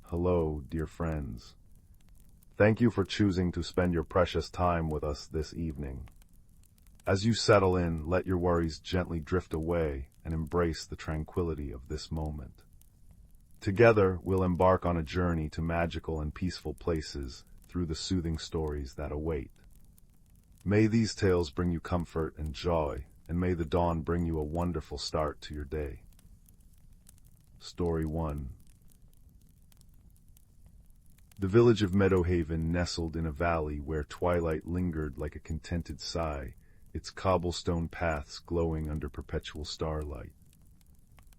Hello, dear friends. Thank you for choosing to spend your precious time with us this evening. As you settle in, let your worries gently drift away and embrace the tranquility of this moment. Together, we'll embark on a journey to magical and peaceful places through the soothing stories that await. May these tales bring you comfort and joy, and may the dawn bring you a wonderful start to your day. Story 1. The village of Meadowhaven nestled in a valley where twilight lingered like a contented sigh, its cobblestone paths glowing under perpetual starlight.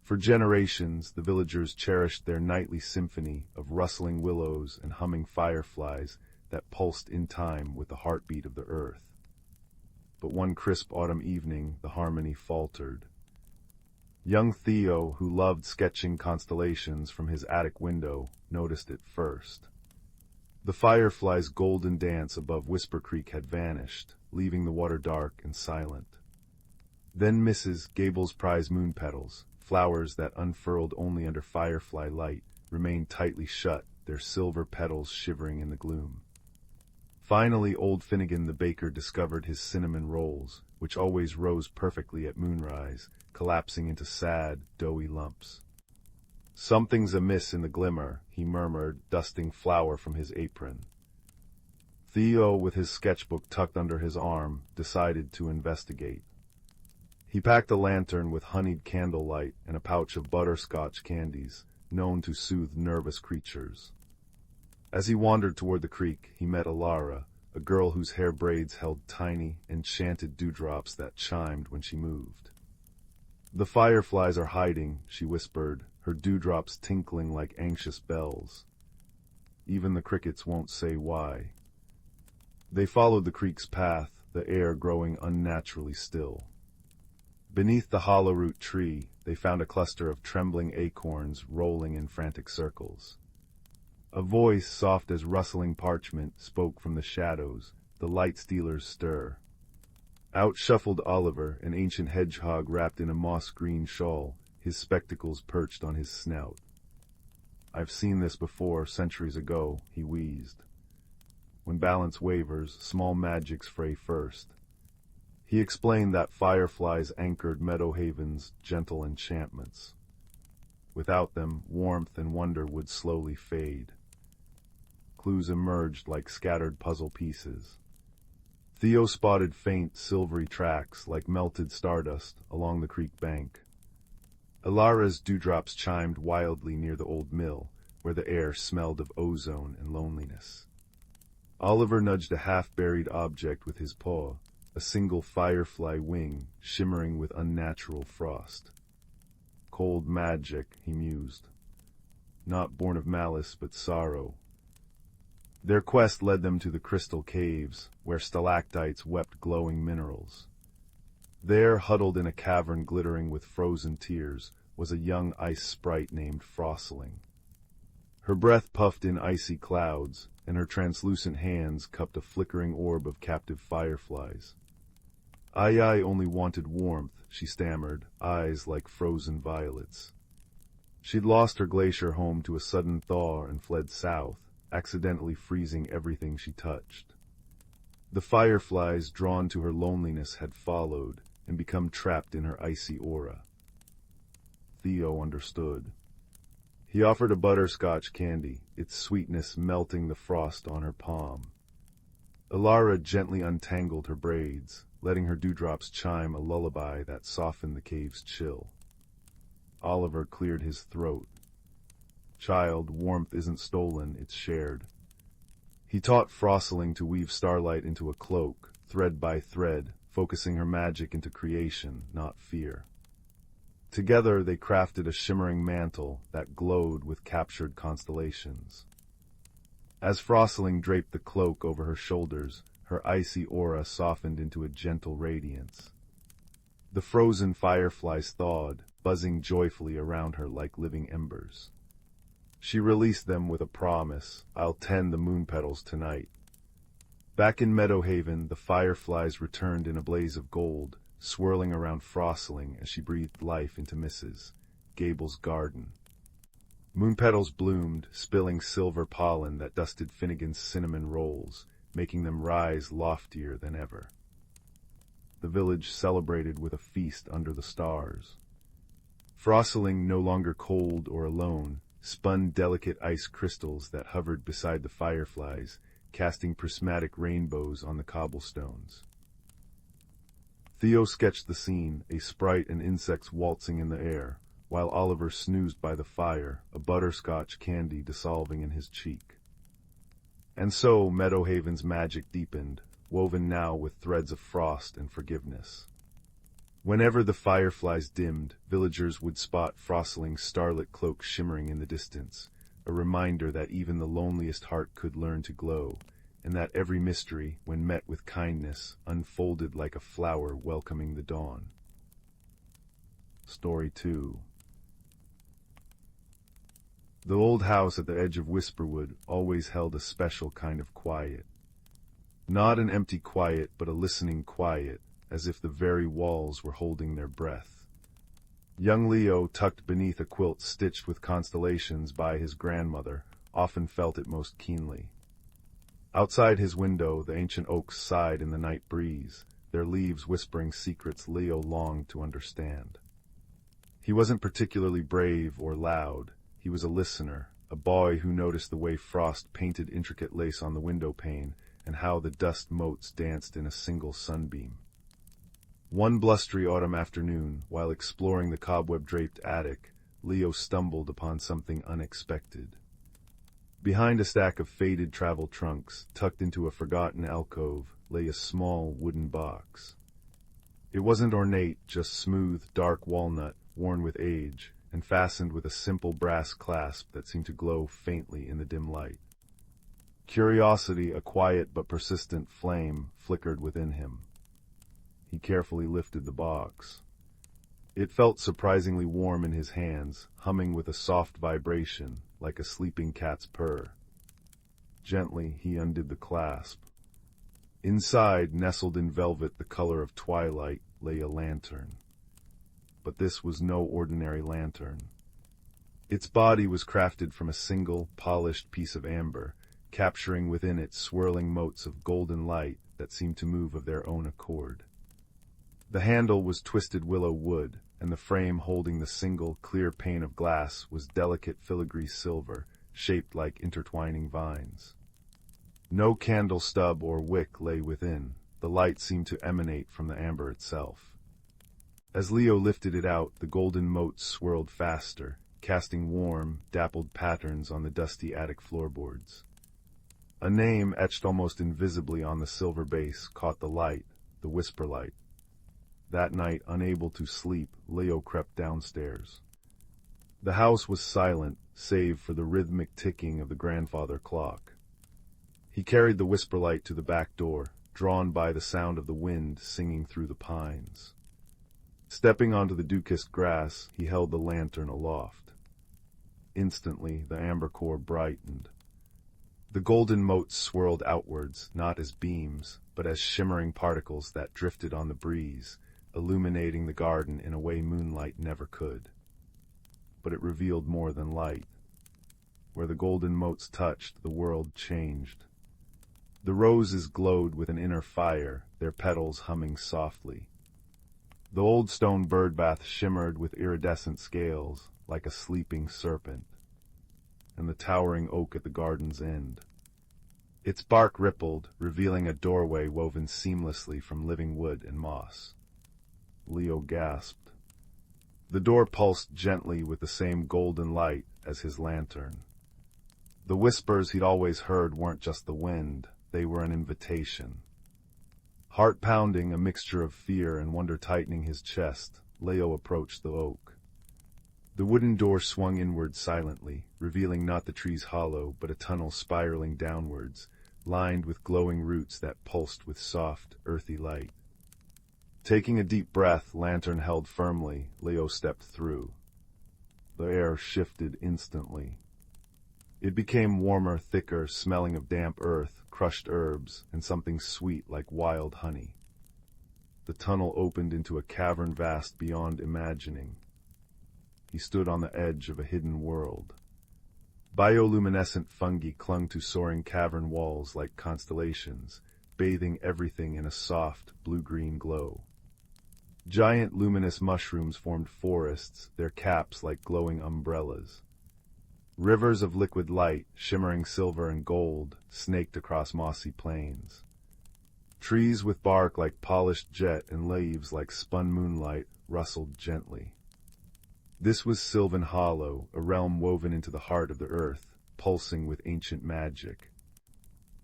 For generations, the villagers cherished their nightly symphony of rustling willows and humming fireflies that pulsed in time with the heartbeat of the earth. But one crisp autumn evening, the harmony faltered. Young Theo, who loved sketching constellations from his attic window, noticed it first. The firefly's golden dance above Whisper Creek had vanished, leaving the water dark and silent. Then Mrs. Gable's prize moon petals, flowers that unfurled only under firefly light, remained tightly shut, their silver petals shivering in the gloom. Finally, old Finnegan the baker discovered his cinnamon rolls, which always rose perfectly at moonrise, collapsing into sad, doughy lumps. "Something's amiss in the glimmer," he murmured, dusting flour from his apron. Theo, with his sketchbook tucked under his arm, decided to investigate. He packed a lantern with honeyed candlelight and a pouch of butterscotch candies, known to soothe nervous creatures. As he wandered toward the creek, he met Elara, a girl whose hair braids held tiny, enchanted dewdrops that chimed when she moved. "The fireflies are hiding," she whispered, her dewdrops tinkling like anxious bells. "Even the crickets won't say why." They followed the creek's path, the air growing unnaturally still. Beneath the hollowroot tree, they found a cluster of trembling acorns rolling in frantic circles. A voice, soft as rustling parchment, spoke from the shadows, the light stealer's stir. Out shuffled Oliver, an ancient hedgehog wrapped in a moss-green shawl, his spectacles perched on his snout. "I've seen this before, centuries ago," he wheezed. "When balance wavers, small magics fray first." He explained that fireflies anchored Meadowhaven's gentle enchantments. Without them, warmth and wonder would slowly fade. Clues emerged like scattered puzzle pieces. Theo spotted faint, silvery tracks, like melted stardust, along the creek bank. Elara's dewdrops chimed wildly near the old mill, where the air smelled of ozone and loneliness. Oliver nudged a half-buried object with his paw, a single firefly wing, shimmering with unnatural frost. "Cold magic," he mused. "Not born of malice, but sorrow." Their quest led them to the crystal caves, where stalactites wept glowing minerals. There, huddled in a cavern glittering with frozen tears, was a young ice sprite named Frostling. Her breath puffed in icy clouds, and her translucent hands cupped a flickering orb of captive fireflies. I only wanted warmth," she stammered, eyes like frozen violets. She'd lost her glacier home to a sudden thaw and fled south, accidentally freezing everything she touched. The fireflies, drawn to her loneliness, had followed and become trapped in her icy aura. Theo understood. He offered a butterscotch candy, its sweetness melting the frost on her palm. Elara gently untangled her braids, letting her dewdrops chime a lullaby that softened the cave's chill. Oliver cleared his throat. "Child, warmth isn't stolen, it's shared." He taught Frostling to weave starlight into a cloak, thread by thread, focusing her magic into creation, not fear. Together they crafted a shimmering mantle that glowed with captured constellations. As Frostling draped the cloak over her shoulders, her icy aura softened into a gentle radiance. The frozen fireflies thawed, buzzing joyfully around her like living embers. She released them with a promise, "I'll tend the moon petals tonight." Back in Meadowhaven, the fireflies returned in a blaze of gold, swirling around Frostling as she breathed life into Mrs. Gable's garden. Moon petals bloomed, spilling silver pollen that dusted Finnegan's cinnamon rolls, making them rise loftier than ever. The village celebrated with a feast under the stars. Frostling, no longer cold or alone, spun delicate ice crystals that hovered beside the fireflies, casting prismatic rainbows on the cobblestones. Theo sketched the scene, a sprite and insects waltzing in the air, while Oliver snoozed by the fire, a butterscotch candy dissolving in his cheek. And so Meadowhaven's magic deepened, woven now with threads of frost and forgiveness. Whenever the fireflies dimmed, villagers would spot Frostling's starlit cloak shimmering in the distance, a reminder that even the loneliest heart could learn to glow, and that every mystery, when met with kindness, unfolded like a flower welcoming the dawn. Story 2. The old house at the edge of Whisperwood always held a special kind of quiet. Not an empty quiet, but a listening quiet, as if the very walls were holding their breath. Young Leo, tucked beneath a quilt stitched with constellations by his grandmother, often felt it most keenly. Outside his window, the ancient oaks sighed in the night breeze, their leaves whispering secrets Leo longed to understand. He wasn't particularly brave or loud. He was a listener, a boy who noticed the way frost painted intricate lace on the window pane and how the dust motes danced in a single sunbeam. One blustery autumn afternoon, while exploring the cobweb-draped attic, Leo stumbled upon something unexpected. Behind a stack of faded travel trunks, tucked into a forgotten alcove, lay a small wooden box. It wasn't ornate, just smooth, dark walnut, worn with age, and fastened with a simple brass clasp that seemed to glow faintly in the dim light. Curiosity, a quiet but persistent flame, flickered within him. He carefully lifted the box. It felt surprisingly warm in his hands, humming with a soft vibration, like a sleeping cat's purr. Gently, he undid the clasp. Inside, nestled in velvet the color of twilight, lay a lantern. But this was no ordinary lantern. Its body was crafted from a single, polished piece of amber, capturing within it swirling motes of golden light that seemed to move of their own accord. The handle was twisted willow wood, and the frame holding the single, clear pane of glass was delicate filigree silver, shaped like intertwining vines. No candle stub or wick lay within. The light seemed to emanate from the amber itself. As Leo lifted it out, the golden motes swirled faster, casting warm, dappled patterns on the dusty attic floorboards. A name etched almost invisibly on the silver base caught the light, the whisper light. That night, unable to sleep, Leo crept downstairs. The house was silent, save for the rhythmic ticking of the grandfather clock. He carried the whisper light to the back door, drawn by the sound of the wind singing through the pines. Stepping onto the dew-kissed grass, he held the lantern aloft. Instantly, the amber core brightened. The golden motes swirled outwards, not as beams, but as shimmering particles that drifted on the breeze, illuminating the garden in a way moonlight never could. But it revealed more than light. Where the golden motes touched, the world changed. The roses glowed with an inner fire, their petals humming softly. The old stone birdbath shimmered with iridescent scales, like a sleeping serpent, and the towering oak at the garden's end. Its bark rippled, revealing a doorway woven seamlessly from living wood and moss. Leo gasped. The door pulsed gently with the same golden light as his lantern. The whispers he'd always heard weren't just the wind, they were an invitation. Heart pounding, a mixture of fear and wonder tightening his chest, Leo approached the oak. The wooden door swung inward silently, revealing not the tree's hollow, but a tunnel spiraling downwards, lined with glowing roots that pulsed with soft, earthy light. Taking a deep breath, lantern held firmly, Leo stepped through. The air shifted instantly. It became warmer, thicker, smelling of damp earth, crushed herbs, and something sweet like wild honey. The tunnel opened into a cavern vast beyond imagining. He stood on the edge of a hidden world. Bioluminescent fungi clung to soaring cavern walls like constellations, bathing everything in a soft, blue-green glow. Giant luminous mushrooms formed forests, their caps like glowing umbrellas. Rivers of liquid light, shimmering silver and gold, snaked across mossy plains. Trees with bark like polished jet and leaves like spun moonlight rustled gently. This was Sylvan Hollow, a realm woven into the heart of the earth, pulsing with ancient magic.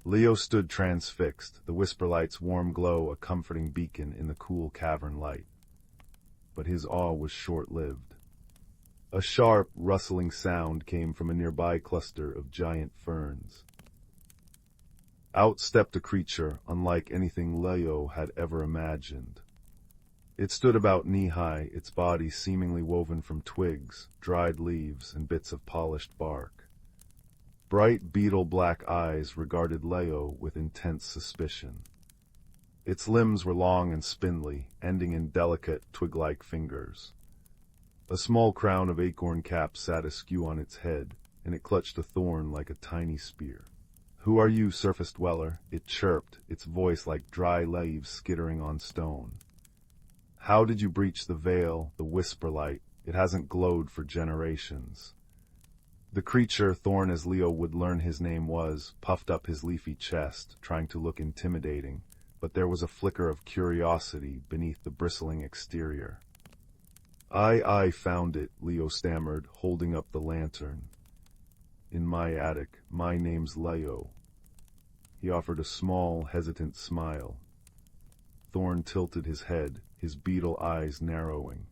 Leo stood transfixed, the whisperlight's warm glow a comforting beacon in the cool cavern light. But his awe was short-lived. A sharp, rustling sound came from a nearby cluster of giant ferns. Out stepped a creature unlike anything Leo had ever imagined. It stood about knee-high, its body seemingly woven from twigs, dried leaves, and bits of polished bark. Bright beetle-black eyes regarded Leo with intense suspicion. Its limbs were long and spindly, ending in delicate, twig-like fingers. A small crown of acorn caps sat askew on its head, and it clutched a thorn like a tiny spear. "Who are you, surface dweller?" it chirped, its voice like dry leaves skittering on stone. "How did you breach the veil, the whisper light? It hasn't glowed for generations." The creature, Thorn as Leo would learn his name was, puffed up his leafy chest, trying to look intimidating, but there was a flicker of curiosity beneath the bristling exterior. I found it," Leo stammered, holding up the lantern. "In my attic. My name's Leo." He offered a small, hesitant smile. Thorn tilted his head, his beetle eyes narrowing.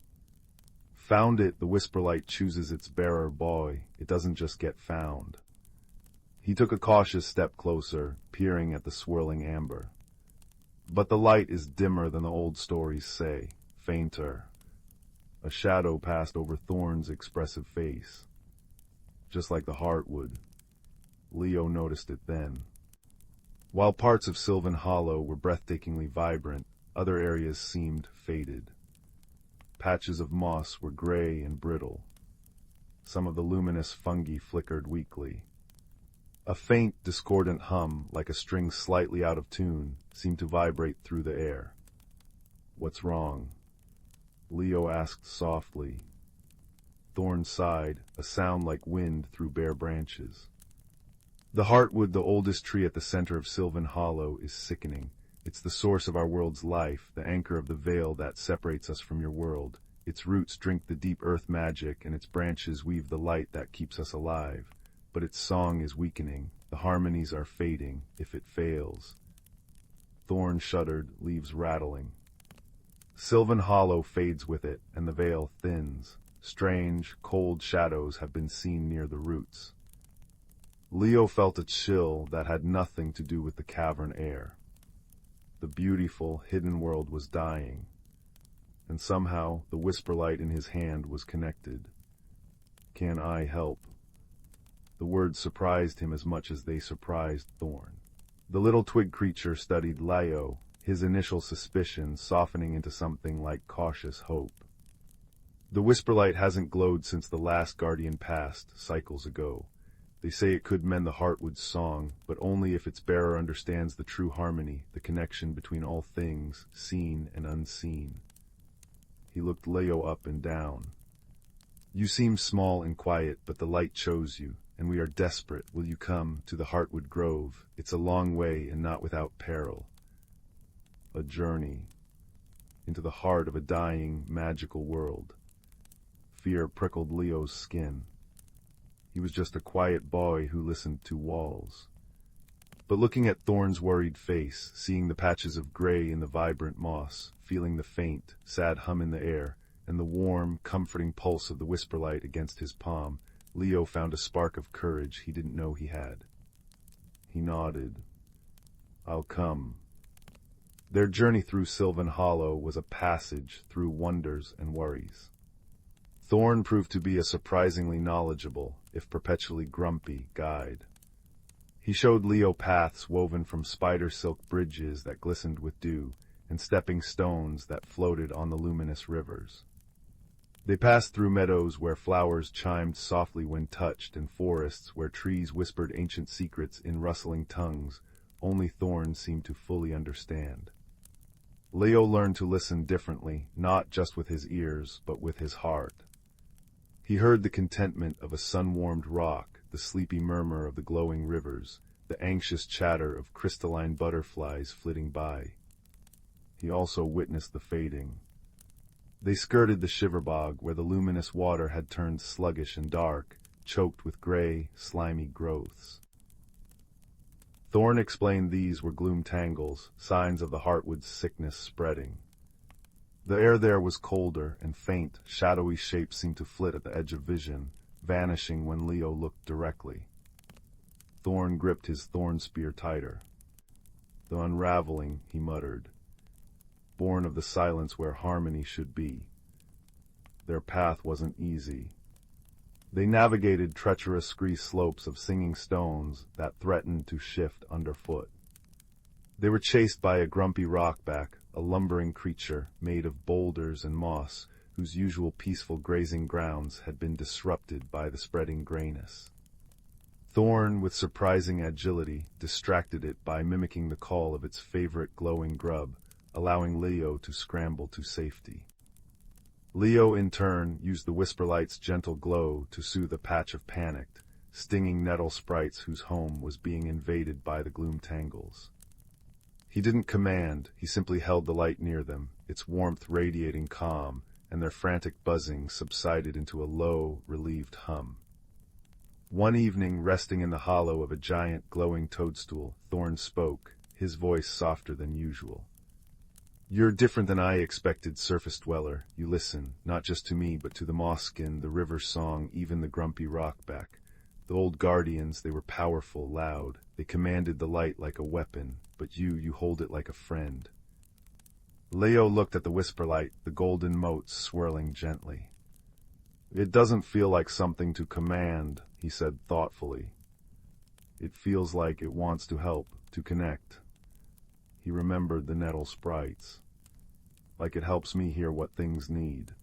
"Found it, the whisperlight chooses its bearer, boy. It doesn't just get found." He took a cautious step closer, peering at the swirling amber. "But the light is dimmer than the old stories say, fainter." A shadow passed over Thorn's expressive face. Just like the heartwood. Leo noticed it then. While parts of Sylvan Hollow were breathtakingly vibrant, other areas seemed faded. Patches of moss were gray and brittle. Some of the luminous fungi flickered weakly. A faint, discordant hum, like a string slightly out of tune, seemed to vibrate through the air. "What's wrong?" Leo asked softly. Thorn sighed, a sound like wind through bare branches. "The heartwood, the oldest tree at the center of Sylvan Hollow, is sickening. It's the source of our world's life, the anchor of the veil that separates us from your world. Its roots drink the deep earth magic, and its branches weave the light that keeps us alive. But its song is weakening. The harmonies are fading, if it fails." Thorn shuddered, leaves rattling. Sylvan Hollow fades with it, and the veil thins. Strange, cold shadows have been seen near the roots. Leo felt a chill that had nothing to do with the cavern air. The beautiful, hidden world was dying, and somehow the whisperlight in his hand was connected. "Can I help?" The words surprised him as much as they surprised Thorn. The little twig creature studied Leo, his initial suspicion softening into something like cautious hope. "The whisperlight hasn't glowed since the last guardian passed, cycles ago. They say it could mend the heartwood's song, but only if its bearer understands the true harmony, the connection between all things, seen and unseen." He looked Leo up and down. "You seem small and quiet, but the light chose you, and we are desperate. Will you come to the Heartwood Grove? It's a long way and not without peril." A journey into the heart of a dying, magical world. Fear prickled Leo's skin. He was just a quiet boy who listened to walls. But looking at Thorn's worried face, seeing the patches of gray in the vibrant moss, feeling the faint, sad hum in the air, and the warm, comforting pulse of the whisperlight against his palm, Leo found a spark of courage he didn't know he had. He nodded. "I'll come." Their journey through Sylvan Hollow was a passage through wonders and worries. Thorn proved to be a surprisingly knowledgeable, if perpetually grumpy, guide. He showed Leo paths woven from spider silk bridges that glistened with dew, and stepping stones that floated on the luminous rivers. They passed through meadows where flowers chimed softly when touched, and forests where trees whispered ancient secrets in rustling tongues only Thorn seemed to fully understand. Leo learned to listen differently, not just with his ears, but with his heart. He heard the contentment of a sun-warmed rock, the sleepy murmur of the glowing rivers, the anxious chatter of crystalline butterflies flitting by. He also witnessed the fading. They skirted the shiver bog where the luminous water had turned sluggish and dark, choked with gray, slimy growths. Thorn explained these were gloom tangles, signs of the heartwood's sickness spreading. The air there was colder, and faint, shadowy shapes seemed to flit at the edge of vision, vanishing when Leo looked directly. Thorn gripped his thorn spear tighter. "The unraveling," he muttered, "born of the silence where harmony should be." Their path wasn't easy. They navigated treacherous scree slopes of singing stones that threatened to shift underfoot. They were chased by a grumpy rockback, a lumbering creature made of boulders and moss, whose usual peaceful grazing grounds had been disrupted by the spreading grayness. Thorn, with surprising agility, distracted it by mimicking the call of its favorite glowing grub, allowing Leo to scramble to safety. Leo, in turn, used the Whisperlight's gentle glow to soothe a patch of panicked, stinging nettle sprites whose home was being invaded by the gloom tangles. He didn't command, he simply held the light near them, its warmth radiating calm, and their frantic buzzing subsided into a low, relieved hum. One evening, resting in the hollow of a giant glowing toadstool, Thorn spoke, his voice softer than usual. "You're different than I expected, surface dweller. You listen, not just to me, but to the mosskin, the river song, even the grumpy rockback. The old guardians, they were powerful, loud. They commanded the light like a weapon, but you hold it like a friend." Leo looked at the Whisperlight, the golden motes swirling gently. "It doesn't feel like something to command," he said thoughtfully. "It feels like it wants to help, to connect." He remembered the nettle sprites. "Like it helps me hear what things need."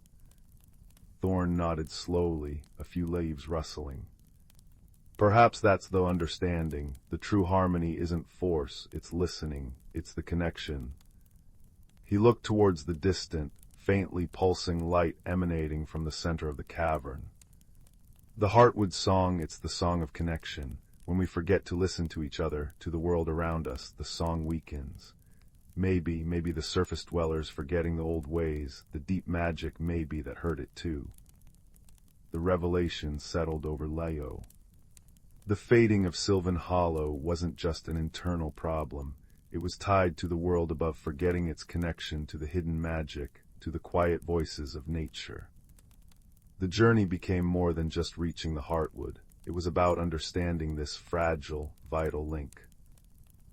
Thorn nodded slowly, a few leaves rustling. "Perhaps that's the understanding. The true harmony isn't force, it's listening, it's the connection." He looked towards the distant, faintly pulsing light emanating from the center of the cavern. "The heartwood song, it's the song of connection. When we forget to listen to each other, to the world around us, the song weakens. Maybe the surface dwellers forgetting the old ways, the deep magic maybe that hurt it too." The revelation settled over Leo. The fading of Sylvan Hollow wasn't just an internal problem. It was tied to the world above forgetting its connection to the hidden magic, to the quiet voices of nature. The journey became more than just reaching the heartwood. It was about understanding this fragile, vital link.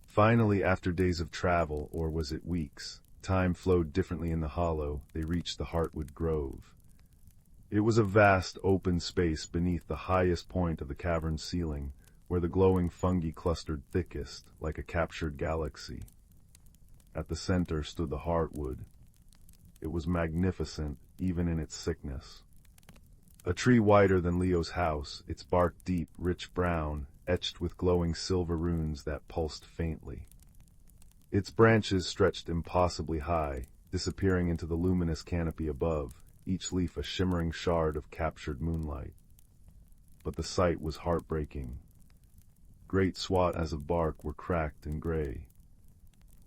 Finally, after days of travel, or was it weeks, time flowed differently in the hollow. They reached the heartwood grove. It was a vast, open space beneath the highest point of the cavern's ceiling, where the glowing fungi clustered thickest, like a captured galaxy. At the center stood the heartwood. It was magnificent, even in its sickness. A tree wider than Leo's house, its bark deep, rich brown, etched with glowing silver runes that pulsed faintly. Its branches stretched impossibly high, disappearing into the luminous canopy above, each leaf a shimmering shard of captured moonlight. But the sight was heartbreaking. Great swaths of bark were cracked and gray.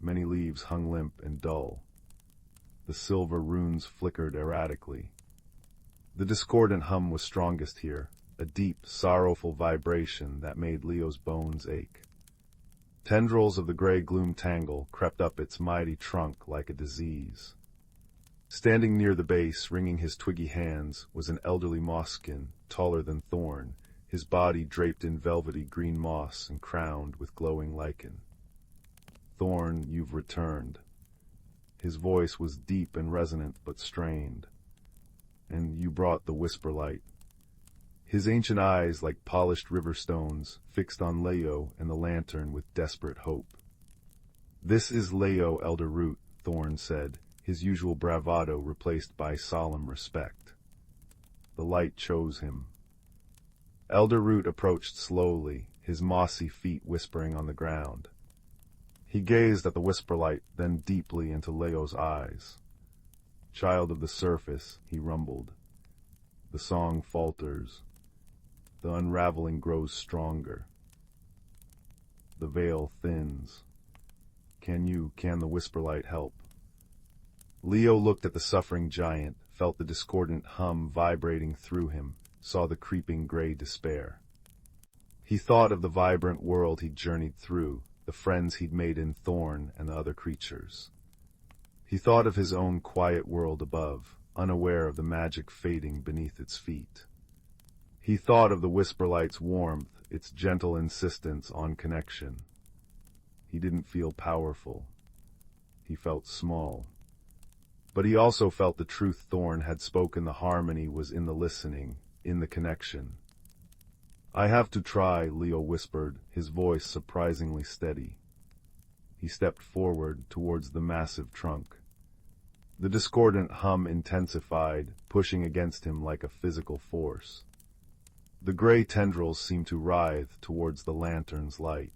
Many leaves hung limp and dull. The silver runes flickered erratically. The discordant hum was strongest here, a deep, sorrowful vibration that made Leo's bones ache. Tendrils of the gray gloom tangle crept up its mighty trunk like a disease. Standing near the base, wringing his twiggy hands, was an elderly mosskin, taller than Thorn, his body draped in velvety green moss and crowned with glowing lichen. "Thorn, you've returned." His voice was deep and resonant but strained. "And you brought the Whisperlight." His ancient eyes, like polished river stones, fixed on Leo and the lantern with desperate hope. "This is Leo, Elder Root," Thorn said, his usual bravado replaced by solemn respect. The light chose him. Elder Root approached slowly, his mossy feet whispering on the ground. He gazed at the whisperlight, then deeply into Leo's eyes. "Child of the surface," he rumbled. "The song falters. The unraveling grows stronger. The veil thins. Can the whisperlight help?" Leo looked at the suffering giant, felt the discordant hum vibrating through him, saw the creeping gray despair. He thought of the vibrant world he'd journeyed through, the friends he'd made in Thorn and the other creatures. He thought of his own quiet world above, unaware of the magic fading beneath its feet. He thought of the whisperlight's warmth, its gentle insistence on connection. He didn't feel powerful. He felt small. But he also felt the truth Thorn had spoken. The harmony was in the listening, in the connection. "I have to try," Leo whispered, his voice surprisingly steady. He stepped forward towards the massive trunk. The discordant hum intensified, pushing against him like a physical force. The gray tendrils seemed to writhe towards the lantern's light.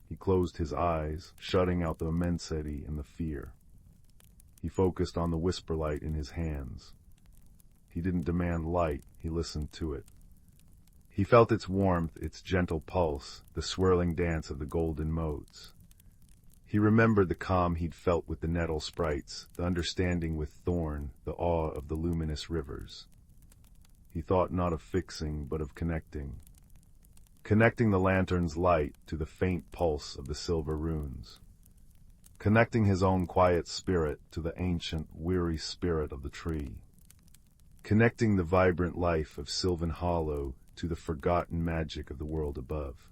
He closed his eyes, shutting out the immensity and the fear. He focused on the whisperlight in his hands. He didn't demand light, he listened to it. He felt its warmth, its gentle pulse, the swirling dance of the golden motes. He remembered the calm he'd felt with the nettle sprites, the understanding with Thorn, the awe of the luminous rivers. He thought not of fixing, but of connecting. Connecting the lantern's light to the faint pulse of the silver runes. Connecting his own quiet spirit to the ancient, weary spirit of the tree. Connecting the vibrant life of Sylvan Hollow to the forgotten magic of the world above.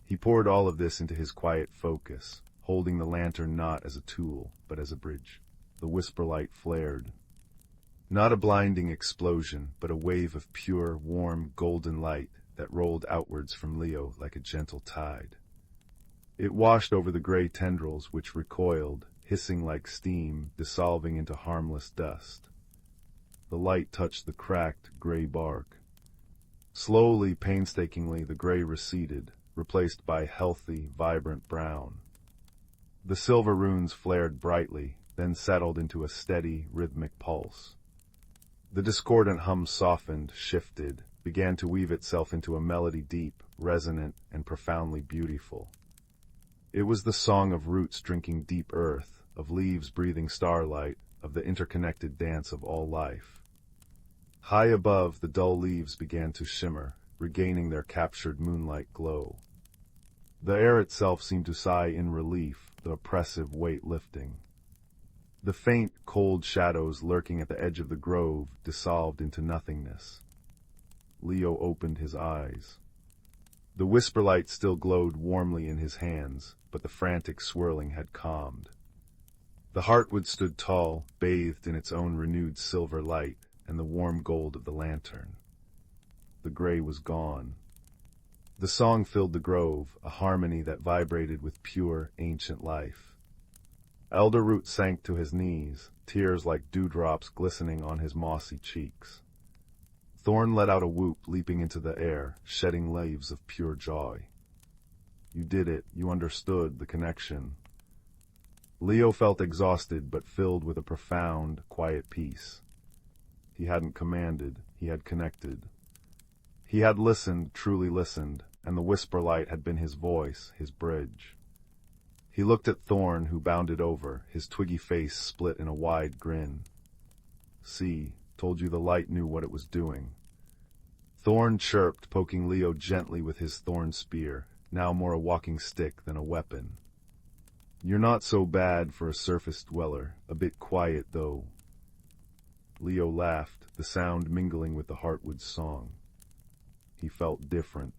He poured all of this into his quiet focus, holding the lantern not as a tool, but as a bridge. The whisperlight flared. Not a blinding explosion, but a wave of pure, warm, golden light that rolled outwards from Leo like a gentle tide. It washed over the gray tendrils, which recoiled, hissing like steam, dissolving into harmless dust. The light touched the cracked, gray bark. Slowly, painstakingly, the gray receded, replaced by healthy, vibrant brown. The silver runes flared brightly, then settled into a steady, rhythmic pulse. The discordant hum softened, shifted, began to weave itself into a melody deep, resonant, and profoundly beautiful. It was the song of roots drinking deep earth, of leaves breathing starlight, of the interconnected dance of all life. High above, the dull leaves began to shimmer, regaining their captured moonlight glow. The air itself seemed to sigh in relief, the oppressive weight lifting. The faint, cold shadows lurking at the edge of the grove dissolved into nothingness. Leo opened his eyes. The whisperlight still glowed warmly in his hands, but the frantic swirling had calmed. The heartwood stood tall, bathed in its own renewed silver light and the warm gold of the lantern. The gray was gone. The song filled the grove, a harmony that vibrated with pure, ancient life. Elder Root sank to his knees, tears like dewdrops glistening on his mossy cheeks. Thorn let out a whoop, leaping into the air, shedding leaves of pure joy. "You did it. You understood the connection." Leo felt exhausted but filled with a profound, quiet peace. He hadn't commanded, he had connected. He had listened, truly listened, and the whisperlight had been his voice, his bridge. He looked at Thorn, who bounded over, his twiggy face split in a wide grin. "See, told you the light knew what it was doing." Thorn chirped, poking Leo gently with his thorn spear, now more a walking stick than a weapon. "You're not so bad for a surface dweller, a bit quiet, though." Leo laughed, the sound mingling with the heartwood's song. He felt different.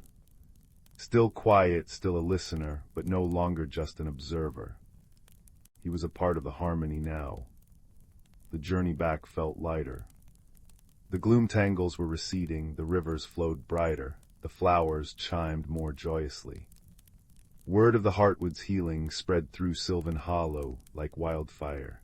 Still quiet, still a listener, but no longer just an observer. He was a part of the harmony now. The journey back felt lighter. The gloom tangles were receding, the rivers flowed brighter, the flowers chimed more joyously. Word of the heartwood's healing spread through Sylvan Hollow like wildfire.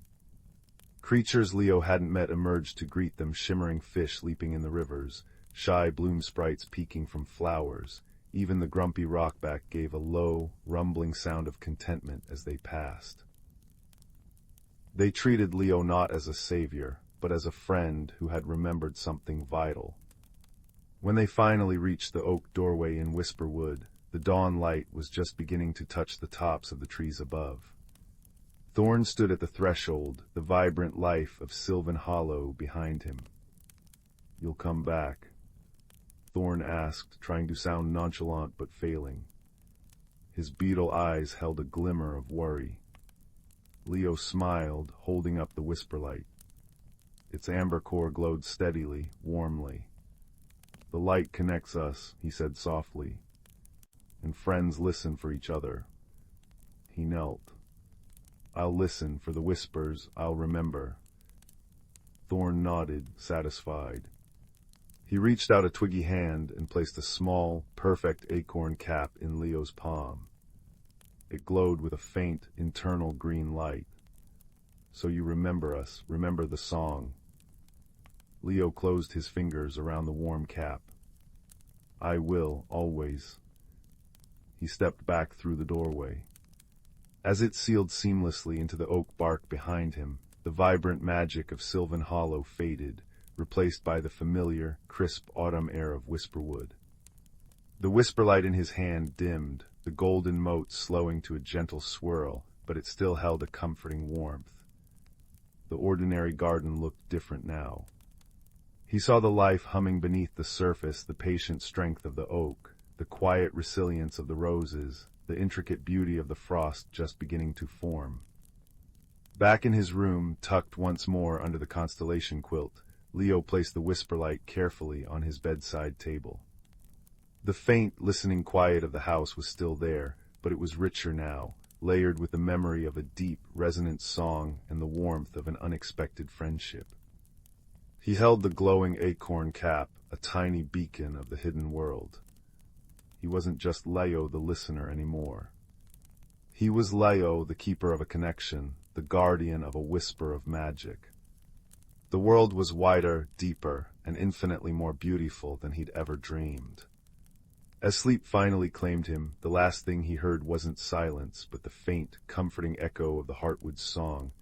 Creatures Leo hadn't met emerged to greet them, shimmering fish leaping in the rivers, shy bloom sprites peeking from flowers. Even the grumpy rockback gave a low, rumbling sound of contentment as they passed. They treated Leo not as a savior, but as a friend who had remembered something vital. When they finally reached the oak doorway in Whisperwood, the dawn light was just beginning to touch the tops of the trees above. Thorn stood at the threshold, the vibrant life of Sylvan Hollow behind him. "You'll come back?" Thorn asked, trying to sound nonchalant but failing. His beetle eyes held a glimmer of worry. Leo smiled, holding up the whisperlight. Its amber core glowed steadily, warmly. "The light connects us," he said softly, "and friends listen for each other." He knelt. "I'll listen for the whispers, I'll remember." Thorn nodded, satisfied. He reached out a twiggy hand and placed a small, perfect acorn cap in Leo's palm. It glowed with a faint, internal green light. "So you remember us, remember the song." Leo closed his fingers around the warm cap. "I will, always." He stepped back through the doorway. As it sealed seamlessly into the oak bark behind him, the vibrant magic of Sylvan Hollow faded, replaced by the familiar, crisp autumn air of Whisperwood. The whisperlight in his hand dimmed, the golden mote slowing to a gentle swirl, but it still held a comforting warmth. The ordinary garden looked different now. He saw the life humming beneath the surface, the patient strength of the oak, the quiet resilience of the roses, the intricate beauty of the frost just beginning to form. Back in his room, tucked once more under the constellation quilt, Leo placed the whisperlight carefully on his bedside table. The faint, listening quiet of the house was still there, but it was richer now, layered with the memory of a deep, resonant song and the warmth of an unexpected friendship. He held the glowing acorn cap, a tiny beacon of the hidden world. He wasn't just Leo the listener anymore. He was Leo, the keeper of a connection, the guardian of a whisper of magic. The world was wider, deeper, and infinitely more beautiful than he'd ever dreamed. As sleep finally claimed him, the last thing he heard wasn't silence, but the faint, comforting echo of the Heartwood's song,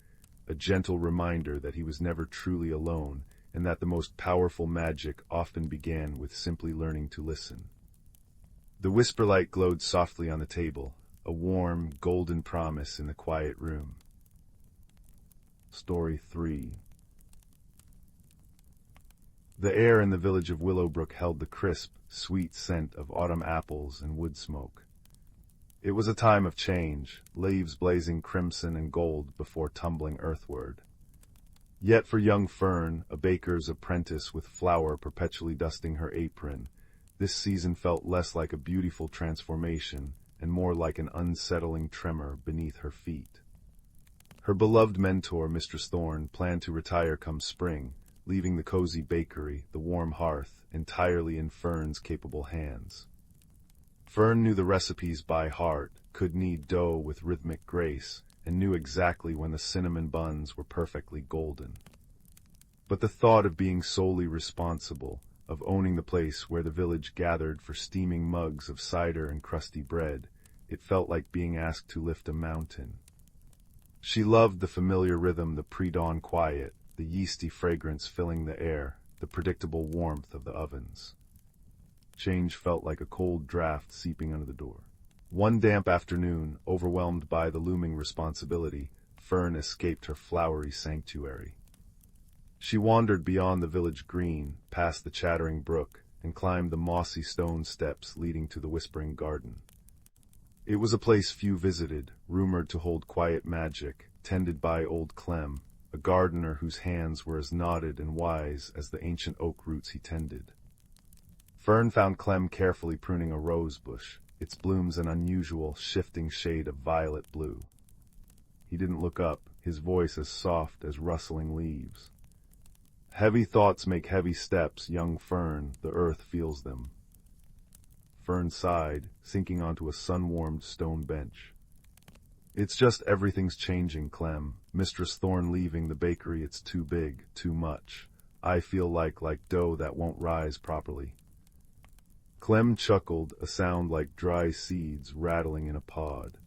a gentle reminder that he was never truly alone, and that the most powerful magic often began with simply learning to listen. The whisperlight glowed softly on the table, a warm, golden promise in the quiet room. Story 3. The air in the village of Willowbrook held the crisp, sweet scent of autumn apples and wood smoke. It was a time of change, leaves blazing crimson and gold before tumbling earthward. Yet for young Fern, a baker's apprentice with flour perpetually dusting her apron, this season felt less like a beautiful transformation and more like an unsettling tremor beneath her feet. Her beloved mentor, Mistress Thorn, planned to retire come spring, leaving the cozy bakery, the warm hearth, entirely in Fern's capable hands. Fern knew the recipes by heart, could knead dough with rhythmic grace, and knew exactly when the cinnamon buns were perfectly golden. But the thought of being solely responsible, of owning the place where the village gathered for steaming mugs of cider and crusty bread, it felt like being asked to lift a mountain. She loved the familiar rhythm, the pre-dawn quiet, the yeasty fragrance filling the air, the predictable warmth of the ovens. Change felt like a cold draft seeping under the door. One damp afternoon, overwhelmed by the looming responsibility, Fern escaped her flowery sanctuary. She wandered beyond the village green, past the chattering brook, and climbed the mossy stone steps leading to the whispering garden. It was a place few visited, rumored to hold quiet magic, tended by old Clem, a gardener whose hands were as knotted and wise as the ancient oak roots he tended. Fern found Clem carefully pruning a rose bush, its blooms an unusual, shifting shade of violet blue. He didn't look up, his voice as soft as rustling leaves. "Heavy thoughts make heavy steps, young Fern, the earth feels them." Fern sighed, sinking onto a sun-warmed stone bench. It's just everything's changing, Clem. Mistress Thorne leaving the bakery, it's too big, too much. I feel like dough that won't rise properly. Clem chuckled, a sound like dry seeds rattling in a pod.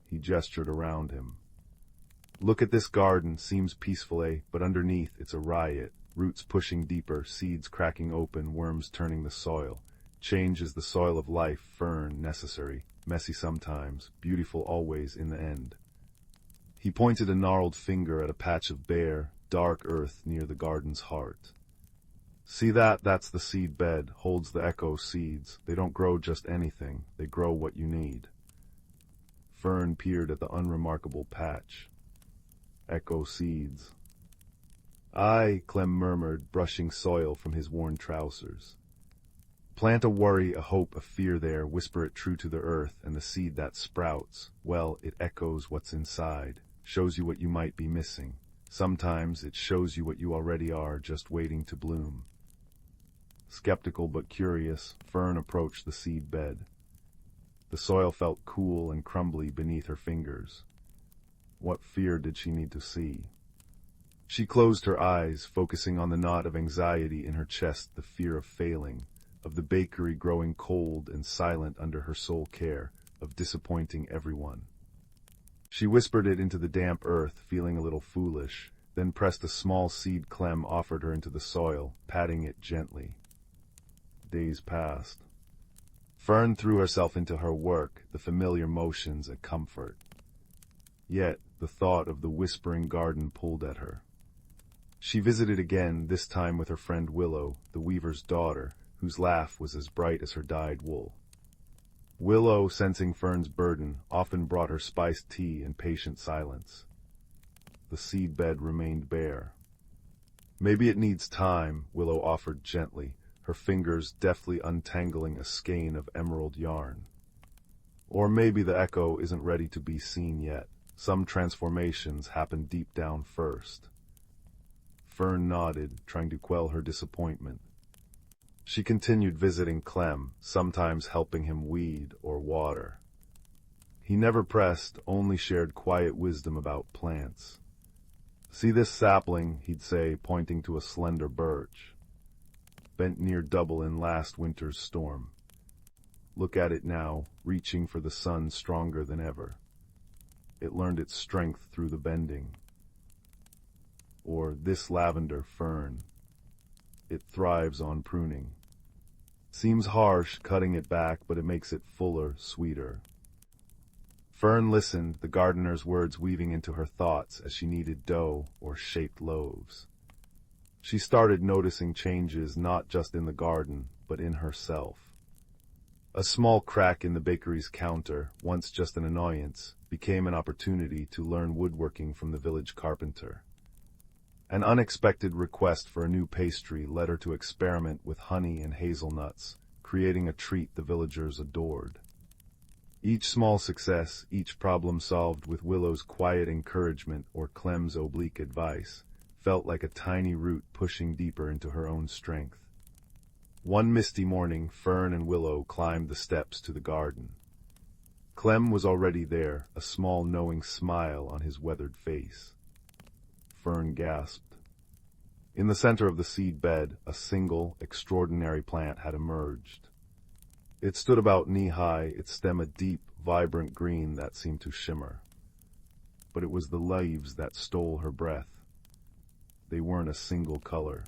He gestured around him. Look at this garden, seems peaceful, eh? But underneath it's a riot. Roots pushing deeper, seeds cracking open, worms turning the soil. Change is the soil of life, fern, necessary, messy sometimes, beautiful always in the end. He pointed a gnarled finger at a patch of bare, dark earth near the garden's heart. See that? That's the seed bed, holds the echo seeds. They don't grow just anything, they grow what you need. Fern peered at the unremarkable patch. Echo seeds. Aye, Clem murmured, brushing soil from his worn trousers. Plant a worry, a hope, a fear there, whisper it true to the earth, and the seed that sprouts, well, it echoes what's inside, shows you what you might be missing. Sometimes it shows you what you already are, just waiting to bloom. Skeptical but curious, Fern approached the seed bed. The soil felt cool and crumbly beneath her fingers. What fear did she need to see? She closed her eyes, focusing on the knot of anxiety in her chest, the fear of failing, of the bakery growing cold and silent under her sole care, of disappointing everyone. She whispered it into the damp earth, feeling a little foolish, then pressed a small seed Clem offered her into the soil, patting it gently. Days passed. Fern threw herself into her work, the familiar motions a comfort. Yet the thought of the whispering garden pulled at her. She visited again, this time with her friend Willow, the weaver's daughter, whose laugh was as bright as her dyed wool. Willow, sensing Fern's burden, often brought her spiced tea and patient silence. The seed bed remained bare. Maybe it needs time, Willow offered gently, her fingers deftly untangling a skein of emerald yarn. Or maybe the echo isn't ready to be seen yet. Some transformations happen deep down first. Fern nodded, trying to quell her disappointment. She continued visiting Clem, sometimes helping him weed or water. He never pressed, only shared quiet wisdom about plants. See this sapling, he'd say, pointing to a slender birch, bent near double in last winter's storm. Look at it now, reaching for the sun stronger than ever. It learned its strength through the bending. Or this lavender fern. It thrives on pruning. Seems harsh, cutting it back, but it makes it fuller, sweeter. Fern listened, the gardener's words weaving into her thoughts as she kneaded dough or shaped loaves. She started noticing changes not just in the garden, but in herself. A small crack in the bakery's counter, once just an annoyance, became an opportunity to learn woodworking from the village carpenter. An unexpected request for a new pastry led her to experiment with honey and hazelnuts, creating a treat the villagers adored. Each small success, each problem solved with Willow's quiet encouragement or Clem's oblique advice, felt like a tiny root pushing deeper into her own strength. One misty morning, Fern and Willow climbed the steps to the garden. Clem was already there, a small knowing smile on his weathered face. Fern gasped. In the center of the seed bed, a single, extraordinary plant had emerged. It stood about knee-high, its stem a deep, vibrant green that seemed to shimmer. But it was the leaves that stole her breath. They weren't a single color.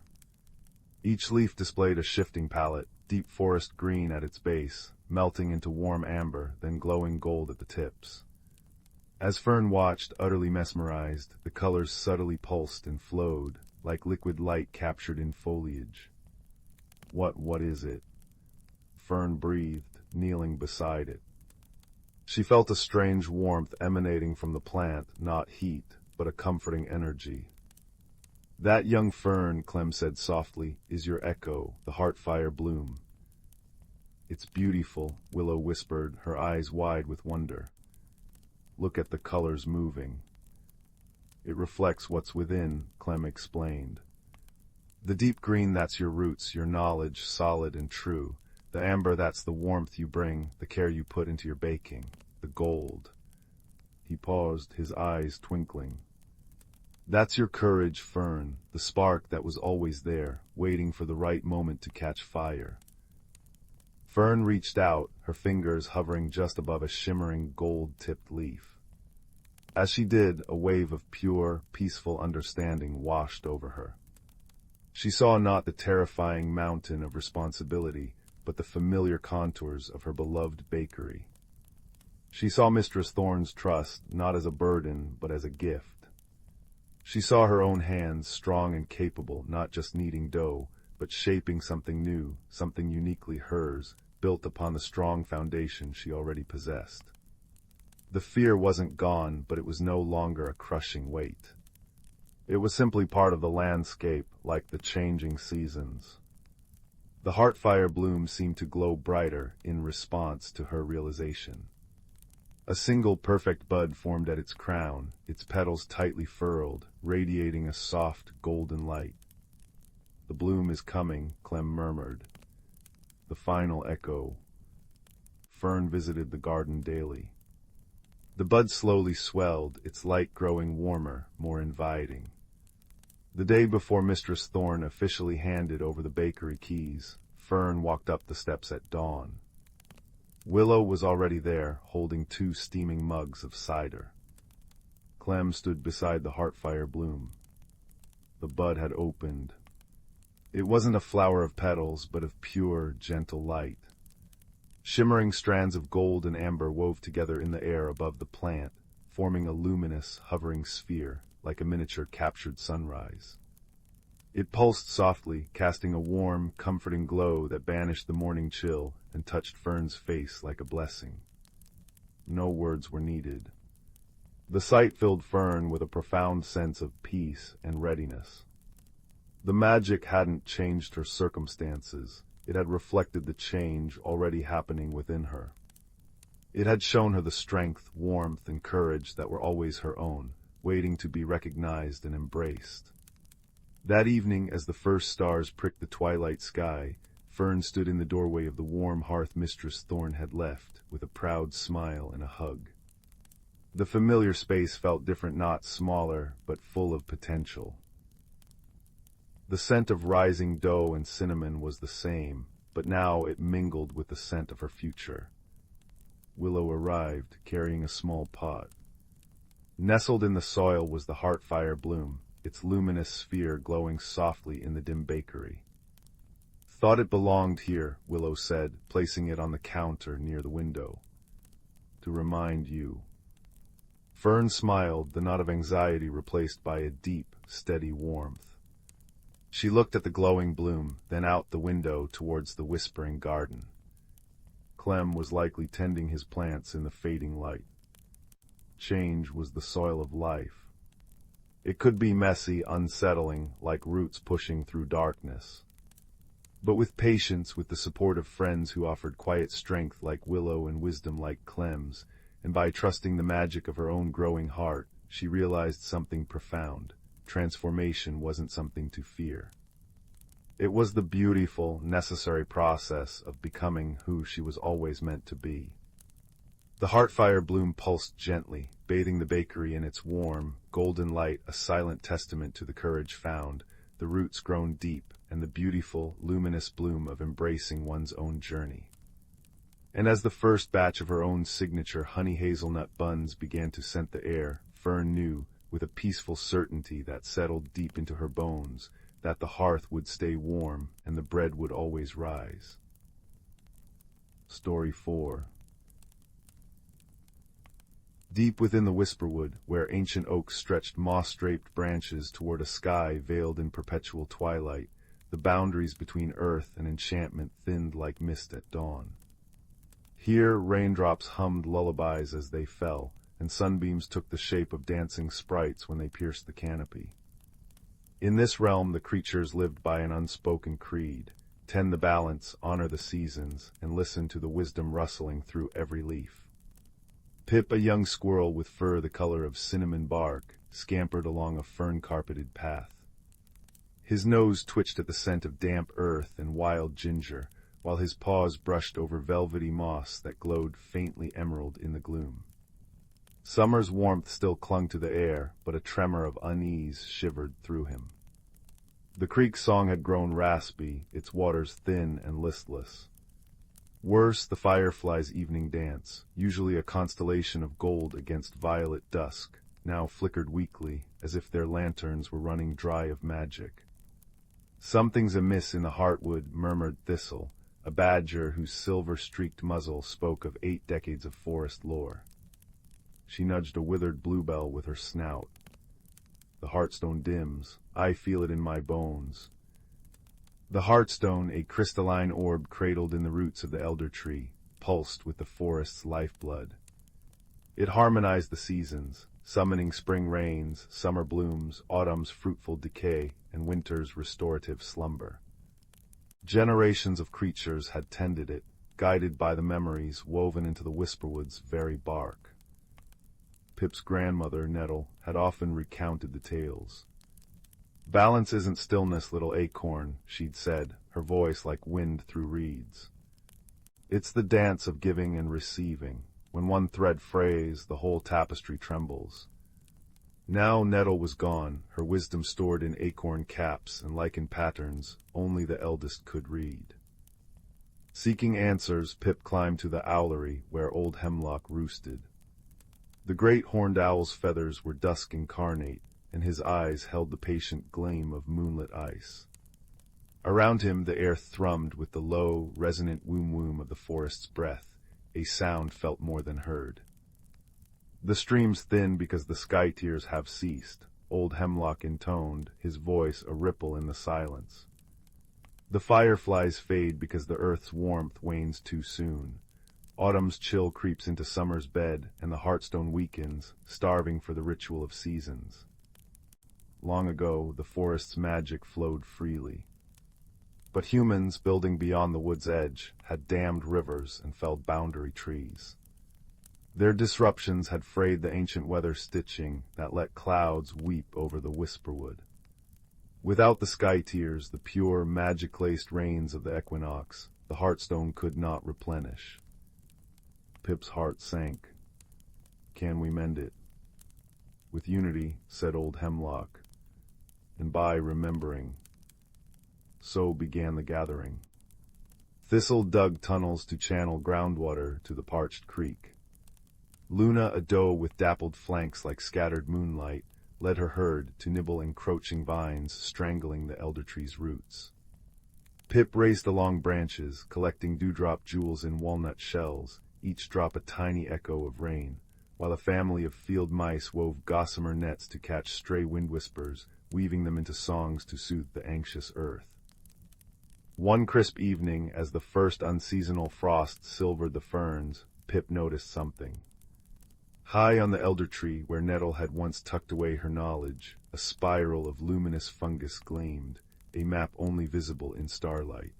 Each leaf displayed a shifting palette, deep forest green at its base, melting into warm amber, then glowing gold at the tips. As Fern watched, utterly mesmerized, the colors subtly pulsed and flowed, like liquid light captured in foliage. What is it? Fern breathed, kneeling beside it. She felt a strange warmth emanating from the plant, not heat, but a comforting energy. That young fern, Clem said softly, is your echo, the heartfire bloom. It's beautiful, Willow whispered, her eyes wide with wonder. Look at the colors moving. It reflects what's within, Clem explained. The deep green, that's your roots, your knowledge, solid and true. The amber, that's the warmth you bring, the care you put into your baking. The gold. He paused, his eyes twinkling. That's your courage, Fern, the spark that was always there, waiting for the right moment to catch fire. Fern reached out, her fingers hovering just above a shimmering gold-tipped leaf. As she did, a wave of pure, peaceful understanding washed over her. She saw not the terrifying mountain of responsibility, but the familiar contours of her beloved bakery. She saw Mistress Thorne's trust not as a burden, but as a gift. She saw her own hands, strong and capable, not just kneading dough, but shaping something new, something uniquely hers, built upon the strong foundation she already possessed. The fear wasn't gone, but it was no longer a crushing weight. It was simply part of the landscape, like the changing seasons. The heartfire bloom seemed to glow brighter in response to her realization. A single perfect bud formed at its crown, its petals tightly furled, radiating a soft, golden light. "The bloom is coming," Clem murmured. The final echo. Fern visited the garden daily. The bud slowly swelled, its light growing warmer, more inviting. The day before Mistress Thorne officially handed over the bakery keys, Fern walked up the steps at dawn. Willow was already there, holding 2 steaming mugs of cider. Clem stood beside the heartfire bloom. The bud had opened. It wasn't a flower of petals, but of pure, gentle light. Shimmering strands of gold and amber wove together in the air above the plant, forming a luminous, hovering sphere, like a miniature captured sunrise. It pulsed softly, casting a warm, comforting glow that banished the morning chill and touched Fern's face like a blessing. No words were needed. The sight filled Fern with a profound sense of peace and readiness. The magic hadn't changed her circumstances. It had reflected the change already happening within her. It had shown her the strength, warmth, and courage that were always her own, waiting to be recognized and embraced. That evening, as the first stars pricked the twilight sky, Fern stood in the doorway of the warm hearth Mistress Thorne had left, with a proud smile and a hug. The familiar space felt different, not smaller, but full of potential. The scent of rising dough and cinnamon was the same, but now it mingled with the scent of her future. Willow arrived, carrying a small pot. Nestled in the soil was the heartfire bloom, its luminous sphere glowing softly in the dim bakery. "Thought it belonged here," Willow said, placing it on the counter near the window. "To remind you." Fern smiled, the knot of anxiety replaced by a deep, steady warmth. She looked at the glowing bloom, then out the window towards the whispering garden. Clem was likely tending his plants in the fading light. Change was the soil of life. It could be messy, unsettling, like roots pushing through darkness. But with patience, with the support of friends who offered quiet strength like Willow and wisdom like Clem's, and by trusting the magic of her own growing heart, she realized something profound. Transformation wasn't something to fear. It was the beautiful, necessary process of becoming who she was always meant to be. The heartfire bloom pulsed gently, bathing the bakery in its warm, golden light, a silent testament to the courage found, the roots grown deep, and the beautiful, luminous bloom of embracing one's own journey. And as the first batch of her own signature honey hazelnut buns began to scent the air, Fern knew, with a peaceful certainty that settled deep into her bones, that the hearth would stay warm and the bread would always rise. Story 4. Deep within the whisperwood, where ancient oaks stretched moss-draped branches toward a sky veiled in perpetual twilight, the boundaries between earth and enchantment thinned like mist at dawn. Here raindrops hummed lullabies as they fell, and sunbeams took the shape of dancing sprites when they pierced the canopy. In this realm the creatures lived by an unspoken creed: tend the balance, honor the seasons, and listen to the wisdom rustling through every leaf. Pip, a young squirrel with fur the color of cinnamon bark, scampered along a fern-carpeted path. His nose twitched at the scent of damp earth and wild ginger, while his paws brushed over velvety moss that glowed faintly emerald in the gloom. Summer's warmth still clung to the air, but a tremor of unease shivered through him. The creek's song had grown raspy, its waters thin and listless. Worse, the fireflies' evening dance, usually a constellation of gold against violet dusk, now flickered weakly, as if their lanterns were running dry of magic. "Something's amiss in the heartwood," murmured Thistle, a badger whose silver-streaked muzzle spoke of 8 decades of forest lore. She nudged a withered bluebell with her snout. "The heartstone dims. I feel it in my bones." The heartstone, a crystalline orb cradled in the roots of the elder tree, pulsed with the forest's lifeblood. It harmonized the seasons, summoning spring rains, summer blooms, autumn's fruitful decay, and winter's restorative slumber. Generations of creatures had tended it, guided by the memories woven into the whisperwood's very bark. Pip's grandmother, Nettle, had often recounted the tales. "Balance isn't stillness, little acorn," she'd said, her voice like wind through reeds. "It's the dance of giving and receiving. When one thread frays, the whole tapestry trembles." Now Nettle was gone, her wisdom stored in acorn caps and lichen patterns only the eldest could read. Seeking answers, Pip climbed to the owlery where old Hemlock roosted. The great horned owl's feathers were dusk incarnate, and his eyes held the patient gleam of moonlit ice. Around him the air thrummed with the low, resonant whoom-whoom of the forest's breath, a sound felt more than heard. "The stream's thin because the sky tears have ceased," old Hemlock intoned, his voice a ripple in the silence. "The fireflies fade because the earth's warmth wanes too soon. Autumn's chill creeps into summer's bed, and the heartstone weakens, starving for the ritual of seasons." Long ago, the forest's magic flowed freely. But humans, building beyond the wood's edge, had dammed rivers and felled boundary trees. Their disruptions had frayed the ancient weather stitching that let clouds weep over the whisperwood. Without the sky tears, the pure, magic-laced rains of the equinox, the heartstone could not replenish. Pip's heart sank. "Can we mend it?" "With unity," said old Hemlock, "and by remembering." So began the gathering. Thistle dug tunnels to channel groundwater to the parched creek. Luna, a doe with dappled flanks like scattered moonlight, led her herd to nibble encroaching vines strangling the elder tree's roots. Pip raced along branches, collecting dewdrop jewels in walnut shells, each drop a tiny echo of rain, while a family of field mice wove gossamer nets to catch stray wind whispers, weaving them into songs to soothe the anxious earth. One crisp evening, as the first unseasonal frost silvered the ferns, Pip noticed something. High on the elder tree, where Nettle had once tucked away her knowledge, a spiral of luminous fungus gleamed, a map only visible in starlight.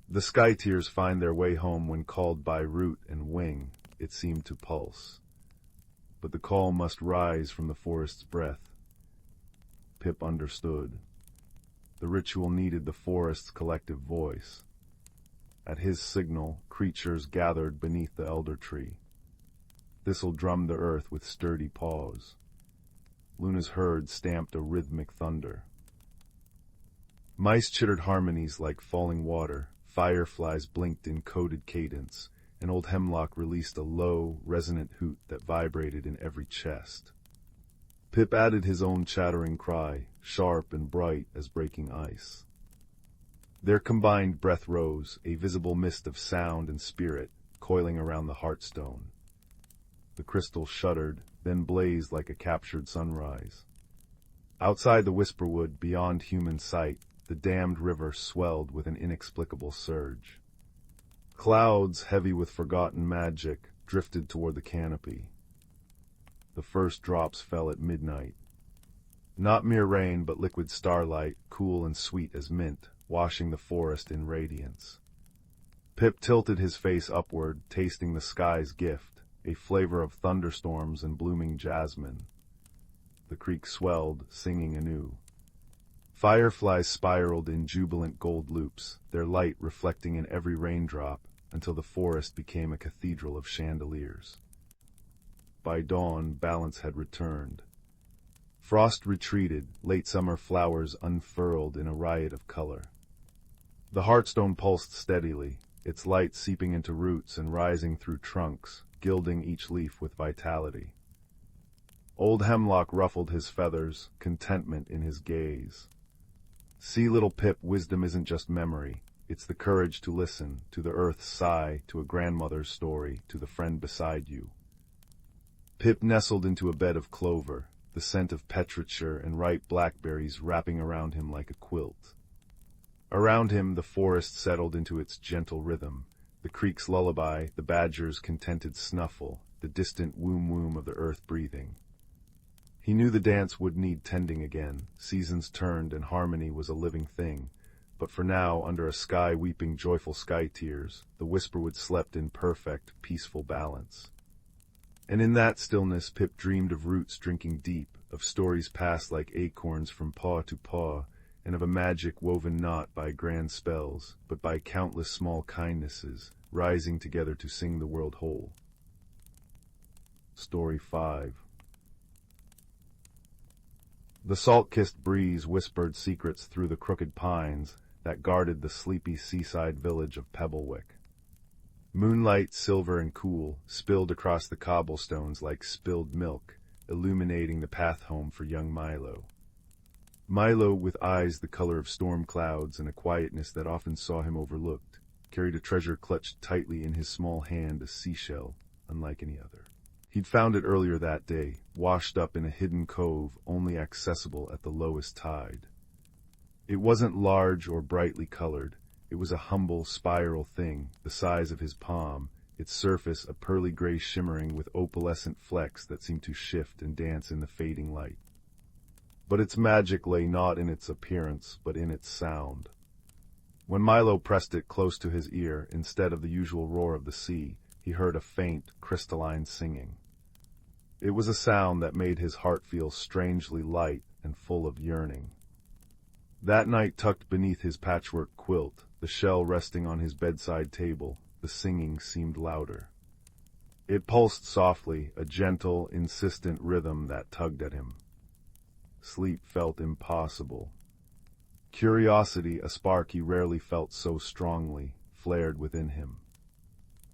The sky tears find their way home when called by root and wing, it seemed to pulse. But the call must rise from the forest's breath. Pip understood. The ritual needed the forest's collective voice. At his signal, creatures gathered beneath the elder tree. Thistle drummed the earth with sturdy paws. Luna's herd stamped a rhythmic thunder. Mice chittered harmonies like falling water, fireflies blinked in coded cadence, and old Hemlock released a low, resonant hoot that vibrated in every chest. Pip added his own chattering cry, sharp and bright as breaking ice. Their combined breath rose, a visible mist of sound and spirit, coiling around the heartstone. The crystal shuddered, then blazed like a captured sunrise. Outside the whisperwood, beyond human sight, the dammed river swelled with an inexplicable surge. Clouds, heavy with forgotten magic, drifted toward the canopy. The first drops fell at midnight. Not mere rain, but liquid starlight, cool and sweet as mint, washing the forest in radiance. Pip tilted his face upward, tasting the sky's gift, a flavor of thunderstorms and blooming jasmine. The creek swelled, singing anew. Fireflies spiraled in jubilant gold loops, their light reflecting in every raindrop, until the forest became a cathedral of chandeliers. by dawn, balance had returned. Frost retreated, late summer flowers unfurled in a riot of color. The heartstone pulsed steadily, its light seeping into roots and rising through trunks, gilding each leaf with vitality. Old hemlock ruffled his feathers, contentment in his gaze. See, little Pip, wisdom isn't just memory. It's the courage to listen, to the earth's sigh, to a grandmother's story, to the friend beside you. Pip nestled into a bed of clover, the scent of petrichor and ripe blackberries wrapping around him like a quilt. Around him the forest settled into its gentle rhythm, the creek's lullaby, the badger's contented snuffle, the distant whoom-whoom of the earth breathing. He knew the dance would need tending again, seasons turned and harmony was a living thing, but for now, under a sky weeping joyful sky tears, the whisperwood slept in perfect, peaceful balance. And in that stillness Pip dreamed of roots drinking deep, of stories passed like acorns from paw to paw, and of a magic woven not by grand spells, but by countless small kindnesses, rising together to sing the world whole. Story 5. The salt-kissed breeze whispered secrets through the crooked pines that guarded the sleepy seaside village of Pebblewick. Moonlight, silver and cool, spilled across the cobblestones like spilled milk, illuminating the path home for young Milo. Milo, with eyes the color of storm clouds and a quietness that often saw him overlooked, carried a treasure clutched tightly in his small hand, a seashell, unlike any other. He'd found it earlier that day, washed up in a hidden cove only accessible at the lowest tide. It wasn't large or brightly colored. It was a humble, spiral thing, the size of his palm, its surface a pearly gray shimmering with opalescent flecks that seemed to shift and dance in the fading light. But its magic lay not in its appearance, but in its sound. When Milo pressed it close to his ear, instead of the usual roar of the sea, he heard a faint, crystalline singing. It was a sound that made his heart feel strangely light and full of yearning. That night, tucked beneath his patchwork quilt, the shell resting on his bedside table, the singing seemed louder. It pulsed softly, a gentle, insistent rhythm that tugged at him. Sleep felt impossible. Curiosity, a spark he rarely felt so strongly, flared within him.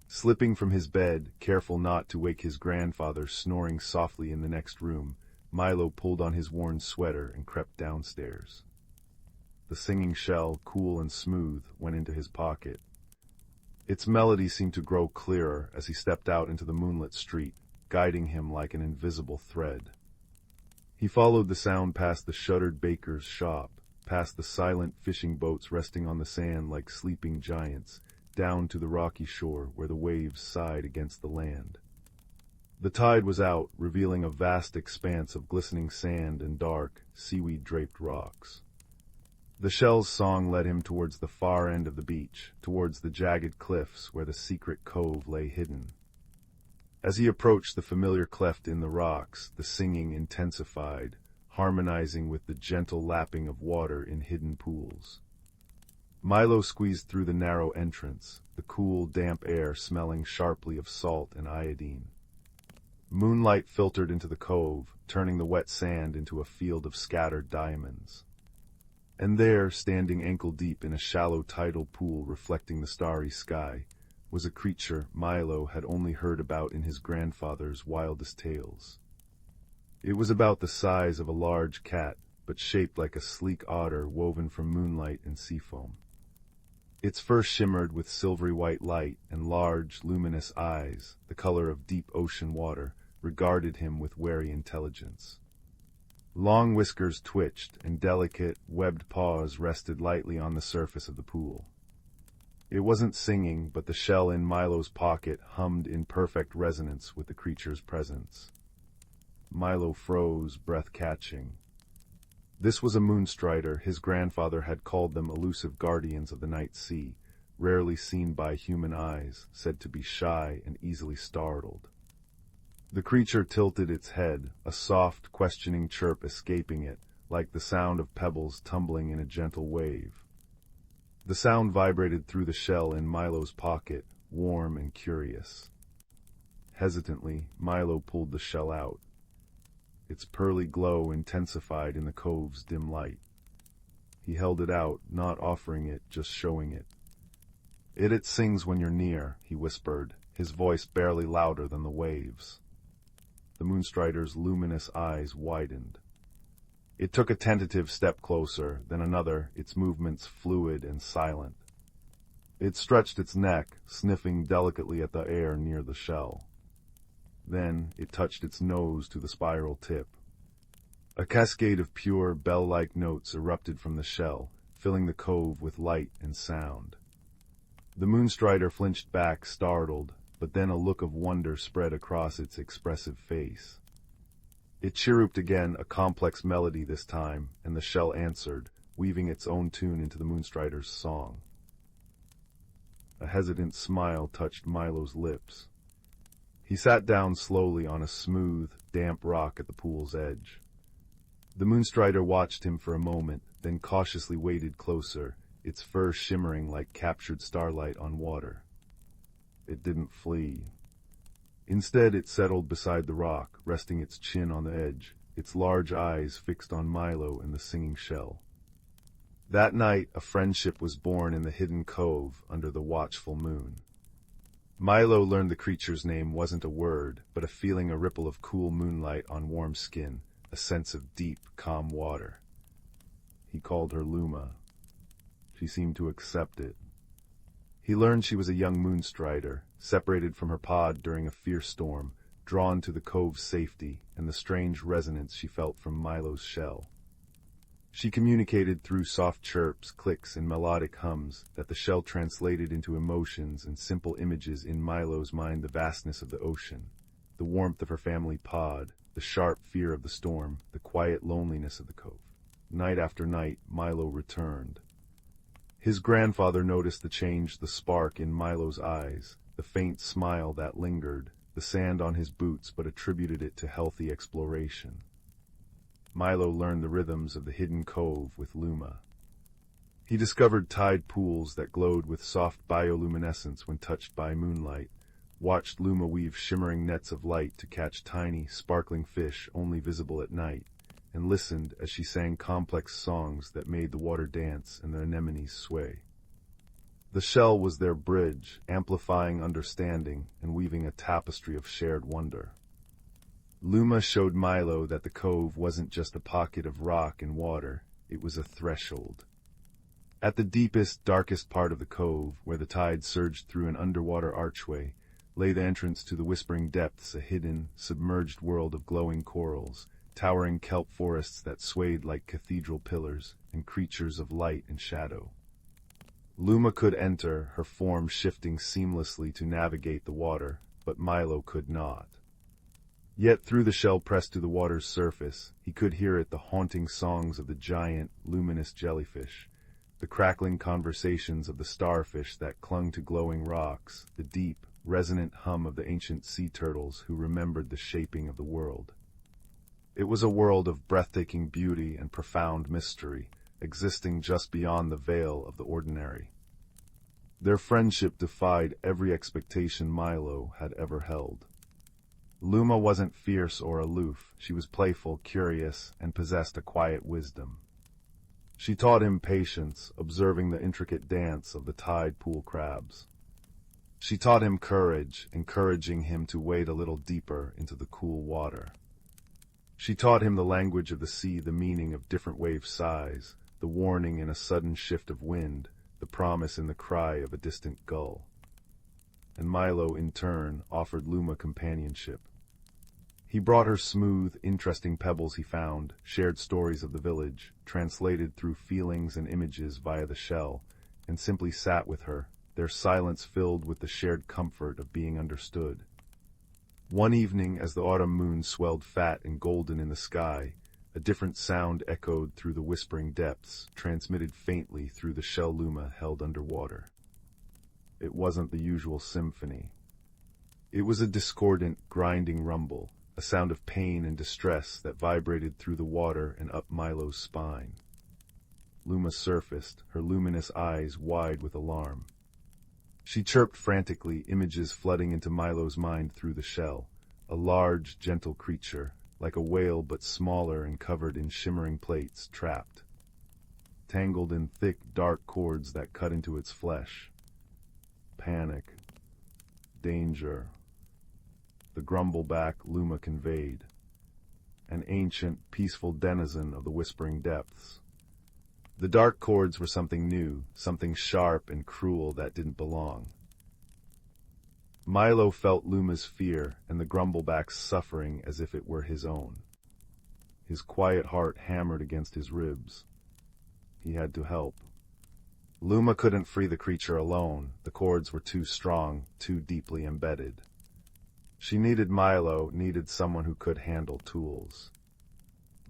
Slipping from his bed, careful not to wake his grandfather snoring softly in the next room, Milo pulled on his worn sweater and crept downstairs. The singing shell, cool and smooth, went into his pocket. Its melody seemed to grow clearer as he stepped out into the moonlit street, guiding him like an invisible thread. He followed the sound past the shuttered baker's shop, past the silent fishing boats resting on the sand like sleeping giants, down to the rocky shore where the waves sighed against the land. The tide was out, revealing a vast expanse of glistening sand and dark, seaweed-draped rocks. The shell's song led him towards the far end of the beach, towards the jagged cliffs where the secret cove lay hidden. As he approached the familiar cleft in the rocks, the singing intensified, harmonizing with the gentle lapping of water in hidden pools. Milo squeezed through the narrow entrance, the cool, damp air smelling sharply of salt and iodine. Moonlight filtered into the cove, turning the wet sand into a field of scattered diamonds. And there, standing ankle-deep in a shallow tidal pool reflecting the starry sky, was a creature Milo had only heard about in his grandfather's wildest tales. It was about the size of a large cat, but shaped like a sleek otter woven from moonlight and seafoam. Its fur shimmered with silvery white light, and large, luminous eyes, the color of deep ocean water, regarded him with wary intelligence. Long whiskers twitched, and delicate, webbed paws rested lightly on the surface of the pool. It wasn't singing, but the shell in Milo's pocket hummed in perfect resonance with the creature's presence. Milo froze, breath-catching. This was a moonstrider. His grandfather had called them elusive guardians of the night sea, rarely seen by human eyes, said to be shy and easily startled. The creature tilted its head, a soft, questioning chirp escaping it, like the sound of pebbles tumbling in a gentle wave. The sound vibrated through the shell in Milo's pocket, warm and curious. Hesitantly, Milo pulled the shell out. Its pearly glow intensified in the cove's dim light. He held it out, not offering it, just showing it. It sings when you're near," he whispered, his voice barely louder than the waves. The moonstrider's luminous eyes widened. It took a tentative step closer, then another, its movements fluid and silent. It stretched its neck, sniffing delicately at the air near the shell. Then it touched its nose to the spiral tip. A cascade of pure, bell-like notes erupted from the shell, filling the cove with light and sound. The moonstrider flinched back, startled, but then a look of wonder spread across its expressive face. It chirruped again, a complex melody this time, and the shell answered, weaving its own tune into the moonstrider's song. A hesitant smile touched Milo's lips. He sat down slowly on a smooth, damp rock at the pool's edge. The moonstrider watched him for a moment, then cautiously waded closer, its fur shimmering like captured starlight on water. It didn't flee. Instead, it settled beside the rock, resting its chin on the edge, its large eyes fixed on Milo and the singing shell. That night, a friendship was born in the hidden cove under the watchful moon. Milo learned the creature's name wasn't a word, but a feeling, a ripple of cool moonlight on warm skin, a sense of deep, calm water. He called her Luma. She seemed to accept it. He learned she was a young moonstrider, separated from her pod during a fierce storm, drawn to the cove's safety and the strange resonance she felt from Milo's shell. She communicated through soft chirps, clicks, and melodic hums that the shell translated into emotions and simple images in Milo's mind: the vastness of the ocean, the warmth of her family pod, the sharp fear of the storm, the quiet loneliness of the cove. Night after night, Milo returned. His grandfather noticed the change, the spark in Milo's eyes, the faint smile that lingered, the sand on his boots, but attributed it to healthy exploration. Milo learned the rhythms of the hidden cove with Luma. He discovered tide pools that glowed with soft bioluminescence when touched by moonlight, watched Luma weave shimmering nets of light to catch tiny, sparkling fish only visible at night, and listened as she sang complex songs that made the water dance and the anemones sway. The shell was their bridge, amplifying understanding and weaving a tapestry of shared wonder. Luma showed Milo that the cove wasn't just a pocket of rock and water, it was a threshold. At the deepest, darkest part of the cove, where the tide surged through an underwater archway, lay the entrance to the whispering depths, a hidden, submerged world of glowing corals, towering kelp forests that swayed like cathedral pillars, and creatures of light and shadow. Luma could enter, her form shifting seamlessly to navigate the water, but Milo could not. Yet through the shell pressed to the water's surface, he could hear it: the haunting songs of the giant, luminous jellyfish, the crackling conversations of the starfish that clung to glowing rocks, the deep, resonant hum of the ancient sea turtles who remembered the shaping of the world. It was a world of breathtaking beauty and profound mystery, existing just beyond the veil of the ordinary. Their friendship defied every expectation Milo had ever held. Luma wasn't fierce or aloof, she was playful, curious, and possessed a quiet wisdom. She taught him patience, observing the intricate dance of the tide pool crabs. She taught him courage, encouraging him to wade a little deeper into the cool water. She taught him the language of the sea, the meaning of different wave size, the warning in a sudden shift of wind, the promise in the cry of a distant gull. And Milo, in turn, offered Luma companionship. He brought her smooth, interesting pebbles he found, shared stories of the village, translated through feelings and images via the shell, and simply sat with her, their silence filled with the shared comfort of being understood. One evening, as the autumn moon swelled fat and golden in the sky, a different sound echoed through the whispering depths, transmitted faintly through the shell Luma held underwater. It wasn't the usual symphony. It was a discordant, grinding rumble, a sound of pain and distress that vibrated through the water and up Milo's spine. Luma surfaced, her luminous eyes wide with alarm. She chirped frantically, images flooding into Milo's mind through the shell. A large, gentle creature, like a whale but smaller and covered in shimmering plates, trapped, tangled in thick, dark cords that cut into its flesh. Panic. Danger. The grumbleback Luma conveyed. An ancient, peaceful denizen of the whispering depths. The dark cords were something new, something sharp and cruel that didn't belong. Milo felt Luma's fear and the grumbleback's suffering as if it were his own. His quiet heart hammered against his ribs. He had to help. Luma couldn't free the creature alone. The cords were too strong, too deeply embedded. She needed Milo, needed someone who could handle tools.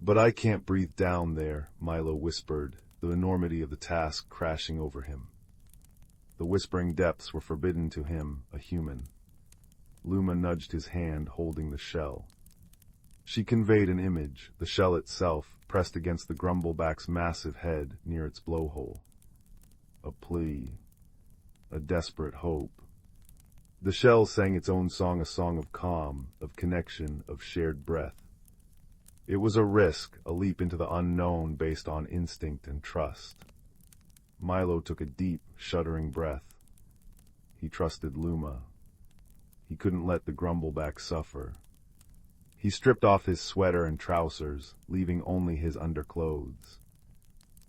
"But I can't breathe down there," Milo whispered, the enormity of the task crashing over him. The whispering depths were forbidden to him, a human. Luma nudged his hand, holding the shell. She conveyed an image, the shell itself, pressed against the grumbleback's massive head near its blowhole. A plea. A desperate hope. The shell sang its own song, a song of calm, of connection, of shared breath. It was a risk, a leap into the unknown based on instinct and trust. Milo took a deep, shuddering breath. He trusted Luma. He couldn't let the grumbleback suffer. He stripped off his sweater and trousers, leaving only his underclothes.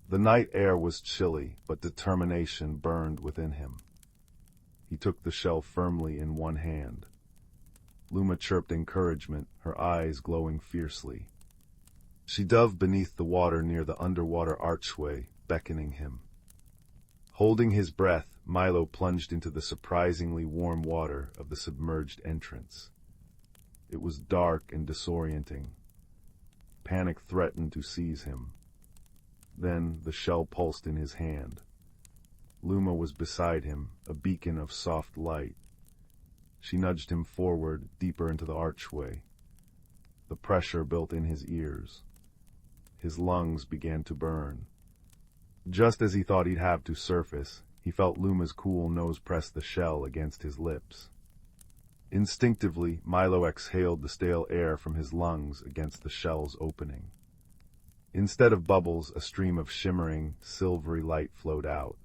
The night air was chilly, but determination burned within him. He took the shell firmly in one hand. Luma chirped encouragement, her eyes glowing fiercely. She dove beneath the water near the underwater archway, beckoning him. Holding his breath, Milo plunged into the surprisingly warm water of the submerged entrance. It was dark and disorienting. Panic threatened to seize him. Then the shell pulsed in his hand. Luma was beside him, a beacon of soft light. She nudged him forward, deeper into the archway. The pressure built in his ears. His lungs began to burn. Just as he thought he'd have to surface, he felt Luma's cool nose press the shell against his lips. Instinctively, Milo exhaled the stale air from his lungs against the shell's opening. Instead of bubbles, a stream of shimmering, silvery light flowed out.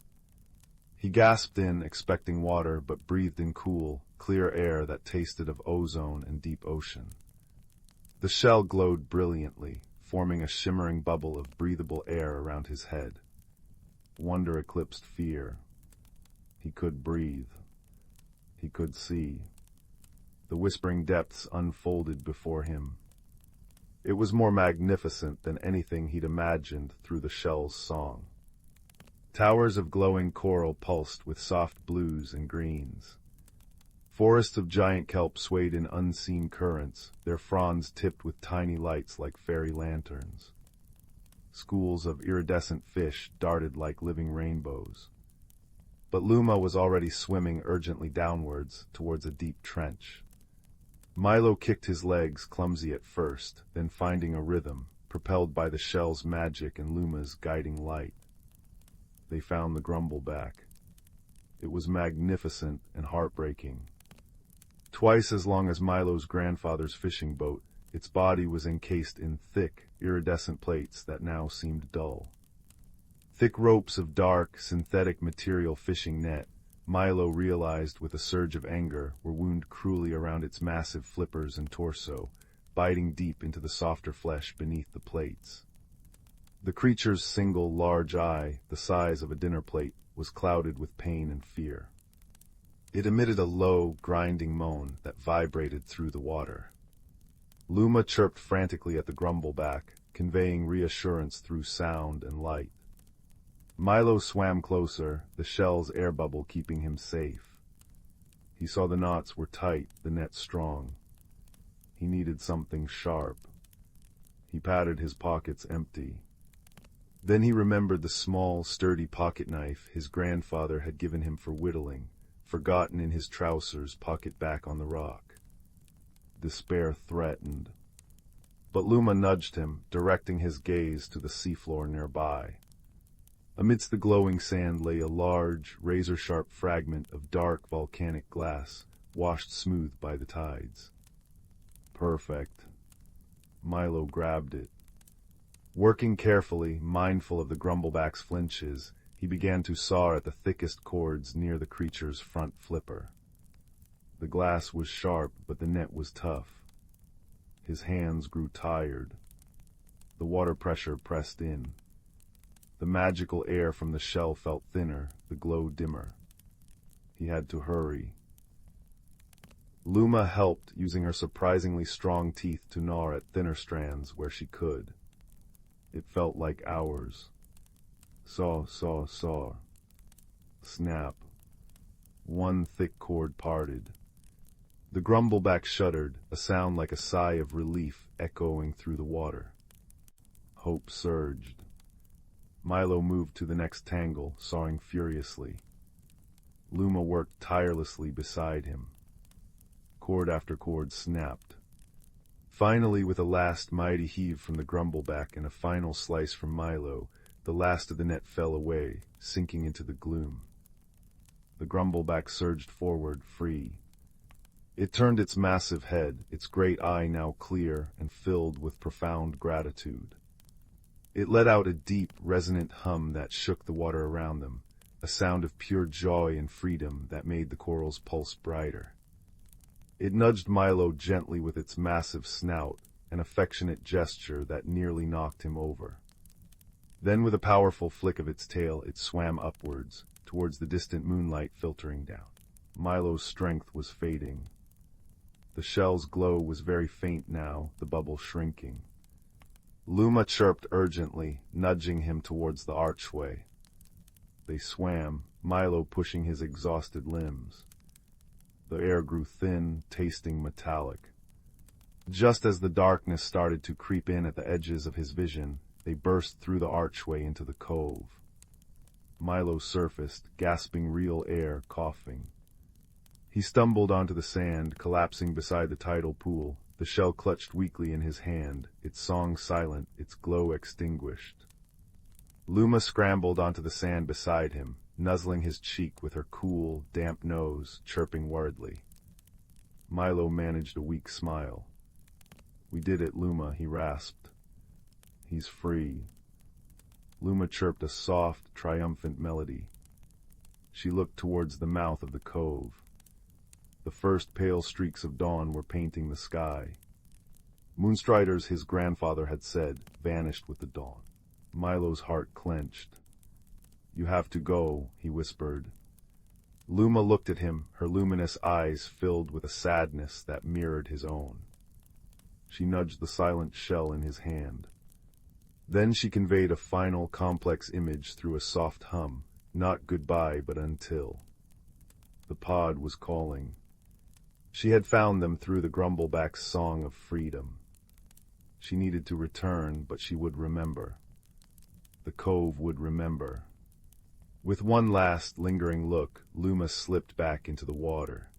He gasped in, expecting water, but breathed in cool, clear air that tasted of ozone and deep ocean. The shell glowed brilliantly, forming a shimmering bubble of breathable air around his head. Wonder eclipsed fear. He could breathe. He could see. The whispering depths unfolded before him. It was more magnificent than anything he'd imagined through the shell's song. Towers of glowing coral pulsed with soft blues and greens. Forests of giant kelp swayed in unseen currents, their fronds tipped with tiny lights like fairy lanterns. Schools of iridescent fish darted like living rainbows. But Luma was already swimming urgently downwards, towards a deep trench. Milo kicked his legs, clumsy at first, then finding a rhythm, propelled by the shell's magic and Luma's guiding light. They found the grumbleback. It was magnificent and heartbreaking. Twice as long as Milo's grandfather's fishing boat, its body was encased in thick, iridescent plates that now seemed dull. Thick ropes of dark, synthetic material fishing net, Milo realized with a surge of anger, were wound cruelly around its massive flippers and torso, biting deep into the softer flesh beneath the plates. The creature's single large eye, the size of a dinner plate, was clouded with pain and fear. It emitted a low, grinding moan that vibrated through the water. Luma chirped frantically at the grumbleback, conveying reassurance through sound and light. Milo swam closer, the shell's air bubble keeping him safe. He saw the knots were tight, the net strong. He needed something sharp. He patted his pockets empty. Then he remembered the small, sturdy pocket knife his grandfather had given him for whittling, forgotten in his trousers pocket back on the rock. Despair threatened. But Luma nudged him, directing his gaze to the seafloor nearby. Amidst the glowing sand lay a large, razor-sharp fragment of dark volcanic glass, washed smooth by the tides. Perfect. Milo grabbed it. Working carefully, mindful of the grumbleback's flinches, he began to saw at the thickest cords near the creature's front flipper. The glass was sharp, but the net was tough. His hands grew tired. The water pressure pressed in. The magical air from the shell felt thinner, the glow dimmer. He had to hurry. Luma helped, using her surprisingly strong teeth to gnaw at thinner strands where she could. It felt like hours. Saw. Snap. One thick cord parted. The grumbleback shuddered, a sound like a sigh of relief echoing through the water. Hope surged. Milo moved to the next tangle, sawing furiously. Luma worked tirelessly beside him. Cord after cord snapped. Finally, with a last mighty heave from the grumbleback and a final slice from Milo, the last of the net fell away, sinking into the gloom. The grumbleback surged forward, free. It turned its massive head, its great eye now clear and filled with profound gratitude. It let out a deep, resonant hum that shook the water around them, a sound of pure joy and freedom that made the corals pulse brighter. It nudged Milo gently with its massive snout, an affectionate gesture that nearly knocked him over. Then with a powerful flick of its tail, it swam upwards, towards the distant moonlight filtering down. Milo's strength was fading. The shell's glow was very faint now, the bubble shrinking. Luma chirped urgently, nudging him towards the archway. They swam, Milo pushing his exhausted limbs. The air grew thin, tasting metallic. Just as the darkness started to creep in at the edges of his vision, they burst through the archway into the cove. Milo surfaced, gasping real air, coughing. He stumbled onto the sand, collapsing beside the tidal pool, the shell clutched weakly in his hand, its song silent, its glow extinguished. Luma scrambled onto the sand beside him, nuzzling his cheek with her cool, damp nose, chirping worriedly. Milo managed a weak smile. "We did it, Luma," he rasped. "He's free." Luma chirped a soft, triumphant melody. She looked towards the mouth of the cove. The first pale streaks of dawn were painting the sky. Moonstriders, his grandfather had said, vanished with the dawn. Milo's heart clenched. "You have to go," he whispered. Luma looked at him, her luminous eyes filled with a sadness that mirrored his own. She nudged the silent shell in his hand. Then she conveyed a final, complex image through a soft hum, not goodbye, but until. The pod was calling. She had found them through the grumbleback's song of freedom. She needed to return, but she would remember. The cove would remember. With one last, lingering look, Luma slipped back into the water.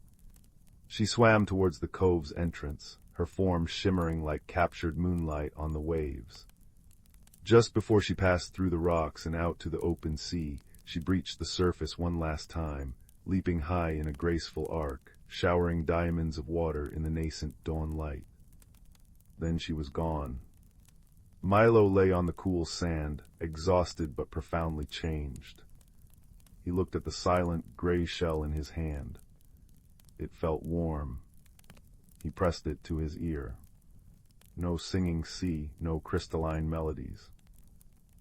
She swam towards the cove's entrance, her form shimmering like captured moonlight on the waves. Just before she passed through the rocks and out to the open sea, she breached the surface one last time, leaping high in a graceful arc, showering diamonds of water in the nascent dawn light. Then she was gone. Milo lay on the cool sand, exhausted but profoundly changed. He looked at the silent, gray shell in his hand. It felt warm. He pressed it to his ear. No singing sea, no crystalline melodies.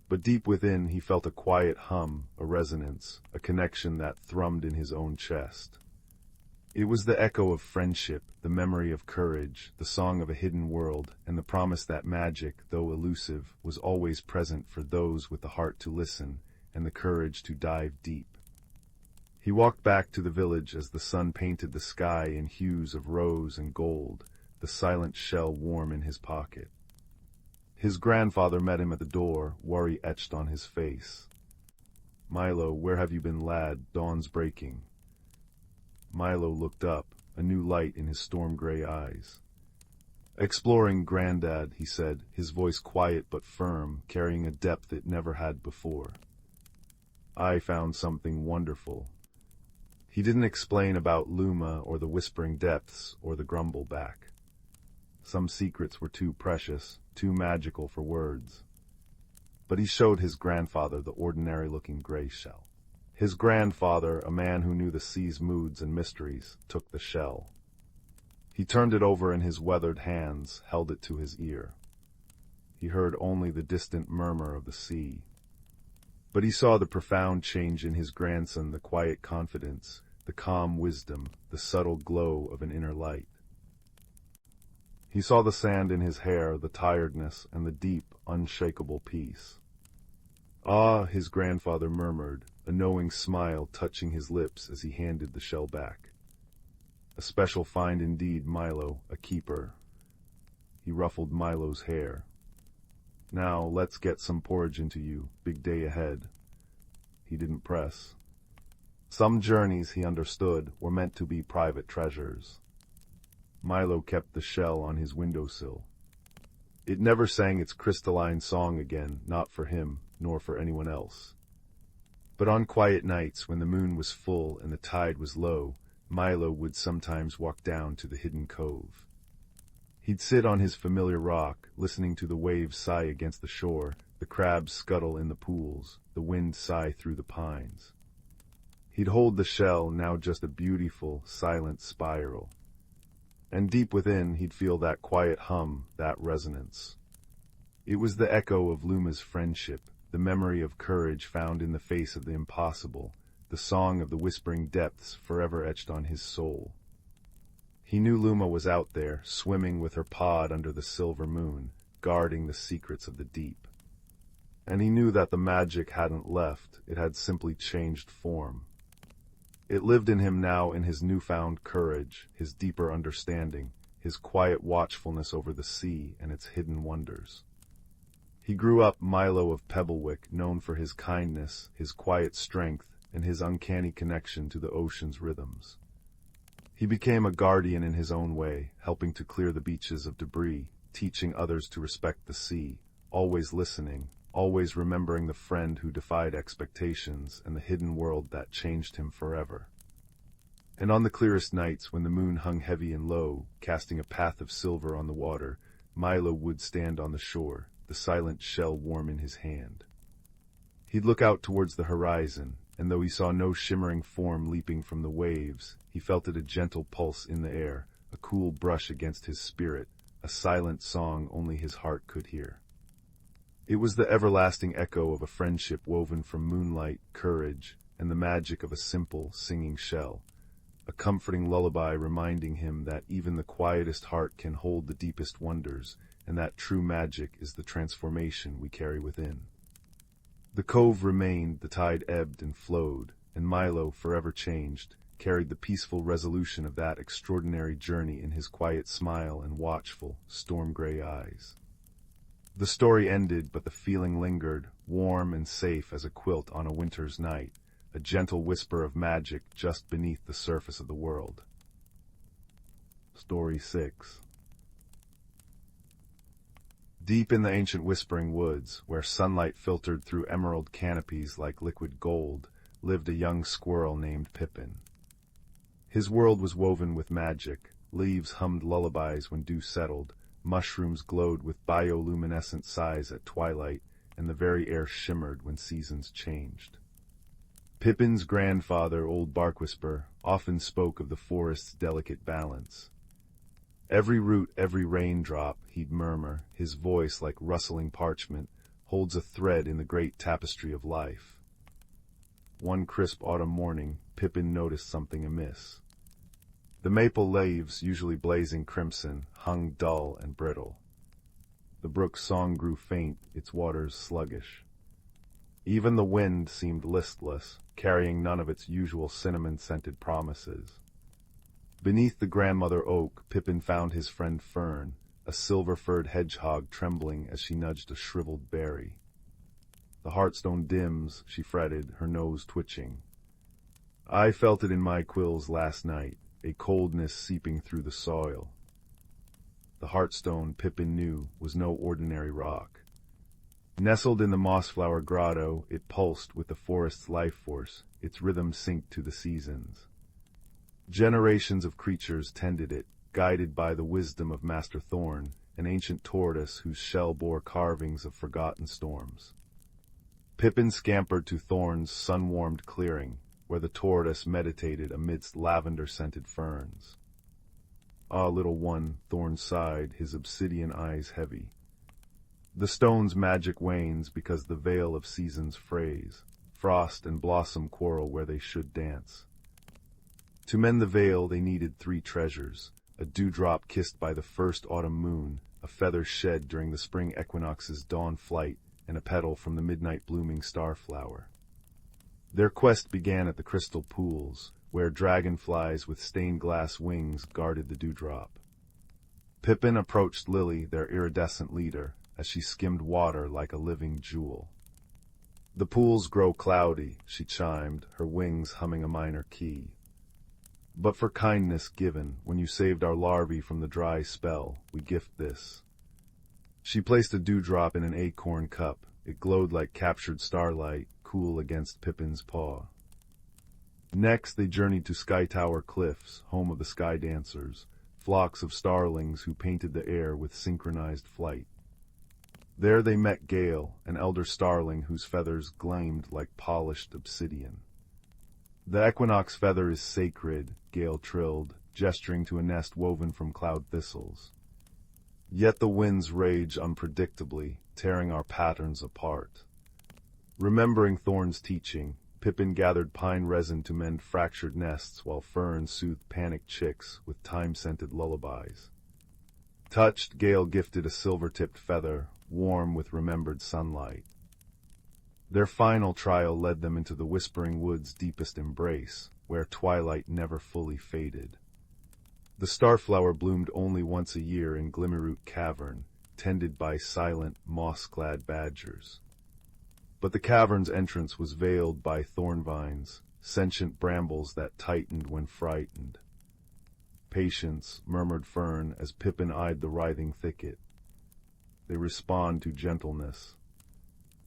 But deep within he felt a quiet hum, a resonance, a connection that thrummed in his own chest. It was the echo of friendship, the memory of courage, the song of a hidden world, and the promise that magic, though elusive, was always present for those with the heart to listen and the courage to dive deep. He walked back to the village as the sun painted the sky in hues of rose and gold, the silent shell warm in his pocket. His grandfather met him at the door, worry etched on his face. "Milo, where have you been, lad? Dawn's breaking." Milo looked up, a new light in his storm-gray eyes. "Exploring, Granddad," he said, his voice quiet but firm, carrying a depth it never had before. I found something wonderful. He didn't explain about Luma or the whispering depths or the grumbleback. Some secrets were too precious, too magical for words. But he showed his grandfather the ordinary-looking gray shell. His grandfather, a man who knew the sea's moods and mysteries, took the shell. He turned it over in his weathered hands, held it to his ear. He heard only the distant murmur of the sea. But he saw the profound change in his grandson, the quiet confidence, the calm wisdom, the subtle glow of an inner light. He saw the sand in his hair, the tiredness, and the deep, unshakable peace. "Ah," his grandfather murmured, a knowing smile touching his lips as he handed the shell back. "A special find indeed, Milo, a keeper." He ruffled Milo's hair. "Now, let's get some porridge into you. Big day ahead." He didn't press. Some journeys, he understood, were meant to be private treasures. Milo kept the shell on his windowsill. It never sang its crystalline song again, not for him, nor for anyone else. But on quiet nights, when the moon was full and the tide was low, Milo would sometimes walk down to the hidden cove. He'd sit on his familiar rock, listening to the waves sigh against the shore, the crabs scuttle in the pools, the wind sigh through the pines. He'd hold the shell, now just a beautiful, silent spiral. And deep within, he'd feel that quiet hum, that resonance. It was the echo of Luma's friendship, the memory of courage found in the face of the impossible, the song of the whispering depths forever etched on his soul. He knew Luma was out there, swimming with her pod under the silver moon, guarding the secrets of the deep. And he knew that the magic hadn't left, it had simply changed form. It lived in him now in his newfound courage, his deeper understanding, his quiet watchfulness over the sea and its hidden wonders. He grew up Milo of Pebblewick, known for his kindness, his quiet strength, and his uncanny connection to the ocean's rhythms. He became a guardian in his own way, helping to clear the beaches of debris, teaching others to respect the sea, always listening, always remembering the friend who defied expectations and the hidden world that changed him forever. And on the clearest nights, when the moon hung heavy and low, casting a path of silver on the water, Milo would stand on the shore, the silent shell warm in his hand. He'd look out towards the horizon, and though he saw no shimmering form leaping from the waves, he felt it a gentle pulse in the air, a cool brush against his spirit, a silent song only his heart could hear. It was the everlasting echo of a friendship woven from moonlight, courage, and the magic of a simple, singing shell, a comforting lullaby reminding him that even the quietest heart can hold the deepest wonders, and that true magic is the transformation we carry within. The cove remained, the tide ebbed and flowed, and Milo, forever changed, carried the peaceful resolution of that extraordinary journey in his quiet smile and watchful, storm-gray eyes. The story ended, but the feeling lingered, warm and safe as a quilt on a winter's night, a gentle whisper of magic just beneath the surface of the world. Story 6. Deep in the ancient whispering woods, where sunlight filtered through emerald canopies like liquid gold, lived a young squirrel named Pippin. His world was woven with magic, leaves hummed lullabies when dew settled, mushrooms glowed with bioluminescent sighs at twilight, and the very air shimmered when seasons changed. Pippin's grandfather, Old Barkwhisper, often spoke of the forest's delicate balance. Every root, every raindrop, he'd murmur, his voice like rustling parchment, holds a thread in the great tapestry of life. One crisp autumn morning, Pippin noticed something amiss. The maple leaves, usually blazing crimson, hung dull and brittle. The brook's song grew faint, its waters sluggish. Even the wind seemed listless, carrying none of its usual cinnamon-scented promises. Beneath the grandmother oak, Pippin found his friend Fern, a silver-furred hedgehog trembling as she nudged a shriveled berry. "The heartstone dims," she fretted, her nose twitching. "I felt it in my quills last night, a coldness seeping through the soil." The heartstone, Pippin knew, was no ordinary rock. Nestled in the mossflower grotto, it pulsed with the forest's life force, its rhythm synced to the seasons. Generations of creatures tended it, guided by the wisdom of Master Thorn, an ancient tortoise whose shell bore carvings of forgotten storms. Pippin scampered to Thorn's sun-warmed clearing, where the tortoise meditated amidst lavender-scented ferns. "Ah, little one," Thorn sighed, his obsidian eyes heavy. "The stone's magic wanes because the veil of seasons frays. Frost and blossom quarrel where they should dance. To mend the veil they needed 3 treasures, a dewdrop kissed by the first autumn moon, a feather shed during the spring equinox's dawn flight, and a petal from the midnight blooming starflower. Their quest began at the crystal pools, where dragonflies with stained glass wings guarded the dewdrop. Pippin approached Lily, their iridescent leader, as she skimmed water like a living jewel. "The pools grow cloudy," she chimed, her wings humming a minor key. "But for kindness given, when you saved our larvae from the dry spell, we gift this." She placed a dewdrop in an acorn cup. It glowed like captured starlight, cool against Pippin's paw. Next they journeyed to Sky Tower Cliffs, home of the sky dancers, flocks of starlings who painted the air with synchronized flight. There they met Gale, an elder starling whose feathers gleamed like polished obsidian. "The equinox feather is sacred," Gale trilled, gesturing to a nest woven from cloud thistles. "Yet the winds rage unpredictably, tearing our patterns apart." Remembering Thorn's teaching, Pippin gathered pine resin to mend fractured nests while Fern soothed panicked chicks with time-scented lullabies. Touched, Gale gifted a silver-tipped feather, warm with remembered sunlight. Their final trial led them into the Whispering Wood's deepest embrace, where twilight never fully faded. The starflower bloomed only once a year in Glimmerroot Cavern, tended by silent, moss-clad badgers. But the cavern's entrance was veiled by thorn vines, sentient brambles that tightened when frightened. "Patience," murmured Fern as Pippin eyed the writhing thicket. "They respond to gentleness."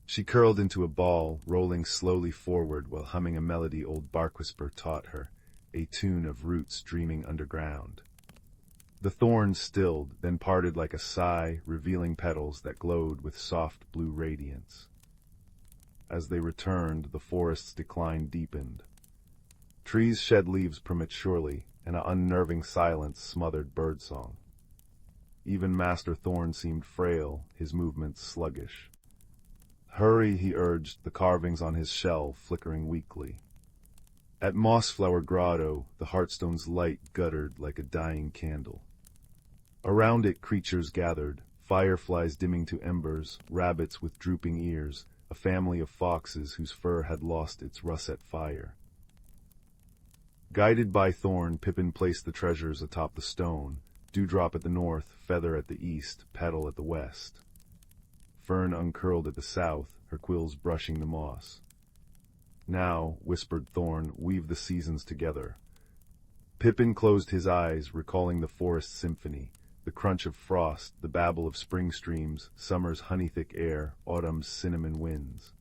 She curled into a ball, rolling slowly forward while humming a melody old Barkwhisper taught her, a tune of roots dreaming underground. The thorns stilled, then parted like a sigh, revealing petals that glowed with soft blue radiance. As they returned, the forest's decline deepened. Trees shed leaves prematurely, and an unnerving silence smothered birdsong. Even Master Thorn seemed frail, his movements sluggish. "Hurry," he urged, the carvings on his shell flickering weakly. At Mossflower Grotto, the Heartstone's light guttered like a dying candle. Around it creatures gathered, fireflies dimming to embers, rabbits with drooping ears, a family of foxes whose fur had lost its russet fire. Guided by Thorn, Pippin placed the treasures atop the stone, dewdrop at the north, feather at the east, petal at the west. Fern uncurled at the south, her quills brushing the moss. "Now," whispered Thorn, "weave the seasons together." Pippin closed his eyes, recalling the forest symphony, the crunch of frost, the babble of spring streams, summer's honey-thick air, autumn's cinnamon winds.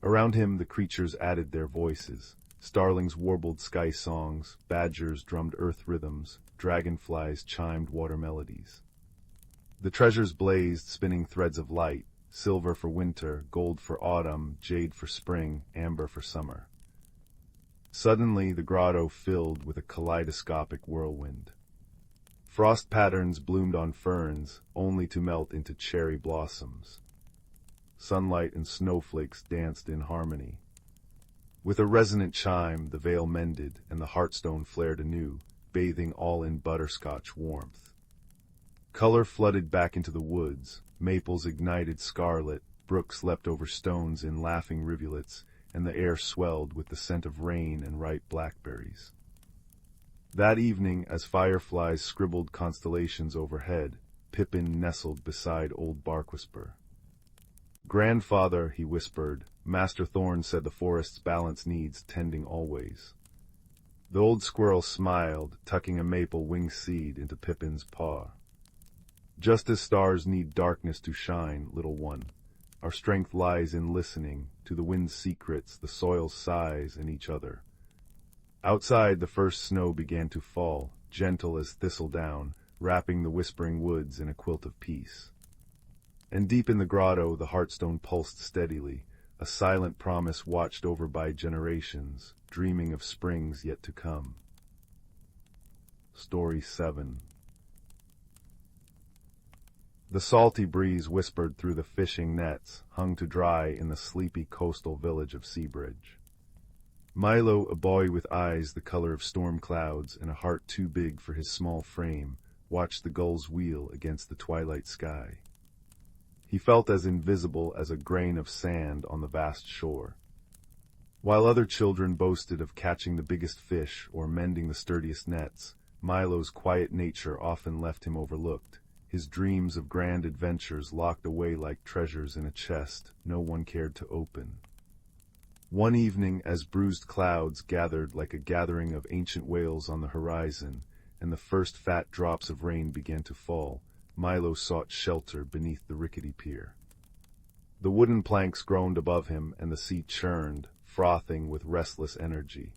Around him the creatures added their voices. Starlings warbled sky songs, badgers drummed earth rhythms, dragonflies chimed water melodies. The treasures blazed, spinning threads of light, silver for winter, gold for autumn, jade for spring, amber for summer. Suddenly the grotto filled with a kaleidoscopic whirlwind. Frost patterns bloomed on ferns, only to melt into cherry blossoms. Sunlight and snowflakes danced in harmony. With a resonant chime, the veil mended, and the Heartstone flared anew, bathing all in butterscotch warmth. Color flooded back into the woods, maples ignited scarlet, brooks leapt over stones in laughing rivulets, and the air swelled with the scent of rain and ripe blackberries. That evening, as fireflies scribbled constellations overhead, Pippin nestled beside old Barkwhisper. "Grandfather," he whispered, "Master Thorn said the forest's balance needs tending always." The old squirrel smiled, tucking a maple wing seed into Pippin's paw. "Just as stars need darkness to shine, little one, Our strength lies in listening to the wind's secrets, the soil's sighs, and each other. Outside, the first snow began to fall, gentle as thistledown, wrapping the whispering woods in a quilt of peace. And deep in the grotto, the heartstone pulsed steadily, a silent promise watched over by generations, dreaming of springs yet to come. Story 7. The salty breeze whispered through the fishing nets, hung to dry in the sleepy coastal village of Seabridge. Milo, a boy with eyes the color of storm clouds and a heart too big for his small frame, watched the gulls wheel against the twilight sky. He felt as invisible as a grain of sand on the vast shore. While other children boasted of catching the biggest fish or mending the sturdiest nets, Milo's quiet nature often left him overlooked, his dreams of grand adventures locked away like treasures in a chest no one cared to open. One evening, as bruised clouds gathered like a gathering of ancient whales on the horizon, and the first fat drops of rain began to fall, Milo sought shelter beneath the rickety pier. The wooden planks groaned above him, and the sea churned, frothing with restless energy.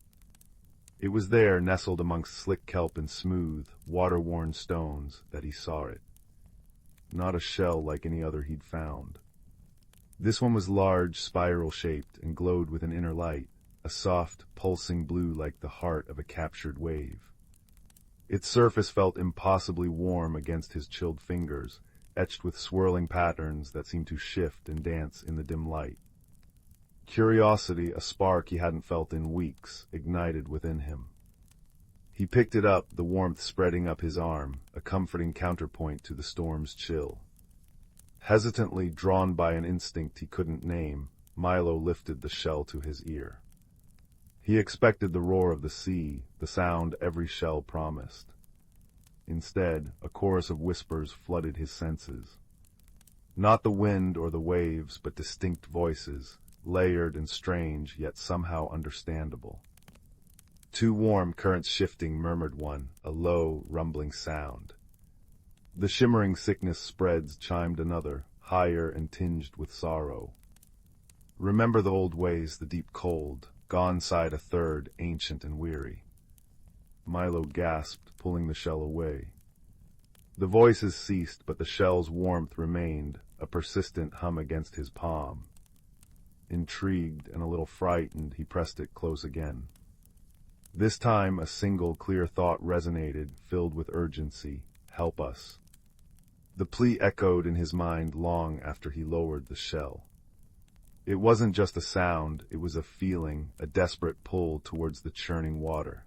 It was there, nestled amongst slick kelp and smooth, water-worn stones, that he saw it. Not a shell like any other he'd found. This one was large, spiral-shaped, and glowed with an inner light, a soft, pulsing blue like the heart of a captured wave. Its surface felt impossibly warm against his chilled fingers, etched with swirling patterns that seemed to shift and dance in the dim light. Curiosity, a spark he hadn't felt in weeks, ignited within him. He picked it up, the warmth spreading up his arm, a comforting counterpoint to the storm's chill. Hesitantly, drawn by an instinct he couldn't name, Milo lifted the shell to his ear. He expected the roar of the sea, the sound every shell promised. Instead, a chorus of whispers flooded his senses. Not the wind or the waves, but distinct voices, layered and strange, yet somehow understandable. Too warm, currents shifting, murmured one, a low, rumbling sound. The shimmering sickness spreads, chimed another, higher and tinged with sorrow. Remember the old ways, the deep cold, gone sighed a third, ancient and weary. Milo gasped, pulling the shell away. The voices ceased, but the shell's warmth remained, a persistent hum against his palm. Intrigued and a little frightened, he pressed it close again. This time a single clear thought resonated, filled with urgency. Help us. The plea echoed in his mind long after he lowered the shell. It wasn't just a sound, it was a feeling, a desperate pull towards the churning water.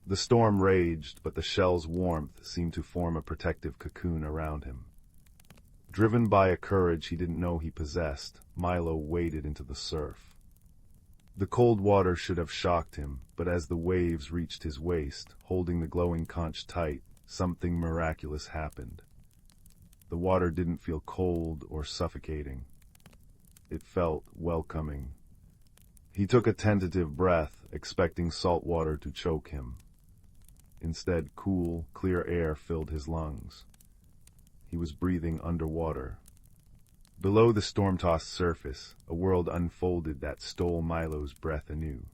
The storm raged, but the shell's warmth seemed to form a protective cocoon around him. Driven by a courage he didn't know he possessed, Milo waded into the surf. The cold water should have shocked him, but as the waves reached his waist, holding the glowing conch tight, something miraculous happened. The water didn't feel cold or suffocating. It felt welcoming. He took a tentative breath, expecting salt water to choke him. Instead, cool, clear air filled his lungs. He was breathing underwater. Below the storm-tossed surface, a world unfolded that stole Milo's breath anew.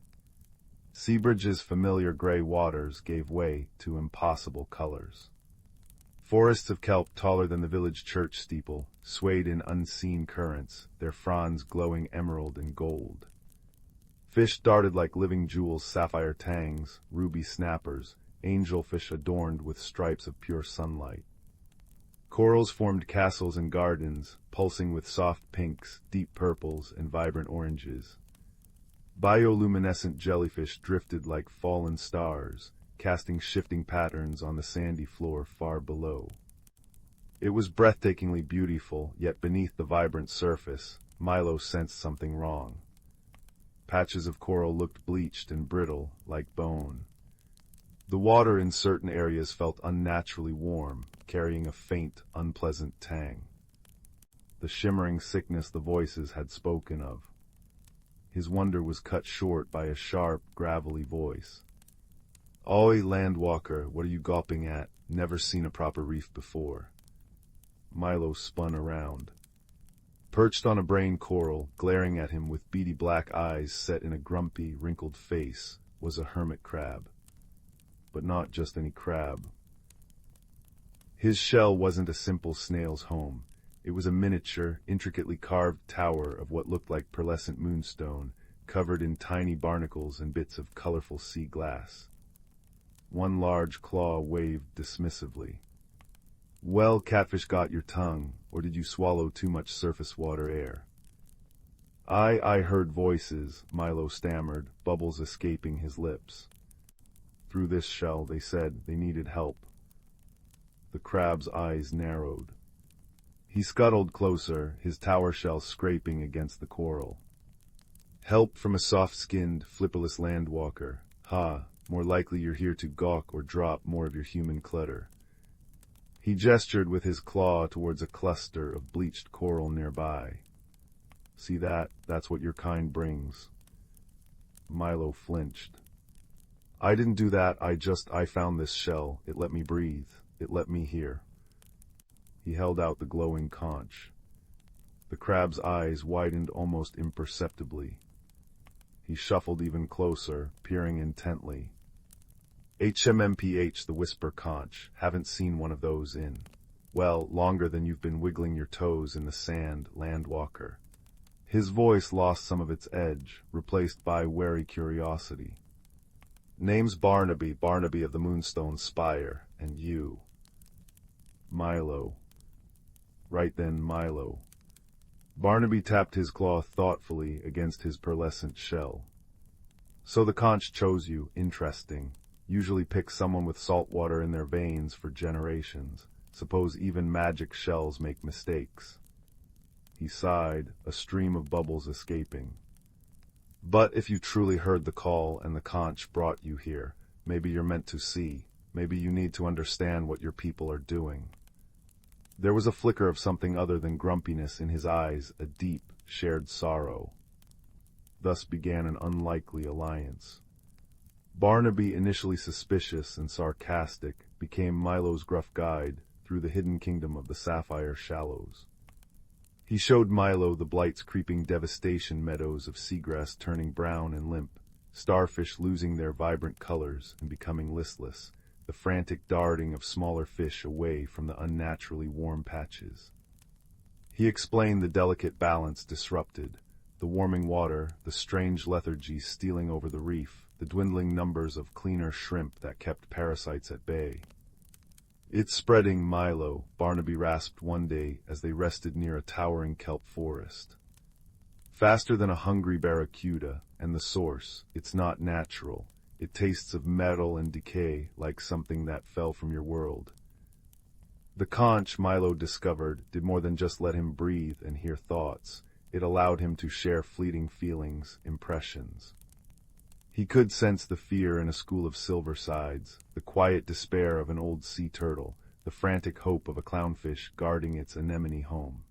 Seabridge's familiar gray waters gave way to impossible colors. Forests of kelp taller than the village church steeple swayed in unseen currents, their fronds glowing emerald and gold. Fish darted like living jewels, sapphire tangs, ruby snappers, angelfish adorned with stripes of pure sunlight. Corals formed castles and gardens, pulsing with soft pinks, deep purples, and vibrant oranges. Bioluminescent jellyfish drifted like fallen stars, casting shifting patterns on the sandy floor far below. It was breathtakingly beautiful, yet beneath the vibrant surface, Milo sensed something wrong. Patches of coral looked bleached and brittle, like bone. The water in certain areas felt unnaturally warm, carrying a faint, unpleasant tang. The shimmering sickness the voices had spoken of. His wonder was cut short by a sharp, gravelly voice. "Oi, landwalker, what are you gawping at? Never seen a proper reef before." Milo spun around. Perched on a brain coral, glaring at him with beady black eyes set in a grumpy, wrinkled face, was a hermit crab. But not just any crab. His shell wasn't a simple snail's home. It was a miniature, intricately carved tower of what looked like pearlescent moonstone, covered in tiny barnacles and bits of colorful sea glass. One large claw waved dismissively. "Well, catfish got your tongue, or did you swallow too much surface water air?" I heard voices," Milo stammered, bubbles escaping his lips. "Through this shell, they said they needed help." The crab's eyes narrowed. He scuttled closer, his tower shell scraping against the coral. "Help from a soft-skinned, flipperless landwalker. Ha, more likely you're here to gawk or drop more of your human clutter." He gestured with his claw towards a cluster of bleached coral nearby. "See that? That's what your kind brings." Milo flinched. "I didn't do that, I found this shell. It let me breathe. It let me hear." He held out the glowing conch. The crab's eyes widened almost imperceptibly. He shuffled even closer, peering intently. "HMMPH, the whisper conch. Haven't seen one of those in, well, longer than you've been wiggling your toes in the sand, landwalker." His voice lost some of its edge, replaced by wary curiosity. "Name's Barnaby of the Moonstone Spire, and you?" "Milo." Right then, Milo. Barnaby tapped his claw thoughtfully against his pearlescent shell. "So the conch chose you. Interesting. Usually pick someone with salt water in their veins for generations. Suppose even magic shells make mistakes." He sighed, a stream of bubbles escaping. "But if you truly heard the call and the conch brought you here, maybe you're meant to see. Maybe you need to understand what your people are doing." There was a flicker of something other than grumpiness in his eyes, a deep, shared sorrow. Thus began an unlikely alliance. Barnaby, initially suspicious and sarcastic, became Milo's gruff guide through the hidden kingdom of the sapphire shallows. He showed Milo the Blight's creeping devastation meadows of seagrass turning brown and limp, starfish losing their vibrant colors and becoming listless, the frantic darting of smaller fish away from the unnaturally warm patches. He explained the delicate balance disrupted, the warming water, the strange lethargy stealing over the reef, the dwindling numbers of cleaner shrimp that kept parasites at bay. "It's spreading, Milo," Barnaby rasped one day as they rested near a towering kelp forest. "Faster than a hungry barracuda, and the source, it's not natural. It tastes of metal and decay, like something that fell from your world." The conch, Milo discovered, did more than just let him breathe and hear thoughts. It allowed him to share fleeting feelings, impressions. He could sense the fear in a school of silver sides, the quiet despair of an old sea turtle, the frantic hope of a clownfish guarding its anemone home.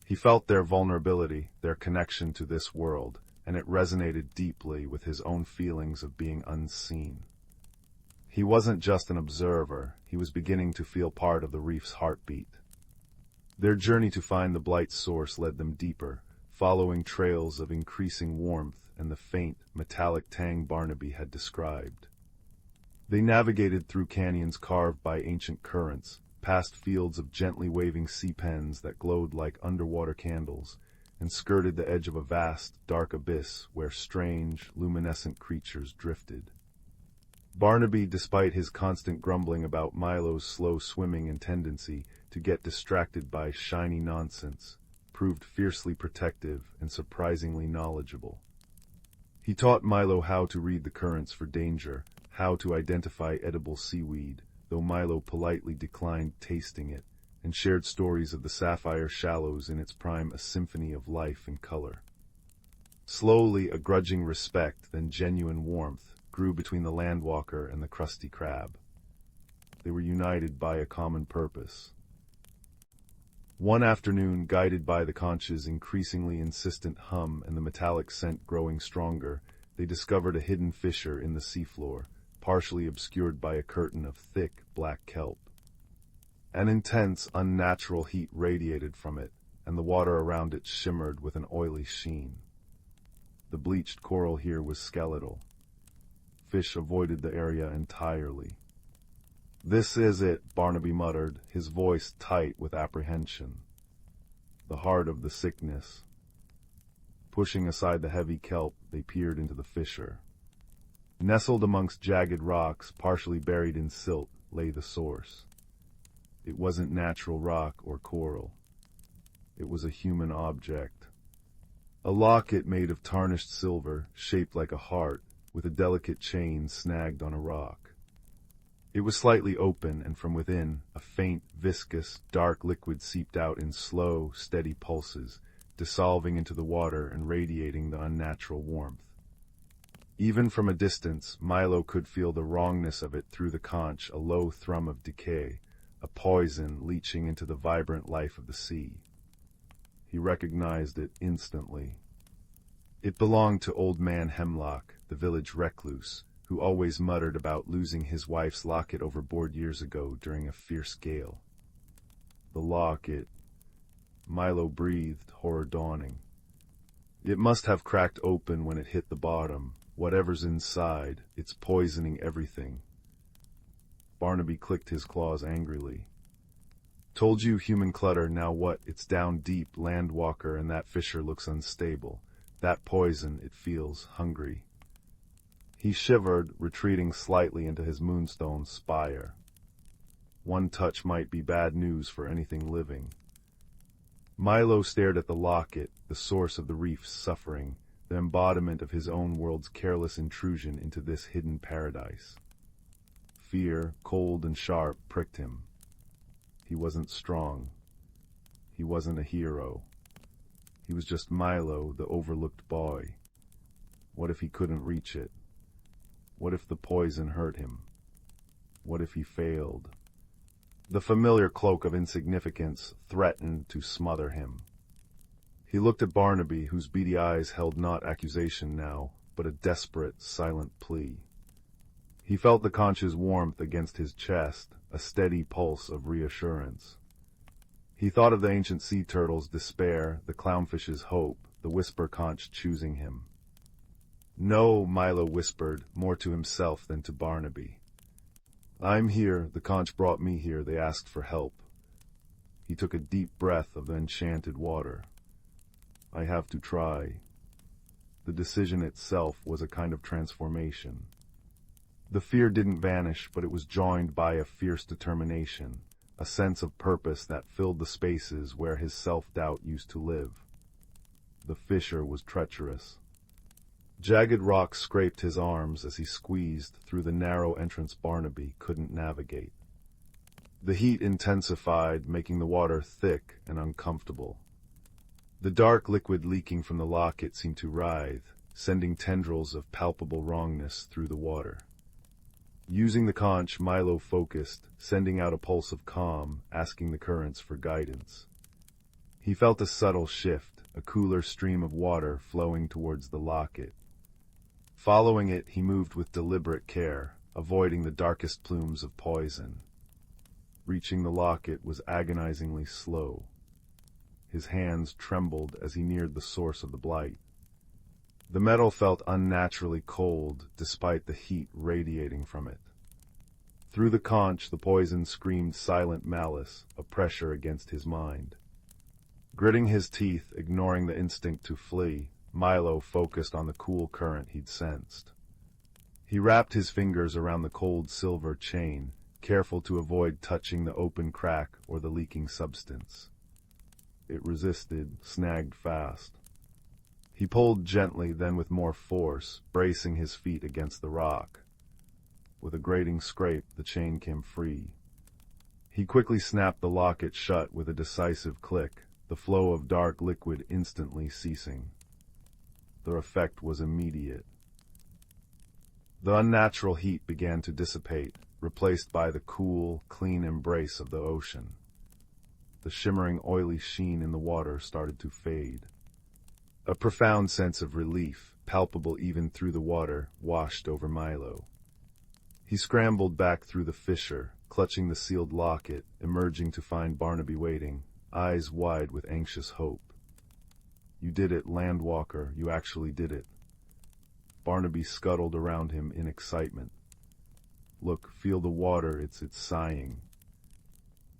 He felt their vulnerability, their connection to this world, and it resonated deeply with his own feelings of being unseen. He wasn't just an observer, he was beginning to feel part of the reef's heartbeat. Their journey to find the Blight's source led them deeper, following trails of increasing warmth and the faint, metallic tang Barnaby had described. They navigated through canyons carved by ancient currents, past fields of gently waving sea pens that glowed like underwater candles, and skirted the edge of a vast, dark abyss where strange, luminescent creatures drifted. Barnaby, despite his constant grumbling about Milo's slow swimming and tendency to get distracted by shiny nonsense, proved fiercely protective and surprisingly knowledgeable. He taught Milo how to read the currents for danger, how to identify edible seaweed, though Milo politely declined tasting it, and shared stories of the sapphire shallows in its prime, a symphony of life and color. Slowly, a grudging respect, then genuine warmth, grew between the landwalker and the crusty crab. They were united by a common purpose. One afternoon, guided by the conch's increasingly insistent hum and the metallic scent growing stronger, they discovered a hidden fissure in the seafloor, partially obscured by a curtain of thick, black kelp. An intense, unnatural heat radiated from it, and the water around it shimmered with an oily sheen. The bleached coral here was skeletal. Fish avoided the area entirely. "This is it," Barnaby muttered, his voice tight with apprehension. The heart of the sickness. Pushing aside the heavy kelp, they peered into the fissure. Nestled amongst jagged rocks, partially buried in silt, lay the source. It wasn't natural rock or coral. It was a human object. A locket made of tarnished silver, shaped like a heart, with a delicate chain snagged on a rock. It was slightly open, and from within, a faint, viscous, dark liquid seeped out in slow, steady pulses, dissolving into the water and radiating the unnatural warmth. Even from a distance, Milo could feel the wrongness of it through the conch, a low thrum of decay, a poison leaching into the vibrant life of the sea. He recognized it instantly. It belonged to Old Man Hemlock, the village recluse, who always muttered about losing his wife's locket overboard years ago during a fierce gale. The locket. Milo breathed, horror dawning. It must have cracked open when it hit the bottom. Whatever's inside, it's poisoning everything. Barnaby clicked his claws angrily. "Told you, human clutter, now what? It's down deep, landwalker, and that fissure looks unstable. That poison, it feels hungry." He shivered, retreating slightly into his moonstone spire. One touch might be bad news for anything living. Milo stared at the locket, the source of the reef's suffering, the embodiment of his own world's careless intrusion into this hidden paradise. Fear, cold and sharp, pricked him. He wasn't strong. He wasn't a hero. He was just Milo, the overlooked boy. What if he couldn't reach it? What if the poison hurt him? What if he failed? The familiar cloak of insignificance threatened to smother him. He looked at Barnaby, whose beady eyes held not accusation now, but a desperate, silent plea. He felt the conch's warmth against his chest, a steady pulse of reassurance. He thought of the ancient sea turtle's despair, the clownfish's hope, the whisper conch choosing him. "No," Milo whispered, more to himself than to Barnaby. "I'm here. The conch brought me here. They asked for help." He took a deep breath of the enchanted water. "I have to try." The decision itself was a kind of transformation. The fear didn't vanish, but it was joined by a fierce determination, a sense of purpose that filled the spaces where his self-doubt used to live. The fissure was treacherous. Jagged rocks scraped his arms as he squeezed through the narrow entrance Barnaby couldn't navigate. The heat intensified, making the water thick and uncomfortable. The dark liquid leaking from the locket seemed to writhe, sending tendrils of palpable wrongness through the water. Using the conch, Milo focused, sending out a pulse of calm, asking the currents for guidance. He felt a subtle shift, a cooler stream of water flowing towards the locket. Following it, he moved with deliberate care, avoiding the darkest plumes of poison. Reaching the locket was agonizingly slow. His hands trembled as he neared the source of the blight. The metal felt unnaturally cold, despite the heat radiating from it. Through the conch, the poison screamed silent malice, a pressure against his mind. Gritting his teeth, ignoring the instinct to flee, Milo focused on the cool current he'd sensed. He wrapped his fingers around the cold silver chain, careful to avoid touching the open crack or the leaking substance. It resisted, snagged fast. He pulled gently, then with more force, bracing his feet against the rock. With a grating scrape, the chain came free. He quickly snapped the locket shut with a decisive click, the flow of dark liquid instantly ceasing. The effect was immediate. The unnatural heat began to dissipate, replaced by the cool, clean embrace of the ocean. The shimmering, oily sheen in the water started to fade. A profound sense of relief, palpable even through the water, washed over Milo. He scrambled back through the fissure, clutching the sealed locket, emerging to find Barnaby waiting, eyes wide with anxious hope. "You did it, Landwalker, you actually did it." Barnaby scuttled around him in excitement. "Look, feel the water, it's sighing."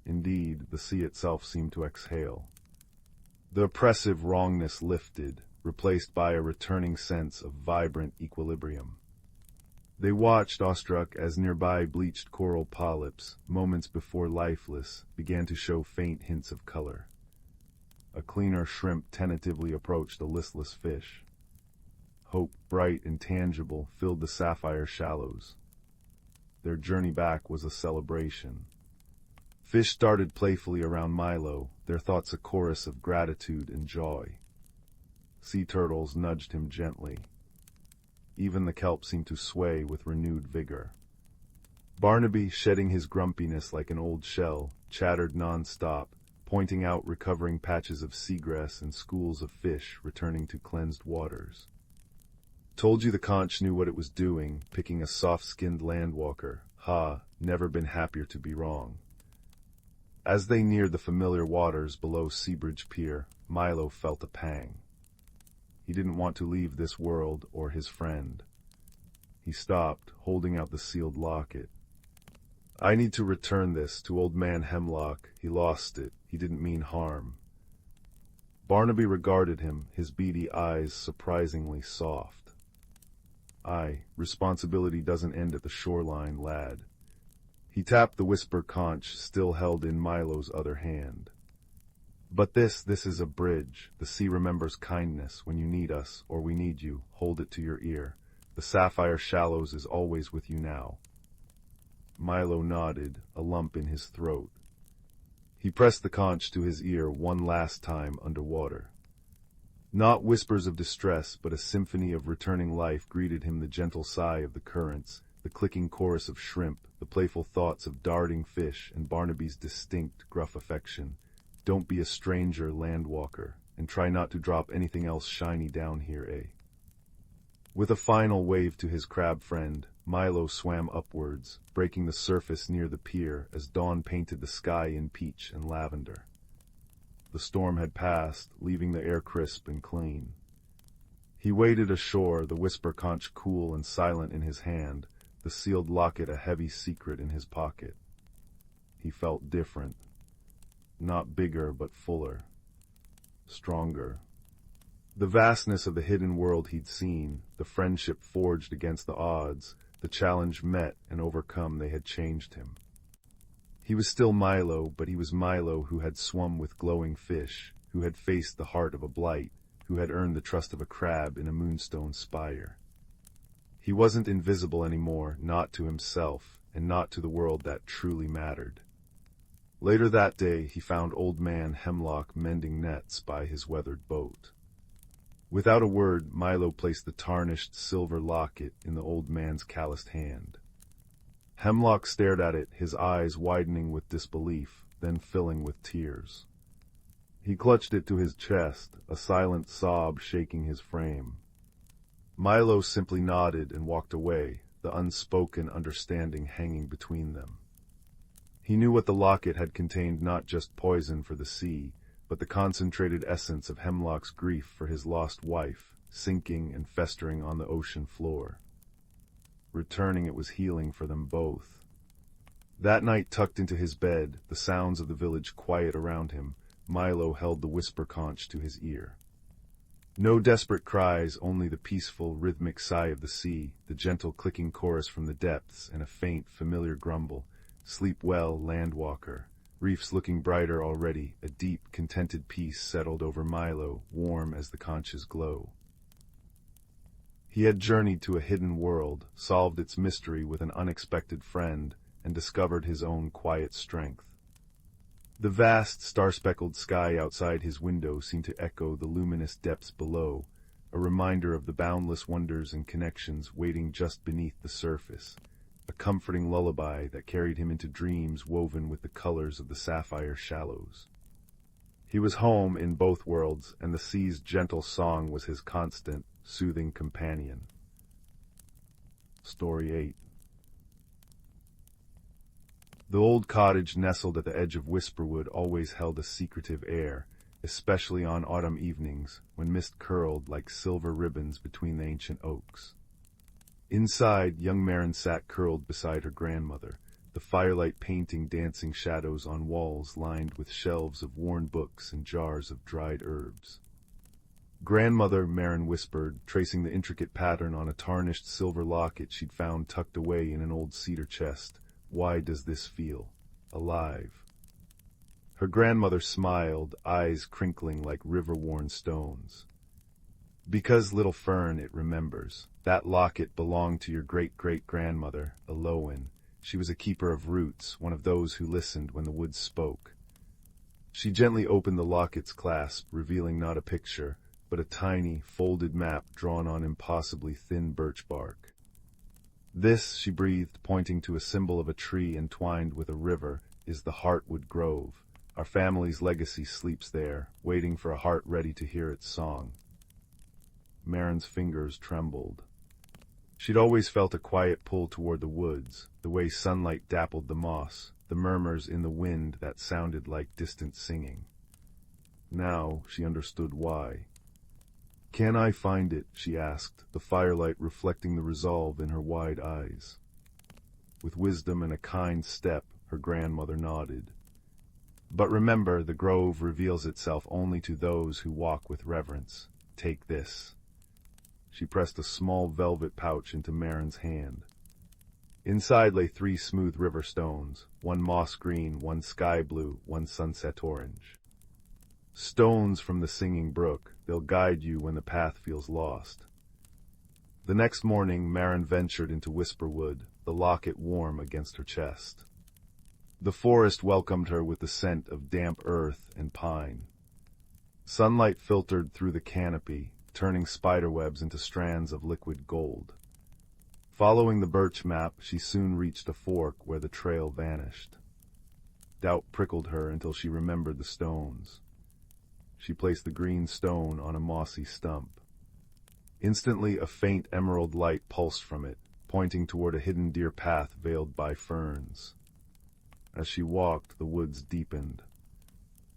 Indeed, the sea itself seemed to exhale. The oppressive wrongness lifted, replaced by a returning sense of vibrant equilibrium. They watched, awestruck, as nearby bleached coral polyps, moments before lifeless, began to show faint hints of color. A cleaner shrimp tentatively approached a listless fish. Hope, bright and tangible, filled the sapphire shallows. Their journey back was a celebration. Fish darted playfully around Milo, their thoughts a chorus of gratitude and joy. Sea turtles nudged him gently. Even the kelp seemed to sway with renewed vigor. Barnaby, shedding his grumpiness like an old shell, chattered non-stop, pointing out recovering patches of seagrass and schools of fish returning to cleansed waters. "Told you the conch knew what it was doing, picking a soft-skinned landwalker. Ha, never been happier to be wrong." As they neared the familiar waters below Seabridge Pier, Milo felt a pang. He didn't want to leave this world or his friend. He stopped, holding out the sealed locket. "I need to return this to Old Man Hemlock. He lost it. He didn't mean harm." Barnaby regarded him, his beady eyes surprisingly soft. "Aye, responsibility doesn't end at the shoreline, lad." He tapped the whisper conch still held in Milo's other hand. "But this is a bridge. The sea remembers kindness. When you need us, or we need you, hold it to your ear. The sapphire shallows is always with you now." Milo nodded, a lump in his throat. He pressed the conch to his ear one last time underwater. Not whispers of distress, but a symphony of returning life greeted him, the gentle sigh of the currents, the clicking chorus of shrimp, the playful thoughts of darting fish, and Barnaby's distinct, gruff affection. "Don't be a stranger, landwalker, and try not to drop anything else shiny down here, eh?" With a final wave to his crab friend, Milo swam upwards, breaking the surface near the pier as dawn painted the sky in peach and lavender. The storm had passed, leaving the air crisp and clean. He waded ashore, the whisper conch cool and silent in his hand, the sealed locket a heavy secret in his pocket. He felt different. Not bigger, but fuller. Stronger. The vastness of the hidden world he'd seen, the friendship forged against the odds, the challenge met and overcome, they had changed him. He was still Milo, but he was Milo who had swum with glowing fish, who had faced the heart of a blight, who had earned the trust of a crab in a moonstone spire. He wasn't invisible anymore, not to himself, and not to the world that truly mattered. Later that day, he found Old Man Hemlock mending nets by his weathered boat. Without a word, Milo placed the tarnished silver locket in the old man's calloused hand. Hemlock stared at it, his eyes widening with disbelief, then filling with tears. He clutched it to his chest, a silent sob shaking his frame. Milo simply nodded and walked away, the unspoken understanding hanging between them. He knew what the locket had contained, not just poison for the sea, but the concentrated essence of Hemlock's grief for his lost wife, sinking and festering on the ocean floor. Returning, it was healing for them both. That night, tucked into his bed, the sounds of the village quiet around him, Milo held the whisper conch to his ear. No desperate cries, only the peaceful, rhythmic sigh of the sea, the gentle clicking chorus from the depths, and a faint, familiar grumble. "Sleep well, landwalker." Reefs looking brighter already, a deep, contented peace settled over Milo, warm as the conch's glow. He had journeyed to a hidden world, solved its mystery with an unexpected friend, and discovered his own quiet strength. The vast, star-speckled sky outside his window seemed to echo the luminous depths below, a reminder of the boundless wonders and connections waiting just beneath the surface, a comforting lullaby that carried him into dreams woven with the colors of the sapphire shallows. He was home in both worlds, and the sea's gentle song was his constant, soothing companion. Story 8. The old cottage nestled at the edge of Whisperwood always held a secretive air, especially on autumn evenings when mist curled like silver ribbons between the ancient oaks. Inside, young Marin sat curled beside her grandmother, the firelight painting dancing shadows on walls lined with shelves of worn books and jars of dried herbs. "Grandmother," Marin whispered, tracing the intricate pattern on a tarnished silver locket she'd found tucked away in an old cedar chest, "why does this feel alive?" Her grandmother smiled, eyes crinkling like river-worn stones. "Because, little Fern, it remembers. That locket belonged to your great-great-grandmother, Elowen. She was a keeper of roots, one of those who listened when the woods spoke." She gently opened the locket's clasp, revealing not a picture, but a tiny, folded map drawn on impossibly thin birch bark. "This," she breathed, pointing to a symbol of a tree entwined with a river, "is the Heartwood Grove. Our family's legacy sleeps there, waiting for a heart ready to hear its song." Marin's fingers trembled. She'd always felt a quiet pull toward the woods, the way sunlight dappled the moss, the murmurs in the wind that sounded like distant singing. Now she understood why. "Can I find it?" she asked, the firelight reflecting the resolve in her wide eyes. With wisdom and a kind step, her grandmother nodded. "But remember, the grove reveals itself only to those who walk with reverence. Take this." She pressed a small velvet pouch into Marin's hand. Inside lay 3 smooth river stones, one moss green, one sky blue, one sunset orange. "Stones from the singing brook, they'll guide you when the path feels lost." The next morning, Marin ventured into Whisperwood, the locket warm against her chest. The forest welcomed her with the scent of damp earth and pine. Sunlight filtered through the canopy, turning spiderwebs into strands of liquid gold. Following the birch map, she soon reached a fork where the trail vanished. Doubt prickled her until she remembered the stones. She placed the green stone on a mossy stump. Instantly, a faint emerald light pulsed from it, pointing toward a hidden deer path veiled by ferns. As she walked, the woods deepened.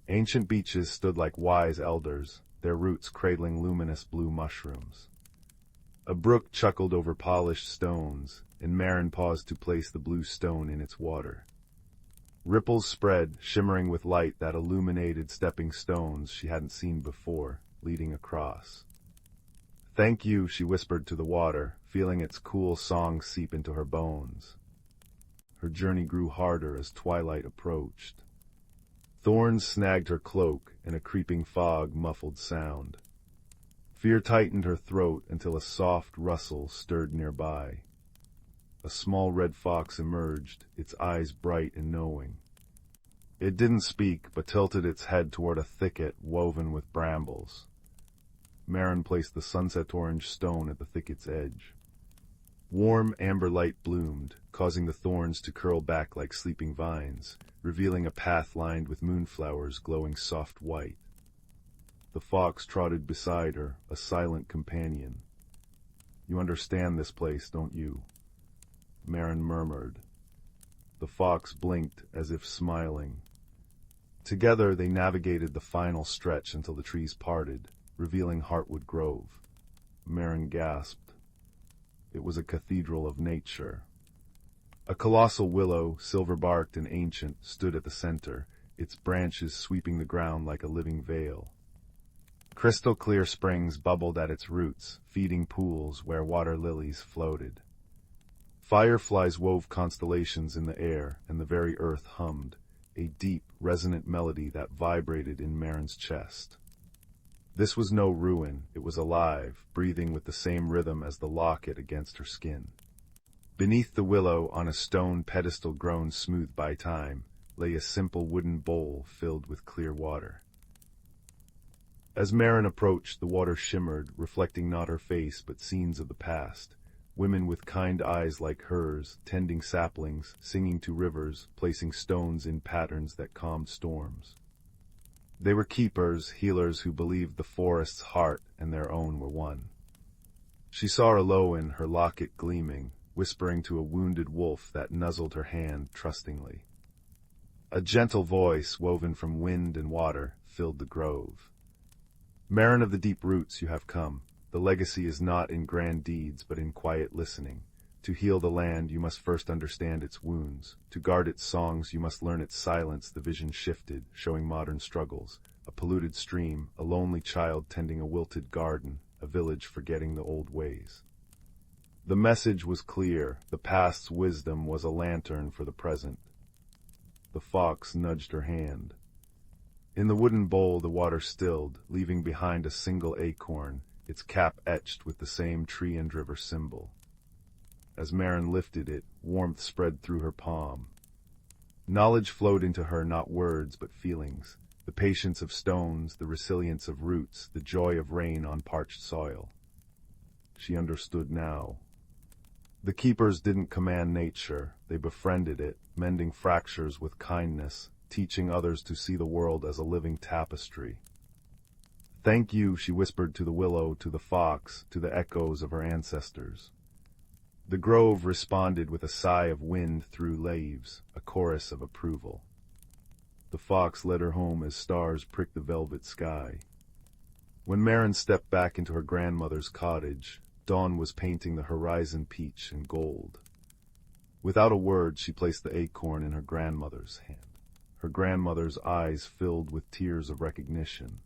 Ancient beeches stood like wise elders, their roots cradling luminous blue mushrooms. A brook chuckled over polished stones, and Marin paused to place the blue stone in its water. Ripples spread, shimmering with light that illuminated stepping stones she hadn't seen before, leading across. "Thank you," she whispered to the water, feeling its cool song seep into her bones. Her journey grew harder as twilight approached. Thorns snagged her cloak, and a creeping fog muffled sound. Fear tightened her throat until a soft rustle stirred nearby. A small red fox emerged, its eyes bright and knowing. It didn't speak, but tilted its head toward a thicket woven with brambles. Marin placed the sunset orange stone at the thicket's edge. Warm amber light bloomed, causing the thorns to curl back like sleeping vines, revealing a path lined with moonflowers glowing soft white. The fox trotted beside her, a silent companion. "You understand this place, don't you?" Marin murmured. The fox blinked as if smiling. Together they navigated the final stretch until the trees parted, revealing Heartwood Grove. Marin gasped. It was a cathedral of nature. A colossal willow, silver-barked and ancient, stood at the center, its branches sweeping the ground like a living veil. Crystal-clear springs bubbled at its roots, feeding pools where water lilies floated. Fireflies wove constellations in the air, and the very earth hummed, a deep, resonant melody that vibrated in Marin's chest. This was no ruin, it was alive, breathing with the same rhythm as the locket against her skin. Beneath the willow, on a stone pedestal grown smooth by time, lay a simple wooden bowl filled with clear water. As Marin approached, the water shimmered, reflecting not her face but scenes of the past. Women with kind eyes like hers, tending saplings, singing to rivers, placing stones in patterns that calmed storms. They were keepers, healers who believed the forest's heart and their own were one. She saw Elowen, her locket gleaming, whispering to a wounded wolf that nuzzled her hand trustingly. A gentle voice, woven from wind and water, filled the grove. Marin of the deep roots, you have come. The legacy is not in grand deeds, but in quiet listening. To heal the land, you must first understand its wounds. To guard its songs, you must learn its silence. The vision shifted, showing modern struggles. A polluted stream, a lonely child tending a wilted garden, a village forgetting the old ways. The message was clear. The past's wisdom was a lantern for the present. The fox nudged her hand. In the wooden bowl the water stilled, leaving behind a single acorn, its cap etched with the same tree and river symbol. As Marin lifted it, warmth spread through her palm. Knowledge flowed into her, not words but feelings. The patience of stones, the resilience of roots, the joy of rain on parched soil. She understood now. The keepers didn't command nature, they befriended it, mending fractures with kindness, teaching others to see the world as a living tapestry. Thank you, she whispered to the willow, to the fox, to the echoes of her ancestors. The grove responded with a sigh of wind through leaves, a chorus of approval. The fox led her home as stars pricked the velvet sky. When Marin stepped back into her grandmother's cottage, dawn was painting the horizon peach and gold. Without a word, she placed the acorn in her grandmother's hand. Her grandmother's eyes filled with tears of recognition.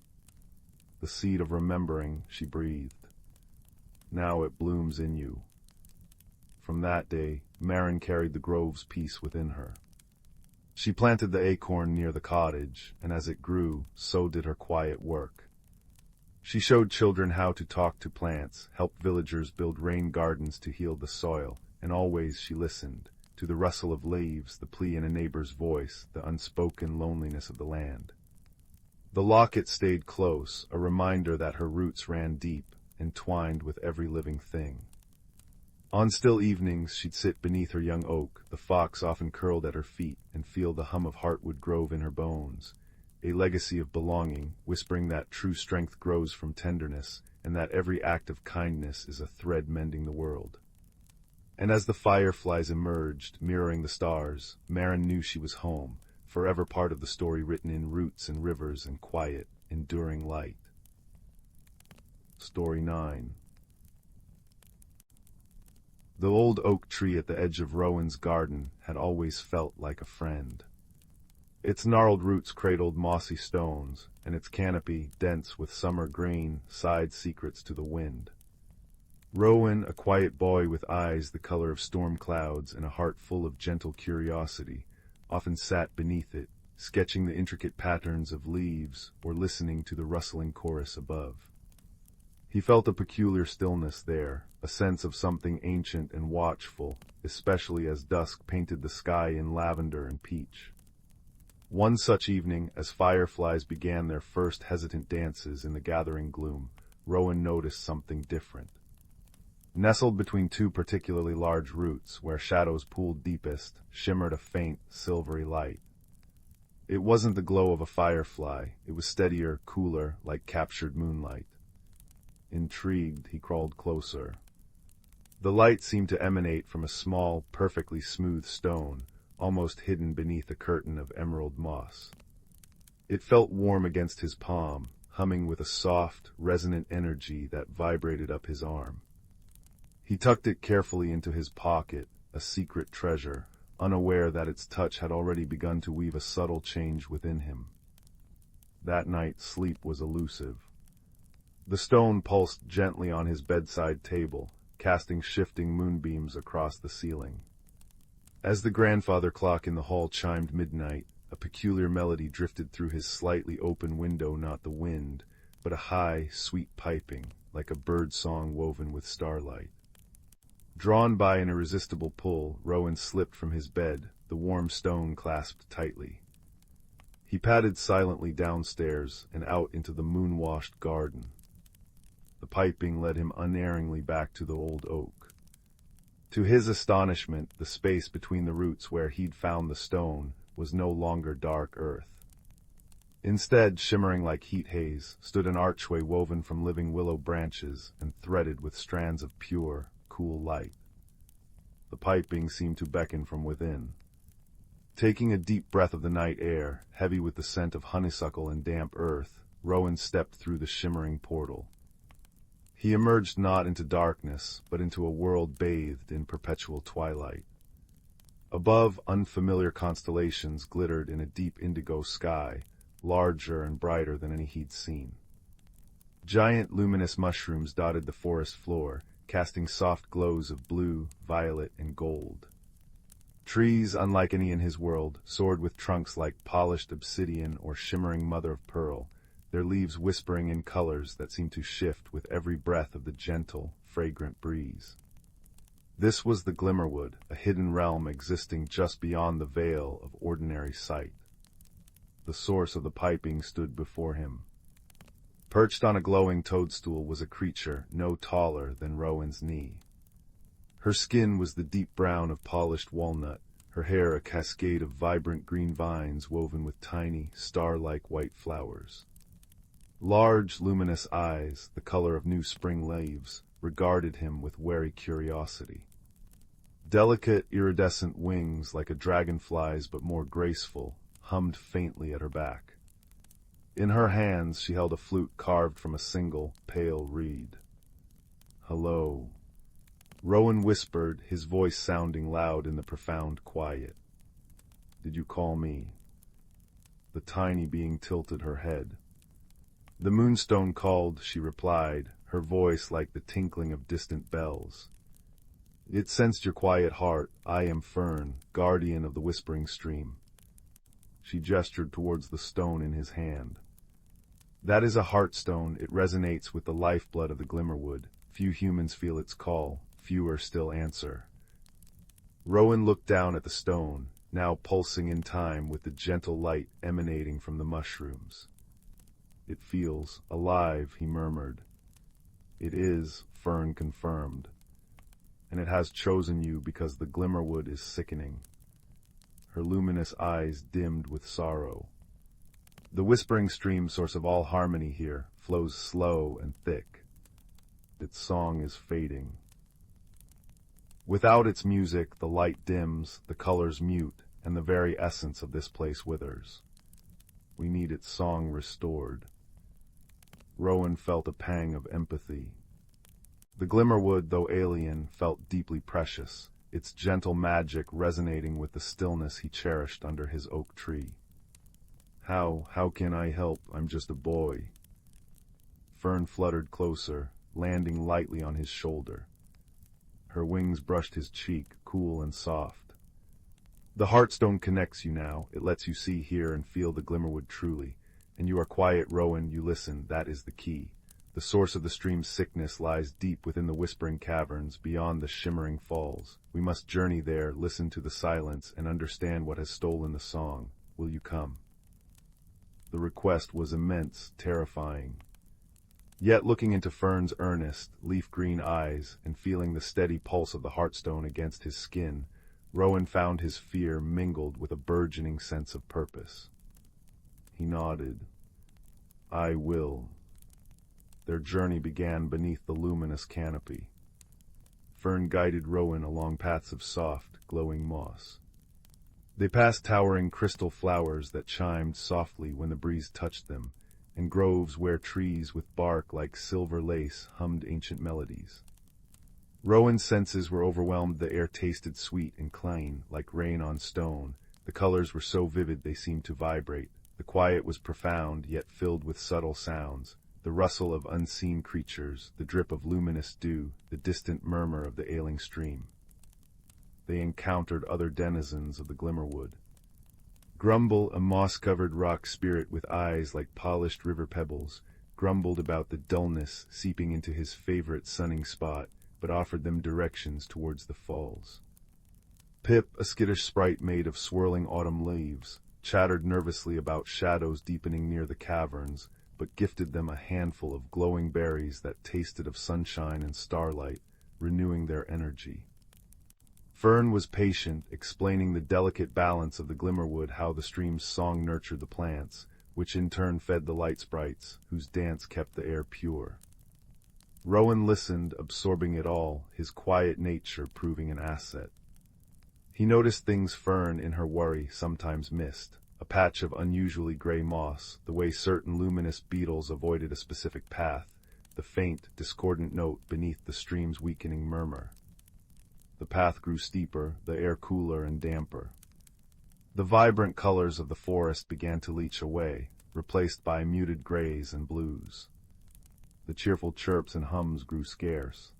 The seed of remembering, she breathed. Now it blooms in you. From that day, Marin carried the grove's peace within her. She planted the acorn near the cottage, and as it grew, so did her quiet work. She showed children how to talk to plants, helped villagers build rain gardens to heal the soil, and always she listened, to the rustle of leaves, the plea in a neighbor's voice, the unspoken loneliness of the land. The locket stayed close, a reminder that her roots ran deep, entwined with every living thing. On still evenings, she'd sit beneath her young oak, the fox often curled at her feet, and feel the hum of heartwood grove in her bones, a legacy of belonging, whispering that true strength grows from tenderness, and that every act of kindness is a thread mending the world. And as the fireflies emerged, mirroring the stars, Marin knew she was home, forever part of the story written in roots and rivers and quiet, enduring light. Story 9. The old oak tree at the edge of Rowan's garden had always felt like a friend. Its gnarled roots cradled mossy stones, and its canopy, dense with summer grain, sighed secrets to the wind. Rowan, a quiet boy with eyes the color of storm clouds and a heart full of gentle curiosity, often sat beneath it, sketching the intricate patterns of leaves or listening to the rustling chorus above. He felt a peculiar stillness there, a sense of something ancient and watchful, especially as dusk painted the sky in lavender and peach. One such evening, as fireflies began their first hesitant dances in the gathering gloom, Rowan noticed something different. Nestled between two particularly large roots, where shadows pooled deepest, shimmered a faint, silvery light. It wasn't the glow of a firefly, it was steadier, cooler, like captured moonlight. Intrigued, he crawled closer. The light seemed to emanate from a small, perfectly smooth stone, almost hidden beneath a curtain of emerald moss. It felt warm against his palm, humming with a soft, resonant energy that vibrated up his arm. He tucked it carefully into his pocket, a secret treasure, unaware that its touch had already begun to weave a subtle change within him. That night, sleep was elusive. The stone pulsed gently on his bedside table, casting shifting moonbeams across the ceiling. As the grandfather clock in the hall chimed midnight, a peculiar melody drifted through his slightly open window, not the wind, but a high, sweet piping, like a bird song woven with starlight. Drawn by an irresistible pull, Rowan slipped from his bed, the warm stone clasped tightly. He padded silently downstairs and out into the moon-washed garden. The piping led him unerringly back to the old oak. To his astonishment, the space between the roots where he'd found the stone was no longer dark earth. Instead, shimmering like heat haze, stood an archway woven from living willow branches and threaded with strands of pure, cool light. The piping seemed to beckon from within. Taking a deep breath of the night air, heavy with the scent of honeysuckle and damp earth, Rowan stepped through the shimmering portal. He emerged not into darkness, but into a world bathed in perpetual twilight. Above, unfamiliar constellations glittered in a deep indigo sky, larger and brighter than any he'd seen. Giant luminous mushrooms dotted the forest floor, casting soft glows of blue, violet, and gold. Trees, unlike any in his world, soared with trunks like polished obsidian or shimmering mother of pearl, their leaves whispering in colors that seemed to shift with every breath of the gentle, fragrant breeze. This was the Glimmerwood, a hidden realm existing just beyond the veil of ordinary sight. The source of the piping stood before him. Perched on a glowing toadstool was a creature no taller than Rowan's knee. Her skin was the deep brown of polished walnut, her hair a cascade of vibrant green vines woven with tiny, star-like white flowers. Large, luminous eyes, the color of new spring leaves, regarded him with wary curiosity. Delicate, iridescent wings, like a dragonfly's but more graceful, hummed faintly at her back. In her hands she held a flute carved from a single, pale reed. "Hello," Rowan whispered, his voice sounding loud in the profound quiet. "Did you call me?" The tiny being tilted her head. "The moonstone called," she replied, her voice like the tinkling of distant bells. "It sensed your quiet heart. I am Fern, guardian of the whispering stream." She gestured towards the stone in his hand. "That is a heartstone. It resonates with the lifeblood of the Glimmerwood. Few humans feel its call, fewer still answer." Rowan looked down at the stone, now pulsing in time with the gentle light emanating from the mushrooms. "It feels alive," he murmured. "It is," Fern confirmed. "And it has chosen you because the Glimmerwood is sickening." Her luminous eyes dimmed with sorrow. "The whispering stream, source of all harmony here, flows slow and thick. Its song is fading. Without its music, the light dims, the colors mute, and the very essence of this place withers. We need its song restored." Rowan felt a pang of empathy. The Glimmerwood, though alien, felt deeply precious, its gentle magic resonating with the stillness he cherished under his oak tree. How can I help? I'm just a boy." Fern fluttered closer, landing lightly on his shoulder. Her wings brushed his cheek, cool and soft. "The Heartstone connects you now. It lets you see, hear, and feel the Glimmerwood truly. And you are quiet, Rowan, you listen, that is the key. The source of the stream's sickness lies deep within the whispering caverns, beyond the shimmering falls. We must journey there, listen to the silence, and understand what has stolen the song. Will you come?" The request was immense, terrifying. Yet looking into Fern's earnest, leaf-green eyes, and feeling the steady pulse of the Heartstone against his skin, Rowan found his fear mingled with a burgeoning sense of purpose. He nodded. "I will." Their journey began beneath the luminous canopy. Fern guided Rowan along paths of soft, glowing moss. They passed towering crystal flowers that chimed softly when the breeze touched them, and groves where trees with bark like silver lace hummed ancient melodies. Rowan's senses were overwhelmed. The air tasted sweet and clean, like rain on stone. The colors were so vivid they seemed to vibrate. The quiet was profound, yet filled with subtle sounds. The rustle of unseen creatures, the drip of luminous dew, the distant murmur of the ailing stream. They encountered other denizens of the Glimmerwood. Grumble, a moss-covered rock spirit with eyes like polished river pebbles, grumbled about the dullness seeping into his favorite sunning spot, but offered them directions towards the falls. Pip, a skittish sprite made of swirling autumn leaves, chattered nervously about shadows deepening near the caverns, but gifted them a handful of glowing berries that tasted of sunshine and starlight, renewing their energy. Fern was patient, explaining the delicate balance of the Glimmerwood, how the stream's song nurtured the plants, which in turn fed the light sprites, whose dance kept the air pure. Rowan listened, absorbing it all, his quiet nature proving an asset. He noticed things Fern, in her worry, sometimes missed. A patch of unusually gray moss, the way certain luminous beetles avoided a specific path, the faint, discordant note beneath the stream's weakening murmur. The path grew steeper, the air cooler and damper. The vibrant colors of the forest began to leach away, replaced by muted grays and blues. The cheerful chirps and hums grew scarce.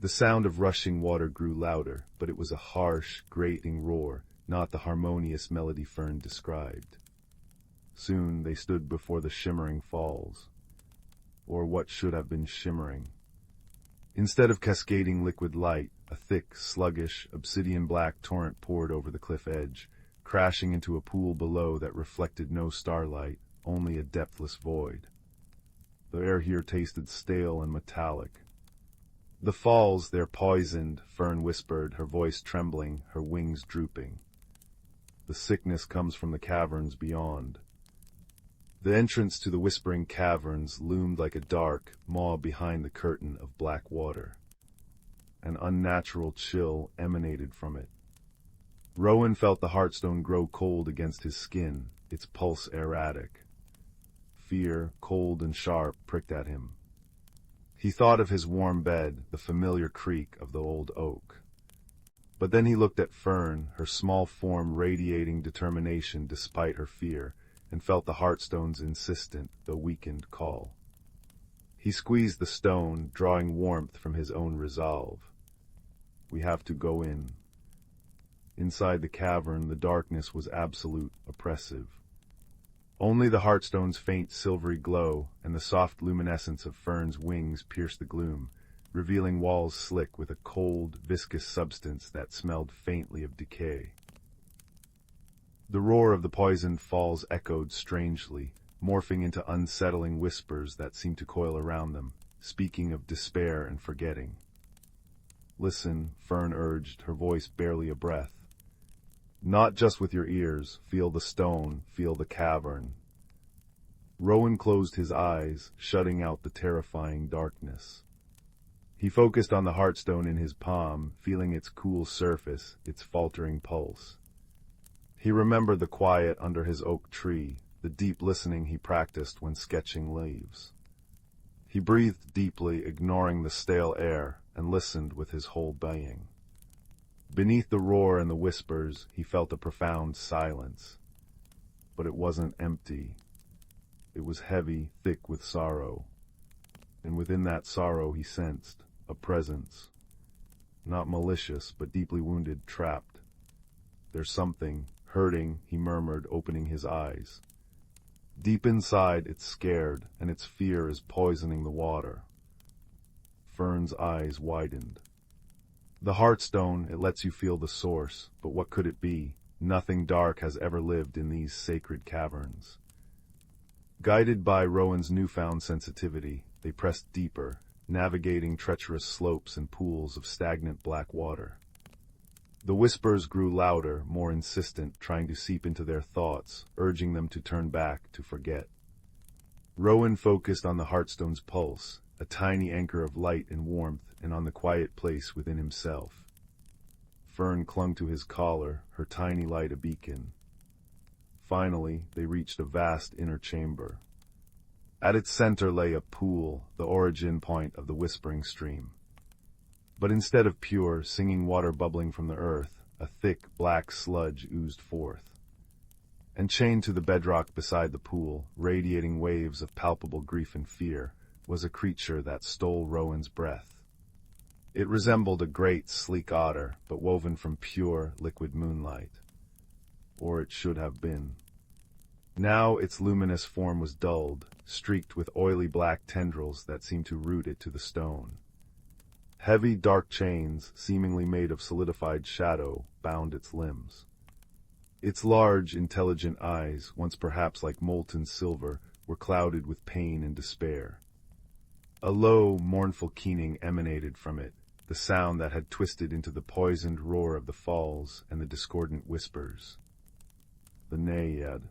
The sound of rushing water grew louder, but it was a harsh, grating roar, not the harmonious melody Fern described. Soon they stood before the shimmering falls, or what should have been shimmering. Instead of cascading liquid light, a thick, sluggish, obsidian-black torrent poured over the cliff edge, crashing into a pool below that reflected no starlight, only a depthless void. The air here tasted stale and metallic. "The falls, they're poisoned," Fern whispered, her voice trembling, her wings drooping. "The sickness comes from the caverns beyond." The entrance to the whispering caverns loomed like a dark maw behind the curtain of black water. An unnatural chill emanated from it. Rowan felt the heartstone grow cold against his skin, its pulse erratic. Fear, cold and sharp, pricked at him. He thought of his warm bed, the familiar creak of the old oak. But then he looked at Fern, her small form radiating determination despite her fear, and felt the heartstone's insistent, though weakened, call. He squeezed the stone, drawing warmth from his own resolve. "We have to go in." Inside the cavern, the darkness was absolute, oppressive. Only the heartstone's faint silvery glow and the soft luminescence of Fern's wings pierced the gloom, revealing walls slick with a cold, viscous substance that smelled faintly of decay. The roar of the poisoned falls echoed strangely, morphing into unsettling whispers that seemed to coil around them, speaking of despair and forgetting. "Listen," Fern urged, her voice barely a breath. "Not just with your ears, feel the stone, feel the cavern." Rowan closed his eyes, shutting out the terrifying darkness. He focused on the heartstone in his palm, feeling its cool surface, its faltering pulse. He remembered the quiet under his oak tree, the deep listening he practiced when sketching leaves. He breathed deeply, ignoring the stale air, and listened with his whole being. Beneath the roar and the whispers, he felt a profound silence. But it wasn't empty. It was heavy, thick with sorrow. And within that sorrow he sensed a presence. Not malicious, but deeply wounded, trapped. "There's something, hurting," he murmured, opening his eyes. Deep inside, it's scared, and its fear is poisoning the water. Fern's eyes widened. The heartstone, it lets you feel the source, but what could it be? Nothing dark has ever lived in these sacred caverns. Guided by Rowan's newfound sensitivity, they pressed deeper, navigating treacherous slopes and pools of stagnant black water. The whispers grew louder, more insistent, trying to seep into their thoughts, urging them to turn back, to forget. Rowan focused on the heartstone's pulse, a tiny anchor of light and warmth, and on the quiet place within himself. Fern clung to his collar, her tiny light a beacon. Finally, they reached a vast inner chamber. At its center lay a pool, the origin point of the whispering stream. But instead of pure, singing water bubbling from the earth, a thick, black sludge oozed forth. And chained to the bedrock beside the pool, radiating waves of palpable grief and fear, was a creature that stole Rowan's breath. It resembled a great, sleek otter, but woven from pure, liquid moonlight. Or it should have been. Now its luminous form was dulled, streaked with oily black tendrils that seemed to root it to the stone. Heavy, dark chains, seemingly made of solidified shadow, bound its limbs. Its large, intelligent eyes, once perhaps like molten silver, were clouded with pain and despair. A low, mournful keening emanated from it, the sound that had twisted into the poisoned roar of the falls and the discordant whispers. "The Naiad,"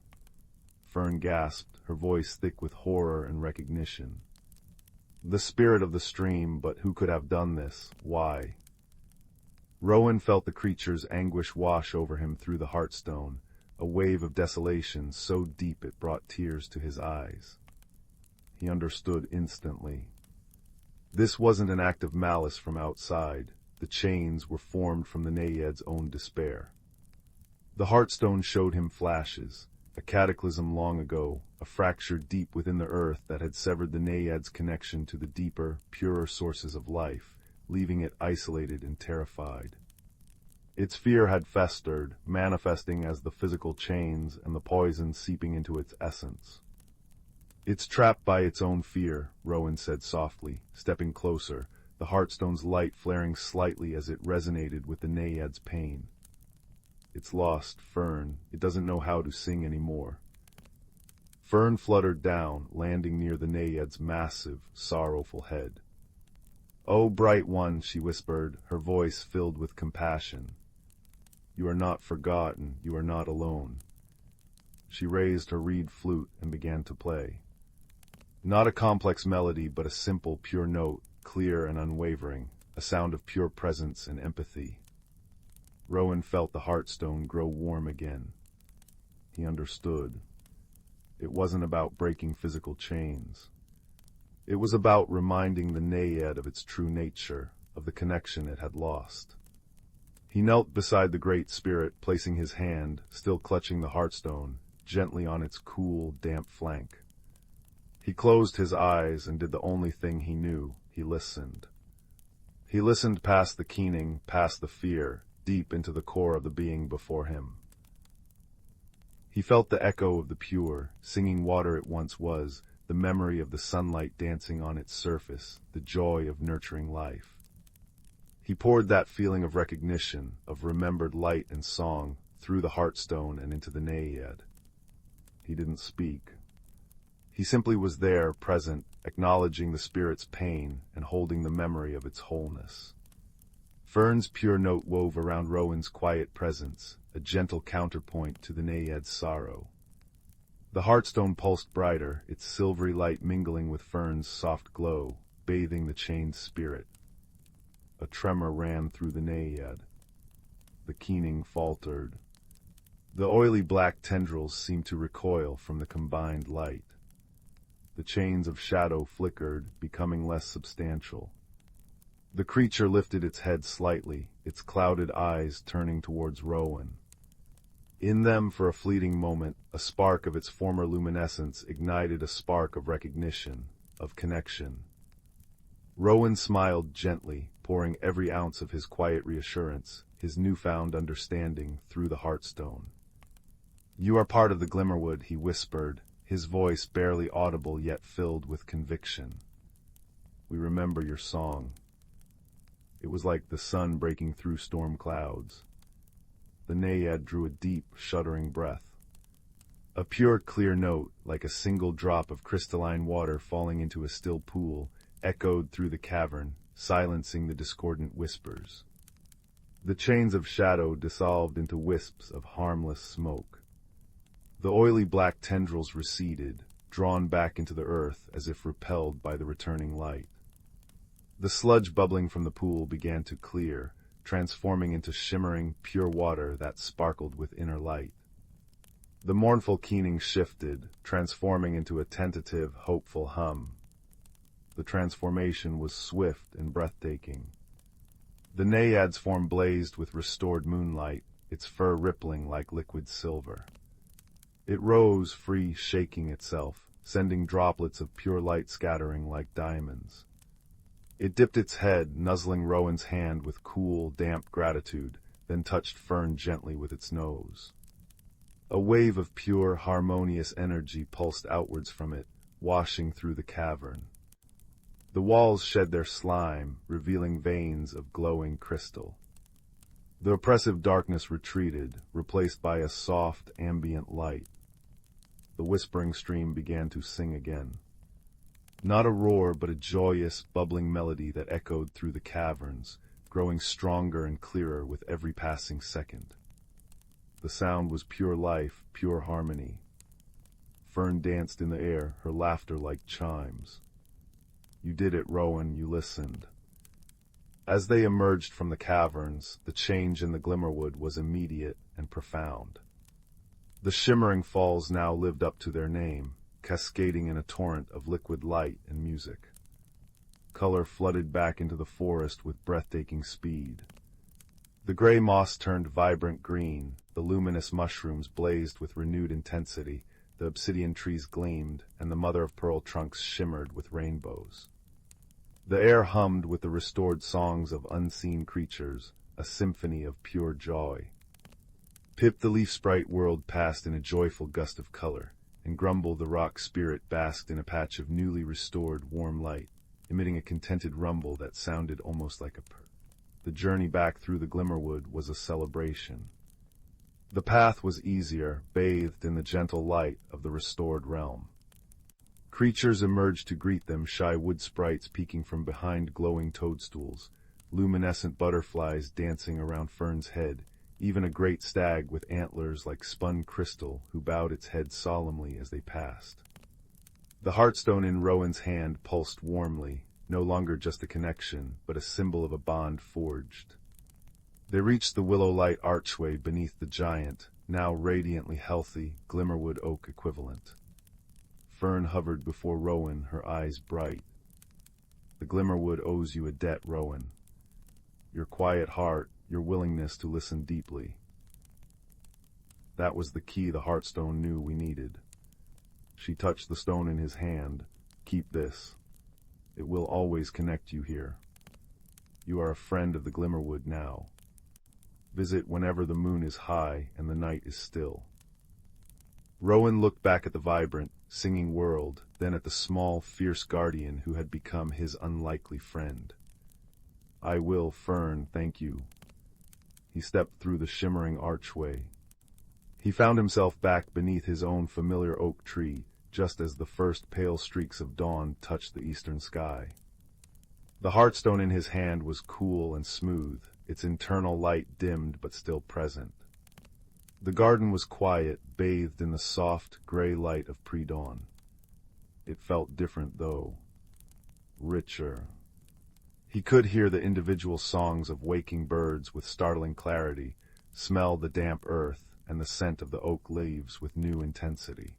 Fern gasped, her voice thick with horror and recognition. "The spirit of the stream, but who could have done this? Why?" Rowan felt the creature's anguish wash over him through the heartstone, a wave of desolation so deep it brought tears to his eyes. He understood instantly. This wasn't an act of malice from outside. The chains were formed from the Naiad's own despair. The heartstone showed him flashes, a cataclysm long ago, a fracture deep within the earth that had severed the Naiad's connection to the deeper, purer sources of life, leaving it isolated and terrified. Its fear had festered, manifesting as the physical chains and the poison seeping into its essence. "It's trapped by its own fear," Rowan said softly, stepping closer, the heartstone's light flaring slightly as it resonated with the Naiad's pain. "It's lost, Fern. It doesn't know how to sing anymore." Fern fluttered down, landing near the Naiad's massive, sorrowful head. "Oh, bright one," she whispered, her voice filled with compassion. "You are not forgotten, you are not alone." She raised her reed flute and began to play. Not a complex melody, but a simple, pure note, clear and unwavering, a sound of pure presence and empathy. Rowan felt the heartstone grow warm again. He understood. It wasn't about breaking physical chains. It was about reminding the Naiad of its true nature, of the connection it had lost. He knelt beside the Great Spirit, placing his hand, still clutching the heartstone, gently on its cool, damp flank. He closed his eyes and did the only thing he knew. He listened. He listened past the keening, past the fear, deep into the core of the being before him. He felt the echo of the pure, singing water it once was, the memory of the sunlight dancing on its surface, the joy of nurturing life. He poured that feeling of recognition, of remembered light and song, through the heartstone and into the Naiad. He didn't speak. He simply was there, present, acknowledging the spirit's pain and holding the memory of its wholeness. Fern's pure note wove around Rowan's quiet presence, a gentle counterpoint to the Naiad's sorrow. The heartstone pulsed brighter, its silvery light mingling with Fern's soft glow, bathing the chained spirit. A tremor ran through the Naiad. The keening faltered. The oily black tendrils seemed to recoil from the combined light. The chains of shadow flickered, becoming less substantial. The creature lifted its head slightly, its clouded eyes turning towards Rowan. In them, for a fleeting moment, a spark of its former luminescence ignited a spark of recognition, of connection. Rowan smiled gently, pouring every ounce of his quiet reassurance, his newfound understanding, through the heartstone. "You are part of the Glimmerwood," he whispered, his voice barely audible yet filled with conviction. "We remember your song." It was like the sun breaking through storm clouds. The Naiad drew a deep, shuddering breath. A pure, clear note, like a single drop of crystalline water falling into a still pool, echoed through the cavern, silencing the discordant whispers. The chains of shadow dissolved into wisps of harmless smoke. The oily black tendrils receded, drawn back into the earth as if repelled by the returning light. The sludge bubbling from the pool began to clear, transforming into shimmering, pure water that sparkled with inner light. The mournful keening shifted, transforming into a tentative, hopeful hum. The transformation was swift and breathtaking. The Naiad's form blazed with restored moonlight, its fur rippling like liquid silver. It rose free, shaking itself, sending droplets of pure light scattering like diamonds. It dipped its head, nuzzling Rowan's hand with cool, damp gratitude, then touched Fern gently with its nose. A wave of pure, harmonious energy pulsed outwards from it, washing through the cavern. The walls shed their slime, revealing veins of glowing crystal. The oppressive darkness retreated, replaced by a soft, ambient light. The whispering stream began to sing again. Not a roar, but a joyous, bubbling melody that echoed through the caverns, growing stronger and clearer with every passing second. The sound was pure life, pure harmony. Fern danced in the air, her laughter like chimes. "You did it, Rowan, you listened." As they emerged from the caverns, the change in the Glimmerwood was immediate and profound. The shimmering falls now lived up to their name, cascading in a torrent of liquid light and music. Color flooded back into the forest with breathtaking speed. The gray moss turned vibrant green, the luminous mushrooms blazed with renewed intensity, the obsidian trees gleamed, and the mother-of-pearl trunks shimmered with rainbows. The air hummed with the restored songs of unseen creatures, a symphony of pure joy. Pip the leaf sprite whirled past in a joyful gust of color, and Grumble the rock spirit basked in a patch of newly restored warm light, emitting a contented rumble that sounded almost like a purr. The journey back through the Glimmerwood was a celebration. The path was easier, bathed in the gentle light of the restored realm. Creatures emerged to greet them, shy wood sprites peeking from behind glowing toadstools, luminescent butterflies dancing around Fern's head, even a great stag with antlers like spun crystal who bowed its head solemnly as they passed. The heartstone in Rowan's hand pulsed warmly, no longer just a connection, but a symbol of a bond forged. They reached the willow-light archway beneath the giant, now radiantly healthy, Glimmerwood oak equivalent. Fern hovered before Rowan, her eyes bright. The Glimmerwood owes you a debt, Rowan. Your quiet heart, your willingness to listen deeply. That was the key the Heartstone knew we needed. She touched the stone in his hand. Keep this. It will always connect you here. You are a friend of the Glimmerwood now. Visit whenever the moon is high and the night is still. Rowan looked back at the vibrant, singing world, then at the small, fierce guardian who had become his unlikely friend. I will, Fern, thank you. He stepped through the shimmering archway. He found himself back beneath his own familiar oak tree, just as the first pale streaks of dawn touched the eastern sky. The heartstone in his hand was cool and smooth, its internal light dimmed but still present. The garden was quiet, bathed in the soft, gray light of pre-dawn. It felt different, though. Richer. He could hear the individual songs of waking birds with startling clarity, smell the damp earth, and the scent of the oak leaves with new intensity.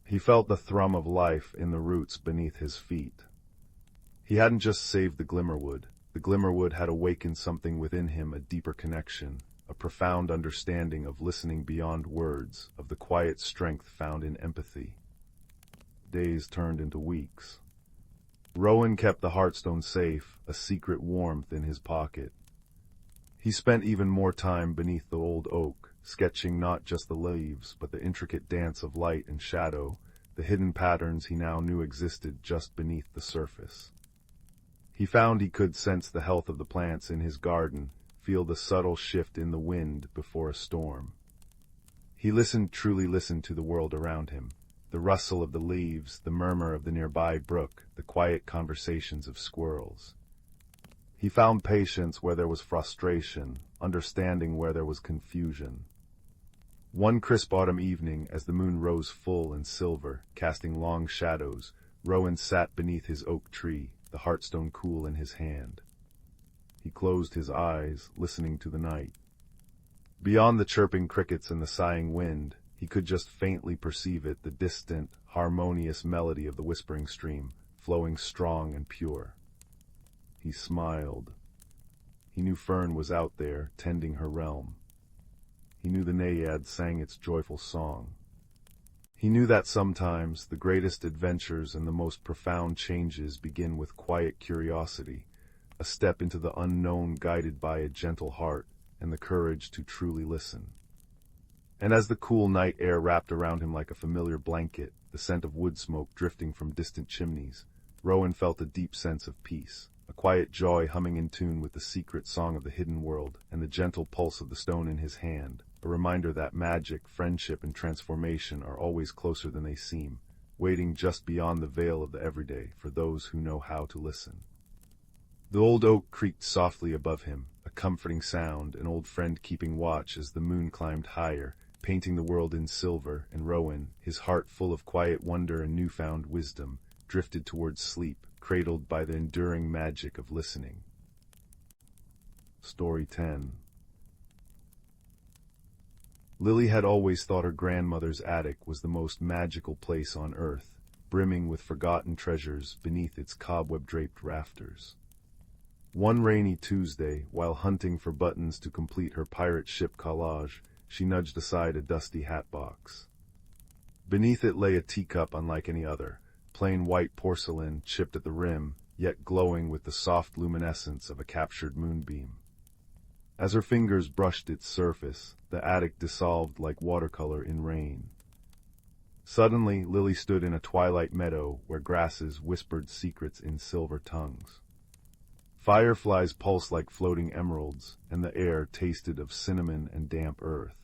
He felt the thrum of life in the roots beneath his feet. He hadn't just saved the Glimmerwood had awakened something within him, a deeper connection, a profound understanding of listening beyond words, of the quiet strength found in empathy. Days turned into weeks. Rowan kept the Heartstone safe, a secret warmth in his pocket. He spent even more time beneath the old oak, sketching not just the leaves, but the intricate dance of light and shadow, the hidden patterns he now knew existed just beneath the surface. He found he could sense the health of the plants in his garden, feel the subtle shift in the wind before a storm. He truly listened to the world around him, the rustle of the leaves, the murmur of the nearby brook, the quiet conversations of squirrels. He found patience where there was frustration, understanding where there was confusion. One crisp autumn evening, as the moon rose full and silver, casting long shadows, Rowan sat beneath his oak tree, the Heartstone cool in his hand. He closed his eyes, listening to the night. Beyond the chirping crickets and the sighing wind, he could just faintly perceive it, the distant, harmonious melody of the whispering stream, flowing strong and pure. He smiled. He knew Fern was out there, tending her realm. He knew the naiad sang its joyful song. He knew that sometimes the greatest adventures and the most profound changes begin with quiet curiosity, a step into the unknown guided by a gentle heart and the courage to truly listen. And as the cool night air wrapped around him like a familiar blanket, the scent of wood smoke drifting from distant chimneys, Rowan felt a deep sense of peace, a quiet joy humming in tune with the secret song of the hidden world and the gentle pulse of the stone in his hand, a reminder that magic, friendship, and transformation are always closer than they seem, waiting just beyond the veil of the everyday for those who know how to listen. The old oak creaked softly above him, a comforting sound, an old friend keeping watch as the moon climbed higher, painting the world in silver, and Rowan, his heart full of quiet wonder and newfound wisdom, drifted towards sleep, cradled by the enduring magic of listening. Story 10. Lily had always thought her grandmother's attic was the most magical place on earth, brimming with forgotten treasures beneath its cobweb-draped rafters. One rainy Tuesday, while hunting for buttons to complete her pirate ship collage, she nudged aside a dusty hat box. Beneath it lay a teacup unlike any other, plain white porcelain chipped at the rim, yet glowing with the soft luminescence of a captured moonbeam. As her fingers brushed its surface, the attic dissolved like watercolor in rain. Suddenly, Lily stood in a twilight meadow where grasses whispered secrets in silver tongues. Fireflies pulsed like floating emeralds, and the air tasted of cinnamon and damp earth.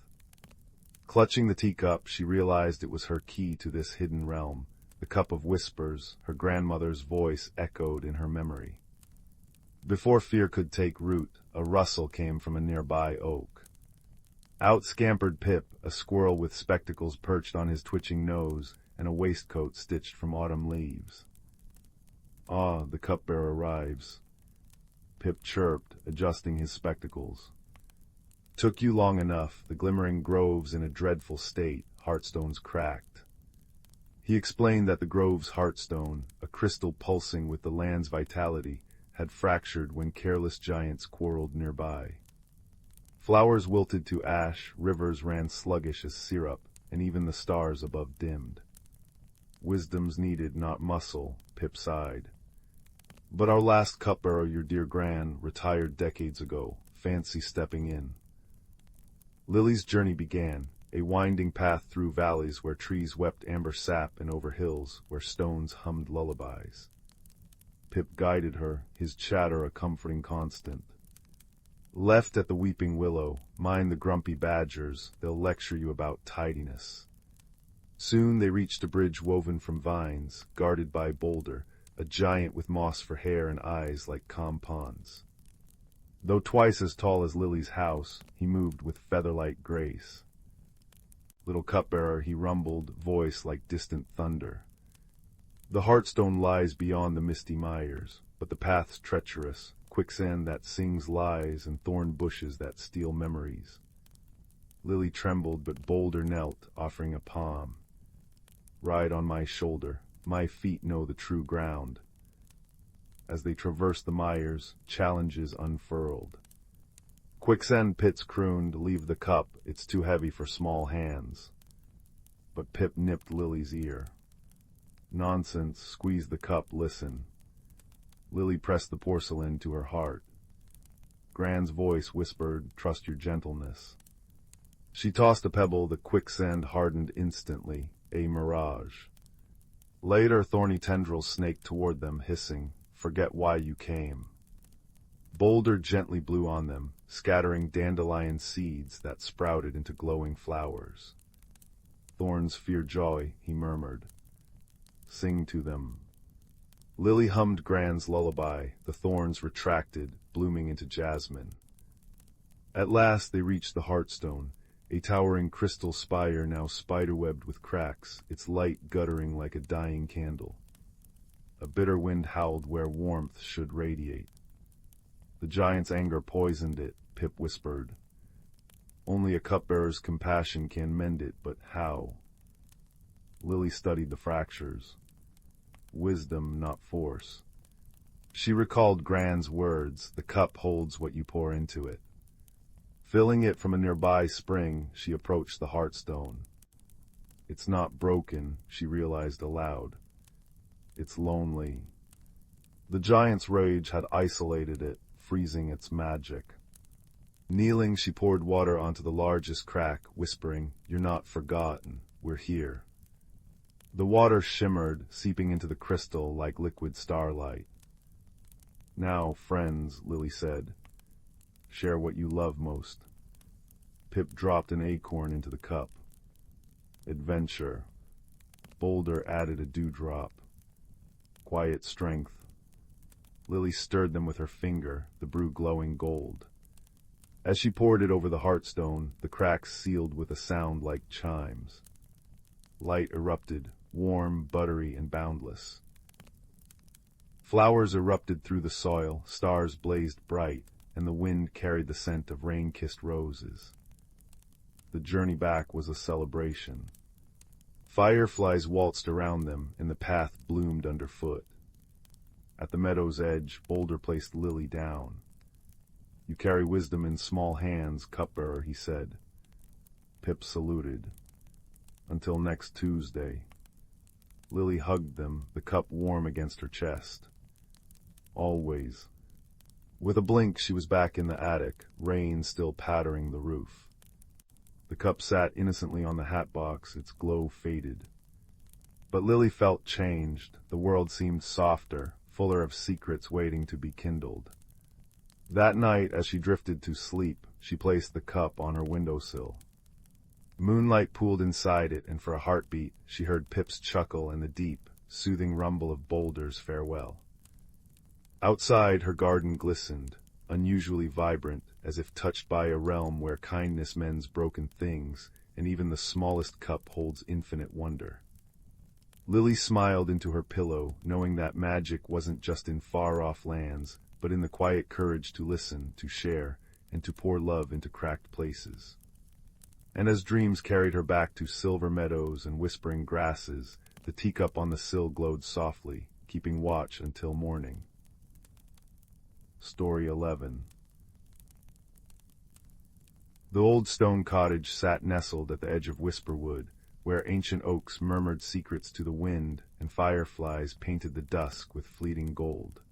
Clutching the teacup, she realized it was her key to this hidden realm. The cup of whispers, her grandmother's voice echoed in her memory. Before fear could take root, a rustle came from a nearby oak. Out scampered Pip, a squirrel with spectacles perched on his twitching nose and a waistcoat stitched from autumn leaves. "Ah, the cupbearer arrives," Pip chirped, adjusting his spectacles. "Took you long enough, the glimmering grove's in a dreadful state, heartstones cracked." He explained that the grove's heartstone, a crystal pulsing with the land's vitality, had fractured when careless giants quarreled nearby. Flowers wilted to ash, rivers ran sluggish as syrup, and even the stars above dimmed. "Wisdom's needed, not muscle," Pip sighed. "But our last cupbearer, your dear Gran, retired decades ago. Fancy stepping in." Lily's journey began, a winding path through valleys where trees wept amber sap and over hills where stones hummed lullabies. Pip guided her, his chatter a comforting constant. "Left at the weeping willow, mind the grumpy badgers, they'll lecture you about tidiness." Soon they reached a bridge woven from vines, guarded by Boulder, a giant with moss for hair and eyes like calm ponds. Though twice as tall as Lily's house, he moved with feather-light grace. "Little cupbearer," he rumbled, voice like distant thunder. "The heartstone lies beyond the misty mires, but the path's treacherous, quicksand that sings lies and thorn bushes that steal memories." Lily trembled, but Boulder knelt, offering a palm. "Ride on my shoulder, my feet know the true ground." As they traversed the mires, challenges unfurled. Quicksand pits crooned, "Leave the cup, it's too heavy for small hands." But Pip nipped Lily's ear. "Nonsense, squeeze the cup, listen." Lily pressed the porcelain to her heart. Gran's voice whispered, "Trust your gentleness." She tossed a pebble, the quicksand hardened instantly, a mirage. Later, thorny tendrils snaked toward them, hissing, "Forget why you came." Boulder gently blew on them, scattering dandelion seeds that sprouted into glowing flowers. "Thorns fear joy," he murmured. "Sing to them." Lily hummed Gran's lullaby, the thorns retracted, blooming into jasmine. At last they reached the heartstone, a towering crystal spire now spiderwebbed with cracks, its light guttering like a dying candle. A bitter wind howled where warmth should radiate. "The giant's anger poisoned it," Pip whispered. "Only a cupbearer's compassion can mend it, but how?" Lily studied the fractures. Wisdom, not force. She recalled Gran's words, "The cup holds what you pour into it." Filling it from a nearby spring, she approached the heartstone. "It's not broken," she realized aloud. "It's lonely." The giant's rage had isolated it, freezing its magic. Kneeling, she poured water onto the largest crack, whispering, "You're not forgotten. We're here." The water shimmered, seeping into the crystal like liquid starlight. "Now, friends," Lily said, "share what you love most." Pip dropped an acorn into the cup. "Adventure." Boulder added a dewdrop. "Quiet strength." Lily stirred them with her finger, the brew glowing gold. As she poured it over the heartstone, the cracks sealed with a sound like chimes. Light erupted, warm, buttery, and boundless. Flowers erupted through the soil, stars blazed bright, and the wind carried the scent of rain-kissed roses. The journey back was a celebration. Fireflies waltzed around them, and the path bloomed underfoot. At the meadow's edge, Boulder placed Lily down. "You carry wisdom in small hands, cupbearer," he said. Pip saluted. "Until next Tuesday." Lily hugged them, the cup warm against her chest. "Always." With a blink, she was back in the attic, rain still pattering the roof. The cup sat innocently on the hat box, its glow faded. But Lily felt changed. The world seemed softer, fuller of secrets waiting to be kindled. That night, as she drifted to sleep, she placed the cup on her windowsill. Moonlight pooled inside it, and for a heartbeat, she heard Pip's chuckle and the deep, soothing rumble of Boulder's farewell. Outside, her garden glistened, unusually vibrant, as if touched by a realm where kindness mends broken things, and even the smallest cup holds infinite wonder. Lily smiled into her pillow, knowing that magic wasn't just in far-off lands, but in the quiet courage to listen, to share, and to pour love into cracked places. And as dreams carried her back to silver meadows and whispering grasses, the teacup on the sill glowed softly, keeping watch until morning. Story 11. The old stone cottage sat nestled at the edge of Whisperwood, where ancient oaks murmured secrets to the wind and fireflies painted the dusk with fleeting gold.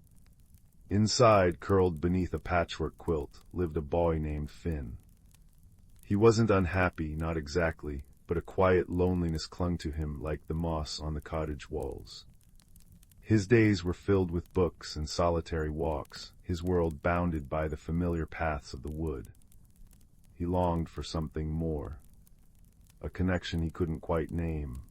Inside, curled beneath a patchwork quilt, lived a boy named Finn. He wasn't unhappy, not exactly, but a quiet loneliness clung to him like the moss on the cottage walls. His days were filled with books and solitary walks, his world bounded by the familiar paths of the wood. He longed for something more, a connection he couldn't quite name.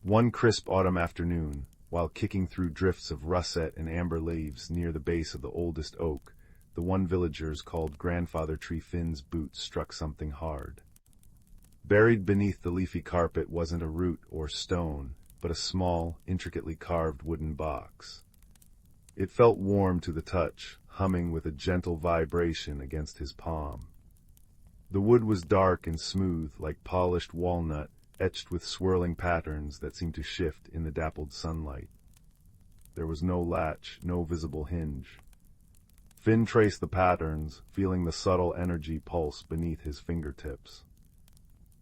One crisp autumn afternoon, while kicking through drifts of russet and amber leaves near the base of the oldest oak, the one villagers called Grandfather Tree Finn's boot struck something hard. Buried beneath the leafy carpet wasn't a root or stone, but a small, intricately carved wooden box. It felt warm to the touch, humming with a gentle vibration against his palm. The wood was dark and smooth, like polished walnut, etched with swirling patterns that seemed to shift in the dappled sunlight. There was no latch, no visible hinge. Finn traced the patterns, feeling the subtle energy pulse beneath his fingertips.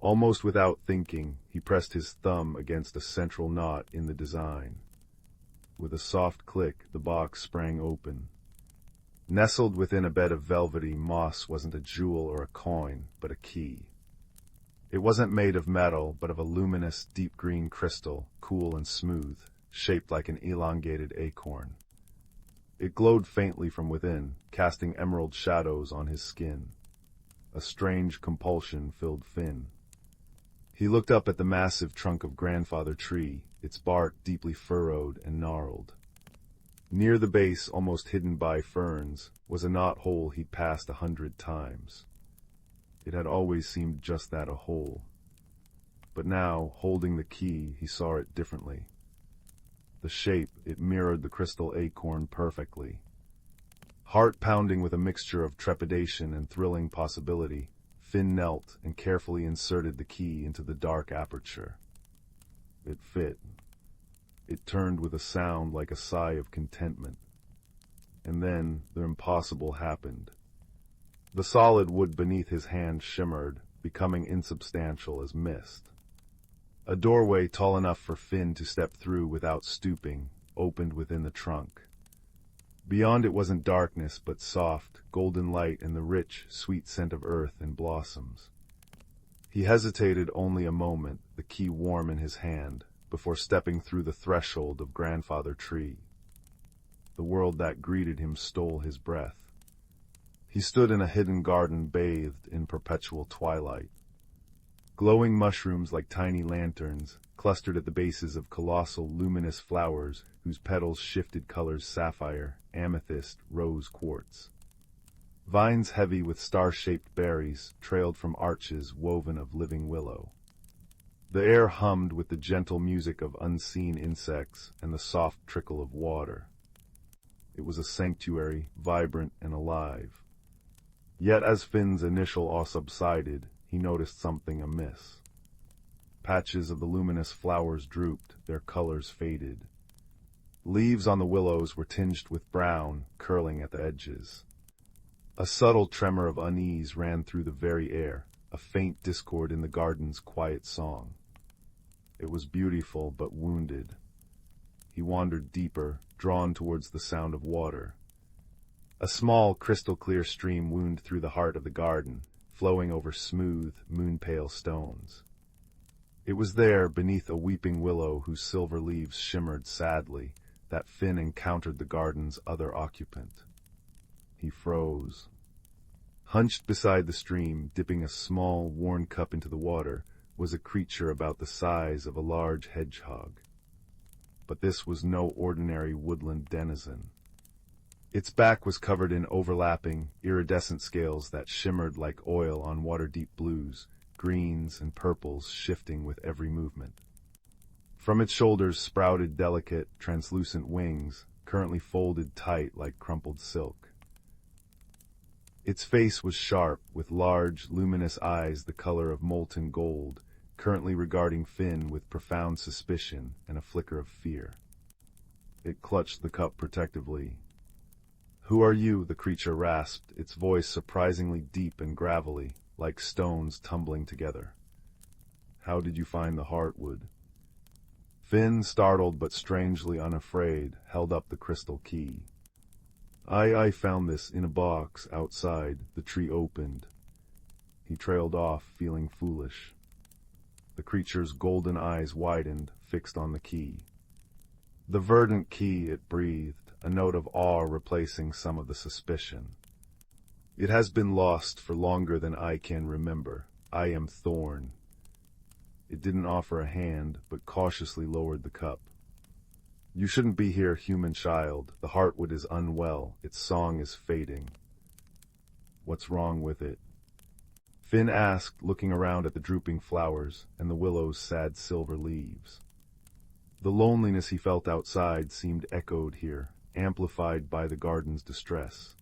Almost without thinking, he pressed his thumb against a central knot in the design. With a soft click, the box sprang open. Nestled within a bed of velvety moss wasn't a jewel or a coin, but a key. It wasn't made of metal, but of a luminous, deep green crystal, cool and smooth, shaped like an elongated acorn. It glowed faintly from within, casting emerald shadows on his skin. A strange compulsion filled Finn. He looked up at the massive trunk of Grandfather Tree, its bark deeply furrowed and gnarled. Near the base, almost hidden by ferns, was a knot-hole he'd passed 100 times. It had always seemed just that, a hole. But now, holding the key, he saw it differently. The shape, it mirrored the crystal acorn perfectly. Heart pounding with a mixture of trepidation and thrilling possibility, Finn knelt and carefully inserted the key into the dark aperture. It fit. It turned with a sound like a sigh of contentment. And then the impossible happened. The solid wood beneath his hand shimmered, becoming insubstantial as mist. A doorway tall enough for Finn to step through without stooping opened within the trunk. Beyond it wasn't darkness, but soft, golden light and the rich, sweet scent of earth and blossoms. He hesitated only a moment, the key warm in his hand, before stepping through the threshold of Grandfather Tree. The world that greeted him stole his breath. He stood in a hidden garden bathed in perpetual twilight. Glowing mushrooms like tiny lanterns clustered at the bases of colossal luminous flowers whose petals shifted colors: sapphire, amethyst, rose quartz. Vines heavy with star-shaped berries trailed from arches woven of living willow. The air hummed with the gentle music of unseen insects and the soft trickle of water. It was a sanctuary, vibrant and alive. Yet as Finn's initial awe subsided, he noticed something amiss. Patches of the luminous flowers drooped, their colors faded. Leaves on the willows were tinged with brown, curling at the edges. A subtle tremor of unease ran through the very air, a faint discord in the garden's quiet song. It was beautiful but wounded. He wandered deeper, drawn towards the sound of water. A small, crystal-clear stream wound through the heart of the garden, flowing over smooth, moon-pale stones. It was there, beneath a weeping willow whose silver leaves shimmered sadly, that Finn encountered the garden's other occupant. He froze. Hunched beside the stream, dipping a small, worn cup into the water, was a creature about the size of a large hedgehog. But this was no ordinary woodland denizen. Its back was covered in overlapping, iridescent scales that shimmered like oil on water-deep blues, greens and purples shifting with every movement. From its shoulders sprouted delicate, translucent wings, currently folded tight like crumpled silk. Its face was sharp, with large, luminous eyes the color of molten gold, currently regarding Finn with profound suspicion and a flicker of fear. It clutched the cup protectively. "Who are you?" the creature rasped, its voice surprisingly deep and gravelly, like stones tumbling together. "How did you find the heartwood?" Finn, startled but strangely unafraid, held up the crystal key. I found this in a box outside. The tree opened." He trailed off, feeling foolish. The creature's golden eyes widened, fixed on the key. "The verdant key," it breathed, a note of awe replacing some of the suspicion. "It has been lost for longer than I can remember. I am Thorn." It didn't offer a hand, but cautiously lowered the cup. "You shouldn't be here, human child. The heartwood is unwell. Its song is fading." "What's wrong with it?" Finn asked, looking around at the drooping flowers and the willow's sad silver leaves. The loneliness he felt outside seemed echoed here, amplified by the garden's distress.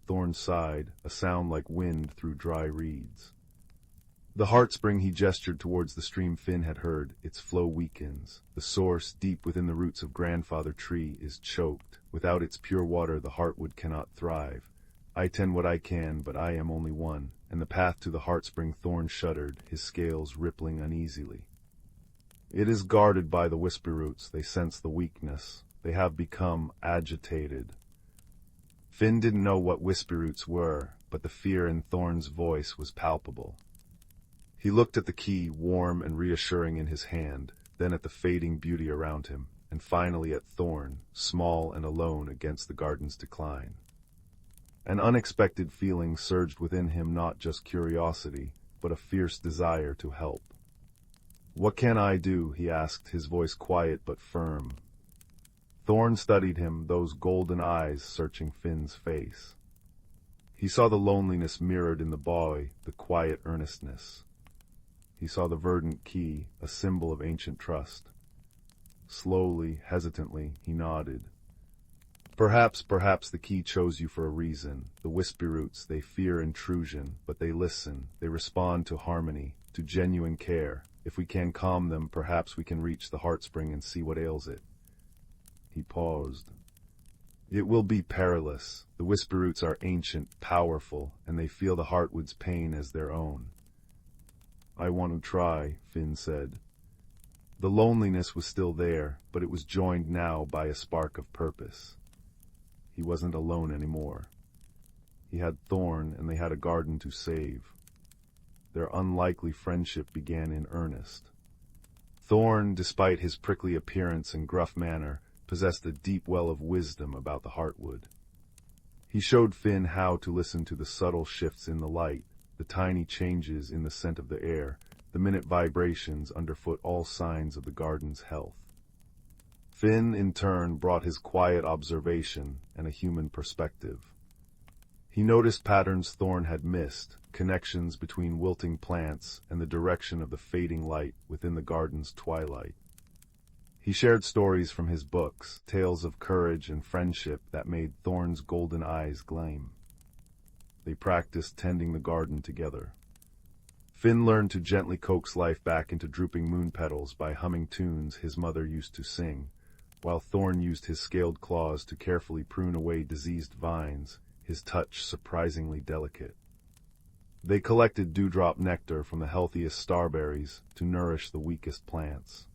Thorn sighed, a sound like wind through dry reeds. "The heartspring," he gestured towards the stream Finn had heard, "its flow weakens. The source, deep within the roots of grandfather tree, is choked. Without its pure water the heartwood cannot thrive. I tend what I can, but I am only one." And the path to the heartspring. Thorn shuddered, his scales rippling uneasily. "It is guarded by the whisper roots. They sense the weakness. They have become agitated." Finn didn't know what whisper roots were, but the fear in Thorn's voice was palpable. He looked at the key, warm and reassuring in his hand, then at the fading beauty around him, and finally at Thorn, small and alone against the garden's decline. An unexpected feeling surged within him, not just curiosity, but a fierce desire to help. "What can I do?" he asked, his voice quiet but firm. Thorn studied him, those golden eyes searching Finn's face. He saw the loneliness mirrored in the boy, the quiet earnestness. He saw the verdant key, a symbol of ancient trust. Slowly, hesitantly, he nodded. Perhaps the key chose you for a reason. The whisper roots, they fear intrusion, but they listen. They respond to harmony, to genuine care. If we can calm them, perhaps we can reach the heartspring and see what ails it." He paused. "It will be perilous. The whisper roots are ancient, powerful, and they feel the heartwood's pain as their own." "I want to try," Finn said. The loneliness was still there, but it was joined now by a spark of purpose. He wasn't alone anymore. He had Thorn, and they had a garden to save. Their unlikely friendship began in earnest. Thorn, despite his prickly appearance and gruff manner, possessed a deep well of wisdom about the heartwood. He showed Finn how to listen to the subtle shifts in the light, the tiny changes in the scent of the air, the minute vibrations underfoot, all signs of the garden's health. Finn, in turn, brought his quiet observation and a human perspective. He noticed patterns Thorn had missed, connections between wilting plants and the direction of the fading light within the garden's twilight. He shared stories from his books, tales of courage and friendship that made Thorn's golden eyes gleam. They practiced tending the garden together. Finn learned to gently coax life back into drooping moon petals by humming tunes his mother used to sing, while Thorn used his scaled claws to carefully prune away diseased vines, his touch surprisingly delicate. They collected dewdrop nectar from the healthiest starberries to nourish the weakest plants.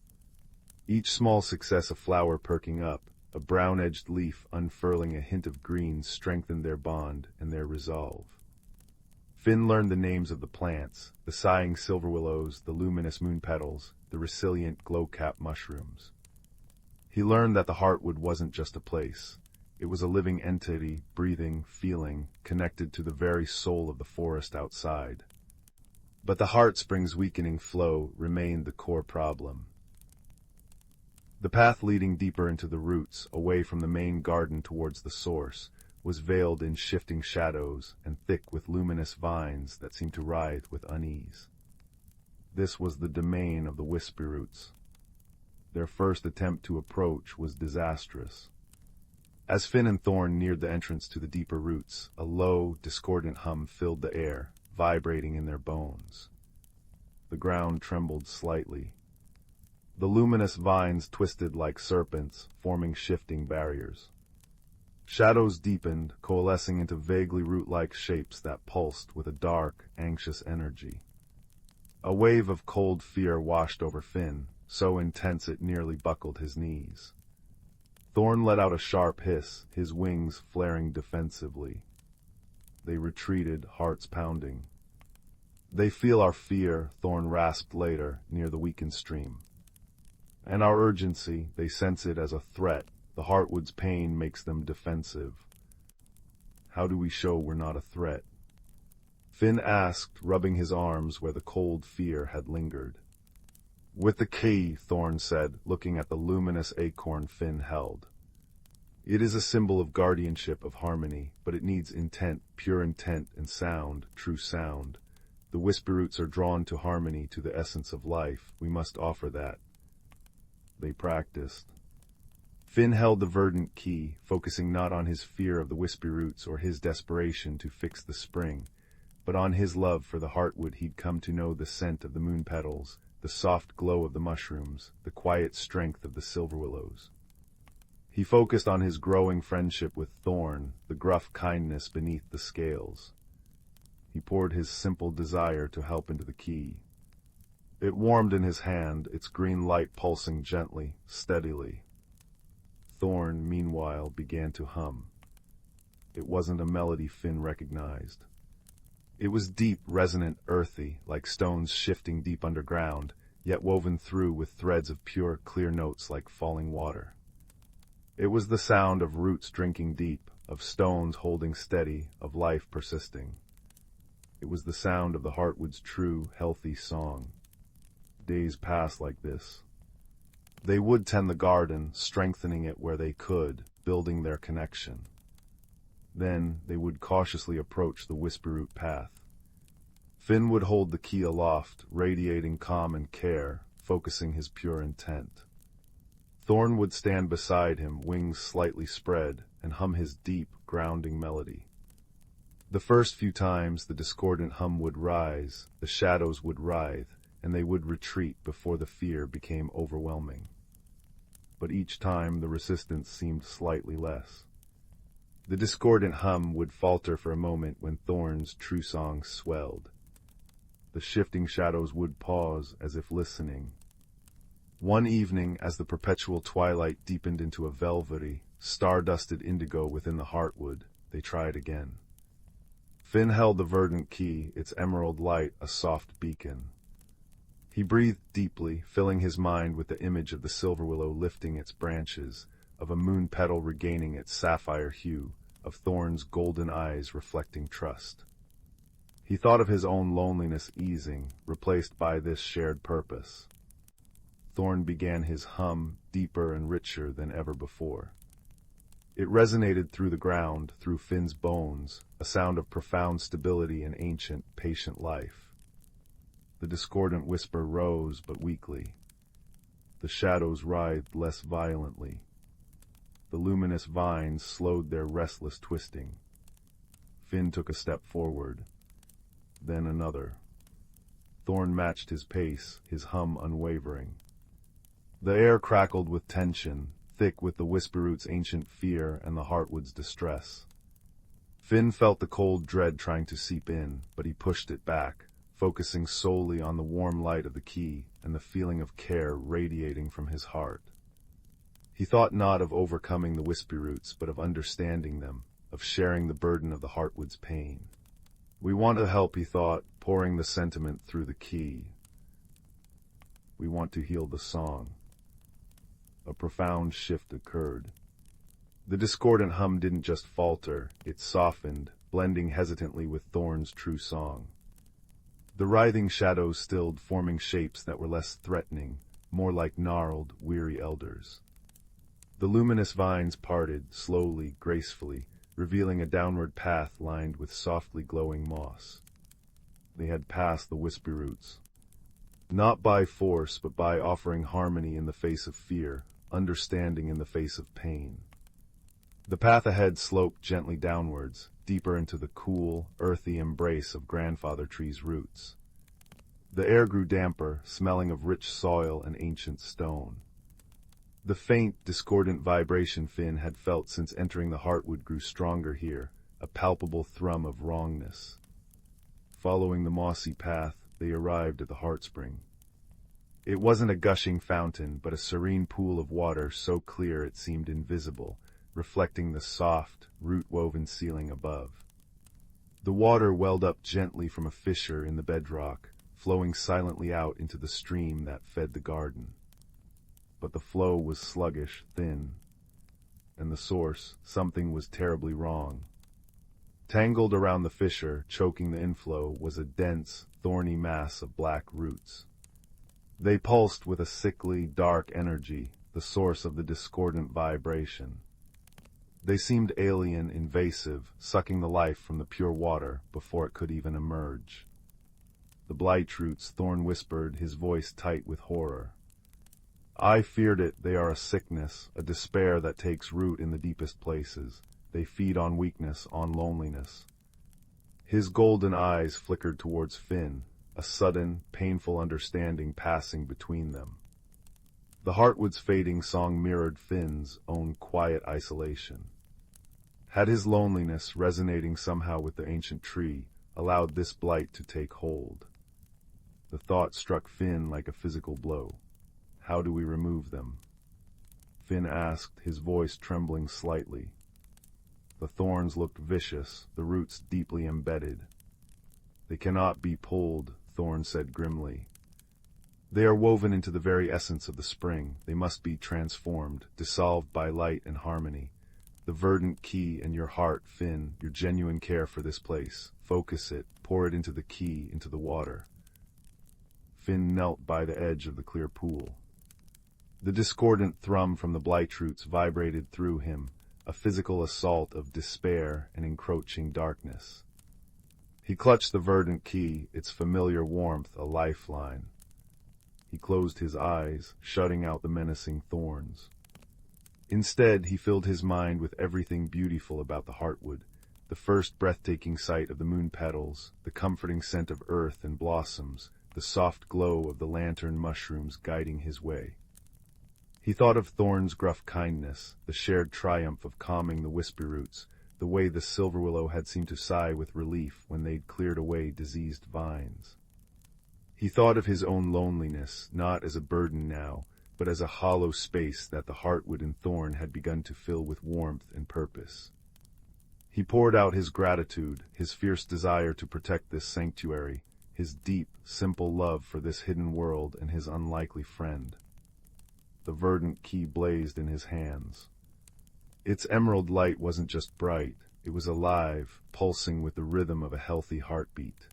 Each small success a flower perking up, a brown-edged leaf unfurling a hint of green strengthened their bond and their resolve. Finn learned the names of the plants, the sighing silver willows, the luminous moon petals, the resilient glow-cap mushrooms. He learned that the heartwood wasn't just a place. It was a living entity, breathing, feeling, connected to the very soul of the forest outside. But the heartspring's weakening flow remained the core problem. The path leading deeper into the roots, away from the main garden towards the source, was veiled in shifting shadows and thick with luminous vines that seemed to writhe with unease. This was the domain of the wispy roots. Their first attempt to approach was disastrous. As Finn and Thorn neared the entrance to the deeper roots, a low, discordant hum filled the air, vibrating in their bones. The ground trembled slightly. The luminous vines twisted like serpents, forming shifting barriers. Shadows deepened, coalescing into vaguely root-like shapes that pulsed with a dark, anxious energy. A wave of cold fear washed over Finn, so intense it nearly buckled his knees. Thorn let out a sharp hiss, his wings flaring defensively. They retreated, hearts pounding. "They feel our fear," Thorn rasped later, near the weakened stream. "And our urgency, they sense it as a threat. The heartwood's pain makes them defensive." "How do we show we're not a threat?" Finn asked, rubbing his arms where the cold fear had lingered. "With the key," Thorn said, looking at the luminous acorn Finn held. "It is a symbol of guardianship, of harmony, but it needs intent, pure intent, and sound, true sound. The wispy roots are drawn to harmony, to the essence of life. We must offer that." They practiced. Finn held the verdant key, focusing not on his fear of the wispy roots or his desperation to fix the spring, but on his love for the heartwood he'd come to know, the scent of the moon petals, the soft glow of the mushrooms, the quiet strength of the silver willows. He focused on his growing friendship with Thorn, the gruff kindness beneath the scales. He poured his simple desire to help into the key. It warmed in his hand, its green light pulsing gently, steadily. Thorn, meanwhile, began to hum. It wasn't a melody Finn recognized. It was deep, resonant, earthy, like stones shifting deep underground, yet woven through with threads of pure, clear notes like falling water. It was the sound of roots drinking deep, of stones holding steady, of life persisting. It was the sound of the heartwood's true, healthy song. Days passed like this. They would tend the garden, strengthening it where they could, building their connection. Then they would cautiously approach the wispy-root path. Finn would hold the key aloft, radiating calm and care, focusing his pure intent. Thorn would stand beside him, wings slightly spread, and hum his deep, grounding melody. The first few times the discordant hum would rise, the shadows would writhe, and they would retreat before the fear became overwhelming. But each time the resistance seemed slightly less. The discordant hum would falter for a moment when Thorn's true song swelled. The shifting shadows would pause as if listening. One evening, as the perpetual twilight deepened into a velvety, star-dusted indigo within the heartwood, they tried again. Finn held the verdant key, its emerald light a soft beacon. He breathed deeply, filling his mind with the image of the silver willow lifting its branches, of a moon petal regaining its sapphire hue, of Thorn's golden eyes reflecting trust. He thought of his own loneliness easing, replaced by this shared purpose. Thorn began his hum, deeper and richer than ever before. It resonated through the ground, through Finn's bones, a sound of profound stability and ancient, patient life. The discordant whisper rose but weakly. The shadows writhed less violently. The luminous vines slowed their restless twisting. Finn took a step forward. Then another. Thorn matched his pace, his hum unwavering. The air crackled with tension, thick with the whisperroot's ancient fear and the heartwood's distress. Finn felt the cold dread trying to seep in, but he pushed it back, focusing solely on the warm light of the key and the feeling of care radiating from his heart. He thought not of overcoming the whisperroots, but of understanding them, of sharing the burden of the heartwood's pain. We want to help, he thought, pouring the sentiment through the key. We want to heal the song. A profound shift occurred. The discordant hum didn't just falter, it softened, blending hesitantly with Thorn's true song. The writhing shadows stilled, forming shapes that were less threatening, more like gnarled, weary elders. The luminous vines parted, slowly, gracefully, revealing a downward path lined with softly glowing moss. They had passed the whisperroots. Not by force, but by offering harmony in the face of fear, understanding in the face of pain. The path ahead sloped gently downwards, deeper into the cool, earthy embrace of grandfather tree's roots. The air grew damper, smelling of rich soil and ancient stone. The faint, discordant vibration Finn had felt since entering the heartwood grew stronger here, a palpable thrum of wrongness. Following the mossy path, they arrived at the heartspring. It wasn't a gushing fountain, but a serene pool of water so clear it seemed invisible, reflecting the soft, root-woven ceiling above. The water welled up gently from a fissure in the bedrock, flowing silently out into the stream that fed the garden. But the flow was sluggish, thin, and the source, something was terribly wrong. Tangled around the fissure, choking the inflow, was a dense, thorny mass of black roots. They pulsed with a sickly, dark energy, the source of the discordant vibration. They seemed alien, invasive, sucking the life from the pure water before it could even emerge. The blight roots, Thorn whispered, his voice tight with horror. I feared it. They are a sickness, a despair that takes root in the deepest places. They feed on weakness, on loneliness. His golden eyes flickered towards Finn, a sudden, painful understanding passing between them. The heartwood's fading song mirrored Finn's own quiet isolation. Had his loneliness, resonating somehow with the ancient tree, allowed this blight to take hold? The thought struck Finn like a physical blow. How do we remove them? Finn asked, his voice trembling slightly. The thorns looked vicious, the roots deeply embedded. They cannot be pulled, Thorn said grimly. They are woven into the very essence of the spring. They must be transformed, dissolved by light and harmony. The verdant key in your heart, Finn, your genuine care for this place. Focus it, pour it into the key, into the water. Finn knelt by the edge of the clear pool. The discordant thrum from the blight roots vibrated through him, a physical assault of despair and encroaching darkness. He clutched the verdant key, its familiar warmth a lifeline. He closed his eyes, shutting out the menacing thorns. Instead, he filled his mind with everything beautiful about the heartwood, the first breathtaking sight of the moon petals, the comforting scent of earth and blossoms, the soft glow of the lantern mushrooms guiding his way. He thought of Thorn's gruff kindness, the shared triumph of calming the whisperroots, the way the silver willow had seemed to sigh with relief when they'd cleared away diseased vines. He thought of his own loneliness, not as a burden now, but as a hollow space that the heartwood and Thorn had begun to fill with warmth and purpose. He poured out his gratitude, his fierce desire to protect this sanctuary, his deep, simple love for this hidden world and his unlikely friend. The verdant key blazed in his hands. Its emerald light wasn't just bright, it was alive, pulsing with the rhythm of a healthy heartbeat.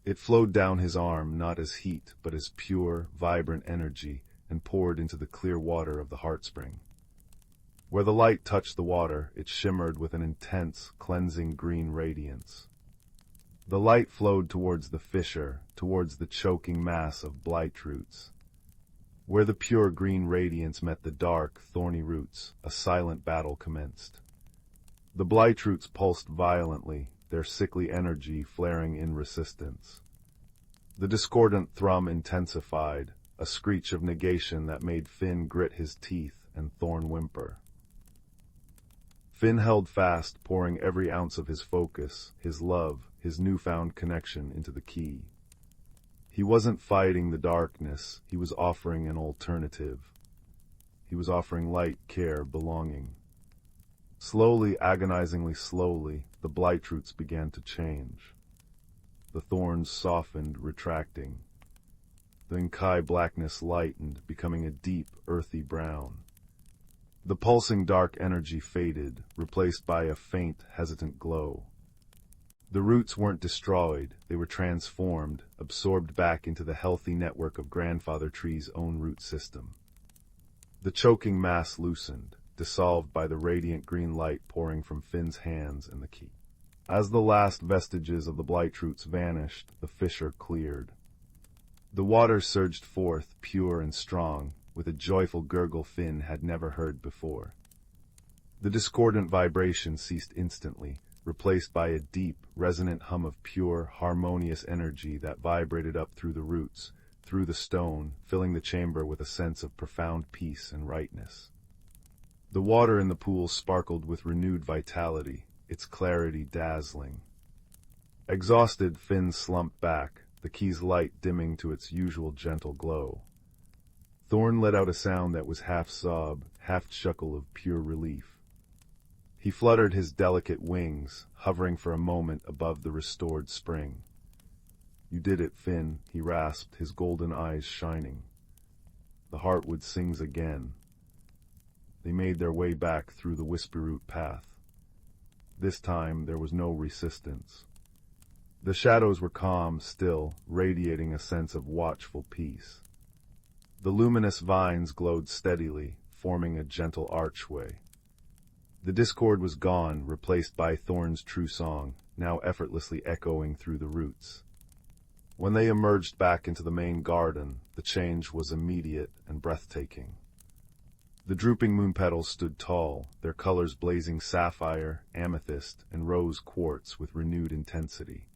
It flowed down his arm not as heat, but as pure, vibrant energy, and poured into the clear water of the heartspring. Where the light touched the water, it shimmered with an intense, cleansing green radiance. The light flowed towards the fissure, towards the choking mass of blight roots. Where the pure green radiance met the dark, thorny roots, a silent battle commenced. The blight roots pulsed violently, their sickly energy flaring in resistance. The discordant thrum intensified, a screech of negation that made Finn grit his teeth and Thorn whimper. Finn held fast, pouring every ounce of his focus, his love, his newfound connection into the key. He wasn't fighting the darkness, he was offering an alternative. He was offering light, care, belonging. Slowly, agonizingly slowly, the blight roots began to change. The thorns softened, retracting. The inkai blackness lightened, becoming a deep, earthy brown. The pulsing dark energy faded, replaced by a faint, hesitant glow. The roots weren't destroyed, they were transformed, absorbed back into the healthy network of Grandfather Tree's own root system. The choking mass loosened, dissolved by the radiant green light pouring from Finn's hands and the key. As the last vestiges of the blight roots vanished, the fissure cleared. The water surged forth, pure and strong, with a joyful gurgle Finn had never heard before. The discordant vibration ceased instantly, replaced by a deep, resonant hum of pure, harmonious energy that vibrated up through the roots, through the stone, filling the chamber with a sense of profound peace and rightness. The water in the pool sparkled with renewed vitality, its clarity dazzling. Exhausted, Finn slumped back, the key's light dimming to its usual gentle glow. Thorn let out a sound that was half sob, half chuckle of pure relief. He fluttered his delicate wings, hovering for a moment above the restored spring. "You did it, Finn," he rasped, his golden eyes shining. "The heartwood sings again." They made their way back through the Whisperroot path. This time there was no resistance. The shadows were calm, still, radiating a sense of watchful peace. The luminous vines glowed steadily, forming a gentle archway. The discord was gone, replaced by Thorn's true song, now effortlessly echoing through the roots. When they emerged back into the main garden, the change was immediate and breathtaking. The drooping moon petals stood tall, their colors blazing sapphire, amethyst, and rose quartz with renewed intensity.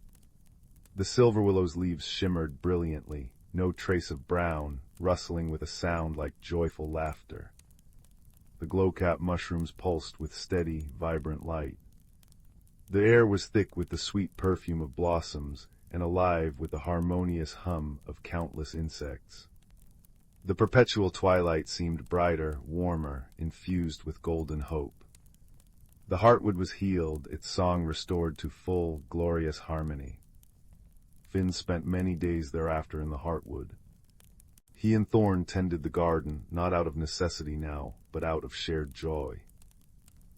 The silver willow's leaves shimmered brilliantly, no trace of brown, rustling with a sound like joyful laughter. The glow-capped mushrooms pulsed with steady, vibrant light. The air was thick with the sweet perfume of blossoms and alive with the harmonious hum of countless insects. The perpetual twilight seemed brighter, warmer, infused with golden hope. The heartwood was healed, its song restored to full, glorious harmony. Finn spent many days thereafter in the heartwood. He and Thorn tended the garden, not out of necessity now, but out of shared joy.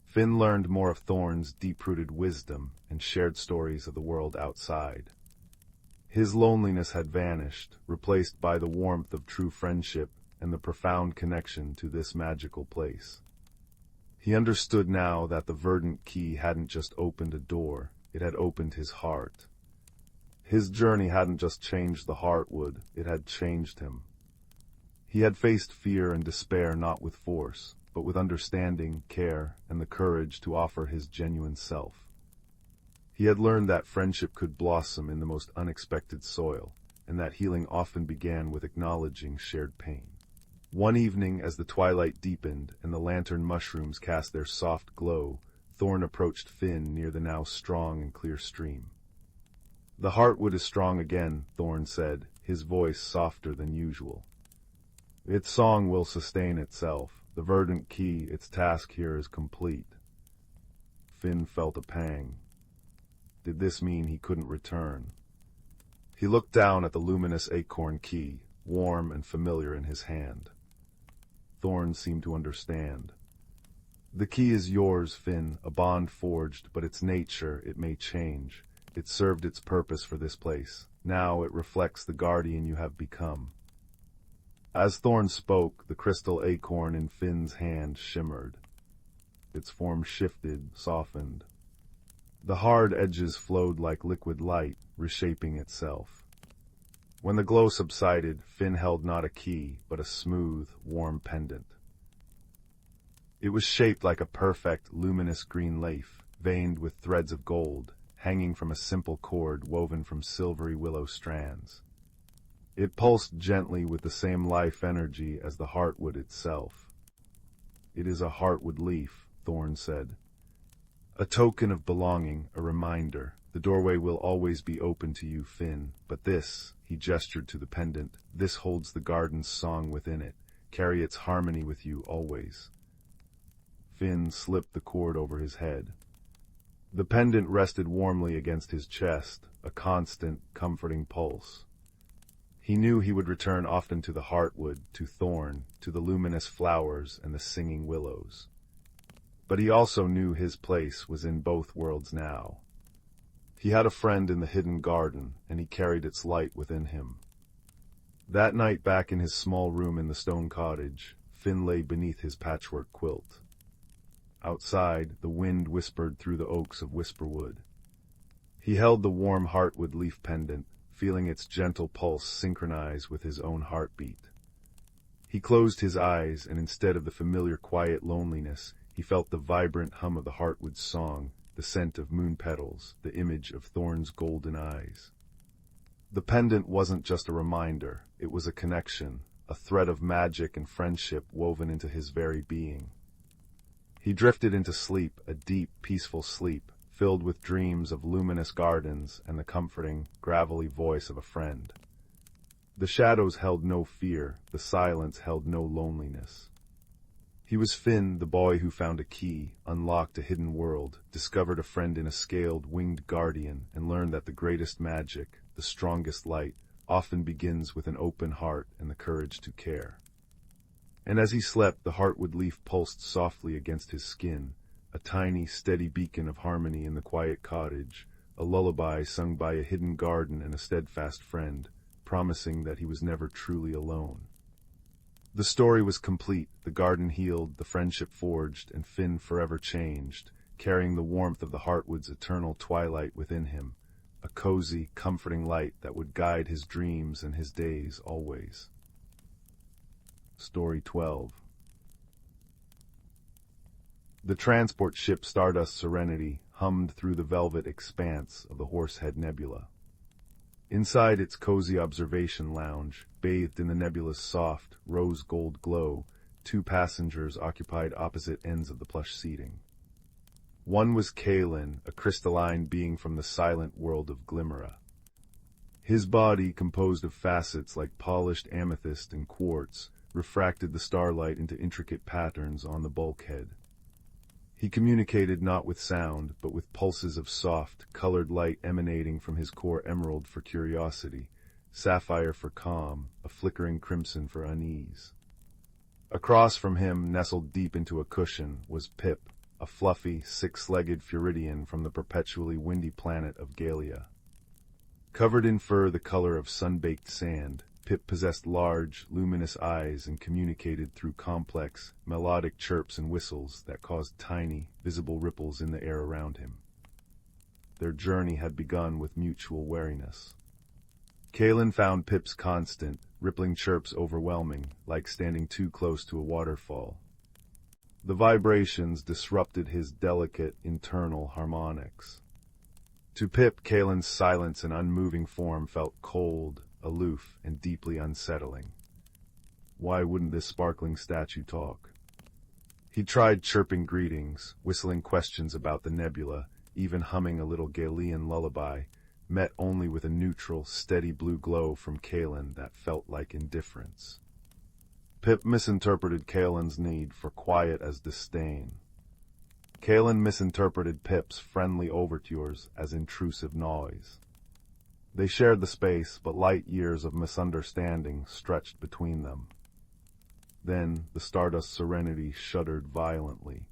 Finn learned more of Thorn's deep-rooted wisdom and shared stories of the world outside. His loneliness had vanished, replaced by the warmth of true friendship and the profound connection to this magical place. He understood now that the verdant key hadn't just opened a door, it had opened his heart. His journey hadn't just changed the heartwood, it had changed him. He had faced fear and despair not with force, but with understanding, care, and the courage to offer his genuine self. He had learned that friendship could blossom in the most unexpected soil, and that healing often began with acknowledging shared pain. One evening, as the twilight deepened and the lantern mushrooms cast their soft glow, Thorn approached Finn near the now strong and clear stream. "The heartwood is strong again," Thorn said, his voice softer than usual. "Its song will sustain itself. The verdant key, its task here is complete." Finn felt a pang. Did this mean he couldn't return? He looked down at the luminous acorn key, warm and familiar in his hand. Thorn seemed to understand. "The key is yours, Finn, a bond forged, but its nature, it may change. It served its purpose for this place. Now it reflects the guardian you have become." As Thorn spoke, the crystal acorn in Finn's hand shimmered. Its form shifted, softened. The hard edges flowed like liquid light, reshaping itself. When the glow subsided, Finn held not a key, but a smooth, warm pendant. It was shaped like a perfect, luminous green leaf, veined with threads of gold, hanging from a simple cord woven from silvery willow strands. It pulsed gently with the same life energy as the heartwood itself. "It is a heartwood leaf," Thorn said. "A token of belonging, a reminder. The doorway will always be open to you, Finn, but this," he gestured to the pendant, "this holds the garden's song within it. Carry its harmony with you always." Finn slipped the cord over his head. The pendant rested warmly against his chest, a constant, comforting pulse. He knew he would return often to the heartwood, to Thorn, to the luminous flowers and the singing willows. But he also knew his place was in both worlds now. He had a friend in the hidden garden, and he carried its light within him. That night back in his small room in the stone cottage, Finn lay beneath his patchwork quilt. Outside, the wind whispered through the oaks of Whisperwood. He held the warm heartwood leaf pendant, feeling its gentle pulse synchronize with his own heartbeat. He closed his eyes, and instead of the familiar quiet loneliness, he felt the vibrant hum of the heartwood's song, the scent of moon petals, the image of Thorn's golden eyes. The pendant wasn't just a reminder, it was a connection, a thread of magic and friendship woven into his very being. He drifted into sleep, a deep, peaceful sleep, filled with dreams of luminous gardens and the comforting, gravelly voice of a friend. The shadows held no fear, the silence held no loneliness. He was Finn, the boy who found a key, unlocked a hidden world, discovered a friend in a scaled, winged guardian, and learned that the greatest magic, the strongest light, often begins with an open heart and the courage to care. And as he slept, the heartwood leaf pulsed softly against his skin, a tiny, steady beacon of harmony in the quiet cottage, a lullaby sung by a hidden garden and a steadfast friend, promising that he was never truly alone. The story was complete, the garden healed, the friendship forged, and Finn forever changed, carrying the warmth of the heartwood's eternal twilight within him, a cozy, comforting light that would guide his dreams and his days always. Story 12. The transport ship Stardust Serenity hummed through the velvet expanse of the Horsehead Nebula. Inside its cozy observation lounge, bathed in the nebula's soft, rose-gold glow, 2 passengers occupied opposite ends of the plush seating. One was Kalen, a crystalline being from the silent world of Glimmera. His body, composed of facets like polished amethyst and quartz, refracted the starlight into intricate patterns on the bulkhead. He communicated not with sound, but with pulses of soft, colored light emanating from his core emerald for curiosity, sapphire for calm, a flickering crimson for unease. Across from him, nestled deep into a cushion, was Pip, a fluffy, 6-legged Furidian from the perpetually windy planet of Galia. Covered in fur the color of sun-baked sand, Pip possessed large, luminous eyes and communicated through complex, melodic chirps and whistles that caused tiny, visible ripples in the air around him. Their journey had begun with mutual wariness. Kalen found Pip's constant, rippling chirps overwhelming, like standing too close to a waterfall. The vibrations disrupted his delicate, internal harmonics. To Pip, Kalen's silence and unmoving form felt cold, aloof, and deeply unsettling. Why wouldn't this sparkling statue talk? He tried chirping greetings, whistling questions about the nebula, even humming a little Galilean lullaby, met only with a neutral, steady blue glow from Kalen that felt like indifference. Pip misinterpreted Kalen's need for quiet as disdain. Kalen misinterpreted Pip's friendly overtures as intrusive noise. They shared the space, but light years of misunderstanding stretched between them. Then the Stardust Serenity shuddered violently.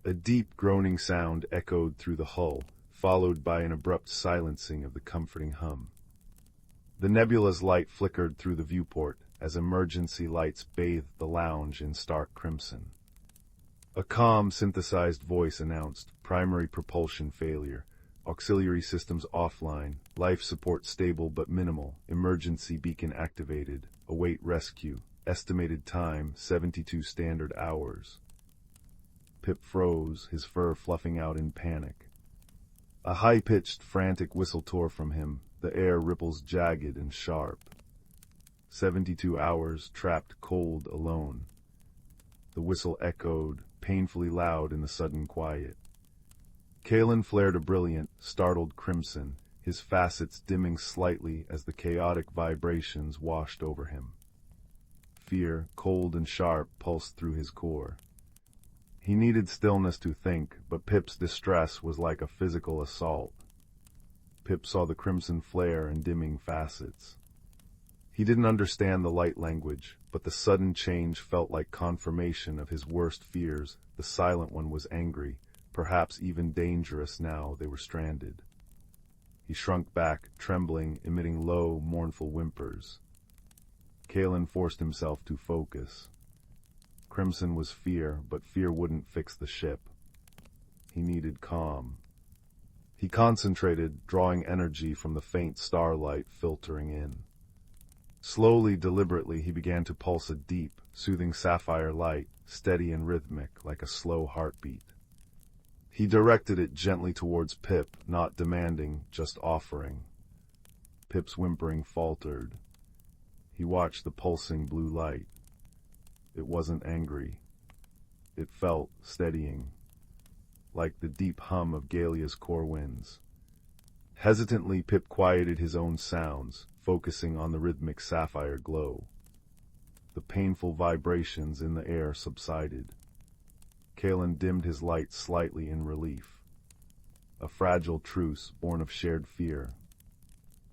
A deep groaning sound echoed through the hull, followed by an abrupt silencing of the comforting hum. The nebula's light flickered through the viewport as emergency lights bathed the lounge in stark crimson. A calm, synthesized voice announced primary propulsion failure, auxiliary systems offline, life support stable but minimal, emergency beacon activated, await rescue, estimated time 72 standard hours. Pip froze, his fur fluffing out in panic. A high-pitched, frantic whistle tore from him, the air ripples jagged and sharp. 72 hours trapped cold alone. The whistle echoed, painfully loud in the sudden quiet. Kalen flared a brilliant, startled crimson, his facets dimming slightly as the chaotic vibrations washed over him. Fear, cold and sharp, pulsed through his core. He needed stillness to think, but Pip's distress was like a physical assault. Pip saw the crimson flare and dimming facets. He didn't understand the light language, but the sudden change felt like confirmation of his worst fears. The silent one was angry, perhaps even dangerous now they were stranded. He shrunk back, trembling, emitting low, mournful whimpers. Kalen forced himself to focus. Crimson was fear, but fear wouldn't fix the ship. He needed calm. He concentrated, drawing energy from the faint starlight filtering in. Slowly, deliberately, he began to pulse a deep, soothing sapphire light, steady and rhythmic, like a slow heartbeat. He directed it gently towards Pip, not demanding, just offering. Pip's whimpering faltered. He watched the pulsing blue light. It wasn't angry. It felt steadying, like the deep hum of Galia's core winds. Hesitantly, Pip quieted his own sounds, focusing on the rhythmic sapphire glow. The painful vibrations in the air subsided. Kalen dimmed his light slightly in relief. A fragile truce born of shared fear.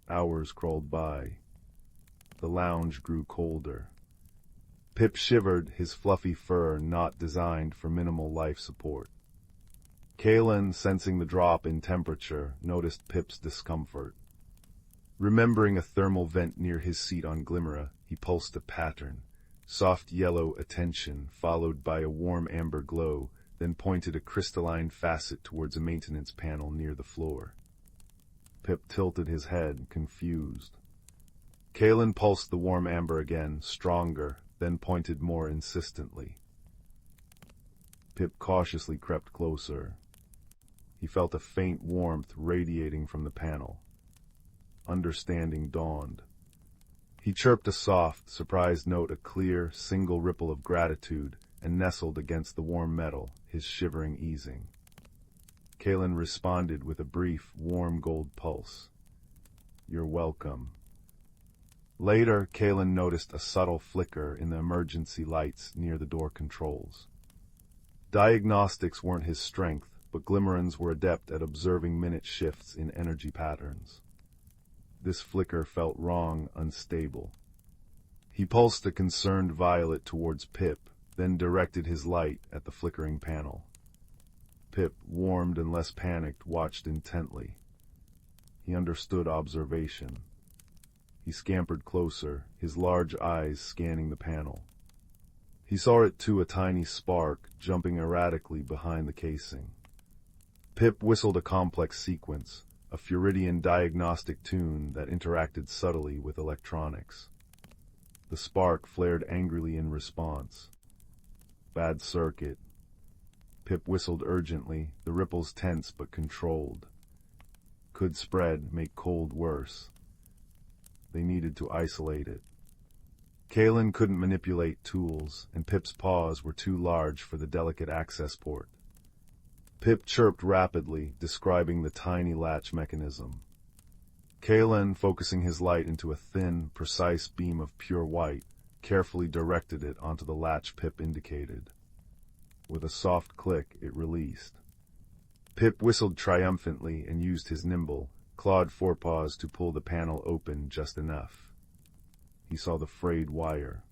Hours crawled by. The lounge grew colder. Pip shivered, his fluffy fur not designed for minimal life support. Kalen, sensing the drop in temperature, noticed Pip's discomfort. Remembering a thermal vent near his seat on Glimmera, he pulsed a pattern. Soft yellow attention, followed by a warm amber glow, then pointed a crystalline facet towards a maintenance panel near the floor. Pip tilted his head, confused. Kalen pulsed the warm amber again, stronger, then pointed more insistently. Pip cautiously crept closer. He felt a faint warmth radiating from the panel. Understanding dawned. He chirped a soft, surprised note, a clear, single ripple of gratitude, and nestled against the warm metal, his shivering easing. Kalen responded with a brief, warm gold pulse. "You're welcome." Later, Kalen noticed a subtle flicker in the emergency lights near the door controls. Diagnostics weren't his strength, but Glimmerans were adept at observing minute shifts in energy patterns. This flicker felt wrong, unstable. He pulsed a concerned violet towards Pip, then directed his light at the flickering panel. Pip, warmed and less panicked, watched intently. He understood observation. He scampered closer, his large eyes scanning the panel. He saw it too, a tiny spark, jumping erratically behind the casing. Pip whistled a complex sequence, a Floridian diagnostic tune that interacted subtly with electronics. The spark flared angrily in response. Bad circuit. Pip whistled urgently, the ripples tense but controlled. Could spread, make cold worse. They needed to isolate it. Kalen couldn't manipulate tools, and Pip's paws were too large for the delicate access port. Pip chirped rapidly, describing the tiny latch mechanism. Kalen, focusing his light into a thin, precise beam of pure white, carefully directed it onto the latch Pip indicated. With a soft click, it released. Pip whistled triumphantly and used his nimble, clawed forepaws to pull the panel open just enough. He saw the frayed wire.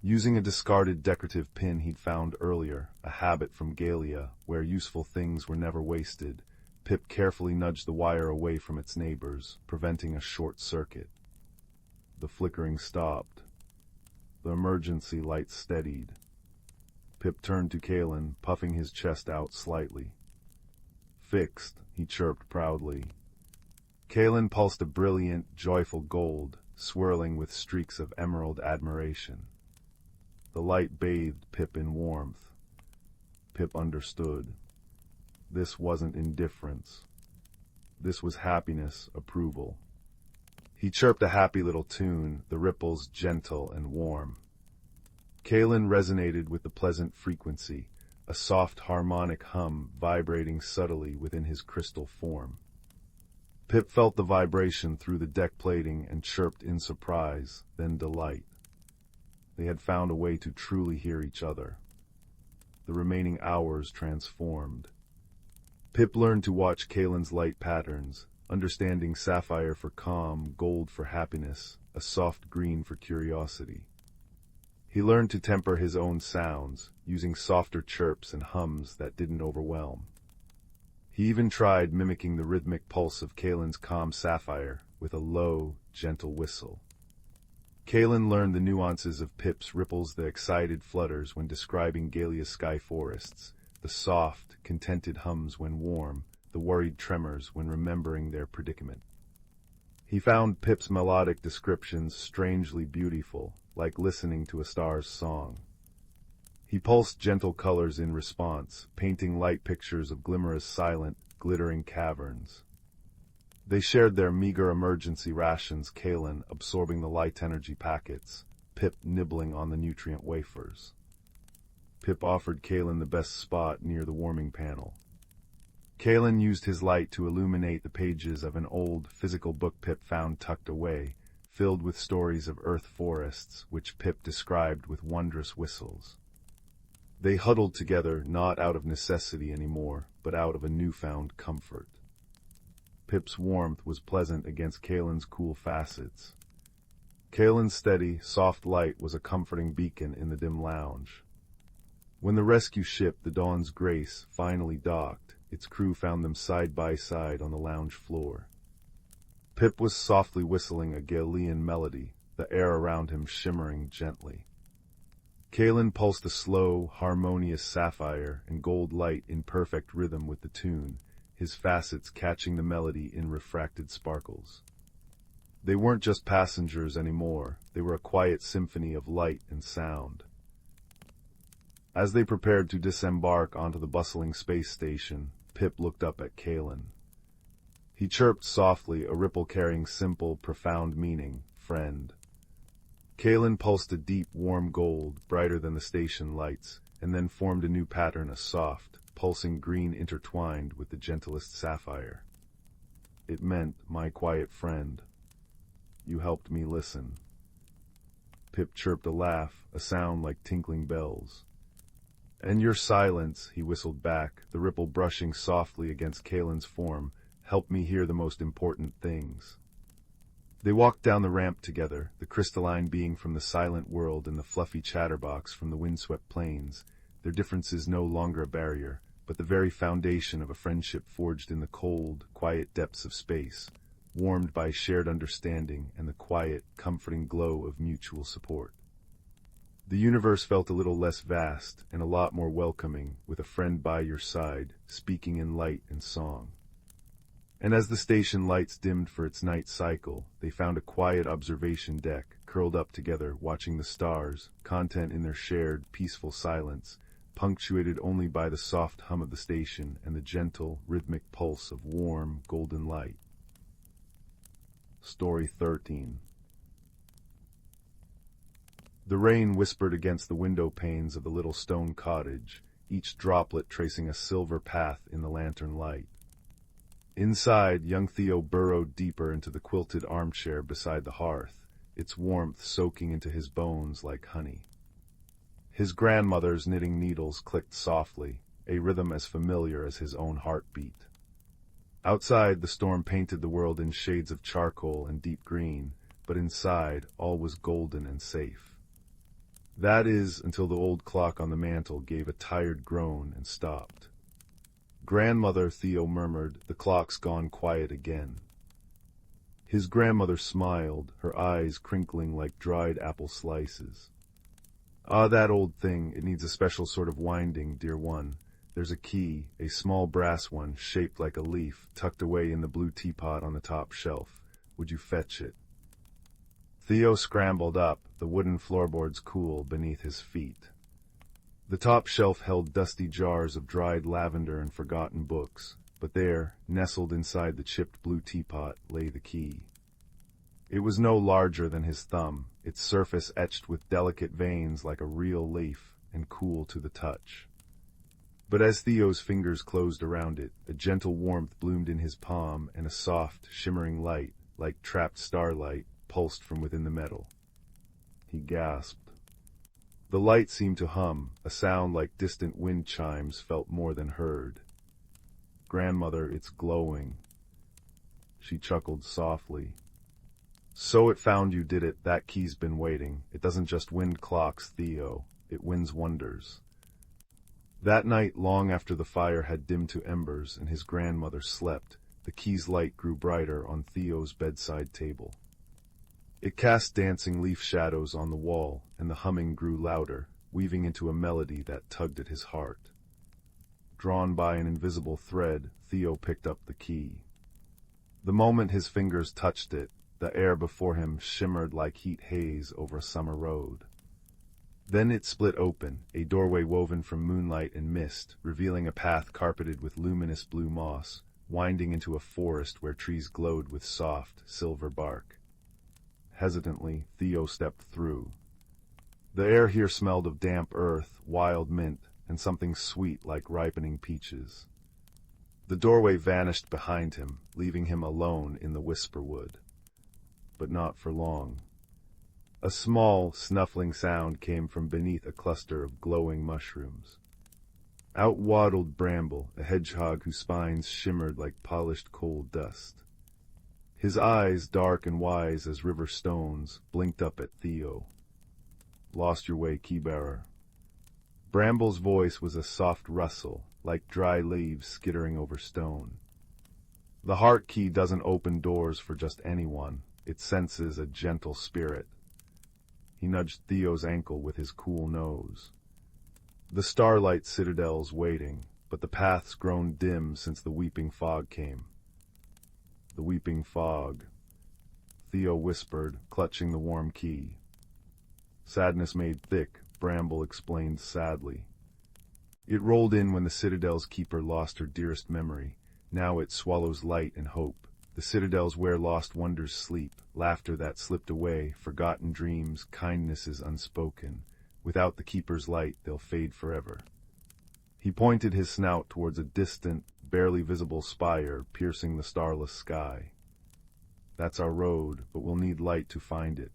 Using a discarded decorative pin he'd found earlier, a habit from Galia, where useful things were never wasted, Pip carefully nudged the wire away from its neighbors, preventing a short circuit. The flickering stopped. The emergency light steadied. Pip turned to Kalen, puffing his chest out slightly. "Fixed," he chirped proudly. Kalen pulsed a brilliant, joyful gold, swirling with streaks of emerald admiration. The light bathed Pip in warmth. Pip understood. This wasn't indifference. This was happiness, approval. He chirped a happy little tune, the ripples gentle and warm. Kalen resonated with the pleasant frequency, a soft harmonic hum vibrating subtly within his crystal form. Pip felt the vibration through the deck plating and chirped in surprise, then delight. They had found a way to truly hear each other. The remaining hours transformed. Pip learned to watch Kalen's light patterns, understanding sapphire for calm, gold for happiness, a soft green for curiosity. He learned to temper his own sounds, using softer chirps and hums that didn't overwhelm. He even tried mimicking the rhythmic pulse of Kalen's calm sapphire with a low, gentle whistle. Kalen learned the nuances of Pip's ripples, the excited flutters when describing Galia's sky forests, the soft, contented hums when warm, the worried tremors when remembering their predicament. He found Pip's melodic descriptions strangely beautiful, like listening to a star's song. He pulsed gentle colors in response, painting light pictures of glimmerous silent, glittering caverns. They shared their meager emergency rations, Kalen absorbing the light energy packets, Pip nibbling on the nutrient wafers. Pip offered Kalen the best spot near the warming panel. Kalen used his light to illuminate the pages of an old, physical book Pip found tucked away, filled with stories of earth forests, which Pip described with wondrous whistles. They huddled together not out of necessity anymore, but out of a newfound comfort. Pip's warmth was pleasant against Kalen's cool facets. Kalen's steady, soft light was a comforting beacon in the dim lounge. When the rescue ship, the Dawn's Grace, finally docked, its crew found them side by side on the lounge floor. Pip was softly whistling a Galilean melody, the air around him shimmering gently. Kalen pulsed a slow, harmonious sapphire and gold light in perfect rhythm with the tune, his facets catching the melody in refracted sparkles. They weren't just passengers anymore, they were a quiet symphony of light and sound. As they prepared to disembark onto the bustling space station, Pip looked up at Kalen. He chirped softly, a ripple carrying simple, profound meaning, friend. Kalen pulsed a deep, warm gold, brighter than the station lights, and then formed a new pattern, a soft, pulsing green intertwined with the gentlest sapphire. It meant, my quiet friend. You helped me listen. Pip chirped a laugh, a sound like tinkling bells. And your silence, he whistled back, the ripple brushing softly against Kalen's form, helped me hear the most important things. They walked down the ramp together, the crystalline being from the silent world and the fluffy chatterbox from the windswept plains, their differences no longer a barrier, but the very foundation of a friendship forged in the cold, quiet depths of space, warmed by shared understanding and the quiet, comforting glow of mutual support. The universe felt a little less vast and a lot more welcoming, with a friend by your side, speaking in light and song. And as the station lights dimmed for its night cycle, they found a quiet observation deck, curled up together, watching the stars, content in their shared, peaceful silence, punctuated only by the soft hum of the station and the gentle, rhythmic pulse of warm, golden light. Story 13. The rain whispered against the window panes of the little stone cottage, each droplet tracing a silver path in the lantern light. Inside, young Theo burrowed deeper into the quilted armchair beside the hearth, its warmth soaking into his bones like honey. His grandmother's knitting needles clicked softly, a rhythm as familiar as his own heartbeat. Outside, the storm painted the world in shades of charcoal and deep green, but inside, all was golden and safe. That is, until the old clock on the mantel gave a tired groan and stopped. Grandmother, Theo murmured, the clock's gone quiet again. His grandmother smiled, her eyes crinkling like dried apple slices. Ah, that old thing, it needs a special sort of winding, dear one. There's a key, a small brass one, shaped like a leaf, tucked away in the blue teapot on the top shelf. Would you fetch it? Theo scrambled up, the wooden floorboards cool beneath his feet. The top shelf held dusty jars of dried lavender and forgotten books, but there, nestled inside the chipped blue teapot, lay the key. It was no larger than his thumb, its surface etched with delicate veins like a real leaf and cool to the touch. But as Theo's fingers closed around it, a gentle warmth bloomed in his palm and a soft, shimmering light, like trapped starlight, pulsed from within the metal. He gasped. The light seemed to hum, a sound like distant wind chimes felt more than heard. "Grandmother, it's glowing." She chuckled softly. "So it found you, did it? That key's been waiting. It doesn't just wind clocks, Theo. It wins wonders." That night, long after the fire had dimmed to embers and his grandmother slept, the key's light grew brighter on Theo's bedside table. It cast dancing leaf shadows on the wall, and the humming grew louder, weaving into a melody that tugged at his heart. Drawn by an invisible thread, Theo picked up the key. The moment his fingers touched it, the air before him shimmered like heat haze over a summer road. Then it split open, a doorway woven from moonlight and mist, revealing a path carpeted with luminous blue moss, winding into a forest where trees glowed with soft, silver bark. Hesitantly, Theo stepped through. The air here smelled of damp earth, wild mint, and something sweet like ripening peaches. The doorway vanished behind him, leaving him alone in the whisperwood. But not for long. A small, snuffling sound came from beneath a cluster of glowing mushrooms. Out waddled Bramble, a hedgehog whose spines shimmered like polished coal dust. His eyes, dark and wise as river stones, blinked up at Theo. "Lost your way, keybearer." Bramble's voice was a soft rustle, like dry leaves skittering over stone. "The heart key doesn't open doors for just anyone. It senses a gentle spirit." He nudged Theo's ankle with his cool nose. The starlight citadel's waiting, but the path's grown dim since the weeping fog came. "The weeping fog," Theo whispered, clutching the warm key. "Sadness made thick," Bramble explained sadly. "It rolled in when the citadel's keeper lost her dearest memory. Now it swallows light and hope. The citadel's where lost wonders sleep, laughter that slipped away, forgotten dreams, kindnesses unspoken. Without the keeper's light, they'll fade forever." He pointed his snout towards a distant, barely visible spire piercing the starless sky. "That's our road, but we'll need light to find it."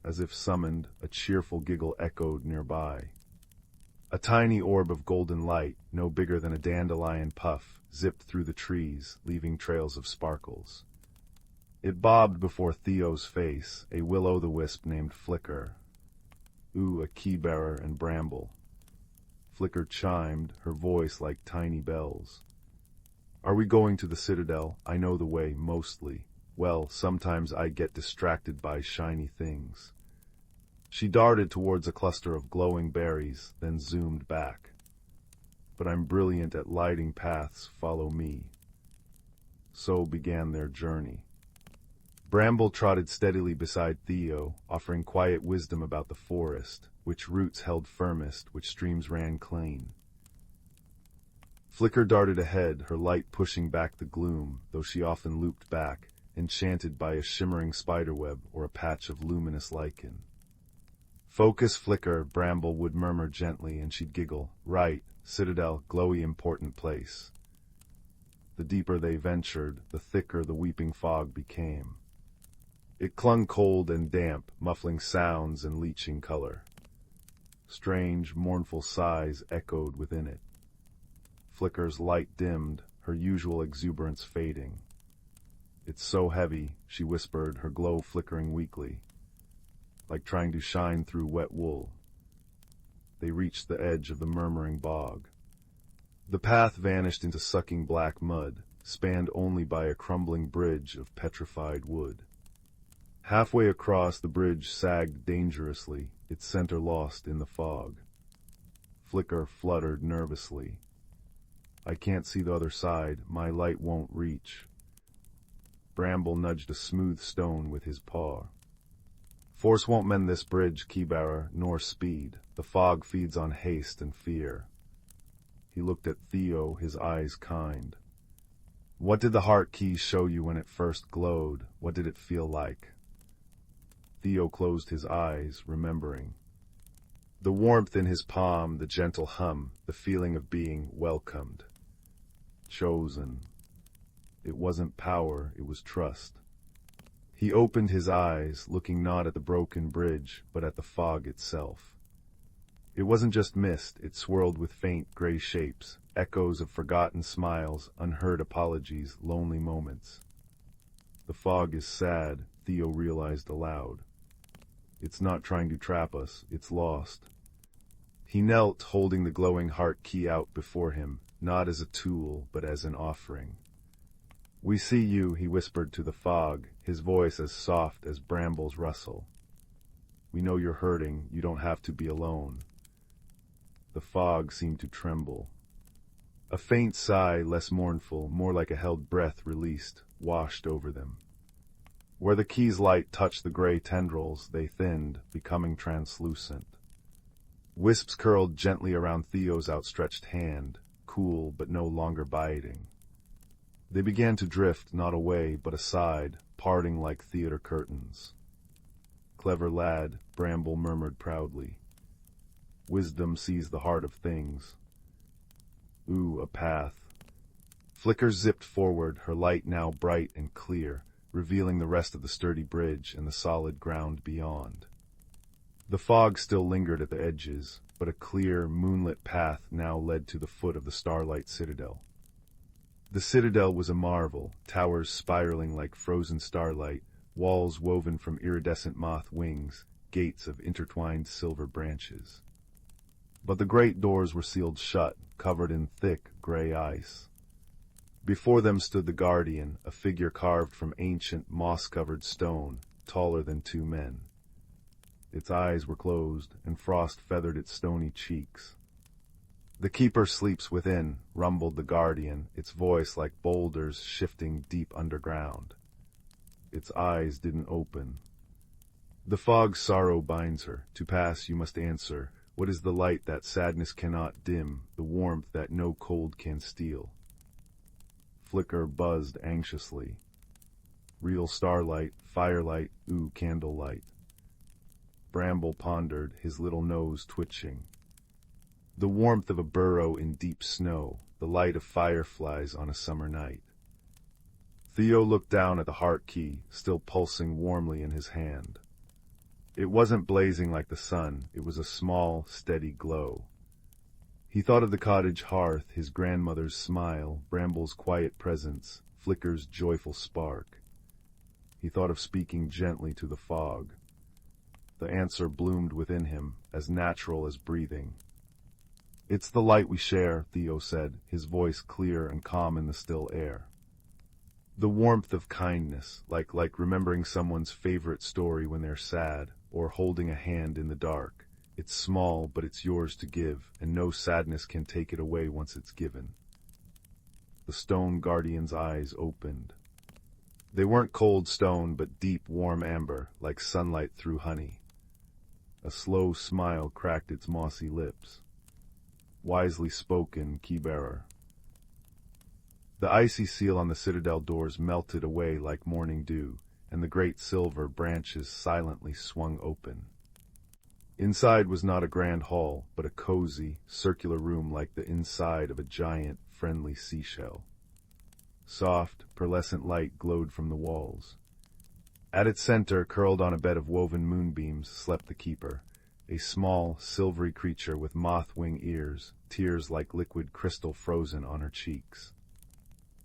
As if summoned, a cheerful giggle echoed nearby. A tiny orb of golden light, no bigger than a dandelion puff, zipped through the trees, leaving trails of sparkles. It bobbed before Theo's face, a will-o'-the-wisp named Flicker. "Ooh, a key-bearer and Bramble." Flicker chimed, her voice like tiny bells. "Are we going to the citadel? I know the way, mostly. Well, sometimes I get distracted by shiny things." She darted towards a cluster of glowing berries, then zoomed back. "But I'm brilliant at lighting paths, follow me." So began their journey. Bramble trotted steadily beside Theo, offering quiet wisdom about the forest, which roots held firmest, which streams ran clean. Flicker darted ahead, her light pushing back the gloom, though she often looped back, enchanted by a shimmering spiderweb or a patch of luminous lichen. "Focus, Flicker," Bramble would murmur gently, and she'd giggle. "Right, citadel, glowy important place." The deeper they ventured, the thicker the weeping fog became. It clung cold and damp, muffling sounds and leaching color. Strange, mournful sighs echoed within it. Flicker's light dimmed, her usual exuberance fading. "It's so heavy," she whispered, her glow flickering weakly, like trying to shine through wet wool. They reached the edge of the murmuring bog. The path vanished into sucking black mud, spanned only by a crumbling bridge of petrified wood. Halfway across, the bridge sagged dangerously, its center lost in the fog. Flicker fluttered nervously. "I can't see the other side. My light won't reach." Bramble nudged a smooth stone with his paw. "Force won't mend this bridge, keybearer, nor speed. The fog feeds on haste and fear." He looked at Theo, his eyes kind. What did the heart key show you when it first glowed? What did it feel like? Theo closed his eyes, remembering. The warmth in his palm, the gentle hum, the feeling of being welcomed. Chosen. It wasn't power, it was trust. He opened his eyes, looking not at the broken bridge, but at the fog itself. It wasn't just mist, it swirled with faint gray shapes, echoes of forgotten smiles, unheard apologies, lonely moments. The fog is sad, Theo realized aloud. It's not trying to trap us, it's lost. He knelt, holding the glowing heart key out before him, not as a tool, but as an offering. We see you, he whispered to the fog, his voice as soft as brambles rustle. We know you're hurting, you don't have to be alone. The fog seemed to tremble. A faint sigh, less mournful, more like a held breath released, washed over them. Where the key's light touched the gray tendrils, they thinned, becoming translucent. Wisps curled gently around Theo's outstretched hand, cool but no longer biting. They began to drift, not away, but aside, parting like theater curtains. Clever lad, Bramble murmured proudly. Wisdom sees the heart of things. Ooh, a path. Flicker zipped forward, her light now bright and clear, revealing the rest of the sturdy bridge and the solid ground beyond. The fog still lingered at the edges, but a clear, moonlit path now led to the foot of the starlight citadel. The citadel was a marvel, towers spiraling like frozen starlight, walls woven from iridescent moth wings, gates of intertwined silver branches. But the great doors were sealed shut, covered in thick, gray ice. Before them stood the guardian, a figure carved from ancient, moss-covered stone, taller than two men. Its eyes were closed, and frost feathered its stony cheeks. The keeper sleeps within, rumbled the guardian, its voice like boulders shifting deep underground. Its eyes didn't open. The fog's sorrow binds her. To pass you must answer. What is the light that sadness cannot dim, the warmth that no cold can steal? Flicker buzzed anxiously. Real starlight, firelight, ooh, candlelight. Bramble pondered, his little nose twitching. The warmth of a burrow in deep snow, the light of fireflies on a summer night. Theo looked down at the heart key, still pulsing warmly in his hand. It wasn't blazing like the sun, it was a small, steady glow. He thought of the cottage hearth, his grandmother's smile, Bramble's quiet presence, Flicker's joyful spark. He thought of speaking gently to the fog. The answer bloomed within him, as natural as breathing. It's the light we share, Theo said, his voice clear and calm in the still air. The warmth of kindness, like remembering someone's favorite story when they're sad, or holding a hand in the dark. It's small, but it's yours to give, and no sadness can take it away once it's given. The stone guardian's eyes opened. They weren't cold stone, but deep, warm amber, like sunlight through honey. A slow smile cracked its mossy lips. Wisely spoken, key-bearer. The icy seal on the citadel doors melted away like morning dew, and the great silver branches silently swung open. Inside was not a grand hall, but a cozy, circular room like the inside of a giant, friendly seashell. Soft, pearlescent light glowed from the walls. At its center, curled on a bed of woven moonbeams, slept the keeper, a small, silvery creature with moth-wing ears, tears like liquid crystal frozen on her cheeks.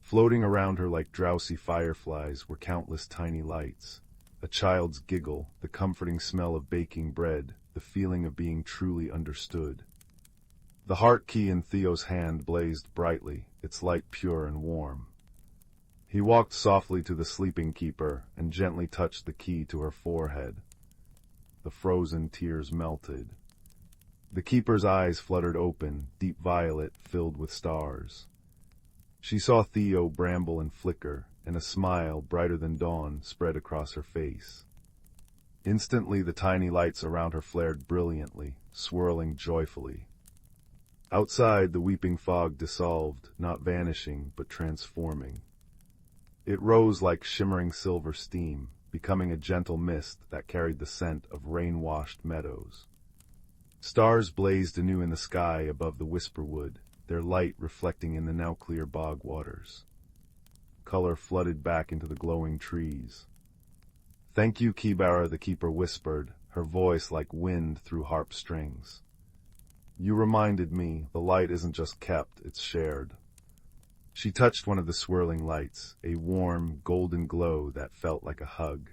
Floating around her like drowsy fireflies were countless tiny lights, a child's giggle, the comforting smell of baking bread, the feeling of being truly understood. The heart key in Theo's hand blazed brightly, its light pure and warm. He walked softly to the sleeping keeper and gently touched the key to her forehead. The frozen tears melted. The keeper's eyes fluttered open, deep violet, filled with stars. She saw Theo, Bramble, and Flicker, and a smile, brighter than dawn, spread across her face. Instantly the tiny lights around her flared brilliantly, swirling joyfully. Outside, the weeping fog dissolved, not vanishing, but transforming. It rose like shimmering silver steam, becoming a gentle mist that carried the scent of rain-washed meadows. Stars blazed anew in the sky above the whisperwood, their light reflecting in the now clear bog waters. Color flooded back into the glowing trees. "Thank you, Kibara," the keeper whispered, her voice like wind through harp strings. "You reminded me, the light isn't just kept, it's shared." She touched one of the swirling lights, a warm, golden glow that felt like a hug.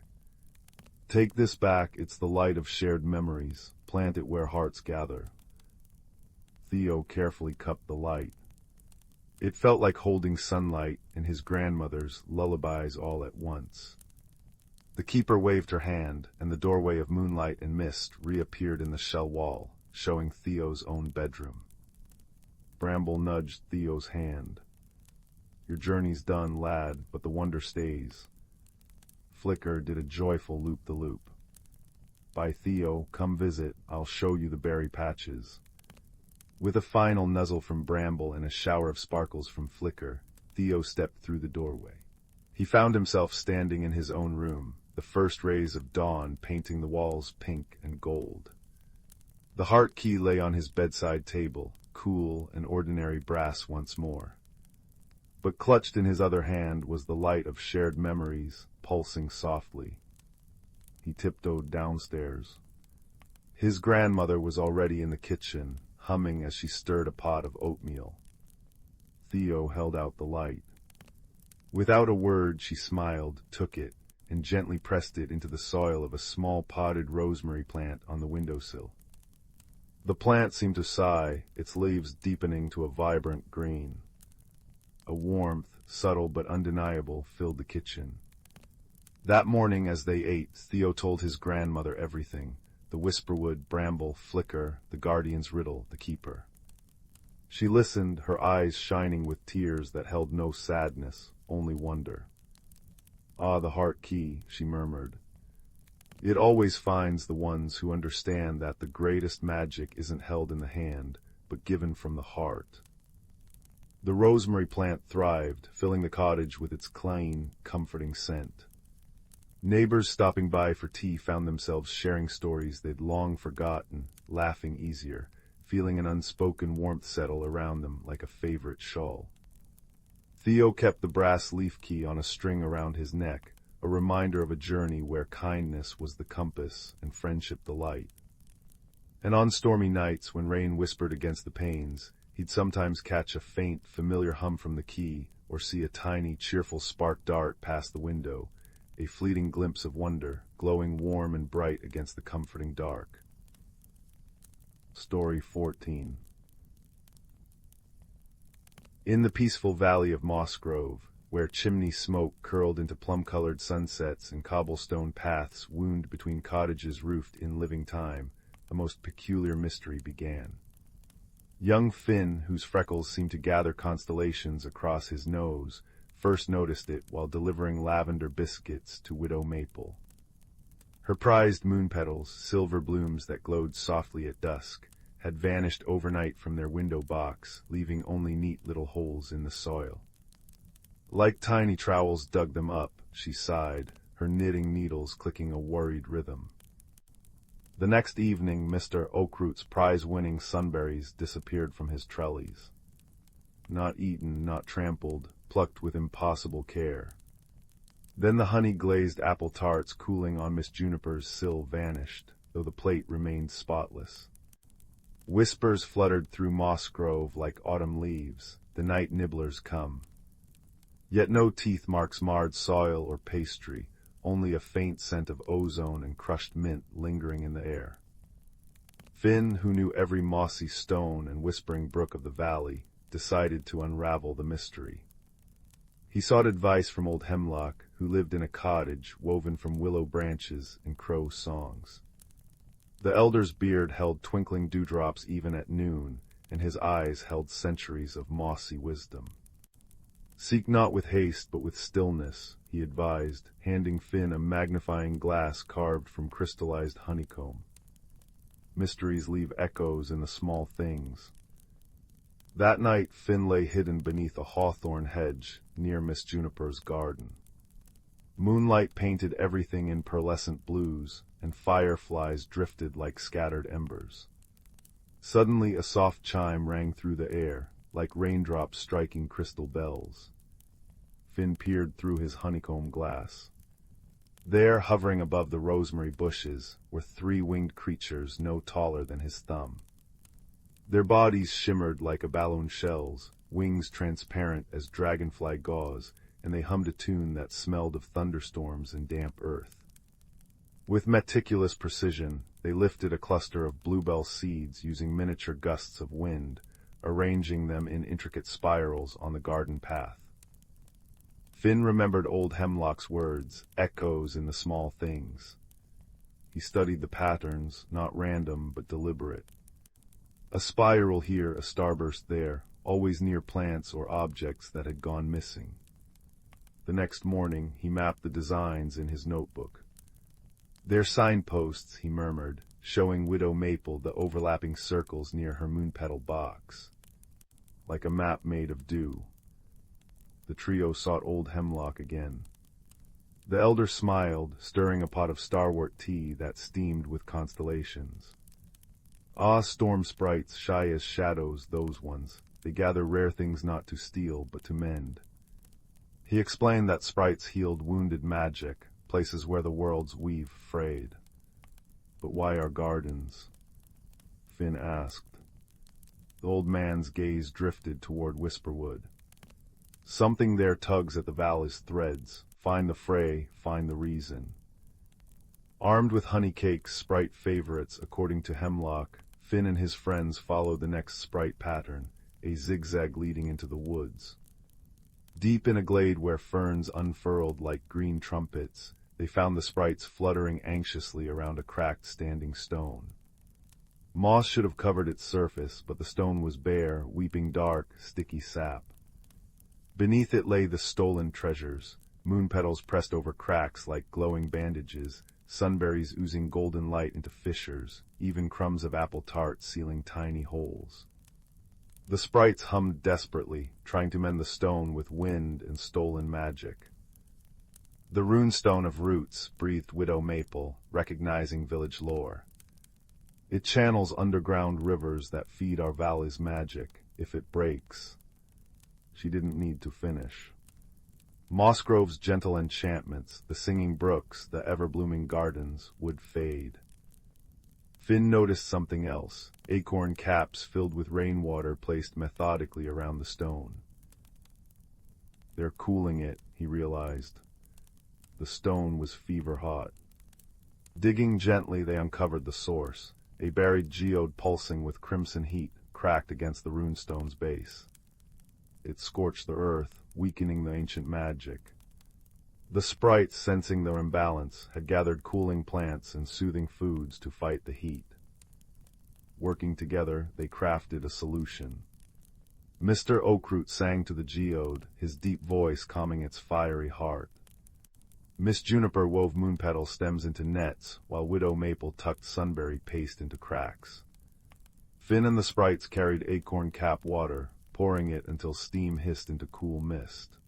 "Take this back, it's the light of shared memories. Plant it where hearts gather." Theo carefully cupped the light. It felt like holding sunlight and his grandmother's lullabies all at once. The keeper waved her hand, and the doorway of moonlight and mist reappeared in the shell wall, showing Theo's own bedroom. Bramble nudged Theo's hand. "Your journey's done, lad, but the wonder stays." Flicker did a joyful loop-the-loop. "By Theo, come visit, I'll show you the berry patches." With a final nuzzle from Bramble and a shower of sparkles from Flicker, Theo stepped through the doorway. He found himself standing in his own room, the first rays of dawn painting the walls pink and gold. The heart key lay on his bedside table, cool and ordinary brass once more. But clutched in his other hand was the light of shared memories, pulsing softly. He tiptoed downstairs. His grandmother was already in the kitchen, humming as she stirred a pot of oatmeal. Theo held out the light. Without a word, she smiled, took it, and gently pressed it into the soil of a small potted rosemary plant on the windowsill. The plant seemed to sigh, its leaves deepening to a vibrant green. A warmth, subtle but undeniable, filled the kitchen. That morning as they ate, Theo told his grandmother everything: the whisperwood, Bramble, Flicker, the guardian's riddle, the keeper. She listened, her eyes shining with tears that held no sadness, only wonder. "Ah, the heart key," she murmured. "It always finds the ones who understand that the greatest magic isn't held in the hand, but given from the heart." The rosemary plant thrived, filling the cottage with its clean, comforting scent. Neighbors stopping by for tea found themselves sharing stories they'd long forgotten, laughing easier, feeling an unspoken warmth settle around them like a favorite shawl. Theo kept the brass leaf key on a string around his neck, a reminder of a journey where kindness was the compass and friendship the light. And on stormy nights, when rain whispered against the panes, he'd sometimes catch a faint, familiar hum from the key, or see a tiny, cheerful spark dart past the window, a fleeting glimpse of wonder, glowing warm and bright against the comforting dark. Story 14. In the peaceful valley of Moss Grove, where chimney smoke curled into plum-colored sunsets and cobblestone paths wound between cottages roofed in living time, a most peculiar mystery began. Young Finn, whose freckles seemed to gather constellations across his nose, first noticed it while delivering lavender biscuits to Widow Maple. Her prized moon petals, silver blooms that glowed softly at dusk, had vanished overnight from their window box, leaving only neat little holes in the soil. Like tiny trowels dug them up, she sighed, her knitting needles clicking a worried rhythm. The next evening, Mr. Oakroot's prize-winning sunberries disappeared from his trellis. Not eaten, not trampled, plucked with impossible care. Then the honey-glazed apple tarts cooling on Miss Juniper's sill vanished, though the plate remained spotless. Whispers fluttered through Moss Grove like autumn leaves, the night nibblers come. Yet no teeth marks marred soil or pastry, only a faint scent of ozone and crushed mint lingering in the air. Finn, who knew every mossy stone and whispering brook of the valley, decided to unravel the mystery. He sought advice from old Hemlock, who lived in a cottage woven from willow branches and crow songs. The elder's beard held twinkling dewdrops even at noon, and his eyes held centuries of mossy wisdom. "Seek not with haste, but with stillness," he advised, handing Finn a magnifying glass carved from crystallized honeycomb. "Mysteries leave echoes in the small things." That night, Finn lay hidden beneath a hawthorn hedge near Miss Juniper's garden. Moonlight painted everything in pearlescent blues, and fireflies drifted like scattered embers. Suddenly a soft chime rang through the air, like raindrops striking crystal bells. Finn peered through his honeycomb glass. There, hovering above the rosemary bushes, were three winged creatures no taller than his thumb. Their bodies shimmered like balloon shells, wings transparent as dragonfly gauze, and they hummed a tune that smelled of thunderstorms and damp earth. With meticulous precision, they lifted a cluster of bluebell seeds using miniature gusts of wind, arranging them in intricate spirals on the garden path. Finn remembered old Hemlock's words, echoes in the small things. He studied the patterns, not random but deliberate. A spiral here, a starburst there, always near plants or objects that had gone missing. The next morning, he mapped the designs in his notebook. "They're signposts," he murmured, showing Widow Maple the overlapping circles near her moonpetal box. Like a map made of dew. The trio sought old Hemlock again. The elder smiled, stirring a pot of starwort tea that steamed with constellations. "Ah, storm sprites, shy as shadows, those ones. They gather rare things not to steal, but to mend." He explained that sprites healed wounded magic, places where the worlds weave frayed. "But why our gardens?" Finn asked. The old man's gaze drifted toward Whisperwood. "Something there tugs at the valley's threads. Find the fray, find the reason." Armed with honey cakes, sprite favorites, according to Hemlock, Finn and his friends followed the next sprite pattern, a zigzag leading into the woods. Deep in a glade where ferns unfurled like green trumpets, they found the sprites fluttering anxiously around a cracked standing stone. Moss should have covered its surface, but the stone was bare, weeping dark, sticky sap. Beneath it lay the stolen treasures, moon petals pressed over cracks like glowing bandages, sunberries oozing golden light into fissures, even crumbs of apple tart sealing tiny holes. The sprites hummed desperately, trying to mend the stone with wind and stolen magic. "The runestone of roots," breathed Widow Maple, recognizing village lore. "It channels underground rivers that feed our valley's magic. If it breaks..." She didn't need to finish. Mossgrove's gentle enchantments, the singing brooks, the ever-blooming gardens, would fade. Finn noticed something else, acorn caps filled with rainwater placed methodically around the stone. "They're cooling it," he realized. The stone was fever-hot. Digging gently, they uncovered the source, a buried geode pulsing with crimson heat, cracked against the runestone's base. It scorched the earth, weakening the ancient magic. The sprites, sensing their imbalance, had gathered cooling plants and soothing foods to fight the heat. Working together, they crafted a solution. Mr. Oakroot sang to the geode, his deep voice calming its fiery heart. Miss Juniper wove moonpetal stems into nets, while Widow Maple tucked sunberry paste into cracks. Finn and the sprites carried acorn cap water, pouring it until steam hissed into cool mist.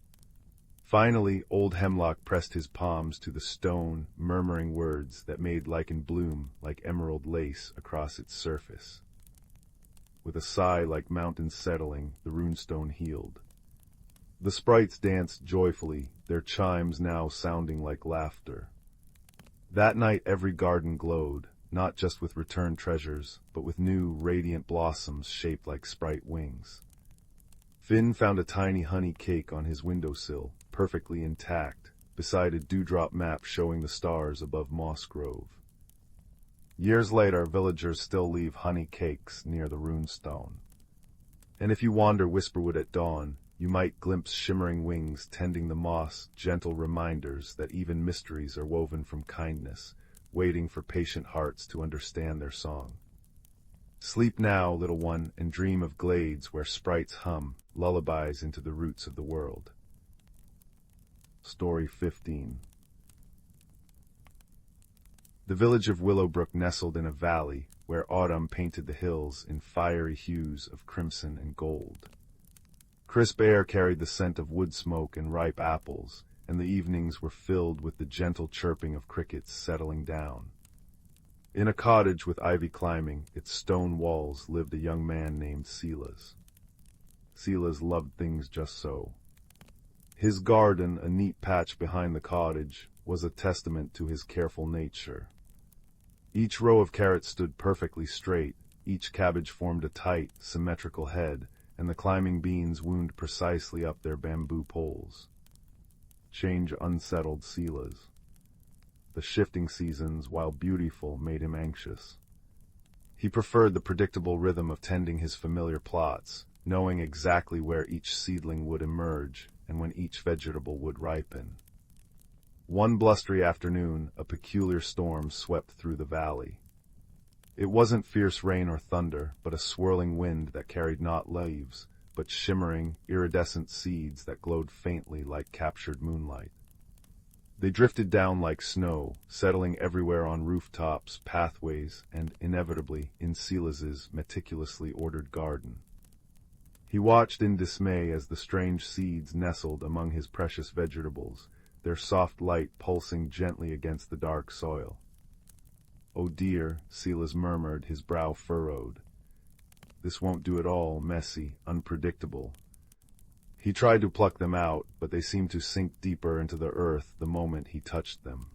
Finally, old Hemlock pressed his palms to the stone, murmuring words that made lichen bloom like emerald lace across its surface. With a sigh like mountains settling, the runestone healed. The sprites danced joyfully, their chimes now sounding like laughter. That night every garden glowed, not just with returned treasures, but with new, radiant blossoms shaped like sprite wings. Finn found a tiny honey cake on his windowsill, perfectly intact, beside a dewdrop map showing the stars above Moss Grove. Years later, villagers still leave honey cakes near the runestone. And if you wander Whisperwood at dawn, you might glimpse shimmering wings tending the moss, gentle reminders that even mysteries are woven from kindness, waiting for patient hearts to understand their song. Sleep now, little one, and dream of glades where sprites hum, lullabies into the roots of the world. Story 15. The village of Willowbrook nestled in a valley, where autumn painted the hills in fiery hues of crimson and gold. Crisp air carried the scent of wood smoke and ripe apples, and the evenings were filled with the gentle chirping of crickets settling down. In a cottage with ivy climbing its stone walls lived a young man named Silas. Silas loved things just so. His garden, a neat patch behind the cottage, was a testament to his careful nature. Each row of carrots stood perfectly straight, each cabbage formed a tight, symmetrical head, and the climbing beans wound precisely up their bamboo poles. Change unsettled Silas. The shifting seasons, while beautiful, made him anxious. He preferred the predictable rhythm of tending his familiar plots, knowing exactly where each seedling would emerge and when each vegetable would ripen. One blustery afternoon, a peculiar storm swept through the valley. It wasn't fierce rain or thunder, but a swirling wind that carried not leaves, but shimmering, iridescent seeds that glowed faintly like captured moonlight. They drifted down like snow, settling everywhere on rooftops, pathways, and, inevitably, in Silas's meticulously ordered garden. He watched in dismay as the strange seeds nestled among his precious vegetables, their soft light pulsing gently against the dark soil. "Oh dear," Silas murmured, his brow furrowed. "This won't do at all, messy, unpredictable." He tried to pluck them out, but they seemed to sink deeper into the earth the moment he touched them.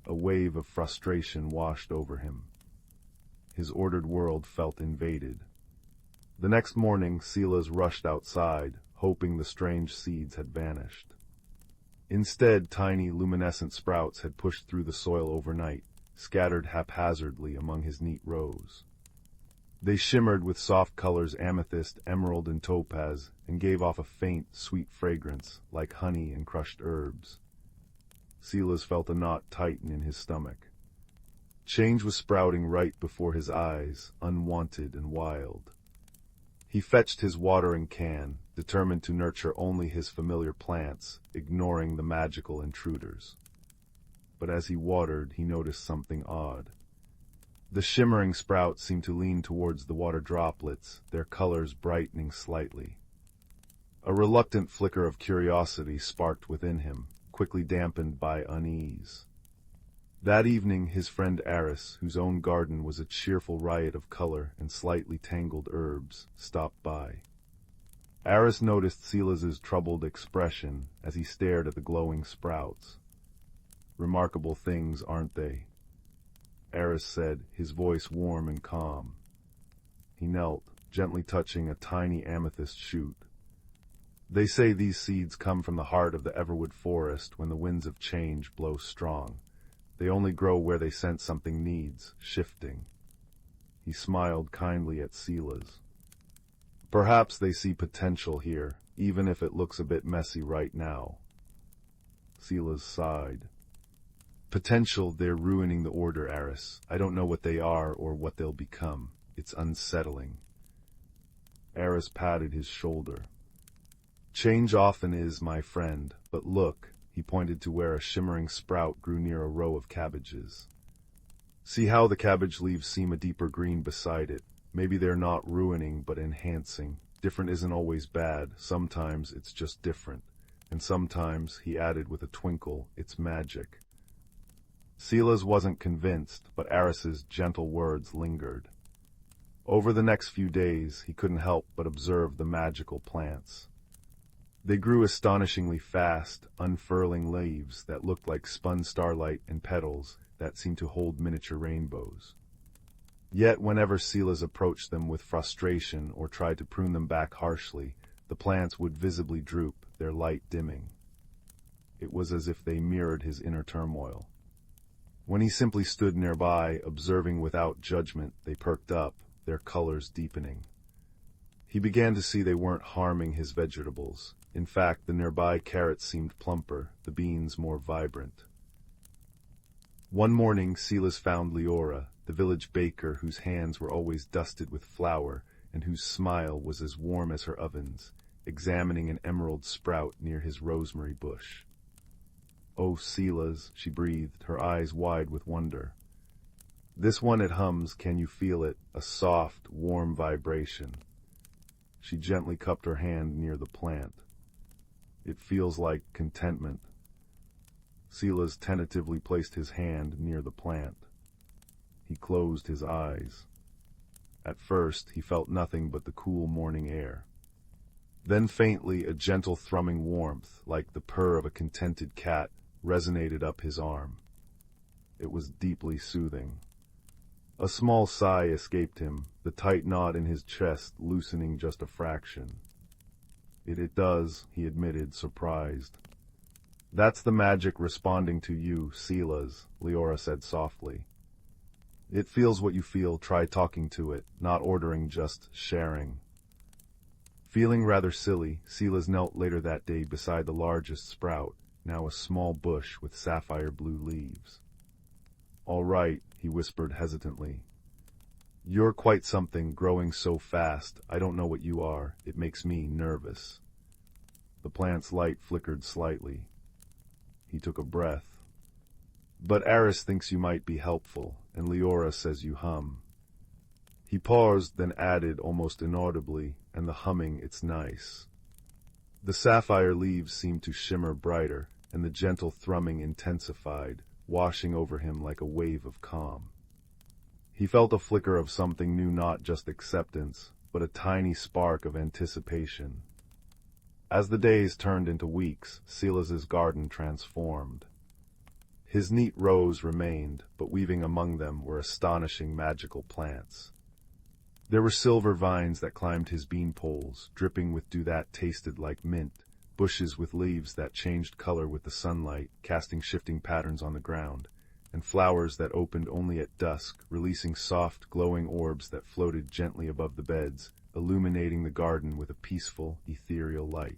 A wave of frustration washed over him. His ordered world felt invaded. The next morning, Silas rushed outside, hoping the strange seeds had vanished. Instead, tiny, luminescent sprouts had pushed through the soil overnight, scattered haphazardly among his neat rows. They shimmered with soft colors amethyst, emerald, and topaz, and gave off a faint, sweet fragrance, like honey and crushed herbs. Silas felt a knot tighten in his stomach. Change was sprouting right before his eyes, unwanted and wild. He fetched his watering can, determined to nurture only his familiar plants, ignoring the magical intruders. But as he watered, he noticed something odd. The shimmering sprouts seemed to lean towards the water droplets, their colors brightening slightly. A reluctant flicker of curiosity sparked within him, quickly dampened by unease. That evening his friend Aris, whose own garden was a cheerful riot of color and slightly tangled herbs, stopped by. Aris noticed Silas's troubled expression as he stared at the glowing sprouts. "Remarkable things, aren't they?" Aris said, his voice warm and calm. He knelt, gently touching a tiny amethyst shoot. "They say these seeds come from the heart of the everwood forest when the winds of change blow strong. They only grow where they sense something needs shifting." He smiled kindly at Silas. "Perhaps they see potential here, even if it looks a bit messy right now." Silas sighed. "Potential, they're ruining the order, Aris. I don't know what they are or what they'll become. It's unsettling." Aris patted his shoulder. "Change often is, my friend, but look," he pointed to where a shimmering sprout grew near a row of cabbages. "See how the cabbage leaves seem a deeper green beside it. Maybe they're not ruining, but enhancing. Different isn't always bad. Sometimes it's just different. And sometimes," he added with a twinkle, "it's magic." Silas wasn't convinced, but Aris's gentle words lingered. Over the next few days, he couldn't help but observe the magical plants. They grew astonishingly fast, unfurling leaves that looked like spun starlight and petals that seemed to hold miniature rainbows. Yet whenever Silas approached them with frustration or tried to prune them back harshly, the plants would visibly droop, their light dimming. It was as if they mirrored his inner turmoil. When he simply stood nearby, observing without judgment, they perked up, their colors deepening. He began to see they weren't harming his vegetables. In fact, the nearby carrots seemed plumper, the beans more vibrant. One morning, Silas found Leora, the village baker whose hands were always dusted with flour and whose smile was as warm as her ovens, examining an emerald sprout near his rosemary bush. "Oh, Silas," she breathed, her eyes wide with wonder. This one it hums, can you feel it? A soft, warm vibration. She gently cupped her hand near the plant. It feels like contentment. Silas tentatively placed his hand near the plant. He closed his eyes. At first, he felt nothing but the cool morning air. Then faintly, a gentle thrumming warmth, like the purr of a contented cat, resonated up his arm. It was deeply soothing. A small sigh escaped him, the tight knot in his chest loosening just a fraction. It does, he admitted, surprised. That's the magic responding to you, Silas, Leora said softly. It feels what you feel, try talking to it, not ordering, just sharing. Feeling rather silly, Silas knelt later that day beside the largest sprout, now a small bush with sapphire blue leaves. All right, he whispered hesitantly. You're quite something, growing so fast. I don't know what you are. It makes me nervous. The plant's light flickered slightly. He took a breath. But Aris thinks you might be helpful, and Leora says you hum. He paused, then added almost inaudibly, and the humming, it's nice. The sapphire leaves seemed to shimmer brighter, and the gentle thrumming intensified, washing over him like a wave of calm. He felt a flicker of something new, not just acceptance, but a tiny spark of anticipation. As the days turned into weeks, Silas's garden transformed. His neat rows remained, but weaving among them were astonishing magical plants. There were silver vines that climbed his bean poles, dripping with dew that tasted like mint, bushes with leaves that changed color with the sunlight, casting shifting patterns on the ground, and flowers that opened only at dusk, releasing soft, glowing orbs that floated gently above the beds, illuminating the garden with a peaceful, ethereal light.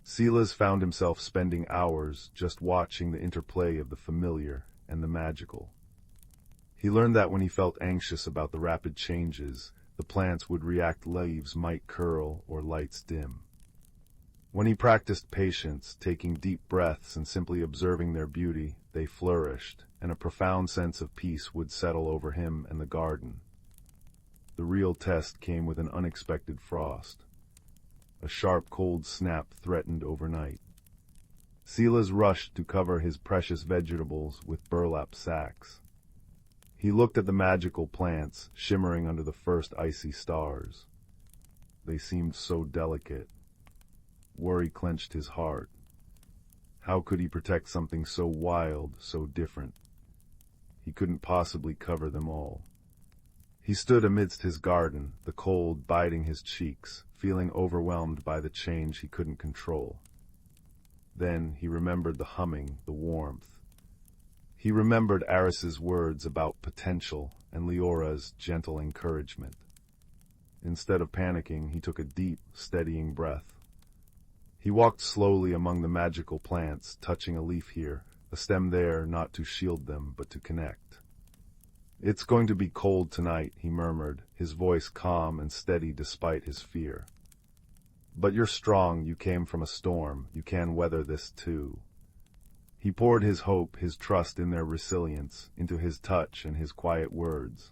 Silas found himself spending hours just watching the interplay of the familiar and the magical. He learned that when he felt anxious about the rapid changes, the plants would react, leaves might curl or lights dim. When he practiced patience, taking deep breaths and simply observing their beauty, they flourished, and a profound sense of peace would settle over him and the garden. The real test came with an unexpected frost. A sharp cold snap threatened overnight. Silas rushed to cover his precious vegetables with burlap sacks. He looked at the magical plants, shimmering under the first icy stars. They seemed so delicate. Worry clenched his heart. How could he protect something so wild, so different? He couldn't possibly cover them all. He stood amidst his garden, the cold biting his cheeks, feeling overwhelmed by the change he couldn't control. Then he remembered the humming, the warmth. He remembered Aris's words about potential and Leora's gentle encouragement. Instead of panicking, he took a deep, steadying breath. He walked slowly among the magical plants, touching a leaf here, a stem there, not to shield them, but to connect. It's going to be cold tonight, he murmured, his voice calm and steady despite his fear. But you're strong, you came from a storm, you can weather this too. He poured his hope, his trust in their resilience, into his touch and his quiet words.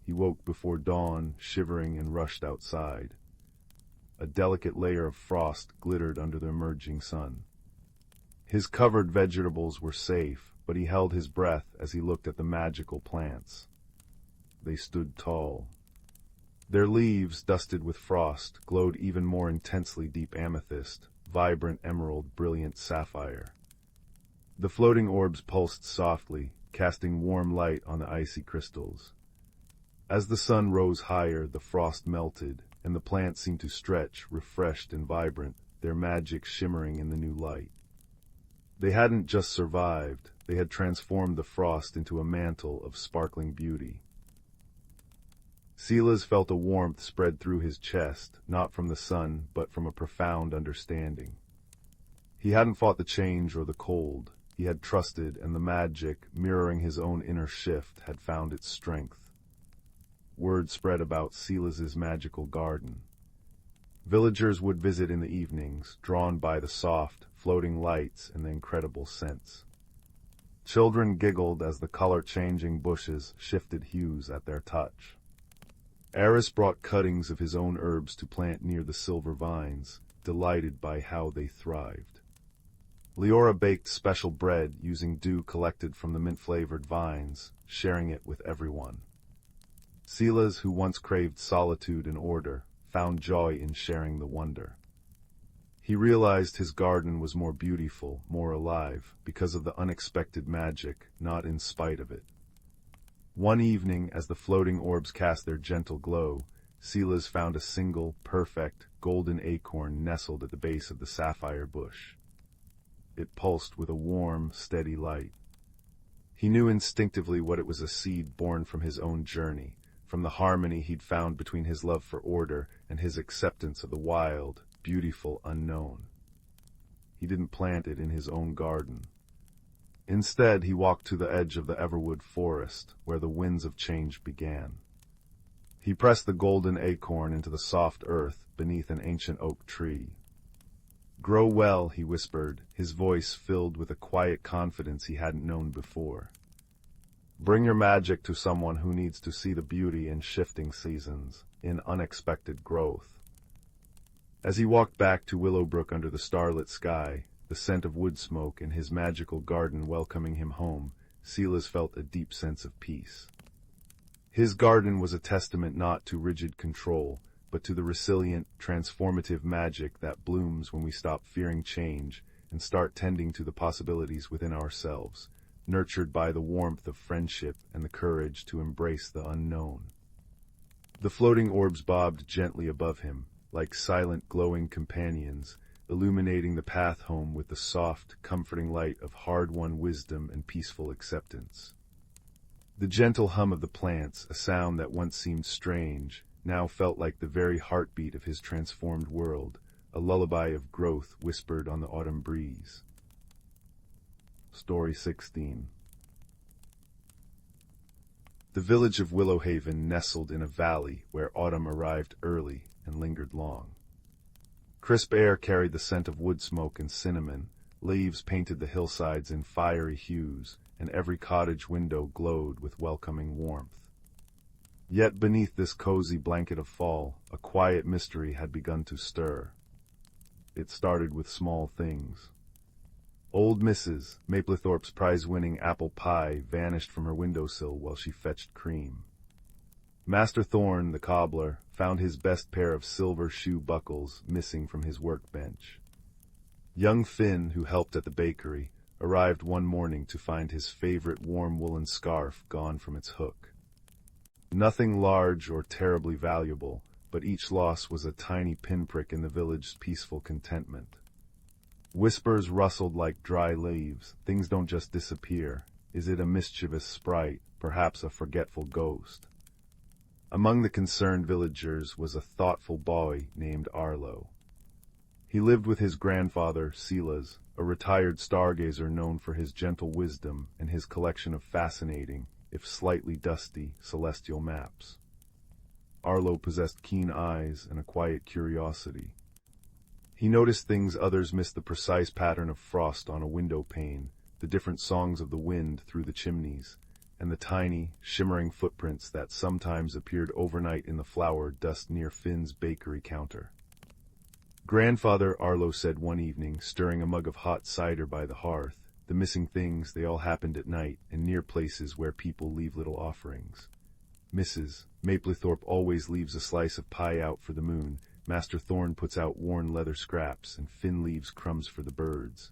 He woke before dawn, shivering, and rushed outside. A delicate layer of frost glittered under the emerging sun. His covered vegetables were safe, but he held his breath as he looked at the magical plants. They stood tall. Their leaves, dusted with frost, glowed even more intensely deep amethyst, vibrant emerald, brilliant sapphire. The floating orbs pulsed softly, casting warm light on the icy crystals. As the sun rose higher, the frost melted, and the plants seemed to stretch, refreshed and vibrant, their magic shimmering in the new light. They hadn't just survived, they had transformed the frost into a mantle of sparkling beauty. Silas felt a warmth spread through his chest, not from the sun, but from a profound understanding. He hadn't fought the change or the cold. He had trusted, and the magic, mirroring his own inner shift, had found its strength. Word spread about Silas's magical garden. Villagers would visit in the evenings, drawn by the soft, floating lights and the incredible scents. Children giggled as the color-changing bushes shifted hues at their touch. Eris brought cuttings of his own herbs to plant near the silver vines, delighted by how they thrived. Leora baked special bread using dew collected from the mint-flavored vines, sharing it with everyone. Silas, who once craved solitude and order, found joy in sharing the wonder. He realized his garden was more beautiful, more alive, because of the unexpected magic, not in spite of it. One evening, as the floating orbs cast their gentle glow, Silas found a single, perfect, golden acorn nestled at the base of the sapphire bush. It pulsed with a warm, steady light. He knew instinctively what it was, a seed born from his own journey, from the harmony he'd found between his love for order and his acceptance of the wild, beautiful unknown. He didn't plant it in his own garden. Instead, he walked to the edge of the everwood forest, where the winds of change began. He pressed the golden acorn into the soft earth beneath an ancient oak tree. "Grow well," he whispered, his voice filled with a quiet confidence he hadn't known before. "Bring your magic to someone who needs to see the beauty in shifting seasons, in unexpected growth." As he walked back to Willowbrook under the starlit sky, the scent of wood smoke and his magical garden welcoming him home, Silas felt a deep sense of peace. His garden was a testament not to rigid control, but to the resilient, transformative magic that blooms when we stop fearing change and start tending to the possibilities within ourselves, nurtured by the warmth of friendship and the courage to embrace the unknown. The floating orbs bobbed gently above him, like silent, glowing companions, illuminating the path home with the soft, comforting light of hard-won wisdom and peaceful acceptance. The gentle hum of the plants, a sound that once seemed strange, now felt like the very heartbeat of his transformed world, a lullaby of growth whispered on the autumn breeze. Story 16. The village of Willowhaven nestled in a valley where autumn arrived early and lingered long. Crisp air carried the scent of wood smoke and cinnamon, leaves painted the hillsides in fiery hues, and every cottage window glowed with welcoming warmth. Yet beneath this cozy blanket of fall, a quiet mystery had begun to stir. It started with small things. Old Mrs. Maplethorpe's prize-winning apple pie vanished from her windowsill while she fetched cream. Master Thorne, the cobbler, found his best pair of silver shoe buckles missing from his workbench. Young Finn, who helped at the bakery, arrived one morning to find his favorite warm woolen scarf gone from its hook. Nothing large or terribly valuable, but each loss was a tiny pinprick in the village's peaceful contentment. Whispers rustled like dry leaves. Things don't just disappear. Is it a mischievous sprite, perhaps a forgetful ghost? Among the concerned villagers was a thoughtful boy named Arlo. He lived with his grandfather, Silas, a retired stargazer known for his gentle wisdom and his collection of fascinating, if slightly dusty, celestial maps. Arlo possessed keen eyes and a quiet curiosity. He noticed things others missed: the precise pattern of frost on a window pane, the different songs of the wind through the chimneys, and the tiny, shimmering footprints that sometimes appeared overnight in the flour dust near Finn's bakery counter. "Grandfather," Arlo said one evening, stirring a mug of hot cider by the hearth, "the missing things, they all happened at night and near places where people leave little offerings. Mrs. Maplethorpe always leaves a slice of pie out for the moon, Master Thorne puts out worn leather scraps, and Finn leaves crumbs for the birds."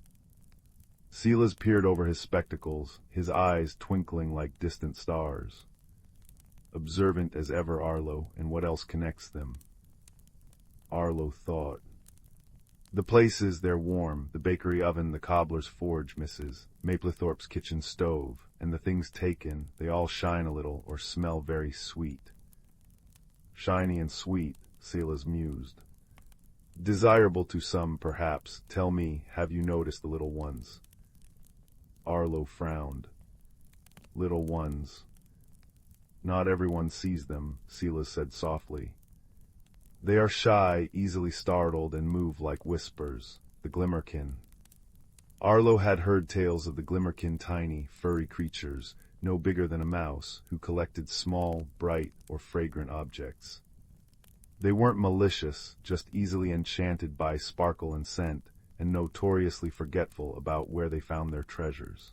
Silas peered over his spectacles, his eyes twinkling like distant stars. "Observant as ever, Arlo, and what else connects them?" Arlo thought. "The places, they're warm, the bakery oven, the cobbler's forge, Mrs. Maplethorpe's kitchen stove, and the things taken, they all shine a little or smell very sweet." "Shiny and sweet," Silas mused. "Desirable to some, perhaps. Tell me, have you noticed the little ones?" Arlo frowned. "Little ones. Not everyone sees them," Silas said softly. "They are shy, easily startled, and move like whispers, the glimmerkin." Arlo had heard tales of the Glimmerkin, tiny, furry creatures, no bigger than a mouse, who collected small, bright, or fragrant objects. They weren't malicious, just easily enchanted by sparkle and scent, and notoriously forgetful about where they found their treasures.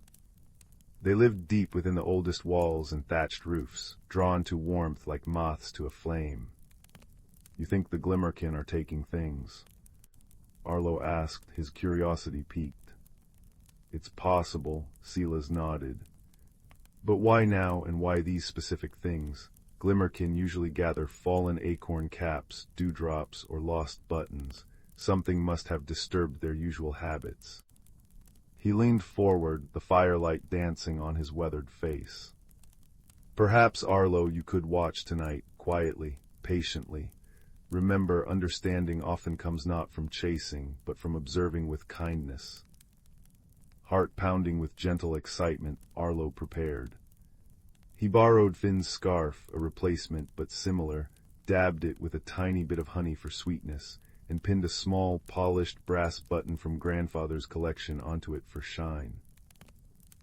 They lived deep within the oldest walls and thatched roofs, drawn to warmth like moths to a flame. "You think the Glimmerkin are taking things?" Arlo asked, his curiosity piqued. "It's possible," Silas nodded. "But why now, and why these specific things? Glimmerkin usually gather fallen acorn caps, dewdrops, or lost buttons. Something must have disturbed their usual habits." He leaned forward, the firelight dancing on his weathered face. "Perhaps, Arlo, you could watch tonight, quietly, patiently. Remember, understanding often comes not from chasing, but from observing with kindness." Heart pounding with gentle excitement, Arlo prepared. He borrowed Finn's scarf, a replacement but similar, dabbed it with a tiny bit of honey for sweetness, and pinned a small, polished brass button from grandfather's collection onto it for shine.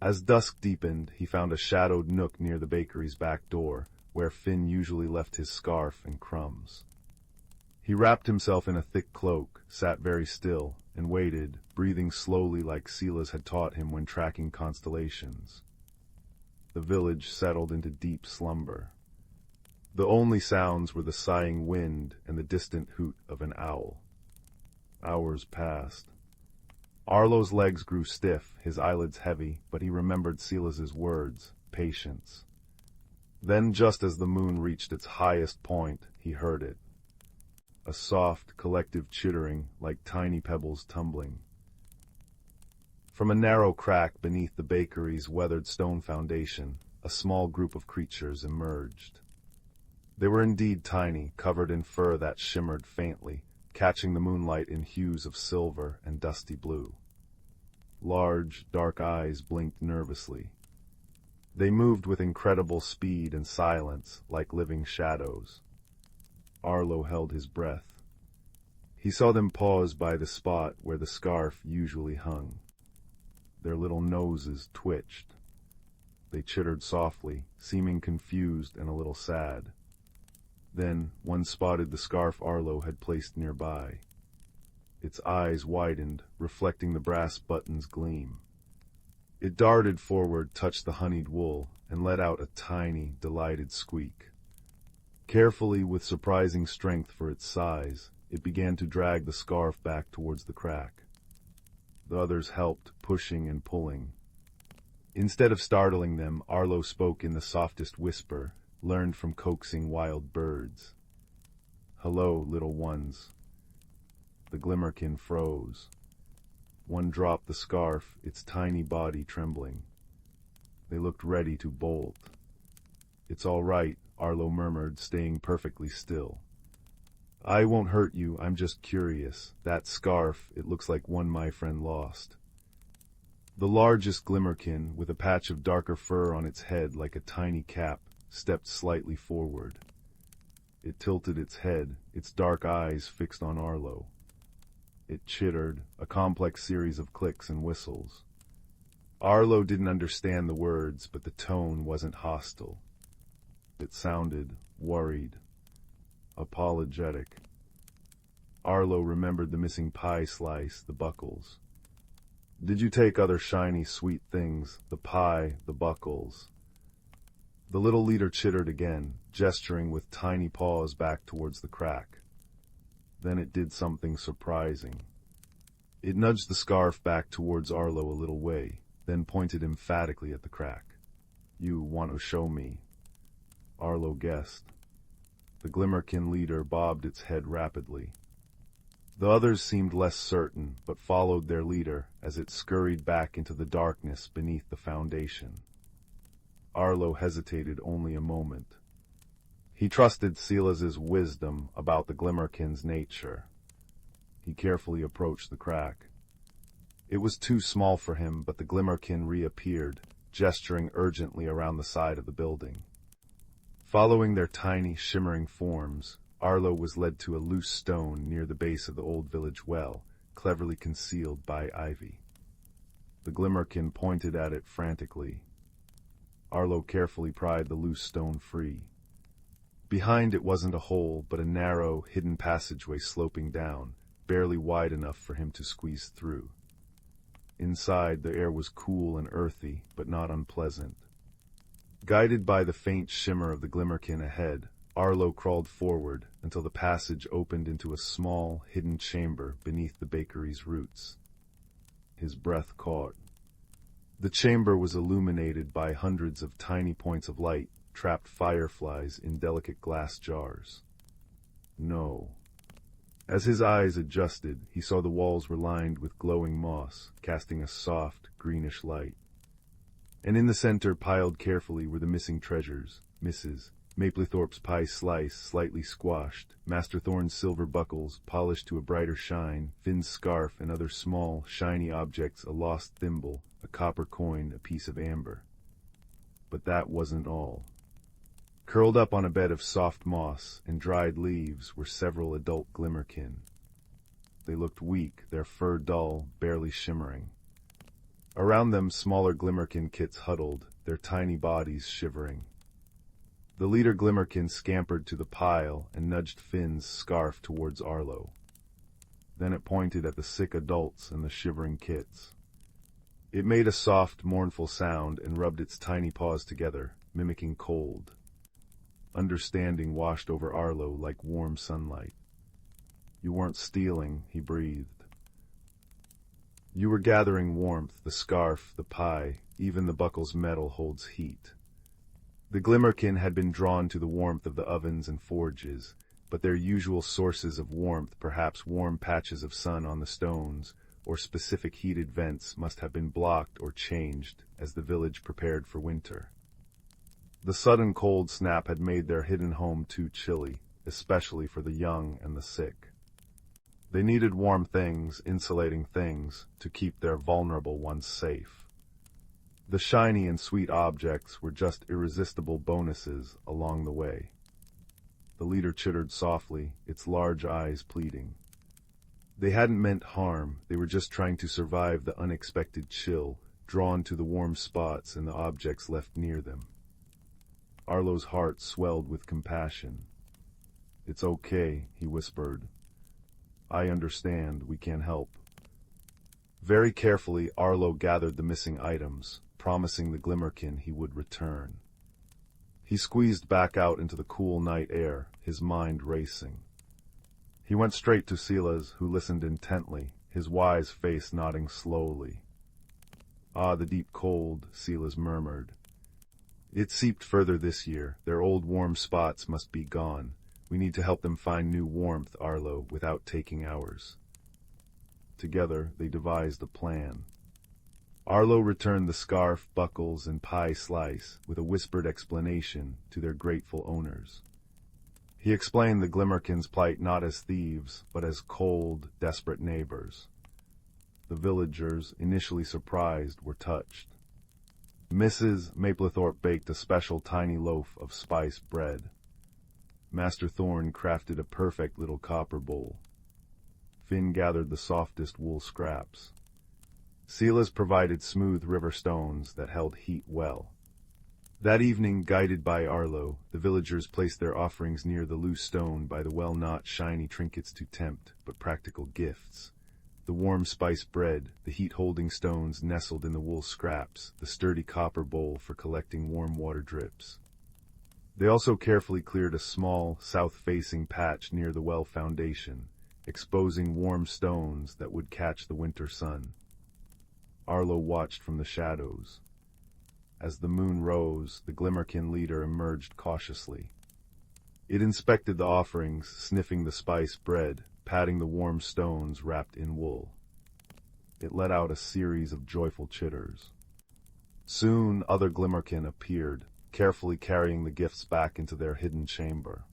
As dusk deepened, he found a shadowed nook near the bakery's back door, where Finn usually left his scarf and crumbs. He wrapped himself in a thick cloak, sat very still, and waited, breathing slowly like Silas had taught him when tracking constellations. The village settled into deep slumber. The only sounds were the sighing wind and the distant hoot of an owl. Hours passed. Arlo's legs grew stiff, his eyelids heavy, but he remembered Silas's words, patience. Then, just as the moon reached its highest point, he heard it. A soft, collective chittering, like tiny pebbles tumbling. From a narrow crack beneath the bakery's weathered stone foundation, a small group of creatures emerged. They were indeed tiny, covered in fur that shimmered faintly, catching the moonlight in hues of silver and dusty blue. Large, dark eyes blinked nervously. They moved with incredible speed and silence, like living shadows. Arlo held his breath. He saw them pause by the spot where the scarf usually hung. Their little noses twitched. They chittered softly, seeming confused and a little sad. Then one spotted the scarf Arlo had placed nearby. Its eyes widened, reflecting the brass button's gleam. It darted forward, touched the honeyed wool, and let out a tiny, delighted squeak. Carefully, with surprising strength for its size, it began to drag the scarf back towards the crack. The others helped, pushing and pulling. Instead of startling them, Arlo spoke in the softest whisper, learned from coaxing wild birds. "Hello, little ones." The Glimmerkin froze. One dropped the scarf, its tiny body trembling. They looked ready to bolt. "It's all right," Arlo murmured, staying perfectly still. "I won't hurt you, I'm just curious. That scarf, it looks like one my friend lost." The largest Glimmerkin, with a patch of darker fur on its head like a tiny cap, stepped slightly forward. It tilted its head, its dark eyes fixed on Arlo. It chittered, a complex series of clicks and whistles. Arlo didn't understand the words, but the tone wasn't hostile. It sounded worried, apologetic. Arlo remembered the missing pie slice, the buckles. "Did you take other shiny, sweet things, the pie, the buckles?" The little leader chittered again, gesturing with tiny paws back towards the crack. Then it did something surprising. It nudged the scarf back towards Arlo a little way, then pointed emphatically at the crack. "You want to show me?" Arlo guessed. The Glimmerkin leader bobbed its head rapidly. The others seemed less certain, but followed their leader as it scurried back into the darkness beneath the foundation. Arlo hesitated only a moment. He trusted Silas's wisdom about the Glimmerkin's nature. He carefully approached the crack. It was too small for him, but the Glimmerkin reappeared, gesturing urgently around the side of the building. Following their tiny, shimmering forms, Arlo was led to a loose stone near the base of the old village well, cleverly concealed by ivy. The Glimmerkin pointed at it frantically. Arlo carefully pried the loose stone free. Behind it wasn't a hole, but a narrow, hidden passageway sloping down, barely wide enough for him to squeeze through. Inside, the air was cool and earthy, but not unpleasant. Guided by the faint shimmer of the Glimmerkin ahead, Arlo crawled forward until the passage opened into a small, hidden chamber beneath the bakery's roots. His breath caught. The chamber was illuminated by hundreds of tiny points of light, trapped fireflies in delicate glass jars. No. As his eyes adjusted, he saw the walls were lined with glowing moss, casting a soft, greenish light. And in the center, piled carefully, were the missing treasures: Mrs. Maplethorpe's pie slice, slightly squashed; Master Thorne's silver buckles, polished to a brighter shine; Finn's scarf and other small, shiny objects, a lost thimble, a copper coin, a piece of amber. But that wasn't all. Curled up on a bed of soft moss and dried leaves were several adult Glimmerkin. They looked weak, their fur dull, barely shimmering. Around them, smaller Glimmerkin kits huddled, their tiny bodies shivering. The leader Glimmerkin scampered to the pile and nudged Finn's scarf towards Arlo. Then it pointed at the sick adults and the shivering kits. It made a soft, mournful sound and rubbed its tiny paws together, mimicking cold. Understanding washed over Arlo like warm sunlight. "You weren't stealing," he breathed. "You were gathering warmth. The scarf, the pie, even the buckle's metal holds heat." The Glimmerkin had been drawn to the warmth of the ovens and forges, but their usual sources of warmth, perhaps warm patches of sun on the stones, or specific heated vents, must have been blocked or changed as the village prepared for winter. The sudden cold snap had made their hidden home too chilly, especially for the young and the sick. They needed warm things, insulating things, to keep their vulnerable ones safe. The shiny and sweet objects were just irresistible bonuses along the way. The leader chittered softly, its large eyes pleading. They hadn't meant harm, they were just trying to survive the unexpected chill, drawn to the warm spots and the objects left near them. Arlo's heart swelled with compassion. "It's okay," he whispered. "I understand, we can help." Very carefully, Arlo gathered the missing items, promising the Glimmerkin he would return. He squeezed back out into the cool night air, his mind racing. He went straight to Sila's, who listened intently, his wise face nodding slowly. "Ah, the deep cold," Sila's murmured. "It seeped further this year. Their old warm spots must be gone. We need to help them find new warmth, Arlo, without taking ours." Together, they devised a plan. Arlo returned the scarf, buckles, and pie slice, with a whispered explanation, to their grateful owners. He explained the Glimmerkin's plight not as thieves, but as cold, desperate neighbors. The villagers, initially surprised, were touched. Mrs. Maplethorpe baked a special tiny loaf of spiced bread. Master Thorne crafted a perfect little copper bowl. Finn gathered the softest wool scraps. Sila's provided smooth river stones that held heat well. That evening, guided by Arlo, the villagers placed their offerings near the loose stone by the well, not shiny trinkets to tempt, but practical gifts. The warm spiced bread, the heat-holding stones nestled in the wool scraps, the sturdy copper bowl for collecting warm water drips. They also carefully cleared a small, south-facing patch near the well foundation, exposing warm stones that would catch the winter sun. Arlo watched from the shadows. As the moon rose, the Glimmerkin leader emerged cautiously. It inspected the offerings, sniffing the spiced bread, patting the warm stones wrapped in wool. It let out a series of joyful chitters. Soon other Glimmerkin appeared, carefully carrying the gifts back into their hidden chamber.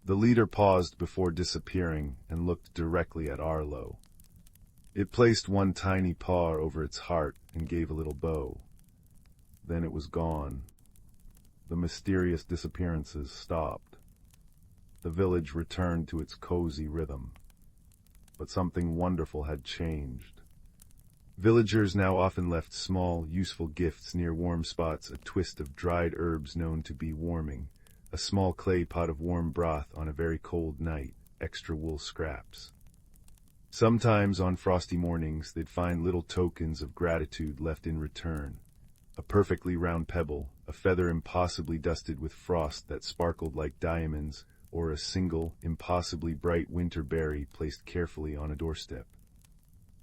The leader paused before disappearing and looked directly at Arlo. It placed one tiny paw over its heart and gave a little bow. Then it was gone. The mysterious disappearances stopped. The village returned to its cozy rhythm. But something wonderful had changed. Villagers now often left small, useful gifts near warm spots, a twist of dried herbs known to be warming, a small clay pot of warm broth on a very cold night, extra wool scraps. Sometimes on frosty mornings they'd find little tokens of gratitude left in return. A perfectly round pebble, a feather impossibly dusted with frost that sparkled like diamonds, or a single, impossibly bright winter berry placed carefully on a doorstep.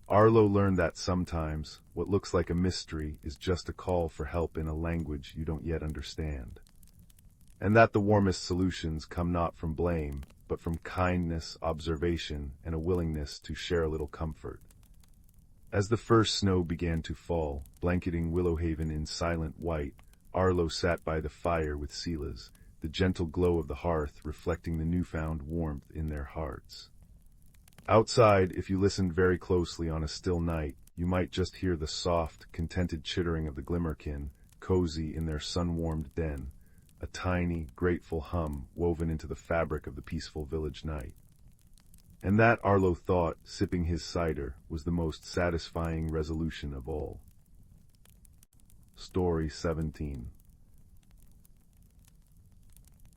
Arlo learned that sometimes, what looks like a mystery is just a call for help in a language you don't yet understand. And that the warmest solutions come not from blame, but from kindness, observation, and a willingness to share a little comfort. As the first snow began to fall, blanketing Willowhaven in silent white, Arlo sat by the fire with Silas, the gentle glow of the hearth reflecting the newfound warmth in their hearts. Outside, if you listened very closely on a still night, you might just hear the soft, contented chittering of the glimmerkin, cozy in their sun-warmed den, a tiny, grateful hum woven into the fabric of the peaceful village night. And that, Arlo thought, sipping his cider, was the most satisfying resolution of all. Story 17.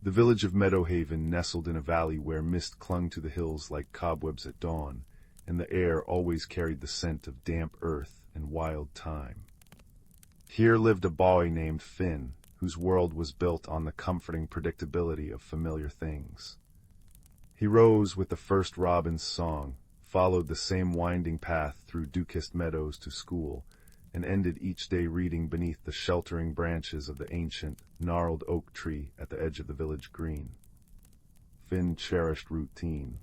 The village of Meadowhaven nestled in a valley where mist clung to the hills like cobwebs at dawn, and the air always carried the scent of damp earth and wild thyme. Here lived a boy named Finn, whose world was built on the comforting predictability of familiar things. He rose with the first robin's song, followed the same winding path through dew-kissed meadows to school, and ended each day reading beneath the sheltering branches of the ancient, gnarled oak tree at the edge of the village green. Finn cherished routine.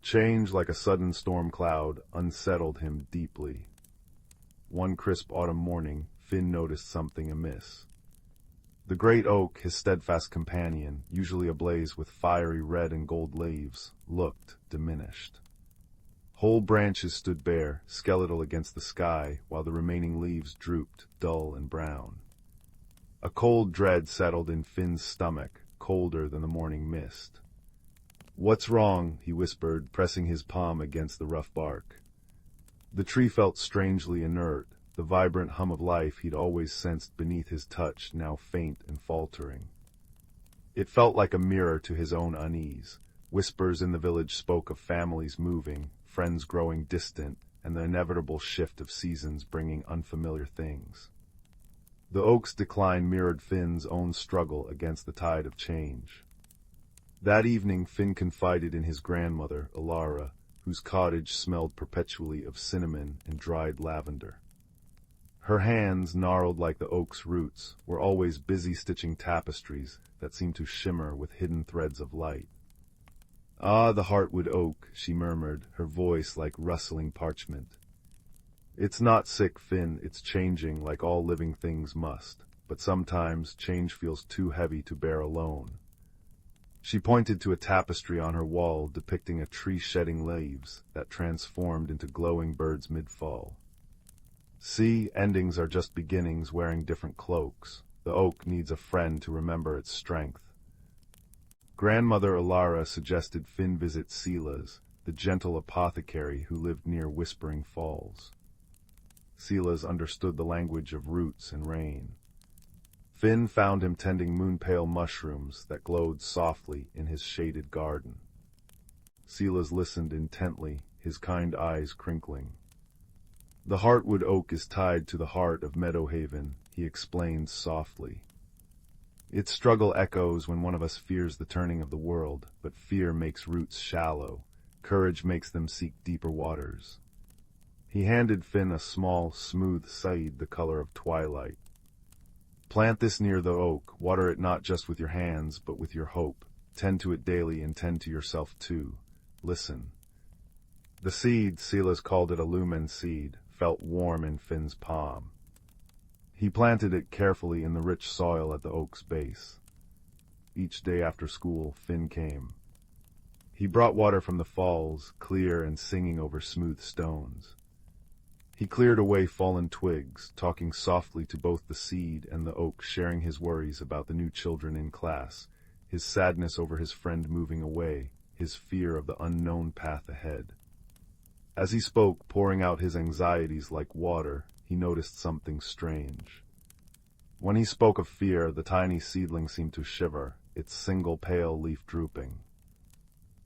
Change, like a sudden storm cloud, unsettled him deeply. One crisp autumn morning, Finn noticed something amiss. The great oak, his steadfast companion, usually ablaze with fiery red and gold leaves, looked diminished. Whole branches stood bare, skeletal against the sky, while the remaining leaves drooped, dull and brown. A cold dread settled in Finn's stomach, colder than the morning mist. "What's wrong?" he whispered, pressing his palm against the rough bark. The tree felt strangely inert, the vibrant hum of life he'd always sensed beneath his touch now faint and faltering. It felt like a mirror to his own unease. Whispers in the village spoke of families moving, friends growing distant, and the inevitable shift of seasons bringing unfamiliar things. The oak's decline mirrored Finn's own struggle against the tide of change. That evening Finn confided in his grandmother, Elara, whose cottage smelled perpetually of cinnamon and dried lavender. Her hands, gnarled like the oak's roots, were always busy stitching tapestries that seemed to shimmer with hidden threads of light. "Ah, the heartwood oak," she murmured, her voice like rustling parchment. "It's not sick, Finn, it's changing like all living things must, but sometimes change feels too heavy to bear alone." She pointed to a tapestry on her wall depicting a tree shedding leaves that transformed into glowing birds mid-fall. "See, endings are just beginnings wearing different cloaks. The oak needs a friend to remember its strength." Grandmother Elara suggested Finn visit Silas, the gentle apothecary who lived near Whispering Falls. Silas understood the language of roots and rain. Finn found him tending moon-pale mushrooms that glowed softly in his shaded garden. Silas listened intently, his kind eyes crinkling. "The heartwood oak is tied to the heart of Meadowhaven," he explained softly. "Its struggle echoes when one of us fears the turning of the world, but fear makes roots shallow. Courage makes them seek deeper waters." He handed Finn a small, smooth seed the color of twilight. "Plant this near the oak, water it not just with your hands, but with your hope. Tend to it daily and tend to yourself too. Listen." The seed, Silas called it a lumen seed, felt warm in Finn's palm. He planted it carefully in the rich soil at the oak's base. Each day after school, Finn came. He brought water from the falls, clear and singing over smooth stones. He cleared away fallen twigs, talking softly to both the seed and the oak, sharing his worries about the new children in class, his sadness over his friend moving away, his fear of the unknown path ahead. As he spoke, pouring out his anxieties like water, he noticed something strange. When he spoke of fear, the tiny seedling seemed to shiver, its single pale leaf drooping.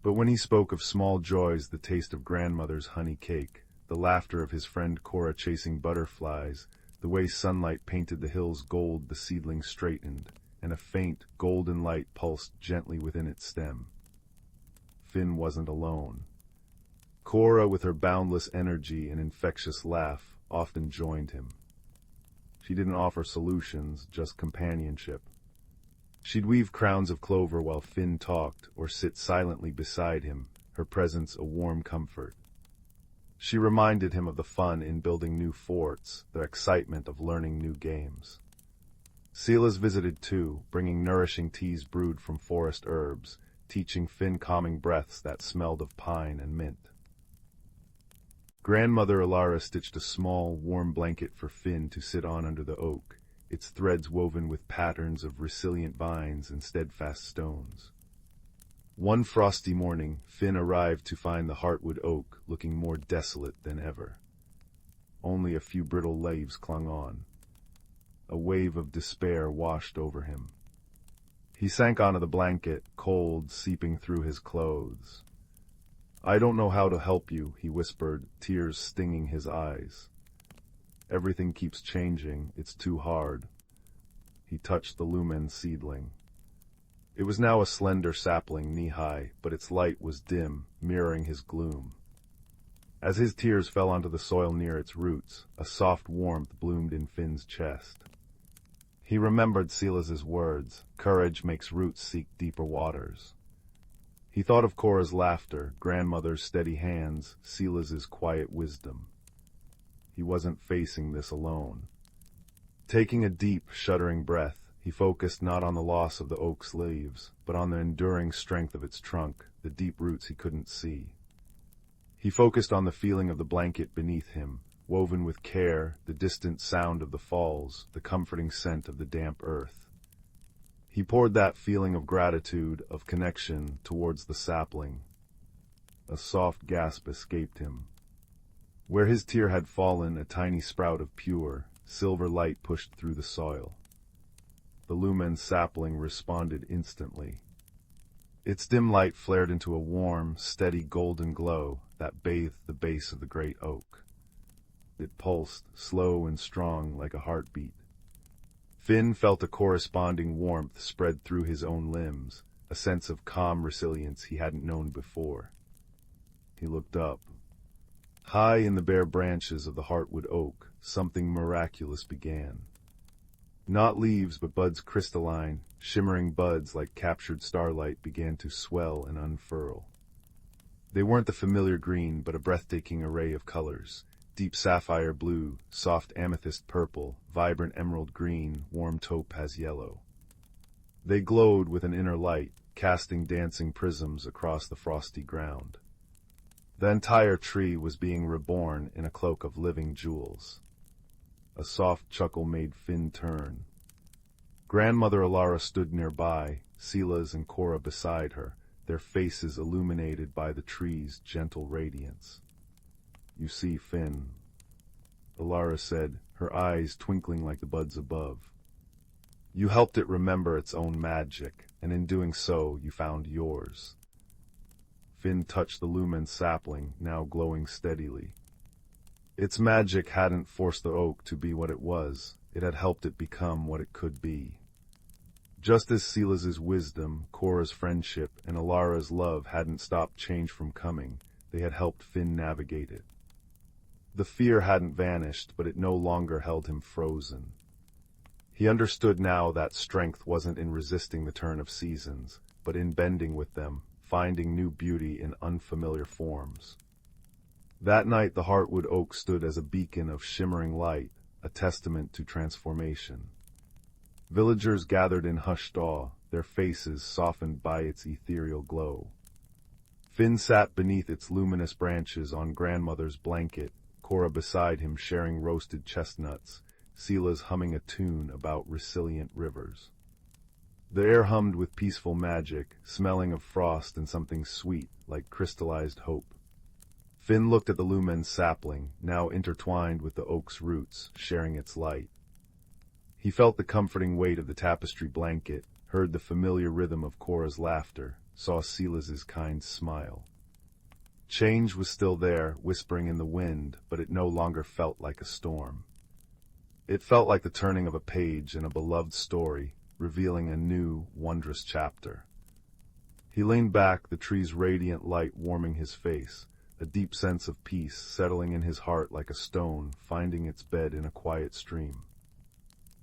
But when he spoke of small joys, the taste of grandmother's honey cake, the laughter of his friend Cora chasing butterflies, the way sunlight painted the hills gold, the seedling straightened, and a faint, golden light pulsed gently within its stem. Finn wasn't alone. Cora, with her boundless energy and infectious laugh, often joined him. She didn't offer solutions, just companionship. She'd weave crowns of clover while Finn talked, or sit silently beside him, her presence a warm comfort. She reminded him of the fun in building new forts, the excitement of learning new games. Silas visited too, bringing nourishing teas brewed from forest herbs, teaching Finn calming breaths that smelled of pine and mint. Grandmother Elara stitched a small, warm blanket for Finn to sit on under the oak, its threads woven with patterns of resilient vines and steadfast stones. One frosty morning, Finn arrived to find the heartwood oak looking more desolate than ever. Only a few brittle leaves clung on. A wave of despair washed over him. He sank onto the blanket, cold seeping through his clothes. "I don't know how to help you," he whispered, tears stinging his eyes. "Everything keeps changing, it's too hard." He touched the lumen seedling. It was now a slender sapling knee-high, but its light was dim, mirroring his gloom. As his tears fell onto the soil near its roots, a soft warmth bloomed in Finn's chest. He remembered Silas's words, "Courage makes roots seek deeper waters." He thought of Cora's laughter, grandmother's steady hands, Silas's quiet wisdom. He wasn't facing this alone. Taking a deep, shuddering breath, he focused not on the loss of the oak's leaves, but on the enduring strength of its trunk, the deep roots he couldn't see. He focused on the feeling of the blanket beneath him, woven with care, the distant sound of the falls, the comforting scent of the damp earth. He poured that feeling of gratitude, of connection, towards the sapling. A soft gasp escaped him. Where his tear had fallen, a tiny sprout of pure, silver light pushed through the soil. The lumen sapling responded instantly. Its dim light flared into a warm, steady golden glow that bathed the base of the great oak. It pulsed, slow and strong, like a heartbeat. Finn felt a corresponding warmth spread through his own limbs, a sense of calm resilience he hadn't known before. He looked up. High in the bare branches of the heartwood oak, something miraculous began. Not leaves, but buds crystalline, shimmering buds like captured starlight began to swell and unfurl. They weren't the familiar green, but a breathtaking array of colors. Deep sapphire blue, soft amethyst purple, vibrant emerald green, warm topaz yellow. They glowed with an inner light, casting dancing prisms across the frosty ground. The entire tree was being reborn in a cloak of living jewels. A soft chuckle made Finn turn. Grandmother Elara stood nearby, Silas and Cora beside her, their faces illuminated by the tree's gentle radiance. "You see, Finn," Elara said, her eyes twinkling like the buds above. "You helped it remember its own magic, and in doing so, you found yours." Finn touched the lumen sapling, now glowing steadily. Its magic hadn't forced the oak to be what it was, it had helped it become what it could be. Just as Silas's wisdom, Cora's friendship, and Elara's love hadn't stopped change from coming, they had helped Finn navigate it. The fear hadn't vanished, but it no longer held him frozen. He understood now that strength wasn't in resisting the turn of seasons, but in bending with them, finding new beauty in unfamiliar forms. That night the heartwood oak stood as a beacon of shimmering light, a testament to transformation. Villagers gathered in hushed awe, their faces softened by its ethereal glow. Finn sat beneath its luminous branches on grandmother's blanket, Cora beside him sharing roasted chestnuts, Silas humming a tune about resilient rivers. The air hummed with peaceful magic, smelling of frost and something sweet like crystallized hope. Finn looked at the lumen sapling, now intertwined with the oak's roots, sharing its light. He felt the comforting weight of the tapestry blanket, heard the familiar rhythm of Cora's laughter, saw Silas's kind smile. Change was still there, whispering in the wind, but it no longer felt like a storm. It felt like the turning of a page in a beloved story, revealing a new, wondrous chapter. He leaned back, the tree's radiant light warming his face, a deep sense of peace settling in his heart like a stone finding its bed in a quiet stream.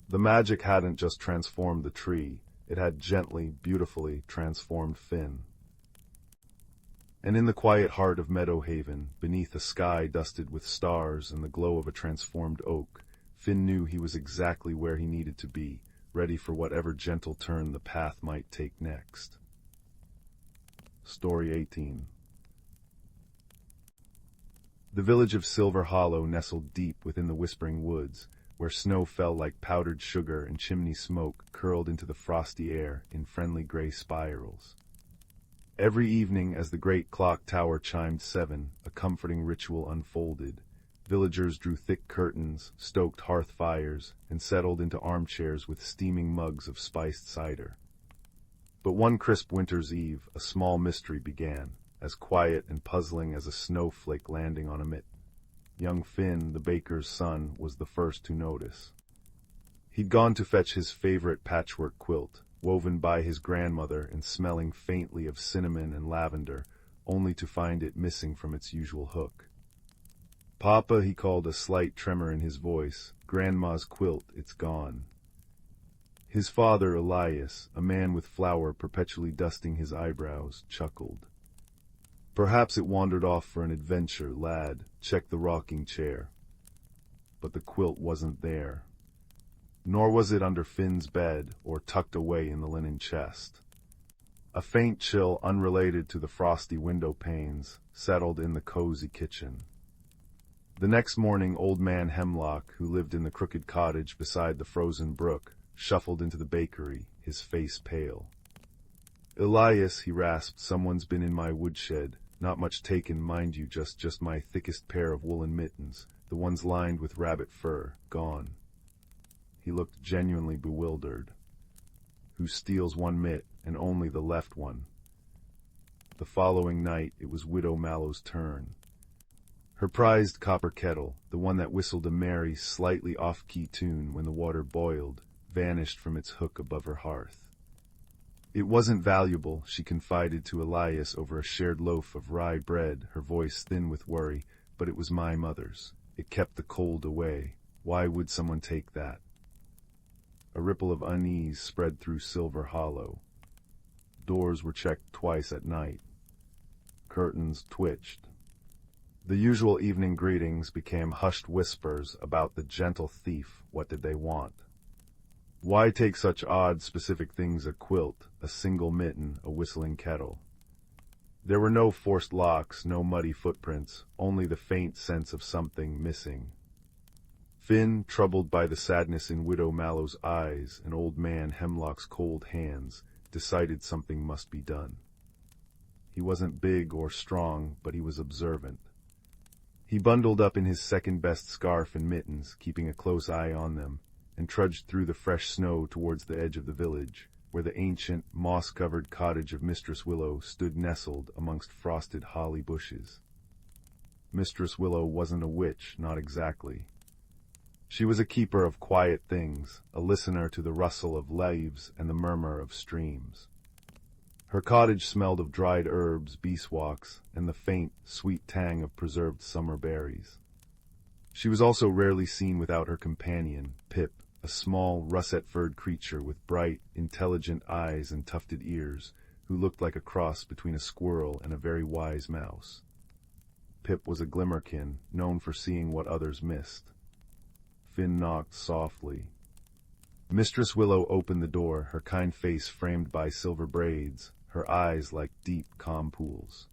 The magic hadn't just transformed the tree, it had gently, beautifully transformed Finn. And in the quiet heart of Meadowhaven, beneath a sky dusted with stars and the glow of a transformed oak, Finn knew he was exactly where he needed to be, ready for whatever gentle turn the path might take next. Story 18. The village of Silver Hollow nestled deep within the Whispering Woods, where snow fell like powdered sugar and chimney smoke curled into the frosty air in friendly gray spirals. Every evening as the great clock tower chimed 7, a comforting ritual unfolded. Villagers drew thick curtains, stoked hearth fires, and settled into armchairs with steaming mugs of spiced cider. But one crisp winter's eve, a small mystery began, as quiet and puzzling as a snowflake landing on a mitt. Young Finn, the baker's son, was the first to notice. He'd gone to fetch his favorite patchwork quilt, woven by his grandmother and smelling faintly of cinnamon and lavender, only to find it missing from its usual hook. "Papa," he called, a slight tremor in his voice, "Grandma's quilt, it's gone." His father, Elias, a man with flour perpetually dusting his eyebrows, chuckled. "Perhaps it wandered off for an adventure, lad. Check the rocking chair." But the quilt wasn't there. Nor was it under Finn's bed or tucked away in the linen chest. A faint chill, unrelated to the frosty window panes, settled in the cozy kitchen. The next morning, old man Hemlock, who lived in the crooked cottage beside the frozen brook, shuffled into the bakery, his face pale. "Elias," he rasped, "someone's been in my woodshed. Not much taken, mind you, just my thickest pair of woolen mittens, the ones lined with rabbit fur, gone." He looked genuinely bewildered. "Who steals one mitt, and only the left one?" The following night, it was Widow Mallow's turn. Her prized copper kettle, the one that whistled a merry, slightly off-key tune when the water boiled, vanished from its hook above her hearth. It wasn't valuable, she confided to Elias over a shared loaf of rye bread, her voice thin with worry, but it was my mother's. It kept the cold away. Why would someone take that? A ripple of unease spread through Silver Hollow. Doors were checked twice at night. Curtains twitched. The usual evening greetings became hushed whispers about the gentle thief. What did they want? Why take such odd, specific things, a quilt, a single mitten, a whistling kettle? There were no forced locks, no muddy footprints, only the faint sense of something missing. Finn, troubled by the sadness in Widow Mallow's eyes and old man Hemlock's cold hands, decided something must be done. He wasn't big or strong, but he was observant. He bundled up in his second-best scarf and mittens, keeping a close eye on them, and trudged through the fresh snow towards the edge of the village, where the ancient, moss-covered cottage of Mistress Willow stood nestled amongst frosted holly bushes. Mistress Willow wasn't a witch, not exactly. She was a keeper of quiet things, a listener to the rustle of leaves and the murmur of streams. Her cottage smelled of dried herbs, beeswax, and the faint, sweet tang of preserved summer berries. She was also rarely seen without her companion, Pip, a small, russet-furred creature with bright, intelligent eyes and tufted ears, who looked like a cross between a squirrel and a very wise mouse. Pip was a glimmerkin, known for seeing what others missed. Finn knocked softly. Mistress Willow opened the door, her kind face framed by silver braids, her eyes like deep, calm pools.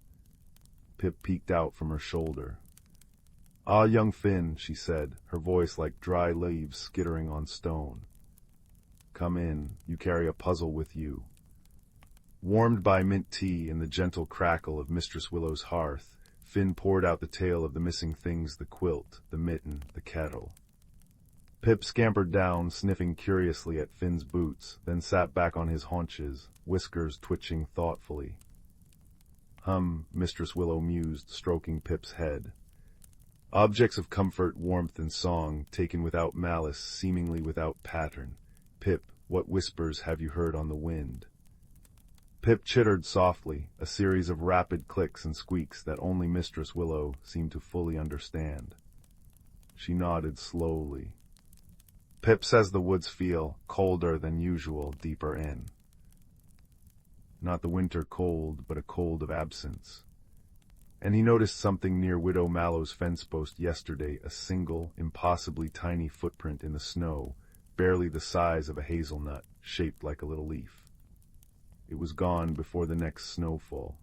Pip peeked out from her shoulder. "Ah, young Finn," she said, her voice like dry leaves skittering on stone. "Come in, you carry a puzzle with you." Warmed by mint tea and the gentle crackle of Mistress Willow's hearth, Finn poured out the tale of the missing things: the quilt, the mitten, the kettle. Pip scampered down, sniffing curiously at Finn's boots, then sat back on his haunches, whiskers twitching thoughtfully. Mistress Willow mused, stroking Pip's head. Objects of comfort, warmth, and song, taken without malice, seemingly without pattern. Pip, what whispers have you heard on the wind? Pip chittered softly, a series of rapid clicks and squeaks that only Mistress Willow seemed to fully understand. She nodded slowly. Pip says the woods feel colder than usual deeper in. Not the winter cold, but a cold of absence. And he noticed something near Widow Mallow's fence post yesterday, a single, impossibly tiny footprint in the snow, barely the size of a hazelnut, shaped like a little leaf. It was gone before the next snowfall.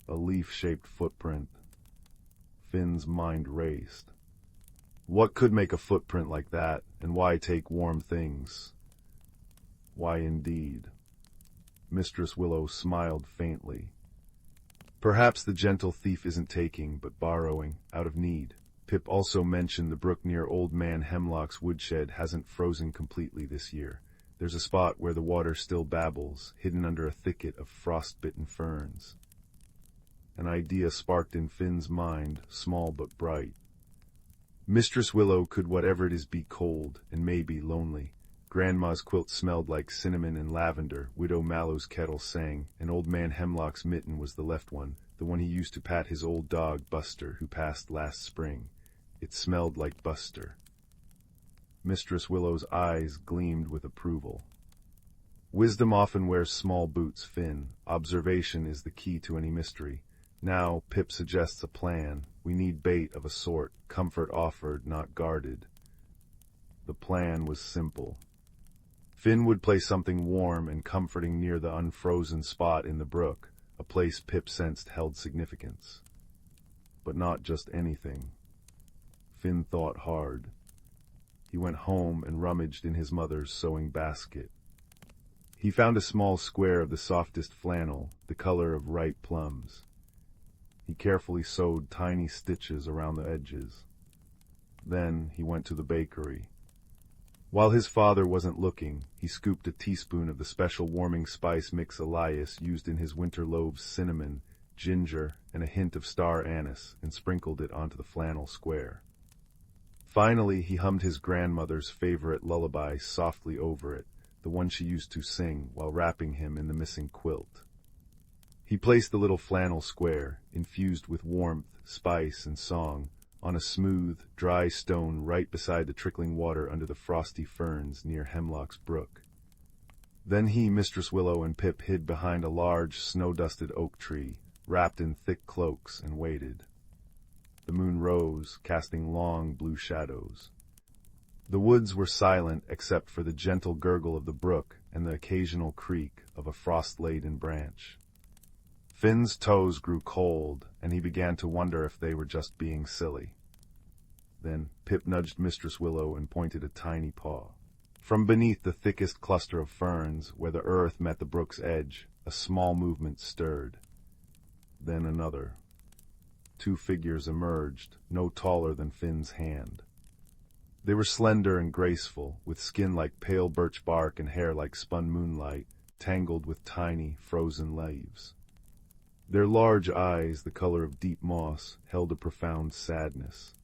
A leaf-shaped footprint. Finn's mind raced. What could make a footprint like that, and why take warm things? Why indeed? Mistress Willow smiled faintly. Perhaps the gentle thief isn't taking, but borrowing, out of need. Pip also mentioned the brook near Old Man Hemlock's woodshed hasn't frozen completely this year. There's a spot where the water still babbles, hidden under a thicket of frost-bitten ferns. An idea sparked in Finn's mind, small but bright. Mistress Willow could whatever it is be cold, and maybe lonely. Grandma's quilt smelled like cinnamon and lavender, Widow Mallow's kettle sang, and Old Man Hemlock's mitten was the left one, the one he used to pat his old dog, Buster, who passed last spring. It smelled like Buster. Mistress Willow's eyes gleamed with approval. Wisdom often wears small boots, Finn. Observation is the key to any mystery. Now, Pip suggests a plan. We need bait of a sort, comfort offered, not guarded. The plan was simple. Finn would place something warm and comforting near the unfrozen spot in the brook, a place Pip sensed held significance. But not just anything. Finn thought hard. He went home and rummaged in his mother's sewing basket. He found a small square of the softest flannel, the color of ripe plums. He carefully sewed tiny stitches around the edges. Then he went to the bakery. While his father wasn't looking, he scooped a teaspoon of the special warming spice mix Elias used in his winter loaves: cinnamon, ginger, and a hint of star anise, and sprinkled it onto the flannel square. Finally, he hummed his grandmother's favorite lullaby softly over it, the one she used to sing while wrapping him in the missing quilt. He placed the little flannel square, infused with warmth, spice, and song, on a smooth, dry stone right beside the trickling water under the frosty ferns near Hemlock's brook. Then he, Mistress Willow, and Pip hid behind a large, snow-dusted oak tree, wrapped in thick cloaks, and waited. The moon rose, casting long blue shadows. The woods were silent except for the gentle gurgle of the brook and the occasional creak of a frost-laden branch. Finn's toes grew cold, and he began to wonder if they were just being silly. Then Pip nudged Mistress Willow and pointed a tiny paw. From beneath the thickest cluster of ferns, where the earth met the brook's edge, a small movement stirred. Then another. 2 figures emerged, no taller than Finn's hand. They were slender and graceful, with skin like pale birch bark and hair like spun moonlight, tangled with tiny, frozen leaves. Their large eyes, the color of deep moss, held a profound sadness.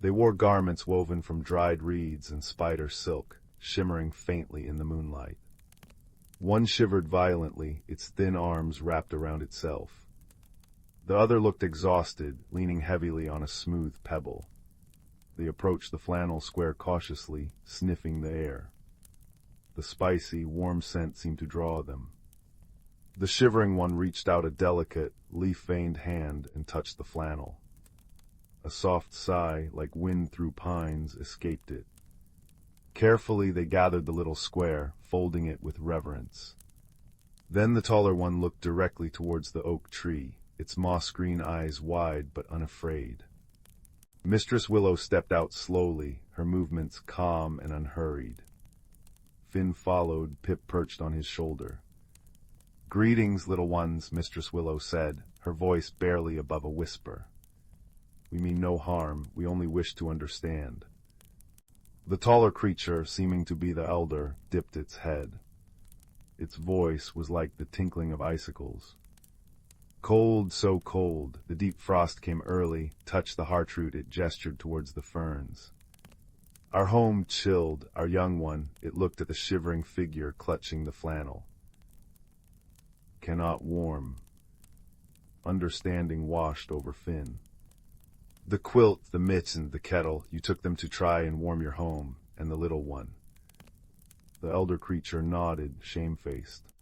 They wore garments woven from dried reeds and spider silk, shimmering faintly in the moonlight. One shivered violently, its thin arms wrapped around itself. The other looked exhausted, leaning heavily on a smooth pebble. They approached the flannel square cautiously, sniffing the air. The spicy, warm scent seemed to draw them. The shivering one reached out a delicate, leaf-veined hand and touched the flannel. A soft sigh, like wind through pines, escaped it. Carefully they gathered the little square, folding it with reverence. Then the taller one looked directly towards the oak tree, its moss-green eyes wide but unafraid. Mistress Willow stepped out slowly, her movements calm and unhurried. Finn followed, Pip perched on his shoulder. "Greetings, little ones," Mistress Willow said, her voice barely above a whisper. "We mean no harm, we only wish to understand." The taller creature, seeming to be the elder, dipped its head. Its voice was like the tinkling of icicles. Cold, so cold, the deep frost came early, touched the heartroot, it gestured towards the ferns. Our home chilled, our young one, it looked at the shivering figure clutching the flannel. "Cannot warm." Understanding washed over Finn. "The quilt, the mitten, the kettle, you took them to try and warm your home, and the little one." The elder creature nodded, shamefaced.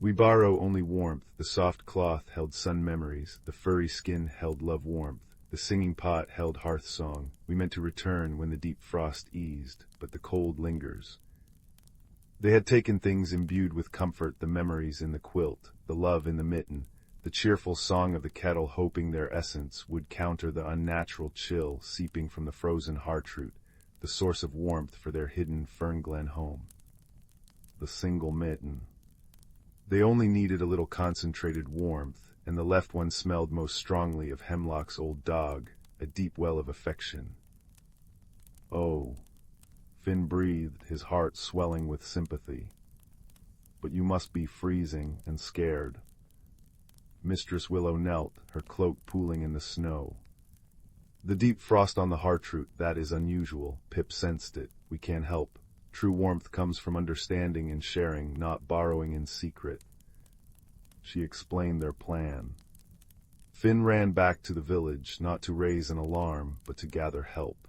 "We borrow only warmth, the soft cloth held sun memories, the furry skin held love warmth, the singing pot held hearth song. We meant to return when the deep frost eased, but the cold lingers." They had taken things imbued with comfort, the memories in the quilt, the love in the mitten, the cheerful song of the kettle, hoping their essence would counter the unnatural chill seeping from the frozen heartroot, the source of warmth for their hidden fernglen home. The single mitten. They only needed a little concentrated warmth, and the left one smelled most strongly of Hemlock's old dog, a deep well of affection. "Oh," Finn breathed, his heart swelling with sympathy. "But you must be freezing and scared." Mistress Willow knelt, her cloak pooling in the snow. "The deep frost on the heartroot, that is unusual. Pip sensed it. We can't help. True warmth comes from understanding and sharing, not borrowing in secret." She explained their plan. Finn ran back to the village, not to raise an alarm, but to gather help.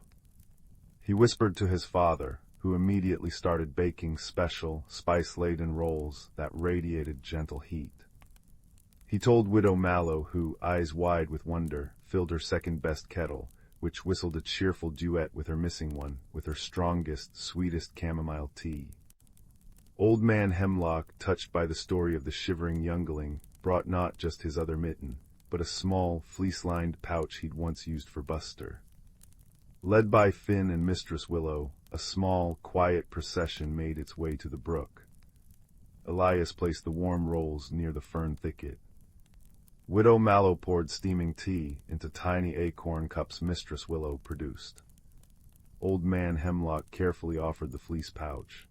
He whispered to his father, who immediately started baking special, spice-laden rolls that radiated gentle heat. He told Widow Mallow, who, eyes wide with wonder, filled her second-best kettle, which whistled a cheerful duet with her missing one, with her strongest, sweetest chamomile tea. Old Man Hemlock, touched by the story of the shivering youngling, brought not just his other mitten, but a small, fleece-lined pouch he'd once used for Buster. Led by Finn and Mistress Willow, a small, quiet procession made its way to the brook. Elias placed the warm rolls near the fern thicket. Widow Mallow poured steaming tea into tiny acorn cups Mistress Willow produced. Old Man Hemlock carefully offered the fleece pouch.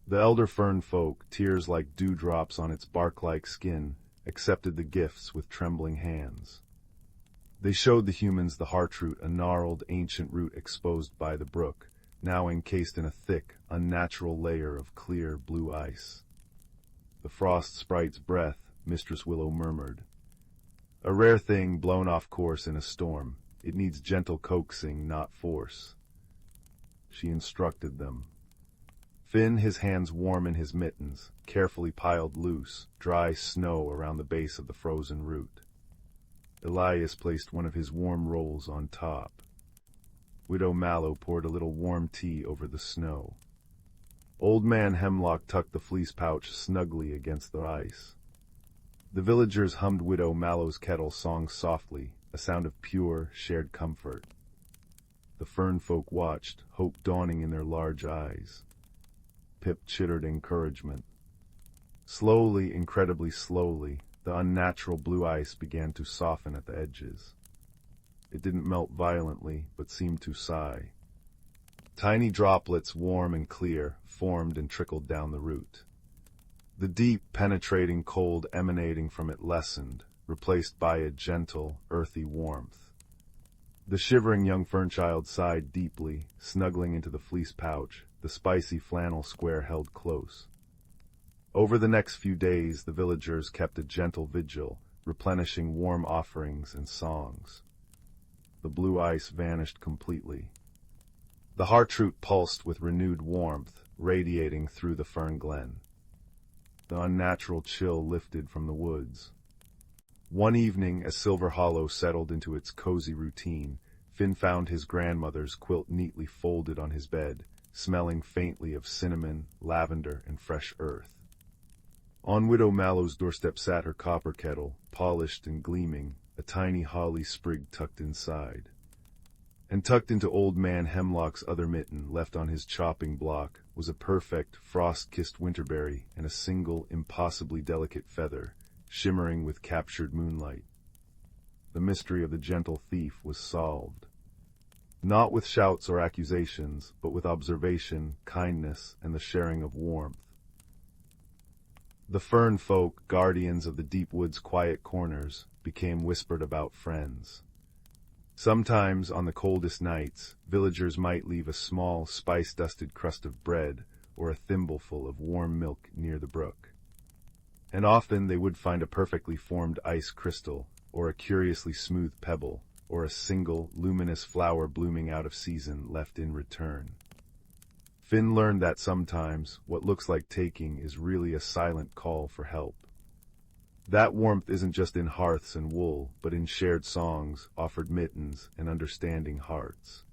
The elder fern folk, tears like dewdrops on its bark-like skin, accepted the gifts with trembling hands. They showed the humans the heartroot, a gnarled, ancient root exposed by the brook, now encased in a thick, unnatural layer of clear blue ice. "The frost sprite's breath," Mistress Willow murmured. "A rare thing blown off course in a storm. It needs gentle coaxing, not force." She instructed them. Finn, his hands warm in his mittens, carefully piled loose, dry snow around the base of the frozen root. Elias placed one of his warm rolls on top. Widow Mallow poured a little warm tea over the snow. Old Man Hemlock tucked the fleece pouch snugly against the ice. The villagers hummed Widow Mallow's kettle song softly, a sound of pure, shared comfort. The fern folk watched, hope dawning in their large eyes. Pip chittered encouragement. Slowly, incredibly slowly, the unnatural blue ice began to soften at the edges. It didn't melt violently, but seemed to sigh. Tiny droplets, warm and clear, formed and trickled down the root. The deep, penetrating cold emanating from it lessened, replaced by a gentle, earthy warmth. The shivering young fernchild sighed deeply, snuggling into the fleece pouch, the spicy flannel square held close. Over the next few days, the villagers kept a gentle vigil, replenishing warm offerings and songs. The blue ice vanished completely. The heartroot pulsed with renewed warmth, radiating through the fern glen. The unnatural chill lifted from the woods. One evening, as Silver Hollow settled into its cozy routine, Finn found his grandmother's quilt neatly folded on his bed, smelling faintly of cinnamon, lavender, and fresh earth. On Widow Mallow's doorstep sat her copper kettle, polished and gleaming, a tiny holly sprig tucked inside. And tucked into Old Man Hemlock's other mitten, left on his chopping block, was a perfect, frost-kissed winterberry and a single, impossibly delicate feather, shimmering with captured moonlight. The mystery of the gentle thief was solved. Not with shouts or accusations, but with observation, kindness, and the sharing of warmth. The fern folk, guardians of the deep wood's quiet corners, became whispered about friends. Sometimes, on the coldest nights, villagers might leave a small, spice-dusted crust of bread or a thimbleful of warm milk near the brook. And often they would find a perfectly formed ice crystal, or a curiously smooth pebble, or a single, luminous flower blooming out of season left in return. Finn learned that sometimes what looks like taking is really a silent call for help. That warmth isn't just in hearths and wool, but in shared songs, offered mittens, and understanding hearts.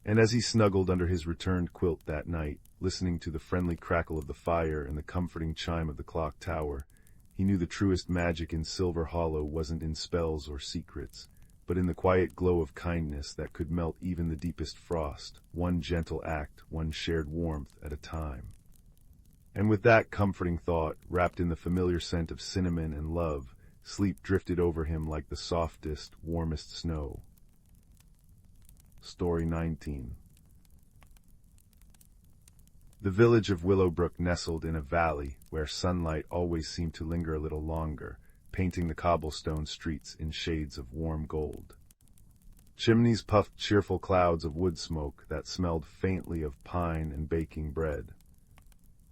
And as he snuggled under his returned quilt that night, listening to the friendly crackle of the fire and the comforting chime of the clock tower, he knew the truest magic in Silver Hollow wasn't in spells or secrets, but in the quiet glow of kindness that could melt even the deepest frost, one gentle act, one shared warmth at a time. And with that comforting thought, wrapped in the familiar scent of cinnamon and love, sleep drifted over him like the softest, warmest snow. Story 19. The village of Willowbrook nestled in a valley where sunlight always seemed to linger a little longer, painting the cobblestone streets in shades of warm gold. Chimneys puffed cheerful clouds of wood smoke that smelled faintly of pine and baking bread.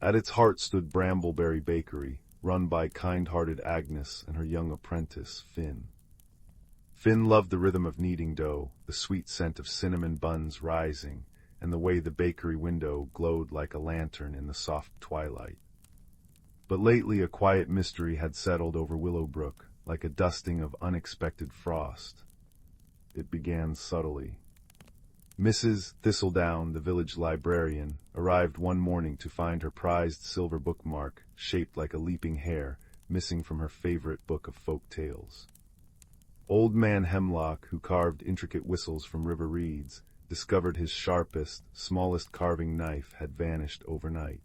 At its heart stood Brambleberry Bakery, run by kind-hearted Agnes and her young apprentice, Finn. Finn loved the rhythm of kneading dough, the sweet scent of cinnamon buns rising, and the way the bakery window glowed like a lantern in the soft twilight. But lately a quiet mystery had settled over Willowbrook, like a dusting of unexpected frost. It began subtly. Mrs. Thistledown, the village librarian, arrived one morning to find her prized silver bookmark, shaped like a leaping hare, missing from her favorite book of folk tales. Old Man Hemlock, who carved intricate whistles from river reeds, discovered his sharpest, smallest carving knife had vanished overnight.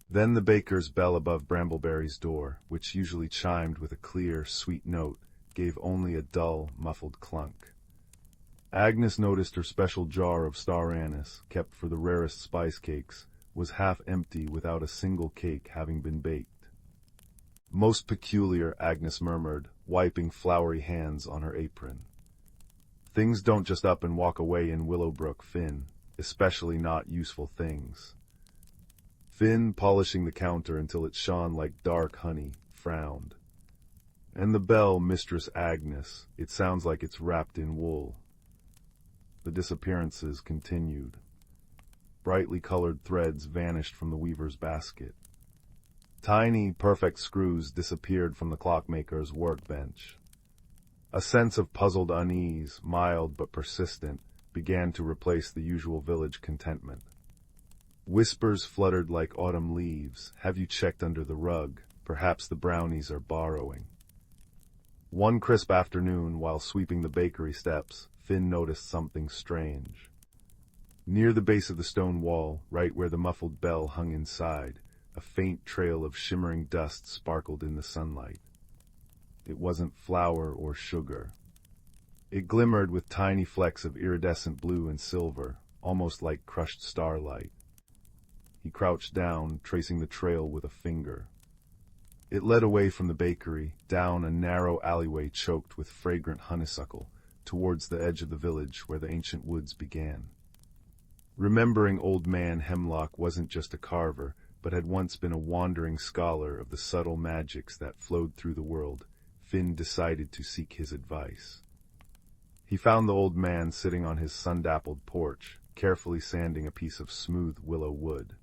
Then the baker's bell above Brambleberry's door, which usually chimed with a clear, sweet note, gave only a dull, muffled clunk. Agnes noticed her special jar of star anise, kept for the rarest spice cakes, was half empty without a single cake having been baked. Most peculiar, Agnes murmured, wiping floury hands on her apron. Things don't just up and walk away in Willowbrook, Finn, especially not useful things. Finn, polishing the counter until it shone like dark honey, frowned. And the bell, Mistress Agnes, it sounds like it's wrapped in wool. The disappearances continued. Brightly colored threads vanished from the weaver's basket. Tiny, perfect screws disappeared from the clockmaker's workbench. A sense of puzzled unease, mild but persistent, began to replace the usual village contentment. Whispers fluttered like autumn leaves. Have you checked under the rug? Perhaps the brownies are borrowing. One crisp afternoon, while sweeping the bakery steps, Finn noticed something strange. Near the base of the stone wall, right where the muffled bell hung inside, a faint trail of shimmering dust sparkled in the sunlight. It wasn't flour or sugar. It glimmered with tiny flecks of iridescent blue and silver, almost like crushed starlight. He crouched down, tracing the trail with a finger. It led away from the bakery, down a narrow alleyway choked with fragrant honeysuckle, towards the edge of the village where the ancient woods began. Remembering Old Man Hemlock wasn't just a carver, but had once been a wandering scholar of the subtle magics that flowed through the world, Finn decided to seek his advice. He found the old man sitting on his sun-dappled porch, carefully sanding a piece of smooth willow wood.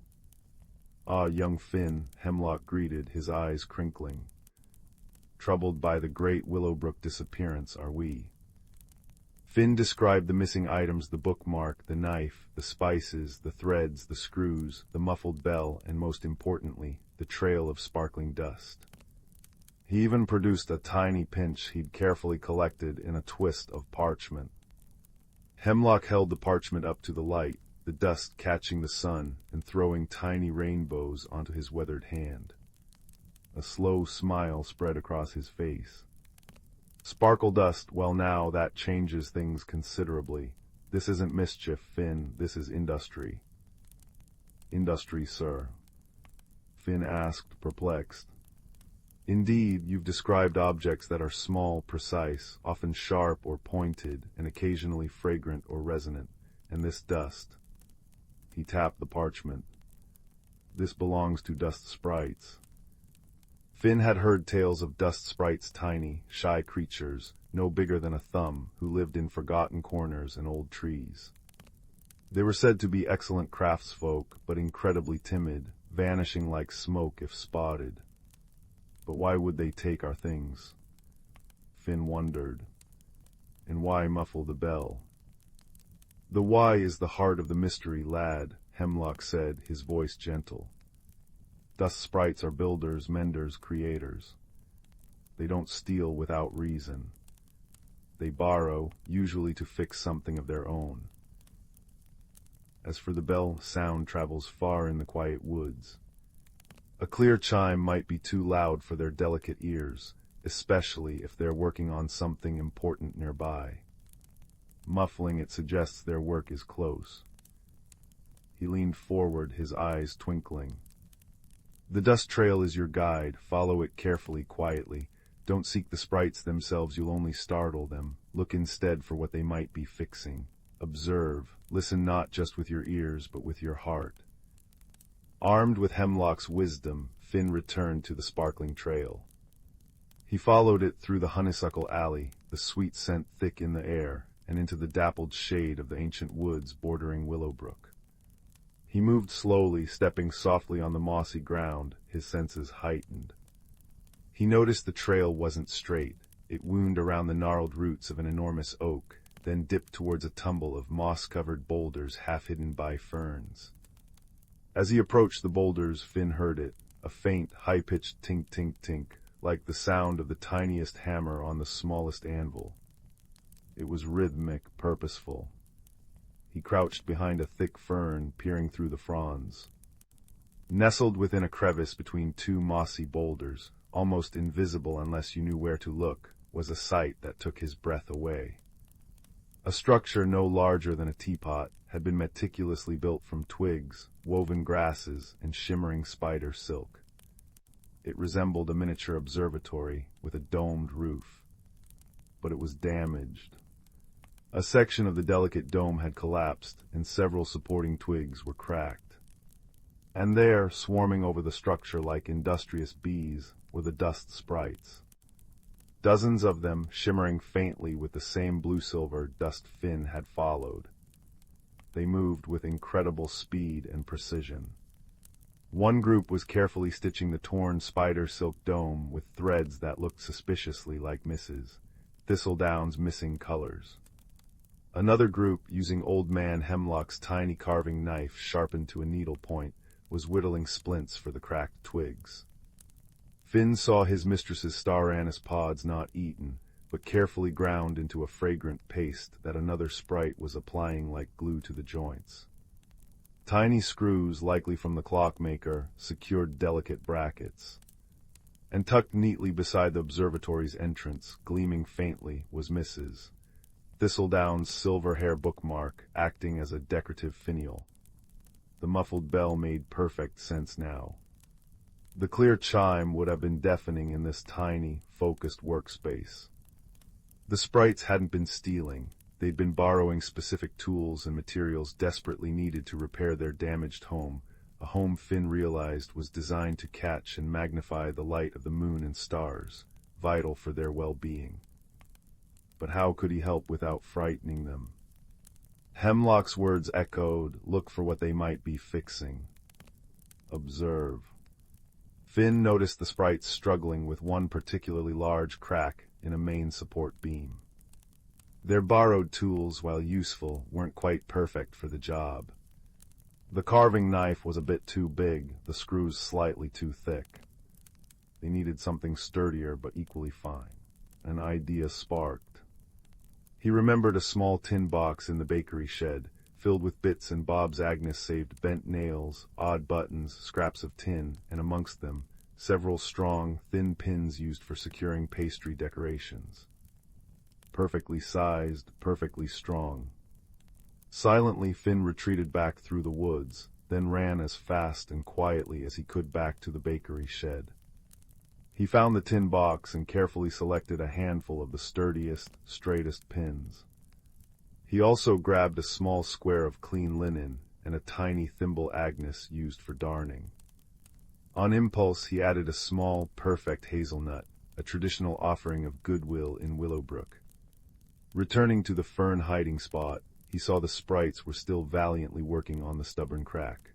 "Ah, young Finn," Hemlock greeted, his eyes crinkling. "Troubled by the great Willowbrook disappearance are we." Finn described the missing items: the bookmark, the knife, the spices, the threads, the screws, the muffled bell, and most importantly, the trail of sparkling dust. He even produced a tiny pinch he'd carefully collected in a twist of parchment. Hemlock held the parchment up to the light, the dust catching the sun and throwing tiny rainbows onto his weathered hand. A slow smile spread across his face. Sparkle dust, well now, that changes things considerably. This isn't mischief, Finn, this is industry. Industry, sir? Finn asked, perplexed. Indeed, you've described objects that are small, precise, often sharp or pointed, and occasionally fragrant or resonant. And this dust. He tapped the parchment. This belongs to dust sprites. Finn had heard tales of dust sprites, tiny, shy creatures, no bigger than a thumb, who lived in forgotten corners and old trees. They were said to be excellent craftsfolk, but incredibly timid, vanishing like smoke if spotted. But why would they take our things? Finn wondered. And why muffle the bell? The why is the heart of the mystery, lad, Hemlock said, his voice gentle. Dust sprites are builders, menders, creators. They don't steal without reason. They borrow, usually to fix something of their own. As for the bell, sound travels far in the quiet woods. A clear chime might be too loud for their delicate ears, especially if they're working on something important nearby. Muffling it suggests their work is close. He leaned forward, his eyes twinkling. The dust trail is your guide. Follow it carefully, quietly. Don't seek the sprites themselves, you'll only startle them. Look instead for what they might be fixing. Observe. Listen not just with your ears, but with your heart. Armed with Hemlock's wisdom, Finn returned to the sparkling trail. He followed it through the honeysuckle alley, the sweet scent thick in the air, and into the dappled shade of the ancient woods bordering Willowbrook. He moved slowly, stepping softly on the mossy ground, his senses heightened. He noticed the trail wasn't straight. It wound around the gnarled roots of an enormous oak, then dipped towards a tumble of moss-covered boulders half hidden by ferns. As he approached the boulders, Finn heard it, a faint, high-pitched tink-tink-tink, like the sound of the tiniest hammer on the smallest anvil. It was rhythmic, purposeful. He crouched behind a thick fern, peering through the fronds. Nestled within a crevice between two mossy boulders, almost invisible unless you knew where to look, was a sight that took his breath away. A structure no larger than a teapot had been meticulously built from twigs, woven grasses, and shimmering spider silk. It resembled a miniature observatory with a domed roof. But it was damaged. A section of the delicate dome had collapsed, and several supporting twigs were cracked. And there, swarming over the structure like industrious bees, were the dust sprites. Dozens of them, shimmering faintly with the same blue-silver dust Finn had followed. They moved with incredible speed and precision. One group was carefully stitching the torn spider silk dome with threads that looked suspiciously like Mrs. Thistledown's missing colors. Another group, using Old Man Hemlock's tiny carving knife sharpened to a needle point, was whittling splints for the cracked twigs. Finn saw his mistress's star anise pods not eaten, but carefully ground into a fragrant paste that another sprite was applying like glue to the joints. Tiny screws, likely from the clockmaker, secured delicate brackets. And tucked neatly beside the observatory's entrance, gleaming faintly, was Mrs. Thistledown's silver hair bookmark, acting as a decorative finial. The muffled bell made perfect sense now. The clear chime would have been deafening in this tiny, focused workspace. The sprites hadn't been stealing. They'd been borrowing specific tools and materials desperately needed to repair their damaged home, a home Finn realized was designed to catch and magnify the light of the moon and stars, vital for their well-being. But how could he help without frightening them? Hemlock's words echoed, look for what they might be fixing. Observe. Finn noticed the sprites struggling with one particularly large crack in a main support beam. Their borrowed tools, while useful, weren't quite perfect for the job. The carving knife was a bit too big, the screws slightly too thick. They needed something sturdier but equally fine. An idea sparked. He remembered a small tin box in the bakery shed, filled with bits and bobs Agnes saved bent nails, odd buttons, scraps of tin, and amongst them, several strong, thin pins used for securing pastry decorations. Perfectly sized, perfectly strong. Silently, Finn retreated back through the woods, then ran as fast and quietly as he could back to the bakery shed. He found the tin box and carefully selected a handful of the sturdiest, straightest pins. He also grabbed a small square of clean linen and a tiny thimble Agnes used for darning. On impulse, he added a small, perfect hazelnut, a traditional offering of goodwill in Willowbrook. Returning to the fern hiding spot, he saw the sprites were still valiantly working on the stubborn crack.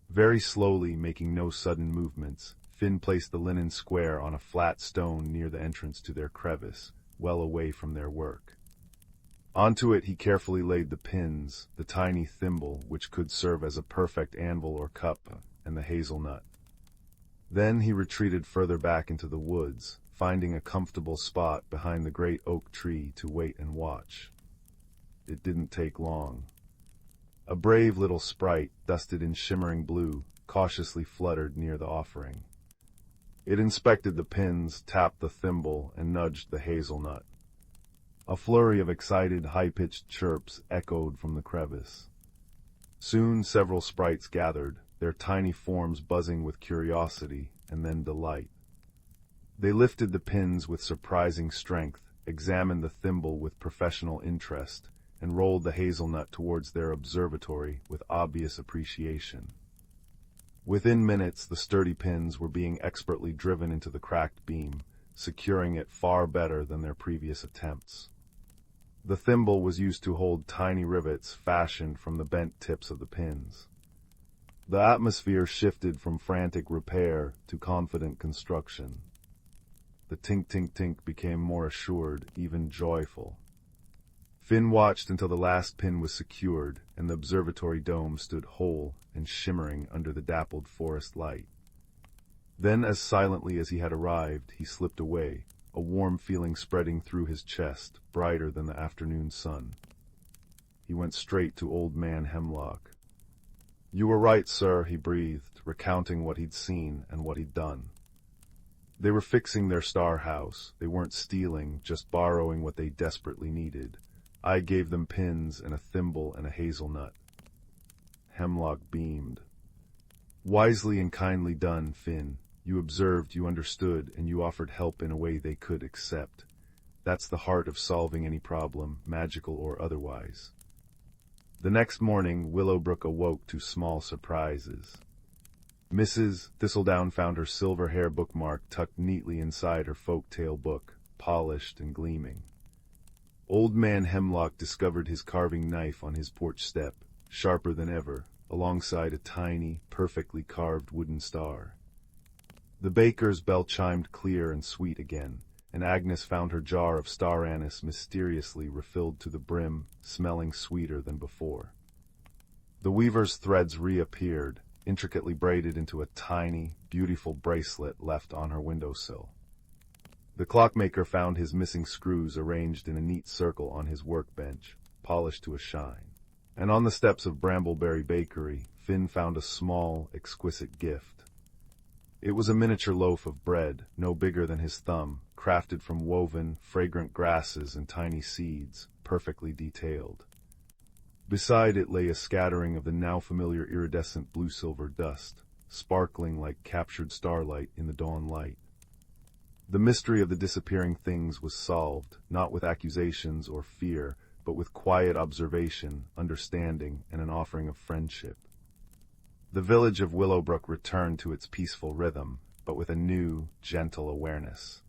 Very slowly, making no sudden movements, Finn placed the linen square on a flat stone near the entrance to their crevice, well away from their work. Onto it he carefully laid the pins, the tiny thimble, which could serve as a perfect anvil or cup, and the hazelnut. Then he retreated further back into the woods, finding a comfortable spot behind the great oak tree to wait and watch. It didn't take long. A brave little sprite, dusted in shimmering blue, cautiously fluttered near the offering. It inspected the pins, tapped the thimble, and nudged the hazelnut. A flurry of excited, high-pitched chirps echoed from the crevice. Soon several sprites gathered, their tiny forms buzzing with curiosity and then delight. They lifted the pins with surprising strength, examined the thimble with professional interest, and rolled the hazelnut towards their observatory with obvious appreciation. Within minutes, the sturdy pins were being expertly driven into the cracked beam, securing it far better than their previous attempts. The thimble was used to hold tiny rivets fashioned from the bent tips of the pins. The atmosphere shifted from frantic repair to confident construction. The tink-tink-tink became more assured, even joyful. Finn watched until the last pin was secured, and the observatory dome stood whole and shimmering under the dappled forest light. Then, as silently as he had arrived, he slipped away, a warm feeling spreading through his chest, brighter than the afternoon sun. He went straight to Old Man Hemlock. "You were right, sir," he breathed, recounting what he'd seen and what he'd done. They were fixing their star house. They weren't stealing, just borrowing what they desperately needed. I gave them pins and a thimble and a hazelnut. Hemlock beamed. "Wisely and kindly done, Finn. You observed, you understood, and you offered help in a way they could accept. That's the heart of solving any problem, magical or otherwise." The next morning, Willowbrook awoke to small surprises. Mrs. Thistledown found her silver hair bookmark tucked neatly inside her folk-tale book, polished and gleaming. Old Man Hemlock discovered his carving knife on his porch step, sharper than ever, alongside a tiny, perfectly carved wooden star. The baker's bell chimed clear and sweet again, and Agnes found her jar of star anise mysteriously refilled to the brim, smelling sweeter than before. The weaver's threads reappeared, intricately braided into a tiny, beautiful bracelet left on her windowsill. The clockmaker found his missing screws arranged in a neat circle on his workbench, polished to a shine. And on the steps of Brambleberry Bakery, Finn found a small, exquisite gift. It was a miniature loaf of bread, no bigger than his thumb, crafted from woven, fragrant grasses and tiny seeds, perfectly detailed. Beside it lay a scattering of the now familiar iridescent blue-silver dust, sparkling like captured starlight in the dawn light. The mystery of the disappearing things was solved, not with accusations or fear, but with quiet observation, understanding, and an offering of friendship. The village of Willowbrook returned to its peaceful rhythm, but with a new, gentle awareness.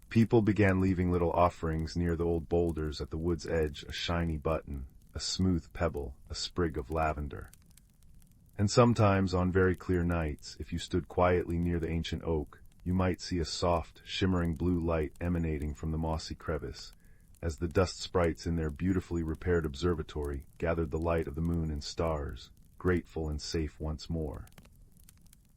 People began leaving little offerings near the old boulders at the wood's edge, a shiny button, a smooth pebble, a sprig of lavender. And sometimes, on very clear nights, if you stood quietly near the ancient oak, you might see a soft, shimmering blue light emanating from the mossy crevice, as the dust sprites in their beautifully repaired observatory gathered the light of the moon and stars, grateful and safe once more.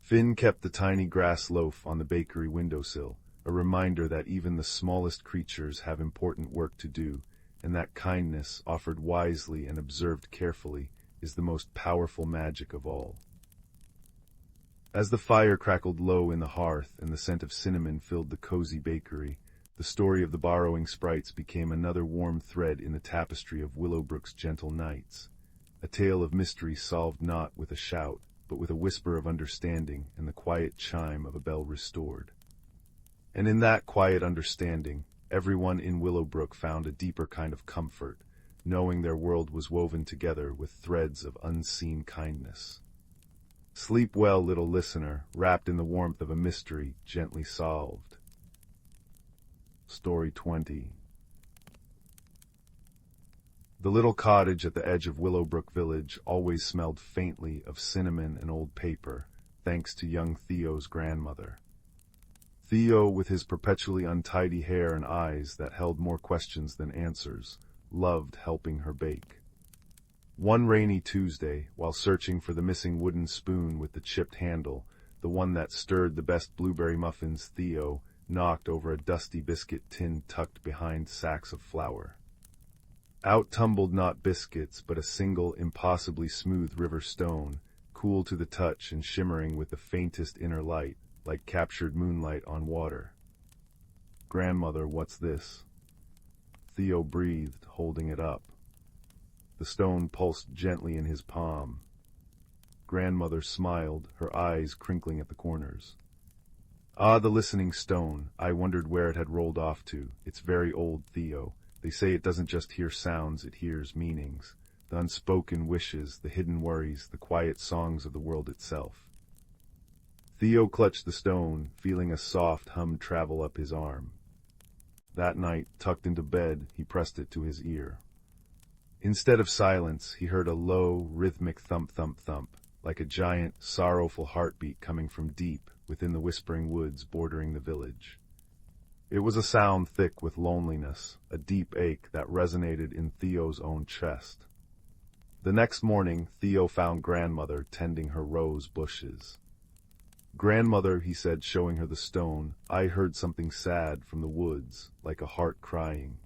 Finn kept the tiny grass loaf on the bakery windowsill, a reminder that even the smallest creatures have important work to do, and that kindness, offered wisely and observed carefully, is the most powerful magic of all. As the fire crackled low in the hearth and the scent of cinnamon filled the cozy bakery, the story of the borrowing sprites became another warm thread in the tapestry of Willowbrook's gentle nights, a tale of mystery solved not with a shout, but with a whisper of understanding and the quiet chime of a bell restored. And in that quiet understanding, everyone in Willowbrook found a deeper kind of comfort, knowing their world was woven together with threads of unseen kindness. Sleep well, little listener, wrapped in the warmth of a mystery gently solved. Story 20. The little cottage at the edge of Willowbrook Village always smelled faintly of cinnamon and old paper, thanks to young Theo's grandmother. Theo, with his perpetually untidy hair and eyes that held more questions than answers, loved helping her bake. One rainy Tuesday, while searching for the missing wooden spoon with the chipped handle, the one that stirred the best blueberry muffins, Theo knocked over a dusty biscuit tin tucked behind sacks of flour. Out tumbled not biscuits, but a single, impossibly smooth river stone, cool to the touch and shimmering with the faintest inner light, like captured moonlight on water. "Grandmother, what's this?" Theo breathed, holding it up. The stone pulsed gently in his palm. Grandmother smiled, her eyes crinkling at the corners. "Ah, the listening stone. I wondered where it had rolled off to. It's very old, Theo. They say it doesn't just hear sounds, it hears meanings. The unspoken wishes, the hidden worries, the quiet songs of the world itself." Theo clutched the stone, feeling a soft hum travel up his arm. That night, tucked into bed, he pressed it to his ear. Instead of silence, he heard a low, rhythmic thump-thump-thump, like a giant, sorrowful heartbeat coming from deep within the whispering woods bordering the village. It was a sound thick with loneliness, a deep ache that resonated in Theo's own chest. The next morning, Theo found Grandmother tending her rose bushes. "Grandmother," he said, showing her the stone, "I heard something sad from the woods, like a heart crying."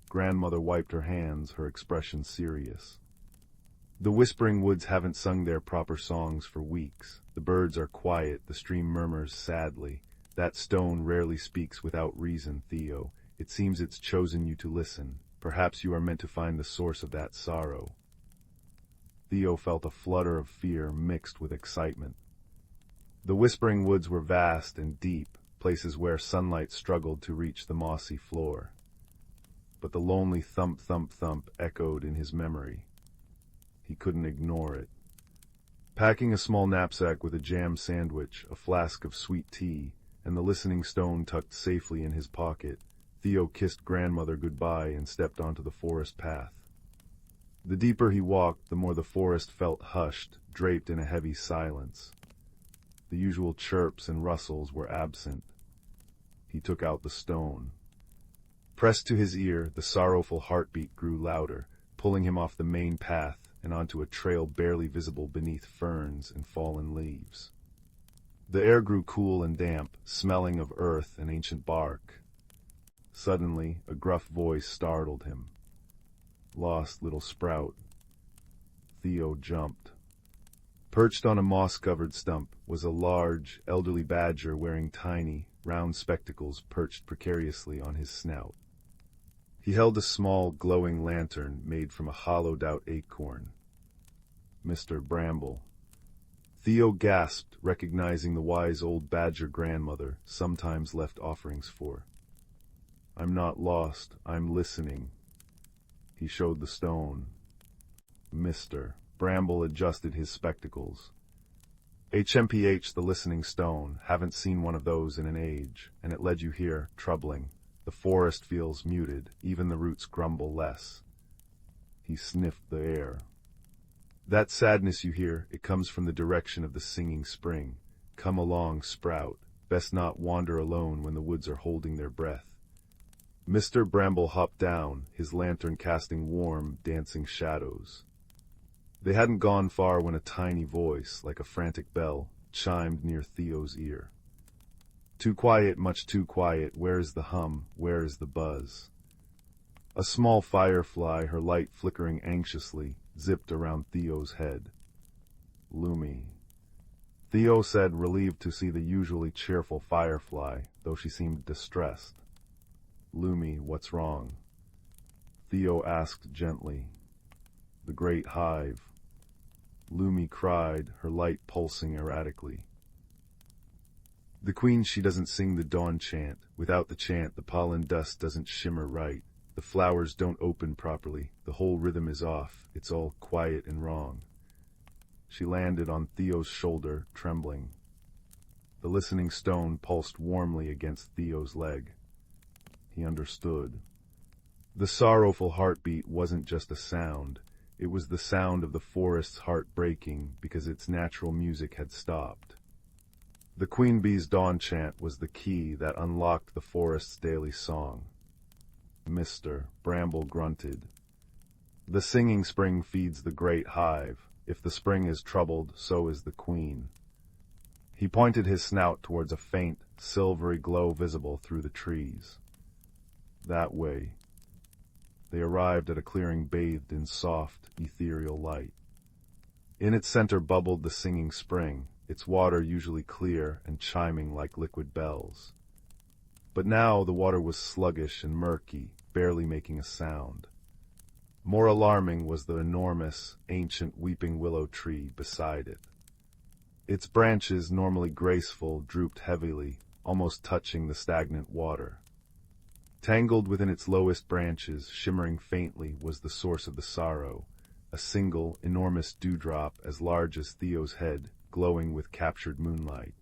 Grandmother wiped her hands, her expression serious. "The whispering woods haven't sung their proper songs for weeks. The birds are quiet, the stream murmurs sadly. That stone rarely speaks without reason, Theo. It seems it's chosen you to listen. Perhaps you are meant to find the source of that sorrow." Theo felt a flutter of fear mixed with excitement. The whispering woods were vast and deep, places where sunlight struggled to reach the mossy floor. But the lonely thump-thump-thump echoed in his memory. He couldn't ignore it. Packing a small knapsack with a jam sandwich, a flask of sweet tea, and the listening stone tucked safely in his pocket, Theo kissed Grandmother goodbye and stepped onto the forest path. The deeper he walked, the more the forest felt hushed, draped in a heavy silence. The usual chirps and rustles were absent. He took out the stone. Pressed to his ear, the sorrowful heartbeat grew louder, pulling him off the main path and onto a trail barely visible beneath ferns and fallen leaves. The air grew cool and damp, smelling of earth and ancient bark. Suddenly, a gruff voice startled him. "Lost little sprout." Theo jumped. Perched on a moss-covered stump was a large, elderly badger wearing tiny, round spectacles perched precariously on his snout. He held a small, glowing lantern made from a hollowed-out acorn. "Mr. Bramble." Theo gasped, recognizing the wise old badger grandmother sometimes left offerings for. "I'm not lost, I'm listening." He showed the stone. "Mr." Bramble adjusted his spectacles. "HMPH, the listening stone. Haven't seen one of those in an age, and it led you here, troubling. The forest feels muted, even the roots grumble less." He sniffed the air. "That sadness you hear, it comes from the direction of the singing spring. Come along, Sprout. Best not wander alone when the woods are holding their breath." Mr. Bramble hopped down, his lantern casting warm, dancing shadows. They hadn't gone far when a tiny voice, like a frantic bell, chimed near Theo's ear. "Too quiet, much too quiet. Where is the hum? Where is the buzz?" A small firefly, her light flickering anxiously, zipped around Theo's head. "Lumi." Theo said, relieved to see the usually cheerful Firefly, though she seemed distressed. Lumi, what's wrong? Theo asked gently. The great hive. Lumi cried, her light pulsing erratically. The queen, she doesn't sing the dawn chant. Without the chant, the pollen dust doesn't shimmer right. The flowers don't open properly. The whole rhythm is off. It's all quiet and wrong. She landed on Theo's shoulder, trembling. The listening stone pulsed warmly against Theo's leg. He understood. The sorrowful heartbeat wasn't just a sound. It was the sound of the forest's heart breaking because its natural music had stopped. The queen bee's dawn chant was the key that unlocked the forest's daily song. Mr. Bramble grunted. The singing spring feeds the great hive. If the spring is troubled, so is the queen. He pointed his snout towards a faint, silvery glow visible through the trees. That way. They arrived at a clearing bathed in soft, ethereal light. In its center bubbled the singing spring, its water usually clear and chiming like liquid bells. But now the water was sluggish and murky, barely making a sound. More alarming was the enormous, ancient weeping willow tree beside it. Its branches, normally graceful, drooped heavily, almost touching the stagnant water. Tangled within its lowest branches, shimmering faintly, was the source of the sorrow, a single, enormous dewdrop as large as Theo's head, glowing with captured moonlight.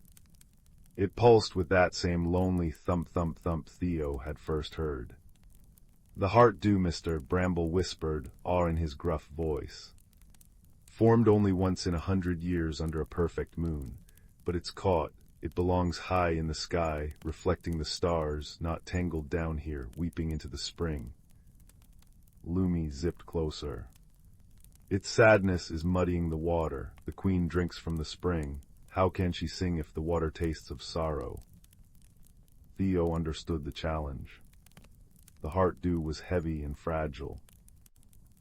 It pulsed with that same lonely thump-thump-thump Theo had first heard. The heart dew, Mr. Bramble whispered, awe in his gruff voice. Formed only once in 100 years under a perfect moon, but it's caught. It belongs high in the sky, reflecting the stars, not tangled down here, weeping into the spring. Lumi zipped closer. Its sadness is muddying the water. The queen drinks from the spring. How can she sing if the water tastes of sorrow? Theo understood the challenge. The heart dew was heavy and fragile.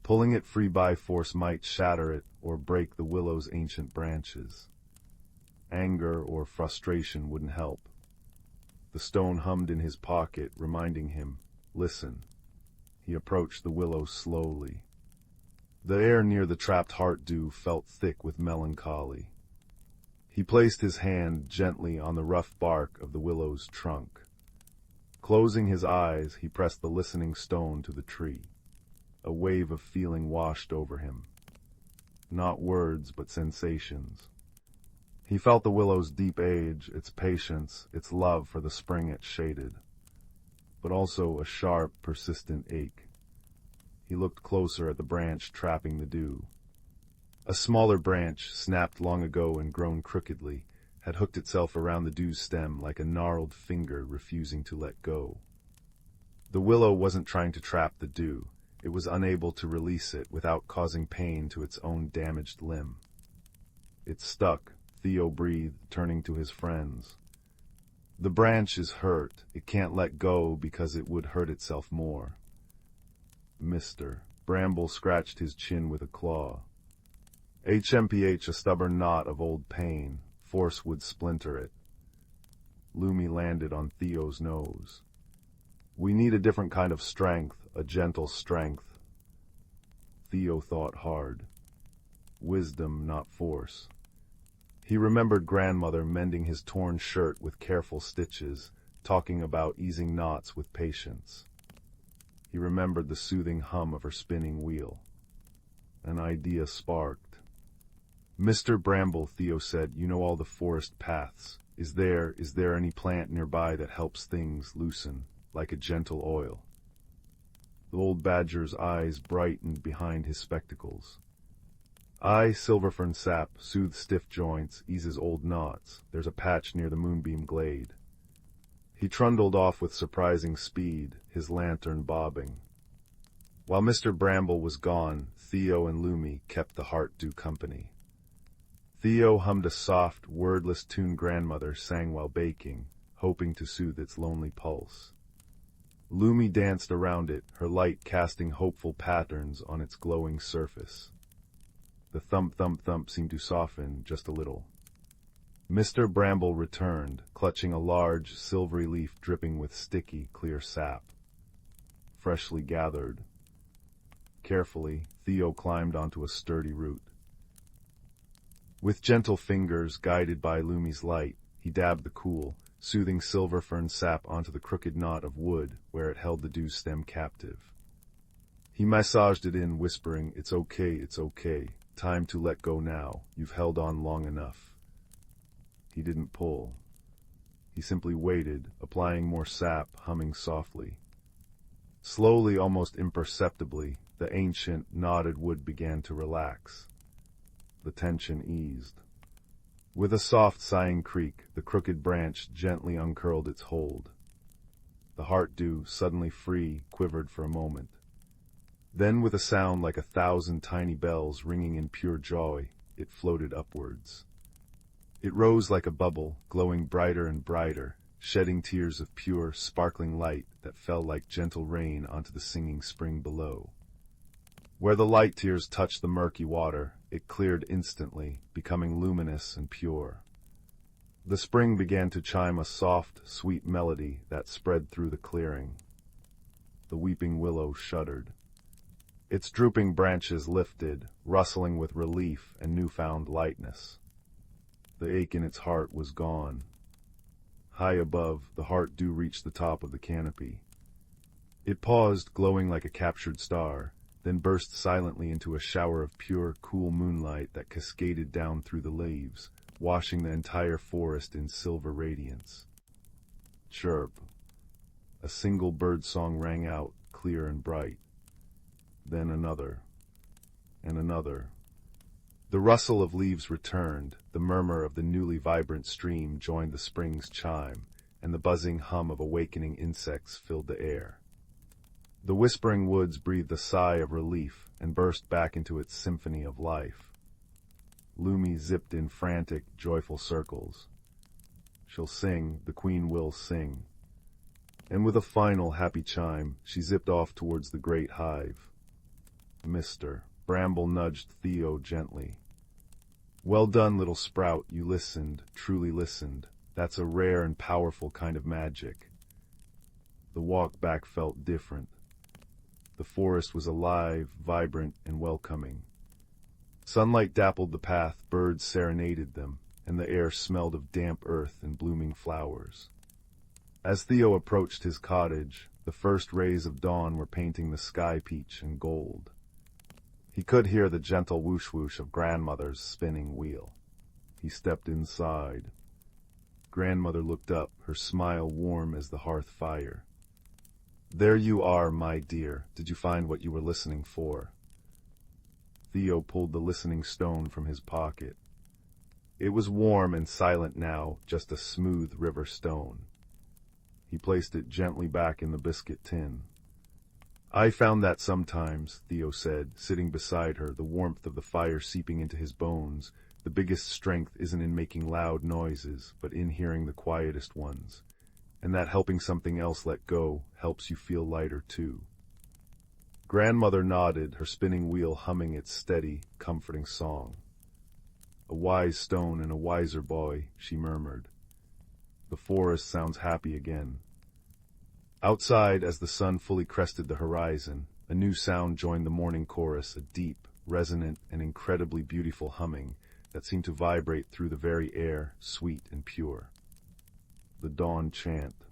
Pulling it free by force might shatter it or break the willow's ancient branches. Anger or frustration wouldn't help. The stone hummed in his pocket, reminding him, listen. He approached the willow slowly. The air near the trapped heart dew felt thick with melancholy. He placed his hand gently on the rough bark of the willow's trunk. Closing his eyes, he pressed the listening stone to the tree. A wave of feeling washed over him. Not words, but sensations. He felt the willow's deep age, its patience, its love for the spring it shaded. But also a sharp, persistent ache. He looked closer at the branch trapping the dew. A smaller branch, snapped long ago and grown crookedly, had hooked itself around the dew's stem like a gnarled finger refusing to let go. The willow wasn't trying to trap the dew. It was unable to release it without causing pain to its own damaged limb. It stuck, Theo breathed, turning to his friends. The branch is hurt. It can't let go because it would hurt itself more. Mr. Bramble scratched his chin with a claw. HMPH, a stubborn knot of old pain. Force would splinter it. Lumi landed on Theo's nose. We need a different kind of strength, a gentle strength. Theo thought hard. Wisdom, not force. He remembered grandmother mending his torn shirt with careful stitches, talking about easing knots with patience. He remembered the soothing hum of her spinning wheel. An idea sparked. Mr. Bramble, Theo said, you know all the forest paths. Is there any plant nearby that helps things loosen, like a gentle oil? The old badger's eyes brightened behind his spectacles. Aye, silverfern sap, soothes stiff joints, eases old knots. There's a patch near the moonbeam glade. He trundled off with surprising speed, his lantern bobbing. While Mr. Bramble was gone, Theo and Lumi kept the heart dew company. Theo hummed a soft, wordless tune grandmother sang while baking, hoping to soothe its lonely pulse. Lumi danced around it, her light casting hopeful patterns on its glowing surface. The thump-thump-thump seemed to soften just a little. Mr. Bramble returned, clutching a large, silvery leaf dripping with sticky, clear sap. Freshly gathered. Carefully, Theo climbed onto a sturdy root. With gentle fingers, guided by Lumi's light, he dabbed the cool, soothing silver fern sap onto the crooked knot of wood where it held the dew stem captive. He massaged it in, whispering, "It's okay. Time to let go now. You've held on long enough." He didn't pull. He simply waited, applying more sap, humming softly. Slowly, almost imperceptibly, the ancient, knotted wood began to relax. The tension eased. With a soft, sighing creak, the crooked branch gently uncurled its hold. The heart dew, suddenly free, quivered for a moment. Then, with a sound like 1,000 tiny bells ringing in pure joy, it floated upwards. It rose like a bubble, glowing brighter and brighter, shedding tears of pure, sparkling light that fell like gentle rain onto the singing spring below. Where the light tears touched the murky water, it cleared instantly, becoming luminous and pure. The spring began to chime a soft, sweet melody that spread through the clearing. The weeping willow shuddered. Its drooping branches lifted, rustling with relief and newfound lightness. The ache in its heart was gone. High above, the heart dew reached the top of the canopy. It paused, glowing like a captured star, then burst silently into a shower of pure, cool moonlight that cascaded down through the leaves, washing the entire forest in silver radiance. Chirp. A single bird song rang out, clear and bright. Then another, and another. The rustle of leaves returned, the murmur of the newly vibrant stream joined the spring's chime, and the buzzing hum of awakening insects filled the air. The whispering woods breathed a sigh of relief and burst back into its symphony of life. Lumi zipped in frantic, joyful circles. She'll sing, the queen will sing. And with a final happy chime, she zipped off towards the great hive. Mr. Bramble nudged Theo gently. "Well done, little sprout, you listened, truly listened. That's a rare and powerful kind of magic." The walk back felt different. The forest was alive, vibrant, and welcoming. Sunlight dappled the path, birds serenaded them, and the air smelled of damp earth and blooming flowers. As Theo approached his cottage, the first rays of dawn were painting the sky peach and gold. He could hear the gentle whoosh-whoosh of grandmother's spinning wheel. He stepped inside. Grandmother looked up, her smile warm as the hearth fire. "There you are, my dear. Did you find what you were listening for?" Theo pulled the listening stone from his pocket. It was warm and silent now, just a smooth river stone. He placed it gently back in the biscuit tin. "I found that sometimes," Theo said, sitting beside her, the warmth of the fire seeping into his bones. "The biggest strength isn't in making loud noises, but in hearing the quietest ones. And that helping something else let go helps you feel lighter too." Grandmother nodded, her spinning wheel humming its steady, comforting song. "A wise stone and a wiser boy," she murmured. "The forest sounds happy again." Outside, as the sun fully crested the horizon, a new sound joined the morning chorus, a deep, resonant, and incredibly beautiful humming that seemed to vibrate through the very air, sweet and pure. The dawn chant.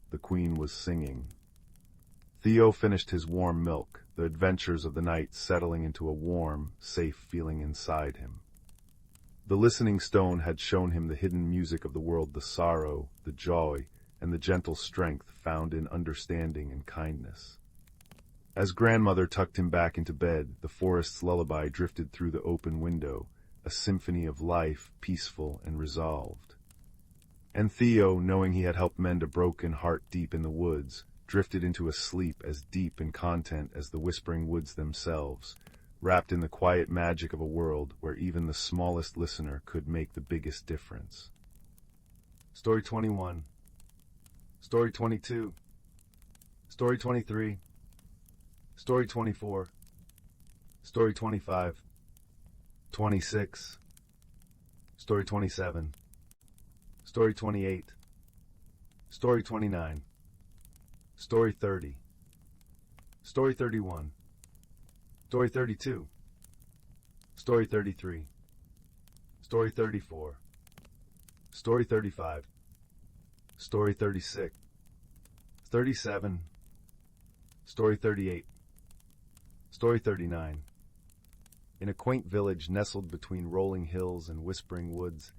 The queen was singing. Theo finished his warm milk, the adventures of the night settling into a warm, safe feeling inside him. The listening stone had shown him the hidden music of the world, the sorrow, the joy, and the gentle strength found in understanding and kindness. As grandmother tucked him back into bed, the forest's lullaby drifted through the open window, a symphony of life, peaceful and resolved. And Theo, knowing he had helped mend a broken heart deep in the woods, drifted into a sleep as deep in content as the whispering woods themselves, wrapped in the quiet magic of a world where even the smallest listener could make the biggest difference. Story 21. Story 22. Story 23. Story 24. Story 25. 26. Story 27. Story 28. Story 29. Story 30. Story 31. Story 32. Story 33. Story 34. Story 35. Story 36. 37. Story 38. Story 39. In a quaint village nestled between rolling hills and whispering woods,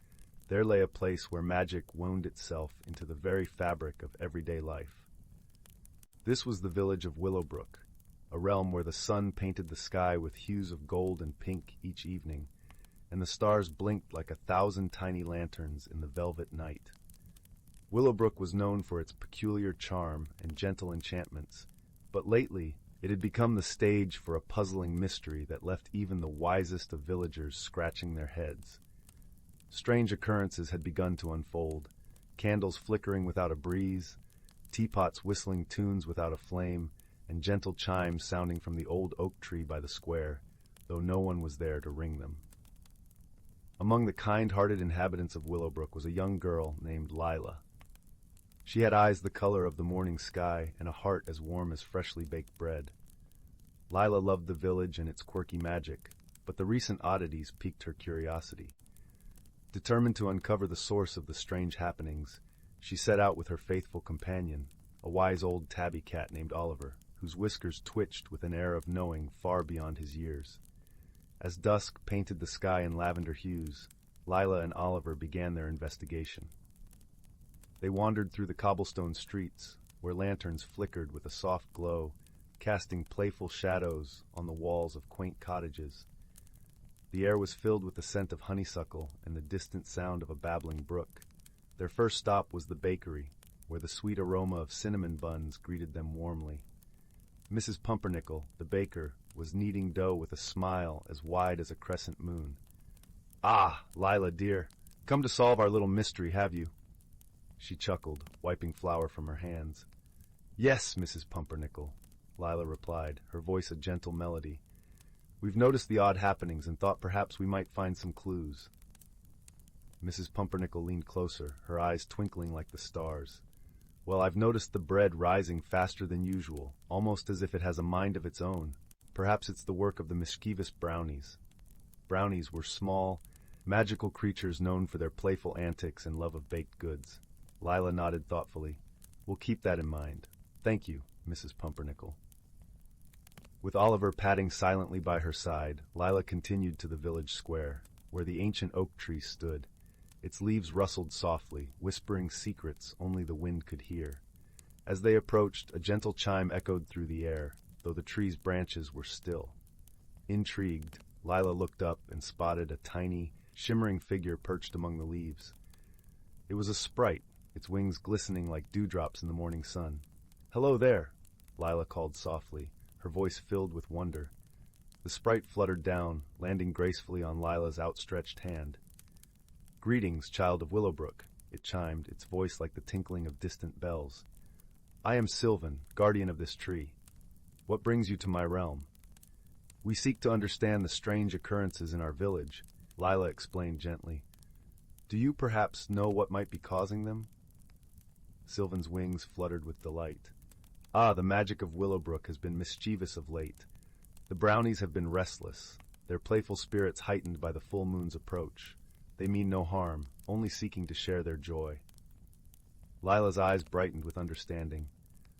there lay a place where magic wound itself into the very fabric of everyday life. This was the village of Willowbrook, a realm where the sun painted the sky with hues of gold and pink each evening, and the stars blinked like 1,000 tiny lanterns in the velvet night. Willowbrook was known for its peculiar charm and gentle enchantments, but lately it had become the stage for a puzzling mystery that left even the wisest of villagers scratching their heads. Strange occurrences had begun to unfold, candles flickering without a breeze, teapots whistling tunes without a flame, and gentle chimes sounding from the old oak tree by the square, though no one was there to ring them. Among the kind-hearted inhabitants of Willowbrook was a young girl named Lila. She had eyes the color of the morning sky and a heart as warm as freshly baked bread. Lila loved the village and its quirky magic, but the recent oddities piqued her curiosity. Determined to uncover the source of the strange happenings, she set out with her faithful companion, a wise old tabby cat named Oliver, whose whiskers twitched with an air of knowing far beyond his years. As dusk painted the sky in lavender hues, Lila and Oliver began their investigation. They wandered through the cobblestone streets, where lanterns flickered with a soft glow, casting playful shadows on the walls of quaint cottages. The air was filled with the scent of honeysuckle and the distant sound of a babbling brook. Their first stop was the bakery, where the sweet aroma of cinnamon buns greeted them warmly. Mrs. Pumpernickel, the baker, was kneading dough with a smile as wide as a crescent moon. "Ah, Lila, dear, come to solve our little mystery, have you?" She chuckled, wiping flour from her hands. "Yes, Mrs. Pumpernickel," Lila replied, her voice a gentle melody. "We've noticed the odd happenings and thought perhaps we might find some clues." Mrs. Pumpernickel leaned closer, her eyes twinkling like the stars. "Well, I've noticed the bread rising faster than usual, almost as if it has a mind of its own. Perhaps it's the work of the mischievous brownies." Brownies were small, magical creatures known for their playful antics and love of baked goods. Lila nodded thoughtfully. "We'll keep that in mind. Thank you, Mrs. Pumpernickel." With Oliver padding silently by her side, Lila continued to the village square, where the ancient oak tree stood. Its leaves rustled softly, whispering secrets only the wind could hear. As they approached, a gentle chime echoed through the air, though the tree's branches were still. Intrigued, Lila looked up and spotted a tiny, shimmering figure perched among the leaves. It was a sprite, its wings glistening like dewdrops in the morning sun. "Hello there," Lila called softly, her voice filled with wonder. The sprite fluttered down, landing gracefully on Lila's outstretched hand. "Greetings, child of Willowbrook," it chimed, its voice like the tinkling of distant bells. "I am Sylvan, guardian of this tree. What brings you to my realm?" "We seek to understand the strange occurrences in our village," Lila explained gently. "Do you perhaps know what might be causing them?" Sylvan's wings fluttered with delight. "Ah, the magic of Willowbrook has been mischievous of late. The brownies have been restless, their playful spirits heightened by the full moon's approach. They mean no harm, only seeking to share their joy." Lila's eyes brightened with understanding.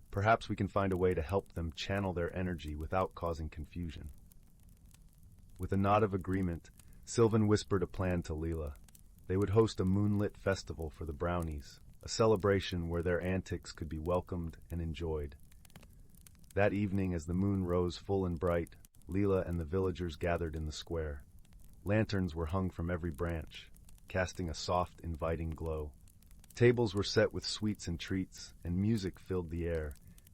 "Perhaps we can find a way to help them channel their energy without causing confusion." With a nod of agreement, Sylvan whispered a plan to Lila. They would host a moonlit festival for the brownies, a celebration where their antics could be welcomed and enjoyed. That evening, as the moon rose full and bright, Lila and the villagers gathered in the square. Lanterns were hung from every branch, casting a soft, inviting glow. Tables were set with sweets and treats, and music filled the air,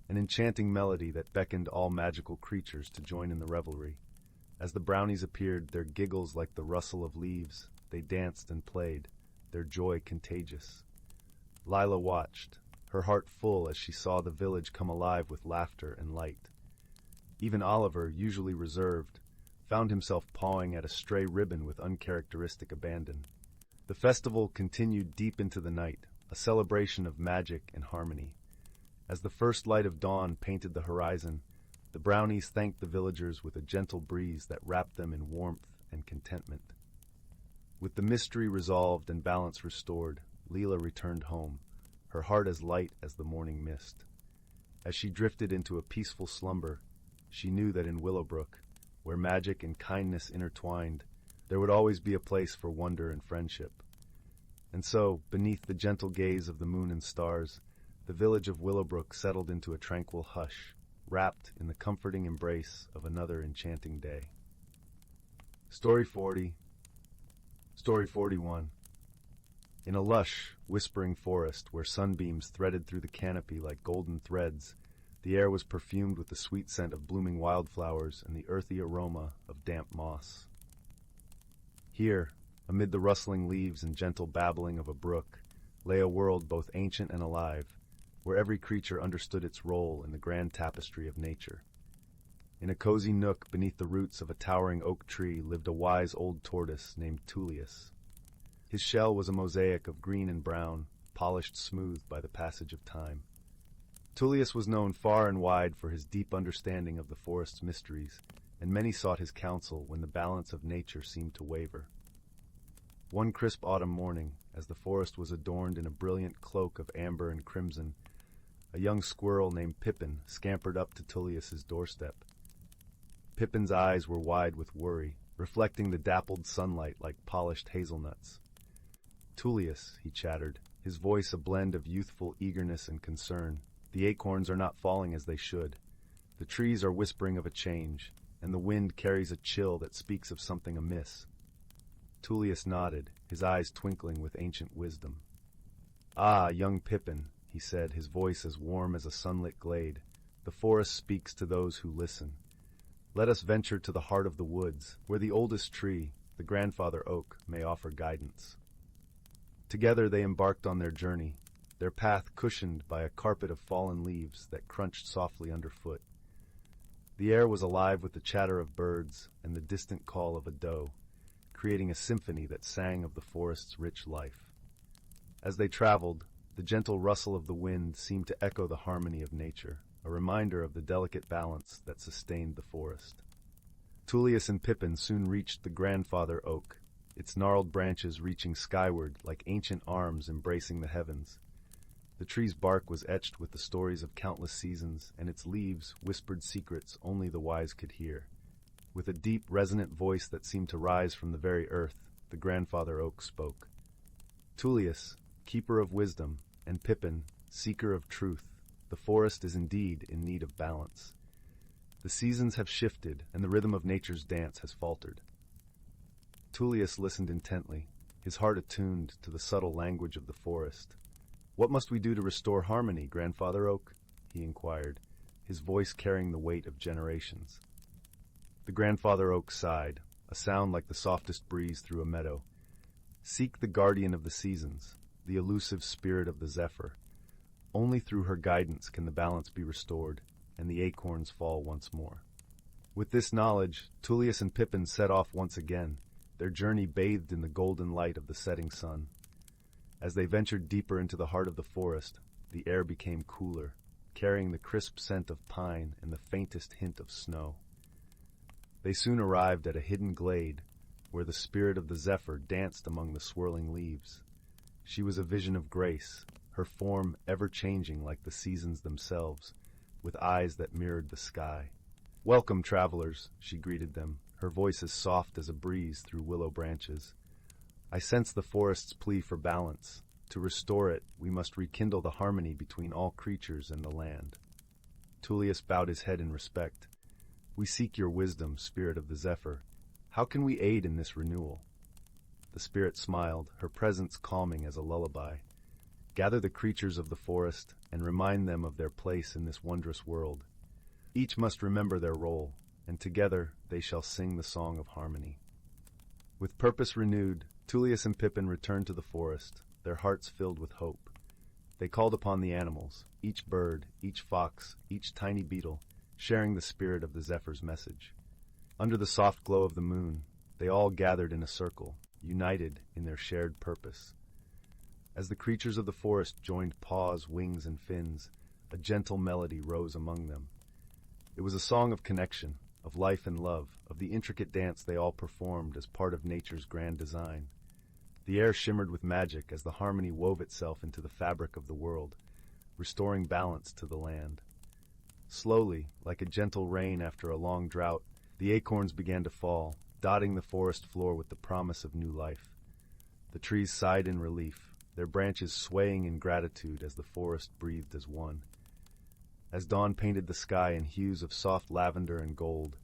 an enchanting melody that beckoned all magical creatures to join in the revelry. As the brownies appeared, their giggles like the rustle of leaves, they danced and played, their joy contagious. Lila watched, her heart full as she saw the village come alive with laughter and light. Even Oliver, usually reserved, found himself pawing at a stray ribbon with uncharacteristic abandon. The festival continued deep into the night, a celebration of magic and harmony. As the first light of dawn painted the horizon, the brownies thanked the villagers with a gentle breeze that wrapped them in warmth and contentment. With the mystery resolved and balance restored, Leela returned home, her heart as light as the morning mist. As she drifted into a peaceful slumber, she knew that in Willowbrook, where magic and kindness intertwined, there would always be a place for wonder and friendship. And so, beneath the gentle gaze of the moon and stars, the village of Willowbrook settled into a tranquil hush, wrapped in the comforting embrace of another enchanting day. Story 40. Story 41. In a lush, whispering forest where sunbeams threaded through the canopy like golden threads, the air was perfumed with the sweet scent of blooming wildflowers and the earthy aroma of damp moss. Here, amid the rustling leaves and gentle babbling of a brook, lay a world both ancient and alive, where every creature understood its role in the grand tapestry of nature. In a cozy nook beneath the roots of a towering oak tree lived a wise old tortoise named Tullius. His shell was a mosaic of green and brown, polished smooth by the passage of time. Tullius was known far and wide for his deep understanding of the forest's mysteries, and many sought his counsel when the balance of nature seemed to waver. One crisp autumn morning, as the forest was adorned in a brilliant cloak of amber and crimson, a young squirrel named Pippin scampered up to Tullius's doorstep. Pippin's eyes were wide with worry, reflecting the dappled sunlight like polished hazelnuts. "Tullius," he chattered, his voice a blend of youthful eagerness and concern, "the acorns are not falling as they should. The trees are whispering of a change, and the wind carries a chill that speaks of something amiss." Tullius nodded, his eyes twinkling with ancient wisdom. "Ah, young Pippin," he said, his voice as warm as a sunlit glade, "the forest speaks to those who listen. Let us venture to the heart of the woods, where the oldest tree, the grandfather oak, may offer guidance." Together they embarked on their journey, their path cushioned by a carpet of fallen leaves that crunched softly underfoot. The air was alive with the chatter of birds and the distant call of a doe, creating a symphony that sang of the forest's rich life. As they traveled, the gentle rustle of the wind seemed to echo the harmony of nature, a reminder of the delicate balance that sustained the forest. Tullius and Pippin soon reached the grandfather oak, its gnarled branches reaching skyward like ancient arms embracing the heavens. The tree's bark was etched with the stories of countless seasons, and its leaves whispered secrets only the wise could hear. With a deep, resonant voice that seemed to rise from the very earth, the grandfather oak spoke. "Tullius, keeper of wisdom, and Pippin, seeker of truth, the forest is indeed in need of balance. The seasons have shifted, and the rhythm of nature's dance has faltered." Tullius listened intently, his heart attuned to the subtle language of the forest. "What must we do to restore harmony, Grandfather Oak?" he inquired, his voice carrying the weight of generations. The grandfather oak sighed, a sound like the softest breeze through a meadow. "Seek the guardian of the seasons, the elusive spirit of the zephyr. Only through her guidance can the balance be restored, and the acorns fall once more." With this knowledge, Tullius and Pippin set off once again, their journey bathed in the golden light of the setting sun. As they ventured deeper into the heart of the forest, the air became cooler, carrying the crisp scent of pine and the faintest hint of snow. They soon arrived at a hidden glade, where the spirit of the zephyr danced among the swirling leaves. She was a vision of grace, her form ever-changing like the seasons themselves, with eyes that mirrored the sky. "Welcome, travelers," she greeted them, her voice as soft as a breeze through willow branches. "I sense the forest's plea for balance. To restore it, we must rekindle the harmony between all creatures and the land." Tullius bowed his head in respect. "We seek your wisdom, spirit of the zephyr. How can we aid in this renewal?" The spirit smiled, her presence calming as a lullaby. "Gather the creatures of the forest and remind them of their place in this wondrous world. Each must remember their role, and together they shall sing the song of harmony." With purpose renewed, Tullius and Pippin returned to the forest, their hearts filled with hope. They called upon the animals, each bird, each fox, each tiny beetle, sharing the spirit of the zephyr's message. Under the soft glow of the moon, they all gathered in a circle, united in their shared purpose. As the creatures of the forest joined paws, wings, and fins, a gentle melody rose among them. It was a song of connection, of life and love, of the intricate dance they all performed as part of nature's grand design. The air shimmered with magic as the harmony wove itself into the fabric of the world, restoring balance to the land. Slowly, like a gentle rain after a long drought, the acorns began to fall, dotting the forest floor with the promise of new life. The trees sighed in relief, their branches swaying in gratitude as the forest breathed as one. As dawn painted the sky in hues of soft lavender and gold,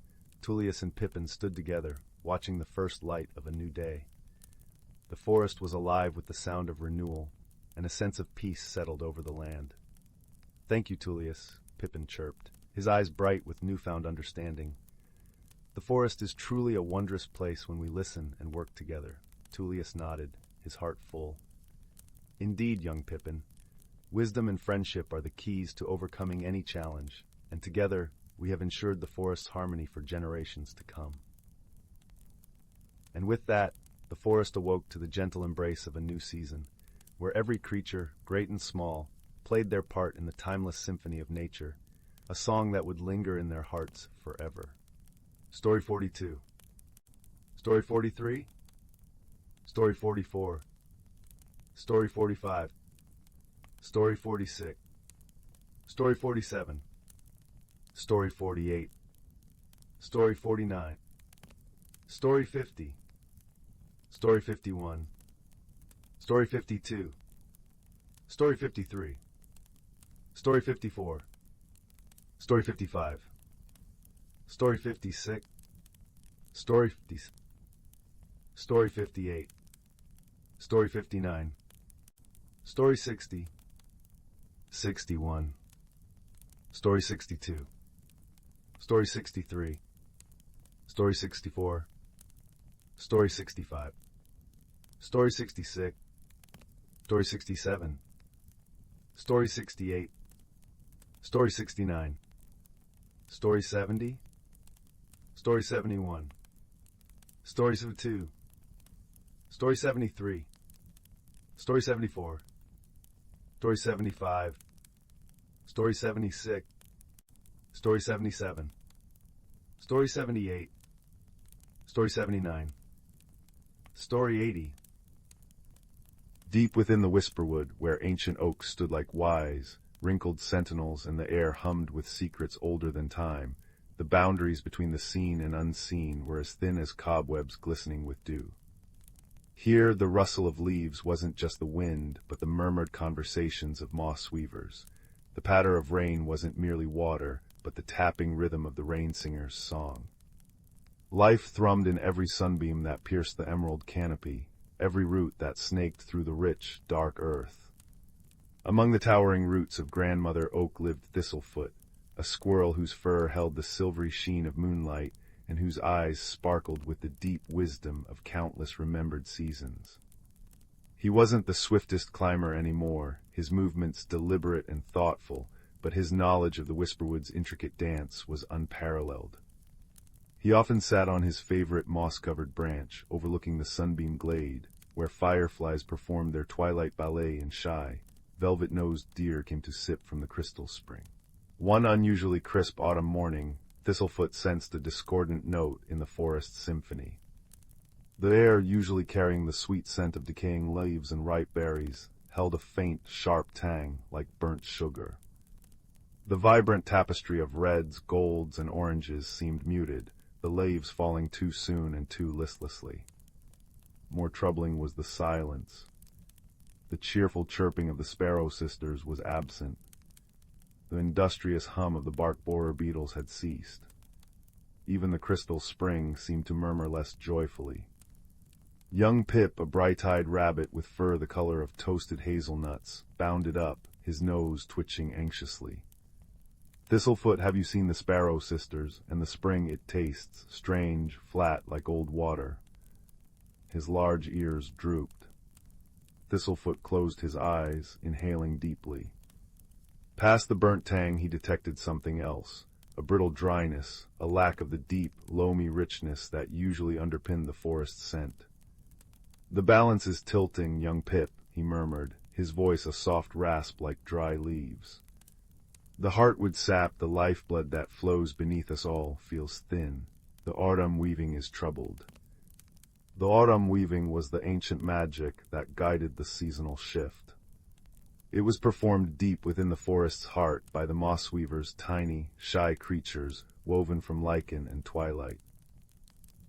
Tullius and Pippin stood together, watching the first light of a new day. The forest was alive with the sound of renewal, and a sense of peace settled over the land. "Thank you, Tullius," Pippin chirped, his eyes bright with newfound understanding. "The forest is truly a wondrous place when we listen and work together." Tullius nodded, his heart full. "Indeed, young Pippin, wisdom and friendship are the keys to overcoming any challenge, and together we have ensured the forest's harmony for generations to come." And with that, the forest awoke to the gentle embrace of a new season, where every creature, great and small, played their part in the timeless symphony of nature, a song that would linger in their hearts forever. Story 42. Story 43. Story 44. Story 45. Story 46. Story 47. Story 48. Story 49. Story 50. Story 51. Story 52. Story 53. Story 54. Story 55. Story 56. Story 50. Story 58. Story 59. Story 60. 61. Story 62. Story 63. Story 64. Story 65. Story 66. Story 67. Story 68. Story 69. Story 70. Story 71. Story 72. Story 73. Story 74. Story 75. Story 76. Story 77. Story 78. Story 79. Story 80. Deep within the whisperwood, where ancient oaks stood like wise, wrinkled sentinels and the air hummed with secrets older than time, the boundaries between the seen and unseen were as thin as cobwebs glistening with dew. Here the rustle of leaves wasn't just the wind, but the murmured conversations of moss weavers. The patter of rain wasn't merely water, but the tapping rhythm of the rain singer's song. Life thrummed in every sunbeam that pierced the emerald canopy, every root that snaked through the rich, dark earth. Among the towering roots of grandmother oak lived Thistlefoot, a squirrel whose fur held the silvery sheen of moonlight and whose eyes sparkled with the deep wisdom of countless remembered seasons. He wasn't the swiftest climber anymore, his movements deliberate and thoughtful, but his knowledge of the whisperwood's intricate dance was unparalleled. He often sat on his favorite moss-covered branch, overlooking the sunbeam glade, where fireflies performed their twilight ballet and shy, velvet-nosed deer came to sip from the crystal spring. One unusually crisp autumn morning, Thistlefoot sensed a discordant note in the forest's symphony. The air, usually carrying the sweet scent of decaying leaves and ripe berries, held a faint, sharp tang like burnt sugar. The vibrant tapestry of reds, golds, and oranges seemed muted, the leaves falling too soon and too listlessly. More troubling was the silence. The cheerful chirping of the sparrow sisters was absent. The industrious hum of the bark borer beetles had ceased. Even the crystal spring seemed to murmur less joyfully. Young Pip, a bright-eyed rabbit with fur the color of toasted hazelnuts, bounded up, his nose twitching anxiously. "Thistlefoot, have you seen the sparrow sisters, and the spring it tastes, strange, flat like old water?" His large ears drooped. Thistlefoot closed his eyes, inhaling deeply. Past the burnt tang he detected something else, a brittle dryness, a lack of the deep, loamy richness that usually underpinned the forest's scent. "The balance is tilting, young Pip," he murmured, his voice a soft rasp like dry leaves. "The heartwood sap, the lifeblood that flows beneath us all, feels thin. The autumn weaving is troubled." The autumn weaving was the ancient magic that guided the seasonal shift. It was performed deep within the forest's heart by the moss weavers, tiny, shy creatures woven from lichen and twilight.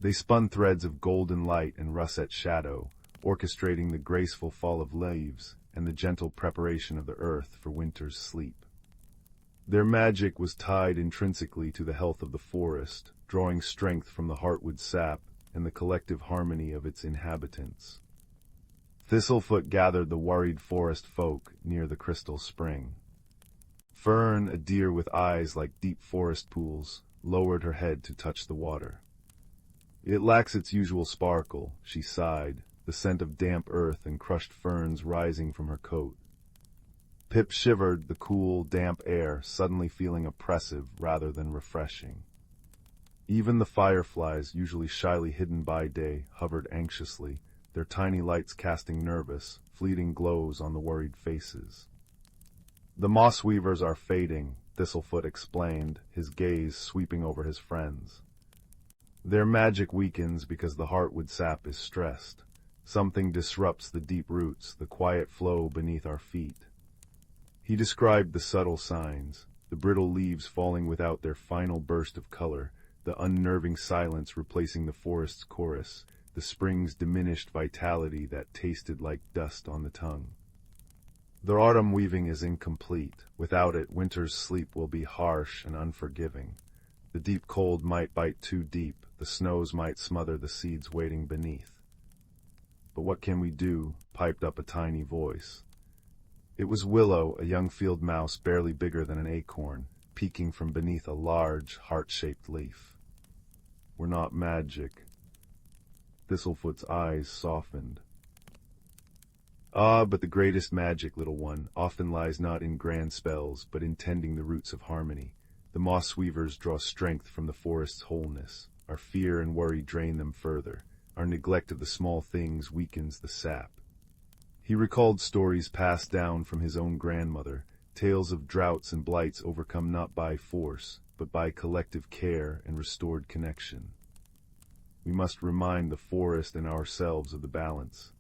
They spun threads of golden light and russet shadow, orchestrating the graceful fall of leaves and the gentle preparation of the earth for winter's sleep. Their magic was tied intrinsically to the health of the forest, drawing strength from the heartwood sap and the collective harmony of its inhabitants. Thistlefoot gathered the worried forest folk near the crystal spring. Fern, a deer with eyes like deep forest pools, lowered her head to touch the water. "It lacks its usual sparkle," she sighed, the scent of damp earth and crushed ferns rising from her coat. Pip shivered, the cool, damp air suddenly feeling oppressive rather than refreshing. Even the fireflies, usually shyly hidden by day, hovered anxiously, their tiny lights casting nervous, fleeting glows on the worried faces. "The moss weavers are fading," Thistlefoot explained, his gaze sweeping over his friends. "Their magic weakens because the heartwood sap is stressed. Something disrupts the deep roots, the quiet flow beneath our feet." He described the subtle signs, the brittle leaves falling without their final burst of color, the unnerving silence replacing the forest's chorus, the spring's diminished vitality that tasted like dust on the tongue. "The autumn weaving is incomplete. Without it, winter's sleep will be harsh and unforgiving. The deep cold might bite too deep, the snows might smother the seeds waiting beneath." "But what can we do?" piped up a tiny voice. It was Willow, a young field mouse barely bigger than an acorn, peeking from beneath a large, heart-shaped leaf. "We're not magic." Thistlefoot's eyes softened. "Ah, but the greatest magic, little one, often lies not in grand spells, but in tending the roots of harmony. The moss weavers draw strength from the forest's wholeness. Our fear and worry drain them further. Our neglect of the small things weakens the sap." He recalled stories passed down from his own grandmother, tales of droughts and blights overcome not by force, but by collective care and restored connection. We must remind the forest and ourselves of the balance.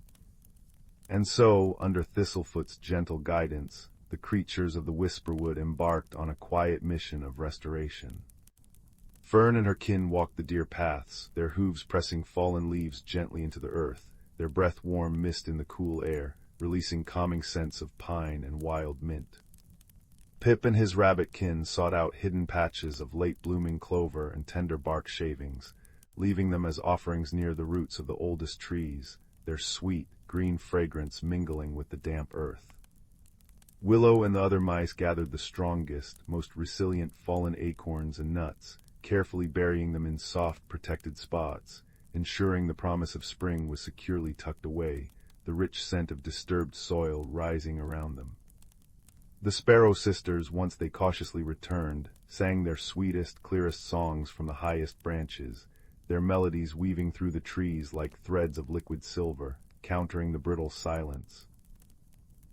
And so, under Thistlefoot's gentle guidance, the creatures of the Whisperwood embarked on a quiet mission of restoration. Fern and her kin walked the deer paths, their hooves pressing fallen leaves gently into the earth, their breath warm mist in the cool air, releasing calming scents of pine and wild mint. Pip and his rabbit kin sought out hidden patches of late-blooming clover and tender bark shavings, leaving them as offerings near the roots of the oldest trees, their sweet, green fragrance mingling with the damp earth. Willow and the other mice gathered the strongest, most resilient fallen acorns and nuts, carefully burying them in soft, protected spots, ensuring the promise of spring was securely tucked away, the rich scent of disturbed soil rising around them. The Sparrow Sisters, once they cautiously returned, sang their sweetest, clearest songs from the highest branches, their melodies weaving through the trees like threads of liquid silver, countering the brittle silence.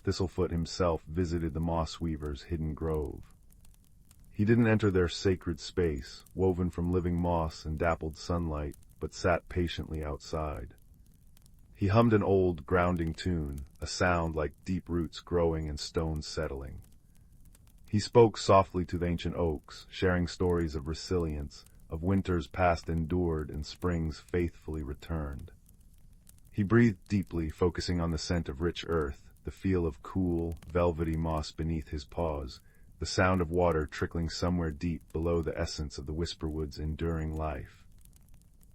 Thistlefoot himself visited the moss weaver's hidden grove. He didn't enter their sacred space, woven from living moss and dappled sunlight, but sat patiently outside. He hummed an old, grounding tune, a sound like deep roots growing and stones settling. He spoke softly to the ancient oaks, sharing stories of resilience, of winters past endured and springs faithfully returned. He breathed deeply, focusing on the scent of rich earth, the feel of cool, velvety moss beneath his paws, the sound of water trickling somewhere deep below the essence of the Whisperwood's enduring life.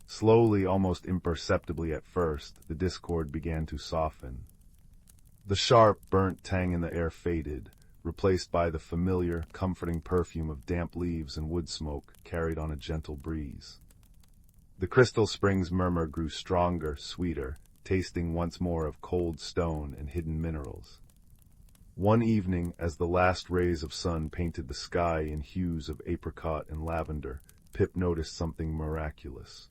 Slowly, almost imperceptibly at first, the discord began to soften. The sharp, burnt tang in the air faded, replaced by the familiar, comforting perfume of damp leaves and wood smoke carried on a gentle breeze. The crystal spring's murmur grew stronger, sweeter, tasting once more of cold stone and hidden minerals. One evening, as the last rays of sun painted the sky in hues of apricot and lavender, Pip noticed something miraculous.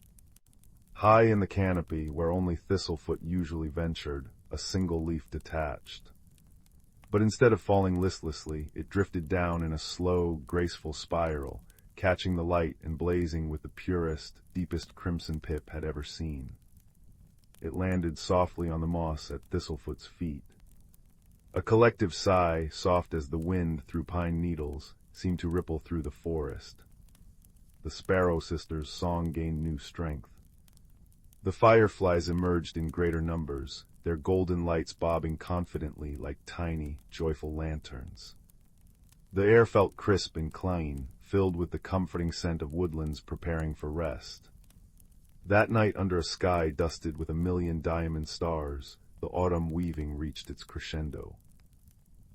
High in the canopy, where only Thistlefoot usually ventured, a single leaf detached. But instead of falling listlessly, it drifted down in a slow, graceful spiral, catching the light and blazing with the purest, deepest crimson Pip had ever seen. It landed softly on the moss at Thistlefoot's feet. A collective sigh, soft as the wind through pine needles, seemed to ripple through the forest. The Sparrow Sisters' song gained new strength. The fireflies emerged in greater numbers, their golden lights bobbing confidently like tiny, joyful lanterns. The air felt crisp and clean, filled with the comforting scent of woodlands preparing for rest. That night, under a sky dusted with 1,000,000 diamond stars, the autumn weaving reached its crescendo.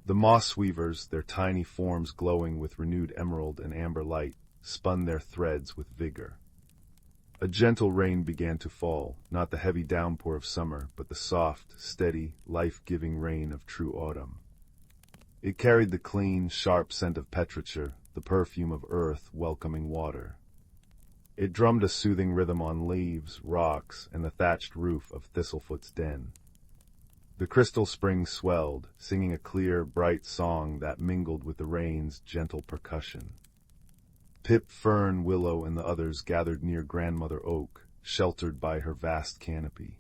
The moss weavers, their tiny forms glowing with renewed emerald and amber light, spun their threads with vigor. A gentle rain began to fall, not the heavy downpour of summer, but the soft, steady, life-giving rain of true autumn. It carried the clean, sharp scent of petrichor, the perfume of earth welcoming water. It drummed a soothing rhythm on leaves, rocks, and the thatched roof of Thistlefoot's den. The crystal spring swelled, singing a clear, bright song that mingled with the rain's gentle percussion. Pip, Fern, Willow, and the others gathered near Grandmother Oak, sheltered by her vast canopy.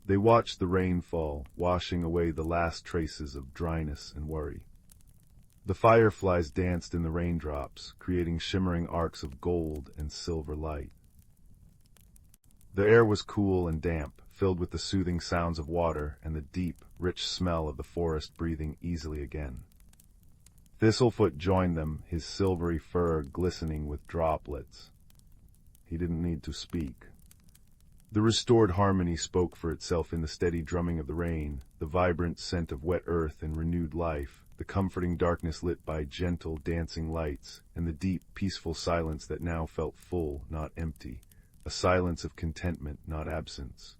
They watched the rain fall, washing away the last traces of dryness and worry. The fireflies danced in the raindrops, creating shimmering arcs of gold and silver light. The air was cool and damp, filled with the soothing sounds of water and the deep, rich smell of the forest breathing easily again. Thistlefoot joined them, his silvery fur glistening with droplets. He didn't need to speak. The restored harmony spoke for itself in the steady drumming of the rain, the vibrant scent of wet earth and renewed life, the comforting darkness lit by gentle, dancing lights, and the deep, peaceful silence that now felt full, not empty, a silence of contentment, not absence.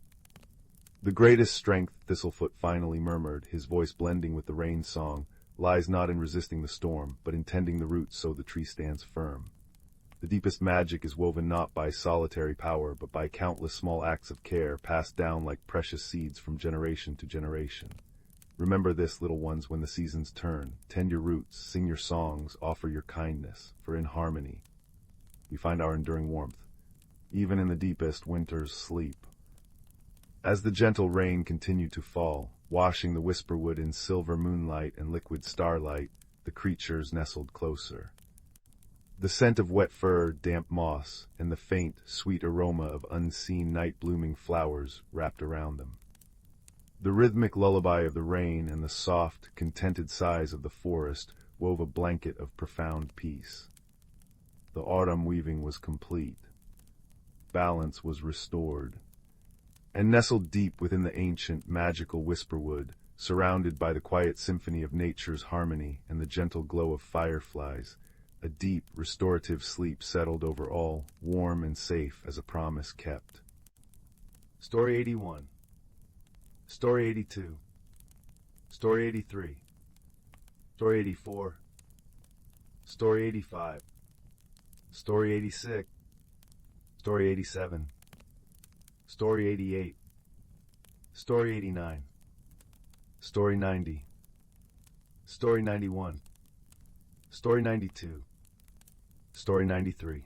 The greatest strength, Thistlefoot finally murmured, his voice blending with the rain song, lies not in resisting the storm, but in tending the roots so the tree stands firm. The deepest magic is woven not by solitary power, but by countless small acts of care passed down like precious seeds from generation to generation. Remember this, little ones, when the seasons turn. Tend your roots, sing your songs, offer your kindness, for in harmony we find our enduring warmth, even in the deepest winter's sleep. As the gentle rain continued to fall, washing the whisperwood in silver moonlight and liquid starlight, the creatures nestled closer. The scent of wet fur, damp moss, and the faint, sweet aroma of unseen night-blooming flowers wrapped around them. The rhythmic lullaby of the rain and the soft, contented sighs of the forest wove a blanket of profound peace. The autumn weaving was complete. Balance was restored. And nestled deep within the ancient, magical whisperwood, surrounded by the quiet symphony of nature's harmony and the gentle glow of fireflies, a deep, restorative sleep settled over all, warm and safe as a promise kept. Story 81. Story 82. Story 83. Story 84. Story 85. Story 86. Story 87. Story 88. Story 89. Story 90. Story 91. Story 92. Story 93.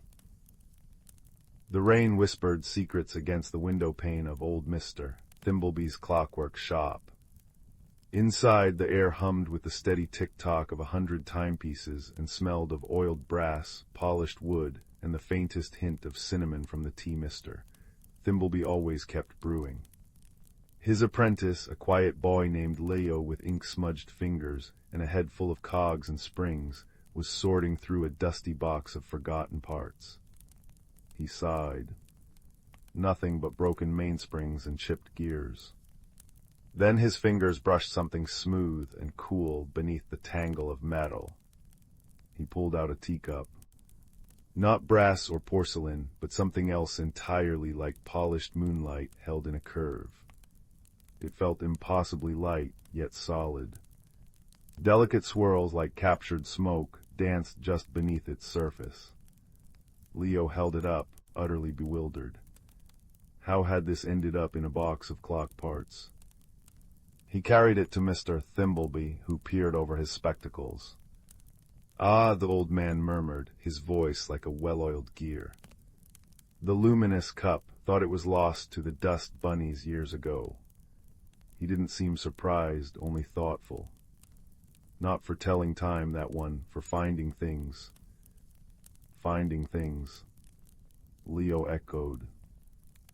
The rain whispered secrets against the window pane of old Mr. Thimblebee's clockwork shop. Inside, the air hummed with the steady tick-tock of 100 timepieces and smelled of oiled brass, polished wood, and the faintest hint of cinnamon from the tea mister Thimblebee always kept brewing. His apprentice, a quiet boy named Leo with ink-smudged fingers and a head full of cogs and springs, was sorting through a dusty box of forgotten parts. He sighed. Nothing but broken mainsprings and chipped gears. Then his fingers brushed something smooth and cool beneath the tangle of metal. He pulled out a teacup. Not brass or porcelain, but something else entirely like polished moonlight held in a curve. It felt impossibly light, yet solid. Delicate swirls like captured smoke danced just beneath its surface. Leo held it up, utterly bewildered. How had this ended up in a box of clock parts? He carried it to Mr. Thimbleby, who peered over his spectacles. "Ah," the old man murmured, his voice like a well-oiled gear. "The luminous cup, thought it was lost to the dust bunnies years ago." He didn't seem surprised, only thoughtful. "Not for telling time, that one, for finding things." "Finding things," Leo echoed.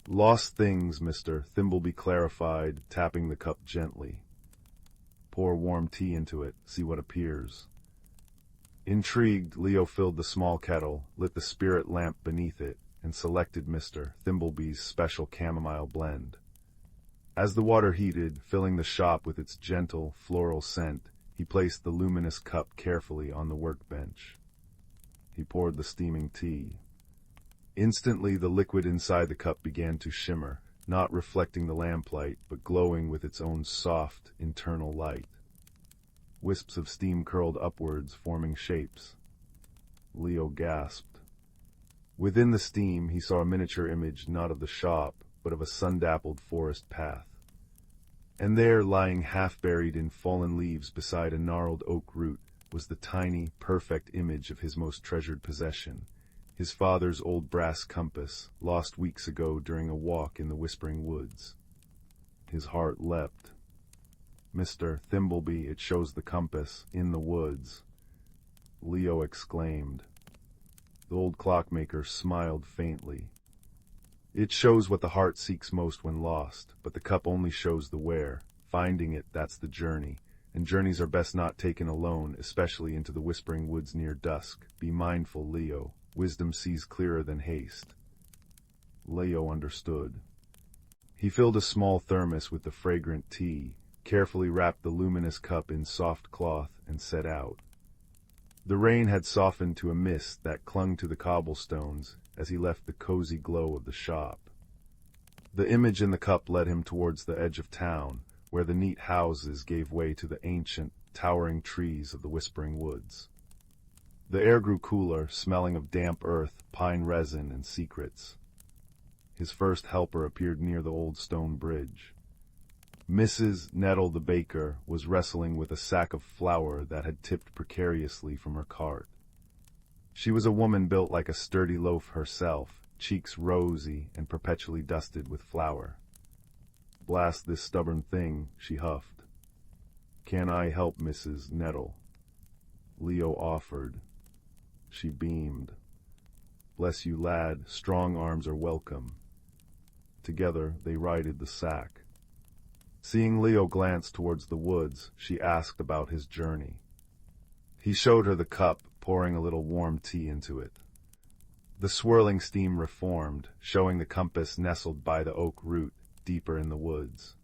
"Lost things," Mr. Thimbleby clarified, tapping the cup gently. "Pour warm tea into it, see what appears." Intrigued, Leo filled the small kettle, lit the spirit lamp beneath it, and selected Mr. Thimbleby's special chamomile blend. As the water heated, filling the shop with its gentle, floral scent, he placed the luminous cup carefully on the workbench. He poured the steaming tea. Instantly, the liquid inside the cup began to shimmer, not reflecting the lamplight, but glowing with its own soft, internal light. Wisps of steam curled upwards, forming shapes. Leo gasped. Within the steam, he saw a miniature image not of the shop, but of a sun-dappled forest path. And there, lying half-buried in fallen leaves beside a gnarled oak root, was the tiny, perfect image of his most treasured possession, his father's old brass compass, lost weeks ago during a walk in the whispering woods. His heart leapt. "Mr. Thimbleby, it shows the compass, in the woods," Leo exclaimed. The old clockmaker smiled faintly. "It shows what the heart seeks most when lost, but the cup only shows the where. Finding it, that's the journey, and journeys are best not taken alone, especially into the whispering woods near dusk. Be mindful, Leo. Wisdom sees clearer than haste." Leo understood. He filled a small thermos with the fragrant tea, carefully wrapped the luminous cup in soft cloth, and set out. The rain had softened to a mist that clung to the cobblestones as he left the cozy glow of the shop. The image in the cup led him towards the edge of town, where the neat houses gave way to the ancient, towering trees of the whispering woods. The air grew cooler, smelling of damp earth, pine resin, and secrets. His first helper appeared near the old stone bridge. Mrs. Nettle the baker was wrestling with a sack of flour that had tipped precariously from her cart. She was a woman built like a sturdy loaf herself, cheeks rosy and perpetually dusted with flour. "Blast this stubborn thing," she huffed. "Can I help, Mrs. Nettle?" Leo offered. She beamed. "Bless you, lad, strong arms are welcome." Together they righted the sack. Seeing Leo glance towards the woods, she asked about his journey. He showed her the cup, pouring a little warm tea into it. The swirling steam reformed, showing the compass nestled by the oak root, deeper in the woods.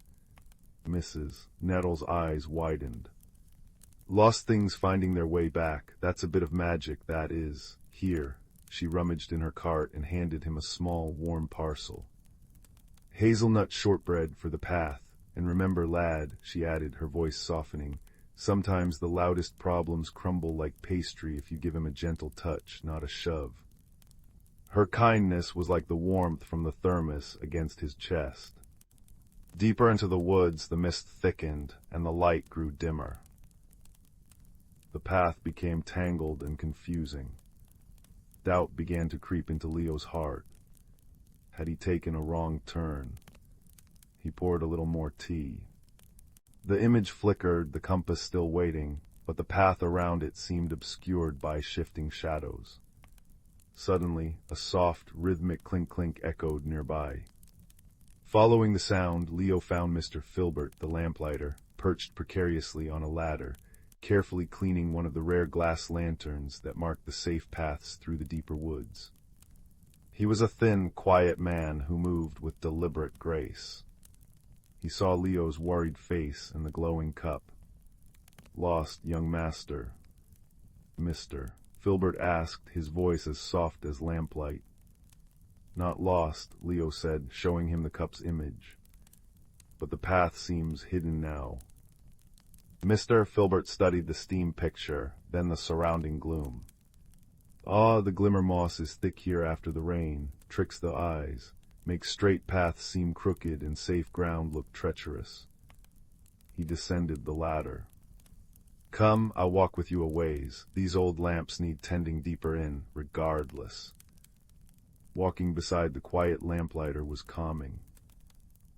Mrs. Nettle's eyes widened. "Lost things finding their way back, that's a bit of magic, that is. Here." She rummaged in her cart and handed him a small, warm parcel. "Hazelnut shortbread for the path. And remember, lad," she added, her voice softening, "sometimes the loudest problems crumble like pastry if you give him a gentle touch, not a shove." Her kindness was like the warmth from the thermos against his chest. Deeper into the woods, the mist thickened, and the light grew dimmer. The path became tangled and confusing. Doubt began to creep into Leo's heart. Had he taken a wrong turn? He poured a little more tea. The image flickered, the compass still waiting, but the path around it seemed obscured by shifting shadows. Suddenly, a soft, rhythmic clink-clink echoed nearby. Following the sound, Leo found Mr. Filbert, the lamplighter, perched precariously on a ladder, carefully cleaning one of the rare glass lanterns that marked the safe paths through the deeper woods. He was a thin, quiet man who moved with deliberate grace. He saw Leo's worried face and the glowing cup. "Lost, young master?" "Mr." Filbert asked, his voice as soft as lamplight. "Not lost," Leo said, showing him the cup's image. "But the path seems hidden now." Mr. Filbert studied the steam picture, then the surrounding gloom. "Ah, the glimmer moss is thick here after the rain, tricks the eyes. make straight paths seem crooked and safe ground look treacherous. He descended the ladder. Come, I'll walk with you a ways. These old lamps need tending deeper in, regardless. Walking beside the quiet lamplighter was calming.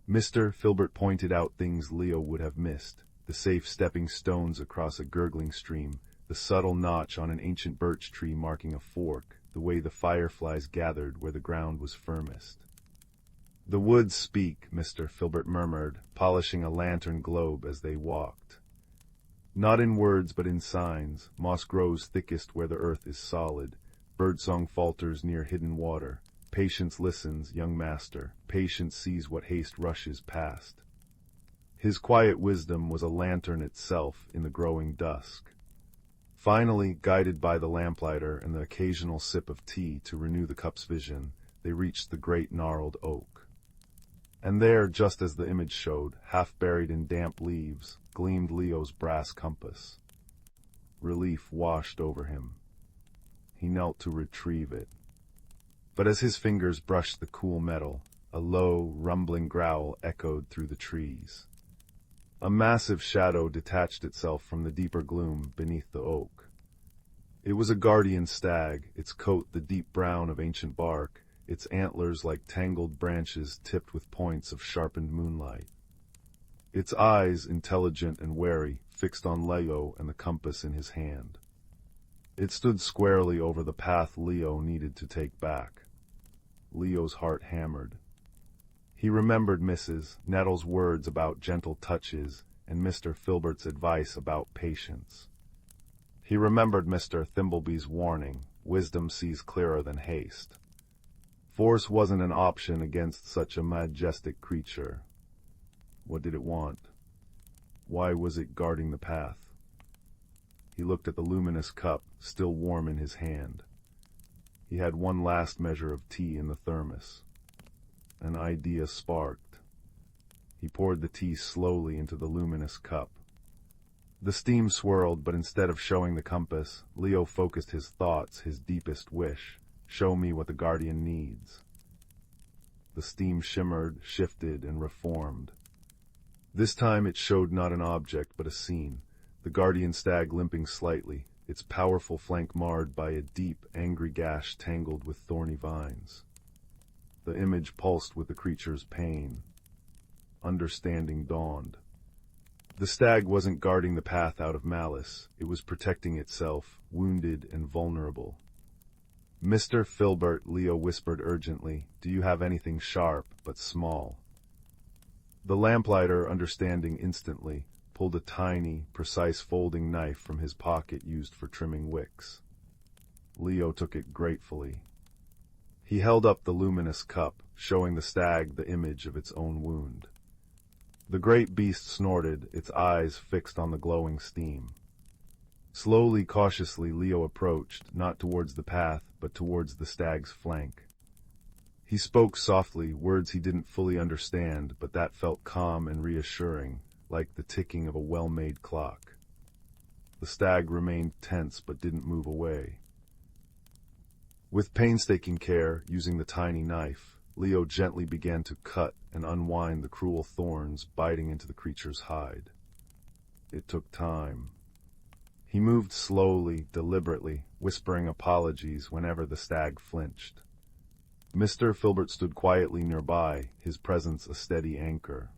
Mr. Filbert pointed out things Leo would have missed, the safe stepping stones across a gurgling stream, the subtle notch on an ancient birch tree marking a fork, the way the fireflies gathered where the ground was firmest. The woods speak, Mr. Filbert murmured, polishing a lantern globe as they walked. Not in words but in signs, moss grows thickest where the earth is solid, birdsong falters near hidden water. Patience listens, young master, patience sees what haste rushes past. His quiet wisdom was a lantern itself in the growing dusk. Finally, guided by the lamplighter and the occasional sip of tea to renew the cup's vision, they reached the great gnarled oak. And there, just as the image showed, half buried in damp leaves, gleamed Leo's brass compass. Relief washed over him. He knelt to retrieve it. But as his fingers brushed the cool metal, a low, rumbling growl echoed through the trees. A massive shadow detached itself from the deeper gloom beneath the oak. It was a guardian stag, its coat the deep brown of ancient bark, its antlers like tangled branches tipped with points of sharpened moonlight. Its eyes, intelligent and wary, fixed on Leo and the compass in his hand. It stood squarely over the path Leo needed to take back. Leo's heart hammered. He remembered Mrs. Nettle's words about gentle touches and Mr. Filbert's advice about patience. He remembered Mr. Thimbleby's warning, wisdom sees clearer than haste. Force wasn't an option against such a majestic creature. What did it want? Why was it guarding the path? He looked at the luminous cup, still warm in his hand. He had one last measure of tea in the thermos. An idea sparked. He poured the tea slowly into the luminous cup. The steam swirled, but instead of showing the compass, Leo focused his thoughts, his deepest wish. Show me what the guardian needs. The steam shimmered, shifted, and reformed. This time it showed not an object, but a scene. The guardian stag limping slightly, its powerful flank marred by a deep, angry gash tangled with thorny vines. The image pulsed with the creature's pain. Understanding dawned. The stag wasn't guarding the path out of malice. It was protecting itself, wounded and vulnerable. Mr. Filbert, Leo whispered urgently, do you have anything sharp, but small? The lamplighter, understanding instantly, pulled a tiny, precise folding knife from his pocket used for trimming wicks. Leo took it gratefully. He held up the luminous cup, showing the stag the image of its own wound. The great beast snorted, its eyes fixed on the glowing steam. Slowly, cautiously, Leo approached, not towards the path, but towards the stag's flank. He spoke softly, words he didn't fully understand, but that felt calm and reassuring, like the ticking of a well-made clock. The stag remained tense but didn't move away. With painstaking care, using the tiny knife, Leo gently began to cut and unwind the cruel thorns biting into the creature's hide. It took time. He moved slowly, deliberately, whispering apologies whenever the stag flinched. Mr. Filbert stood quietly nearby, his presence a steady anchor.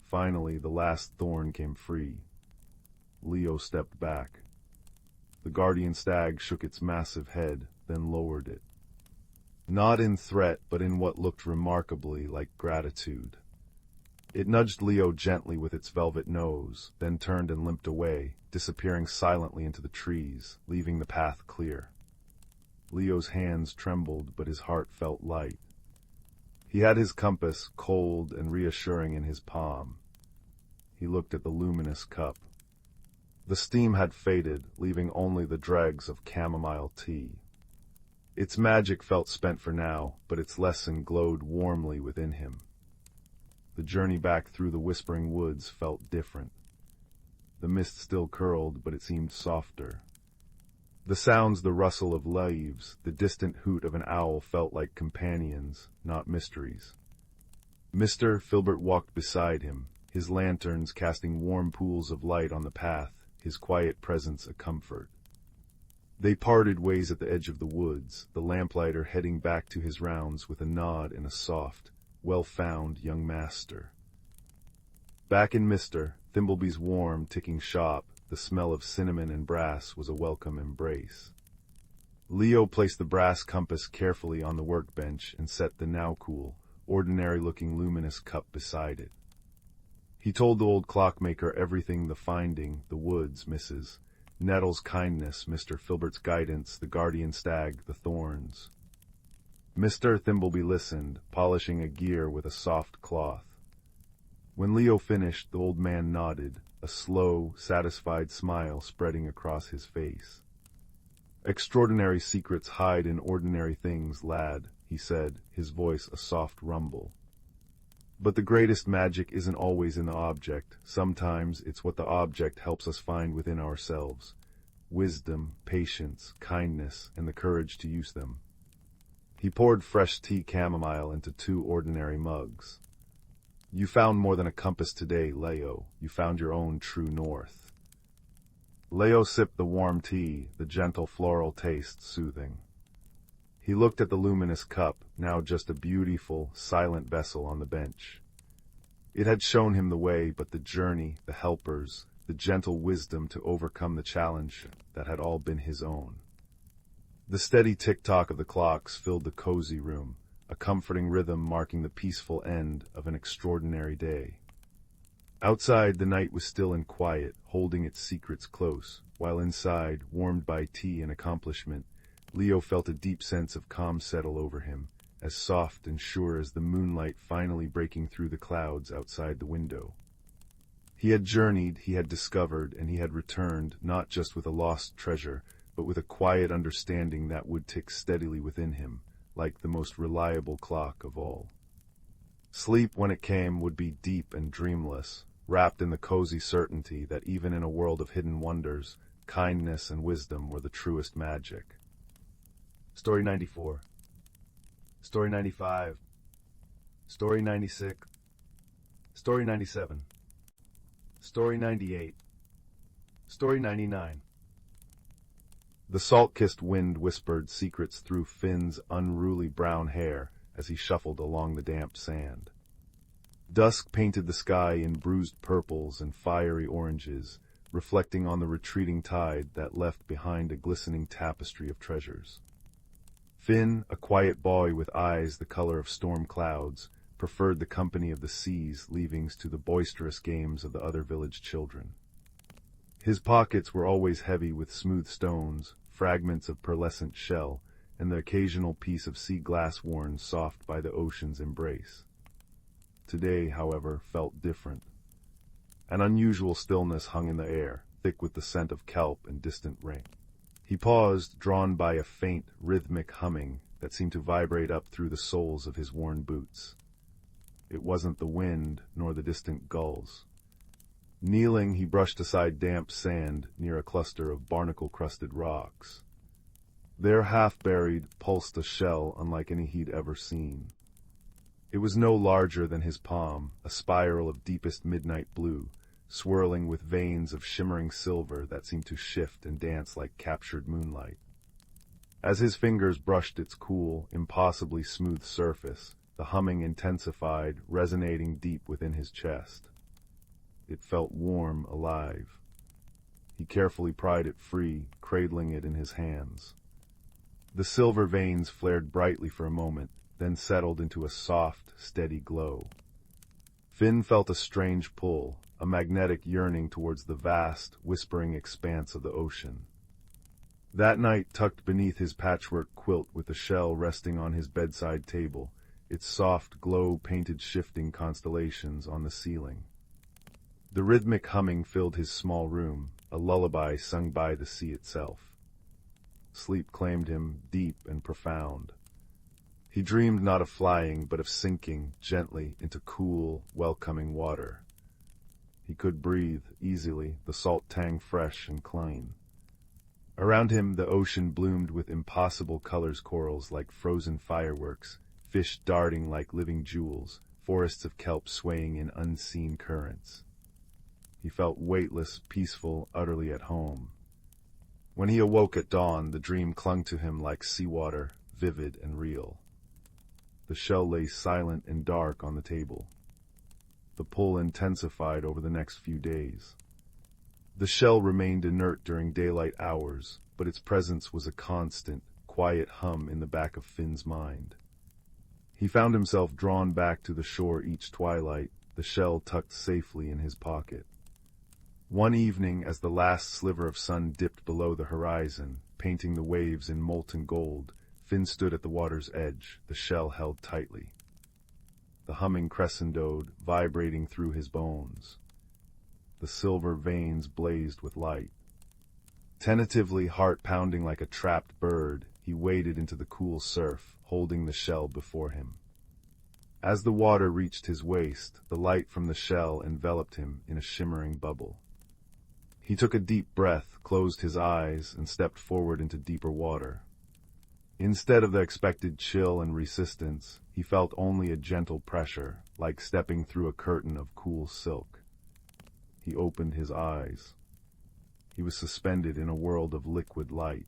Finally, the last thorn came free. Leo stepped back. The guardian stag shook its massive head, then lowered it. Not in threat, but in what looked remarkably like gratitude. It nudged Leo gently with its velvet nose, then turned and limped away, disappearing silently into the trees, leaving the path clear. Leo's hands trembled, but his heart felt light. He had his compass, cold and reassuring, in his palm. He looked at the luminous cup. The steam had faded, leaving only the dregs of chamomile tea. Its magic felt spent for now, but its lesson glowed warmly within him. The journey back through the whispering woods felt different. The mist still curled, but it seemed softer. The sounds, the rustle of leaves, the distant hoot of an owl felt like companions, not mysteries. Mr. Filbert walked beside him, his lanterns casting warm pools of light on the path, his quiet presence a comfort. They parted ways at the edge of the woods, the lamplighter heading back to his rounds with a nod and a soft, well-found young master. Back in Mr. Thimbleby's warm, ticking shop, the smell of cinnamon and brass was a welcome embrace. Leo placed the brass compass carefully on the workbench and set the now cool, ordinary-looking luminous cup beside it. He told the old clockmaker everything: the finding, the woods, Mrs. Nettle's kindness, Mr. Filbert's guidance, the guardian stag, the thorns. Mr. Thimbleby listened, polishing a gear with a soft cloth. When Leo finished, the old man nodded, a slow, satisfied smile spreading across his face. "Extraordinary secrets hide in ordinary things, lad," he said, his voice a soft rumble. "But the greatest magic isn't always in the object. Sometimes it's what the object helps us find within ourselves. Wisdom, patience, kindness, and the courage to use them." He poured fresh tea chamomile into 2 ordinary mugs. "You found more than a compass today, Leo. You found your own true north." Leo sipped the warm tea, the gentle floral taste soothing. He looked at the luminous cup, now just a beautiful, silent vessel on the bench. It had shown him the way, but the journey, the helpers, the gentle wisdom to overcome the challenge, that had all been his own. The steady tick-tock of the clocks filled the cozy room, a comforting rhythm marking the peaceful end of an extraordinary day. Outside, the night was still and quiet, holding its secrets close, while inside, warmed by tea and accomplishment, Leo felt a deep sense of calm settle over him, as soft and sure as the moonlight finally breaking through the clouds outside the window. He had journeyed, he had discovered, and he had returned, not just with a lost treasure, but with a quiet understanding that would tick steadily within him, like the most reliable clock of all. Sleep, when it came, would be deep and dreamless, wrapped in the cozy certainty that even in a world of hidden wonders, kindness and wisdom were the truest magic. Story 94. Story 95. Story 96. Story 97. Story 98. Story 99. The salt-kissed wind whispered secrets through Finn's unruly brown hair as he shuffled along the damp sand. Dusk painted the sky in bruised purples and fiery oranges, reflecting on the retreating tide that left behind a glistening tapestry of treasures. Finn, a quiet boy with eyes the color of storm clouds, preferred the company of the sea's leavings to the boisterous games of the other village children. His pockets were always heavy with smooth stones, fragments of pearlescent shell, and the occasional piece of sea glass worn soft by the ocean's embrace. Today, however, felt different. An unusual stillness hung in the air, thick with the scent of kelp and distant rain. He paused, drawn by a faint, rhythmic humming that seemed to vibrate up through the soles of his worn boots. It wasn't the wind, nor the distant gulls. Kneeling, he brushed aside damp sand near a cluster of barnacle-crusted rocks. There, half-buried, pulsed a shell unlike any he'd ever seen. It was no larger than his palm, a spiral of deepest midnight blue, swirling with veins of shimmering silver that seemed to shift and dance like captured moonlight. As his fingers brushed its cool, impossibly smooth surface, the humming intensified, resonating deep within his chest. It felt warm, alive. He carefully pried it free, cradling it in his hands. The silver veins flared brightly for a moment, then settled into a soft, steady glow. Finn felt a strange pull, a magnetic yearning towards the vast, whispering expanse of the ocean. That night, tucked beneath his patchwork quilt with the shell resting on his bedside table, its soft glow painted shifting constellations on the ceiling. The rhythmic humming filled his small room, a lullaby sung by the sea itself. Sleep claimed him, deep and profound. He dreamed not of flying, but of sinking, gently, into cool, welcoming water. He could breathe, easily, the salt tang fresh and clean. Around him the ocean bloomed with impossible colors, corals like frozen fireworks, fish darting like living jewels, forests of kelp swaying in unseen currents. He felt weightless, peaceful, utterly at home. When he awoke at dawn, the dream clung to him like seawater, vivid and real. The shell lay silent and dark on the table. The pull intensified over the next few days. The shell remained inert during daylight hours, but its presence was a constant, quiet hum in the back of Finn's mind. He found himself drawn back to the shore each twilight, the shell tucked safely in his pocket. One evening, as the last sliver of sun dipped below the horizon, painting the waves in molten gold, Finn stood at the water's edge, the shell held tightly. The humming crescendoed, vibrating through his bones. The silver veins blazed with light. Tentatively, heart pounding like a trapped bird, he waded into the cool surf, holding the shell before him. As the water reached his waist, the light from the shell enveloped him in a shimmering bubble. He took a deep breath, closed his eyes, and stepped forward into deeper water. Instead of the expected chill and resistance, he felt only a gentle pressure, like stepping through a curtain of cool silk. He opened his eyes. He was suspended in a world of liquid light.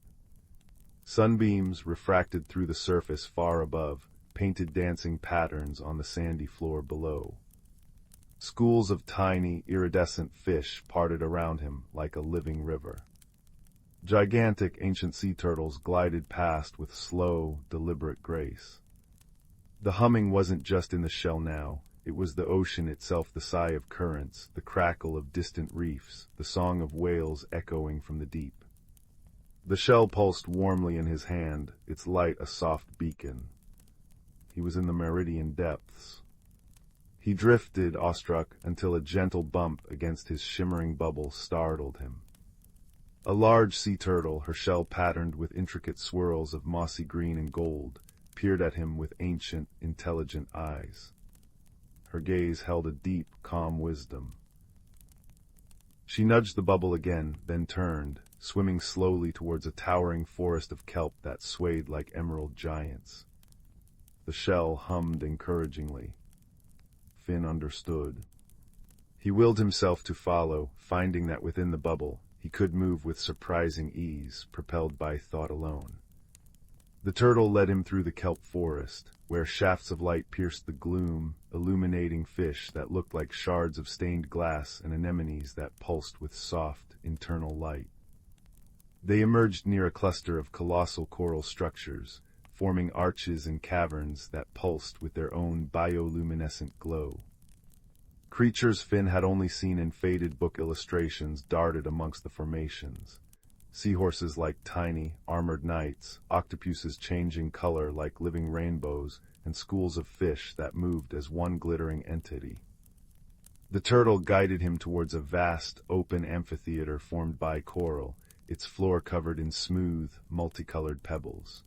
Sunbeams, refracted through the surface far above, painted dancing patterns on the sandy floor below. Schools of tiny, iridescent fish parted around him like a living river. Gigantic ancient sea turtles glided past with slow, deliberate grace. The humming wasn't just in the shell now. It was the ocean itself, the sigh of currents, the crackle of distant reefs, the song of whales echoing from the deep. The shell pulsed warmly in his hand, its light a soft beacon. He was in the meridian depths. He drifted, awestruck, until a gentle bump against his shimmering bubble startled him. A large sea turtle, her shell patterned with intricate swirls of mossy green and gold, peered at him with ancient, intelligent eyes. Her gaze held a deep, calm wisdom. She nudged the bubble again, then turned, swimming slowly towards a towering forest of kelp that swayed like emerald giants. The shell hummed encouragingly. Finn understood. He willed himself to follow, finding that within the bubble he could move with surprising ease, propelled by thought alone. The turtle led him through the kelp forest, where shafts of light pierced the gloom, illuminating fish that looked like shards of stained glass and anemones that pulsed with soft, internal light. They emerged near a cluster of colossal coral structures, forming arches and caverns that pulsed with their own bioluminescent glow. Creatures Finn had only seen in faded book illustrations darted amongst the formations. Seahorses like tiny, armored knights, octopuses changing color like living rainbows, and schools of fish that moved as one glittering entity. The turtle guided him towards a vast, open amphitheater formed by coral, its floor covered in smooth, multicolored pebbles.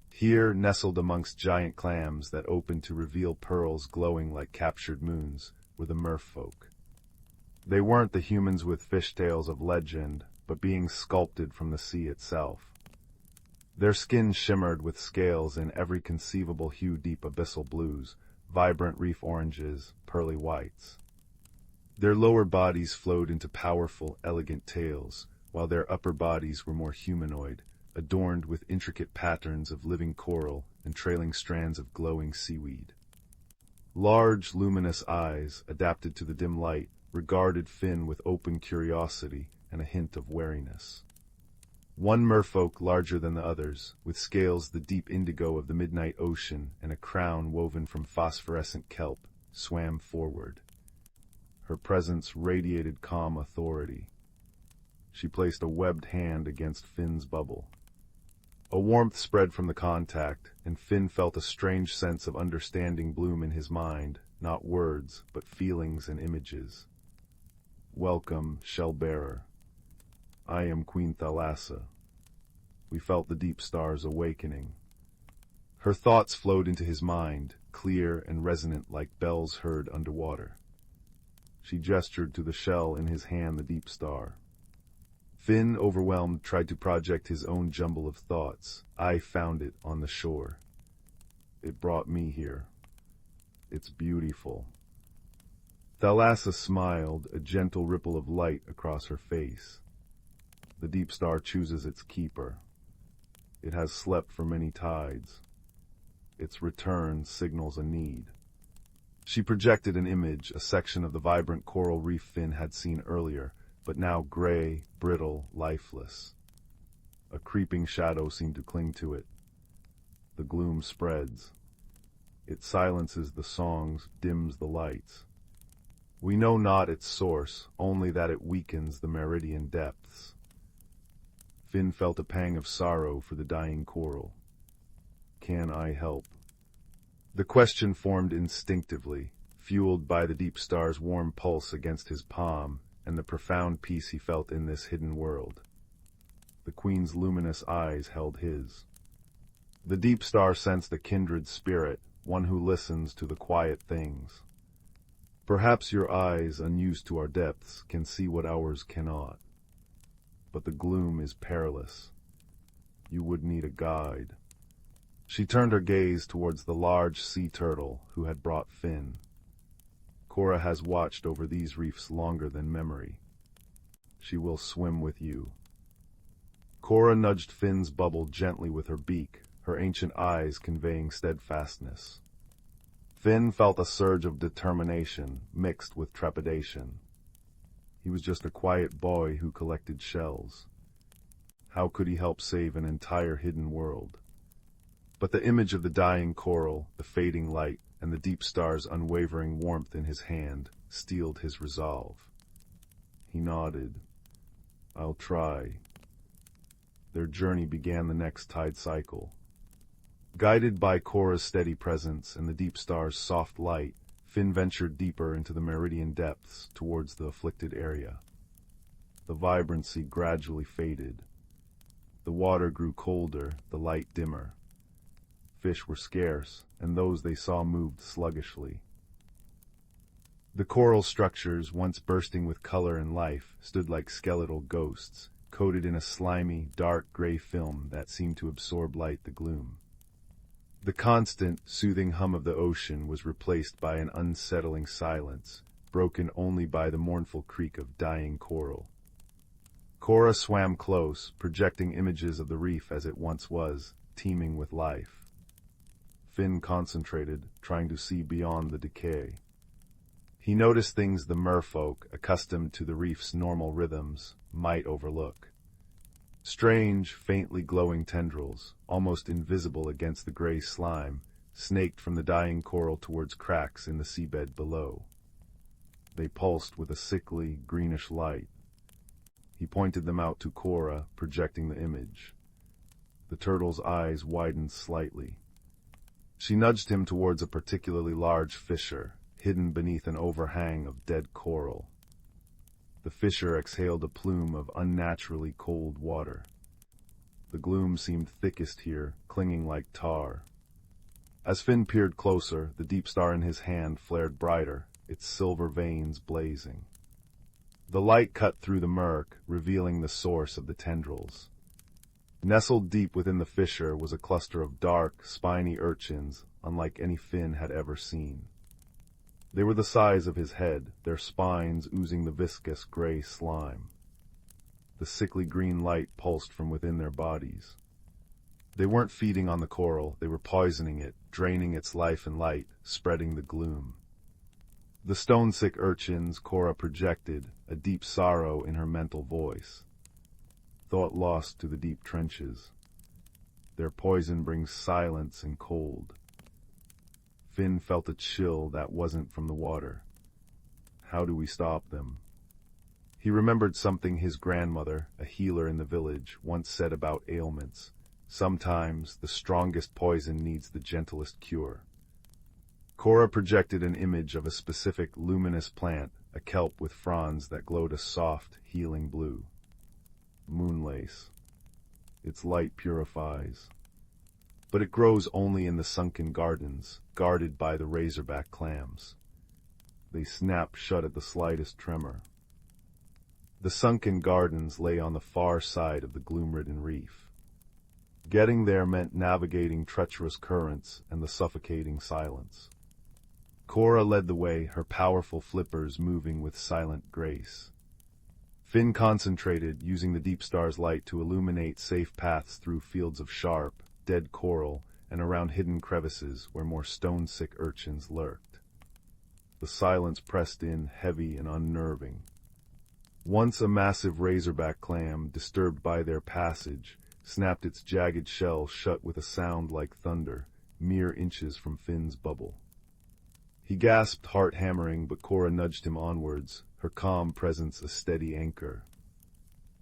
Here, nestled amongst giant clams that opened to reveal pearls glowing like captured moons, were the merfolk. They weren't the humans with fishtails of legend, but beings sculpted from the sea itself. Their skin shimmered with scales in every conceivable hue, deep abyssal blues, vibrant reef oranges, pearly whites. Their lower bodies flowed into powerful, elegant tails, while their upper bodies were more humanoid, adorned with intricate patterns of living coral and trailing strands of glowing seaweed. Large, luminous eyes, adapted to the dim light, regarded Finn with open curiosity and a hint of wariness. One merfolk larger than the others, with scales the deep indigo of the midnight ocean and a crown woven from phosphorescent kelp, swam forward. Her presence radiated calm authority. She placed a webbed hand against Finn's bubble. A warmth spread from the contact, and Finn felt a strange sense of understanding bloom in his mind, not words, but feelings and images. Welcome, shell-bearer. I am Queen Thalassa. We felt the deep stars awakening. Her thoughts flowed into his mind, clear and resonant like bells heard underwater. She gestured to the shell in his hand, the deep star. Finn, overwhelmed, tried to project his own jumble of thoughts. I found it on the shore. It brought me here. It's beautiful. Thalassa smiled, a gentle ripple of light across her face. The deep star chooses its keeper. It has slept for many tides. Its return signals a need. She projected an image, a section of the vibrant coral reef Finn had seen earlier, but now gray, brittle, lifeless. A creeping shadow seemed to cling to it. The gloom spreads. It silences the songs, dims the lights. We know not its source, only that it weakens the meridian depths. Finn felt a pang of sorrow for the dying coral. Can I help? The question formed instinctively, fueled by the deep star's warm pulse against his palm and the profound peace he felt in this hidden world. The queen's luminous eyes held his. The deep star sensed a kindred spirit, one who listens to the quiet things. Perhaps your eyes, unused to our depths, can see what ours cannot. But the gloom is perilous. You would need a guide. She turned her gaze towards the large sea turtle who had brought Finn. Cora has watched over these reefs longer than memory. She will swim with you. Cora nudged Finn's bubble gently with her beak, her ancient eyes conveying steadfastness. Finn felt a surge of determination mixed with trepidation. He was just a quiet boy who collected shells. How could he help save an entire hidden world? But the image of the dying coral, the fading light, and the deep star's unwavering warmth in his hand steeled his resolve. He nodded. I'll try. Their journey began the next tide cycle. Guided by Cora's steady presence and the deep star's soft light, Finn ventured deeper into the meridian depths towards the afflicted area. The vibrancy gradually faded. The water grew colder, the light dimmer. Fish were scarce, and those they saw moved sluggishly. The coral structures, once bursting with color and life, stood like skeletal ghosts, coated in a slimy, dark gray film that seemed to absorb light the gloom. The constant, soothing hum of the ocean was replaced by an unsettling silence, broken only by the mournful creak of dying coral. Cora swam close, projecting images of the reef as it once was, teeming with life. Finn concentrated, trying to see beyond the decay. He noticed things the merfolk, accustomed to the reef's normal rhythms, might overlook. Strange, faintly glowing tendrils, almost invisible against the gray slime, snaked from the dying coral towards cracks in the seabed below. They pulsed with a sickly, greenish light. He pointed them out to Cora, projecting the image. The turtle's eyes widened slightly. She nudged him towards a particularly large fissure, hidden beneath an overhang of dead coral. The fissure exhaled a plume of unnaturally cold water. The gloom seemed thickest here, clinging like tar. As Finn peered closer, the deep star in his hand flared brighter, its silver veins blazing. The light cut through the murk, revealing the source of the tendrils. Nestled deep within the fissure was a cluster of dark, spiny urchins, unlike any Finn had ever seen. They were the size of his head, their spines oozing the viscous gray slime. The sickly green light pulsed from within their bodies. They weren't feeding on the coral, they were poisoning it, draining its life and light, spreading the gloom. The stone-sick urchins, Cora projected, a deep sorrow in her mental voice. Thought lost to the deep trenches. Their poison brings silence and cold. Finn felt a chill that wasn't from the water. How do we stop them? He remembered something his grandmother, a healer in the village, once said about ailments. Sometimes the strongest poison needs the gentlest cure. Cora projected an image of a specific luminous plant, a kelp with fronds that glowed a soft, healing blue. Moonlace. Its light purifies. But it grows only in the sunken gardens, guarded by the razorback clams. They snap shut at the slightest tremor. The sunken gardens lay on the far side of the gloom-ridden reef. Getting there meant navigating treacherous currents and the suffocating silence. Cora led the way, her powerful flippers moving with silent grace. Finn concentrated, using the deep star's light to illuminate safe paths through fields of sharp, dead coral and around hidden crevices where more stone-sick urchins lurked. The silence pressed in, heavy and unnerving. Once a massive razorback clam, disturbed by their passage, snapped its jagged shell shut with a sound like thunder, mere inches from Finn's bubble. He gasped, heart hammering, but Cora nudged him onwards, her calm presence a steady anchor.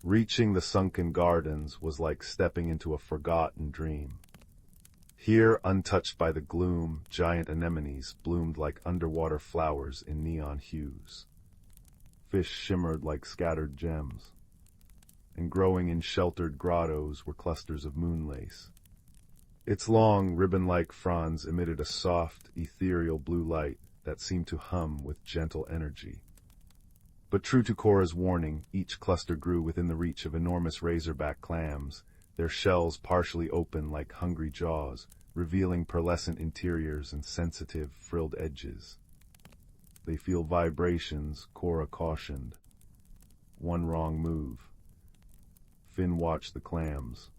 Reaching the sunken gardens was like stepping into a forgotten dream. Here, untouched by the gloom, giant anemones bloomed like underwater flowers in neon hues. Fish shimmered like scattered gems, and growing in sheltered grottos were clusters of moonlace. Its long, ribbon-like fronds emitted a soft, ethereal blue light that seemed to hum with gentle energy. But true to Cora's warning, each cluster grew within the reach of enormous razorback clams, their shells partially open like hungry jaws, revealing pearlescent interiors and sensitive, frilled edges. They feel vibrations, Cora cautioned. One wrong move. Finn watched the clams.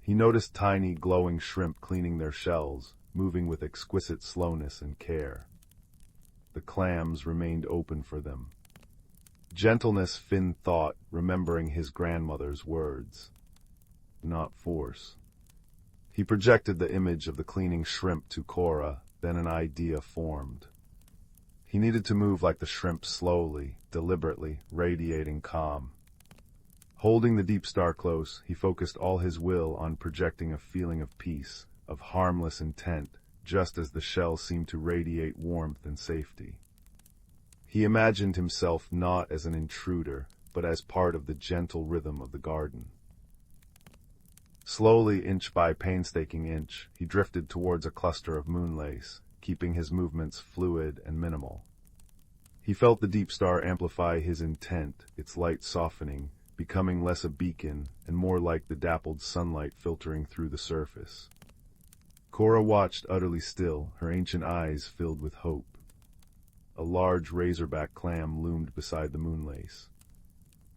He noticed tiny, glowing shrimp cleaning their shells, moving with exquisite slowness and care. The clams remained open for them. Gentleness, Finn thought, remembering his grandmother's words. Not force. He projected the image of the cleaning shrimp to Cora, then an idea formed. He needed to move like the shrimp, slowly, deliberately, radiating calm. Holding the deep star close, he focused all his will on projecting a feeling of peace, of harmless intent, just as the shell seemed to radiate warmth and safety. He imagined himself not as an intruder, but as part of the gentle rhythm of the garden. Slowly, inch by painstaking inch, he drifted towards a cluster of moonlace, keeping his movements fluid and minimal. He felt the deep star amplify his intent, its light softening, becoming less a beacon and more like the dappled sunlight filtering through the surface. Cora watched utterly still, her ancient eyes filled with hope. A large razorback clam loomed beside the moonlace.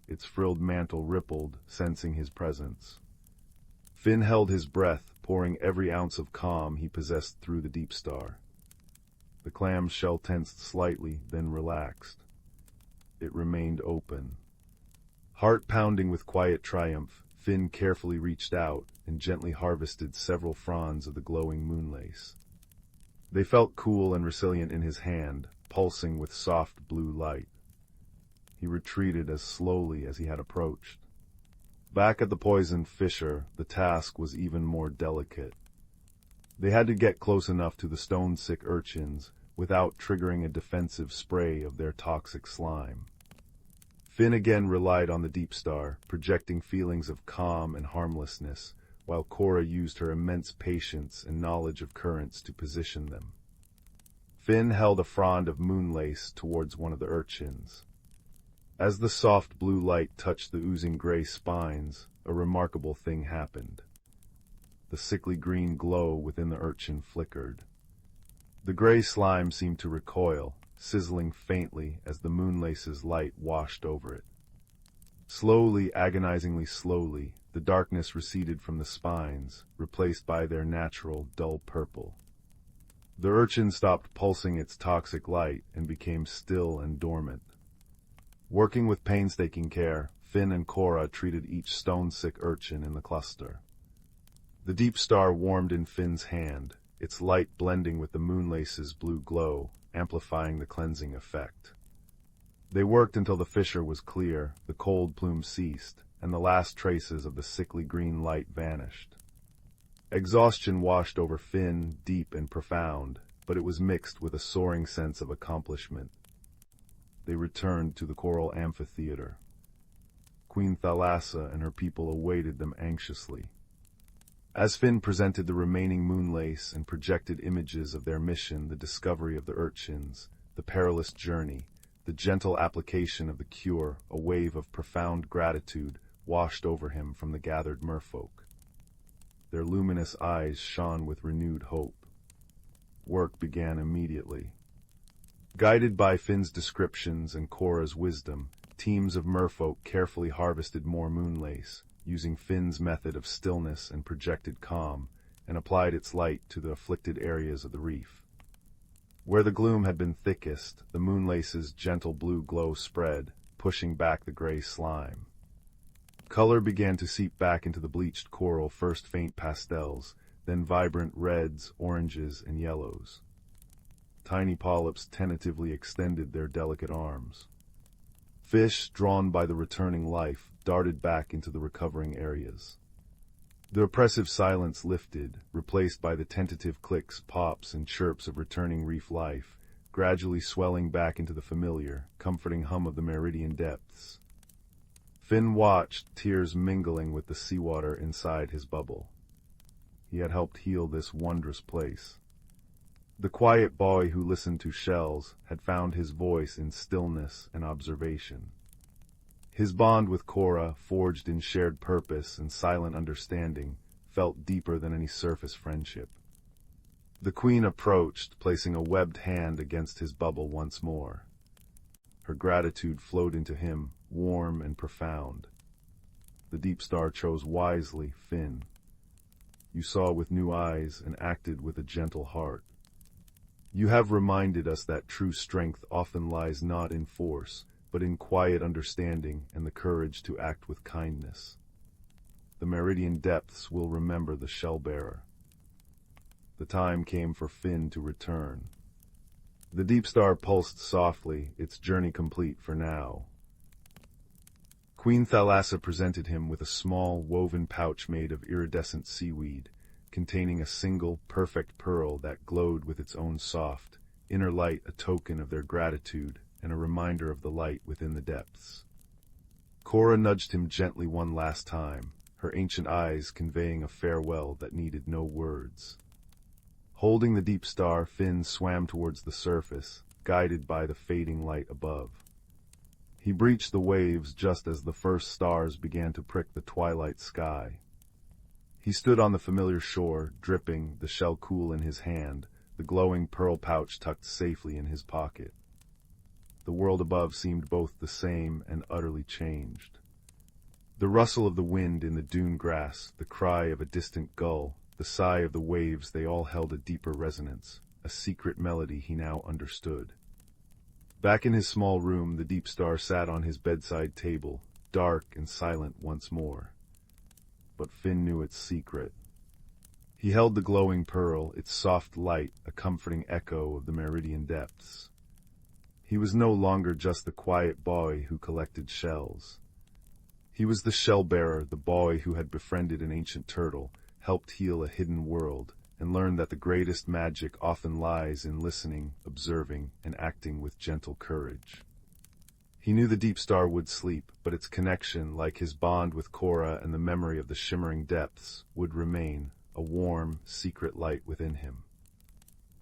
Its frilled mantle rippled, sensing his presence. Finn held his breath, pouring every ounce of calm he possessed through the deep star. The clam's shell tensed slightly, then relaxed. It remained open. Heart pounding with quiet triumph, Finn carefully reached out and gently harvested several fronds of the glowing moonlace. They felt cool and resilient in his hand, pulsing with soft blue light. He retreated as slowly as he had approached. Back at the poisoned fissure, the task was even more delicate. They had to get close enough to the stone-sick urchins without triggering a defensive spray of their toxic slime. Finn again relied on the deep star, projecting feelings of calm and harmlessness, while Cora used her immense patience and knowledge of currents to position them. Finn held a frond of moonlace towards one of the urchins. As the soft blue light touched the oozing gray spines, a remarkable thing happened. The sickly green glow within the urchin flickered. The gray slime seemed to recoil, sizzling faintly as the moonlace's light washed over it. Slowly, agonizingly slowly, the darkness receded from the spines, replaced by their natural, dull purple. The urchin stopped pulsing its toxic light and became still and dormant. Working with painstaking care, Finn and Cora treated each stone-sick urchin in the cluster. The deep star warmed in Finn's hand, its light blending with the moonlace's blue glow, amplifying the cleansing effect. They worked until the fissure was clear, the cold plume ceased, and the last traces of the sickly green light vanished. Exhaustion washed over Finn, deep and profound, but it was mixed with a soaring sense of accomplishment. They returned to the coral amphitheater. Queen Thalassa and her people awaited them anxiously. As Finn presented the remaining moonlace and projected images of their mission, the discovery of the urchins, the perilous journey, the gentle application of the cure, a wave of profound gratitude washed over him from the gathered merfolk. Their luminous eyes shone with renewed hope. Work began immediately. Guided by Finn's descriptions and Cora's wisdom, teams of merfolk carefully harvested more moonlace, using Finn's method of stillness and projected calm, and applied its light to the afflicted areas of the reef. Where the gloom had been thickest, the moonlace's gentle blue glow spread, pushing back the gray slime. Color began to seep back into the bleached coral, first faint pastels, then vibrant reds, oranges, and yellows. Tiny polyps tentatively extended their delicate arms. Fish, drawn by the returning life, darted back into the recovering areas. The oppressive silence lifted, replaced by the tentative clicks, pops, and chirps of returning reef life, gradually swelling back into the familiar, comforting hum of the meridian depths. Finn watched, tears mingling with the seawater inside his bubble. He had helped heal this wondrous place. The quiet boy who listened to shells had found his voice in stillness and observation. His bond with Cora, forged in shared purpose and silent understanding, felt deeper than any surface friendship. The queen approached, placing a webbed hand against his bubble once more. Her gratitude flowed into him, warm and profound. The deep star chose wisely, Finn. You saw with new eyes and acted with a gentle heart. You have reminded us that true strength often lies not in force, but in quiet understanding and the courage to act with kindness. The meridian depths will remember the shell-bearer. The time came for Finn to return. The deep star pulsed softly, its journey complete for now. Queen Thalassa presented him with a small, woven pouch made of iridescent seaweed, containing a single, perfect pearl that glowed with its own soft, inner light, a token of their gratitude and a reminder of the light within the depths. Cora nudged him gently one last time, her ancient eyes conveying a farewell that needed no words. Holding the deep star, Finn swam towards the surface, guided by the fading light above. He breached the waves just as the first stars began to prick the twilight sky. He stood on the familiar shore, dripping, the shell cool in his hand, the glowing pearl pouch tucked safely in his pocket. The world above seemed both the same and utterly changed. The rustle of the wind in the dune grass, the cry of a distant gull, the sigh of the waves, they all held a deeper resonance, a secret melody he now understood. Back in his small room, the deep star sat on his bedside table, dark and silent once more. But Finn knew its secret. He held the glowing pearl, its soft light, a comforting echo of the meridian depths. He was no longer just the quiet boy who collected shells. He was the shell-bearer, the boy who had befriended an ancient turtle, helped heal a hidden world, and learned that the greatest magic often lies in listening, observing, and acting with gentle courage. He knew the deep star would sleep, but its connection, like his bond with Cora and the memory of the shimmering depths, would remain, a warm, secret light within him.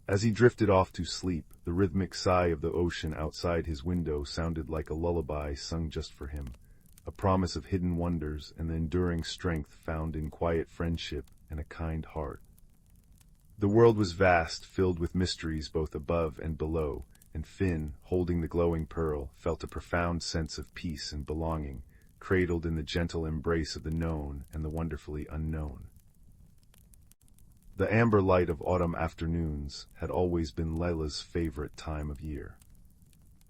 As he drifted off to sleep, the rhythmic sigh of the ocean outside his window sounded like a lullaby sung just for him, a promise of hidden wonders and the enduring strength found in quiet friendship and a kind heart. The world was vast, filled with mysteries both above and below, and Finn, holding the glowing pearl, felt a profound sense of peace and belonging, cradled in the gentle embrace of the known and the wonderfully unknown. The amber light of autumn afternoons had always been Layla's favorite time of year.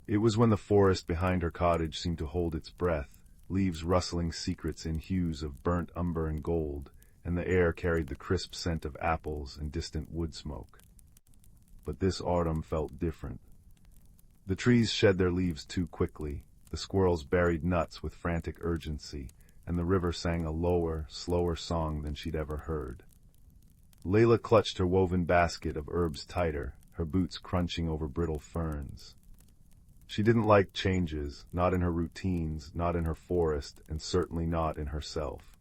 It was when the forest behind her cottage seemed to hold its breath, leaves rustling secrets in hues of burnt umber and gold, and the air carried the crisp scent of apples and distant wood smoke. But this autumn felt different. The trees shed their leaves too quickly, the squirrels buried nuts with frantic urgency, and the river sang a lower, slower song than she'd ever heard. Layla clutched her woven basket of herbs tighter, her boots crunching over brittle ferns. She didn't like changes, not in her routines, not in her forest, and certainly not in herself.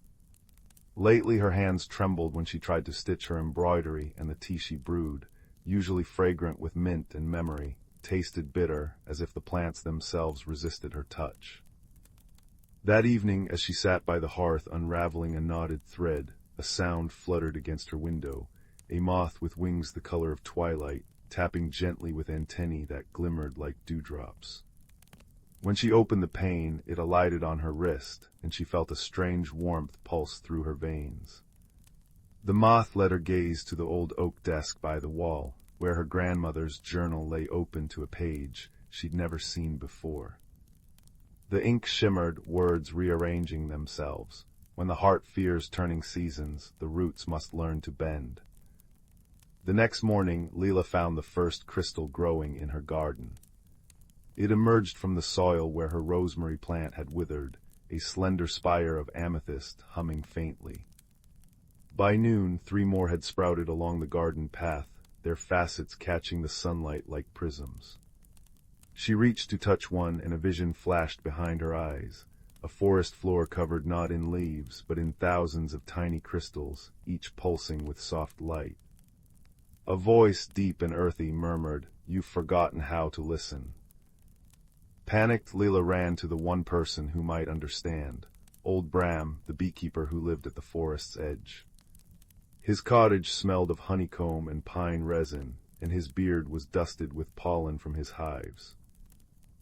Lately her hands trembled when she tried to stitch her embroidery and the tea she brewed, usually fragrant with mint and memory, tasted bitter, as if the plants themselves resisted her touch. That evening, as she sat by the hearth unraveling a knotted thread, a sound fluttered against her window, a moth with wings the color of twilight, tapping gently with antennae that glimmered like dewdrops. When she opened the pane, it alighted on her wrist, and she felt a strange warmth pulse through her veins. The moth led her gaze to the old oak desk by the wall, where her grandmother's journal lay open to a page she'd never seen before. The ink shimmered, words rearranging themselves. When the heart fears turning seasons, the roots must learn to bend. The next morning, Leela found the first crystal growing in her garden. It emerged from the soil where her rosemary plant had withered, a slender spire of amethyst humming faintly. By noon, 3 more had sprouted along the garden path, their facets catching the sunlight like prisms. She reached to touch one, and a vision flashed behind her eyes, a forest floor covered not in leaves, but in thousands of tiny crystals, each pulsing with soft light. A voice, deep and earthy, murmured, "You've forgotten how to listen." Panicked, Leela ran to the one person who might understand, old Bram, the beekeeper who lived at the forest's edge. His cottage smelled of honeycomb and pine resin, and his beard was dusted with pollen from his hives.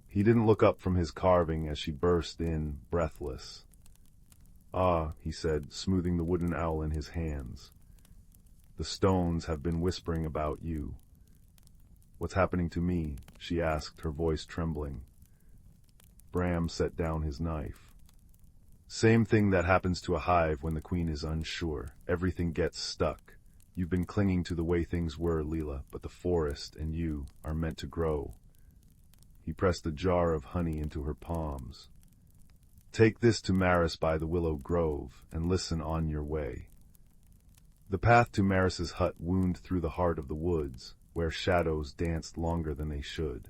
He didn't look up from his carving as she burst in, breathless. "Ah," he said, smoothing the wooden owl in his hands. "The stones have been whispering about you." "What's happening to me?" she asked, her voice trembling. Bram set down his knife. "Same thing that happens to a hive when the queen is unsure. Everything gets stuck. You've been clinging to the way things were, Leela, but the forest and you are meant to grow." He pressed a jar of honey into her palms. "Take this to Maris by the willow grove, and listen on your way." The path to Maris's hut wound through the heart of the woods, where shadows danced longer than they should.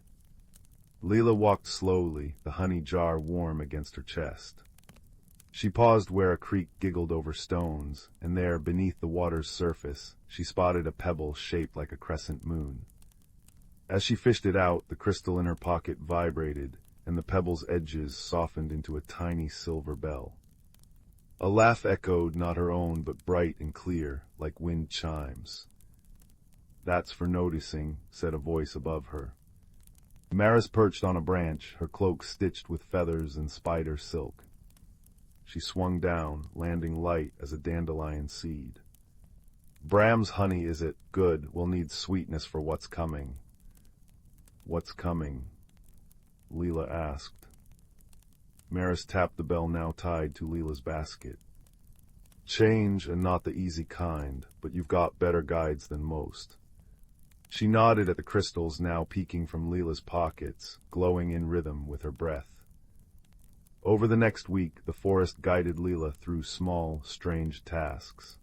Leela walked slowly, the honey jar warm against her chest. She paused where a creek giggled over stones, and there, beneath the water's surface, she spotted a pebble shaped like a crescent moon. As she fished it out, the crystal in her pocket vibrated, and the pebble's edges softened into a tiny silver bell. A laugh echoed, not her own, but bright and clear, like wind chimes. "That's for noticing," said a voice above her. Maris perched on a branch, her cloak stitched with feathers and spider silk. She swung down, landing light as a dandelion seed. "Bram's honey, is it? Good, we'll need sweetness for what's coming." "What's coming?" Leela asked. Maris tapped the bell now tied to Leela's basket. "Change, and not the easy kind, but you've got better guides than most." She nodded at the crystals now peeking from Leela's pockets, glowing in rhythm with her breath. Over the next week, the forest guided Leela through small, strange tasks.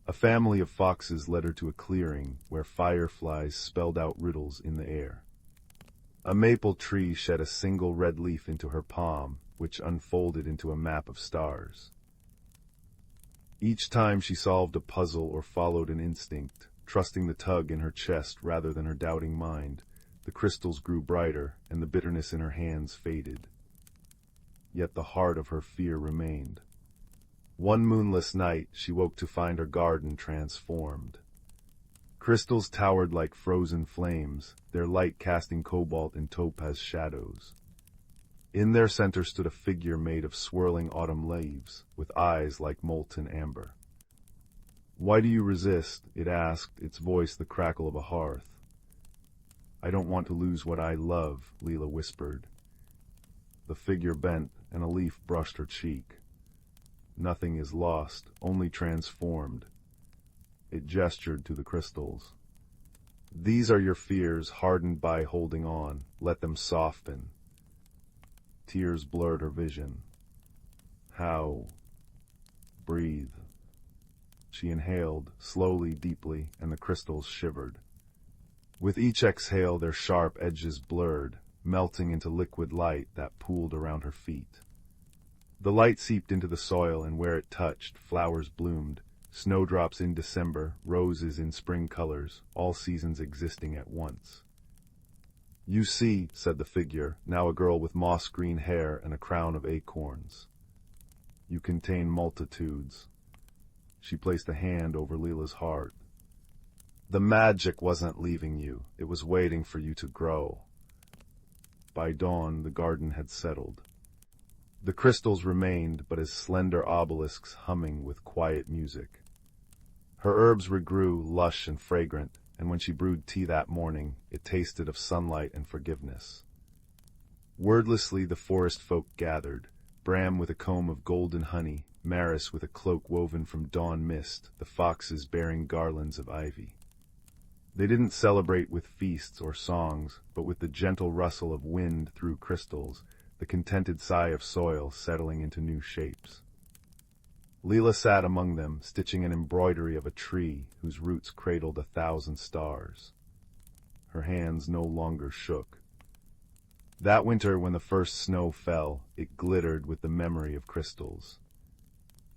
A family of foxes led her to a clearing where fireflies spelled out riddles in the air. A maple tree shed a single red leaf into her palm, which unfolded into a map of stars. Each time she solved a puzzle or followed an instinct, trusting the tug in her chest rather than her doubting mind, the crystals grew brighter and the bitterness in her hands faded. Yet the heart of her fear remained. One moonless night, she woke to find her garden transformed. Crystals towered like frozen flames, their light casting cobalt and topaz shadows. In their center stood a figure made of swirling autumn leaves, with eyes like molten amber. "Why do you resist?" it asked, its voice the crackle of a hearth. "I don't want to lose what I love," Leela whispered. The figure bent, and a leaf brushed her cheek. "Nothing is lost, only transformed." It gestured to the crystals. "These are your fears, hardened by holding on. Let them soften." Tears blurred her vision. "How?" "Breathe." She inhaled, slowly, deeply, and the crystals shivered. With each exhale, their sharp edges blurred, melting into liquid light that pooled around her feet. The light seeped into the soil, and where it touched, flowers bloomed, snowdrops in December, roses in spring colors, all seasons existing at once. You see, said the figure, now a girl with moss-green hair and a crown of acorns. You contain multitudes. She placed a hand over Leela's heart. The magic wasn't leaving you, it was waiting for you to grow. By dawn, the garden had settled. The crystals remained but as slender obelisks humming with quiet music. Her herbs regrew, lush and fragrant, and when she brewed tea that morning, it tasted of sunlight and forgiveness. Wordlessly the forest folk gathered, Bram with a comb of golden honey, Maris with a cloak woven from dawn mist, the foxes bearing garlands of ivy. They didn't celebrate with feasts or songs, but with the gentle rustle of wind through crystals, the contented sigh of soil settling into new shapes. Leela sat among them, stitching an embroidery of a tree whose roots cradled 1,000 stars. Her hands no longer shook. That winter, when the first snow fell, it glittered with the memory of crystals.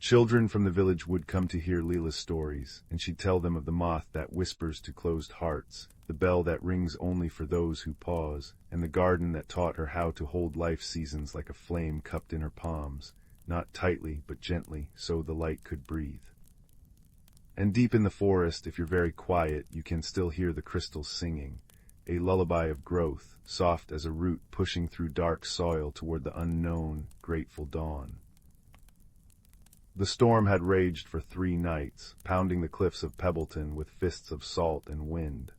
Children from the village would come to hear Leela's stories, and she'd tell them of the moth that whispers to closed hearts, the bell that rings only for those who pause, and the garden that taught her how to hold life seasons like a flame cupped in her palms, not tightly but gently, so the light could breathe. And deep in the forest, if you're very quiet, you can still hear the crystals singing, a lullaby of growth, soft as a root pushing through dark soil toward the unknown, grateful dawn. The storm had raged for 3 nights, pounding the cliffs of Pebbleton with fists of salt and wind.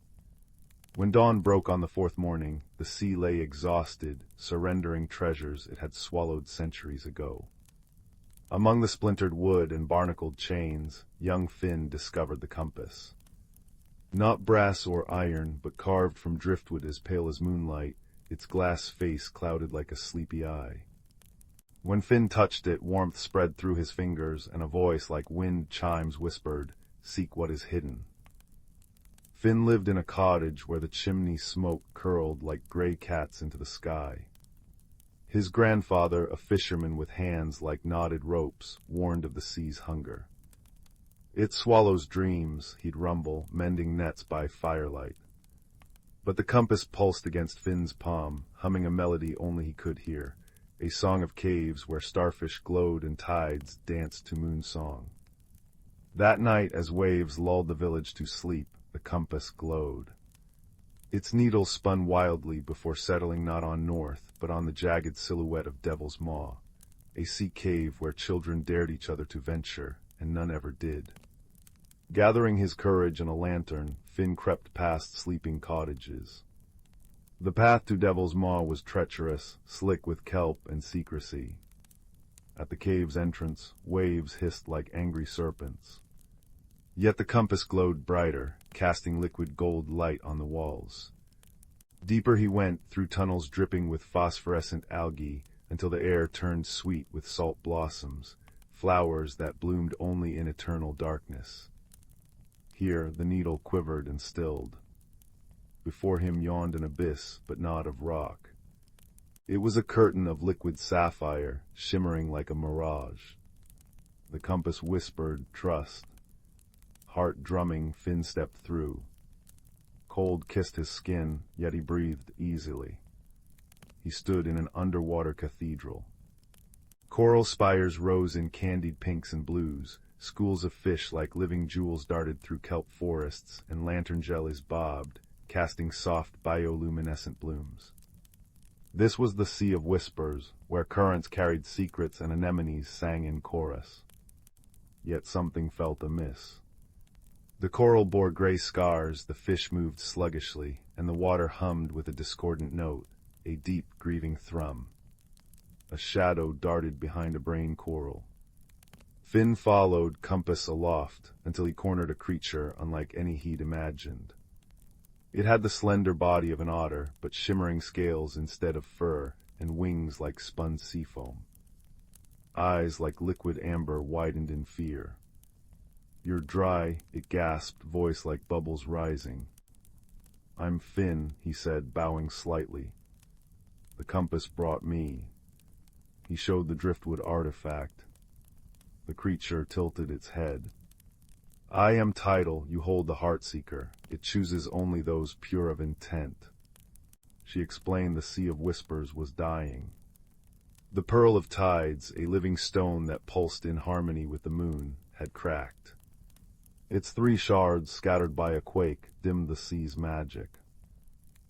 When dawn broke on the 4th morning, the sea lay exhausted, surrendering treasures it had swallowed centuries ago. Among the splintered wood and barnacled chains, young Finn discovered the compass. Not brass or iron, but carved from driftwood as pale as moonlight, its glass face clouded like a sleepy eye. When Finn touched it, warmth spread through his fingers, and a voice like wind chimes whispered, "Seek what is hidden." Finn lived in a cottage where the chimney smoke curled like gray cats into the sky. His grandfather, a fisherman with hands like knotted ropes, warned of the sea's hunger. "It swallows dreams," he'd rumble, mending nets by firelight. But the compass pulsed against Finn's palm, humming a melody only he could hear, a song of caves where starfish glowed and tides danced to moon song. That night, as waves lulled the village to sleep, the compass glowed. Its needle spun wildly before settling not on north, but on the jagged silhouette of Devil's Maw, a sea cave where children dared each other to venture, and none ever did. Gathering his courage and a lantern, Finn crept past sleeping cottages. The path to Devil's Maw was treacherous, slick with kelp and secrecy. At the cave's entrance, waves hissed like angry serpents. Yet the compass glowed brighter, casting liquid gold light on the walls. Deeper he went, through tunnels dripping with phosphorescent algae, until the air turned sweet with salt blossoms, flowers that bloomed only in eternal darkness. Here the needle quivered and stilled. Before him yawned an abyss, but not of rock. It was a curtain of liquid sapphire, shimmering like a mirage. The compass whispered, "Trust." Heart drumming, Finn stepped through. Cold kissed his skin, yet he breathed easily. He stood in an underwater cathedral. Coral spires rose in candied pinks and blues, schools of fish like living jewels darted through kelp forests, and lantern jellies bobbed, casting soft bioluminescent blooms. This was the Sea of Whispers, where currents carried secrets and anemones sang in chorus. Yet something felt amiss. The coral bore gray scars, the fish moved sluggishly, and the water hummed with a discordant note, a deep, grieving thrum. A shadow darted behind a brain coral. Finn followed, compass aloft, until he cornered a creature unlike any he'd imagined. It had the slender body of an otter, but shimmering scales instead of fur, and wings like spun seafoam. Eyes like liquid amber widened in fear. "You're dry," it gasped, voice like bubbles rising. "I'm Finn," he said, bowing slightly. "The compass brought me." He showed the driftwood artifact. The creature tilted its head. "I am Tidal, you hold the Heartseeker. It chooses only those pure of intent." she explained the Sea of Whispers was dying. The Pearl of Tides, a living stone that pulsed in harmony with the moon, had cracked. Its 3 shards, scattered by a quake, dimmed the sea's magic.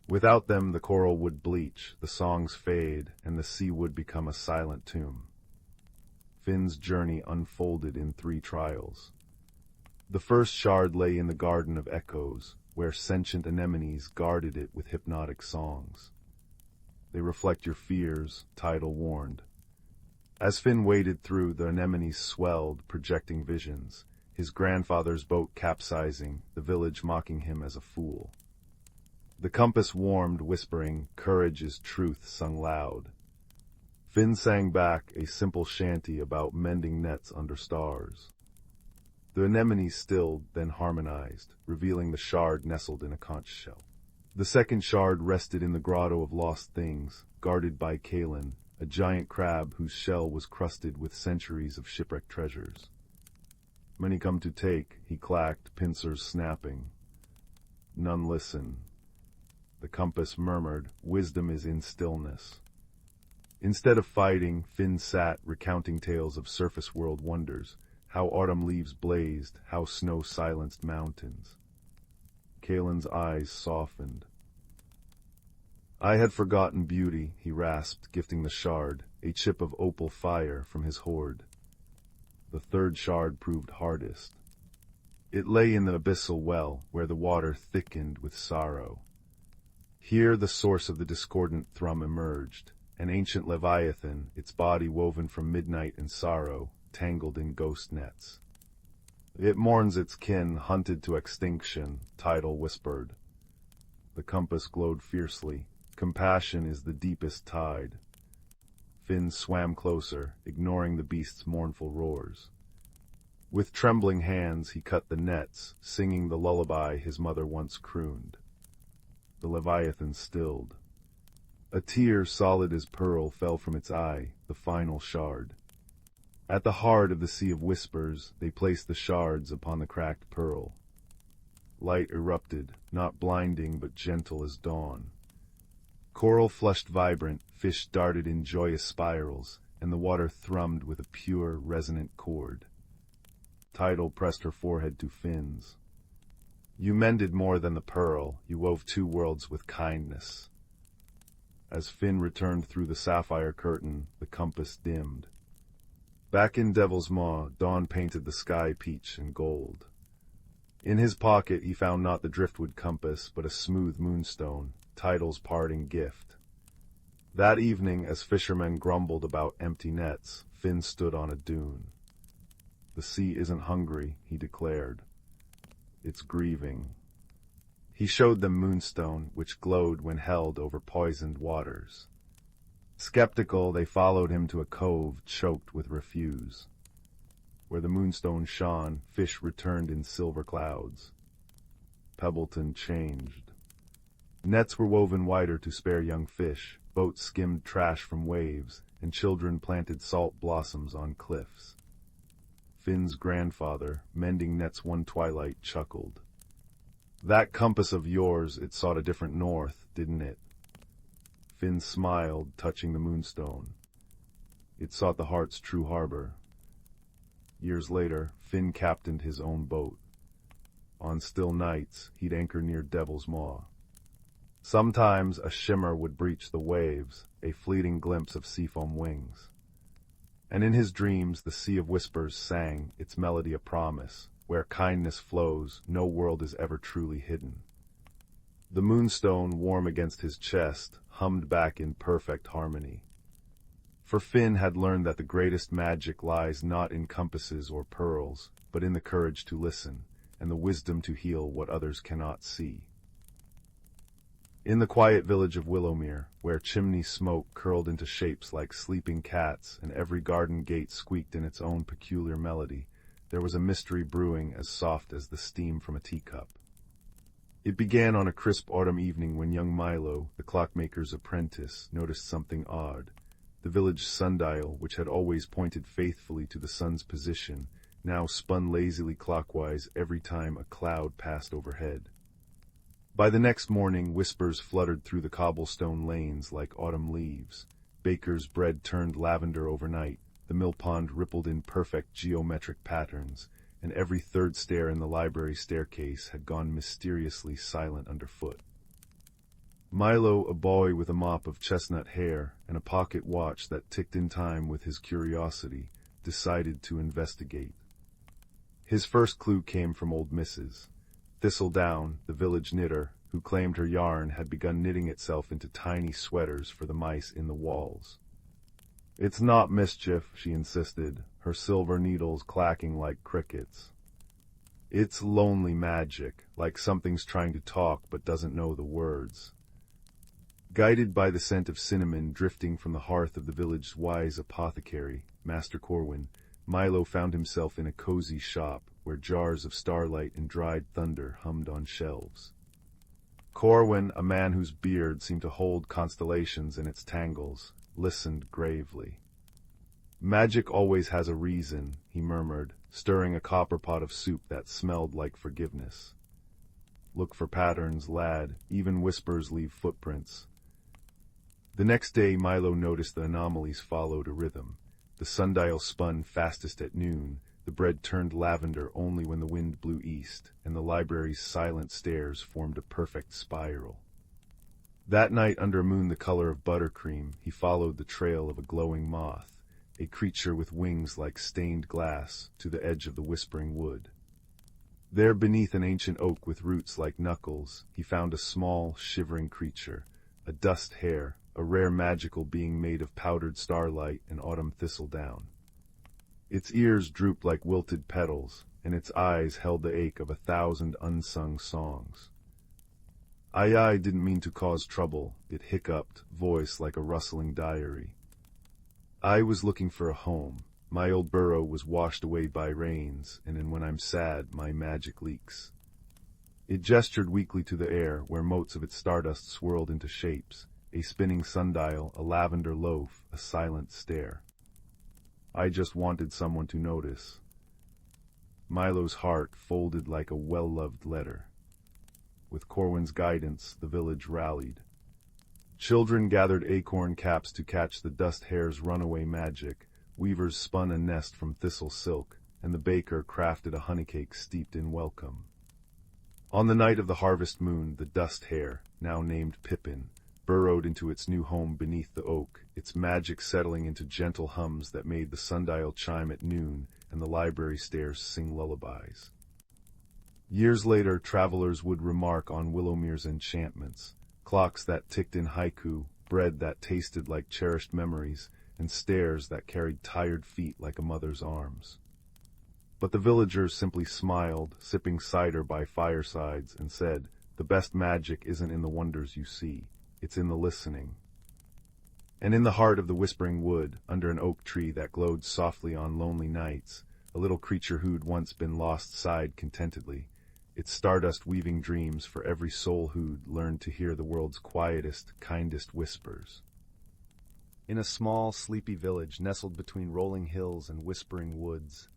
Without them, the coral would bleach, the songs fade, and the sea would become a silent tomb. Finn's journey unfolded in 3 trials. The first shard lay in the Garden of Echoes, where sentient anemones guarded it with hypnotic songs. They reflect your fears, Tidal warned. As Finn waded through, the anemones swelled, projecting visions, his grandfather's boat capsizing, the village mocking him as a fool. The compass warmed, whispering, "Courage is truth," sung loud. Finn sang back a simple shanty about mending nets under stars. The anemones stilled, then harmonized, revealing the shard nestled in a conch shell. The second shard rested in the Grotto of Lost Things, guarded by Kalin, a giant crab whose shell was crusted with centuries of shipwrecked treasures. "Many come to take," he clacked, pincers snapping. None listen. The compass murmured, "Wisdom is in stillness." Instead of fighting, Finn sat, recounting tales of surface world wonders, how autumn leaves blazed, how snow silenced mountains. Kalen's eyes softened. "I had forgotten beauty," he rasped, gifting the shard, a chip of opal fire, from his hoard. The third shard proved hardest. It lay in the abyssal well, where the water thickened with sorrow. Here the source of the discordant thrum emerged, an ancient leviathan, its body woven from midnight and sorrow, tangled in ghost nets. "It mourns its kin, hunted to extinction," Tidal whispered. The compass glowed fiercely. "Compassion is the deepest tide." Finn swam closer, ignoring the beast's mournful roars. With trembling hands he cut the nets, singing the lullaby his mother once crooned. The leviathan stilled. A tear solid as pearl fell from its eye, the final shard. At the heart of the Sea of Whispers, they placed the shards upon the cracked pearl. Light erupted, not blinding but gentle as dawn. Coral flushed vibrant, fish darted in joyous spirals, and the water thrummed with a pure, resonant chord. Tidal pressed her forehead to Finn's. "You mended more than the pearl, you wove 2 worlds with kindness." As Finn returned through the sapphire curtain, the compass dimmed. Back in Devil's Maw, dawn painted the sky peach and gold. In his pocket he found not the driftwood compass, but a smooth moonstone, Tidal's parting gift. That evening, as fishermen grumbled about empty nets, Finn stood on a dune. "The sea isn't hungry," he declared. "It's grieving." He showed them Moonstone, which glowed when held over poisoned waters. Skeptical, they followed him to a cove choked with refuse. Where the Moonstone shone, fish returned in silver clouds. Pebbleton changed. Nets were woven wider to spare young fish, boats skimmed trash from waves, and children planted salt blossoms on cliffs. Finn's grandfather, mending nets one twilight, chuckled. "That compass of yours, it sought a different north, didn't it?" Finn smiled, touching the Moonstone. "It sought the heart's true harbor." Years later, Finn captained his own boat. On still nights, he'd anchor near Devil's Maw. Sometimes a shimmer would breach the waves, a fleeting glimpse of seafoam wings. And in his dreams the Sea of Whispers sang, its melody a promise. Where kindness flows, no world is ever truly hidden. The Moonstone, warm against his chest, hummed back in perfect harmony. For Finn had learned that the greatest magic lies not in compasses or pearls, but in the courage to listen, and the wisdom to heal what others cannot see. In the quiet village of Willowmere, where chimney smoke curled into shapes like sleeping cats and every garden gate squeaked in its own peculiar melody, there was a mystery brewing as soft as the steam from a teacup. It began on a crisp autumn evening when young Milo, the clockmaker's apprentice, noticed something odd. The village sundial, which had always pointed faithfully to the sun's position, now spun lazily clockwise every time a cloud passed overhead. By the next morning, whispers fluttered through the cobblestone lanes like autumn leaves. Baker's bread turned lavender overnight, the mill pond rippled in perfect geometric patterns, and every third stair in the library staircase had gone mysteriously silent underfoot. Milo, a boy with a mop of chestnut hair and a pocket watch that ticked in time with his curiosity, decided to investigate. His first clue came from old Mrs. Thistledown, the village knitter, who claimed her yarn had begun knitting itself into tiny sweaters for the mice in the walls. "It's not mischief," she insisted, her silver needles clacking like crickets. "It's lonely magic, like something's trying to talk but doesn't know the words." Guided by the scent of cinnamon drifting from the hearth of the village's wise apothecary, Master Corwin, Milo found himself in a cozy shop where jars of starlight and dried thunder hummed on shelves. Corwin, a man whose beard seemed to hold constellations in its tangles, listened gravely. "Magic always has a reason," he murmured, stirring a copper pot of soup that smelled like forgiveness. "Look for patterns, lad. Even whispers leave footprints." The next day, Milo noticed the anomalies followed a rhythm. The sundial spun fastest at noon, the bread turned lavender only when the wind blew east, and the library's silent stairs formed a perfect spiral. That night, under a moon the color of buttercream, he followed the trail of a glowing moth, a creature with wings like stained glass, to the edge of the whispering wood. There, beneath an ancient oak with roots like knuckles, he found a small, shivering creature, a dust hare, a rare magical being made of powdered starlight and autumn thistledown. Its ears drooped like wilted petals, and its eyes held the ache of 1,000 unsung songs. "I didn't mean to cause trouble," it hiccuped, voice like a rustling diary. "I was looking for a home. My old burrow was washed away by rains, and when I'm sad, my magic leaks." It gestured weakly to the air, where motes of its stardust swirled into shapes, a spinning sundial, a lavender loaf, a silent stare. "I just wanted someone to notice." Milo's heart folded like a well-loved letter. With Corwin's guidance, the village rallied. Children gathered acorn caps to catch the dust hare's runaway magic, weavers spun a nest from thistle silk, and the baker crafted a honeycake steeped in welcome. On the night of the harvest moon, the dust hare, now named Pippin, burrowed into its new home beneath the oak, its magic settling into gentle hums that made the sundial chime at noon and the library stairs sing lullabies. Years later, travelers would remark on Willowmere's enchantments, clocks that ticked in haiku, bread that tasted like cherished memories, and stairs that carried tired feet like a mother's arms. But the villagers simply smiled, sipping cider by firesides, and said, "The best magic isn't in the wonders you see. It's in the listening." And in the heart of the whispering wood, under an oak tree that glowed softly on lonely nights, a little creature who'd once been lost sighed contentedly, its stardust weaving dreams for every soul who'd learned to hear the world's quietest, kindest whispers. In a small, sleepy village nestled between rolling hills and whispering woods,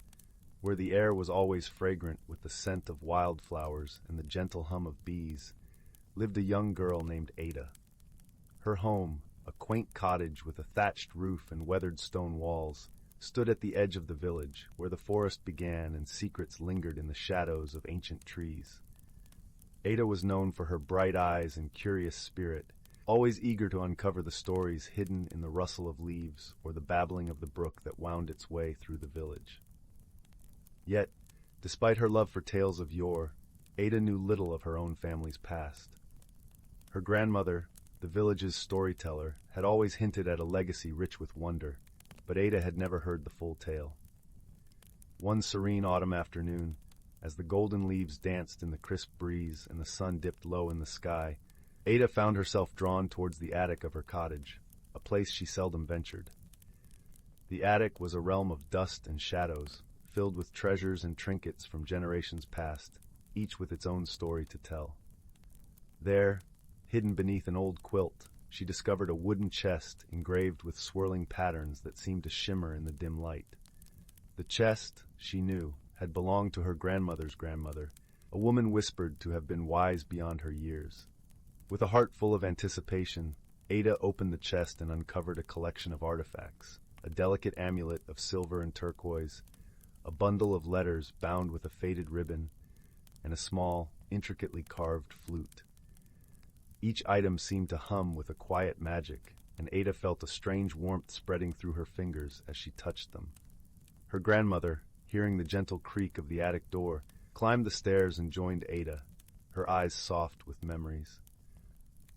where the air was always fragrant with the scent of wildflowers and the gentle hum of bees, lived a young girl named Ada. Her home, a quaint cottage with a thatched roof and weathered stone walls, stood at the edge of the village, where the forest began and secrets lingered in the shadows of ancient trees. Ada was known for her bright eyes and curious spirit, always eager to uncover the stories hidden in the rustle of leaves or the babbling of the brook that wound its way through the village. Yet, despite her love for tales of yore, Ada knew little of her own family's past. Her grandmother, the village's storyteller, had always hinted at a legacy rich with wonder, but Ada had never heard the full tale. One serene autumn afternoon, as the golden leaves danced in the crisp breeze and the sun dipped low in the sky, Ada found herself drawn towards the attic of her cottage, a place she seldom ventured. The attic was a realm of dust and shadows, filled with treasures and trinkets from generations past, each with its own story to tell. There, hidden beneath an old quilt, she discovered a wooden chest engraved with swirling patterns that seemed to shimmer in the dim light. The chest, she knew, had belonged to her grandmother's grandmother, a woman whispered to have been wise beyond her years. With a heart full of anticipation, Ada opened the chest and uncovered a collection of artifacts, a delicate amulet of silver and turquoise, a bundle of letters bound with a faded ribbon, and a small, intricately carved flute. Each item seemed to hum with a quiet magic, and Ada felt a strange warmth spreading through her fingers as she touched them. Her grandmother, hearing the gentle creak of the attic door, climbed the stairs and joined Ada, her eyes soft with memories.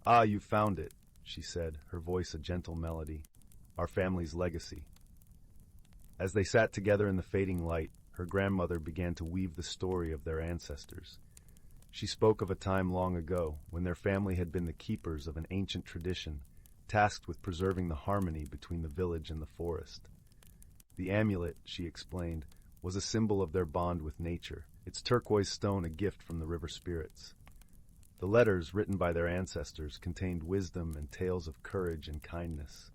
"Ah, you found it," she said, her voice a gentle melody. "Our family's legacy." As they sat together in the fading light, her grandmother began to weave the story of their ancestors. She spoke of a time long ago when their family had been the keepers of an ancient tradition, tasked with preserving the harmony between the village and the forest. The amulet, she explained, was a symbol of their bond with nature, its turquoise stone a gift from the river spirits. The letters written by their ancestors contained wisdom and tales of courage and kindness.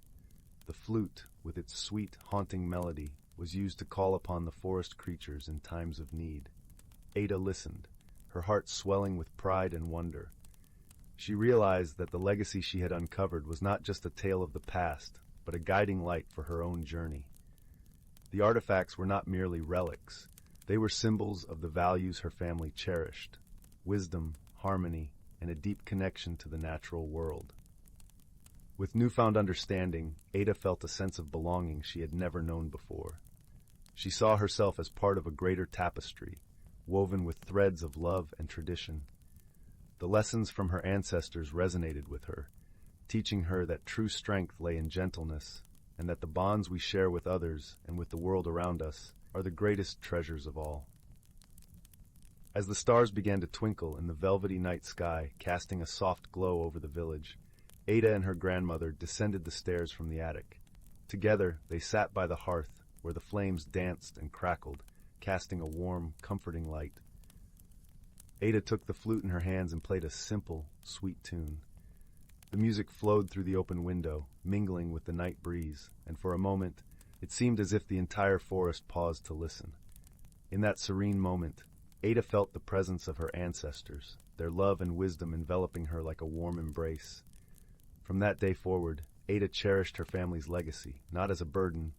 The flute, with its sweet, haunting melody, was used to call upon the forest creatures in times of need. Ada listened, her heart swelling with pride and wonder. She realized that the legacy she had uncovered was not just a tale of the past, but a guiding light for her own journey. The artifacts were not merely relics. They were symbols of the values her family cherished: wisdom, harmony, and a deep connection to the natural world. With newfound understanding, Ada felt a sense of belonging she had never known before. She saw herself as part of a greater tapestry, woven with threads of love and tradition. The lessons from her ancestors resonated with her, teaching her that true strength lay in gentleness, and that the bonds we share with others and with the world around us are the greatest treasures of all. As the stars began to twinkle in the velvety night sky, casting a soft glow over the village, Ada and her grandmother descended the stairs from the attic. Together, they sat by the hearth, where the flames danced and crackled, casting a warm, comforting light. Ada took the flute in her hands and played a simple, sweet tune. The music flowed through the open window, mingling with the night breeze, and for a moment, it seemed as if the entire forest paused to listen. In that serene moment, Ada felt the presence of her ancestors, their love and wisdom enveloping her like a warm embrace. From that day forward, Ada cherished her family's legacy, not as a burden,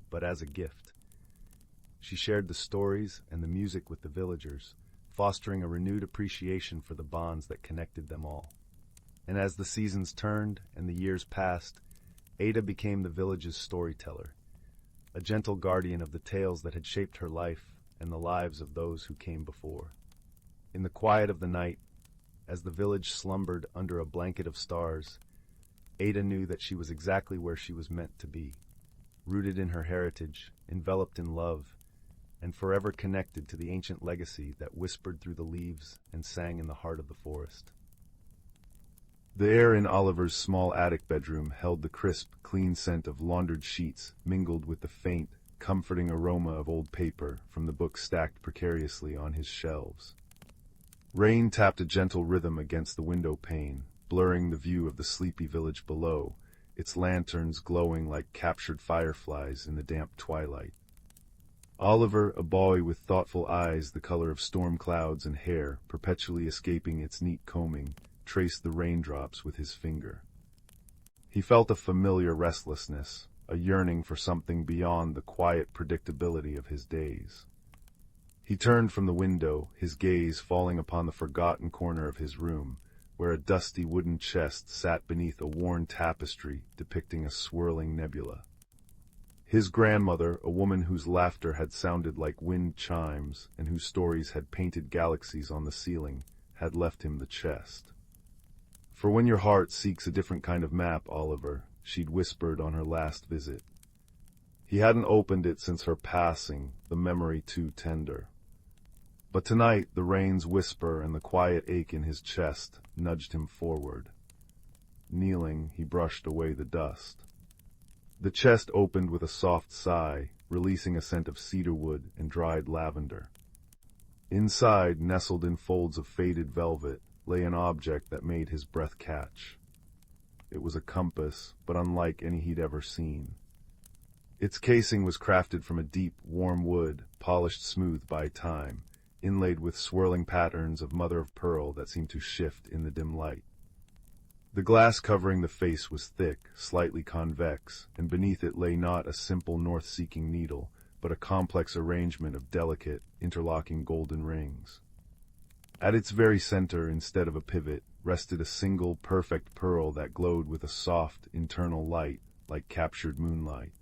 but as a gift. She shared the stories and the music with the villagers, fostering a renewed appreciation for the bonds that connected them all. And as the seasons turned and the years passed, Ada became the village's storyteller, a gentle guardian of the tales that had shaped her life and the lives of those who came before. In the quiet of the night, as the village slumbered under a blanket of stars, Ada knew that she was exactly where she was meant to be, rooted in her heritage, enveloped in love, and forever connected to the ancient legacy that whispered through the leaves and sang in the heart of the forest. The air in Oliver's small attic bedroom held the crisp, clean scent of laundered sheets mingled with the faint, comforting aroma of old paper from the books stacked precariously on his shelves. Rain tapped a gentle rhythm against the window pane, blurring the view of the sleepy village below, its lanterns glowing like captured fireflies in the damp twilight. Oliver, a boy with thoughtful eyes the color of storm clouds and hair perpetually escaping its neat combing, traced the raindrops with his finger. He felt a familiar restlessness, a yearning for something beyond the quiet predictability of his days. He turned from the window, his gaze falling upon the forgotten corner of his room, where a dusty wooden chest sat beneath a worn tapestry depicting a swirling nebula. His grandmother, a woman whose laughter had sounded like wind chimes and whose stories had painted galaxies on the ceiling, had left him the chest. "For when your heart seeks a different kind of map, Oliver," she'd whispered on her last visit. He hadn't opened it since her passing, the memory too tender. But tonight the rain's whisper and the quiet ache in his chest nudged him forward. Kneeling, he brushed away the dust. The chest opened with a soft sigh, releasing a scent of cedarwood and dried lavender. Inside, nestled in folds of faded velvet, lay an object that made his breath catch. It was a compass, but unlike any he'd ever seen. Its casing was crafted from a deep, warm wood, polished smooth by time, inlaid with swirling patterns of mother-of-pearl that seemed to shift in the dim light. The glass covering the face was thick, slightly convex, and beneath it lay not a simple north-seeking needle, but a complex arrangement of delicate, interlocking golden rings. At its very center, instead of a pivot, rested a single, perfect pearl that glowed with a soft, internal light, like captured moonlight.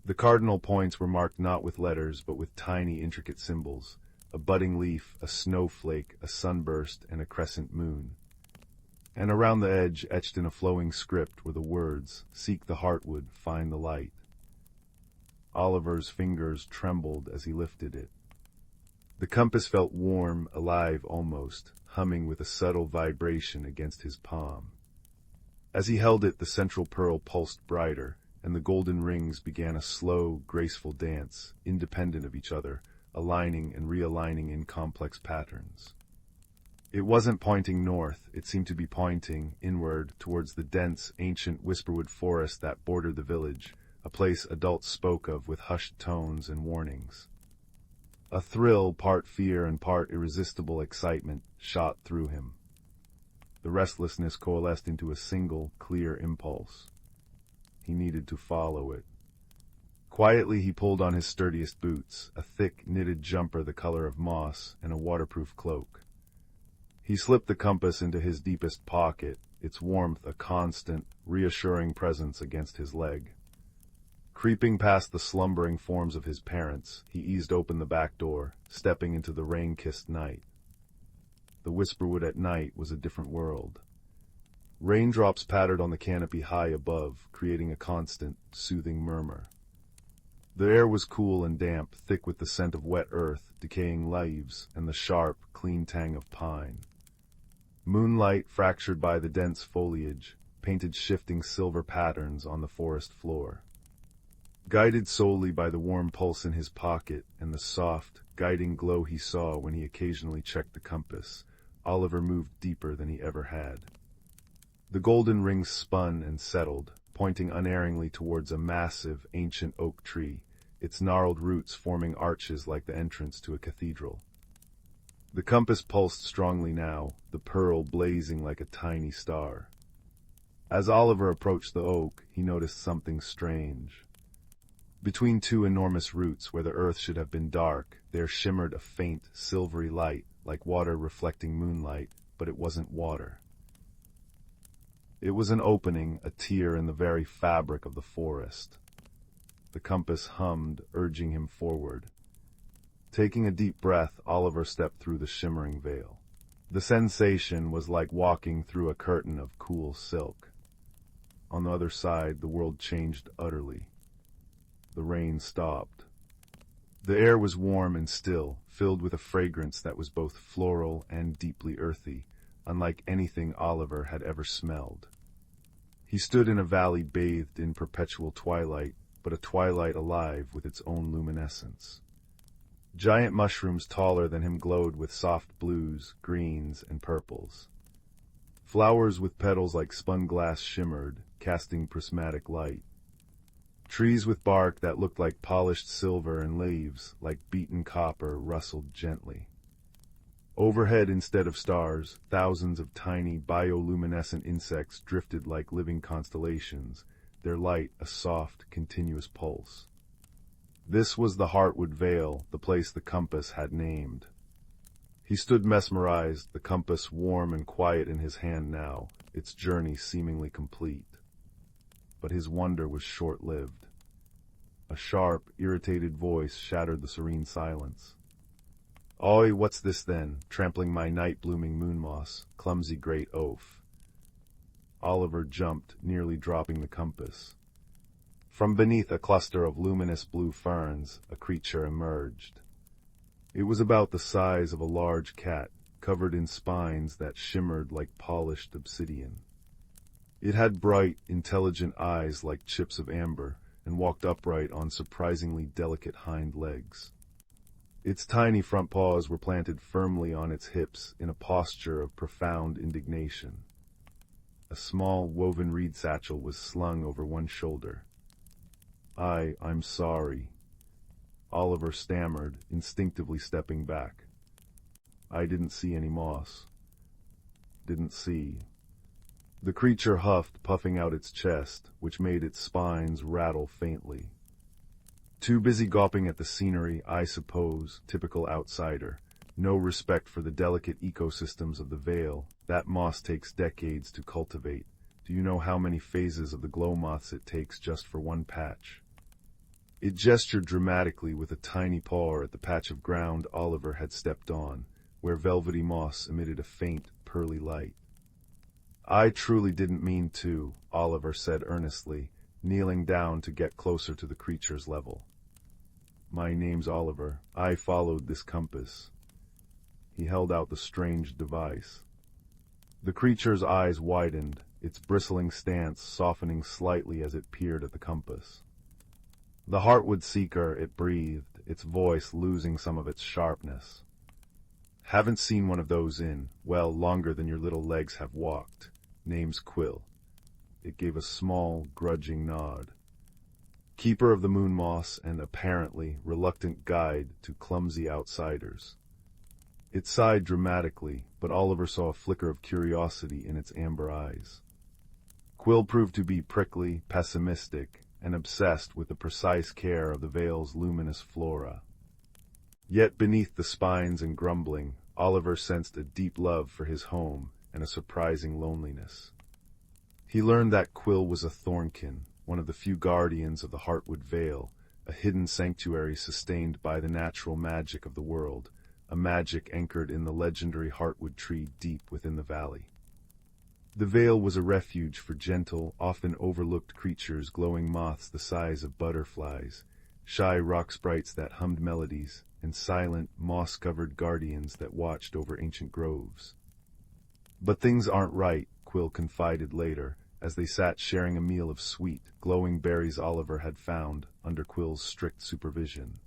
The cardinal points were marked not with letters, but with tiny, intricate symbols: a budding leaf, a snowflake, a sunburst, and a crescent moon. And around the edge, etched in a flowing script, were the words, "Seek the heartwood, find the light." Oliver's fingers trembled as he lifted it. The compass felt warm, alive almost, humming with a subtle vibration against his palm. As he held it, the central pearl pulsed brighter, and the golden rings began a slow, graceful dance, independent of each other, aligning and realigning in complex patterns. It wasn't pointing north, it seemed to be pointing inward towards the dense, ancient whisperwood forest that bordered the village, a place adults spoke of with hushed tones and warnings. A thrill, part fear and part irresistible excitement, shot through him. The restlessness coalesced into a single, clear impulse. He needed to follow it. Quietly he pulled on his sturdiest boots, a thick, knitted jumper the color of moss, and a waterproof cloak. He slipped the compass into his deepest pocket, its warmth a constant, reassuring presence against his leg. Creeping past the slumbering forms of his parents, he eased open the back door, stepping into the rain-kissed night. The whisperwood at night was a different world. Raindrops pattered on the canopy high above, creating a constant, soothing murmur. The air was cool and damp, thick with the scent of wet earth, decaying leaves, and the sharp, clean tang of pine. Moonlight, fractured by the dense foliage, painted shifting silver patterns on the forest floor. Guided solely by the warm pulse in his pocket and the soft, guiding glow he saw when he occasionally checked the compass, Oliver moved deeper than he ever had. The golden rings spun and settled, pointing unerringly towards a massive, ancient oak tree, its gnarled roots forming arches like the entrance to a cathedral. The compass pulsed strongly now, the pearl blazing like a tiny star. As Oliver approached the oak, he noticed something strange. Between two enormous roots, where the earth should have been dark, there shimmered a faint, silvery light, like water reflecting moonlight, but it wasn't water. It was an opening, a tear in the very fabric of the forest. The compass hummed, urging him forward. Taking a deep breath, Oliver stepped through the shimmering veil. The sensation was like walking through a curtain of cool silk. On the other side, the world changed utterly. The rain stopped. The air was warm and still, filled with a fragrance that was both floral and deeply earthy, unlike anything Oliver had ever smelled. He stood in a valley bathed in perpetual twilight, but a twilight alive with its own luminescence. Giant mushrooms taller than him glowed with soft blues, greens, and purples. Flowers with petals like spun glass shimmered, casting prismatic light. Trees with bark that looked like polished silver and leaves, like beaten copper, rustled gently. Overhead, instead of stars, thousands of tiny bioluminescent insects drifted like living constellations, their light a soft, continuous pulse. This was the Heartwood Vale, the place the compass had named. He stood mesmerized, the compass warm and quiet in his hand now, its journey seemingly complete. But his wonder was short-lived. A sharp, irritated voice shattered the serene silence. "Oi, what's this then, trampling my night-blooming moon moss, clumsy great oaf?" Oliver jumped, nearly dropping the compass. From beneath a cluster of luminous blue ferns, a creature emerged. It was about the size of a large cat, covered in spines that shimmered like polished obsidian. It had bright, intelligent eyes like chips of amber, and walked upright on surprisingly delicate hind legs. Its tiny front paws were planted firmly on its hips in a posture of profound indignation. A small woven reed satchel was slung over one shoulder. "I'm sorry," Oliver stammered, instinctively stepping back. I didn't see any moss. Didn't see. The creature huffed, puffing out its chest, which made its spines rattle faintly. Too busy gawping at the scenery, I suppose, typical outsider. No respect for the delicate ecosystems of the Vale. That moss takes decades to cultivate. Do you know how many phases of the glow moths it takes just for one patch? It gestured dramatically with a tiny paw at the patch of ground Oliver had stepped on, where velvety moss emitted a faint, pearly light. I truly didn't mean to, Oliver said earnestly, kneeling down to get closer to the creature's level. My name's Oliver. I followed this compass. He held out the strange device. The creature's eyes widened, its bristling stance softening slightly as it peered at the compass. The Heartwood Seeker, it breathed, its voice losing some of its sharpness. Haven't seen one of those in, well, longer than your little legs have walked. Name's Quill. It gave a small, grudging nod. Keeper of the moon moss and apparently reluctant guide to clumsy outsiders. It sighed dramatically, but Oliver saw a flicker of curiosity in its amber eyes. Quill proved to be prickly, pessimistic, and obsessed with the precise care of the Vale's luminous flora. Yet beneath the spines and grumbling, Oliver sensed a deep love for his home and a surprising loneliness. He learned that Quill was a thornkin, one of the few guardians of the Heartwood Vale, a hidden sanctuary sustained by the natural magic of the world, a magic anchored in the legendary Heartwood tree deep within the valley. The Vale was a refuge for gentle, often overlooked creatures, glowing moths the size of butterflies, shy rock sprites that hummed melodies, and silent, moss-covered guardians that watched over ancient groves. But things aren't right, Quill confided later, as they sat sharing a meal of sweet, glowing berries Oliver had found under Quill's strict supervision.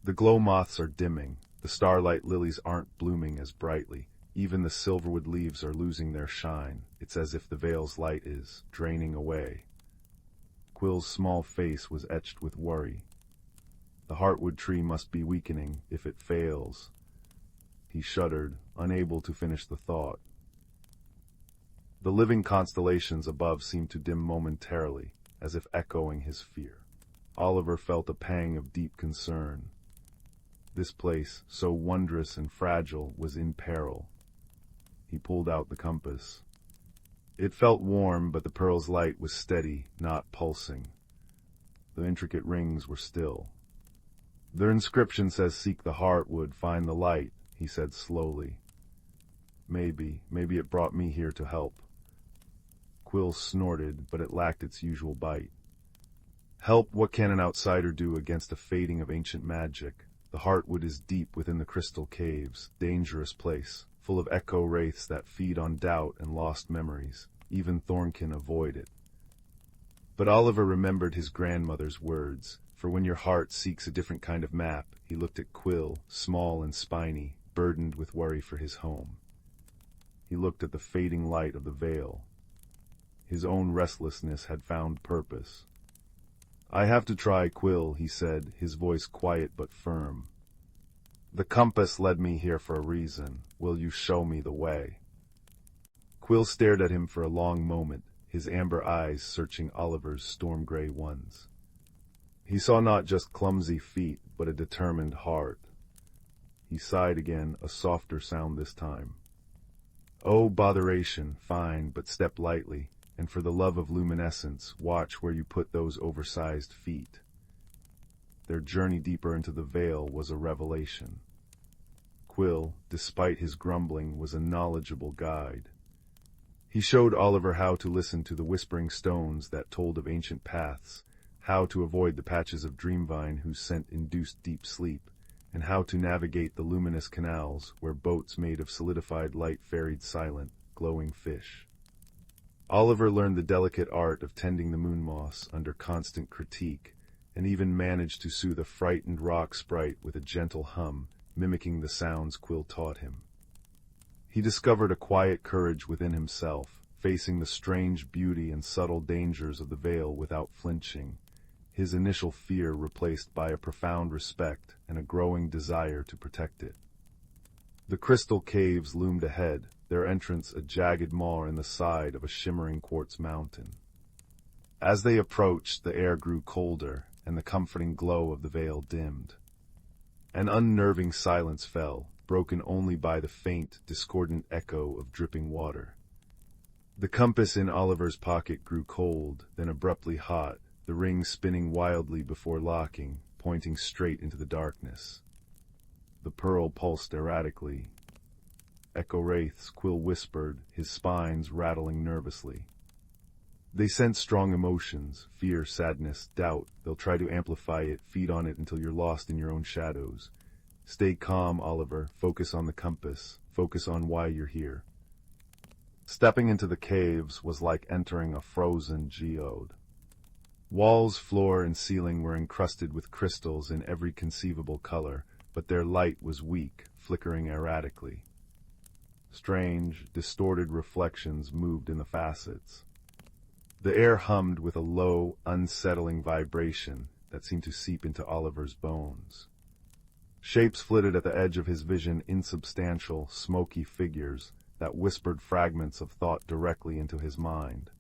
The glow moths are dimming, the starlight lilies aren't blooming as brightly, even the silverwood leaves are losing their shine. It's as if the Vale's light is draining away. Quill's small face was etched with worry. The Heartwood tree must be weakening if it fails. He shuddered, unable to finish the thought. The living constellations above seemed to dim momentarily, as if echoing his fear. Oliver felt a pang of deep concern. This place, so wondrous and fragile, was in peril. He pulled out the compass. It felt warm, but the pearl's light was steady, not pulsing. The intricate rings were still. Their inscription says, "Seek the Heartwood, find the light," he said slowly. Maybe it brought me here to help. Quill snorted, but it lacked its usual bite. Help? What can an outsider do against a fading of ancient magic? The Heartwood is deep within the crystal caves, dangerous place, full of echo wraiths that feed on doubt and lost memories. Even Thornkin avoid it. But Oliver remembered his grandmother's words, for when your heart seeks a different kind of map, he looked at Quill, small and spiny, burdened with worry for his home. He looked at the fading light of the Vale. His own restlessness had found purpose. I have to try, Quill, he said, his voice quiet but firm. The compass led me here for a reason. Will you show me the way? Quill stared at him for a long moment, his amber eyes searching Oliver's storm-gray ones. He saw not just clumsy feet, but a determined heart. He sighed again, a softer sound this time. Oh, botheration, fine, but step lightly, and for the love of luminescence, watch where you put those oversized feet. Their journey deeper into the Vale was a revelation. Quill, despite his grumbling, was a knowledgeable guide. He showed Oliver how to listen to the whispering stones that told of ancient paths, how to avoid the patches of dreamvine whose scent induced deep sleep, and how to navigate the luminous canals where boats made of solidified light ferried silent, glowing fish. Oliver learned the delicate art of tending the moon moss under constant critique, and even managed to soothe a frightened rock sprite with a gentle hum, mimicking the sounds Quill taught him. He discovered a quiet courage within himself, facing the strange beauty and subtle dangers of the Vale without flinching, his initial fear replaced by a profound respect and a growing desire to protect it. The crystal caves loomed ahead, their entrance a jagged maw in the side of a shimmering quartz mountain. As they approached, the air grew colder, and the comforting glow of the veil dimmed. An unnerving silence fell, broken only by the faint, discordant echo of dripping water. The compass in Oliver's pocket grew cold, then abruptly hot, the ring spinning wildly before locking, pointing straight into the darkness. The pearl pulsed erratically. Echo wraiths, Quill whispered, his spines rattling nervously. They sense strong emotions, fear, sadness, doubt. They'll try to amplify it, feed on it until you're lost in your own shadows. Stay calm, Oliver. Focus on the compass. Focus on why you're here. Stepping into the caves was like entering a frozen geode. Walls, floor, and ceiling were encrusted with crystals in every conceivable color, but their light was weak, flickering erratically. Strange, distorted reflections moved in the facets. The air hummed with a low, unsettling vibration that seemed to seep into Oliver's bones. Shapes flitted at the edge of his vision, insubstantial, smoky figures that whispered fragments of thought directly into his mind.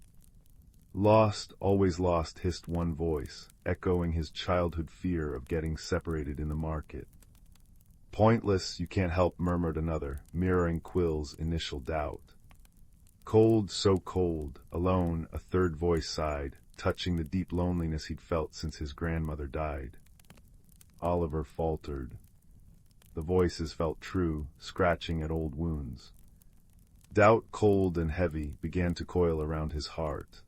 Lost, always lost, hissed one voice, echoing his childhood fear of getting separated in the market. Pointless, you can't help, murmured another, mirroring Quill's initial doubt. Cold, so cold, alone, a third voice sighed, touching the deep loneliness he'd felt since his grandmother died. Oliver faltered. The voices felt true, scratching at old wounds. Doubt, cold and heavy, began to coil around his heart.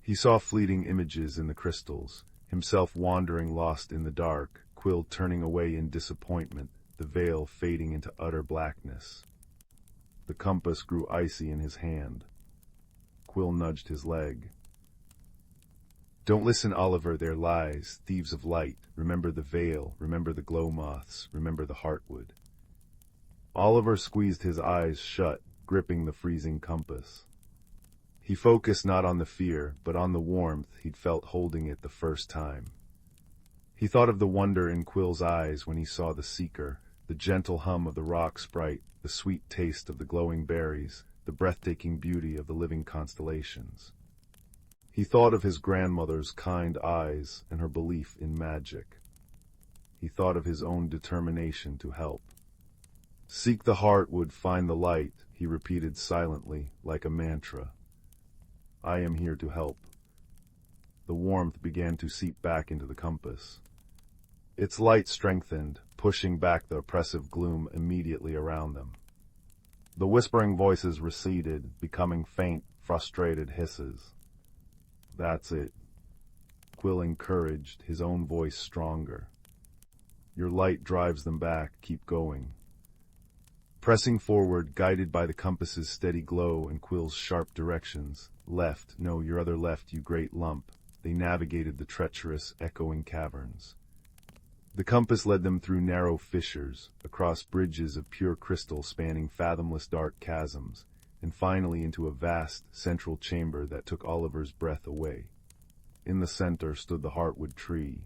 He saw fleeting images in the crystals, himself wandering lost in the dark, Quill turning away in disappointment, the veil fading into utter blackness. The compass grew icy in his hand. Quill nudged his leg. Don't listen, Oliver, they're lies, thieves of light. Remember the veil, remember the glow moths, remember the heartwood. Oliver squeezed his eyes shut, gripping the freezing compass. He focused not on the fear, but on the warmth he'd felt holding it the first time. He thought of the wonder in Quill's eyes when he saw the seeker, the gentle hum of the rock sprite, the sweet taste of the glowing berries, the breathtaking beauty of the living constellations. He thought of his grandmother's kind eyes and her belief in magic. He thought of his own determination to help. Seek the heartwood, find the light, he repeated silently, like a mantra. I am here to help. The warmth began to seep back into the compass. Its light strengthened, pushing back the oppressive gloom immediately around them. The whispering voices receded, becoming faint, frustrated hisses. That's it. Quill encouraged, his own voice stronger. Your light drives them back, keep going. Pressing forward, guided by the compass's steady glow and Quill's sharp directions, left, no, your other left, you great lump, they navigated the treacherous, echoing caverns. The compass led them through narrow fissures, across bridges of pure crystal spanning fathomless dark chasms, and finally into a vast, central chamber that took Oliver's breath away. In the center stood the heartwood tree.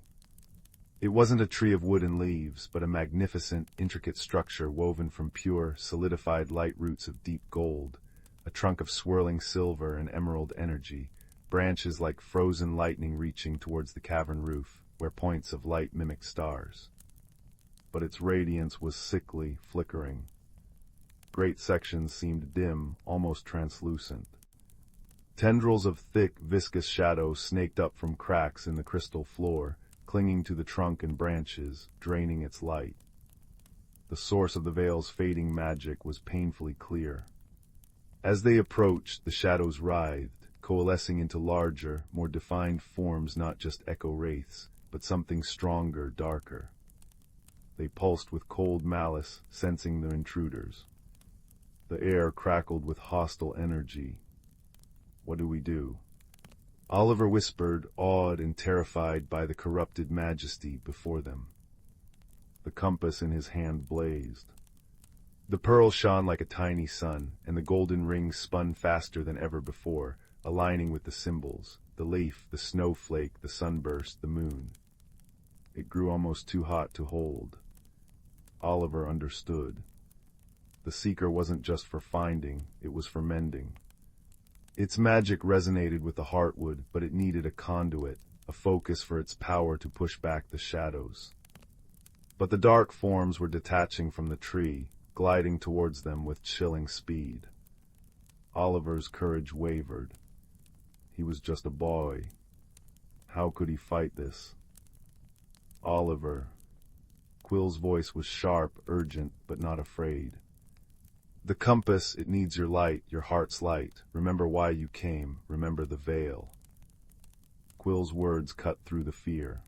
It wasn't a tree of wood and leaves, but a magnificent, intricate structure woven from pure, solidified light roots of deep gold, a trunk of swirling silver and emerald energy, branches like frozen lightning reaching towards the cavern roof, where points of light mimicked stars. But its radiance was sickly, flickering. Great sections seemed dim, almost translucent. Tendrils of thick, viscous shadow snaked up from cracks in the crystal floor, clinging to the trunk and branches, draining its light. The source of the veil's fading magic was painfully clear. As they approached, the shadows writhed, coalescing into larger, more defined forms, not just echo wraiths, but something stronger, darker. They pulsed with cold malice, sensing the intruders. The air crackled with hostile energy. What do we do? Oliver whispered, awed and terrified by the corrupted majesty before them. The compass in his hand blazed. The pearl shone like a tiny sun, and the golden rings spun faster than ever before, aligning with the symbols, the leaf, the snowflake, the sunburst, the moon. It grew almost too hot to hold. Oliver understood. The seeker wasn't just for finding, it was for mending. Its magic resonated with the heartwood, but it needed a conduit, a focus for its power to push back the shadows. But the dark forms were detaching from the tree, gliding towards them with chilling speed. Oliver's courage wavered. He was just a boy. How could he fight this? Oliver. Quill's voice was sharp, urgent, but not afraid. The compass, it needs your light, your heart's light. Remember why you came. Remember the veil. Quill's words cut through the fear.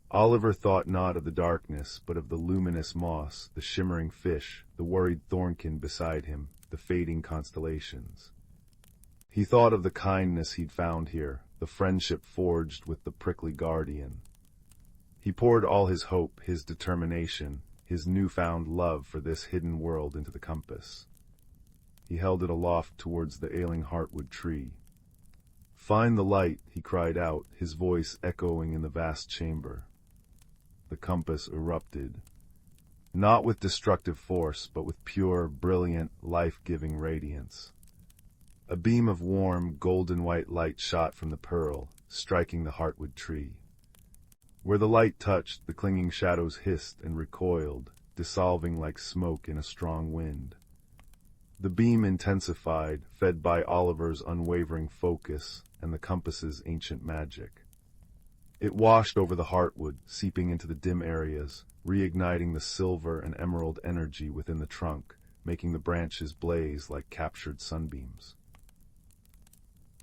Oliver thought not of the darkness, but of the luminous moss, the shimmering fish, the worried thornkin beside him, the fading constellations. He thought of the kindness he'd found here, the friendship forged with the prickly guardian. He poured all his hope, his determination, his newfound love for this hidden world into the compass. He held it aloft towards the ailing heartwood tree. "Find the light," he cried out, his voice echoing in the vast chamber. The compass erupted, not with destructive force, but with pure, brilliant, life-giving radiance. A beam of warm, golden-white light shot from the pearl, striking the heartwood tree. Where the light touched, the clinging shadows hissed and recoiled, dissolving like smoke in a strong wind. The beam intensified, fed by Oliver's unwavering focus and the compass's ancient magic. It washed over the heartwood, seeping into the dim areas, reigniting the silver and emerald energy within the trunk, making the branches blaze like captured sunbeams.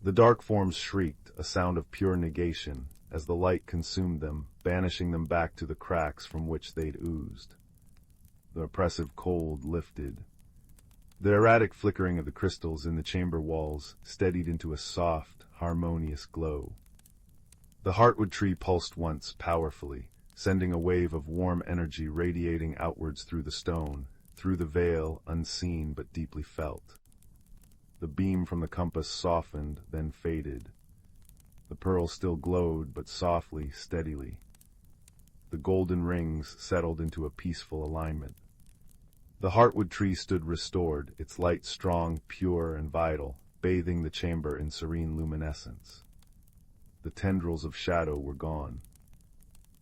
The dark forms shrieked, a sound of pure negation, as the light consumed them, banishing them back to the cracks from which they'd oozed. The oppressive cold lifted. The erratic flickering of the crystals in the chamber walls steadied into a soft, harmonious glow. The heartwood tree pulsed once, powerfully, sending a wave of warm energy radiating outwards through the stone, through the veil, unseen but deeply felt. The beam from the compass softened, then faded. The pearl still glowed, but softly, steadily. The golden rings settled into a peaceful alignment. The heartwood tree stood restored, its light strong, pure, and vital, bathing the chamber in serene luminescence. The tendrils of shadow were gone.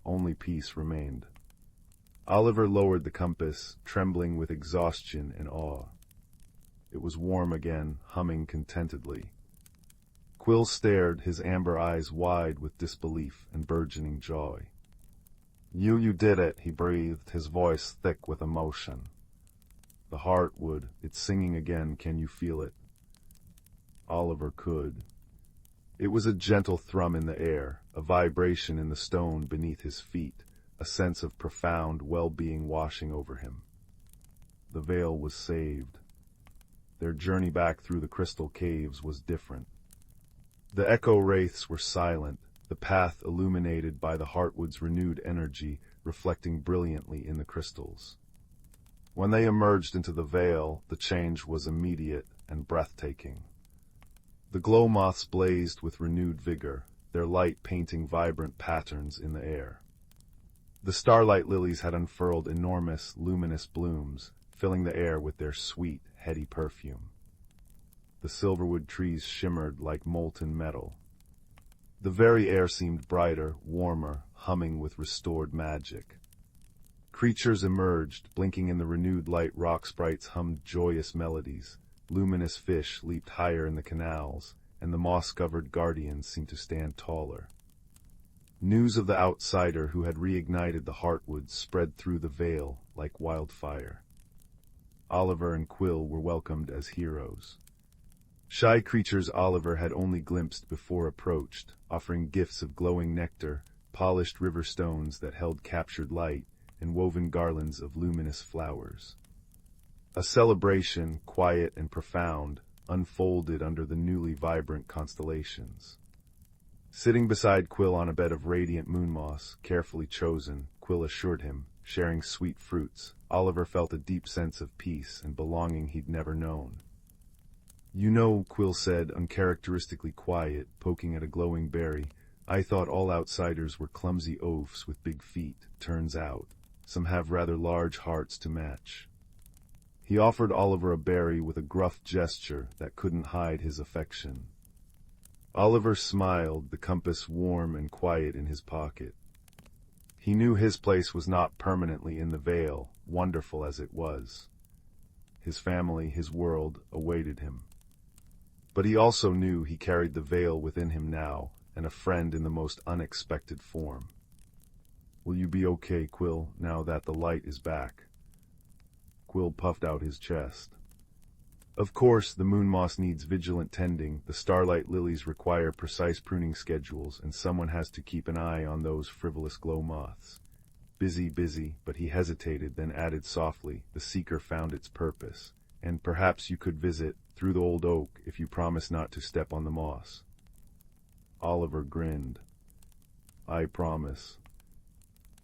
Only peace remained. Oliver lowered the compass, trembling with exhaustion and awe. It was warm again, humming contentedly. Quill stared, his amber eyes wide with disbelief and burgeoning joy. You did it," he breathed, his voice thick with emotion. The heartwood, it's singing again, can you feel it? Oliver could. It was a gentle thrum in the air, a vibration in the stone beneath his feet, a sense of profound well-being washing over him. The veil was saved. Their journey back through the crystal caves was different. The echo wraiths were silent, the path illuminated by the heartwood's renewed energy reflecting brilliantly in the crystals. When they emerged into the veil, the change was immediate and breathtaking. The glow moths blazed with renewed vigor, their light painting vibrant patterns in the air. The starlight lilies had unfurled enormous, luminous blooms, filling the air with their sweet, heady perfume. The silverwood trees shimmered like molten metal. The very air seemed brighter, warmer, humming with restored magic. Creatures emerged, blinking in the renewed light. Rock sprites hummed joyous melodies. Luminous fish leaped higher in the canals, and the moss-covered guardians seemed to stand taller. News of the outsider who had reignited the heartwood spread through the veil like wildfire. Oliver and Quill were welcomed as heroes. Shy creatures Oliver had only glimpsed before approached, offering gifts of glowing nectar, polished river stones that held captured light, and woven garlands of luminous flowers. A celebration, quiet and profound, unfolded under the newly vibrant constellations. Sitting beside Quill on a bed of radiant moon moss, carefully chosen, Quill assured him, sharing sweet fruits, Oliver felt a deep sense of peace and belonging he'd never known. "You know," Quill said, uncharacteristically quiet, poking at a glowing berry, "I thought all outsiders were clumsy oafs with big feet. Turns out, some have rather large hearts to match." He offered Oliver a berry with a gruff gesture that couldn't hide his affection. Oliver smiled, the compass warm and quiet in his pocket. He knew his place was not permanently in the Vale, wonderful as it was. His family, his world, awaited him. But he also knew he carried the Vale within him now, and a friend in the most unexpected form. "Will you be okay, Quill, now that the light is back?" Quill puffed out his chest. Of course, the moon moss needs vigilant tending, the starlight lilies require precise pruning schedules, and someone has to keep an eye on those frivolous glow moths. Busy, but he hesitated, then added softly, "The seeker found its purpose, and perhaps you could visit through the old oak if you promise not to step on the moss." Oliver grinned. "I promise."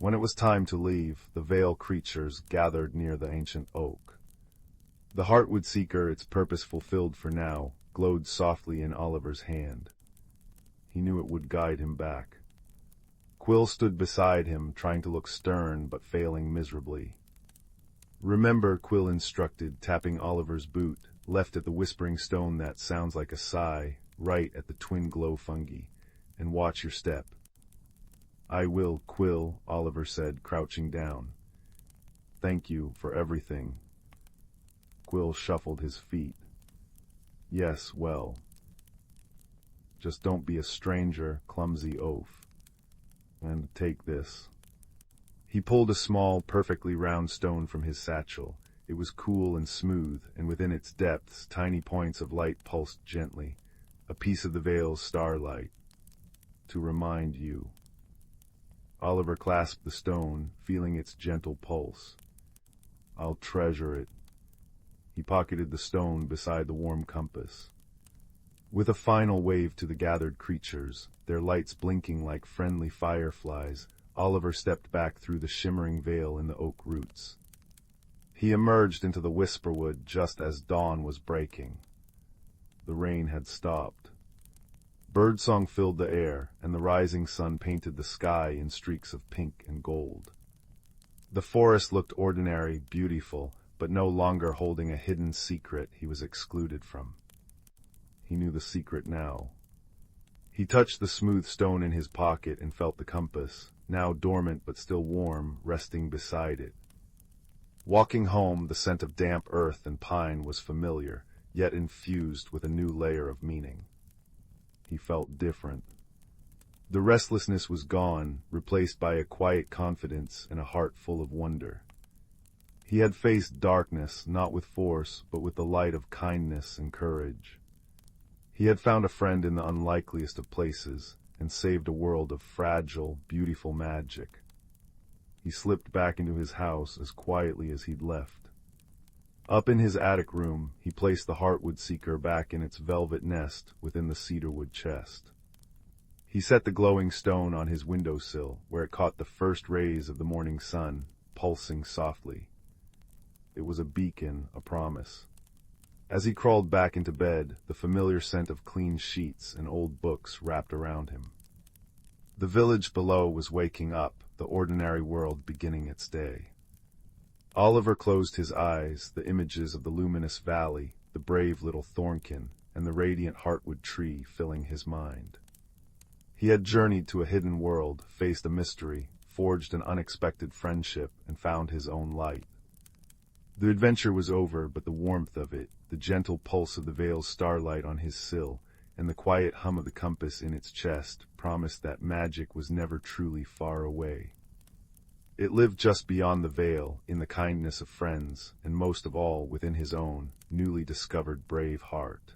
When it was time to leave, the Vale creatures gathered near the ancient oak. The heartwood seeker, its purpose fulfilled for now, glowed softly in Oliver's hand. He knew it would guide him back. Quill stood beside him, trying to look stern but failing miserably. "Remember," Quill instructed, tapping Oliver's boot, left at the whispering stone that sounds like a sigh, right at the twin glow fungi, "and watch your step." "I will, Quill," Oliver said, crouching down. "Thank you for everything." Quill shuffled his feet. "Yes, well. Just don't be a stranger," clumsy oaf. "And take this." He pulled a small, perfectly round stone from his satchel. It was cool and smooth, and within its depths tiny points of light pulsed gently, a piece of the Vale's starlight. "To remind you." Oliver clasped the stone, feeling its gentle pulse. "I'll treasure it." He pocketed the stone beside the warm compass. With a final wave to the gathered creatures, their lights blinking like friendly fireflies, Oliver stepped back through the shimmering veil in the oak roots. He emerged into the whisperwood just as dawn was breaking. The rain had stopped. Birdsong filled the air, and the rising sun painted the sky in streaks of pink and gold. The forest looked ordinary, beautiful, but no longer holding a hidden secret he was excluded from. He knew the secret now. He touched the smooth stone in his pocket and felt the compass, now dormant but still warm, resting beside it. Walking home, the scent of damp earth and pine was familiar, yet infused with a new layer of meaning. He felt different. The restlessness was gone, replaced by a quiet confidence and a heart full of wonder. He had faced darkness, not with force, but with the light of kindness and courage. He had found a friend in the unlikeliest of places, and saved a world of fragile, beautiful magic. He slipped back into his house as quietly as he'd left. Up in his attic room, he placed the heartwood seeker back in its velvet nest within the cedarwood chest. He set the glowing stone on his windowsill, where it caught the first rays of the morning sun, pulsing softly. It was a beacon, a promise. As he crawled back into bed, the familiar scent of clean sheets and old books wrapped around him. The village below was waking up, the ordinary world beginning its day. Oliver closed his eyes, the images of the luminous valley, the brave little thornkin, and the radiant heartwood tree filling his mind. He had journeyed to a hidden world, faced a mystery, forged an unexpected friendship, and found his own light. The adventure was over, but the warmth of it, the gentle pulse of the Vale's starlight on his sill, and the quiet hum of the compass in its chest promised that magic was never truly far away. It lived just beyond the Vale, in the kindness of friends, and most of all within his own, newly discovered brave heart.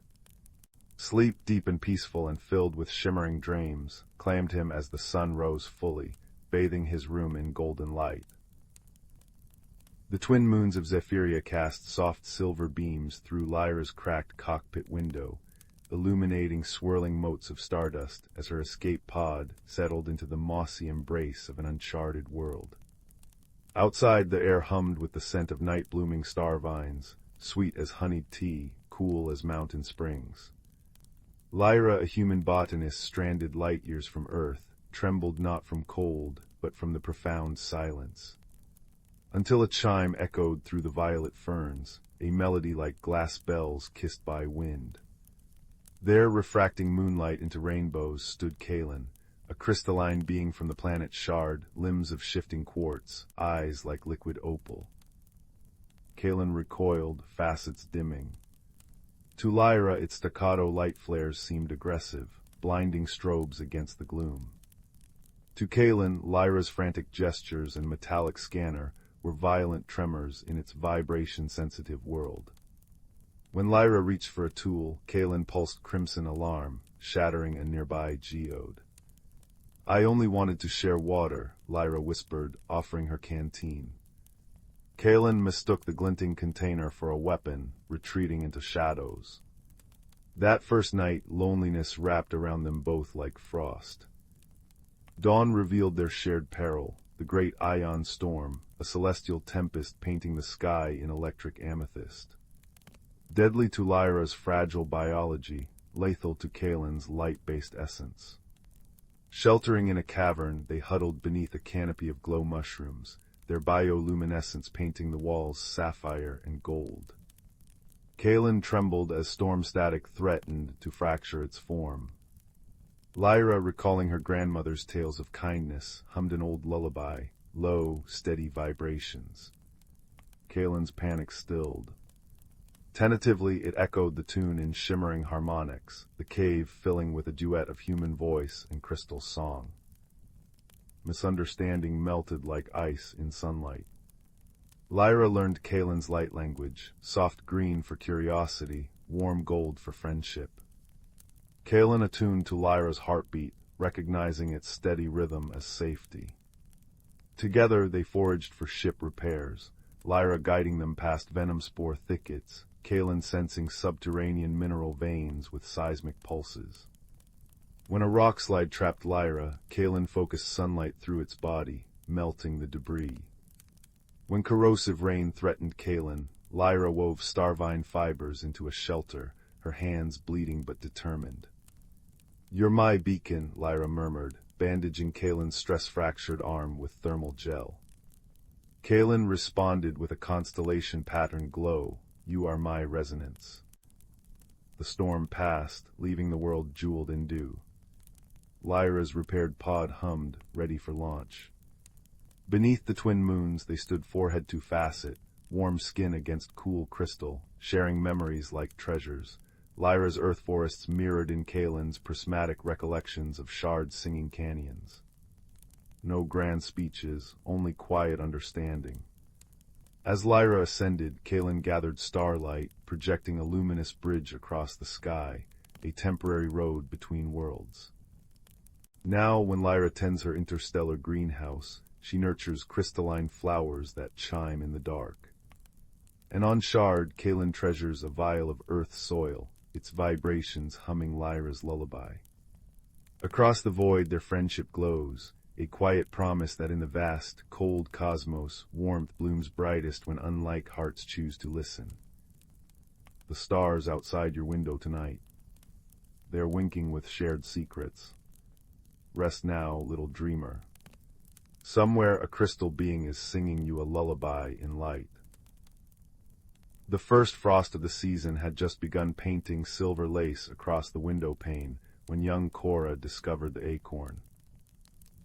Sleep, deep and peaceful and filled with shimmering dreams, claimed him as the sun rose fully, bathing his room in golden light. The twin moons of Zephyria cast soft silver beams through Lyra's cracked cockpit window, illuminating swirling motes of stardust as her escape pod settled into the mossy embrace of an uncharted world. Outside, the air hummed with the scent of night-blooming star vines, sweet as honeyed tea, cool as mountain springs. Lyra, a human botanist stranded light-years from Earth, trembled not from cold, but from the profound silence. until a chime echoed through the violet ferns, a melody like glass bells kissed by wind. There, refracting moonlight into rainbows, stood Kalen, a crystalline being from the planet Shard, limbs of shifting quartz, eyes like liquid opal. Kalen recoiled, facets dimming. To Lyra, its staccato light flares seemed aggressive, blinding strobes against the gloom. To Kalen, Lyra's frantic gestures and metallic scanner were violent tremors in its vibration-sensitive world. When Lyra reached for a tool, Kalen pulsed crimson alarm, shattering a nearby geode. "I only wanted to share water," Lyra whispered, offering her canteen. Kalen mistook the glinting container for a weapon, retreating into shadows. That first night, loneliness wrapped around them both like frost. Dawn revealed their shared peril, the great ion storm, a celestial tempest painting the sky in electric amethyst. Deadly to Lyra's fragile biology, lethal to Kalen's light-based essence. Sheltering in a cavern, they huddled beneath a canopy of glow mushrooms, their bioluminescence painting the walls sapphire and gold. Kalen trembled as storm static threatened to fracture its form. Lyra, recalling her grandmother's tales of kindness, hummed an old lullaby, low, steady vibrations. Kalen's panic stilled. Tentatively, it echoed the tune in shimmering harmonics, the cave filling with a duet of human voice and crystal song. Misunderstanding melted like ice in sunlight. Lyra learned Kalen's light language, soft green for curiosity, warm gold for friendship. Kalen attuned to Lyra's heartbeat, recognizing its steady rhythm as safety. Together they foraged for ship repairs, Lyra guiding them past venom spore thickets, Kalen sensing subterranean mineral veins with seismic pulses. When a rockslide trapped Lyra, Kalen focused sunlight through its body, melting the debris. When corrosive rain threatened Kalen, Lyra wove starvine fibers into a shelter, her hands bleeding but determined. "You're my beacon," Lyra murmured, bandaging Kalen's stress-fractured arm with thermal gel. Kalen responded with a constellation-pattern glow, "You are my resonance." The storm passed, leaving the world jeweled in dew. Lyra's repaired pod hummed, ready for launch. Beneath the twin moons they stood forehead to facet, warm skin against cool crystal, sharing memories like treasures. Lyra's earth forests mirrored in Kalen's prismatic recollections of Shard's singing canyons. No grand speeches, only quiet understanding. As Lyra ascended, Kalen gathered starlight, projecting a luminous bridge across the sky, a temporary road between worlds. Now, when Lyra tends her interstellar greenhouse, she nurtures crystalline flowers that chime in the dark. And on Shard, Kalen treasures a vial of earth soil, its vibrations humming Lyra's lullaby. Across the void their friendship glows, a quiet promise that in the vast, cold cosmos, warmth blooms brightest when unlike hearts choose to listen. The stars outside your window tonight. They're winking with shared secrets. Rest now, little dreamer. Somewhere a crystal being is singing you a lullaby in light. The first frost of the season had just begun painting silver lace across the window pane when young Cora discovered the acorn.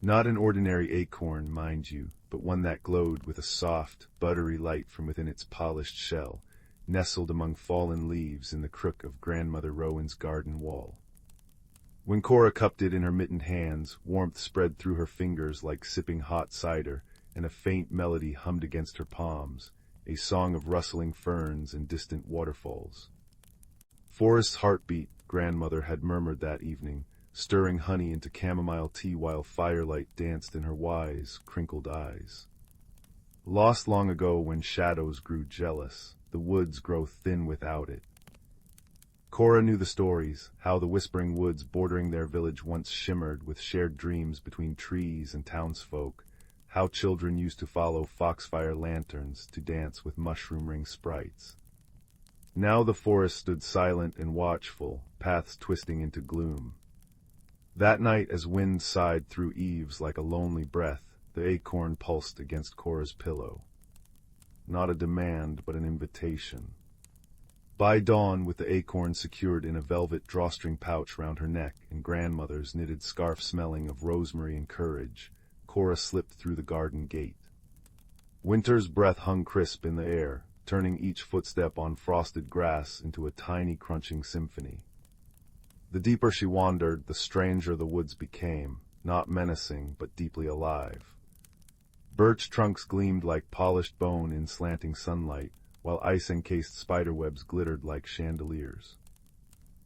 Not an ordinary acorn, mind you, but one that glowed with a soft, buttery light from within its polished shell, nestled among fallen leaves in the crook of Grandmother Rowan's garden wall. When Cora cupped it in her mittened hands, warmth spread through her fingers like sipping hot cider, and a faint melody hummed against her palms, a song of rustling ferns and distant waterfalls. "Forest's heartbeat," Grandmother had murmured that evening, stirring honey into chamomile tea while firelight danced in her wise, crinkled eyes. Lost long ago when shadows grew jealous, the woods grow thin without it. Cora knew the stories, how the whispering woods bordering their village once shimmered with shared dreams between trees and townsfolk, how children used to follow foxfire lanterns to dance with mushroom-ring sprites. Now the forest stood silent and watchful, paths twisting into gloom. That night, as wind sighed through eaves like a lonely breath, the acorn pulsed against Cora's pillow. not a demand but an invitation. By dawn, with the acorn secured in a velvet drawstring pouch round her neck and grandmother's knitted scarf smelling of rosemary and courage, Cora slipped through the garden gate. Winter's breath hung crisp in the air, turning each footstep on frosted grass into a tiny crunching symphony. The deeper she wandered, the stranger the woods became, not menacing but deeply alive. Birch trunks gleamed like polished bone in slanting sunlight, while ice-encased spiderwebs glittered like chandeliers.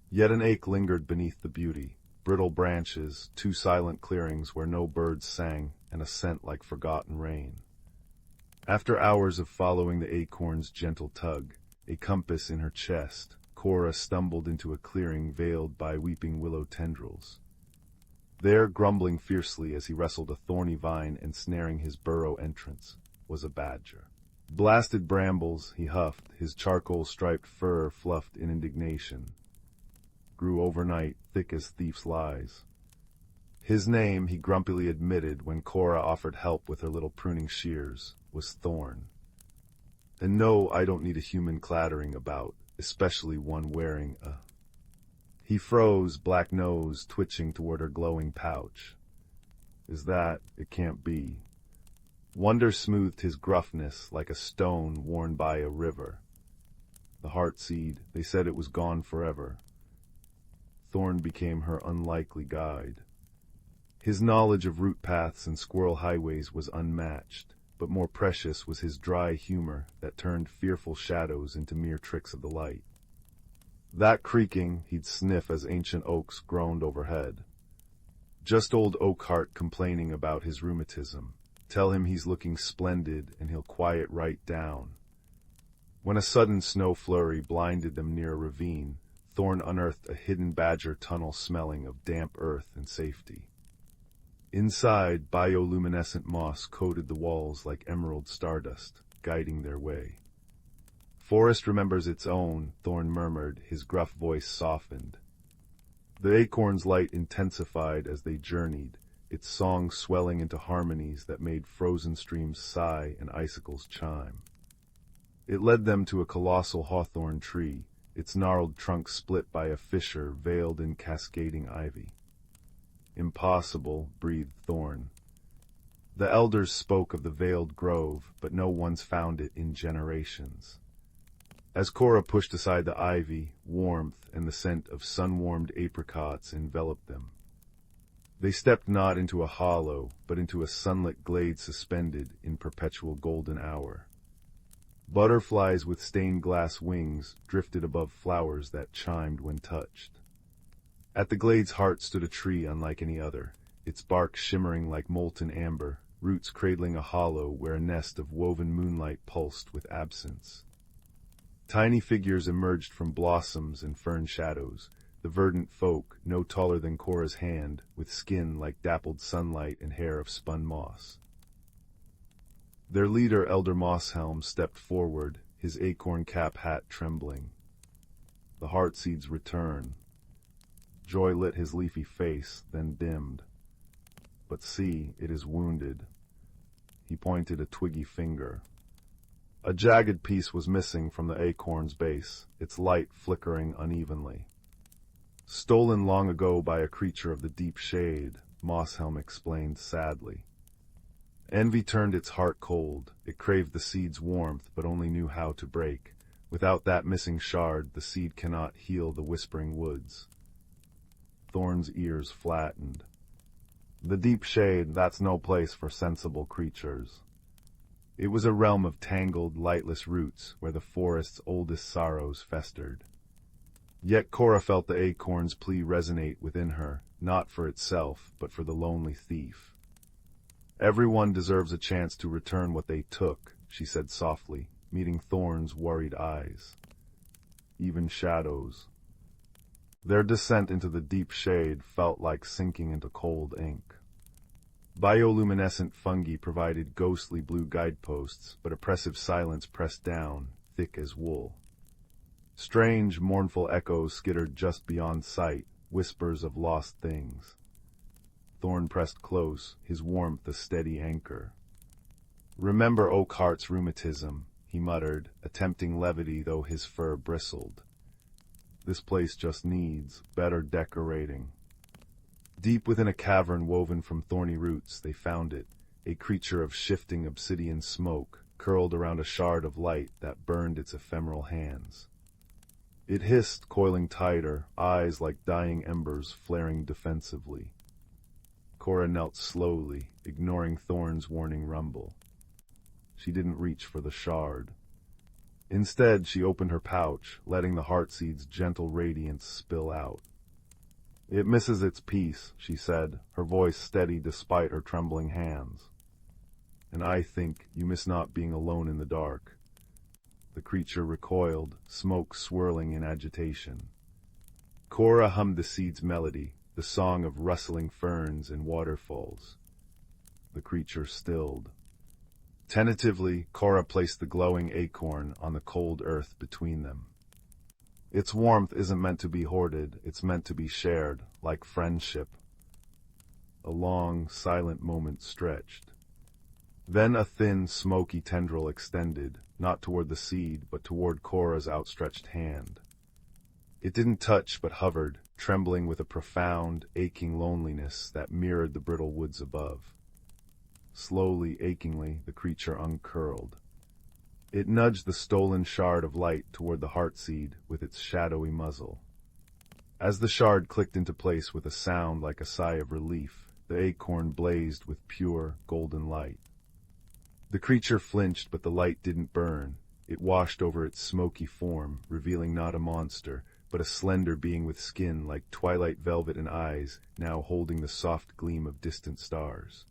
Yet an ache lingered beneath the beauty, brittle branches, two silent clearings where no birds sang, and a scent like forgotten rain. After hours of following the acorn's gentle tug, a compass in her chest, Cora stumbled into a clearing veiled by weeping willow tendrils. There, grumbling fiercely as he wrestled a thorny vine ensnaring his burrow entrance, was a badger. Blasted brambles, he huffed, his charcoal-striped fur fluffed in indignation. Grew overnight, thick as thief's lies. His name, he grumpily admitted when Cora offered help with her little pruning shears, was Thorn. And no, I don't need a human clattering about, especially one wearing a... He froze, black nose twitching toward her glowing pouch. Is that? It can't be. Wonder smoothed his gruffness like a stone worn by a river. The heartseed, they said it was gone forever. Thorn became her unlikely guide. His knowledge of route paths and squirrel highways was unmatched, but more precious was his dry humor that turned fearful shadows into mere tricks of the light. That creaking, he'd sniff as ancient oaks groaned overhead. Just old Oakheart complaining about his rheumatism. Tell him he's looking splendid, and he'll quiet right down. When a sudden snow flurry blinded them near a ravine, Thorn unearthed a hidden badger tunnel smelling of damp earth and safety. Inside, bioluminescent moss coated the walls like emerald stardust, guiding their way. Forest remembers its own, Thorn murmured, his gruff voice softened. The acorn's light intensified as they journeyed, its song swelling into harmonies that made frozen streams sigh and icicles chime. It led them to a colossal hawthorn tree, its gnarled trunk split by a fissure veiled in cascading ivy. Impossible, breathed Thorn. The elders spoke of the veiled grove, but no one's found it in generations. As Cora pushed aside the ivy, warmth and the scent of sun-warmed apricots enveloped them. They stepped not into a hollow, but into a sunlit glade suspended in perpetual golden hour. Butterflies with stained glass wings drifted above flowers that chimed when touched. At the glade's heart stood a tree unlike any other, its bark shimmering like molten amber, roots cradling a hollow where a nest of woven moonlight pulsed with absence. Tiny figures emerged from blossoms and fern shadows, the verdant folk, no taller than Cora's hand, with skin like dappled sunlight and hair of spun moss. Their leader, Elder Mosshelm, stepped forward, his acorn cap hat trembling. The heartseed's return. Joy lit his leafy face, then dimmed. But see, it is wounded. He pointed a twiggy finger. A jagged piece was missing from the acorn's base, its light flickering unevenly. Stolen long ago by a creature of the deep shade, Mosshelm explained sadly. Envy turned its heart cold. It craved the seed's warmth, but only knew how to break. Without that missing shard, the seed cannot heal the whispering woods. Thorn's ears flattened. The deep shade, that's no place for sensible creatures. It was a realm of tangled, lightless roots where the forest's oldest sorrows festered. Yet Cora felt the acorn's plea resonate within her, not for itself, but for the lonely thief. Everyone deserves a chance to return what they took, she said softly, meeting Thorn's worried eyes. Even shadows. Their descent into the deep shade felt like sinking into cold ink. Bioluminescent fungi provided ghostly blue guideposts, but oppressive silence pressed down, thick as wool. Strange, mournful echoes skittered just beyond sight, whispers of lost things. Thorn pressed close, his warmth a steady anchor. Remember Oakheart's rheumatism, he muttered, attempting levity though his fur bristled. This place just needs better decorating. Deep within a cavern woven from thorny roots, they found it, a creature of shifting obsidian smoke, curled around a shard of light that burned its ephemeral hands. It hissed, coiling tighter, eyes like dying embers flaring defensively. Cora knelt slowly, ignoring Thorn's warning rumble. She didn't reach for the shard. Instead, she opened her pouch, letting the heartseed's gentle radiance spill out. "It misses its piece," she said, her voice steady despite her trembling hands. "And I think you miss not being alone in the dark." The creature recoiled, smoke swirling in agitation. Cora hummed the seed's melody, the song of rustling ferns and waterfalls. The creature stilled. Tentatively, Cora placed the glowing acorn on the cold earth between them. Its warmth isn't meant to be hoarded, it's meant to be shared, like friendship. A long, silent moment stretched. Then a thin, smoky tendril extended, not toward the seed, but toward Cora's outstretched hand. It didn't touch, but hovered, trembling with a profound, aching loneliness that mirrored the brittle woods above. Slowly, achingly, the creature uncurled. It nudged the stolen shard of light toward the heartseed with its shadowy muzzle. As the shard clicked into place with a sound like a sigh of relief, the acorn blazed with pure, golden light. The creature flinched, but the light didn't burn. It washed over its smoky form, revealing not a monster, but a slender being with skin like twilight velvet and eyes, now holding the soft gleam of distant stars.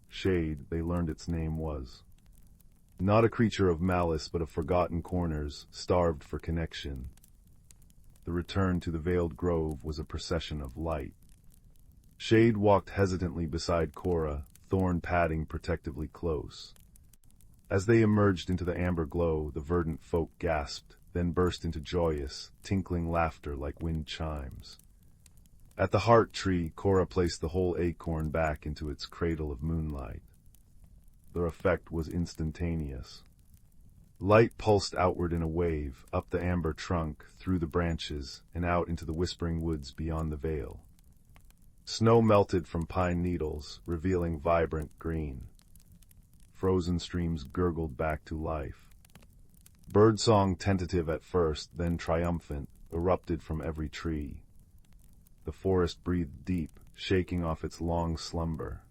Shade, they learned its name was. Not a creature of malice, but of forgotten corners, starved for connection. The return to the veiled grove was a procession of light. Shade walked hesitantly beside Cora, Thorn padding protectively close. As they emerged into the amber glow, the verdant folk gasped, then burst into joyous, tinkling laughter like wind chimes. At the heart tree, Cora placed the whole acorn back into its cradle of moonlight. The effect was instantaneous. Light pulsed outward in a wave, up the amber trunk, through the branches, and out into the whispering woods beyond the veil. Snow melted from pine needles, revealing vibrant green. Frozen streams gurgled back to life. Birdsong, tentative at first, then triumphant, erupted from every tree. The forest breathed deep, shaking off its long slumber.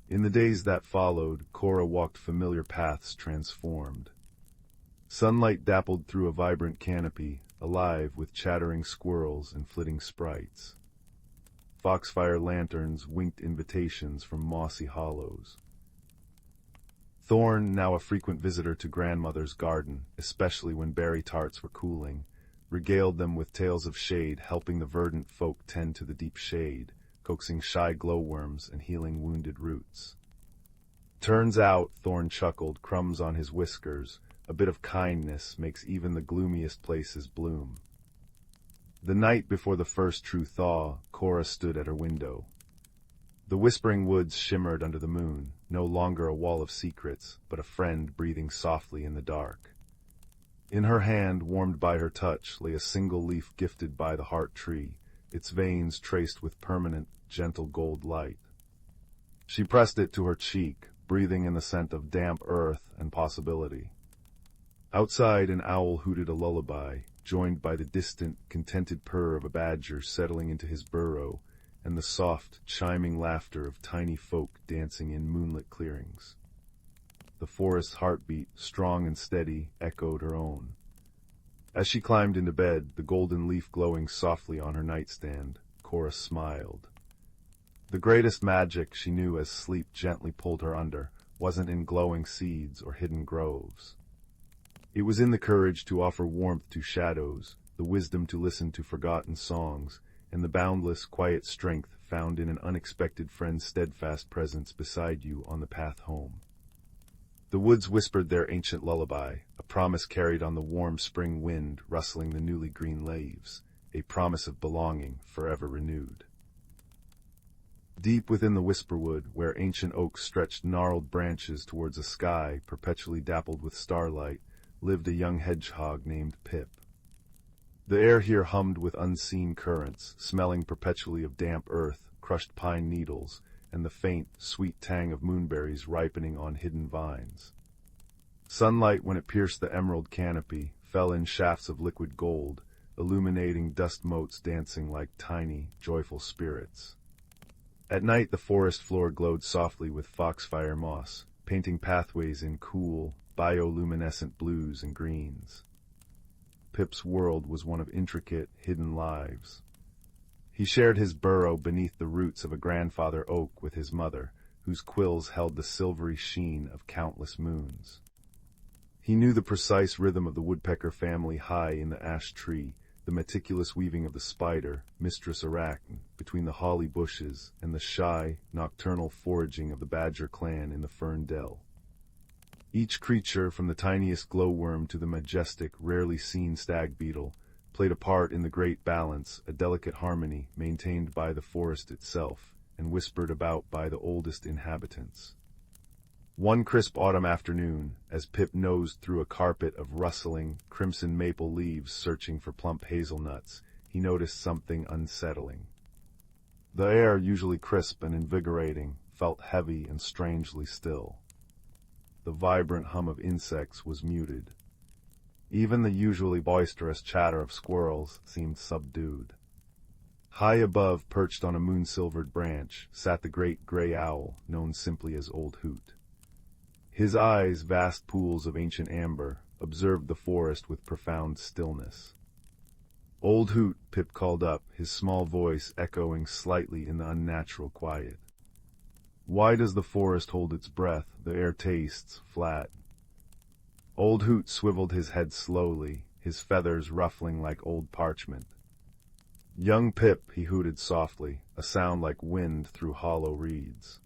In the days that followed, Cora walked familiar paths transformed. Sunlight dappled through a vibrant canopy, alive with chattering squirrels and flitting sprites. Foxfire lanterns winked invitations from mossy hollows. Thorn, now a frequent visitor to grandmother's garden, especially when berry tarts were cooling, regaled them with tales of Shade, helping the verdant folk tend to the deep shade, coaxing shy glowworms and healing wounded roots. "Turns out," Thorn chuckled, crumbs on his whiskers, "a bit of kindness makes even the gloomiest places bloom." The night before the first true thaw, Cora stood at her window. The whispering woods shimmered under the moon, no longer a wall of secrets, but a friend breathing softly in the dark. In her hand, warmed by her touch, lay a single leaf gifted by the heart tree, its veins traced with permanent, gentle gold light. She pressed it to her cheek, breathing in the scent of damp earth and possibility. Outside, an owl hooted a lullaby, joined by the distant, contented purr of a badger settling into his burrow, and the soft, chiming laughter of tiny folk dancing in moonlit clearings. The forest's heartbeat, strong and steady, echoed her own. As she climbed into bed, the golden leaf glowing softly on her nightstand, Cora smiled. The greatest magic, she knew as sleep gently pulled her under, wasn't in glowing seeds or hidden groves. It was in the courage to offer warmth to shadows, the wisdom to listen to forgotten songs, and the boundless, quiet strength found in an unexpected friend's steadfast presence beside you on the path home. The woods whispered their ancient lullaby, a promise carried on the warm spring wind rustling the newly green leaves, a promise of belonging forever renewed. Deep within the whisperwood, where ancient oaks stretched gnarled branches towards a sky perpetually dappled with starlight, lived a young hedgehog named Pip. The air here hummed with unseen currents, smelling perpetually of damp earth, crushed pine needles, and the faint, sweet tang of moonberries ripening on hidden vines. Sunlight, when it pierced the emerald canopy, fell in shafts of liquid gold, illuminating dust motes dancing like tiny, joyful spirits. At night the forest floor glowed softly with foxfire moss, painting pathways in cool, bioluminescent blues and greens. Pip's world was one of intricate, hidden lives. He shared his burrow beneath the roots of a grandfather oak with his mother, whose quills held the silvery sheen of countless moons. He knew the precise rhythm of the woodpecker family high in the ash tree, the meticulous weaving of the spider, Mistress Arachne, between the holly bushes, and the shy, nocturnal foraging of the badger clan in the fern dell. Each creature, from the tiniest glowworm to the majestic, rarely seen stag beetle, played a part in the great balance, a delicate harmony maintained by the forest itself, and whispered about by the oldest inhabitants. One crisp autumn afternoon, as Pip nosed through a carpet of rustling, crimson maple leaves searching for plump hazelnuts, he noticed something unsettling. The air, usually crisp and invigorating, felt heavy and strangely still. The vibrant hum of insects was muted. Even the usually boisterous chatter of squirrels seemed subdued. High above, perched on a moon-silvered branch, sat the great gray owl, known simply as Old Hoot. His eyes, vast pools of ancient amber, observed the forest with profound stillness. "Old Hoot," Pip called up, his small voice echoing slightly in the unnatural quiet. "Why does the forest hold its breath? The air tastes flat." Old Hoot swiveled his head slowly, his feathers ruffling like old parchment. "Young Pip," he hooted softly, a sound like wind through hollow reeds.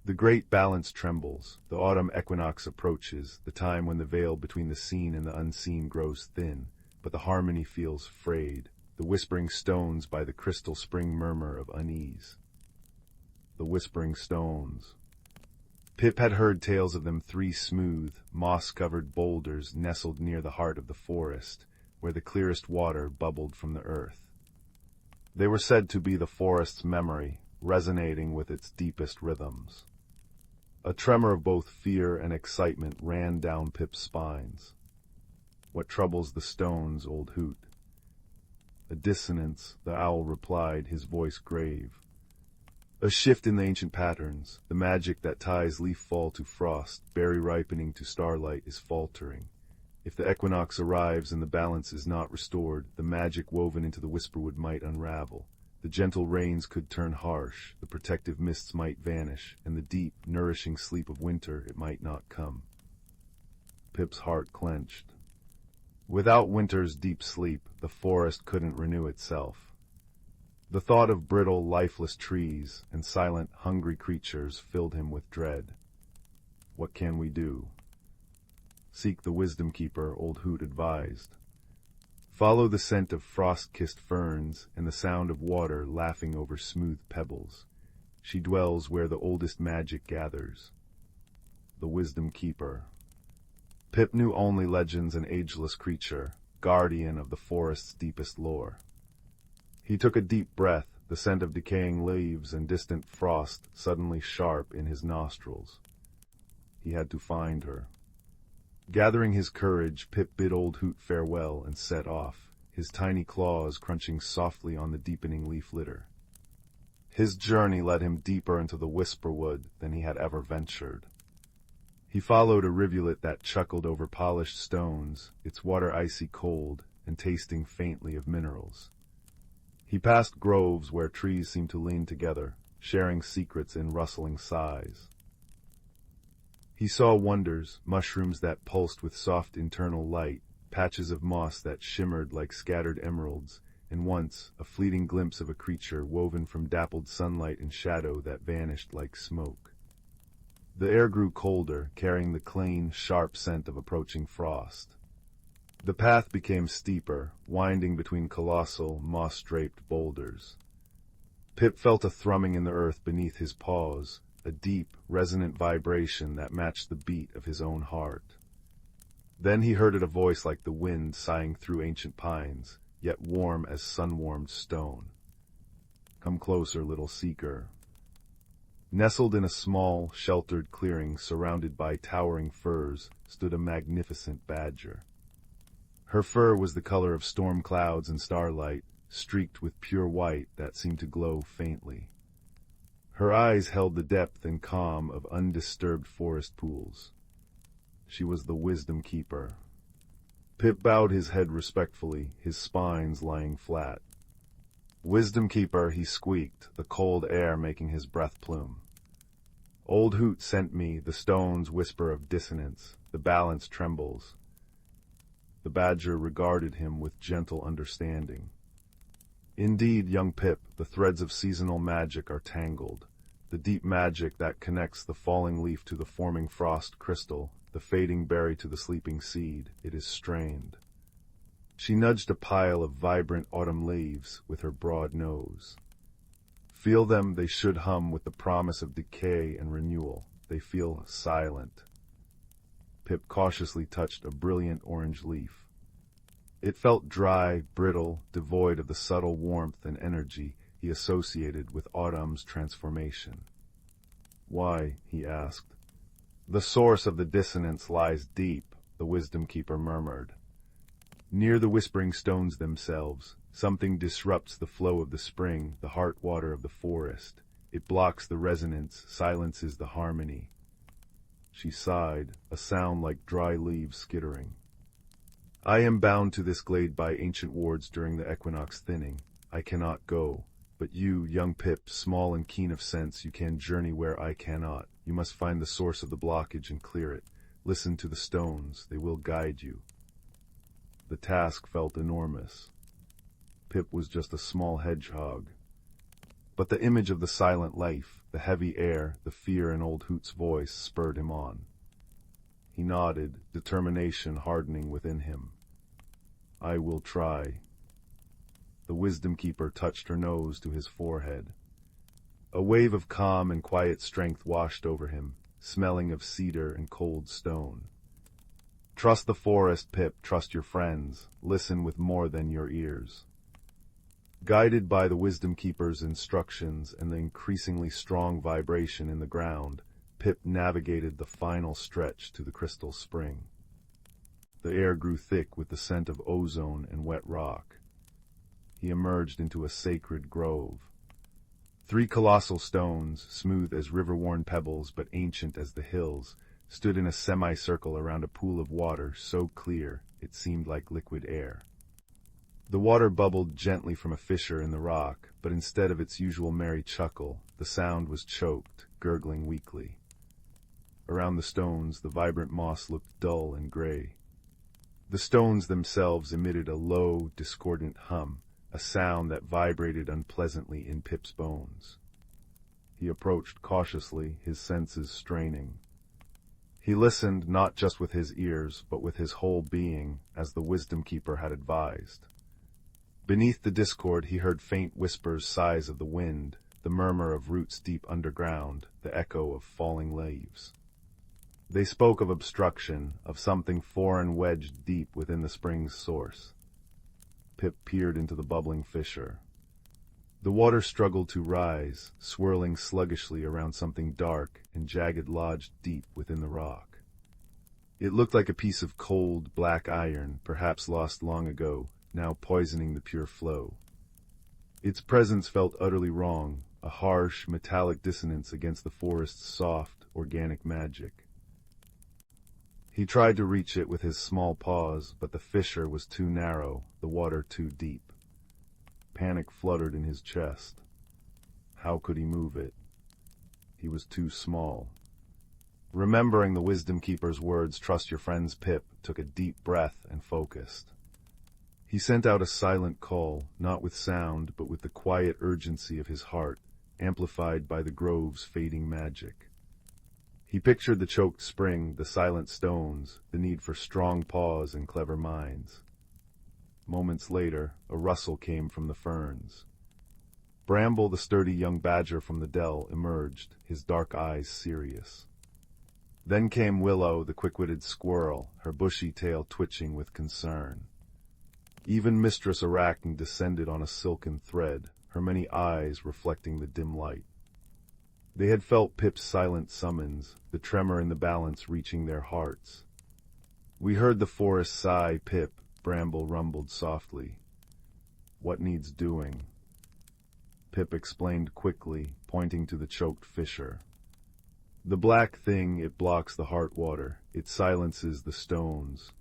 "The great balance trembles, the autumn equinox approaches, the time when the veil between the seen and the unseen grows thin, but the harmony feels frayed, the whispering stones by the crystal spring murmur of unease." The whispering stones. Pip had heard tales of them, three smooth, moss-covered boulders nestled near the heart of the forest, where the clearest water bubbled from the earth. They were said to be the forest's memory, resonating with its deepest rhythms. A tremor of both fear and excitement ran down Pip's spines. "What troubles the stones, Old Hoot?" "A dissonance," the owl replied, his voice grave. "A shift in the ancient patterns, the magic that ties leaf fall to frost, berry ripening to starlight is faltering. If the equinox arrives and the balance is not restored, the magic woven into the whisperwood might unravel. The gentle rains could turn harsh, the protective mists might vanish, and the deep, nourishing sleep of winter, it might not come." Pip's heart clenched. Without winter's deep sleep, the forest couldn't renew itself. The thought of brittle, lifeless trees and silent, hungry creatures filled him with dread. "What can we do?" "Seek the wisdom keeper," Old Hoot advised. "Follow the scent of frost-kissed ferns and the sound of water laughing over smooth pebbles. She dwells where the oldest magic gathers." The wisdom keeper. Pip knew only legends, an ageless creature, guardian of the forest's deepest lore. He took a deep breath, the scent of decaying leaves and distant frost suddenly sharp in his nostrils. He had to find her. Gathering his courage, Pip bid Old Hoot farewell and set off, his tiny claws crunching softly on the deepening leaf litter. His journey led him deeper into the whisperwood than he had ever ventured. He followed a rivulet that chuckled over polished stones, its water icy cold and tasting faintly of minerals. He passed groves where trees seemed to lean together, sharing secrets in rustling sighs. He saw wonders, mushrooms that pulsed with soft internal light, patches of moss that shimmered like scattered emeralds, and once a fleeting glimpse of a creature woven from dappled sunlight and shadow that vanished like smoke. The air grew colder, carrying the clean, sharp scent of approaching frost. The path became steeper, winding between colossal, moss-draped boulders. Pip felt a thrumming in the earth beneath his paws, a deep, resonant vibration that matched the beat of his own heart. Then he heard a voice like the wind sighing through ancient pines, yet warm as sun-warmed stone. "Come closer, little seeker." Nestled in a small, sheltered clearing surrounded by towering firs stood a magnificent badger. Her fur was the color of storm clouds and starlight, streaked with pure white that seemed to glow faintly. Her eyes held the depth and calm of undisturbed forest pools. She was the wisdom keeper. Pip bowed his head respectfully, his spines lying flat. "Wisdom keeper," he squeaked, the cold air making his breath plume. "Old Hoot sent me, the stones whisper of dissonance, the balance trembles." The badger regarded him with gentle understanding. "Indeed, young Pip, the threads of seasonal magic are tangled. The deep magic that connects the falling leaf to the forming frost crystal, the fading berry to the sleeping seed, it is strained." She nudged a pile of vibrant autumn leaves with her broad nose. "Feel them, they should hum with the promise of decay and renewal. They feel silent." Pip cautiously touched a brilliant orange leaf. It felt dry, brittle, devoid of the subtle warmth and energy he associated with autumn's transformation. "Why?" he asked. "The source of the dissonance lies deep," the wisdom keeper murmured. "Near the whispering stones themselves, something disrupts the flow of the spring, the heart water of the forest. It blocks the resonance, silences the harmony." She sighed, a sound like dry leaves skittering. "I am bound to this glade by ancient wards during the equinox thinning. I cannot go. But you, young Pip, small and keen of sense, you can journey where I cannot. You must find the source of the blockage and clear it. Listen to the stones, they will guide you." The task felt enormous. Pip was just a small hedgehog. But the image of the silent life, the heavy air, the fear in Old Hoot's voice spurred him on. He nodded, determination hardening within him. "I will try." The wisdom keeper touched her nose to his forehead. A wave of calm and quiet strength washed over him, smelling of cedar and cold stone. "Trust the forest, Pip, trust your friends. Listen with more than your ears." Guided by the wisdom keeper's instructions and the increasingly strong vibration in the ground, Pip navigated the final stretch to the crystal spring. The air grew thick with the scent of ozone and wet rock. He emerged into a sacred grove. 3 colossal stones, smooth as river-worn pebbles but ancient as the hills, stood in a semicircle around a pool of water so clear it seemed like liquid air. The water bubbled gently from a fissure in the rock, but instead of its usual merry chuckle, the sound was choked, gurgling weakly. Around the stones, the vibrant moss looked dull and gray. The stones themselves emitted a low, discordant hum, a sound that vibrated unpleasantly in Pip's bones. He approached cautiously, his senses straining. He listened not just with his ears, but with his whole being, as the wisdom keeper had advised. Beneath the discord he heard faint whispers, sighs of the wind, the murmur of roots deep underground, the echo of falling leaves. They spoke of obstruction, of something foreign wedged deep within the spring's source. Pip peered into the bubbling fissure. The water struggled to rise, swirling sluggishly around something dark and jagged lodged deep within the rock. It looked like a piece of cold, black iron, perhaps lost long ago, now poisoning the pure flow. Its presence felt utterly wrong, a harsh, metallic dissonance against the forest's soft, organic magic. He tried to reach it with his small paws, but the fissure was too narrow, the water too deep. Panic fluttered in his chest. How could he move it? He was too small. Remembering the wisdom keeper's words, "Trust your friends," Pip took a deep breath and focused. He sent out a silent call, not with sound, but with the quiet urgency of his heart, amplified by the grove's fading magic. He pictured the choked spring, the silent stones, the need for strong paws and clever minds. Moments later, a rustle came from the ferns. Bramble, the sturdy young badger from the dell, emerged, his dark eyes serious. Then came Willow, the quick-witted squirrel, her bushy tail twitching with concern. Even Mistress Arachne descended on a silken thread, her many eyes reflecting the dim light. They had felt Pip's silent summons, the tremor in the balance reaching their hearts. "We heard the forest sigh, Pip," Bramble rumbled softly. "What needs doing?" Pip explained quickly, pointing to the choked fissure. "The black thing, it blocks the heart water. It silences the stones."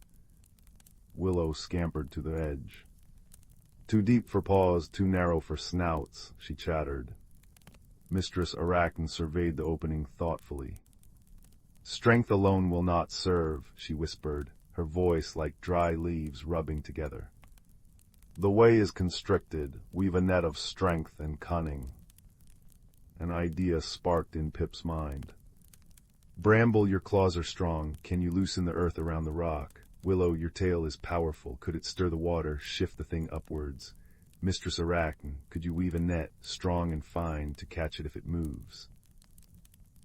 Willow scampered to the edge. "Too deep for paws, too narrow for snouts," she chattered. Mistress Arachne surveyed the opening thoughtfully. "Strength alone will not serve," she whispered, her voice like dry leaves rubbing together. "The way is constricted. We've a net of strength and cunning." An idea sparked in Pip's mind. "Bramble, your claws are strong. Can you loosen the earth around the rock? Willow, your tail is powerful. Could it stir the water, shift the thing upwards? Mistress Arachne, could you weave a net, strong and fine, to catch it if it moves?"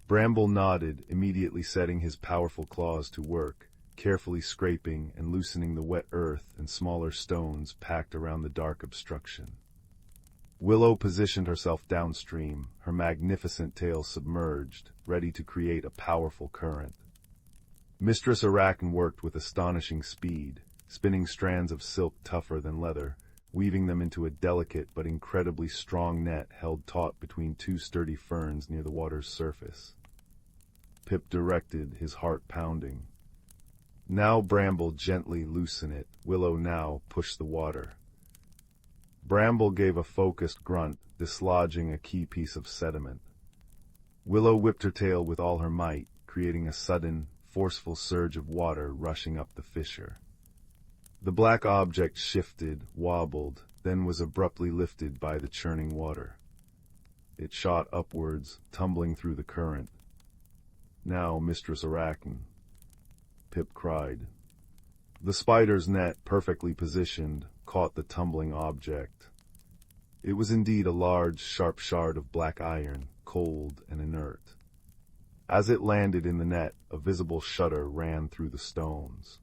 Bramble nodded, immediately setting his powerful claws to work, carefully scraping and loosening the wet earth and smaller stones packed around the dark obstruction. Willow positioned herself downstream, her magnificent tail submerged, ready to create a powerful current. Mistress Arachne worked with astonishing speed, spinning strands of silk tougher than leather, weaving them into a delicate but incredibly strong net held taut between two sturdy ferns near the water's surface. Pip directed, his heart pounding. "Now, Bramble, gently loosen it. Willow, now push the water." Bramble gave a focused grunt, dislodging a key piece of sediment. Willow whipped her tail with all her might, creating a sudden, forceful surge of water rushing up the fissure. The black object shifted, wobbled, then was abruptly lifted by the churning water. It shot upwards, tumbling through the current. "Now, Mistress Arachne," Pip cried. The spider's net, perfectly positioned, caught the tumbling object. It was indeed a large, sharp shard of black iron, cold and inert. As it landed in the net, a visible shudder ran through the stones.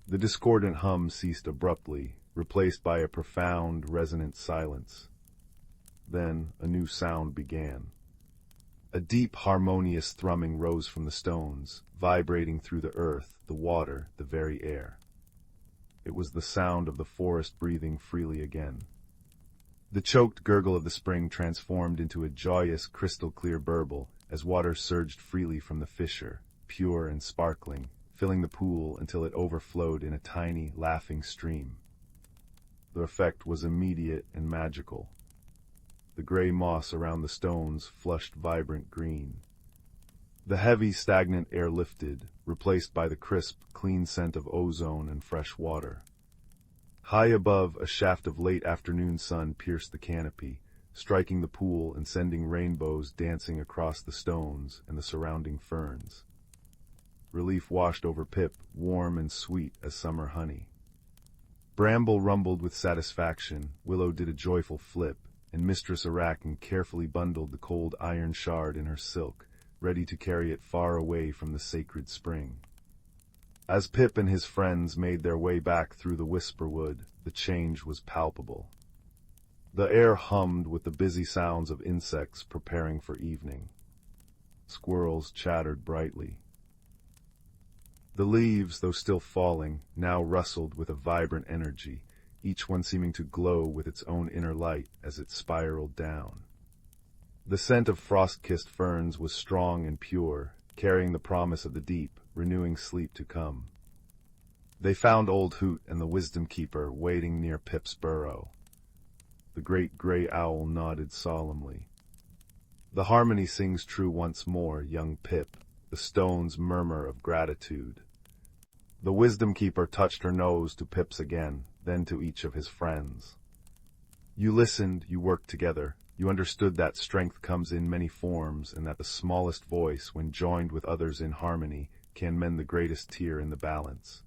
The discordant hum ceased abruptly, replaced by a profound, resonant silence. Then a new sound began. A deep, harmonious thrumming rose from the stones, vibrating through the earth, the water, the very air. It was the sound of the forest breathing freely again. The choked gurgle of the spring transformed into a joyous, crystal-clear burble as water surged freely from the fissure, pure and sparkling, filling the pool until it overflowed in a tiny, laughing stream. The effect was immediate and magical. The gray moss around the stones flushed vibrant green. The heavy, stagnant air lifted, replaced by the crisp, clean scent of ozone and fresh water. High above, a shaft of late afternoon sun pierced the canopy, striking the pool and sending rainbows dancing across the stones and the surrounding ferns. Relief washed over Pip, warm and sweet as summer honey. Bramble rumbled with satisfaction, Willow did a joyful flip, and Mistress Arachne carefully bundled the cold iron shard in her silk, ready to carry it far away from the sacred spring. As Pip and his friends made their way back through the whisperwood, the change was palpable. The air hummed with the busy sounds of insects preparing for evening. Squirrels chattered brightly. The leaves, though still falling, now rustled with a vibrant energy, each one seeming to glow with its own inner light as it spiraled down. The scent of frost-kissed ferns was strong and pure, carrying the promise of the deep, renewing sleep to come. They found Old Hoot and the Wisdom Keeper waiting near Pip's burrow. The great gray owl nodded solemnly. "The harmony sings true once more, young Pip," the stones murmur of gratitude. The Wisdom Keeper touched her nose to Pip's again, then to each of his friends. "You listened, you worked together. You understood that strength comes in many forms, and that the smallest voice, when joined with others in harmony, can mend the greatest tear in the balance.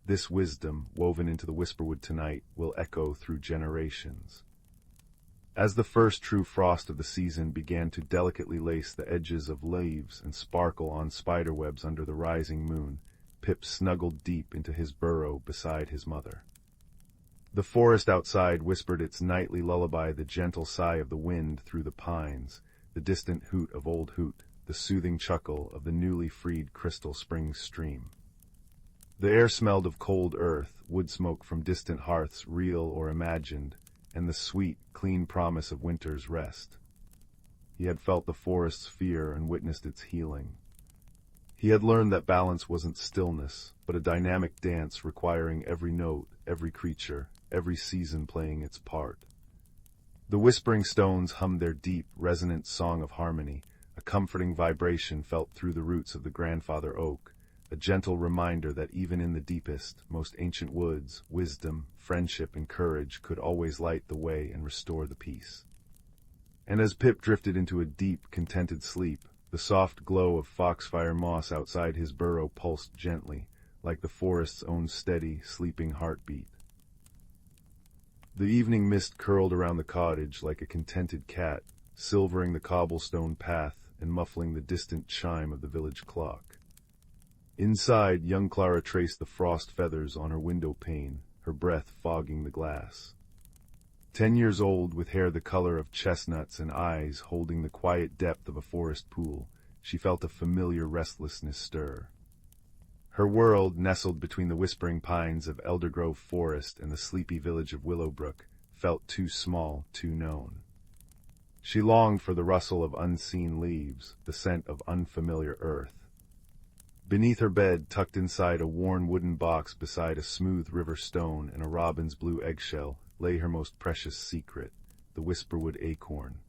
This wisdom, woven into the whisperwood tonight, will echo through generations." As the first true frost of the season began to delicately lace the edges of leaves and sparkle on spiderwebs under the rising moon, Pip snuggled deep into his burrow beside his mother. The forest outside whispered its nightly lullaby, the gentle sigh of the wind through the pines, the distant hoot of old Hoot, the soothing chuckle of the newly freed crystal spring stream. The air smelled of cold earth, wood smoke from distant hearths, real or imagined, and the sweet, clean promise of winter's rest. He had felt the forest's fear and witnessed its healing. He had learned that balance wasn't stillness, but a dynamic dance requiring every note, every creature, every season playing its part. The whispering stones hummed their deep, resonant song of harmony, a comforting vibration felt through the roots of the grandfather oak, a gentle reminder that even in the deepest, most ancient woods, wisdom, friendship, and courage could always light the way and restore the peace. And as Pip drifted into a deep, contented sleep, the soft glow of foxfire moss outside his burrow pulsed gently, like the forest's own steady, sleeping heartbeat. The evening mist curled around the cottage like a contented cat, silvering the cobblestone path and muffling the distant chime of the village clock. Inside, young Clara traced the frost feathers on her window pane, her breath fogging the glass. 10 years old, with hair the color of chestnuts and eyes holding the quiet depth of a forest pool, she felt a familiar restlessness stir. Her world, nestled between the whispering pines of Eldergrove Forest and the sleepy village of Willowbrook, felt too small, too known. She longed for the rustle of unseen leaves, the scent of unfamiliar earth. Beneath her bed, tucked inside a worn wooden box beside a smooth river stone and a robin's blue eggshell, lay her most precious secret, the whisperwood acorn.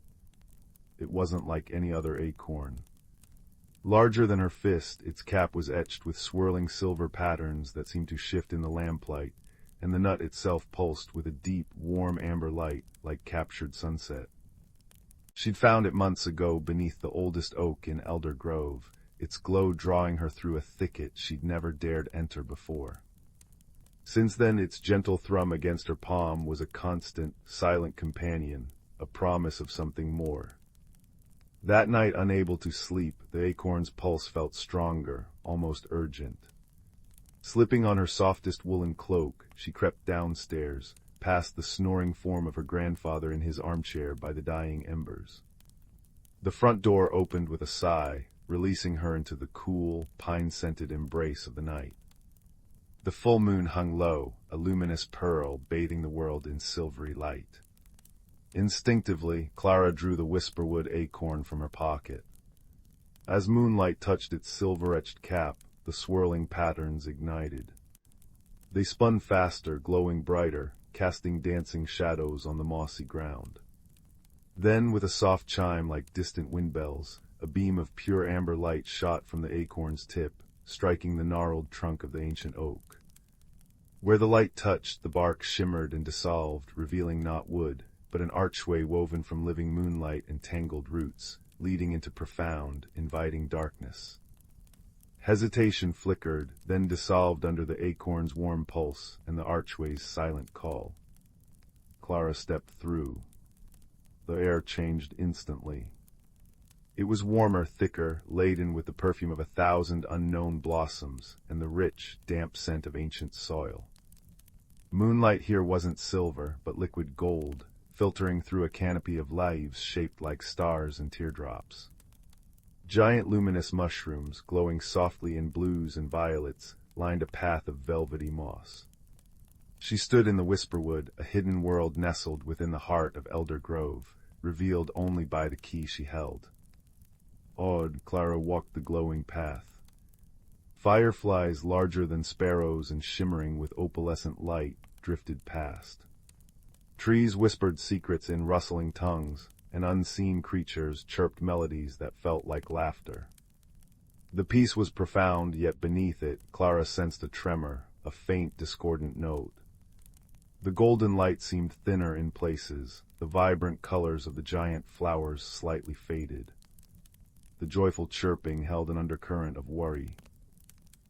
It wasn't like any other acorn. Larger than her fist, its cap was etched with swirling silver patterns that seemed to shift in the lamplight, and the nut itself pulsed with a deep, warm amber light, like captured sunset. She'd found it months ago beneath the oldest oak in Elder Grove, its glow drawing her through a thicket she'd never dared enter before. Since then, its gentle thrum against her palm was a constant, silent companion, a promise of something more. That night, unable to sleep, the acorn's pulse felt stronger, almost urgent. Slipping on her softest woolen cloak, she crept downstairs, past the snoring form of her grandfather in his armchair by the dying embers. The front door opened with a sigh, releasing her into the cool, pine-scented embrace of the night. The full moon hung low, a luminous pearl bathing the world in silvery light. Instinctively, Clara drew the whisperwood acorn from her pocket. As moonlight touched its silver-etched cap, the swirling patterns ignited. They spun faster, glowing brighter, casting dancing shadows on the mossy ground. Then, with a soft chime like distant wind bells, a beam of pure amber light shot from the acorn's tip, striking the gnarled trunk of the ancient oak. Where the light touched, the bark shimmered and dissolved, revealing not wood, but an archway woven from living moonlight and tangled roots, leading into profound, inviting darkness. Hesitation flickered, then dissolved under the acorn's warm pulse and the archway's silent call. Clara stepped through. The air changed instantly. It was warmer, thicker, laden with the perfume of 1,000 unknown blossoms and the rich, damp scent of ancient soil. Moonlight here wasn't silver, but liquid gold, filtering through a canopy of leaves shaped like stars and teardrops. Giant luminous mushrooms, glowing softly in blues and violets, lined a path of velvety moss. She stood in the whisperwood, a hidden world nestled within the heart of Elder Grove, revealed only by the key she held. Awed, Clara walked the glowing path. Fireflies larger than sparrows and shimmering with opalescent light drifted past. Trees whispered secrets in rustling tongues, and unseen creatures chirped melodies that felt like laughter. The peace was profound, yet beneath it, Clara sensed a tremor, a faint discordant note. The golden light seemed thinner in places, the vibrant colors of the giant flowers slightly faded. The joyful chirping held an undercurrent of worry.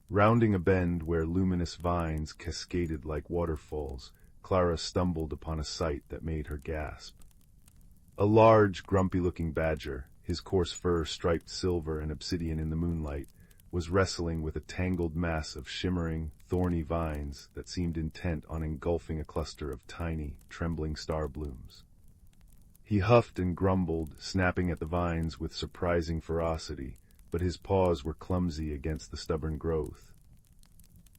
Rounding a bend where luminous vines cascaded like waterfalls, Clara stumbled upon a sight that made her gasp. A large, grumpy-looking badger, his coarse fur striped silver and obsidian in the moonlight, was wrestling with a tangled mass of shimmering, thorny vines that seemed intent on engulfing a cluster of tiny, trembling star blooms. He huffed and grumbled, snapping at the vines with surprising ferocity, but his paws were clumsy against the stubborn growth.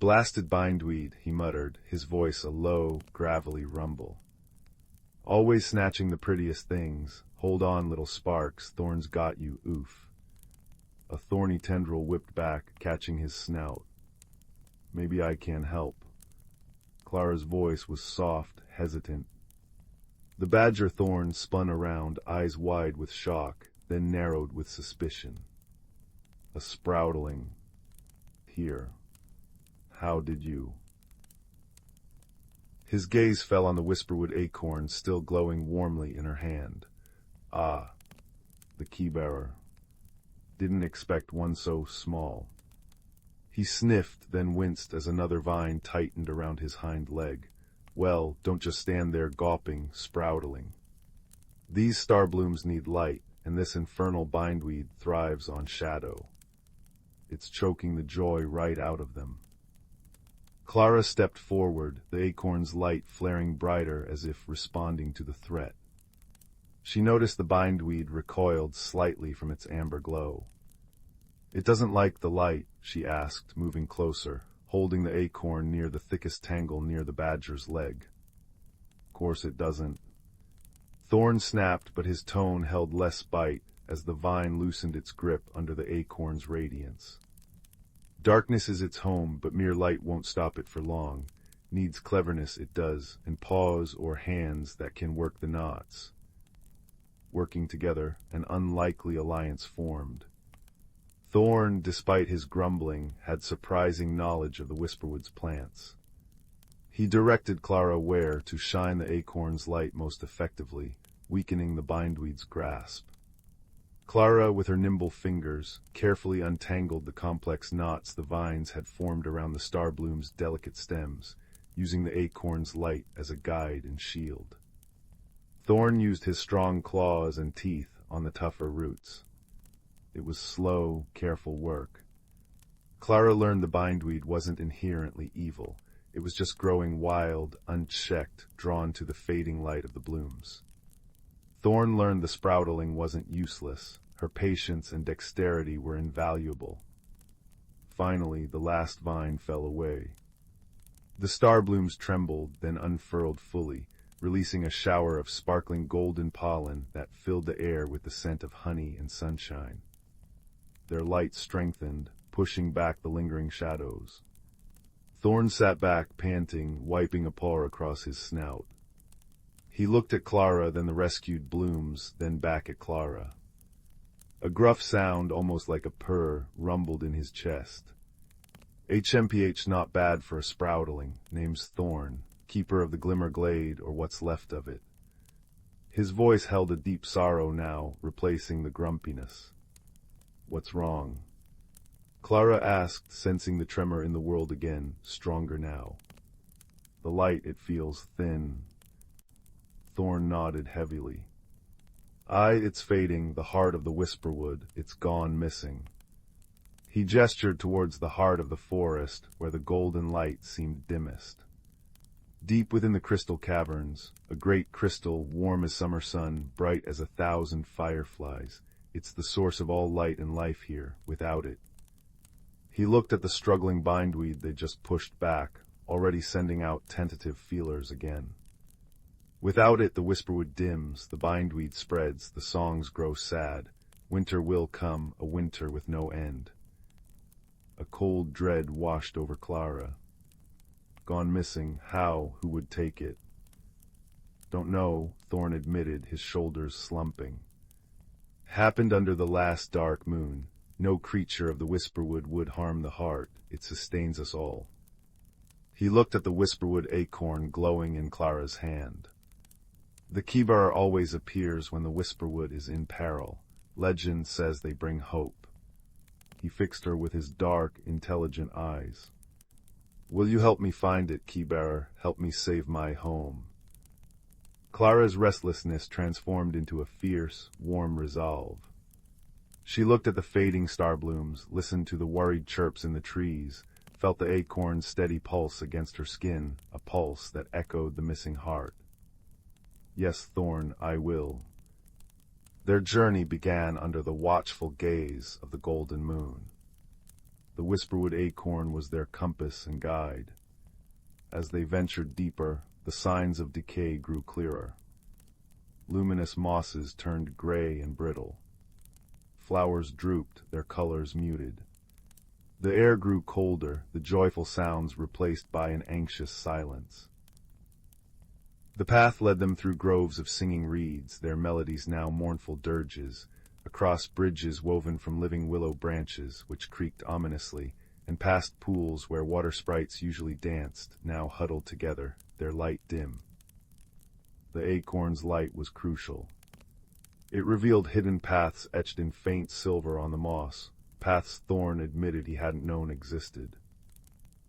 "Blasted bindweed," he muttered, his voice a low, gravelly rumble. "Always snatching the prettiest things. Hold on, little sparks, thorns got you, oof." A thorny tendril whipped back, catching his snout. "Maybe I can help." Clara's voice was soft, hesitant. The badger thorn spun around, eyes wide with shock, then narrowed with suspicion. "A sproutling. Here. How did you?" His gaze fell on the whisperwood acorn still glowing warmly in her hand. "Ah, the key-bearer. Didn't expect one so small." He sniffed, then winced as another vine tightened around his hind leg. "Well, don't just stand there gawping, sproutling. These star blooms need light, and this infernal bindweed thrives on shadow. It's choking the joy right out of them." Clara stepped forward, the acorn's light flaring brighter as if responding to the threat. She noticed the bindweed recoiled slightly from its amber glow. "It doesn't like the light?" she asked, moving closer, holding the acorn near the thickest tangle near the badger's leg. "Course it doesn't." Thorn snapped, but his tone held less bite as the vine loosened its grip under the acorn's radiance. "Darkness is its home, but mere light won't stop it for long. Needs cleverness, it does, and paws or hands that can work the knots." Working together, an unlikely alliance formed. Thorn, despite his grumbling, had surprising knowledge of the Whisperwood's plants. He directed Clara where to shine the acorn's light most effectively, weakening the bindweed's grasp. Clara, with her nimble fingers, carefully untangled the complex knots the vines had formed around the star bloom's delicate stems, using the acorn's light as a guide and shield. Thorn used his strong claws and teeth on the tougher roots. It was slow, careful work. Clara learned the bindweed wasn't inherently evil. It was just growing wild, unchecked, drawn to the fading light of the blooms. Thorn learned the sproutling wasn't useless. Her patience and dexterity were invaluable. Finally, the last vine fell away. The star blooms trembled, then unfurled fully, releasing a shower of sparkling golden pollen that filled the air with the scent of honey and sunshine. Their light strengthened, pushing back the lingering shadows. Thorn sat back, panting, wiping a paw across his snout. He looked at Clara, then the rescued blooms, then back at Clara. A gruff sound, almost like a purr, rumbled in his chest. "HMPH not bad for a sproutling. Name's Thorn, keeper of the Glimmer Glade, or what's left of it." His voice held a deep sorrow now, replacing the grumpiness. "What's wrong?" Clara asked, sensing the tremor in the world again, stronger now. "The light, it feels thin." Thorn nodded heavily. "Aye, it's fading, the heart of the Whisperwood, it's gone missing." He gestured towards the heart of the forest, where the golden light seemed dimmest. Deep within the crystal caverns, a great crystal, warm as summer sun, bright as 1,000 fireflies, it's the source of all light and life here. Without it. He looked at the struggling bindweed they just pushed back, already sending out tentative feelers again. Without it, the Whisperwood dims, the bindweed spreads, the songs grow sad. Winter will come, a winter with no end. A cold dread washed over Clara. Gone missing, how, who would take it? "Don't know," Thorn admitted, his shoulders slumping. "Happened under the last dark moon. No creature of the Whisperwood would harm the heart. It sustains us all." He looked at the Whisperwood acorn glowing in Clara's hand. "The keybearer always appears when the Whisperwood is in peril. Legend says they bring hope." He fixed her with his dark, intelligent eyes. "Will you help me find it, keybearer? Help me save my home?" Clara's restlessness transformed into a fierce, warm resolve. She looked at the fading star blooms, listened to the worried chirps in the trees, felt the acorn's steady pulse against her skin, a pulse that echoed the missing heart. Yes, Thorn, I will. Their journey began under the watchful gaze of the golden moon. The whisperwood acorn was their compass and guide. As they ventured deeper, the signs of decay grew clearer. Luminous mosses turned gray and brittle. Flowers drooped, their colors muted. The air grew colder, the joyful sounds replaced by an anxious silence. The path led them through groves of singing reeds, their melodies now mournful dirges, across bridges woven from living willow branches, which creaked ominously, and past pools where water sprites usually danced, now huddled together, their light dim. The acorn's light was crucial. It revealed hidden paths etched in faint silver on the moss, paths Thorn admitted he hadn't known existed.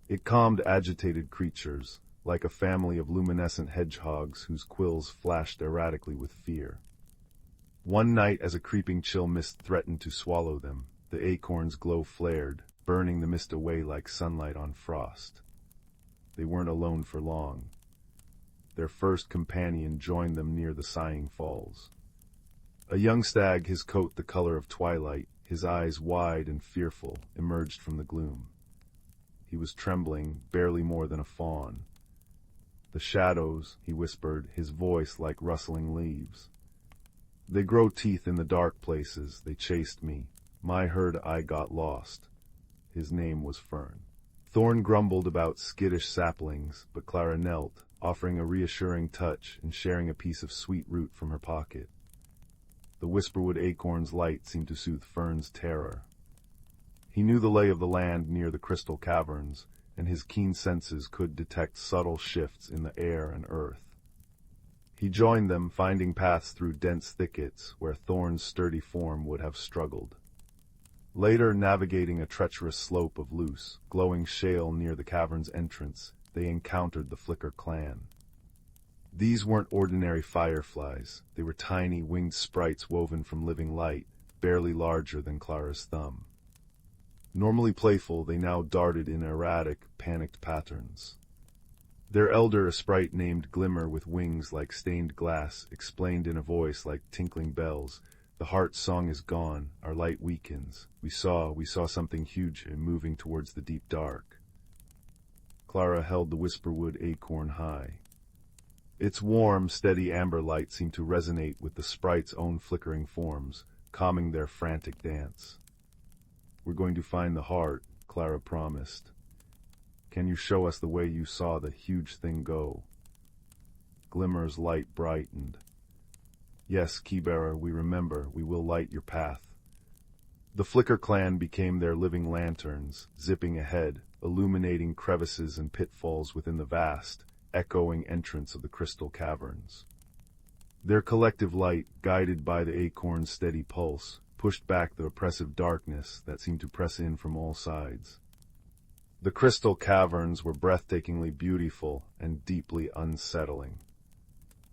It calmed agitated creatures, like a family of luminescent hedgehogs whose quills flashed erratically with fear. One night, as a creeping chill mist threatened to swallow them, the acorn's glow flared, burning the mist away like sunlight on frost. They weren't alone for long. Their first companion joined them near the Sighing Falls. A young stag, his coat the color of twilight, his eyes wide and fearful, emerged from the gloom. He was trembling, barely more than a fawn. The shadows, he whispered, his voice like rustling leaves. They grow teeth in the dark places, they chased me. My herd I got lost. His name was Fern. Thorn grumbled about skittish saplings, but Clara knelt, offering a reassuring touch and sharing a piece of sweet root from her pocket. The whisperwood acorn's light seemed to soothe Fern's terror. He knew the lay of the land near the crystal caverns, and his keen senses could detect subtle shifts in the air and earth. He joined them, finding paths through dense thickets where Thorn's sturdy form would have struggled. Later, navigating a treacherous slope of loose, glowing shale near the cavern's entrance, they encountered the Flicker clan. These weren't ordinary fireflies. They were tiny, winged sprites woven from living light, barely larger than Clara's thumb. Normally playful, they now darted in erratic, panicked patterns. Their elder, a sprite named Glimmer with wings like stained glass, explained in a voice like tinkling bells, "The heart song is gone, our light weakens. We saw something huge moving towards the deep dark." Clara held the whisperwood acorn high. Its warm, steady amber light seemed to resonate with the sprite's own flickering forms, calming their frantic dance. "We're going to find the heart," Clara promised. "Can you show us the way you saw the huge thing go?" Glimmer's light brightened. "Yes, Keybearer, we remember. We will light your path." The Flicker clan became their living lanterns, zipping ahead, illuminating crevices and pitfalls within the vast, echoing entrance of the crystal caverns. Their collective light, guided by the acorn's steady pulse, pushed back the oppressive darkness that seemed to press in from all sides. The crystal caverns were breathtakingly beautiful and deeply unsettling.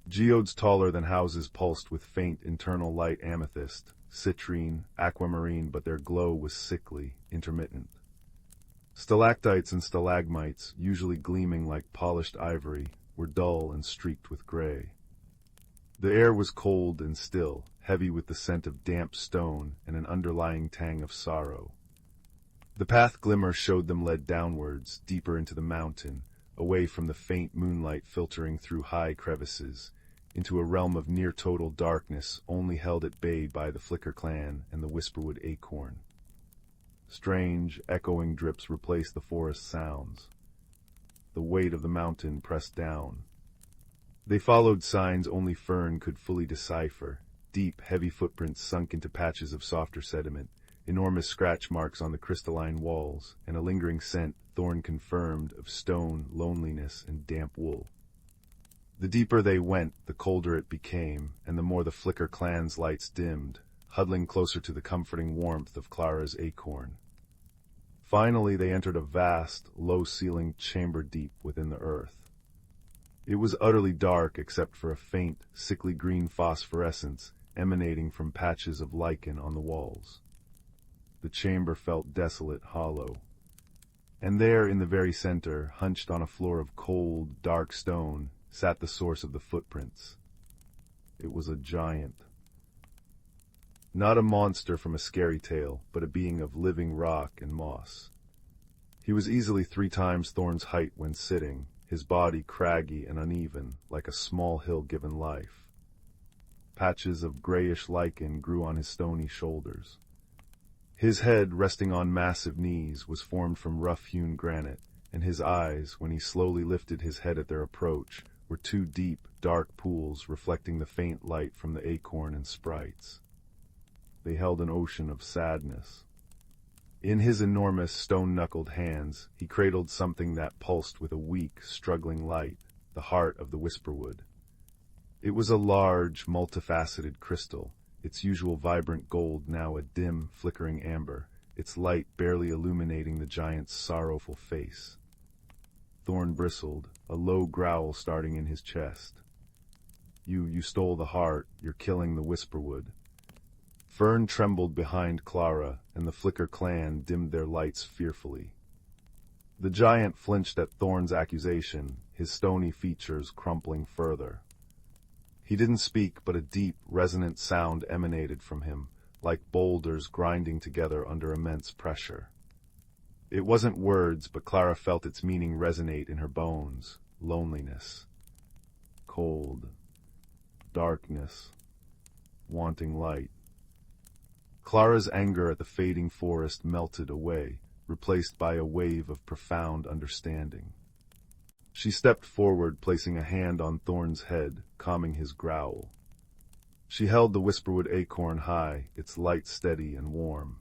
Geodes taller than houses pulsed with faint internal light amethyst, citrine, aquamarine, but their glow was sickly, intermittent. Stalactites and stalagmites, usually gleaming like polished ivory, were dull and streaked with gray. The air was cold and still, heavy with the scent of damp stone and an underlying tang of sorrow. The path Glimmer showed them led downwards, deeper into the mountain, away from the faint moonlight filtering through high crevices, into a realm of near-total darkness only held at bay by the Flicker clan and the whisperwood acorn. Strange, echoing drips replaced the forest sounds. The weight of the mountain pressed down. They followed signs only Fern could fully decipher, deep, heavy footprints sunk into patches of softer sediment, enormous scratch marks on the crystalline walls, and a lingering scent, Thorn confirmed, of stone, loneliness, and damp wool. The deeper they went, the colder it became, and the more the Flicker clan's lights dimmed, huddling closer to the comforting warmth of Clara's acorn. Finally, they entered a vast, low-ceilinged chamber deep within the earth. It was utterly dark except for a faint, sickly green phosphorescence emanating from patches of lichen on the walls. The chamber felt desolate, hollow. And there, in the very center, hunched on a floor of cold, dark stone, sat the source of the footprints. It was a giant. Not a monster from a scary tale, but a being of living rock and moss. He was easily 3 times Thorn's height when sitting, his body craggy and uneven, like a small hill given life. Patches of grayish lichen grew on his stony shoulders. His head, resting on massive knees, was formed from rough-hewn granite, and his eyes, when he slowly lifted his head at their approach, were 2 deep, dark pools reflecting the faint light from the acorn and sprites. They held an ocean of sadness. In his enormous, stone-knuckled hands, he cradled something that pulsed with a weak, struggling light, the heart of the whisperwood. It was a large, multifaceted crystal, its usual vibrant gold now a dim, flickering amber, its light barely illuminating the giant's sorrowful face. Thorn bristled, a low growl starting in his chest. You stole the heart, you're killing the whisperwood." Fern trembled behind Clara, and the Flicker clan dimmed their lights fearfully. The giant flinched at Thorn's accusation, his stony features crumpling further. He didn't speak, but a deep, resonant sound emanated from him, like boulders grinding together under immense pressure. It wasn't words, but Clara felt its meaning resonate in her bones. Loneliness. Cold. Darkness. Wanting light. Clara's anger at the fading forest melted away, replaced by a wave of profound understanding. She stepped forward, placing a hand on Thorn's head, calming his growl. She held the whisperwood acorn high, its light steady and warm.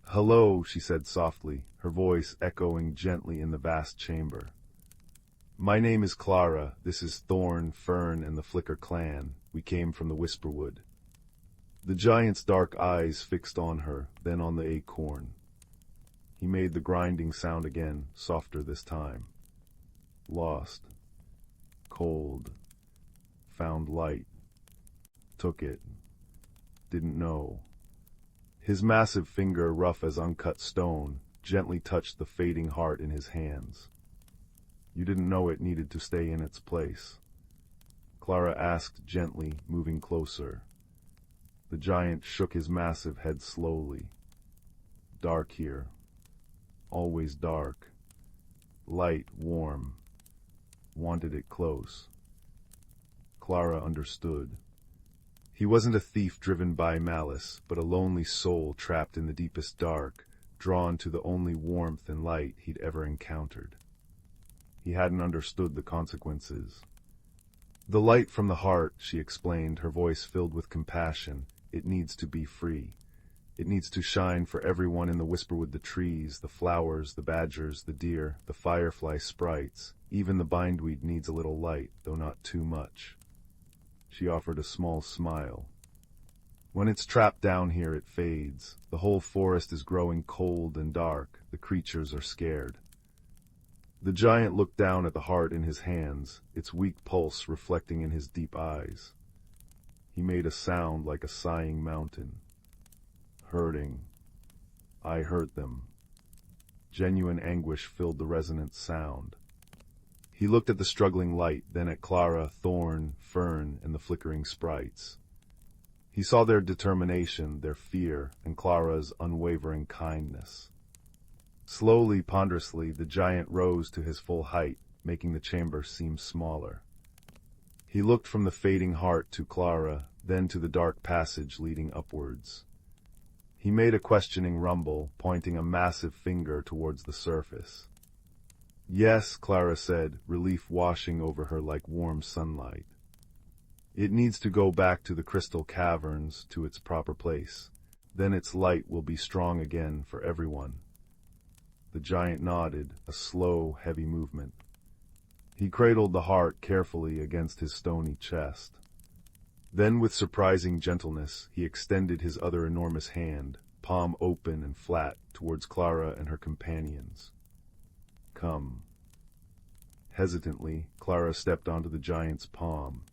"Hello," she said softly, her voice echoing gently in the vast chamber. "My name is Clara. This is Thorn, Fern, and the Flicker clan. We came from the whisperwood." The giant's dark eyes fixed on her, then on the acorn. He made the grinding sound again, softer this time. "Lost. Cold. Found light. Took it. Didn't know." His massive finger, rough as uncut stone, gently touched the fading heart in his hands. "You didn't know it needed to stay in its place?" Clara asked gently, moving closer. The giant shook his massive head slowly. "Dark here. Always dark. Light, warm. Wanted it close." Clara understood. He wasn't a thief driven by malice, but a lonely soul trapped in the deepest dark, drawn to the only warmth and light he'd ever encountered. He hadn't understood the consequences. "The light from the heart," she explained, her voice filled with compassion, "it needs to be free. It needs to shine for everyone in the whisperwood, the trees, the flowers, the badgers, the deer, the firefly sprites. Even the bindweed needs a little light, though not too much." She offered a small smile. "When it's trapped down here, it fades. The whole forest is growing cold and dark. The creatures are scared." The giant looked down at the heart in his hands, its weak pulse reflecting in his deep eyes. He made a sound like a sighing mountain. "Hurting. I hurt them." Genuine anguish filled the resonant sound. He looked at the struggling light, then at Clara, Thorn, Fern, and the flickering sprites. He saw their determination, their fear, and Clara's unwavering kindness. Slowly, ponderously, the giant rose to his full height, making the chamber seem smaller. He looked from the fading heart to Clara, then to the dark passage leading upwards. He made a questioning rumble, pointing a massive finger towards the surface. "Yes," Clara said, relief washing over her like warm sunlight. "It needs to go back to the crystal caverns, to its proper place. Then its light will be strong again for everyone." The giant nodded, a slow, heavy movement. He cradled the heart carefully against his stony chest. Then, with surprising gentleness, he extended his other enormous hand, palm open and flat, towards Clara and her companions. "Come." Hesitantly, Clara stepped onto the giant's palm.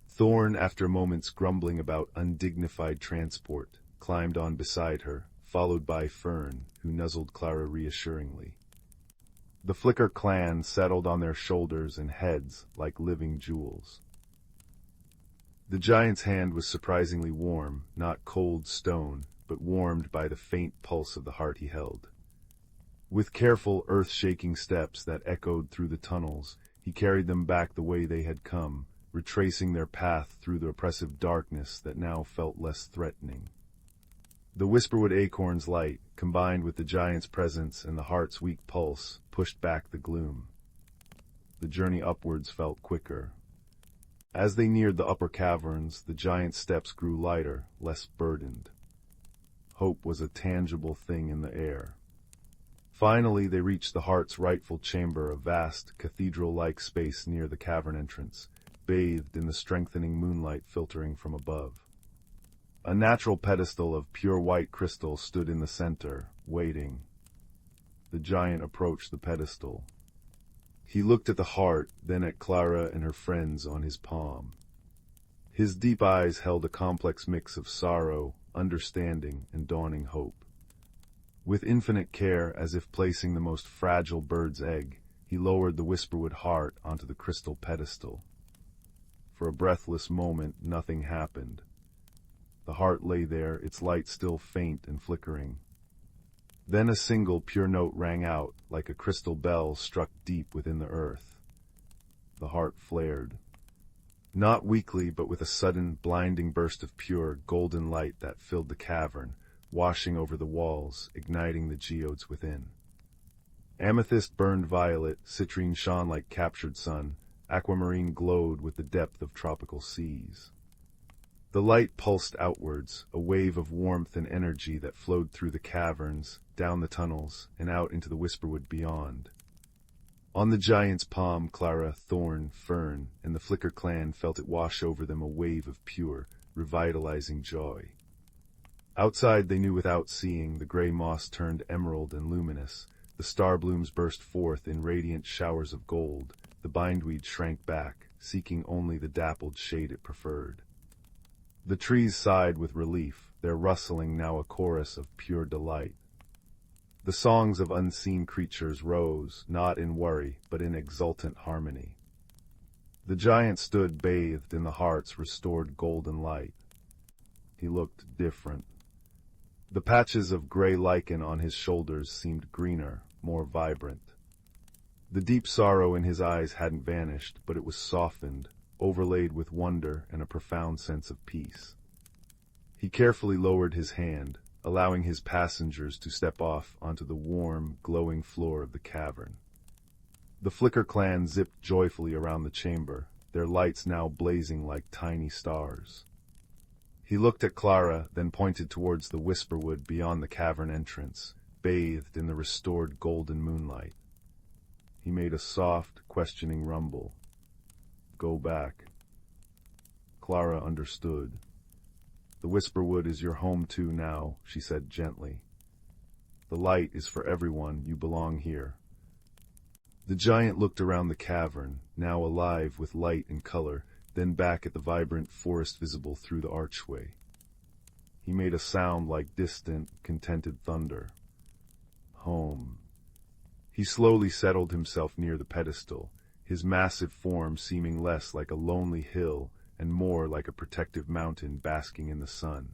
Thorn, after moments grumbling about undignified transport, climbed on beside her, followed by Fern, who nuzzled Clara reassuringly. The Flicker clan settled on their shoulders and heads like living jewels. The giant's hand was surprisingly warm, not cold stone, but warmed by the faint pulse of the heart he held. With careful, earth-shaking steps that echoed through the tunnels, he carried them back the way they had come, retracing their path through the oppressive darkness that now felt less threatening. The Whisperwood acorn's light, combined with the giant's presence and the heart's weak pulse, pushed back the gloom. The journey upwards felt quicker. As they neared the upper caverns, the giant's steps grew lighter, less burdened. Hope was a tangible thing in the air. Finally, they reached the heart's rightful chamber, a vast, cathedral-like space near the cavern entrance, bathed in the strengthening moonlight filtering from above. A natural pedestal of pure white crystal stood in the center, waiting. The giant approached the pedestal. He looked at the heart, then at Clara and her friends on his palm. His deep eyes held a complex mix of sorrow, understanding, and dawning hope. With infinite care, as if placing the most fragile bird's egg, he lowered the Whisperwood heart onto the crystal pedestal. For a breathless moment, nothing happened. The heart lay there, its light still faint and flickering. Then a single pure note rang out, like a crystal bell struck deep within the earth. The heart flared. Not weakly, but with a sudden, blinding burst of pure, golden light that filled the cavern, washing over the walls, igniting the geodes within. Amethyst burned violet, citrine shone like captured sun, aquamarine glowed with the depth of tropical seas. The light pulsed outwards, a wave of warmth and energy that flowed through the caverns, down the tunnels, and out into the Whisperwood beyond. On the giant's palm, Clara, Thorn, Fern, and the Flicker clan felt it wash over them, a wave of pure, revitalizing joy. Outside, they knew without seeing, the gray moss turned emerald and luminous, the star blooms burst forth in radiant showers of gold, the bindweed shrank back, seeking only the dappled shade it preferred. The trees sighed with relief, their rustling now a chorus of pure delight. The songs of unseen creatures rose, not in worry, but in exultant harmony. The giant stood bathed in the heart's restored golden light. He looked different. The patches of gray lichen on his shoulders seemed greener, more vibrant. The deep sorrow in his eyes hadn't vanished, but it was softened, overlaid with wonder and a profound sense of peace. He carefully lowered his hand, allowing his passengers to step off onto the warm, glowing floor of the cavern. The Flicker clan zipped joyfully around the chamber, their lights now blazing like tiny stars. He looked at Clara, then pointed towards the Whisperwood beyond the cavern entrance, bathed in the restored golden moonlight. He made a soft, questioning rumble. Go back. Clara understood. The Whisperwood is your home too now, she said gently. The light is for everyone, you belong here. The giant looked around the cavern, now alive with light and color, then back at the vibrant forest visible through the archway. He made a sound like distant, contented thunder. Home. He slowly settled himself near the pedestal, his massive form seeming less like a lonely hill and more like a protective mountain basking in the sun.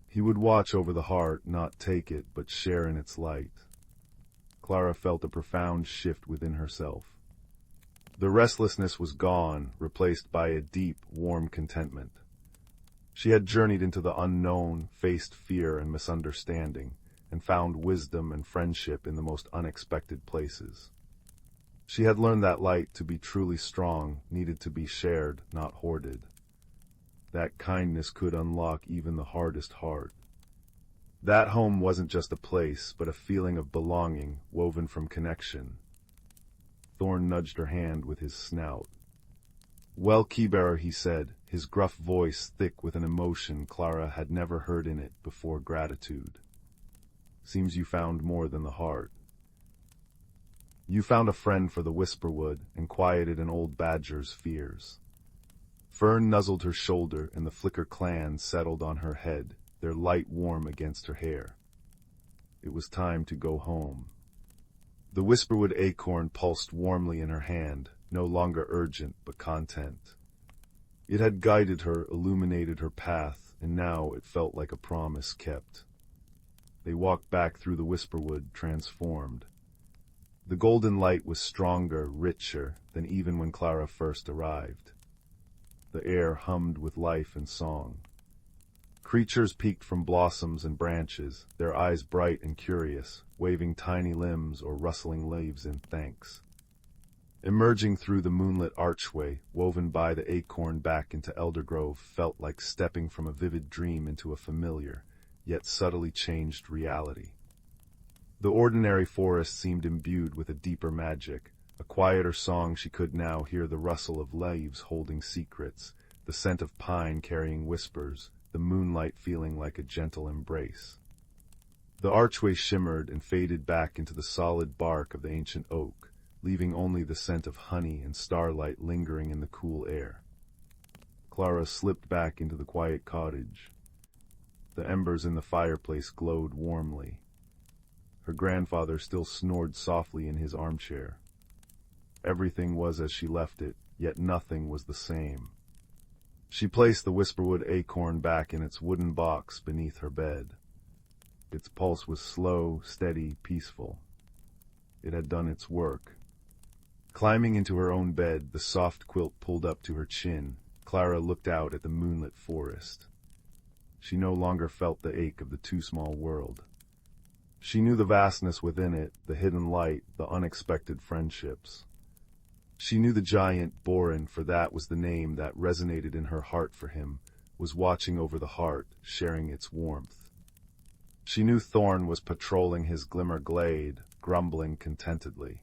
He would watch over the heart, not take it, but share in its light. Clara felt a profound shift within herself. The restlessness was gone, replaced by a deep, warm contentment. She had journeyed into the unknown, faced fear and misunderstanding, and found wisdom and friendship in the most unexpected places. She had learned that light, to be truly strong, needed to be shared, not hoarded. That kindness could unlock even the hardest heart. That home wasn't just a place, but a feeling of belonging, woven from connection. Thorn nudged her hand with his snout. Well, Keybearer, he said, his gruff voice thick with an emotion Clara had never heard in it before gratitude. Seems you found more than the heart. You found a friend for the whisperwood and quieted an old badger's fears. Fern nuzzled her shoulder and the flicker clan settled on her head, their light warm against her hair. It was time to go home. The whisperwood acorn pulsed warmly in her hand, no longer urgent but content. It had guided her, illuminated her path, and now it felt like a promise kept. They walked back through the whisperwood, transformed. The golden light was stronger, richer than even when Clara first arrived. The air hummed with life and song. Creatures peeked from blossoms and branches, their eyes bright and curious, waving tiny limbs or rustling leaves in thanks. Emerging through the moonlit archway, woven by the acorn back into Eldergrove, felt like stepping from a vivid dream into a familiar, yet subtly changed reality. The ordinary forest seemed imbued with a deeper magic, a quieter song. She could now hear the rustle of leaves holding secrets, the scent of pine carrying whispers, the moonlight feeling like a gentle embrace. The archway shimmered and faded back into the solid bark of the ancient oak, leaving only the scent of honey and starlight lingering in the cool air. Clara slipped back into the quiet cottage. The embers in the fireplace glowed warmly. Her grandfather still snored softly in his armchair. Everything was as she left it, yet nothing was the same. She placed the whisperwood acorn back in its wooden box beneath her bed. Its pulse was slow, steady, peaceful. It had done its work. Climbing into her own bed, the soft quilt pulled up to her chin, Clara looked out at the moonlit forest. She no longer felt the ache of the too small world. She knew the vastness within it, the hidden light, the unexpected friendships. She knew the giant, Borin, for that was the name that resonated in her heart for him, was watching over the heart, sharing its warmth. She knew Thorn was patrolling his glimmer glade, grumbling contentedly.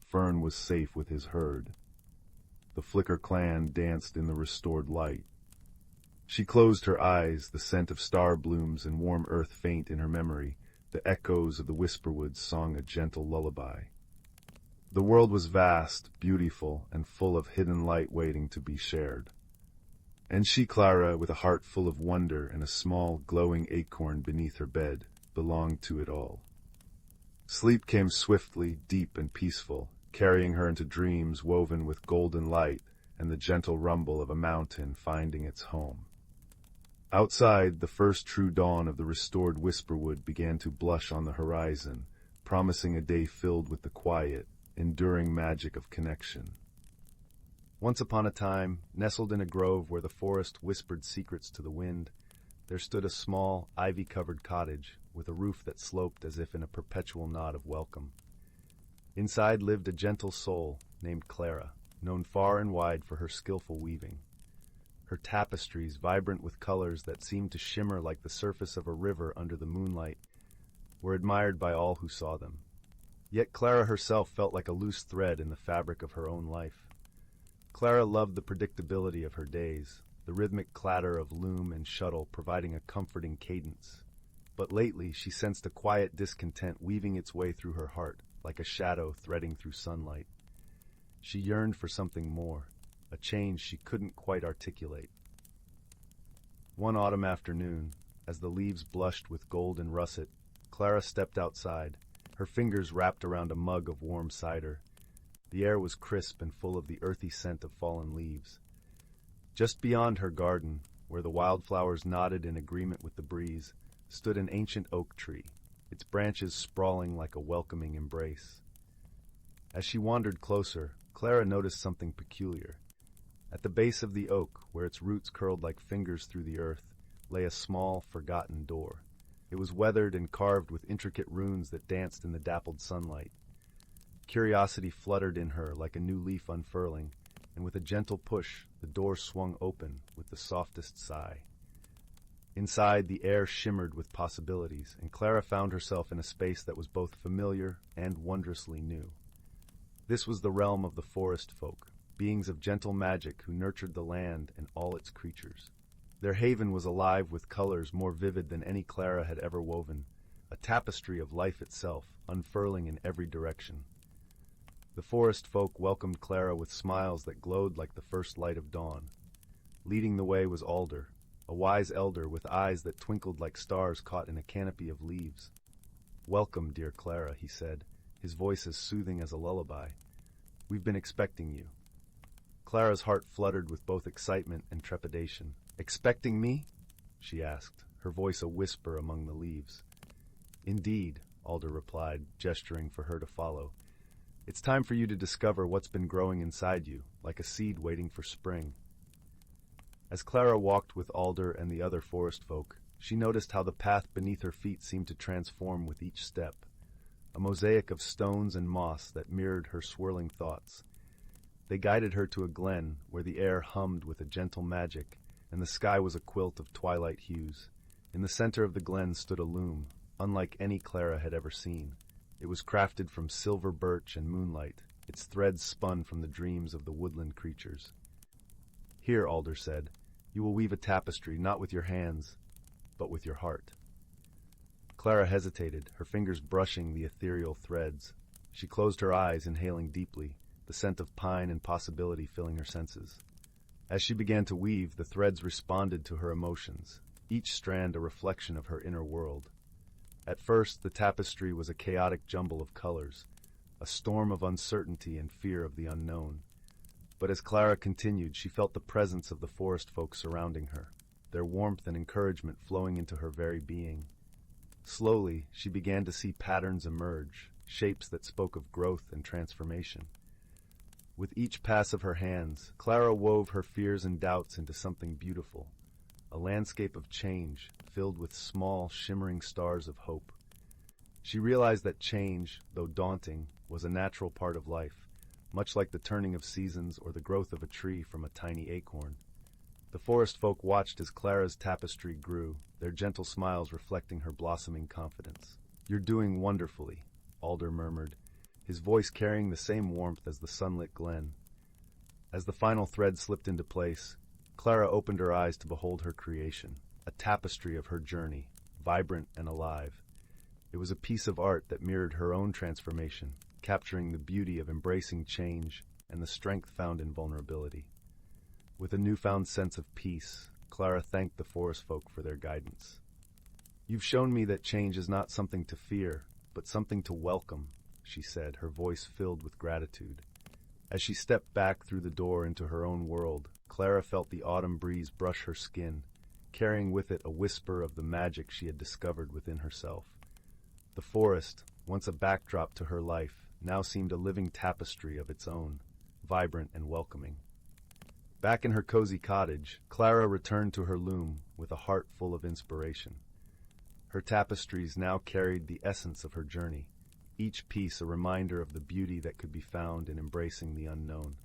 Fern was safe with his herd. The Flicker clan danced in the restored light. She closed her eyes, the scent of star blooms and warm earth faint in her memory. The echoes of the whisperwoods song a gentle lullaby. The world was vast, beautiful, and full of hidden light waiting to be shared. And she, Clara, with a heart full of wonder and a small, glowing acorn beneath her bed, belonged to it all. Sleep came swiftly, deep and peaceful, carrying her into dreams woven with golden light and the gentle rumble of a mountain finding its home. Outside, the first true dawn of the restored whisperwood began to blush on the horizon, promising a day filled with the quiet, enduring magic of connection. Once upon a time, nestled in a grove where the forest whispered secrets to the wind, there stood a small, ivy-covered cottage with a roof that sloped as if in a perpetual nod of welcome. Inside lived a gentle soul named Clara, known far and wide for her skillful weaving. Her tapestries, vibrant with colors that seemed to shimmer like the surface of a river under the moonlight, were admired by all who saw them. Yet Clara herself felt like a loose thread in the fabric of her own life. Clara loved the predictability of her days, the rhythmic clatter of loom and shuttle providing a comforting cadence. But lately she sensed a quiet discontent weaving its way through her heart, like a shadow threading through sunlight. She yearned for something more, a change she couldn't quite articulate. One autumn afternoon, as the leaves blushed with gold and russet, Clara stepped outside, her fingers wrapped around a mug of warm cider. The air was crisp and full of the earthy scent of fallen leaves. Just beyond her garden, where the wildflowers nodded in agreement with the breeze, stood an ancient oak tree, its branches sprawling like a welcoming embrace. As she wandered closer, Clara noticed something peculiar. At the base of the oak, where its roots curled like fingers through the earth, lay a small, forgotten door. It was weathered and carved with intricate runes that danced in the dappled sunlight. Curiosity fluttered in her like a new leaf unfurling, and with a gentle push, the door swung open with the softest sigh. Inside, the air shimmered with possibilities, and Clara found herself in a space that was both familiar and wondrously new. This was the realm of the forest folk, beings of gentle magic who nurtured the land and all its creatures. Their haven was alive with colors more vivid than any Clara had ever woven, a tapestry of life itself, unfurling in every direction. The forest folk welcomed Clara with smiles that glowed like the first light of dawn. Leading the way was Alder, a wise elder with eyes that twinkled like stars caught in a canopy of leaves. "Welcome, dear Clara," he said, his voice as soothing as a lullaby. "We've been expecting you." Clara's heart fluttered with both excitement and trepidation. "Expecting me?" she asked, her voice a whisper among the leaves. "Indeed," Alder replied, gesturing for her to follow. "It's time for you to discover what's been growing inside you, like a seed waiting for spring." As Clara walked with Alder and the other forest folk, she noticed how the path beneath her feet seemed to transform with each step, a mosaic of stones and moss that mirrored her swirling thoughts. They guided her to a glen where the air hummed with a gentle magic, and the sky was a quilt of twilight hues. In the center of the glen stood a loom, unlike any Clara had ever seen. It was crafted from silver birch and moonlight, its threads spun from the dreams of the woodland creatures. "Here," Alder said, "you will weave a tapestry not with your hands, but with your heart." Clara hesitated, her fingers brushing the ethereal threads. She closed her eyes, inhaling deeply, the scent of pine and possibility filling her senses. As she began to weave, the threads responded to her emotions, each strand a reflection of her inner world. At first, the tapestry was a chaotic jumble of colors, a storm of uncertainty and fear of the unknown. But as Clara continued, she felt the presence of the forest folk surrounding her, their warmth and encouragement flowing into her very being. Slowly, she began to see patterns emerge, shapes that spoke of growth and transformation. With each pass of her hands, Clara wove her fears and doubts into something beautiful, a landscape of change filled with small, shimmering stars of hope. She realized that change, though daunting, was a natural part of life, much like the turning of seasons or the growth of a tree from a tiny acorn. The forest folk watched as Clara's tapestry grew, their gentle smiles reflecting her blossoming confidence. "You're doing wonderfully," Alder murmured, his voice carrying the same warmth as the sunlit glen. As the final thread slipped into place, Clara opened her eyes to behold her creation, a tapestry of her journey, vibrant and alive. It was a piece of art that mirrored her own transformation, capturing the beauty of embracing change and the strength found in vulnerability. With a newfound sense of peace, Clara thanked the forest folk for their guidance. "You've shown me that change is not something to fear, but something to welcome," she said, her voice filled with gratitude. As she stepped back through the door into her own world, Clara felt the autumn breeze brush her skin, carrying with it a whisper of the magic she had discovered within herself. The forest, once a backdrop to her life, now seemed a living tapestry of its own, vibrant and welcoming. Back in her cozy cottage, Clara returned to her loom with a heart full of inspiration. Her tapestries now carried the essence of her journey, each piece a reminder of the beauty that could be found in embracing the unknown.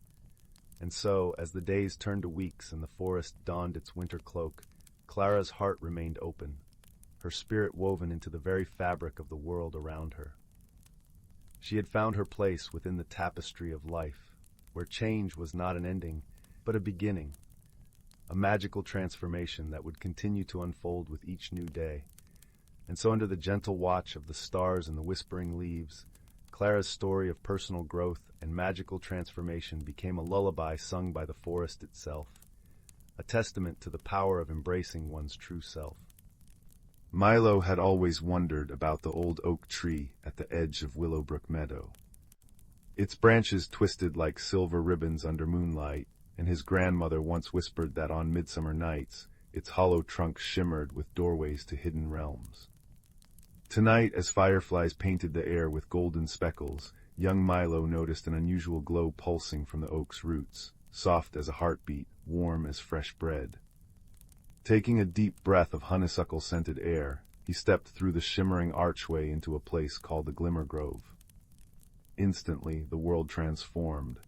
And so, as the days turned to weeks and the forest donned its winter cloak, Clara's heart remained open, her spirit woven into the very fabric of the world around her. She had found her place within the tapestry of life, where change was not an ending, but a beginning, a magical transformation that would continue to unfold with each new day. And so under the gentle watch of the stars and the whispering leaves, Clara's story of personal growth and magical transformation became a lullaby sung by the forest itself, a testament to the power of embracing one's true self. Milo had always wondered about the old oak tree at the edge of Willowbrook Meadow. Its branches twisted like silver ribbons under moonlight, and his grandmother once whispered that on midsummer nights, its hollow trunk shimmered with doorways to hidden realms. Tonight, as fireflies painted the air with golden speckles, young Milo noticed an unusual glow pulsing from the oak's roots, soft as a heartbeat, warm as fresh bread. Taking a deep breath of honeysuckle-scented air, he stepped through the shimmering archway into a place called the Glimmer Grove. Instantly, the world transformed.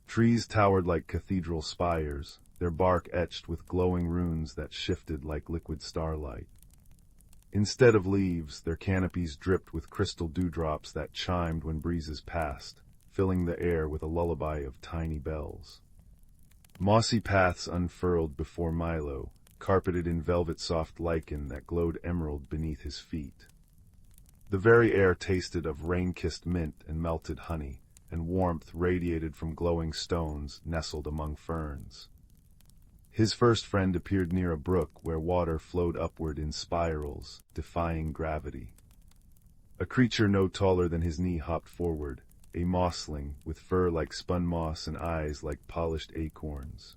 Trees towered like cathedral spires, their bark etched with glowing runes that shifted like liquid starlight. Instead of leaves, their canopies dripped with crystal dewdrops that chimed when breezes passed, filling the air with a lullaby of tiny bells. Mossy paths unfurled before Milo, carpeted in velvet-soft lichen that glowed emerald beneath his feet. The very air tasted of rain-kissed mint and melted honey, and warmth radiated from glowing stones nestled among ferns. His first friend appeared near a brook where water flowed upward in spirals, defying gravity. A creature no taller than his knee hopped forward, a mossling with fur like spun moss and eyes like polished acorns.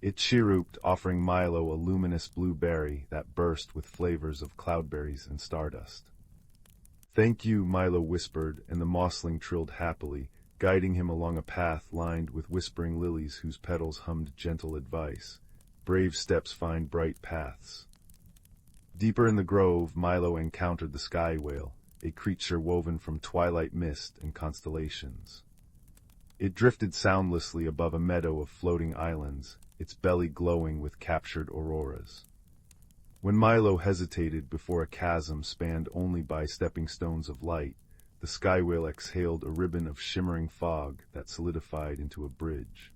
It chirruped, offering Milo a luminous blue berry that burst with flavors of cloudberries and stardust. "Thank you," Milo whispered, and the mossling trilled happily, guiding him along a path lined with whispering lilies whose petals hummed gentle advice. Brave steps find bright paths. Deeper in the grove, Milo encountered the sky whale, a creature woven from twilight mist and constellations. It drifted soundlessly above a meadow of floating islands, its belly glowing with captured auroras. When Milo hesitated before a chasm spanned only by stepping stones of light, the sky whale exhaled a ribbon of shimmering fog that solidified into a bridge.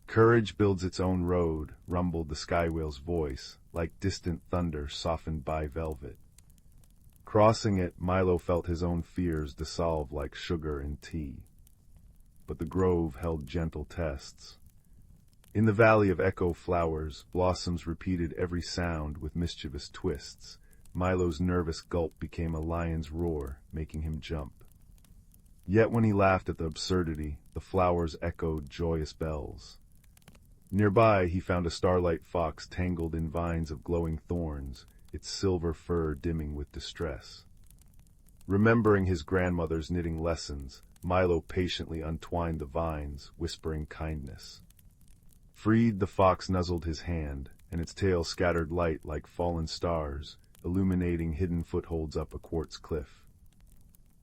"Courage builds its own road," rumbled the sky whale's voice, like distant thunder softened by velvet. Crossing it, Milo felt his own fears dissolve like sugar in tea. But the grove held gentle tests. In the valley of echo flowers, blossoms repeated every sound with mischievous twists. Milo's nervous gulp became a lion's roar, making him jump. Yet when he laughed at the absurdity, the flowers echoed joyous bells. Nearby, he found a starlight fox tangled in vines of glowing thorns, its silver fur dimming with distress. Remembering his grandmother's knitting lessons, Milo patiently untwined the vines, whispering kindness. Freed, the fox nuzzled his hand, and its tail scattered light like fallen stars, illuminating hidden footholds up a quartz cliff.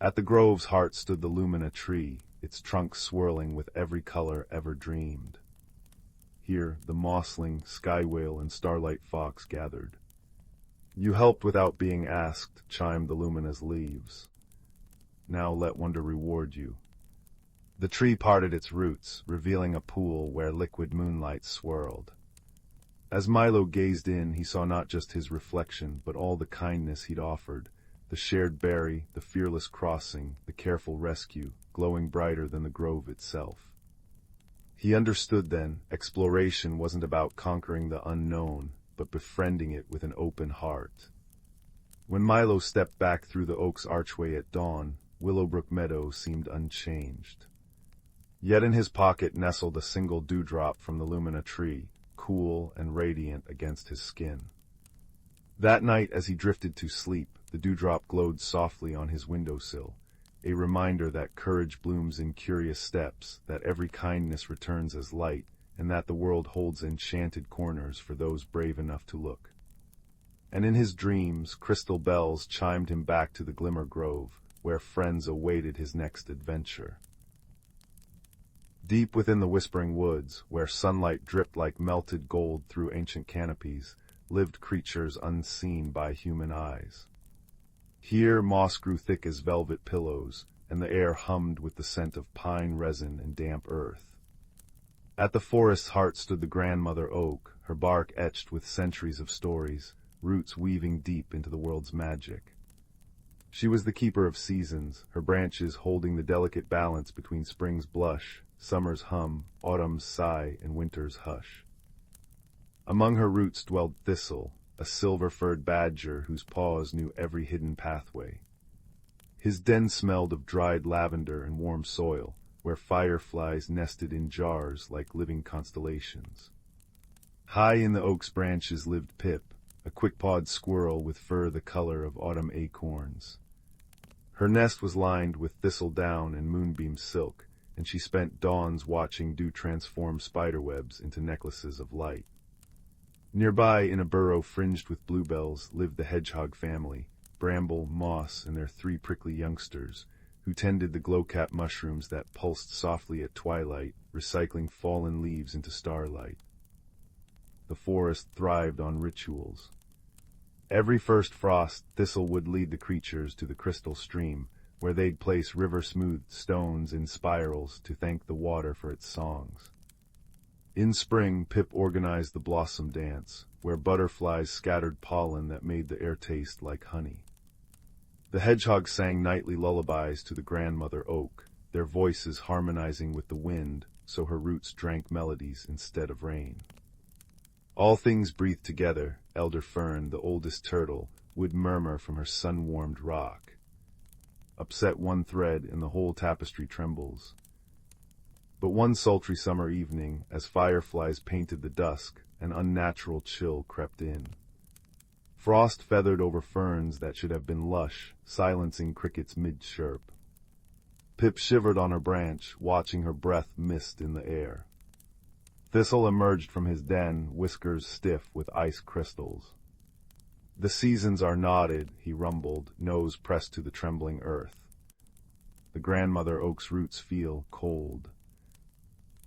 At the grove's heart stood the lumina tree, its trunk swirling with every color ever dreamed. Here, the mossling, sky whale, and starlight fox gathered. "You helped without being asked," chimed the lumina's leaves. "Now let wonder reward you." The tree parted its roots, revealing a pool where liquid moonlight swirled. As Milo gazed in, he saw not just his reflection, but all the kindness he'd offered, the shared berry, the fearless crossing, the careful rescue, glowing brighter than the grove itself. He understood then, exploration wasn't about conquering the unknown, but befriending it with an open heart. When Milo stepped back through the oak's archway at dawn, Willowbrook Meadow seemed unchanged. Yet in his pocket nestled a single dewdrop from the lumina tree, cool and radiant against his skin. That night, as he drifted to sleep, the dewdrop glowed softly on his windowsill, a reminder that courage blooms in curious steps, that every kindness returns as light, and that the world holds enchanted corners for those brave enough to look. And in his dreams, crystal bells chimed him back to the Glimmer Grove, where friends awaited his next adventure. Deep within the whispering woods, where sunlight dripped like melted gold through ancient canopies, lived creatures unseen by human eyes. Here moss grew thick as velvet pillows, and the air hummed with the scent of pine resin and damp earth. At the forest's heart stood the grandmother oak, her bark etched with centuries of stories, roots weaving deep into the world's magic. She was the keeper of seasons, her branches holding the delicate balance between spring's blush, summer's hum, autumn's sigh, and winter's hush. Among her roots dwelled Thistle, a silver-furred badger whose paws knew every hidden pathway. His den smelled of dried lavender and warm soil, where fireflies nested in jars like living constellations. High in the oak's branches lived Pip, a quick-pawed squirrel with fur the color of autumn acorns. Her nest was lined with thistledown and moonbeam silk, and she spent dawns watching dew transform spiderwebs into necklaces of light. Nearby, in a burrow fringed with bluebells, lived the hedgehog family, Bramble, Moss, and their 3 prickly youngsters, who tended the glow-cap mushrooms that pulsed softly at twilight, recycling fallen leaves into starlight. The forest thrived on rituals. Every first frost, Thistle would lead the creatures to the crystal stream, where they'd place river-smoothed stones in spirals to thank the water for its songs. In spring, Pip organized the blossom dance, where butterflies scattered pollen that made the air taste like honey. The hedgehog sang nightly lullabies to the grandmother oak, their voices harmonizing with the wind, so her roots drank melodies instead of rain. All things breathe together, elder fern, the oldest turtle, would murmur from her sun-warmed rock. Upset one thread and the whole tapestry trembles. But one sultry summer evening, as fireflies painted the dusk, an unnatural chill crept in. Frost feathered over ferns that should have been lush, silencing crickets mid-chirp. Pip shivered on her branch, watching her breath mist in the air. Thistle emerged from his den, whiskers stiff with ice crystals. "The seasons are knotted," he rumbled, nose pressed to the trembling earth. The grandmother oak's roots feel cold.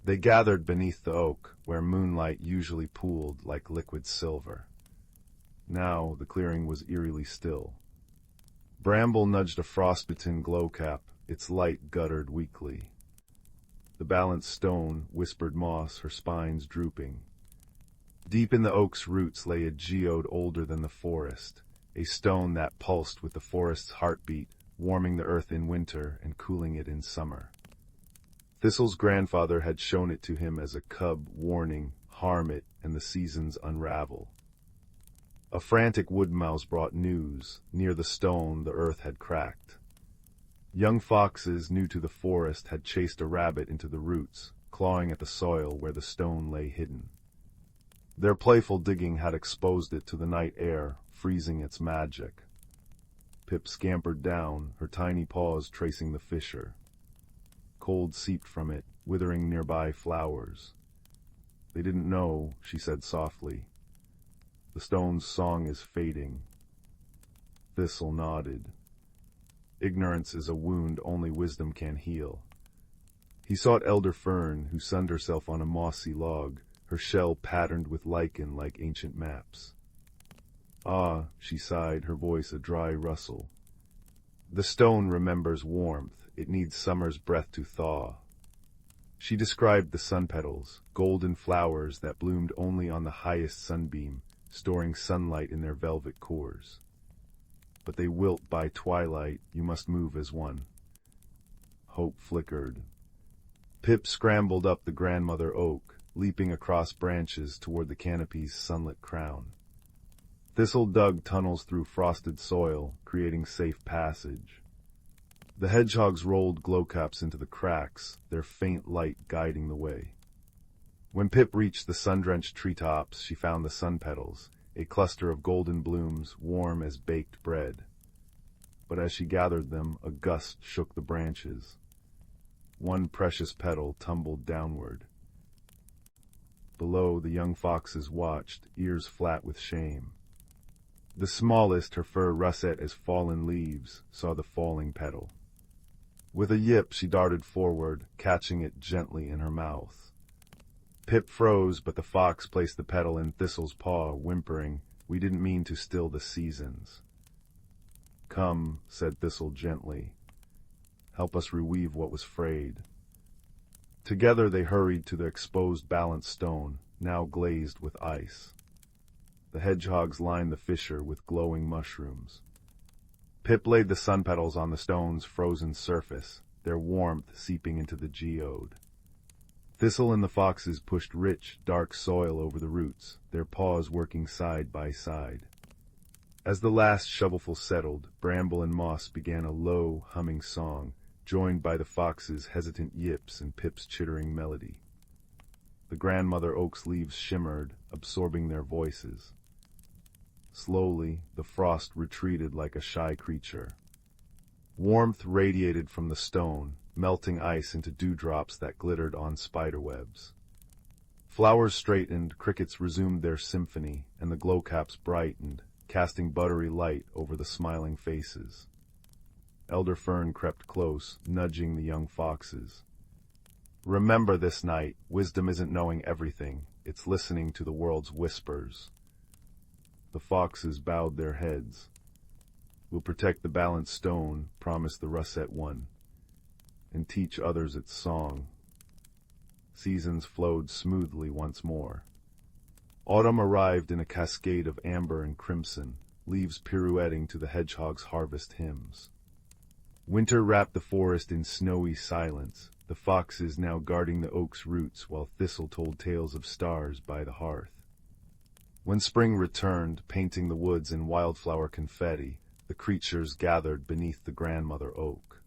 They gathered beneath the oak, where moonlight usually pooled like liquid silver. Now the clearing was eerily still. Bramble nudged a frostbitten glowcap, its light guttered weakly. The balanced stone whispered moss, her spines drooping. Deep in the oak's roots lay a geode older than the forest, a stone that pulsed with the forest's heartbeat, warming the earth in winter and cooling it in summer. Thistle's grandfather had shown it to him as a cub, warning, harm it, and the seasons unravel. A frantic woodmouse brought news. Near the stone, the earth had cracked. Young foxes, new to the forest, had chased a rabbit into the roots, clawing at the soil where the stone lay hidden. Their playful digging had exposed it to the night air, freezing its magic. Pip scampered down, her tiny paws tracing the fissure. Cold seeped from it, withering nearby flowers. "They didn't know," she said softly. "The stone's song is fading." Thistle nodded. Ignorance is a wound only wisdom can heal. He sought elder fern, who sunned herself on a mossy log, her shell patterned with lichen like ancient maps. "Ah," she sighed, her voice a dry rustle. "The stone remembers warmth. It needs summer's breath to thaw." She described the sun petals, golden flowers that bloomed only on the highest sunbeam, storing sunlight in their velvet cores. "But they wilt by twilight, you must move as one." Hope flickered. Pip scrambled up the grandmother oak, leaping across branches toward the canopy's sunlit crown. Thistle dug tunnels through frosted soil, creating safe passage. The hedgehogs rolled glowcaps into the cracks, their faint light guiding the way. When Pip reached the sun-drenched treetops, she found the sun petals, a cluster of golden blooms, warm as baked bread. But as she gathered them, a gust shook the branches. One precious petal tumbled downward. Below, the young foxes watched, ears flat with shame. The smallest, her fur russet as fallen leaves, saw the falling petal. With a yip, she darted forward, catching it gently in her mouth. Pip froze, but the fox placed the petal in Thistle's paw, whimpering, "We didn't mean to still the seasons." "Come," said Thistle gently. "Help us reweave what was frayed." Together they hurried to the exposed balanced stone, now glazed with ice. The hedgehogs lined the fissure with glowing mushrooms. Pip laid the sun petals on the stone's frozen surface, their warmth seeping into the geode. Thistle and the foxes pushed rich, dark soil over the roots, their paws working side by side. As the last shovelful settled, bramble and moss began a low, humming song, joined by the fox's hesitant yips and Pip's chittering melody. The grandmother oak's leaves shimmered, absorbing their voices. Slowly, the frost retreated like a shy creature. Warmth radiated from the stone, melting ice into dewdrops that glittered on spiderwebs. Flowers straightened, crickets resumed their symphony, and the glowcaps brightened, casting buttery light over the smiling faces. Elder Fern crept close, nudging the young foxes. "Remember this night, wisdom isn't knowing everything, it's listening to the world's whispers." The foxes bowed their heads. "We'll protect the balanced stone," promised the russet one, "and teach others its song." Seasons flowed smoothly once more. Autumn arrived in a cascade of amber and crimson, leaves pirouetting to the hedgehog's harvest hymns. Winter wrapped the forest in snowy silence, the foxes now guarding the oak's roots while Thistle told tales of stars by the hearth. When spring returned, painting the woods in wildflower confetti, the creatures gathered beneath the grandmother oak.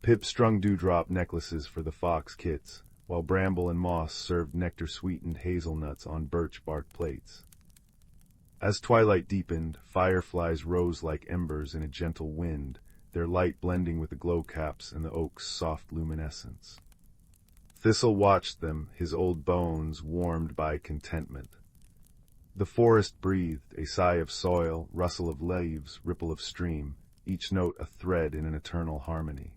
Pip strung dewdrop necklaces for the fox kits, while Bramble and Moss served nectar-sweetened hazelnuts on birch bark plates. As twilight deepened, fireflies rose like embers in a gentle wind, their light blending with the glow-caps and the oak's soft luminescence. Thistle watched them, his old bones warmed by contentment. The forest breathed, a sigh of soil, rustle of leaves, ripple of stream, each note a thread in an eternal harmony.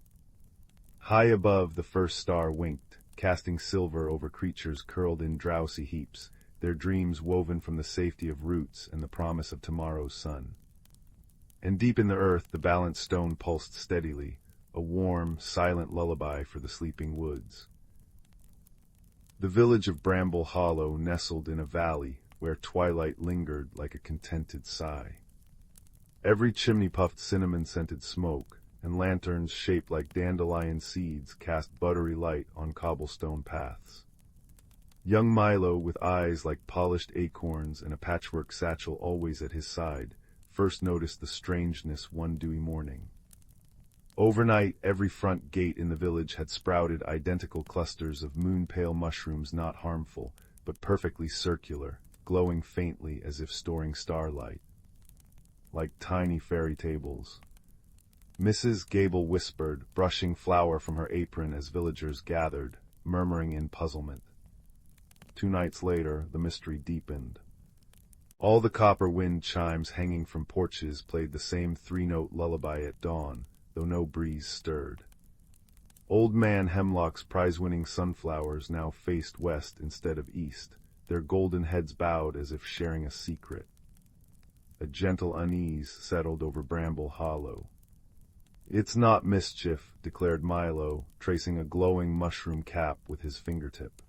High above, the first star winked, casting silver over creatures curled in drowsy heaps, their dreams woven from the safety of roots and the promise of tomorrow's sun. And deep in the earth, the balanced stone pulsed steadily, a warm, silent lullaby for the sleeping woods. The village of Bramble Hollow nestled in a valley where twilight lingered like a contented sigh. Every chimney puffed cinnamon-scented smoke, and lanterns shaped like dandelion seeds cast buttery light on cobblestone paths. Young Milo, with eyes like polished acorns and a patchwork satchel always at his side, first noticed the strangeness one dewy morning. Overnight, every front gate in the village had sprouted identical clusters of moon-pale mushrooms not harmful, but perfectly circular, glowing faintly as if storing starlight. Like tiny fairy tables. Mrs. Gable whispered, brushing flour from her apron as villagers gathered, murmuring in puzzlement. 2 nights later, the mystery deepened. All the copper wind chimes hanging from porches played the same 3-note lullaby at dawn, though no breeze stirred. Old Man Hemlock's prize-winning sunflowers now faced west instead of east, their golden heads bowed as if sharing a secret. A gentle unease settled over Bramble Hollow. "It's not mischief," declared Milo, tracing a glowing mushroom cap with his fingertip.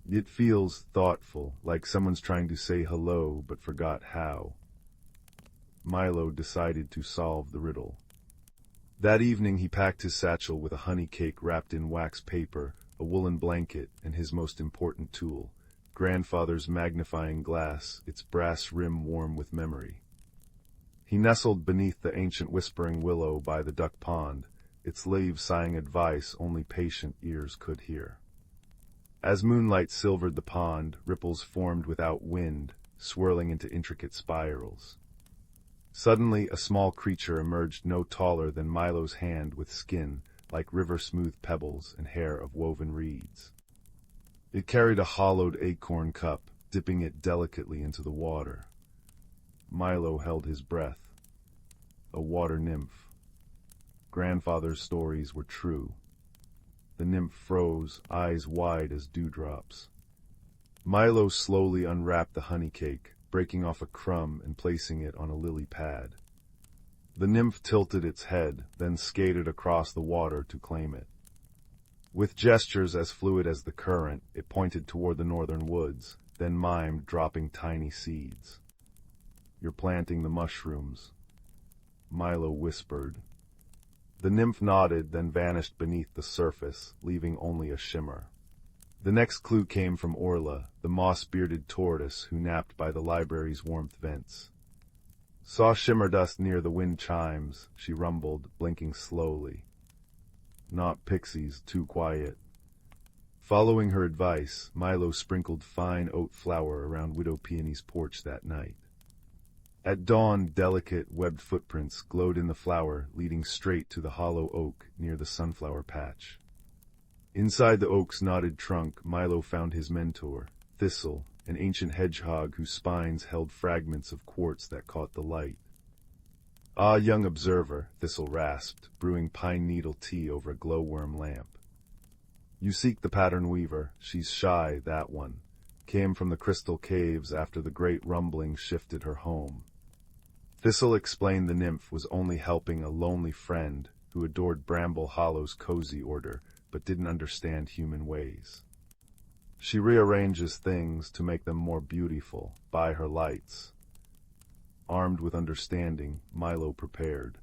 "It feels thoughtful, like someone's trying to say hello but forgot how." Milo decided to solve the riddle. That evening he packed his satchel with a honey cake wrapped in wax paper, a woolen blanket, and his most important tool, Grandfather's magnifying glass, its brass rim warm with memory. He nestled beneath the ancient whispering willow by the duck pond, its leaves sighing advice only patient ears could hear. As moonlight silvered the pond, ripples formed without wind, swirling into intricate spirals. Suddenly, a small creature emerged no taller than Milo's hand with skin, like river-smooth pebbles and hair of woven reeds. It carried a hollowed acorn cup, dipping it delicately into the water. Milo held his breath. A water nymph. Grandfather's stories were true. The nymph froze, eyes wide as dewdrops. Milo slowly unwrapped the honey cake, breaking off a crumb and placing it on a lily pad. The nymph tilted its head, then skated across the water to claim it. With gestures as fluid as the current, it pointed toward the northern woods, then mimed, dropping tiny seeds. "You're planting the mushrooms," Milo whispered. The nymph nodded, then vanished beneath the surface, leaving only a shimmer. The next clue came from Orla, the moss-bearded tortoise who napped by the library's warmth vents. "Saw shimmer dust near the wind chimes," she rumbled, blinking slowly. "Not pixies, too quiet." Following her advice, Milo sprinkled fine oat flour around Widow Peony's porch that night. At dawn, delicate, webbed footprints glowed in the flour, leading straight to the hollow oak near the sunflower patch. Inside the oak's knotted trunk, Milo found his mentor, Thistle, an ancient hedgehog whose spines held fragments of quartz that caught the light. "Ah, young observer," Thistle rasped, brewing pine needle tea over a glowworm lamp. "You seek the pattern weaver. She's shy, that one. Came from the crystal caves after the great rumbling shifted her home." Thistle explained the nymph was only helping a lonely friend who adored Bramble Hollow's cozy order, but didn't understand human ways. She rearranges things to make them more beautiful, by her lights. Armed with understanding, Milo prepared.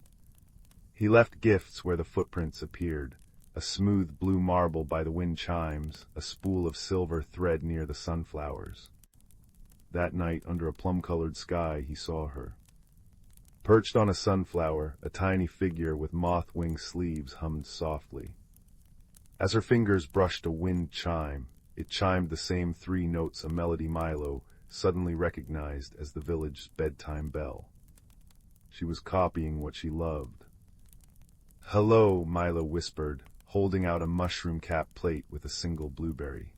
He left gifts where the footprints appeared, a smooth blue marble by the wind chimes, a spool of silver thread near the sunflowers. That night, under a plum-colored sky, he saw her. Perched on a sunflower, a tiny figure with moth-wing sleeves hummed softly. As her fingers brushed a wind chime, it chimed the same 3 notes, a melody Milo suddenly recognized as the village's bedtime bell. She was copying what she loved. "Hello," Milo whispered, holding out a mushroom-capped plate with a single blueberry.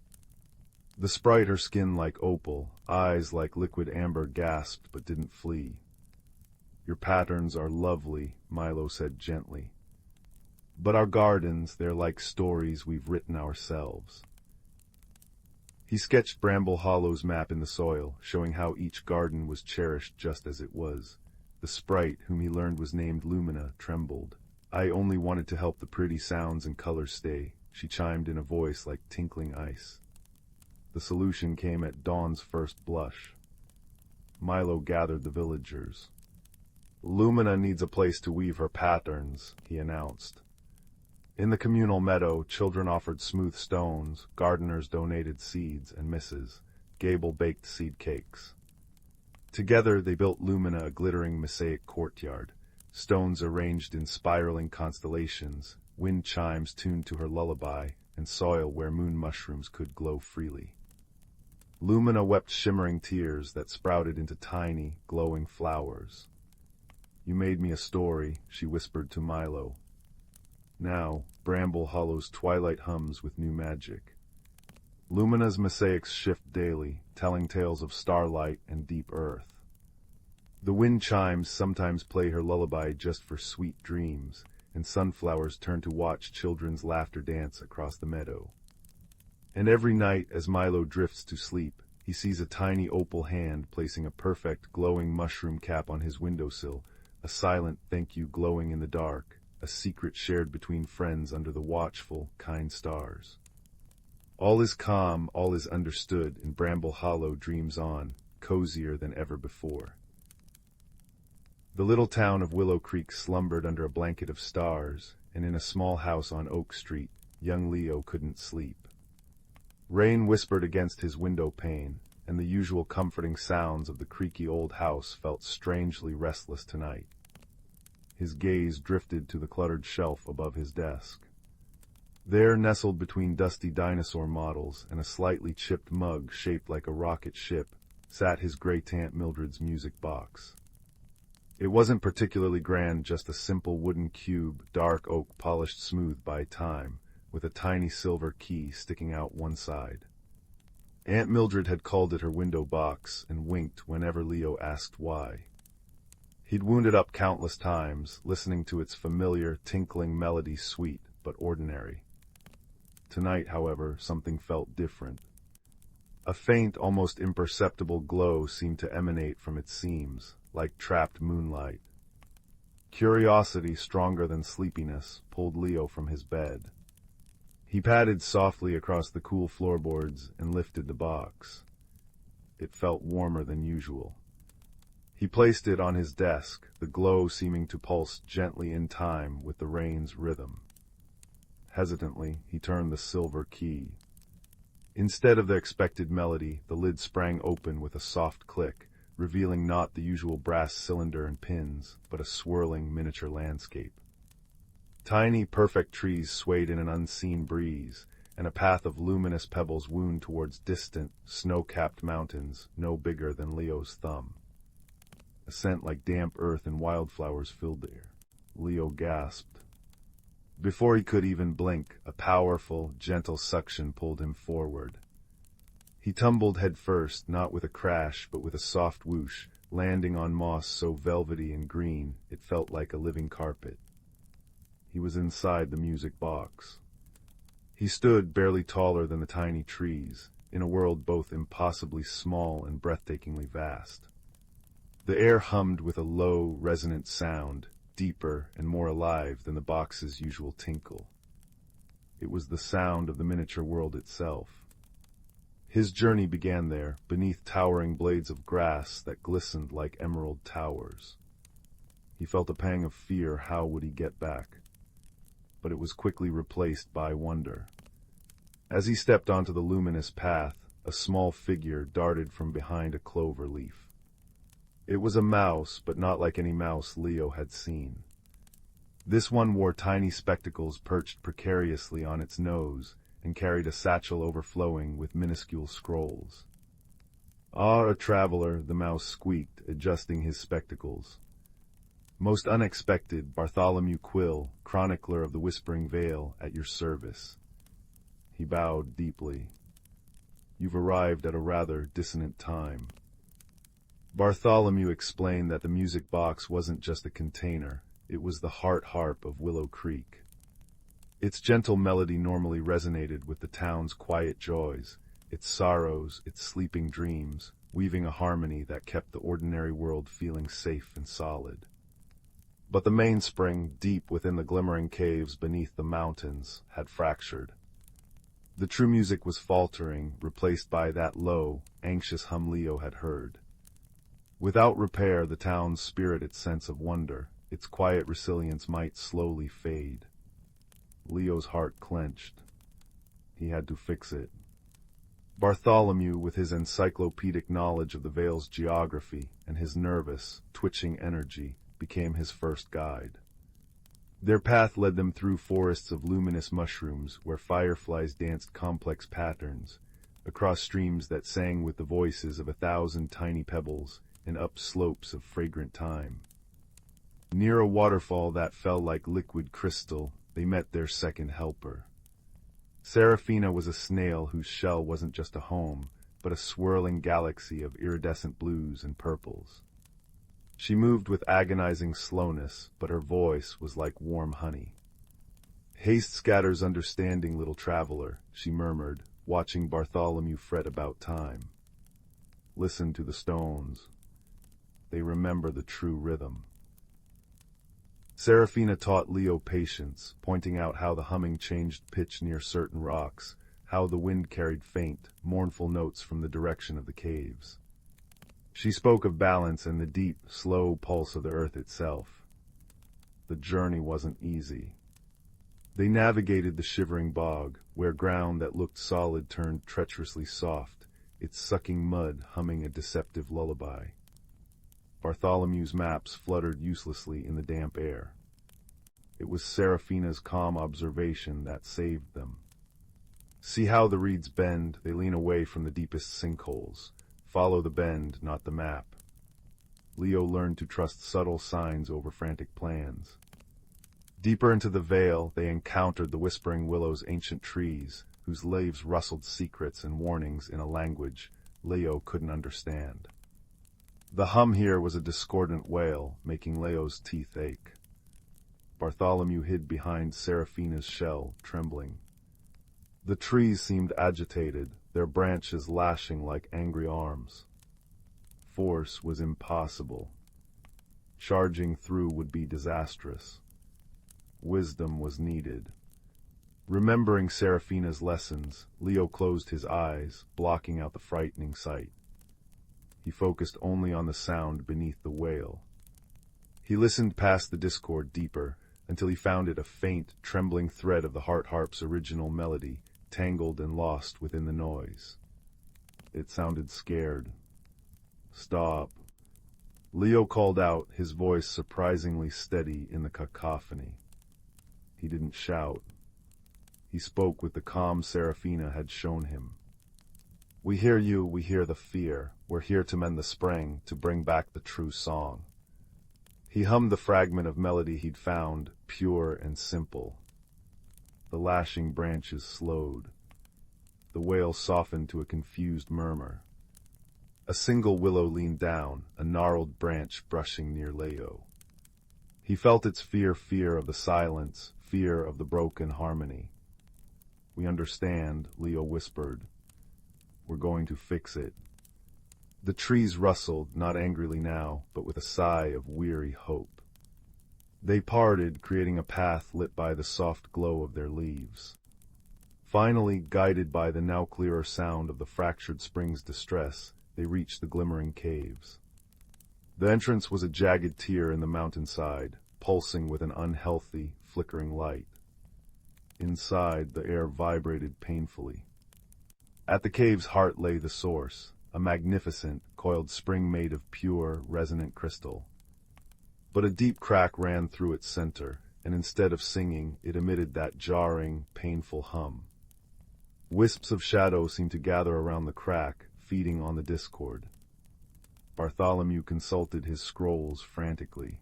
The sprite, her skin like opal, eyes like liquid amber, gasped but didn't flee. "Your patterns are lovely," Milo said gently. "But our gardens, they're like stories we've written ourselves." He sketched Bramble Hollow's map in the soil, showing how each garden was cherished just as it was. The sprite, whom he learned was named Lumina, trembled. "I only wanted to help the pretty sounds and colors stay," she chimed in a voice like tinkling ice. The solution came at dawn's first blush. Milo gathered the villagers. "Lumina needs a place to weave her patterns," he announced. In the communal meadow, children offered smooth stones, gardeners donated seeds and misses, Gable baked seed cakes. Together they built Lumina a glittering mosaic courtyard, stones arranged in spiraling constellations, wind chimes tuned to her lullaby, and soil where moon mushrooms could glow freely. Lumina wept shimmering tears that sprouted into tiny, glowing flowers. "You made me a story," she whispered to Milo. Now, Bramble Hollow's twilight hums with new magic. Lumina's mosaics shift daily, telling tales of starlight and deep earth. The wind chimes sometimes play her lullaby just for sweet dreams, and sunflowers turn to watch children's laughter dance across the meadow. And every night, as Milo drifts to sleep, he sees a tiny opal hand placing a perfect, glowing mushroom cap on his windowsill, a silent thank you glowing in the dark, a secret shared between friends under the watchful, kind stars. All is calm, all is understood, and Bramble Hollow dreams on, cozier than ever before. The little town of Willow Creek slumbered under a blanket of stars, and in a small house on Oak Street, young Leo couldn't sleep. Rain whispered against his window pane, and the usual comforting sounds of the creaky old house felt strangely restless tonight. His gaze drifted to the cluttered shelf above his desk. There, nestled between dusty dinosaur models and a slightly chipped mug shaped like a rocket ship, sat his great aunt Mildred's music box. It wasn't particularly grand, just a simple wooden cube, dark oak polished smooth by time, with a tiny silver key sticking out one side. Aunt Mildred had called it her window box and winked whenever Leo asked why. He'd wound it up countless times, listening to its familiar, tinkling melody, sweet but ordinary. Tonight, however, something felt different. A faint, almost imperceptible glow seemed to emanate from its seams, like trapped moonlight. Curiosity, stronger than sleepiness, pulled Leo from his bed. He padded softly across the cool floorboards and lifted the box. It felt warmer than usual. He placed it on his desk, the glow seeming to pulse gently in time with the rain's rhythm. Hesitantly, he turned the silver key. Instead of the expected melody, the lid sprang open with a soft click, revealing not the usual brass cylinder and pins, but a swirling miniature landscape. Tiny, perfect trees swayed in an unseen breeze, and a path of luminous pebbles wound towards distant, snow-capped mountains no bigger than Leo's thumb. A scent like damp earth and wildflowers filled the air. Leo gasped. Before he could even blink, a powerful, gentle suction pulled him forward. He tumbled headfirst, not with a crash, but with a soft whoosh, landing on moss so velvety and green it felt like a living carpet. He was inside the music box. He stood barely taller than the tiny trees, in a world both impossibly small and breathtakingly vast. The air hummed with a low, resonant sound, deeper and more alive than the box's usual tinkle. It was the sound of the miniature world itself. His journey began there, beneath towering blades of grass that glistened like emerald towers. He felt a pang of fear. How would he get back? But it was quickly replaced by wonder. As he stepped onto the luminous path, a small figure darted from behind a clover leaf. It was a mouse, but not like any mouse Leo had seen. This one wore tiny spectacles perched precariously on its nose and carried a satchel overflowing with minuscule scrolls. "Ah, a traveler," the mouse squeaked, adjusting his spectacles. "Most unexpected, Bartholomew Quill, chronicler of the Whispering Vale, at your service." He bowed deeply. "You've arrived at a rather dissonant time." Bartholomew explained that the music box wasn't just a container, it was the heart harp of Willow Creek. Its gentle melody normally resonated with the town's quiet joys, its sorrows, its sleeping dreams, weaving a harmony that kept the ordinary world feeling safe and solid. But the mainspring, deep within the glimmering caves beneath the mountains, had fractured. The true music was faltering, replaced by that low, anxious hum Leo had heard. Without repair, the town's spirit, its sense of wonder, its quiet resilience might slowly fade. Leo's heart clenched. He had to fix it. Bartholomew, with his encyclopedic knowledge of the Vale's geography and his nervous, twitching energy, became his first guide. Their path led them through forests of luminous mushrooms where fireflies danced complex patterns, across streams that sang with the voices of 1,000 tiny pebbles, and up slopes of fragrant thyme. Near a waterfall that fell like liquid crystal, they met their second helper. Seraphina was a snail whose shell wasn't just a home, but a swirling galaxy of iridescent blues and purples. She moved with agonizing slowness, but her voice was like warm honey. "Haste scatters understanding, little traveler," she murmured, watching Bartholomew fret about time. "Listen to the stones. They remember the true rhythm." Seraphina taught Leo patience, pointing out how the humming changed pitch near certain rocks, how the wind carried faint, mournful notes from the direction of the caves. She spoke of balance and the deep, slow pulse of the earth itself. The journey wasn't easy. They navigated the shivering bog, where ground that looked solid turned treacherously soft, its sucking mud humming a deceptive lullaby. Bartholomew's maps fluttered uselessly in the damp air. It was Seraphina's calm observation that saved them. "See how the reeds bend, they lean away from the deepest sinkholes. Follow the bend, not the map." Leo learned to trust subtle signs over frantic plans. Deeper into the vale, they encountered the Whispering Willow's ancient trees, whose leaves rustled secrets and warnings in a language Leo couldn't understand. The hum here was a discordant wail, making Leo's teeth ache. Bartholomew hid behind Seraphina's shell, trembling. The trees seemed agitated, their branches lashing like angry arms. Force was impossible. Charging through would be disastrous. Wisdom was needed. Remembering Seraphina's lessons, Leo closed his eyes, blocking out the frightening sight. He focused only on the sound beneath the wail. He listened past the discord deeper, until he found it a faint, trembling thread of the heart harp's original melody, tangled and lost within the noise. It sounded scared. "Stop." Leo called out, his voice surprisingly steady in the cacophony. He didn't shout. He spoke with the calm Seraphina had shown him. "We hear you, we hear the fear. We're here to mend the spring, to bring back the true song." He hummed the fragment of melody he'd found, pure and simple. The lashing branches slowed. The wail softened to a confused murmur. A single willow leaned down, a gnarled branch brushing near Leo. He felt its fear of the silence, fear of the broken harmony. "We understand," Leo whispered. "We're going to fix it." The trees rustled, not angrily now, but with a sigh of weary hope. They parted, creating a path lit by the soft glow of their leaves. Finally, guided by the now clearer sound of the fractured spring's distress, they reached the glimmering caves. The entrance was a jagged tear in the mountainside, pulsing with an unhealthy, flickering light. Inside, the air vibrated painfully. At the cave's heart lay the source, a magnificent, coiled spring made of pure, resonant crystal. But a deep crack ran through its center, and instead of singing, it emitted that jarring, painful hum. Wisps of shadow seemed to gather around the crack, feeding on the discord. Bartholomew consulted his scrolls frantically.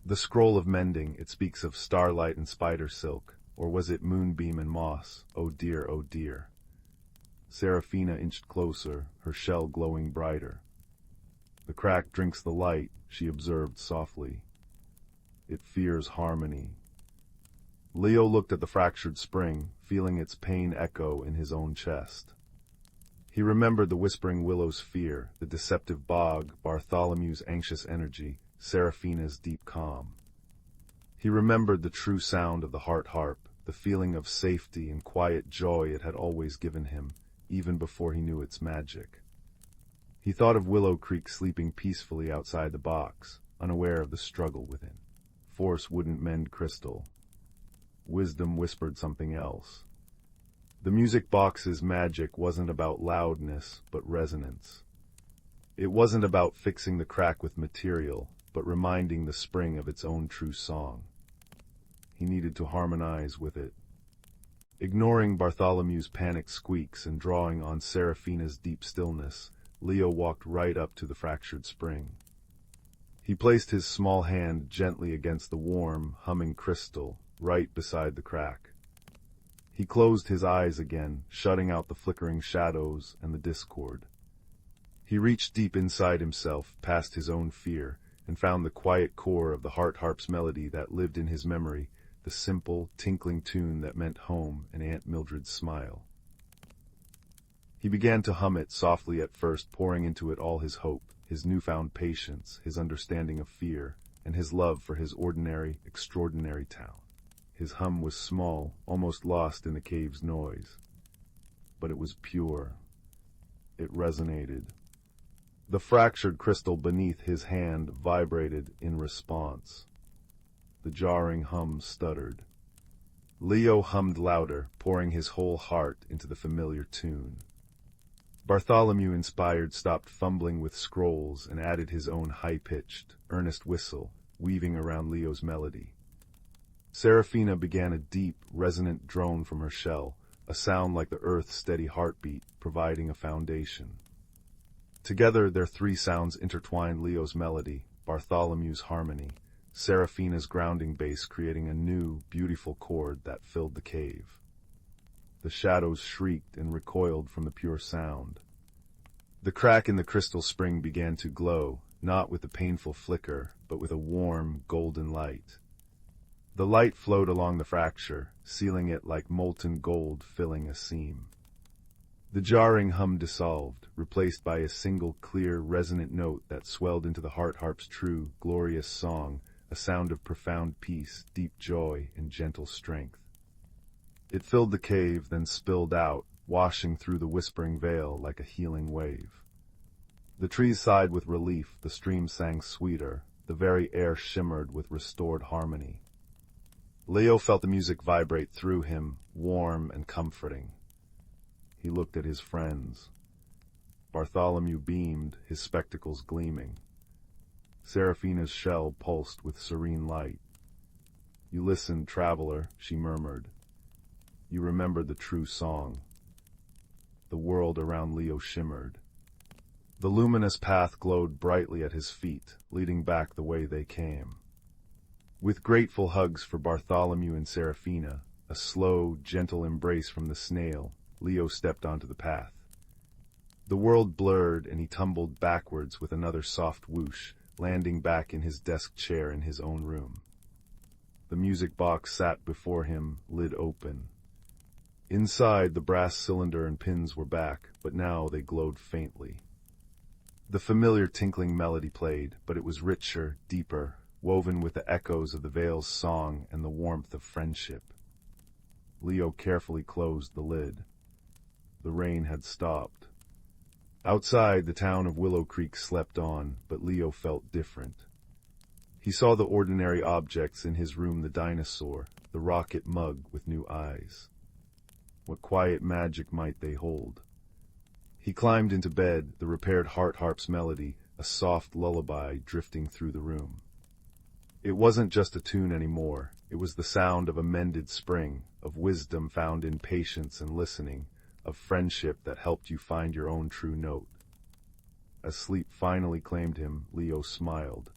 The scroll of mending, it speaks of starlight and spider silk, or was it moonbeam and moss? Oh dear, oh dear. Seraphina inched closer, her shell glowing brighter. The crack drinks the light, she observed softly. It fears harmony. Leo looked at the fractured spring, feeling its pain echo in his own chest. He remembered the whispering willow's fear, the deceptive bog, Bartholomew's anxious energy, Seraphina's deep calm. He remembered the true sound of the heart harp, the feeling of safety and quiet joy it had always given him, even before he knew its magic. He thought of Willow Creek sleeping peacefully outside the box, unaware of the struggle within. Force wouldn't mend crystal. Wisdom whispered something else. The music box's magic wasn't about loudness, but resonance. It wasn't about fixing the crack with material, but reminding the spring of its own true song. He needed to harmonize with it. Ignoring Bartholomew's panicked squeaks and drawing on Seraphina's deep stillness, Leo walked right up to the fractured spring. He placed his small hand gently against the warm, humming crystal, right beside the crack. He closed his eyes again, shutting out the flickering shadows and the discord. He reached deep inside himself, past his own fear, and found the quiet core of the heart harp's melody that lived in his memory, the simple, tinkling tune that meant home and Aunt Mildred's smile. He began to hum it softly at first, pouring into it all his hope, his newfound patience, his understanding of fear, and his love for his ordinary, extraordinary town. His hum was small, almost lost in the cave's noise. But it was pure. It resonated. The fractured crystal beneath his hand vibrated in response. The jarring hum stuttered. Leo hummed louder, pouring his whole heart into the familiar tune. Bartholomew, inspired, stopped fumbling with scrolls and added his own high-pitched, earnest whistle, weaving around Leo's melody. Seraphina began a deep, resonant drone from her shell, a sound like the earth's steady heartbeat, providing a foundation. Together, their three sounds intertwined: Leo's melody, Bartholomew's harmony, Seraphina's grounding bass, creating a new, beautiful chord that filled the cave. The shadows shrieked and recoiled from the pure sound. The crack in the crystal spring began to glow, not with a painful flicker, but with a warm, golden light. The light flowed along the fracture, sealing it like molten gold filling a seam. The jarring hum dissolved, replaced by a single clear, resonant note that swelled into the heart harp's true, glorious song, a sound of profound peace, deep joy, and gentle strength. It filled the cave, then spilled out, washing through the whispering veil like a healing wave. The trees sighed with relief, the stream sang sweeter, the very air shimmered with restored harmony. Leo felt the music vibrate through him, warm and comforting. He looked at his friends. Bartholomew beamed, his spectacles gleaming. Seraphina's shell pulsed with serene light. "You listened, traveler," she murmured. "You remembered the true song." The world around Leo shimmered. The luminous path glowed brightly at his feet, leading back the way they came. With grateful hugs for Bartholomew and Seraphina, a slow, gentle embrace from the snail, Leo stepped onto the path. The world blurred, and he tumbled backwards with another soft whoosh, landing back in his desk chair in his own room. The music box sat before him, lid open. Inside, the brass cylinder and pins were back, but now they glowed faintly. The familiar tinkling melody played, but it was richer, deeper, woven with the echoes of the Vale's song and the warmth of friendship. Leo carefully closed the lid. The rain had stopped. Outside, the town of Willow Creek slept on, but Leo felt different. He saw the ordinary objects in his room: the dinosaur, the rocket mug with new eyes. What quiet magic might they hold? He climbed into bed, the repaired heart harp's melody, a soft lullaby drifting through the room. It wasn't just a tune anymore. It was the sound of a mended spring, of wisdom found in patience and listening, of friendship that helped you find your own true note. As sleep finally claimed him, Leo smiled.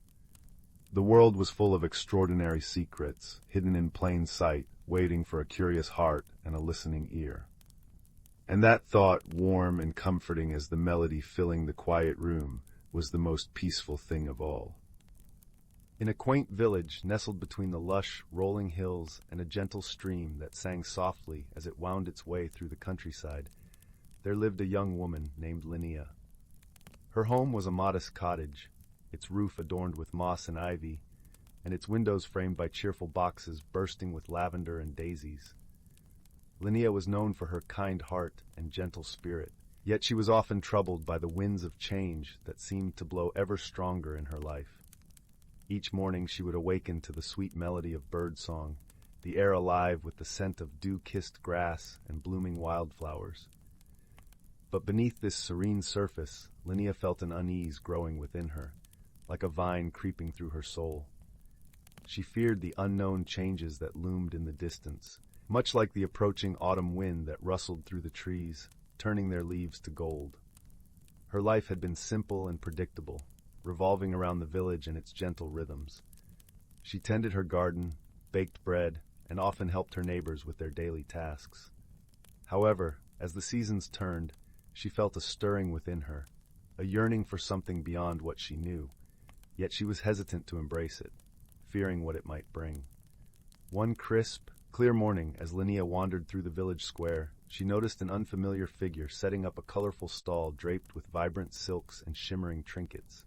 The world was full of extraordinary secrets, hidden in plain sight, waiting for a curious heart and a listening ear. And that thought, warm and comforting as the melody filling the quiet room, was the most peaceful thing of all. In a quaint village nestled between the lush, rolling hills and a gentle stream that sang softly as it wound its way through the countryside, there lived a young woman named Linnea. Her home was a modest cottage, its roof adorned with moss and ivy, and its windows framed by cheerful boxes bursting with lavender and daisies. Linnea was known for her kind heart and gentle spirit, yet she was often troubled by the winds of change that seemed to blow ever stronger in her life. Each morning she would awaken to the sweet melody of birdsong, the air alive with the scent of dew-kissed grass and blooming wildflowers. But beneath this serene surface, Linnea felt an unease growing within her, like a vine creeping through her soul. She feared the unknown changes that loomed in the distance, much like the approaching autumn wind that rustled through the trees, turning their leaves to gold. Her life had been simple and predictable, revolving around the village and its gentle rhythms. She tended her garden, baked bread, and often helped her neighbors with their daily tasks. However, as the seasons turned, she felt a stirring within her, a yearning for something beyond what she knew, yet she was hesitant to embrace it, fearing what it might bring. One crisp, clear morning, as Linnea wandered through the village square, she noticed an unfamiliar figure setting up a colorful stall draped with vibrant silks and shimmering trinkets.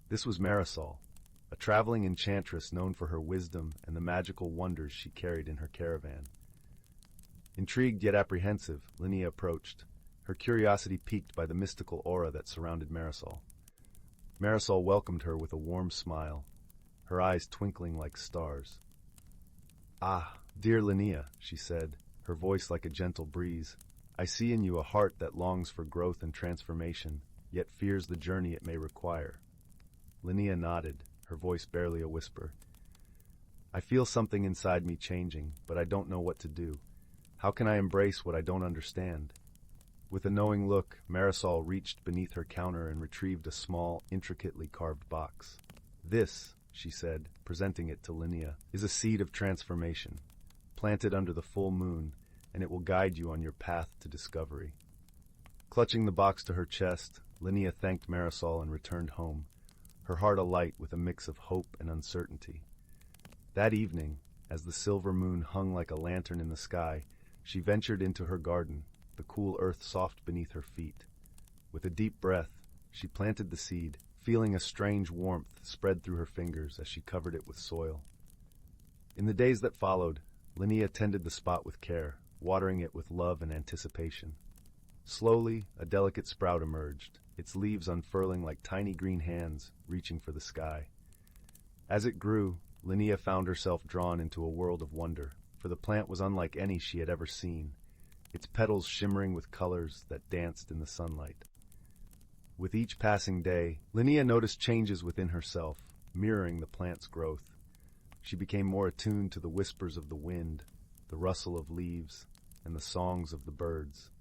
This was Marisol, a traveling enchantress known for her wisdom and the magical wonders she carried in her caravan. Intrigued yet apprehensive, Linnea approached, her curiosity piqued by the mystical aura that surrounded Marisol. Marisol welcomed her with a warm smile, her eyes twinkling like stars. "Ah, dear Linnea," she said, her voice like a gentle breeze, "I see in you a heart that longs for growth and transformation, yet fears the journey it may require." Linnea nodded, her voice barely a whisper. "I feel something inside me changing, but I don't know what to do. How can I embrace what I don't understand?" With a knowing look, Marisol reached beneath her counter and retrieved a small, intricately carved box. "This," she said, presenting it to Linnea, "is a seed of transformation. Plant it under the full moon, and it will guide you on your path to discovery." Clutching the box to her chest, Linnea thanked Marisol and returned home, her heart alight with a mix of hope and uncertainty. That evening, as the silver moon hung like a lantern in the sky, she ventured into her garden, the cool earth soft beneath her feet. With a deep breath, she planted the seed, feeling a strange warmth spread through her fingers as she covered it with soil. In the days that followed, Linnea tended the spot with care, watering it with love and anticipation. Slowly, a delicate sprout emerged, its leaves unfurling like tiny green hands reaching for the sky. As it grew, Linnea found herself drawn into a world of wonder, for the plant was unlike any she had ever seen, its petals shimmering with colors that danced in the sunlight. With each passing day, Linnea noticed changes within herself, mirroring the plant's growth. She became more attuned to the whispers of the wind, the rustle of leaves, and the songs of the birds.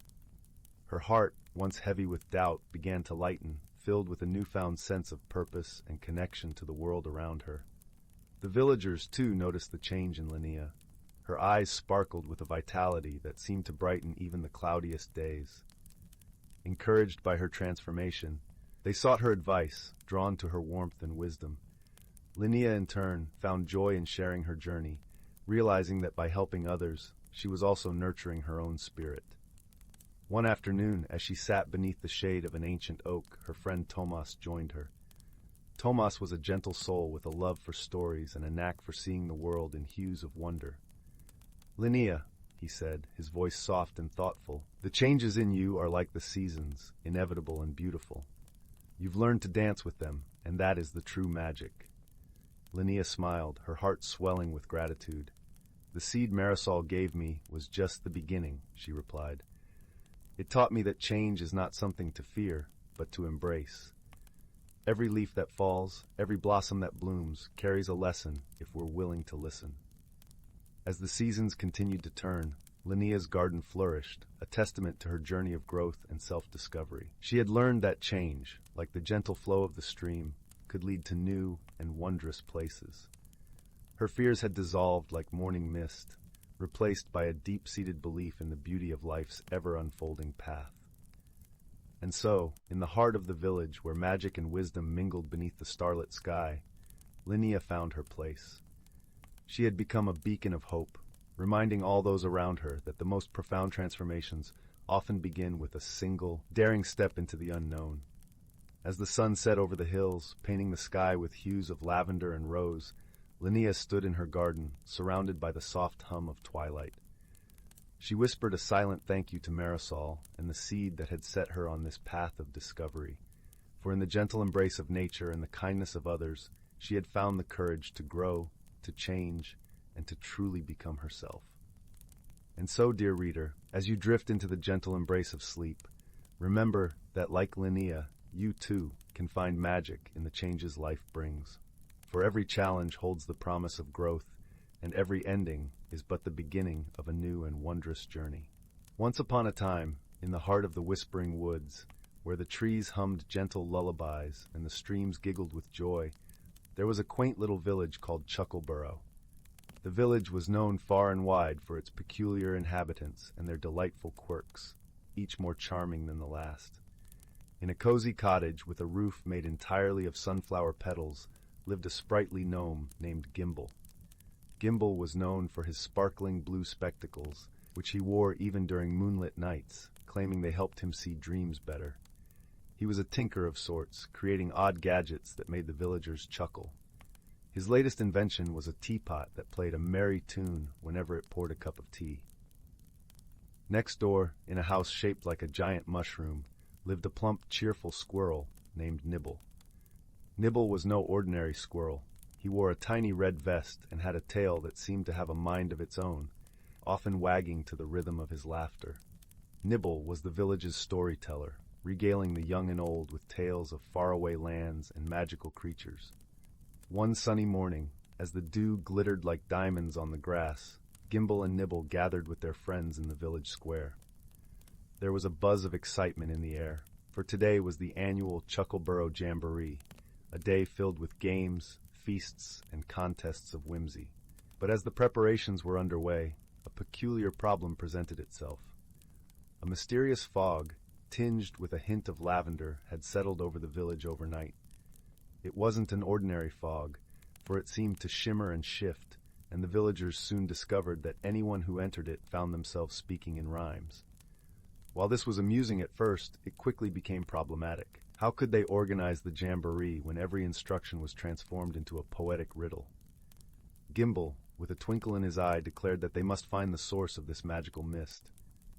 Her heart, once heavy with doubt, began to lighten, filled with a newfound sense of purpose and connection to the world around her. The villagers, too, noticed the change in Linnea. Her eyes sparkled with a vitality that seemed to brighten even the cloudiest days. Encouraged by her transformation, they sought her advice, drawn to her warmth and wisdom. Linnea, in turn, found joy in sharing her journey, realizing that by helping others, she was also nurturing her own spirit. One afternoon, as she sat beneath the shade of an ancient oak, her friend Tomas joined her. Tomas was a gentle soul with a love for stories and a knack for seeing the world in hues of wonder. "Linnea," he said, his voice soft and thoughtful. The changes in you are like the seasons, inevitable and beautiful. You've learned to dance with them, and that is the true magic. Linnea smiled, her heart swelling with gratitude. The seed Marisol gave me was just the beginning, she replied. It taught me that change is not something to fear, but to embrace. Every leaf that falls, every blossom that blooms, carries a lesson if we're willing to listen. As the seasons continued to turn, Linnea's garden flourished, a testament to her journey of growth and self-discovery. She had learned that change, like the gentle flow of the stream, could lead to new and wondrous places. Her fears had dissolved like morning mist, replaced by a deep-seated belief in the beauty of life's ever-unfolding path. And so, in the heart of the village where magic and wisdom mingled beneath the starlit sky, Linnea found her place. She had become a beacon of hope, reminding all those around her that the most profound transformations often begin with a single, daring step into the unknown. As the sun set over the hills, painting the sky with hues of lavender and rose, Linnea stood in her garden, surrounded by the soft hum of twilight. She whispered a silent thank you to Marisol and the seed that had set her on this path of discovery, for in the gentle embrace of nature and the kindness of others, she had found the courage to grow, to change, and to truly become herself. And so, dear reader, as you drift into the gentle embrace of sleep, remember that, like Linnea, you too can find magic in the changes life brings. For every challenge holds the promise of growth, and every ending is but the beginning of a new and wondrous journey. Once upon a time, in the heart of the whispering woods, where the trees hummed gentle lullabies and the streams giggled with joy, there was a quaint little village called Chuckleborough. The village was known far and wide for its peculiar inhabitants and their delightful quirks, each more charming than the last. In a cozy cottage with a roof made entirely of sunflower petals lived a sprightly gnome named Gimble. Gimble was known for his sparkling blue spectacles, which he wore even during moonlit nights, claiming they helped him see dreams better. He was a tinker of sorts, creating odd gadgets that made the villagers chuckle. His latest invention was a teapot that played a merry tune whenever it poured a cup of tea. Next door, in a house shaped like a giant mushroom, lived a plump, cheerful squirrel named Nibble. Nibble was no ordinary squirrel. He wore a tiny red vest and had a tail that seemed to have a mind of its own, often wagging to the rhythm of his laughter. Nibble was the village's storyteller, regaling the young and old with tales of faraway lands and magical creatures. One sunny morning, as the dew glittered like diamonds on the grass, Gimble and Nibble gathered with their friends in the village square. There was a buzz of excitement in the air, for today was the annual Chuckleborough Jamboree, a day filled with games, feasts, and contests of whimsy. But as the preparations were underway, a peculiar problem presented itself. A mysterious fog, tinged with a hint of lavender, had settled over the village overnight. It wasn't an ordinary fog, for it seemed to shimmer and shift, and the villagers soon discovered that anyone who entered it found themselves speaking in rhymes. While this was amusing at first, it quickly became problematic. How could they organize the jamboree when every instruction was transformed into a poetic riddle? Gimble, with a twinkle in his eye, declared that they must find the source of this magical mist.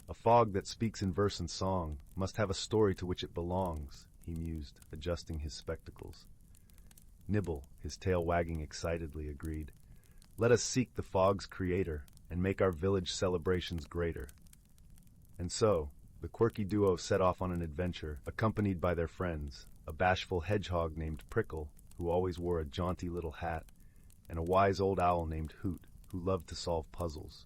A fog that speaks in verse and song must have a story to which it belongs, he mused, adjusting his spectacles. Nibble, his tail wagging excitedly, agreed. Let us seek the fog's creator and make our village celebrations greater. And so, the quirky duo set off on an adventure, accompanied by their friends, a bashful hedgehog named Prickle, who always wore a jaunty little hat, and a wise old owl named Hoot, who loved to solve puzzles.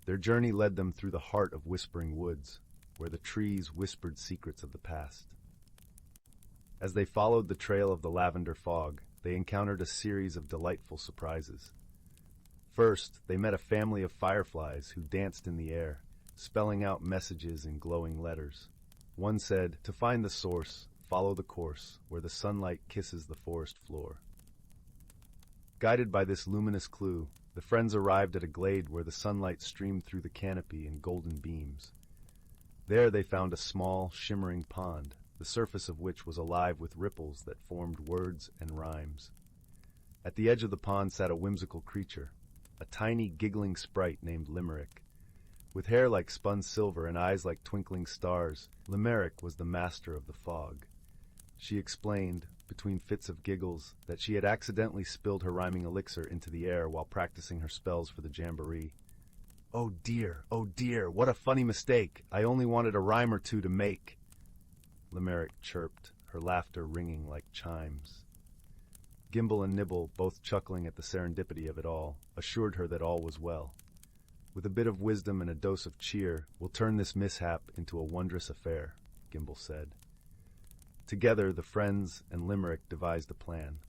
Their journey led them through the heart of whispering woods, where the trees whispered secrets of the past. As they followed the trail of the lavender fog, they encountered a series of delightful surprises. First, they met a family of fireflies who danced in the air, spelling out messages in glowing letters. One said, "To find the source, follow the course, where the sunlight kisses the forest floor." Guided by this luminous clue, the friends arrived at a glade where the sunlight streamed through the canopy in golden beams. There they found a small, shimmering pond, the surface of which was alive with ripples that formed words and rhymes. At the edge of the pond sat a whimsical creature, a tiny, giggling sprite named Limerick. With hair like spun silver and eyes like twinkling stars, Limerick was the master of the fog. She explained, between fits of giggles, that she had accidentally spilled her rhyming elixir into the air while practicing her spells for the jamboree. Oh dear, what a funny mistake! I only wanted a rhyme or two to make. Limerick chirped, her laughter ringing like chimes. Gimble and Nibble, both chuckling at the serendipity of it all, assured her that all was well. With a bit of wisdom and a dose of cheer, we'll turn this mishap into a wondrous affair, Gimble said. Together, the friends and Limerick devised a plan.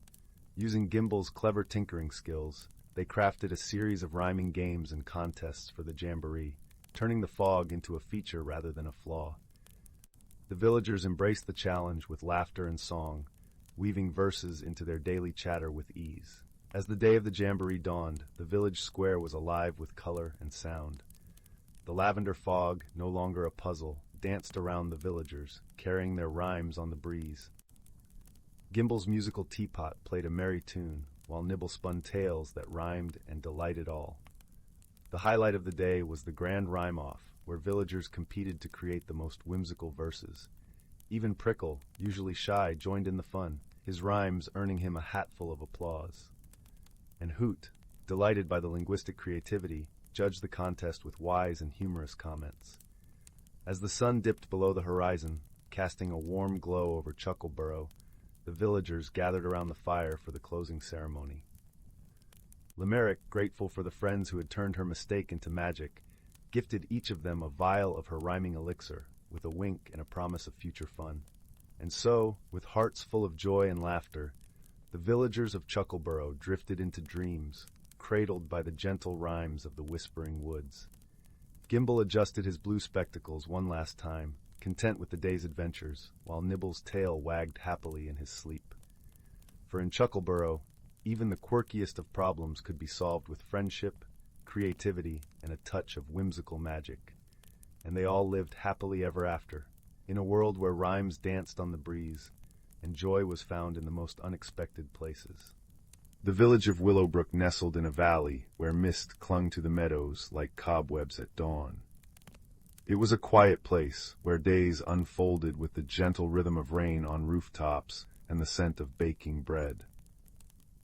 Using Gimble's clever tinkering skills, they crafted a series of rhyming games and contests for the jamboree, turning the fog into a feature rather than a flaw. The villagers embraced the challenge with laughter and song, weaving verses into their daily chatter with ease. As the day of the jamboree dawned, the village square was alive with color and sound. The lavender fog, no longer a puzzle, danced around the villagers, carrying their rhymes on the breeze. Gimble's musical teapot played a merry tune, while Nibble spun tales that rhymed and delighted all. The highlight of the day was the grand rhyme-off, where villagers competed to create the most whimsical verses. Even Prickle, usually shy, joined in the fun, his rhymes earning him a hatful of applause. And Hoot, delighted by the linguistic creativity, judged the contest with wise and humorous comments. As the sun dipped below the horizon, casting a warm glow over Chuckleborough, the villagers gathered around the fire for the closing ceremony. Limerick, grateful for the friends who had turned her mistake into magic, gifted each of them a vial of her rhyming elixir, with a wink and a promise of future fun. And so, with hearts full of joy and laughter, the villagers of Chuckleborough drifted into dreams, cradled by the gentle rhymes of the whispering woods. Gimble adjusted his blue spectacles one last time, content with the day's adventures, while Nibble's tail wagged happily in his sleep. For in Chuckleborough, even the quirkiest of problems could be solved with friendship, creativity, and a touch of whimsical magic. And they all lived happily ever after, in a world where rhymes danced on the breeze, and joy was found in the most unexpected places. The village of Willowbrook nestled in a valley where mist clung to the meadows like cobwebs at dawn. It was a quiet place where days unfolded with the gentle rhythm of rain on rooftops and the scent of baking bread.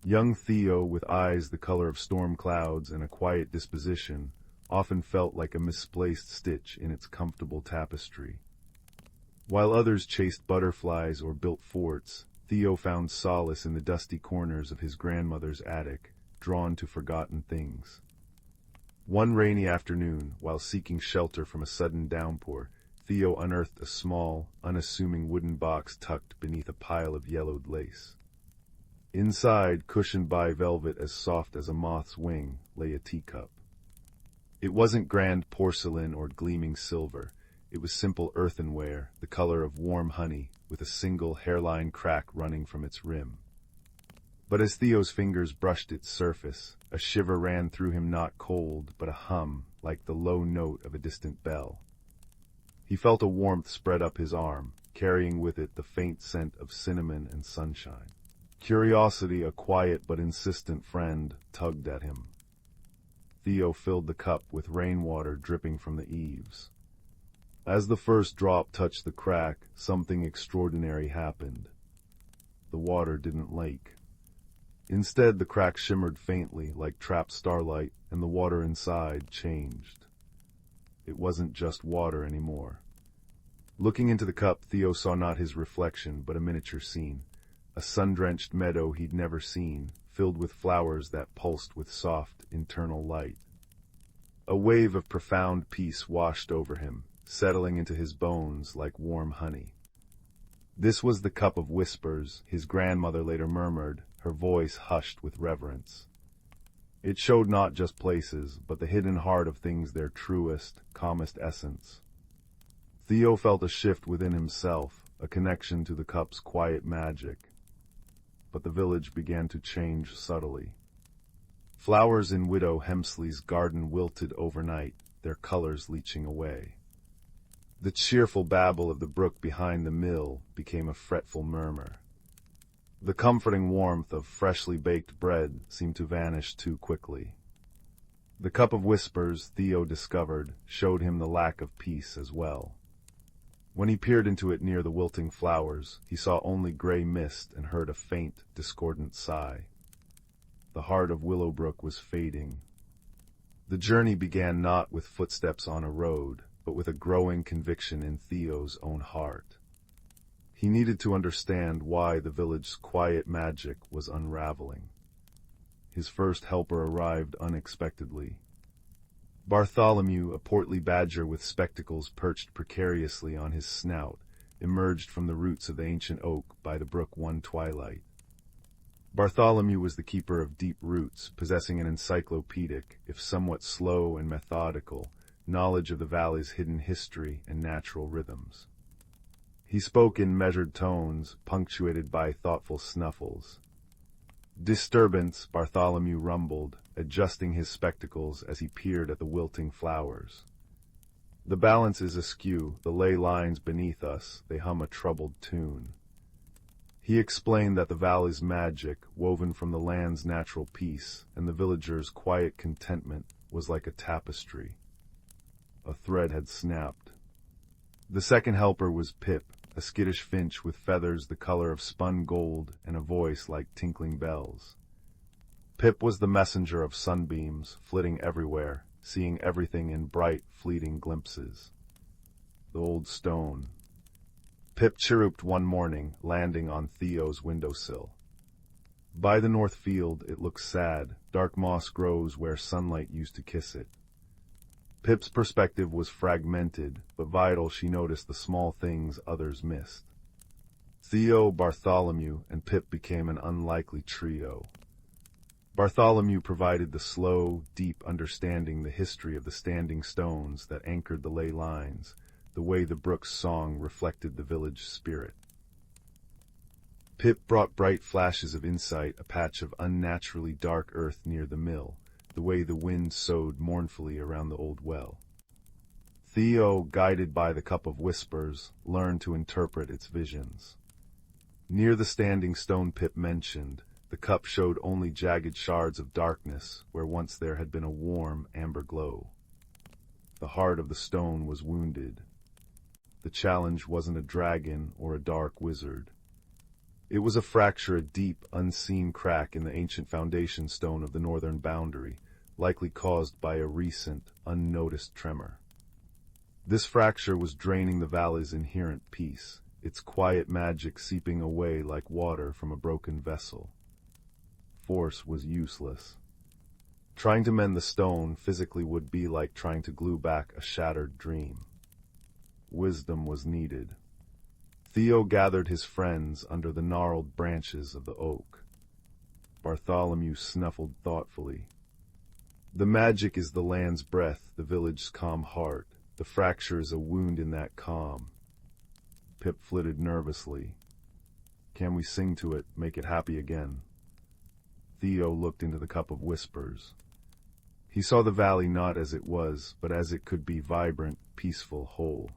Young Theo, with eyes the color of storm clouds and a quiet disposition, often felt like a misplaced stitch in its comfortable tapestry. While others chased butterflies or built forts, Theo found solace in the dusty corners of his grandmother's attic, drawn to forgotten things. One rainy afternoon, while seeking shelter from a sudden downpour, Theo unearthed a small, unassuming wooden box tucked beneath a pile of yellowed lace. Inside, cushioned by velvet as soft as a moth's wing, lay a teacup. It wasn't grand porcelain or gleaming silver. It was simple earthenware, the color of warm honey, with a single hairline crack running from its rim. But as Theo's fingers brushed its surface, a shiver ran through him, not cold, but a hum, like the low note of a distant bell. He felt a warmth spread up his arm, carrying with it the faint scent of cinnamon and sunshine. Curiosity, a quiet but insistent friend, tugged at him. Theo filled the cup with rainwater dripping from the eaves. As the first drop touched the crack, something extraordinary happened. The water didn't leak. Instead, the crack shimmered faintly, like trapped starlight, and the water inside changed. It wasn't just water anymore. Looking into the cup, Theo saw not his reflection, but a miniature scene. A sun-drenched meadow he'd never seen, filled with flowers that pulsed with soft, internal light. A wave of profound peace washed over him, settling into his bones like warm honey. This was the cup of whispers, his grandmother later murmured, her voice hushed with reverence. It showed not just places, but the hidden heart of things, their truest, calmest essence. Theo felt a shift within himself, a connection to the cup's quiet magic. But the village began to change subtly. Flowers in Widow Hemsley's garden wilted overnight, their colors leaching away. The cheerful babble of the brook behind the mill became a fretful murmur. The comforting warmth of freshly baked bread seemed to vanish too quickly. The cup of whispers, Theo discovered, showed him the lack of peace as well. When he peered into it near the wilting flowers, he saw only gray mist and heard a faint, discordant sigh. The heart of Willowbrook was fading. The journey began not with footsteps on a road, but with a growing conviction in Theo's own heart. He needed to understand why the village's quiet magic was unraveling. His first helper arrived unexpectedly. Bartholomew, a portly badger with spectacles perched precariously on his snout, emerged from the roots of the ancient oak by the brook one twilight. Bartholomew was the keeper of deep roots, possessing an encyclopedic, if somewhat slow and methodical, knowledge of the valley's hidden history and natural rhythms. He spoke in measured tones, punctuated by thoughtful snuffles. "Disturbance," Bartholomew rumbled, adjusting his spectacles as he peered at the wilting flowers. "The balance is askew, the ley lines beneath us, they hum a troubled tune." He explained that the valley's magic, woven from the land's natural peace, and the villagers' quiet contentment, was like a tapestry. A thread had snapped. The second helper was Pip, a skittish finch with feathers the color of spun gold and a voice like tinkling bells. Pip was the messenger of sunbeams, flitting everywhere, seeing everything in bright, fleeting glimpses. The old stone. Pip chirruped one morning, landing on Theo's windowsill. By the north field it looks sad, dark moss grows where sunlight used to kiss it. Pip's perspective was fragmented, but vital. She noticed the small things others missed. Theo, Bartholomew, and Pip became an unlikely trio. Bartholomew provided the slow, deep understanding, the history of the standing stones that anchored the ley lines, the way the brook's song reflected the village spirit. Pip brought bright flashes of insight, a patch of unnaturally dark earth near the mill, the way the wind soughed mournfully around the old well. Theo, guided by the cup of whispers, learned to interpret its visions. Near the standing stone Pip mentioned, the cup showed only jagged shards of darkness where once there had been a warm, amber glow. The heart of the stone was wounded. The challenge wasn't a dragon or a dark wizard. It was a fracture, a deep, unseen crack in the ancient foundation stone of the northern boundary, likely caused by a recent, unnoticed tremor. This fracture was draining the valley's inherent peace, its quiet magic seeping away like water from a broken vessel. Force was useless. Trying to mend the stone physically would be like trying to glue back a shattered dream. Wisdom was needed. Theo gathered his friends under the gnarled branches of the oak. Bartholomew snuffled thoughtfully. "The magic is the land's breath, the village's calm heart. The fracture is a wound in that calm." Pip flitted nervously. "Can we sing to it, make it happy again?" Theo looked into the cup of whispers. He saw the valley not as it was, but as it could be, vibrant, peaceful, whole.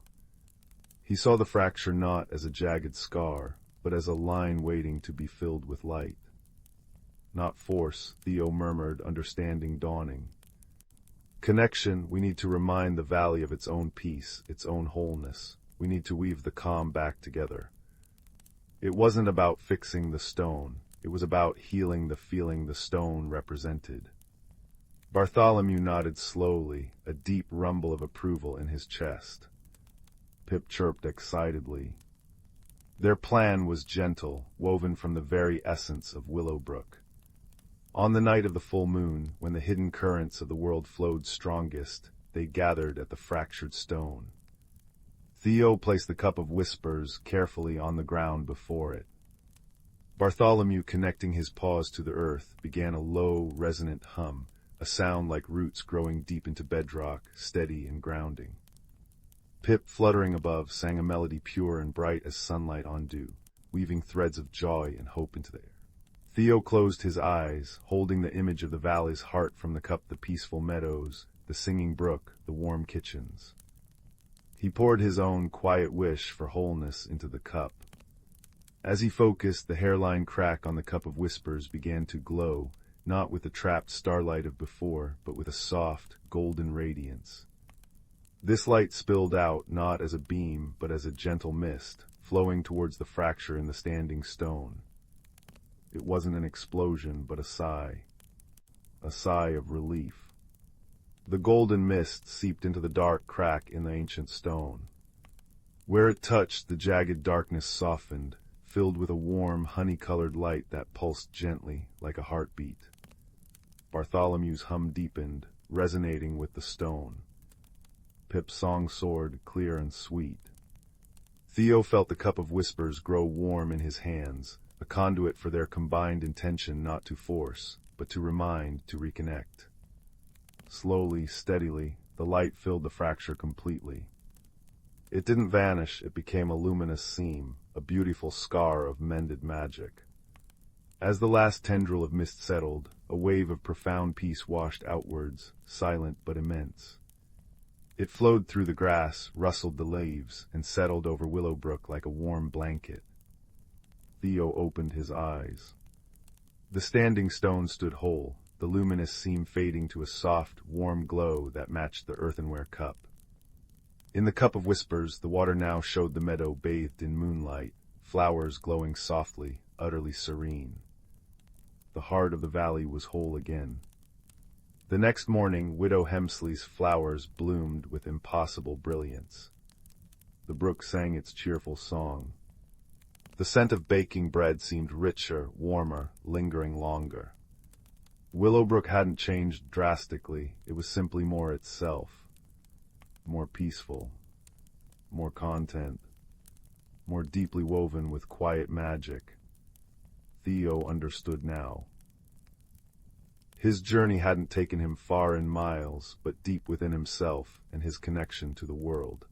He saw the fracture not as a jagged scar, but as a line waiting to be filled with light. "Not force," Theo murmured, understanding dawning. "Connection, we need to remind the valley of its own peace, its own wholeness. We need to weave the calm back together." It wasn't about fixing the stone. It was about healing the feeling the stone represented. Bartholomew nodded slowly, a deep rumble of approval in his chest. Pip chirped excitedly. Their plan was gentle, woven from the very essence of Willowbrook. On the night of the full moon, when the hidden currents of the world flowed strongest, they gathered at the fractured stone. Theo placed the cup of whispers carefully on the ground before it. Bartholomew, connecting his paws to the earth, began a low, resonant hum, a sound like roots growing deep into bedrock, steady and grounding. Pip, fluttering above, sang a melody pure and bright as sunlight on dew, weaving threads of joy and hope into the air. Theo closed his eyes, holding the image of the valley's heart from the cup, the peaceful meadows, the singing brook, the warm kitchens. He poured his own quiet wish for wholeness into the cup. As he focused, the hairline crack on the cup of whispers began to glow, not with the trapped starlight of before, but with a soft, golden radiance. This light spilled out not as a beam, but as a gentle mist, flowing towards the fracture in the standing stone. It wasn't an explosion, but a sigh of relief. The golden mist seeped into the dark crack in the ancient stone. Where it touched, the jagged darkness softened, filled with a warm, honey-colored light that pulsed gently, like a heartbeat. Bartholomew's hum deepened, resonating with the stone. Pip's song soared, clear and sweet. Theo felt the cup of whispers grow warm in his hands, a conduit for their combined intention not to force, but to remind, to reconnect. Slowly, steadily, the light filled the fracture completely. It didn't vanish, it became a luminous seam, a beautiful scar of mended magic. As the last tendril of mist settled, a wave of profound peace washed outwards, silent but immense. It flowed through the grass, rustled the leaves, and settled over Willowbrook like a warm blanket. Theo opened his eyes. The standing stone stood whole, the luminous seam fading to a soft, warm glow that matched the earthenware cup. In the cup of whispers, the water now showed the meadow bathed in moonlight, flowers glowing softly, utterly serene. The heart of the valley was whole again. The next morning, Widow Hemsley's flowers bloomed with impossible brilliance. The brook sang its cheerful song. The scent of baking bread seemed richer, warmer, lingering longer. Willowbrook hadn't changed drastically, it was simply more itself. More peaceful, more content, more deeply woven with quiet magic. Theo understood now. His journey hadn't taken him far in miles, but deep within himself and his connection to the world.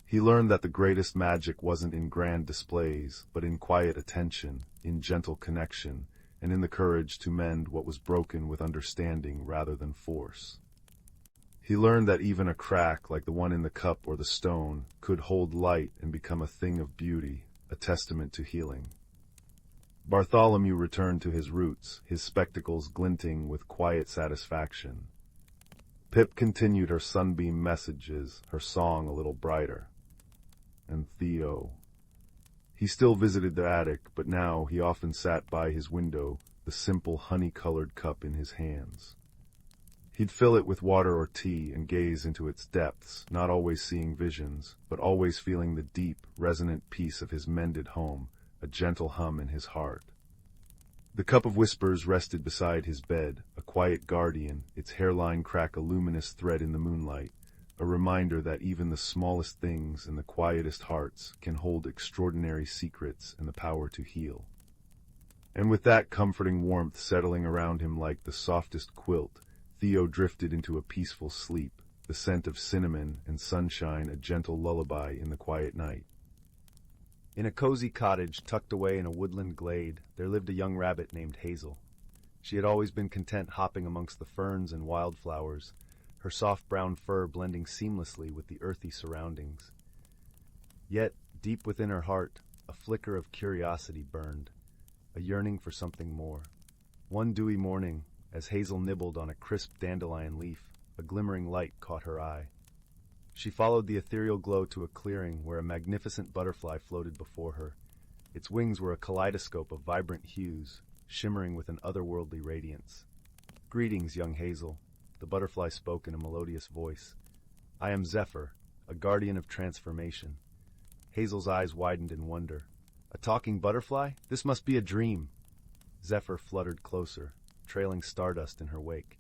He learned that the greatest magic wasn't in grand displays, but in quiet attention, in gentle connection, and in the courage to mend what was broken with understanding rather than force. He learned that even a crack like the one in the cup or the stone could hold light and become a thing of beauty, a testament to healing. Bartholomew returned to his roots, his spectacles glinting with quiet satisfaction. Pip continued her sunbeam messages, her song a little brighter. And Theo. He still visited the attic, but now he often sat by his window, the simple honey-colored cup in his hands. He'd fill it with water or tea and gaze into its depths, not always seeing visions, but always feeling the deep, resonant peace of his mended home, a gentle hum in his heart. The cup of whispers rested beside his bed, a quiet guardian, its hairline crack a luminous thread in the moonlight, a reminder that even the smallest things and the quietest hearts can hold extraordinary secrets and the power to heal. And with that comforting warmth settling around him like the softest quilt, Theo drifted into a peaceful sleep, the scent of cinnamon and sunshine a gentle lullaby in the quiet night. In a cozy cottage tucked away in a woodland glade, there lived a young rabbit named Hazel. She had always been content hopping amongst the ferns and wildflowers, her soft brown fur blending seamlessly with the earthy surroundings. Yet, deep within her heart, a flicker of curiosity burned, a yearning for something more. One dewy morning, as Hazel nibbled on a crisp dandelion leaf, a glimmering light caught her eye. She followed the ethereal glow to a clearing where a magnificent butterfly floated before her. Its wings were a kaleidoscope of vibrant hues, shimmering with an otherworldly radiance. "Greetings, young Hazel," the butterfly spoke in a melodious voice. "I am Zephyr, a guardian of transformation." Hazel's eyes widened in wonder. "A talking butterfly? This must be a dream." Zephyr fluttered closer, trailing stardust in her wake.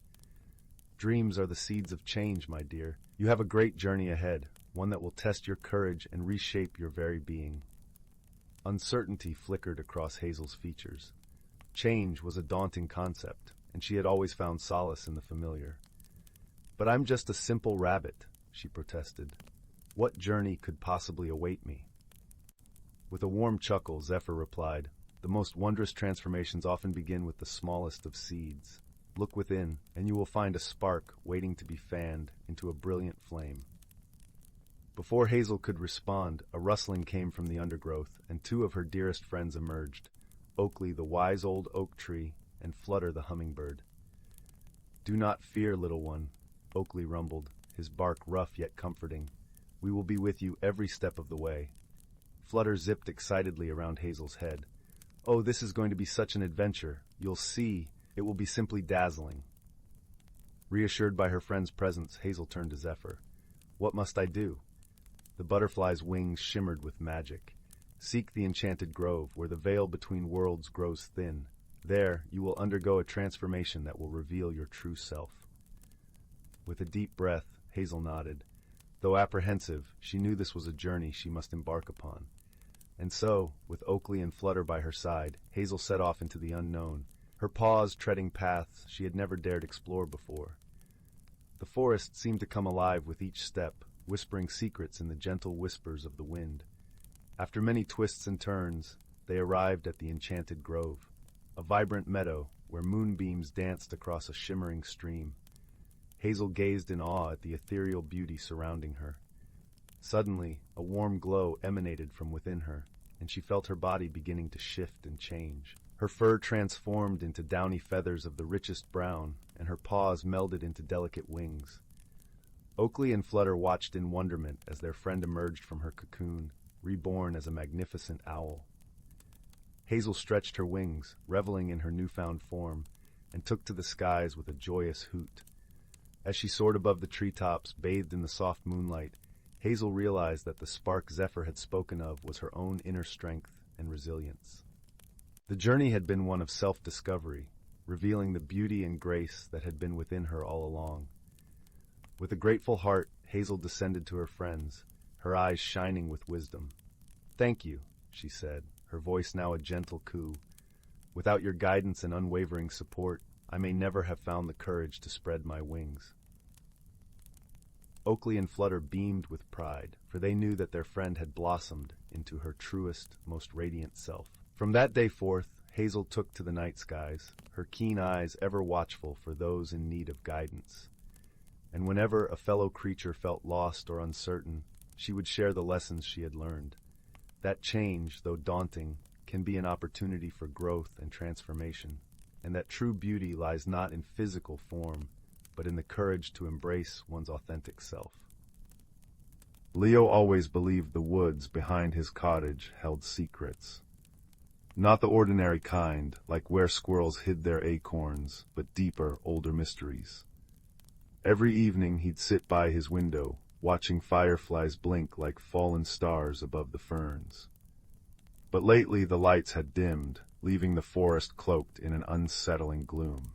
"Dreams are the seeds of change, my dear. You have a great journey ahead, one that will test your courage and reshape your very being." Uncertainty flickered across Hazel's features. Change was a daunting concept, and she had always found solace in the familiar. "But I'm just a simple rabbit," she protested. "What journey could possibly await me?" With a warm chuckle, Zephyr replied, "The most wondrous transformations often begin with the smallest of seeds. Look within, and you will find a spark waiting to be fanned into a brilliant flame." Before Hazel could respond, a rustling came from the undergrowth, and two of her dearest friends emerged. Oakley, the wise old oak tree, and Flutter the hummingbird. "Do not fear, little one," Oakley rumbled, his bark rough yet comforting. "We will be with you every step of the way." Flutter zipped excitedly around Hazel's head. "Oh, this is going to be such an adventure. You'll see. It will be simply dazzling." Reassured by her friend's presence, Hazel turned to Zephyr. "What must I do?" The butterfly's wings shimmered with magic. "Seek the enchanted grove, where the veil between worlds grows thin. There, you will undergo a transformation that will reveal your true self." With a deep breath, Hazel nodded. Though apprehensive, she knew this was a journey she must embark upon. And so, with Oakley and Flutter by her side, Hazel set off into the unknown, her paws treading paths she had never dared explore before. The forest seemed to come alive with each step, whispering secrets in the gentle whispers of the wind. After many twists and turns, they arrived at the enchanted grove, a vibrant meadow where moonbeams danced across a shimmering stream. Hazel gazed in awe at the ethereal beauty surrounding her. Suddenly, a warm glow emanated from within her, and she felt her body beginning to shift and change. Her fur transformed into downy feathers of the richest brown, and her paws melded into delicate wings. Oakley and Flutter watched in wonderment as their friend emerged from her cocoon, reborn as a magnificent owl. Hazel stretched her wings, reveling in her newfound form, and took to the skies with a joyous hoot. As she soared above the treetops, bathed in the soft moonlight, Hazel realized that the spark Zephyr had spoken of was her own inner strength and resilience. The journey had been one of self-discovery, revealing the beauty and grace that had been within her all along. With a grateful heart, Hazel descended to her friends, her eyes shining with wisdom. "Thank you," she said, her voice now a gentle coo. "Without your guidance and unwavering support, I may never have found the courage to spread my wings." Oakley and Flutter beamed with pride, for they knew that their friend had blossomed into her truest, most radiant self. From that day forth, Hazel took to the night skies, her keen eyes ever watchful for those in need of guidance. And whenever a fellow creature felt lost or uncertain, she would share the lessons she had learned. That change, though daunting, can be an opportunity for growth and transformation, and that true beauty lies not in physical form, but in the courage to embrace one's authentic self. Leo always believed the woods behind his cottage held secrets. Not the ordinary kind, like where squirrels hid their acorns, but deeper, older mysteries. Every evening he'd sit by his window, watching fireflies blink like fallen stars above the ferns. But lately the lights had dimmed, leaving the forest cloaked in an unsettling gloom.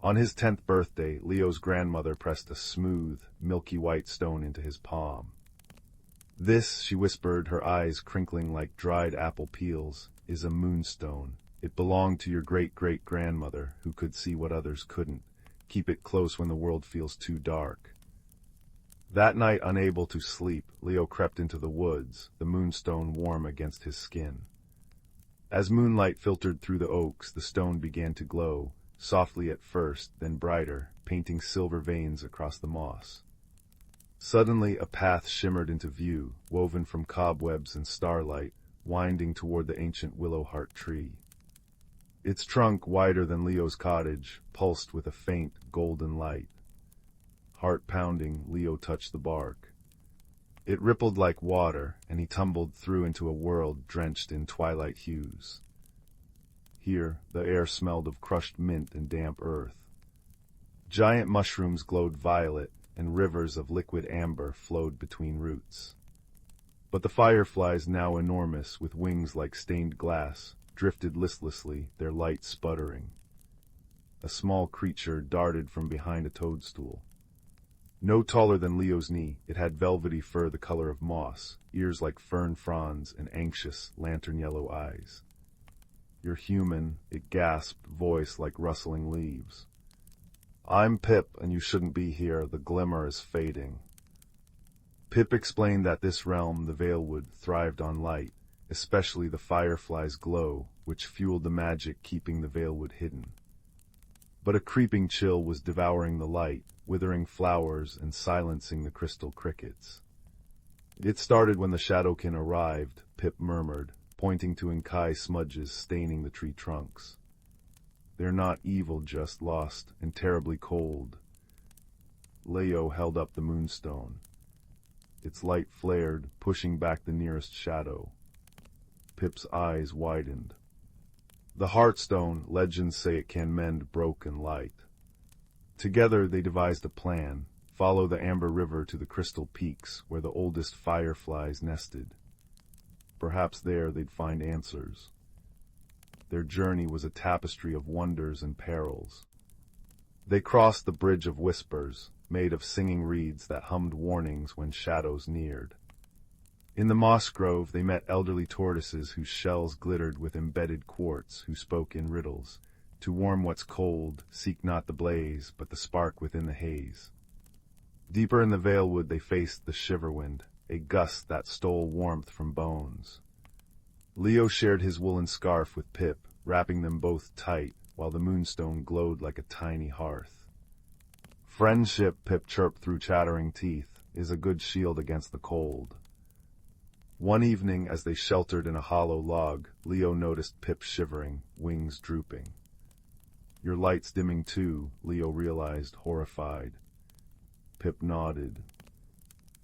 On his 10th birthday, Leo's grandmother pressed a smooth, milky white stone into his palm. "This," she whispered, her eyes crinkling like dried apple peels, "is a moonstone. It belonged to your great-great-grandmother, who could see what others couldn't. Keep it close when the world feels too dark." That night, unable to sleep, Leo crept into the woods, the moonstone warm against his skin. As moonlight filtered through the oaks, the stone began to glow, softly at first, then brighter, painting silver veins across the moss. Suddenly a path shimmered into view, woven from cobwebs and starlight, winding toward the ancient willow-heart tree. Its trunk, wider than Leo's cottage, pulsed with a faint, golden light. Heart pounding, Leo touched the bark. It rippled like water, and he tumbled through into a world drenched in twilight hues. Here, the air smelled of crushed mint and damp earth. Giant mushrooms glowed violet, and rivers of liquid amber flowed between roots. But the fireflies, now enormous, with wings like stained glass, drifted listlessly, their light sputtering. A small creature darted from behind a toadstool. No taller than Leo's knee, it had velvety fur the color of moss, ears like fern fronds, and anxious, lantern-yellow eyes. "You're human," it gasped, voice like rustling leaves. "I'm Pip, and you shouldn't be here. The glimmer is fading." Pip explained that this realm, the Valewood, thrived on light, especially the firefly's glow, which fueled the magic keeping the Valewood hidden. But a creeping chill was devouring the light, withering flowers and silencing the crystal crickets. "It started when the Shadowkin arrived," Pip murmured, pointing to Inkai smudges staining the tree trunks. They're not evil, just lost and terribly cold. Leo held up the moonstone. Its light flared, pushing back the nearest shadow. Pip's eyes widened. The Heartstone, legends say it can mend broken light. Together they devised a plan: follow the Amber River to the Crystal Peaks, where the oldest fireflies nested. Perhaps there they'd find answers. Their journey was a tapestry of wonders and perils. They crossed the Bridge of Whispers, made of singing reeds that hummed warnings when shadows neared. In the moss grove they met elderly tortoises whose shells glittered with embedded quartz, who spoke in riddles. To warm what's cold, seek not the blaze, but the spark within the haze. Deeper in the Valewood they faced the Shiverwind, a gust that stole warmth from bones. Leo shared his woolen scarf with Pip, wrapping them both tight, while the moonstone glowed like a tiny hearth. Friendship, Pip chirped through chattering teeth, is a good shield against the cold. One evening, as they sheltered in a hollow log, Leo noticed Pip shivering, wings drooping. Your light's dimming too, Leo realized, horrified. Pip nodded.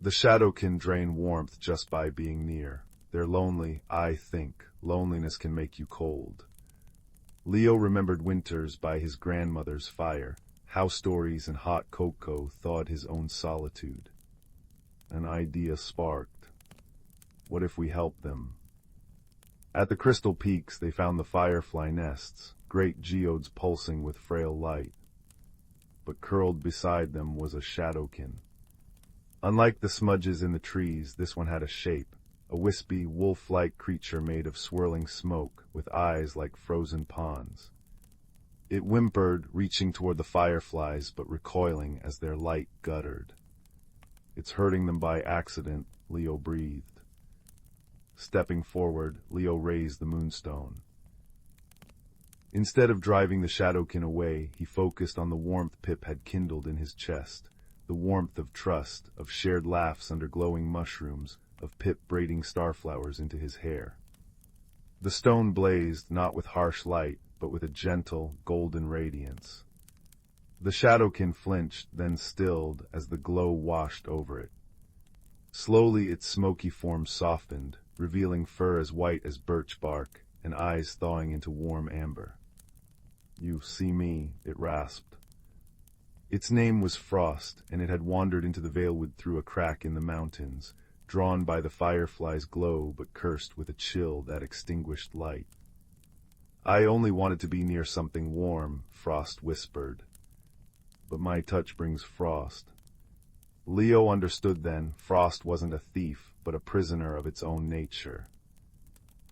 The shadow can drain warmth just by being near. They're lonely, I think. Loneliness can make you cold. Leo remembered winters by his grandmother's fire, house stories and hot cocoa thawed his own solitude. An idea sparked. What if we helped them? At the Crystal Peaks they found the firefly nests, great geodes pulsing with frail light. But curled beside them was a shadowkin. Unlike the smudges in the trees, this one had a shape, a wispy, wolf-like creature made of swirling smoke, with eyes like frozen ponds. It whimpered, reaching toward the fireflies, but recoiling as their light guttered. It's hurting them by accident, Leo breathed. Stepping forward, Leo raised the moonstone. Instead of driving the shadowkin away, he focused on the warmth Pip had kindled in his chest, the warmth of trust, of shared laughs under glowing mushrooms, of Pip braiding starflowers into his hair. The stone blazed, not with harsh light, but with a gentle, golden radiance. The shadowkin flinched, then stilled as the glow washed over it. Slowly its smoky form softened, revealing fur as white as birch bark, and eyes thawing into warm amber. You see me, it rasped. Its name was Frost, and it had wandered into the Valewood through a crack in the mountains, drawn by the firefly's glow but cursed with a chill that extinguished light. I only wanted to be near something warm, Frost whispered. But my touch brings frost. Leo understood then, Frost wasn't a thief, but a prisoner of its own nature.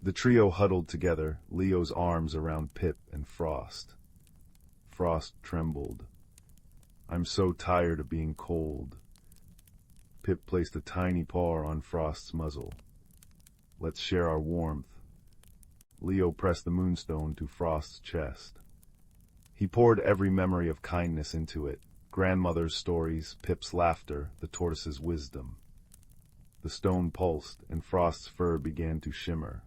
The trio huddled together, Leo's arms around Pip and Frost. Frost trembled. I'm so tired of being cold. Pip placed a tiny paw on Frost's muzzle. Let's share our warmth. Leo pressed the moonstone to Frost's chest. He poured every memory of kindness into it, grandmother's stories, Pip's laughter, the tortoise's wisdom. The stone pulsed, and Frost's fur began to shimmer.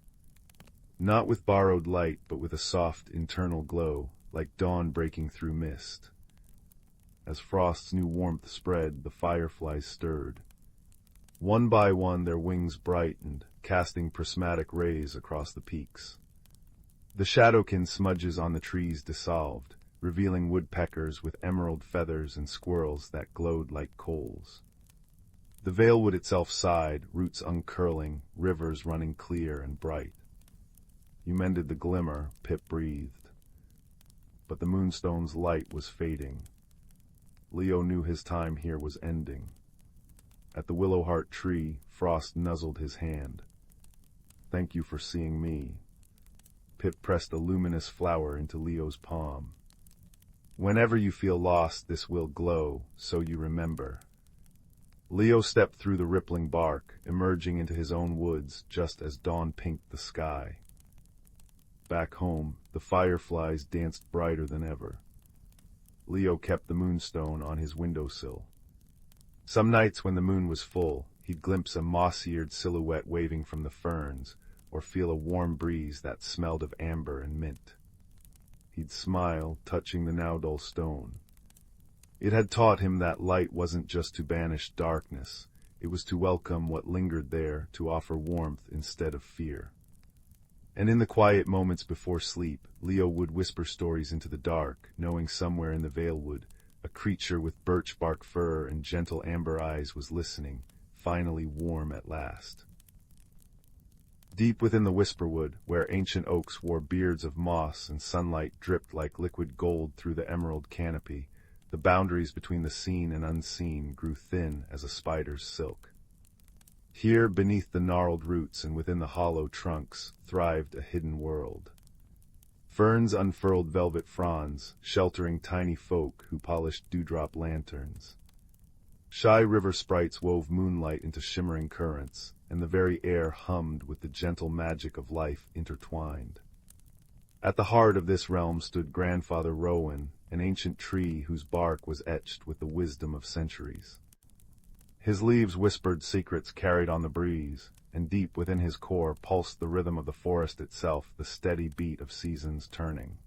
Not with borrowed light, but with a soft internal glow, like dawn breaking through mist. As Frost's new warmth spread, the fireflies stirred. One by one their wings brightened, casting prismatic rays across the peaks. The shadowkin smudges on the trees dissolved, revealing woodpeckers with emerald feathers and squirrels that glowed like coals. The Valewood itself sighed, roots uncurling, rivers running clear and bright. You mended the glimmer, Pip breathed. But the moonstone's light was fading. Leo knew his time here was ending. At the willowheart tree, Frost nuzzled his hand. Thank you for seeing me. Pip pressed a luminous flower into Leo's palm. Whenever you feel lost, this will glow, so you remember. Leo stepped through the rippling bark, emerging into his own woods just as dawn pinked the sky. Back home, the fireflies danced brighter than ever. Leo kept the moonstone on his windowsill. Some nights when the moon was full, he'd glimpse a moss-eared silhouette waving from the ferns, or feel a warm breeze that smelled of amber and mint. he'd smile, touching the now dull stone. It had taught him that light wasn't just to banish darkness, it was to welcome what lingered there, to offer warmth instead of fear. And in the quiet moments before sleep, Leo would whisper stories into the dark, knowing somewhere in the Valewood, a creature with birch bark fur and gentle amber eyes was listening, finally warm at last. Deep within the whisperwood, where ancient oaks wore beards of moss and sunlight dripped like liquid gold through the emerald canopy, the boundaries between the seen and unseen grew thin as a spider's silk. Here, beneath the gnarled roots and within the hollow trunks, thrived a hidden world. Ferns unfurled velvet fronds, sheltering tiny folk who polished dewdrop lanterns. Shy river sprites wove moonlight into shimmering currents, and the very air hummed with the gentle magic of life intertwined. At the heart of this realm stood Grandfather Rowan, an ancient tree whose bark was etched with the wisdom of centuries. His leaves whispered secrets carried on the breeze, and deep within his core pulsed the rhythm of the forest itself, the steady beat of seasons turning.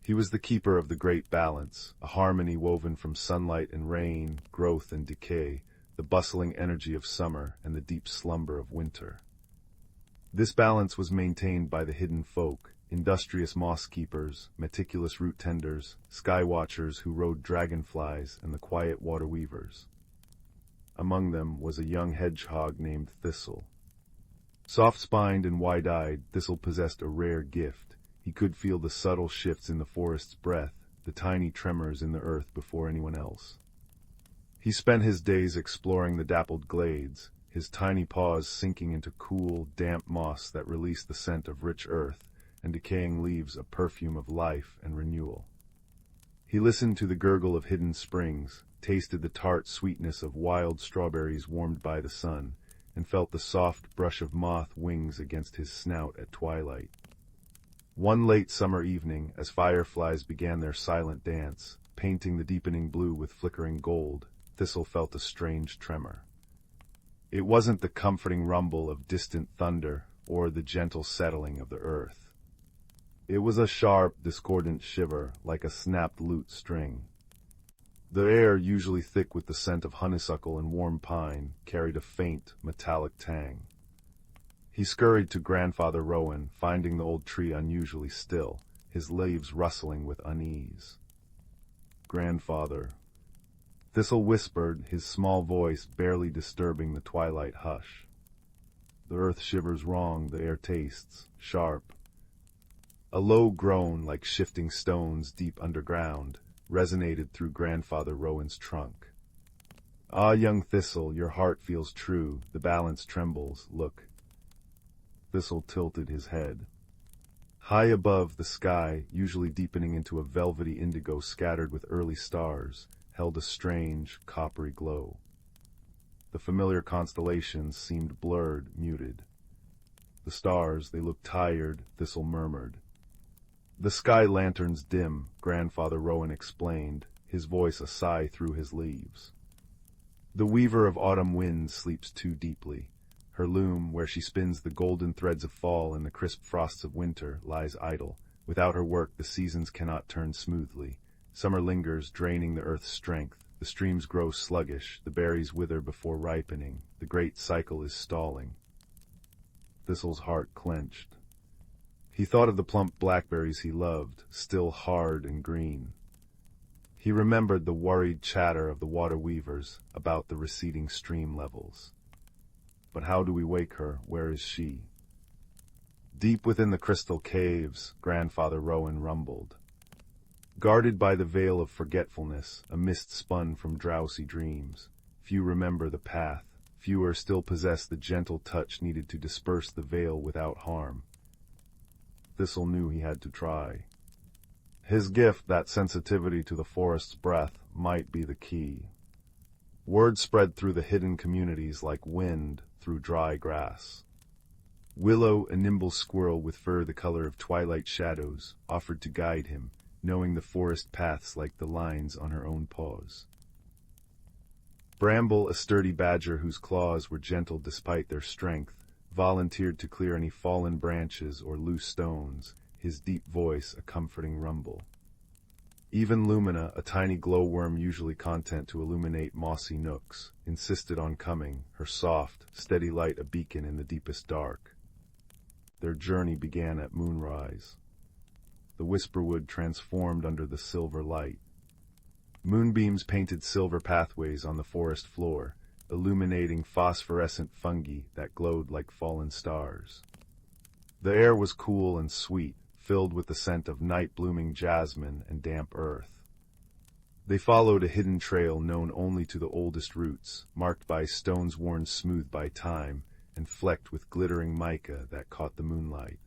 He was the keeper of the great balance, a harmony woven from sunlight and rain, growth and decay, the bustling energy of summer and the deep slumber of winter. This balance was maintained by the hidden folk, industrious moss keepers, meticulous root tenders, sky watchers who rode dragonflies, and the quiet water weavers. Among them was a young hedgehog named Thistle. Soft-spined and wide-eyed, Thistle possessed a rare gift. He could feel the subtle shifts in the forest's breath, the tiny tremors in the earth before anyone else. He spent his days exploring the dappled glades, his tiny paws sinking into cool, damp moss that released the scent of rich earth, and decaying leaves a perfume of life and renewal. He listened to the gurgle of hidden springs, tasted the tart sweetness of wild strawberries warmed by the sun, and felt the soft brush of moth wings against his snout at twilight. One late summer evening, as fireflies began their silent dance, painting the deepening blue with flickering gold, Thistle felt a strange tremor. It wasn't the comforting rumble of distant thunder or the gentle settling of the earth. It was a sharp, discordant shiver, like a snapped lute string. The air, usually thick with the scent of honeysuckle and warm pine, carried a faint, metallic tang. He scurried to Grandfather Rowan, finding the old tree unusually still, his leaves rustling with unease. "Grandfather," Thistle whispered, his small voice barely disturbing the twilight hush. "The earth shivers wrong, the air tastes sharp." A low groan, like shifting stones deep underground, resonated through Grandfather Rowan's trunk. "Ah, young Thistle, your heart feels true, the balance trembles, look." Thistle tilted his head. High above, the sky, usually deepening into a velvety indigo scattered with early stars, held a strange, coppery glow. The familiar constellations seemed blurred, muted. The stars, they looked tired, Thistle murmured. "The sky lantern's dim," Grandfather Rowan explained, his voice a sigh through his leaves. "The weaver of autumn winds sleeps too deeply. Her loom, where she spins the golden threads of fall and the crisp frosts of winter, lies idle. Without her work the seasons cannot turn smoothly. Summer lingers, draining the earth's strength. The streams grow sluggish, the berries wither before ripening. The great cycle is stalling." Thistle's heart clenched. He thought of the plump blackberries he loved, still hard and green. He remembered the worried chatter of the water weavers about the receding stream levels. But how do we wake her? Where is she? Deep within the crystal caves, Grandfather Rowan rumbled. Guarded by the veil of forgetfulness, a mist spun from drowsy dreams. Few remember the path, fewer still possess the gentle touch needed to disperse the veil without harm. Thistle knew he had to try. His gift, that sensitivity to the forest's breath, might be the key. Word spread through the hidden communities like wind through dry grass. Willow, a nimble squirrel with fur the color of twilight shadows, offered to guide him, knowing the forest paths like the lines on her own paws. Bramble, a sturdy badger whose claws were gentle despite their strength, volunteered to clear any fallen branches or loose stones, his deep voice a comforting rumble. Even Lumina, a tiny glowworm usually content to illuminate mossy nooks, insisted on coming, her soft, steady light a beacon in the deepest dark. Their journey began at moonrise. The whisperwood transformed under the silver light. Moonbeams painted silver pathways on the forest floor, illuminating phosphorescent fungi that glowed like fallen stars. The air was cool and sweet, filled with the scent of night-blooming jasmine and damp earth. They followed a hidden trail known only to the oldest roots, marked by stones worn smooth by time and flecked with glittering mica that caught the moonlight.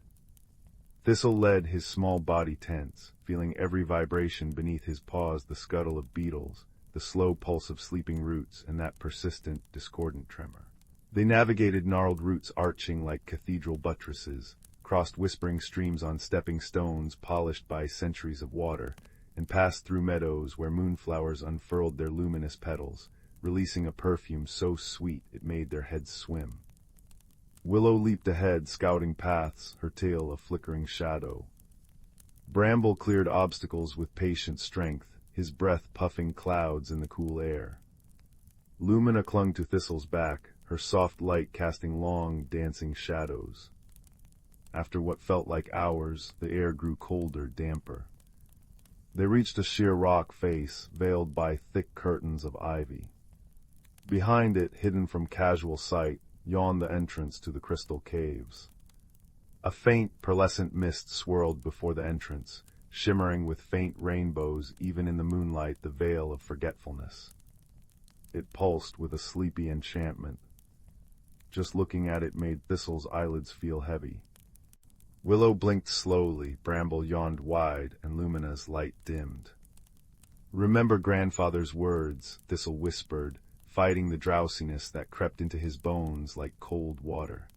Thistle led, his small body tense, feeling every vibration beneath his paws, the scuttle of beetles, the slow pulse of sleeping roots, and that persistent, discordant tremor. They navigated gnarled roots arching like cathedral buttresses, crossed whispering streams on stepping stones polished by centuries of water, and passed through meadows where moonflowers unfurled their luminous petals, releasing a perfume so sweet it made their heads swim. Willow leaped ahead, scouting paths, her tail a flickering shadow. Bramble cleared obstacles with patient strength, his breath puffing clouds in the cool air. Lumina clung to Thistle's back, her soft light casting long, dancing shadows. After what felt like hours, the air grew colder, damper. They reached a sheer rock face, veiled by thick curtains of ivy. Behind it, hidden from casual sight, yawned the entrance to the crystal caves. A faint, pearlescent mist swirled before the entrance, shimmering with faint rainbows even in the moonlight, the veil of forgetfulness. It pulsed with a sleepy enchantment. Just looking at it made Thistle's eyelids feel heavy. Willow blinked slowly, Bramble yawned wide, and Lumina's light dimmed. "Remember grandfather's words," Thistle whispered, fighting the drowsiness that crept into his bones like cold water.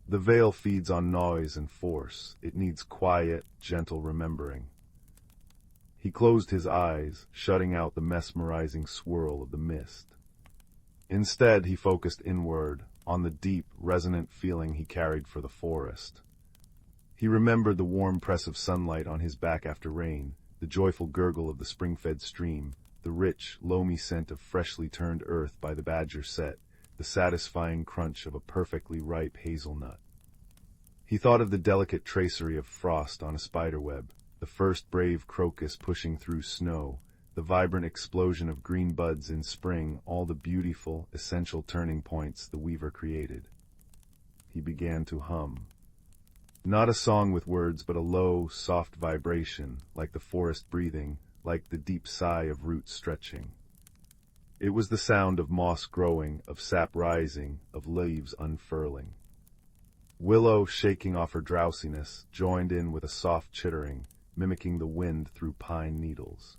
"The veil feeds on noise and force. It needs quiet, gentle remembering." He closed his eyes, shutting out the mesmerizing swirl of the mist. Instead, he focused inward, on the deep, resonant feeling he carried for the forest. He remembered the warm press of sunlight on his back after rain, the joyful gurgle of the spring-fed stream, the rich, loamy scent of freshly turned earth by the badger set, the satisfying crunch of a perfectly ripe hazelnut. He thought of the delicate tracery of frost on a spiderweb, the first brave crocus pushing through snow, the vibrant explosion of green buds in spring, all the beautiful, essential turning points the weaver created. He began to hum. Not a song with words, but a low, soft vibration, like the forest breathing, like the deep sigh of roots stretching. It was the sound of moss growing, of sap rising, of leaves unfurling. Willow, shaking off her drowsiness, joined in with a soft chittering, mimicking the wind through pine needles.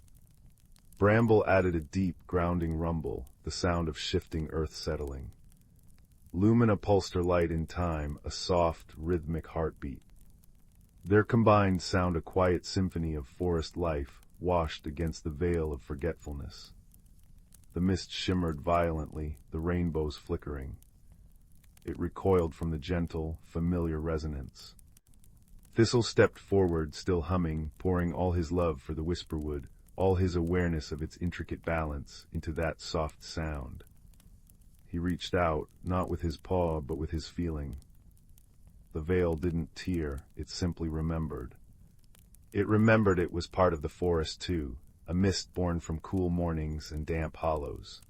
Bramble added a deep, grounding rumble, the sound of shifting earth settling. Lumina pulsed her light in time, a soft, rhythmic heartbeat. Their combined sound a quiet symphony of forest life, washed against the veil of forgetfulness. The mist shimmered violently, the rainbows flickering. It recoiled from the gentle, familiar resonance. Thistle stepped forward, still humming, pouring all his love for the whisperwood, all his awareness of its intricate balance, into that soft sound. He reached out, not with his paw, but with his feeling. The veil didn't tear, it simply remembered. It remembered it was part of the forest too, a mist born from cool mornings and damp hollows.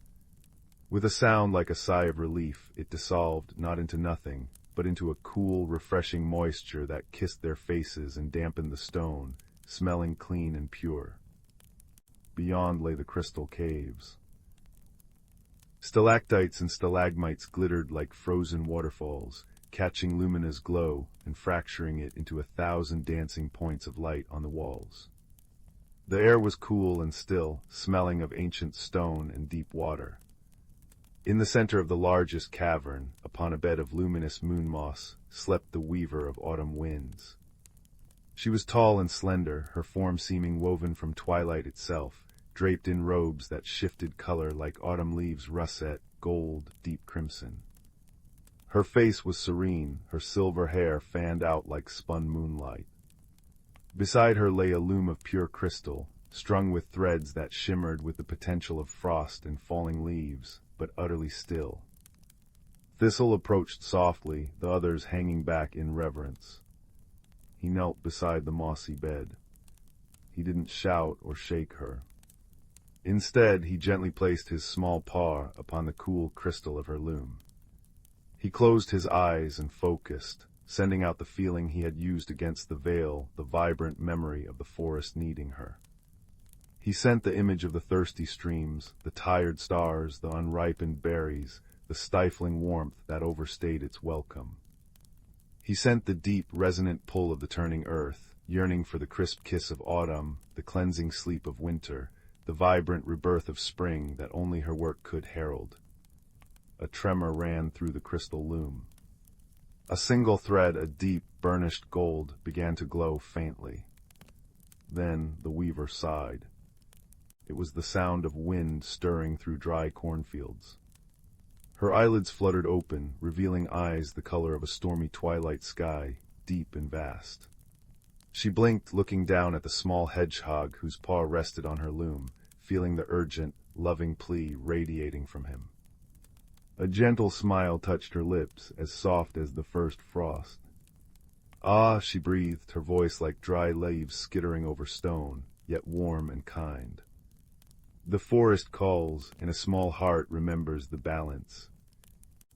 With a sound like a sigh of relief, it dissolved, not into nothing, but into a cool, refreshing moisture that kissed their faces and dampened the stone, smelling clean and pure. Beyond lay the crystal caves. Stalactites and stalagmites glittered like frozen waterfalls, catching Lumina's glow and fracturing it into 1,000 dancing points of light on the walls. The air was cool and still, smelling of ancient stone and deep water. In the center of the largest cavern, upon a bed of luminous moon moss, slept the weaver of autumn winds. She was tall and slender, her form seeming woven from twilight itself, draped in robes that shifted color like autumn leaves, russet, gold, deep crimson. Her face was serene, her silver hair fanned out like spun moonlight. Beside her lay a loom of pure crystal, strung with threads that shimmered with the potential of frost and falling leaves, but utterly still. Thistle approached softly, the others hanging back in reverence. He knelt beside the mossy bed. He didn't shout or shake her. Instead, he gently placed his small paw upon the cool crystal of her loom. He closed his eyes and focused, sending out the feeling he had used against the veil, the vibrant memory of the forest needing her. He sent the image of the thirsty streams, the tired stars, the unripened berries, the stifling warmth that overstayed its welcome. He sent the deep, resonant pull of the turning earth, yearning for the crisp kiss of autumn, the cleansing sleep of winter, the vibrant rebirth of spring that only her work could herald. A tremor ran through the crystal loom. A single thread, a deep, burnished gold, began to glow faintly. Then the weaver sighed. It was the sound of wind stirring through dry cornfields. Her eyelids fluttered open, revealing eyes the color of a stormy twilight sky, deep and vast. She blinked, looking down at the small hedgehog whose paw rested on her loom, feeling the urgent, loving plea radiating from him. A gentle smile touched her lips, as soft as the first frost. "Ah," she breathed, her voice like dry leaves skittering over stone, yet warm and kind. The forest calls, and a small heart remembers the balance.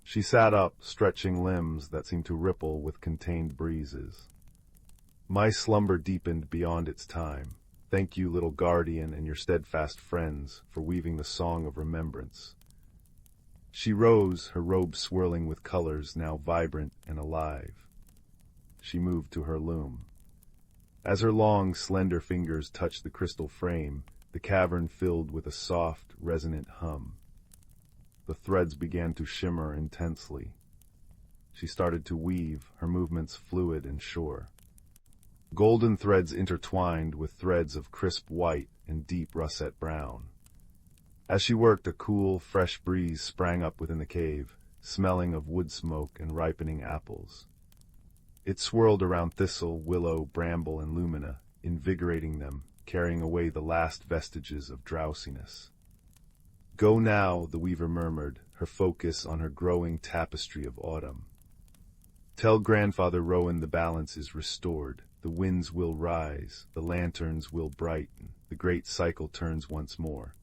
She sat up, stretching limbs that seemed to ripple with contained breezes. "My slumber deepened beyond its time. Thank you, little guardian, and your steadfast friends, for weaving the song of remembrance." She rose, her robe swirling with colors now vibrant and alive. She moved to her loom. As her long, slender fingers touched the crystal frame, the cavern filled with a soft, resonant hum. The threads began to shimmer intensely. She started to weave, her movements fluid and sure. Golden threads intertwined with threads of crisp white and deep russet brown. As she worked, a cool, fresh breeze sprang up within the cave, smelling of wood smoke and ripening apples. It swirled around thistle, willow, bramble, and lumina, invigorating them, carrying away the last vestiges of drowsiness. "Go now," the weaver murmured, her focus on her growing tapestry of autumn. "Tell Grandfather Rowan the balance is restored. The winds will rise, the lanterns will brighten, the great cycle turns once more."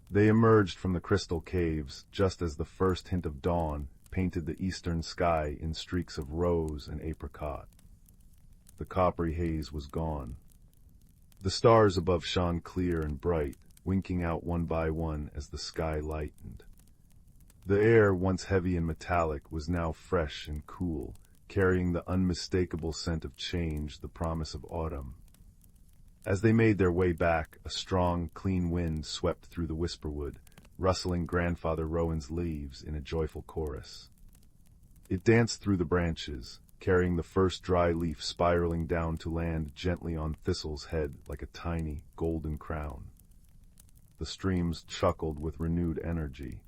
They emerged from the crystal caves just as the first hint of dawn painted the eastern sky in streaks of rose and apricot. The coppery haze was gone. The stars above shone clear and bright, winking out one by one as the sky lightened. The air, once heavy and metallic, was now fresh and cool, carrying the unmistakable scent of change, the promise of autumn. As they made their way back, a strong, clean wind swept through the whisperwood, rustling Grandfather Rowan's leaves in a joyful chorus. It danced through the branches, carrying the first dry leaf spiraling down to land gently on Thistle's head like a tiny, golden crown. The streams chuckled with renewed energy.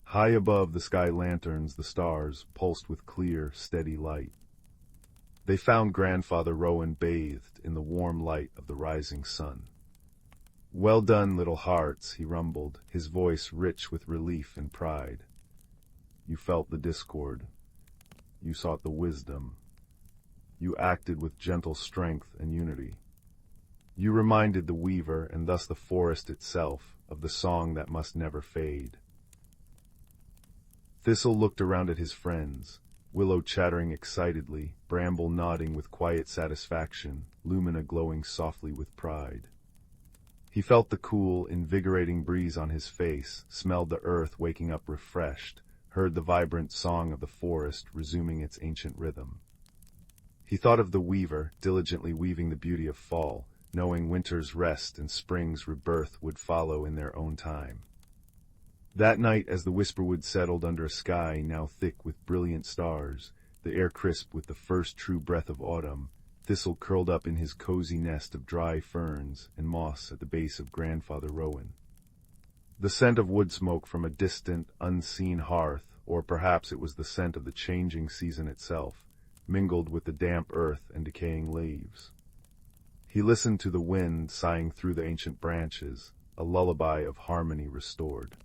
High above the sky lanterns, the stars pulsed with clear, steady light. They found Grandfather Rowan bathed in the warm light of the rising sun. "Well done, little hearts," he rumbled, his voice rich with relief and pride. "You felt the discord. You sought the wisdom. You acted with gentle strength and unity. You reminded the weaver, and thus the forest itself, of the song that must never fade." Thistle looked around at his friends, Willow chattering excitedly, Bramble nodding with quiet satisfaction, Lumina glowing softly with pride. He felt the cool, invigorating breeze on his face, smelled the earth waking up refreshed, heard the vibrant song of the forest resuming its ancient rhythm. He thought of the weaver, diligently weaving the beauty of fall, knowing winter's rest and spring's rebirth would follow in their own time. That night, as the whisperwood settled under a sky now thick with brilliant stars, the air crisp with the first true breath of autumn, Thistle curled up in his cozy nest of dry ferns and moss at the base of Grandfather Rowan. The scent of wood smoke from a distant, unseen hearth, or perhaps it was the scent of the changing season itself, mingled with the damp earth and decaying leaves. He listened to the wind sighing through the ancient branches, a lullaby of harmony restored.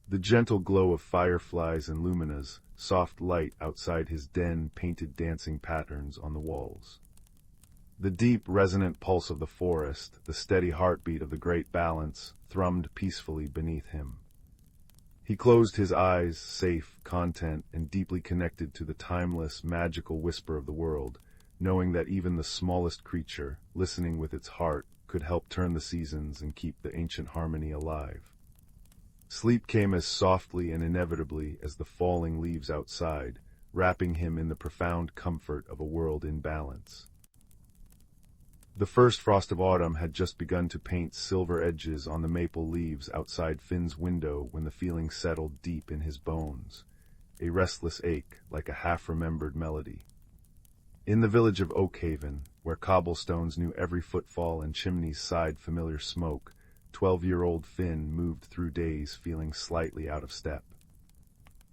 The gentle glow of fireflies and luminas, soft light outside his den painted dancing patterns on the walls. The deep, resonant pulse of the forest, the steady heartbeat of the great balance, thrummed peacefully beneath him. He closed his eyes, safe, content, and deeply connected to the timeless, magical whisper of the world, knowing that even the smallest creature, listening with its heart, could help turn the seasons and keep the ancient harmony alive. Sleep came as softly and inevitably as the falling leaves outside, wrapping him in the profound comfort of a world in balance. The first frost of autumn had just begun to paint silver edges on the maple leaves outside Finn's window when the feeling settled deep in his bones, a restless ache like a half-remembered melody. In the village of Oakhaven, where cobblestones knew every footfall and chimneys sighed familiar smoke, 12-year-old Finn moved through days feeling slightly out of step.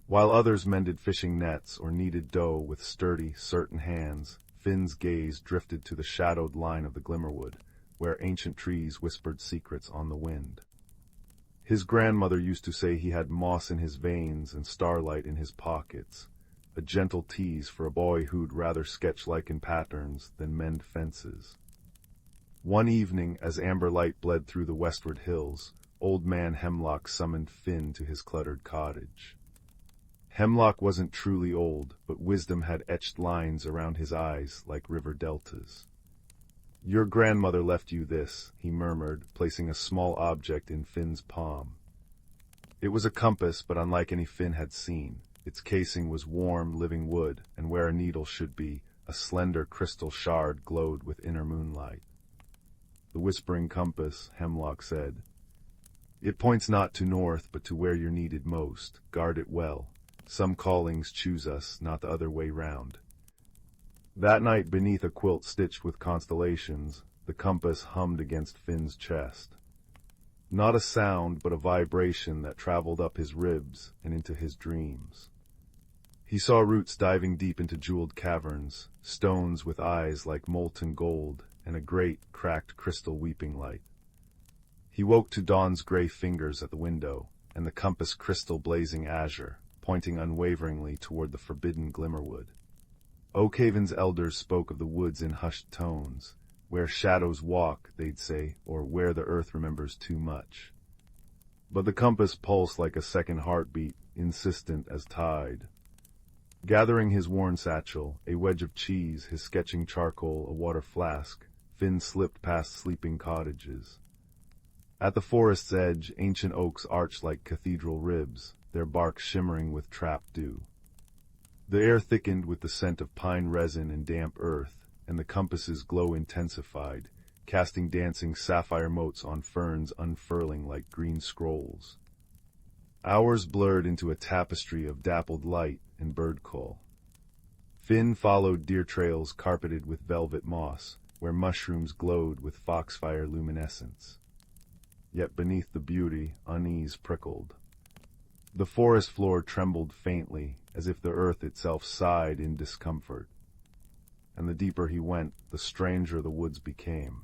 While others mended fishing nets or kneaded dough with sturdy, certain hands, Finn's gaze drifted to the shadowed line of the Glimmerwood, where ancient trees whispered secrets on the wind. His grandmother used to say he had moss in his veins and starlight in his pockets, a gentle tease for a boy who'd rather sketch lichen patterns than mend fences. One evening, as amber light bled through the westward hills, Old Man Hemlock summoned Finn to his cluttered cottage. Hemlock wasn't truly old, but wisdom had etched lines around his eyes like river deltas. "Your grandmother left you this," he murmured, placing a small object in Finn's palm. It was a compass, but unlike any Finn had seen. Its casing was warm, living wood, and where a needle should be, a slender crystal shard glowed with inner moonlight. "The whispering compass," Hemlock said. "It points not to north, but to where you're needed most. Guard it well. Some callings choose us, not the other way round." That night, beneath a quilt stitched with constellations, the compass hummed against Finn's chest. Not a sound, but a vibration that traveled up his ribs and into his dreams. He saw roots diving deep into jeweled caverns, stones with eyes like molten gold, and a great, cracked crystal weeping light. He woke to Dawn's gray fingers at the window, and the compass crystal blazing azure, pointing unwaveringly toward the forbidden Glimmerwood. Oakhaven's elders spoke of the woods in hushed tones, where shadows walk, they'd say, or where the earth remembers too much. But the compass pulsed like a second heartbeat, insistent as tide. Gathering his worn satchel, a wedge of cheese, his sketching charcoal, a water flask, Finn slipped past sleeping cottages. At the forest's edge, ancient oaks arched like cathedral ribs, their bark shimmering with trapped dew. The air thickened with the scent of pine resin and damp earth, and the compass's glow intensified, casting dancing sapphire motes on ferns unfurling like green scrolls. Hours blurred into a tapestry of dappled light and bird call. Finn followed deer trails carpeted with velvet moss, where mushrooms glowed with foxfire luminescence. Yet beneath the beauty, unease prickled. The forest floor trembled faintly, as if the earth itself sighed in discomfort. And the deeper he went, the stranger the woods became.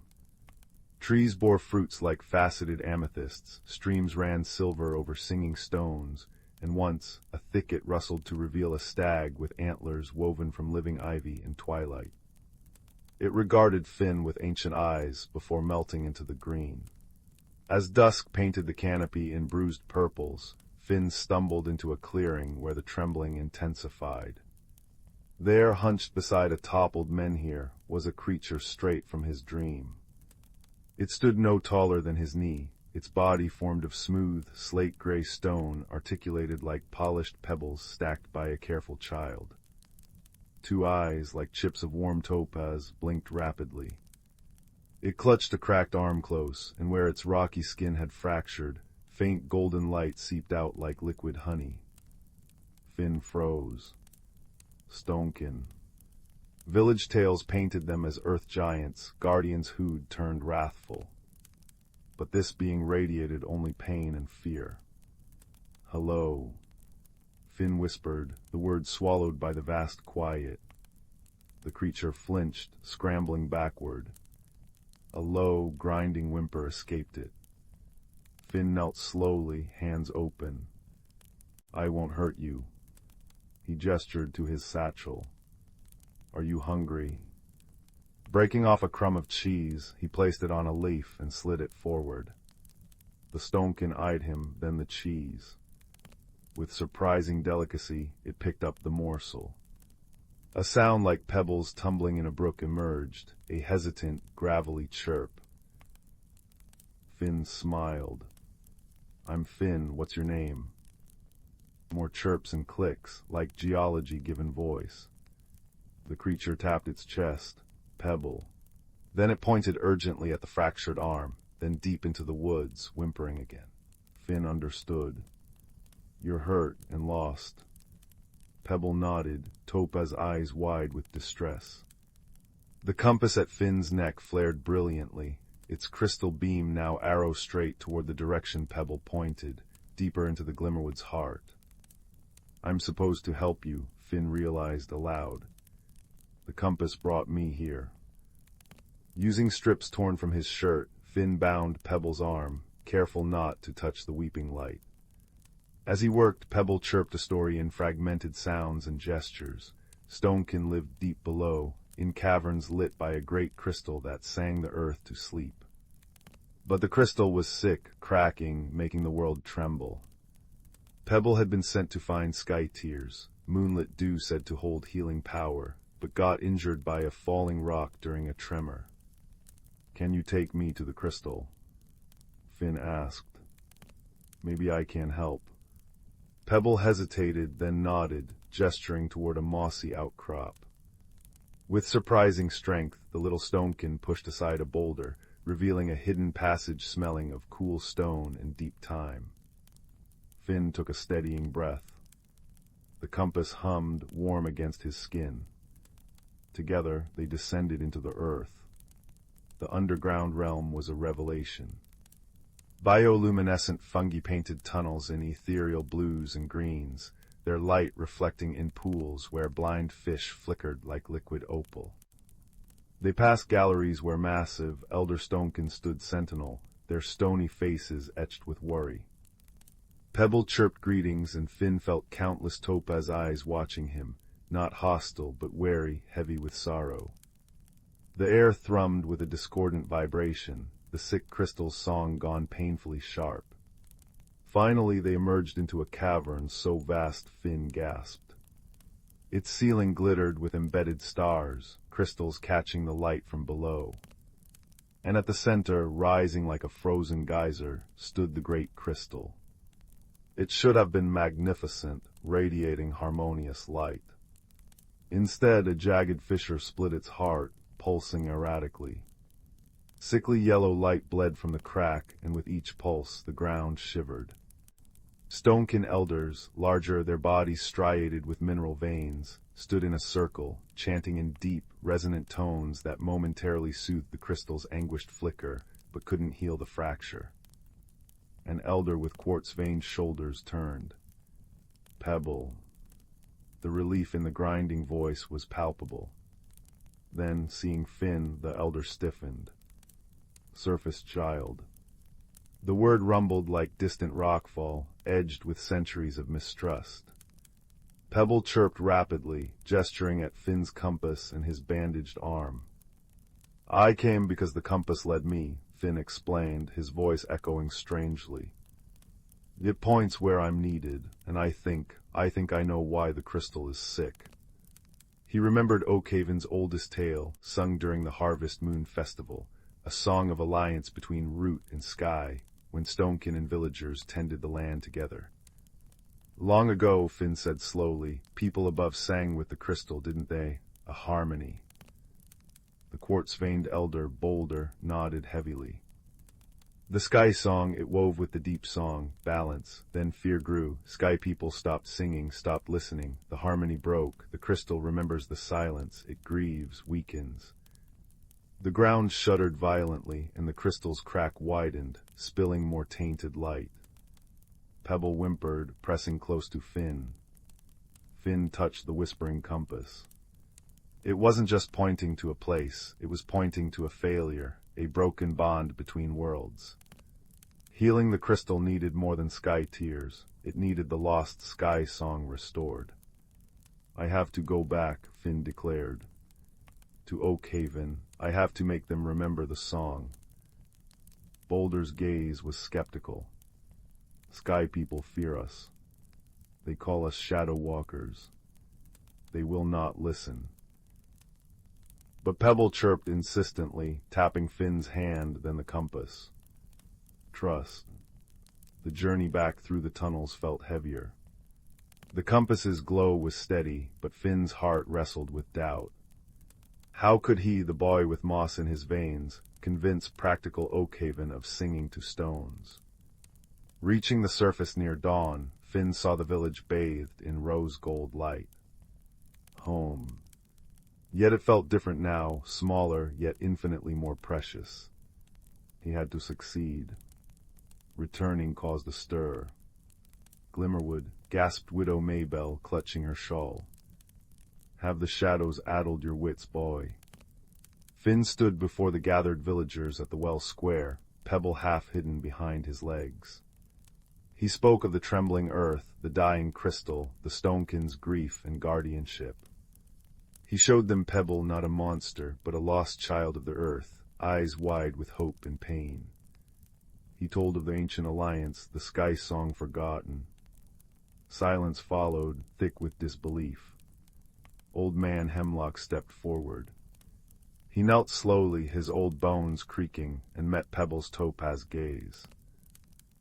Trees bore fruits like faceted amethysts, streams ran silver over singing stones, and once a thicket rustled to reveal a stag with antlers woven from living ivy and twilight. It regarded Finn with ancient eyes before melting into the green. As dusk painted the canopy in bruised purples, Finn stumbled into a clearing where the trembling intensified. There, hunched beside a toppled menhir, was a creature straight from his dream. It stood no taller than his knee, its body formed of smooth, slate-gray stone articulated like polished pebbles stacked by a careful child. 2 eyes, like chips of warm topaz, blinked rapidly. It clutched a cracked arm close, and where its rocky skin had fractured, faint golden light seeped out like liquid honey. Finn froze. Stonekin. Village tales painted them as earth giants, guardians who'd turned wrathful. But this being radiated only pain and fear. "Hello," Finn whispered, the word swallowed by the vast quiet. The creature flinched, scrambling backward. A low, grinding whimper escaped it. Finn knelt slowly, hands open. "I won't hurt you." He gestured to his satchel. "Are you hungry?" Breaking off a crumb of cheese, he placed it on a leaf and slid it forward. The stonekin eyed him, then the cheese. With surprising delicacy, it picked up the morsel. A sound like pebbles tumbling in a brook emerged, a hesitant, gravelly chirp. Finn smiled. "I'm Finn, what's your name?" More chirps and clicks, like geology given voice. The creature tapped its chest. "Pebble." Then it pointed urgently at the fractured arm, then deep into the woods, whimpering again. Finn understood. "You're hurt and lost." Pebble nodded, Topaz eyes wide with distress. The compass at Finn's neck flared brilliantly, its crystal beam now arrow straight toward the direction Pebble pointed, deeper into the Glimmerwood's heart. "I'm supposed to help you," Finn realized aloud. "The compass brought me here." Using strips torn from his shirt, Finn bound Pebble's arm, careful not to touch the weeping light. As he worked, Pebble chirped a story in fragmented sounds and gestures. Stonekin lived deep below, in caverns lit by a great crystal that sang the earth to sleep. But the crystal was sick, cracking, making the world tremble. Pebble had been sent to find sky tears, moonlit dew said to hold healing power, but got injured by a falling rock during a tremor. "Can you take me to the crystal?" Finn asked. "Maybe I can help." Pebble hesitated, then nodded, gesturing toward a mossy outcrop. With surprising strength, the little stonekin pushed aside a boulder, revealing a hidden passage smelling of cool stone and deep thyme. Finn took a steadying breath. The compass hummed, warm against his skin. Together, they descended into the earth. The underground realm was a revelation. Bioluminescent fungi-painted tunnels in ethereal blues and greens, their light reflecting in pools where blind fish flickered like liquid opal. They passed galleries where massive, elder stonekins stood sentinel, their stony faces etched with worry. Pebble chirped greetings, and Finn felt countless topaz eyes watching him, not hostile but wary, heavy with sorrow. The air thrummed with a discordant vibration, the sick crystal's song gone painfully sharp. Finally they emerged into a cavern so vast Finn gasped. Its ceiling glittered with embedded stars, crystals catching the light from below. And at the center, rising like a frozen geyser, stood the great crystal. It should have been magnificent, radiating harmonious light. Instead, a jagged fissure split its heart, pulsing erratically. Sickly yellow light bled from the crack, and with each pulse the ground shivered. Stonekin elders, larger, their bodies striated with mineral veins, stood in a circle, chanting in deep, resonant tones that momentarily soothed the crystal's anguished flicker, but couldn't heal the fracture. An elder with quartz-veined shoulders turned. "Pebble." The relief in the grinding voice was palpable. Then, seeing Finn, the elder stiffened. "Surface child." The word rumbled like distant rockfall, edged with centuries of mistrust. Pebble chirped rapidly, gesturing at Finn's compass and his bandaged arm. "I came because the compass led me," Finn explained, his voice echoing strangely. "It points where I'm needed, and I think I know why the crystal is sick." He remembered Oakhaven's oldest tale, sung during the Harvest Moon Festival, a song of alliance between root and sky, when stonekin and villagers tended the land together. "Long ago," Finn said slowly, "people above sang with the crystal, didn't they? A harmony." The quartz-veined elder, bolder, nodded heavily. The sky song, it wove with the deep song, balance. Then fear grew. Sky people stopped singing, stopped listening. The harmony broke. The crystal remembers the silence. It grieves, weakens. The ground shuddered violently, and the crystal's crack widened, spilling more tainted light. Pebble whimpered, pressing close to Finn. Finn touched the whispering compass. It wasn't just pointing to a place, it was pointing to a failure, a broken bond between worlds. Healing the crystal needed more than sky tears. It needed the lost sky song restored. "I have to go back," Finn declared. "To Oakhaven. I have to make them remember the song." Boulder's gaze was skeptical. "Sky people fear us. They call us shadow walkers. They will not listen." But Pebble chirped insistently, tapping Finn's hand, then the compass. "Trust." The journey back through the tunnels felt heavier. The compass's glow was steady, but Finn's heart wrestled with doubt. How could he, the boy with moss in his veins, convince practical Oakhaven of singing to stones? Reaching the surface near dawn, Finn saw the village bathed in rose-gold light. Home. Yet it felt different now, smaller, yet infinitely more precious. He had to succeed. Returning caused a stir. "Glimmerwood," gasped Widow Maybell, clutching her shawl. "Have the shadows addled your wits, boy?" Finn stood before the gathered villagers at the well square, Pebble half hidden behind his legs. He spoke of the trembling earth, the dying crystal, the stonekin's grief and guardianship. He showed them Pebble not a monster, but a lost child of the earth, eyes wide with hope and pain. He told of the ancient alliance, the sky song forgotten. Silence followed, thick with disbelief. Old Man Hemlock stepped forward. He knelt slowly, his old bones creaking, and met Pebble's topaz gaze.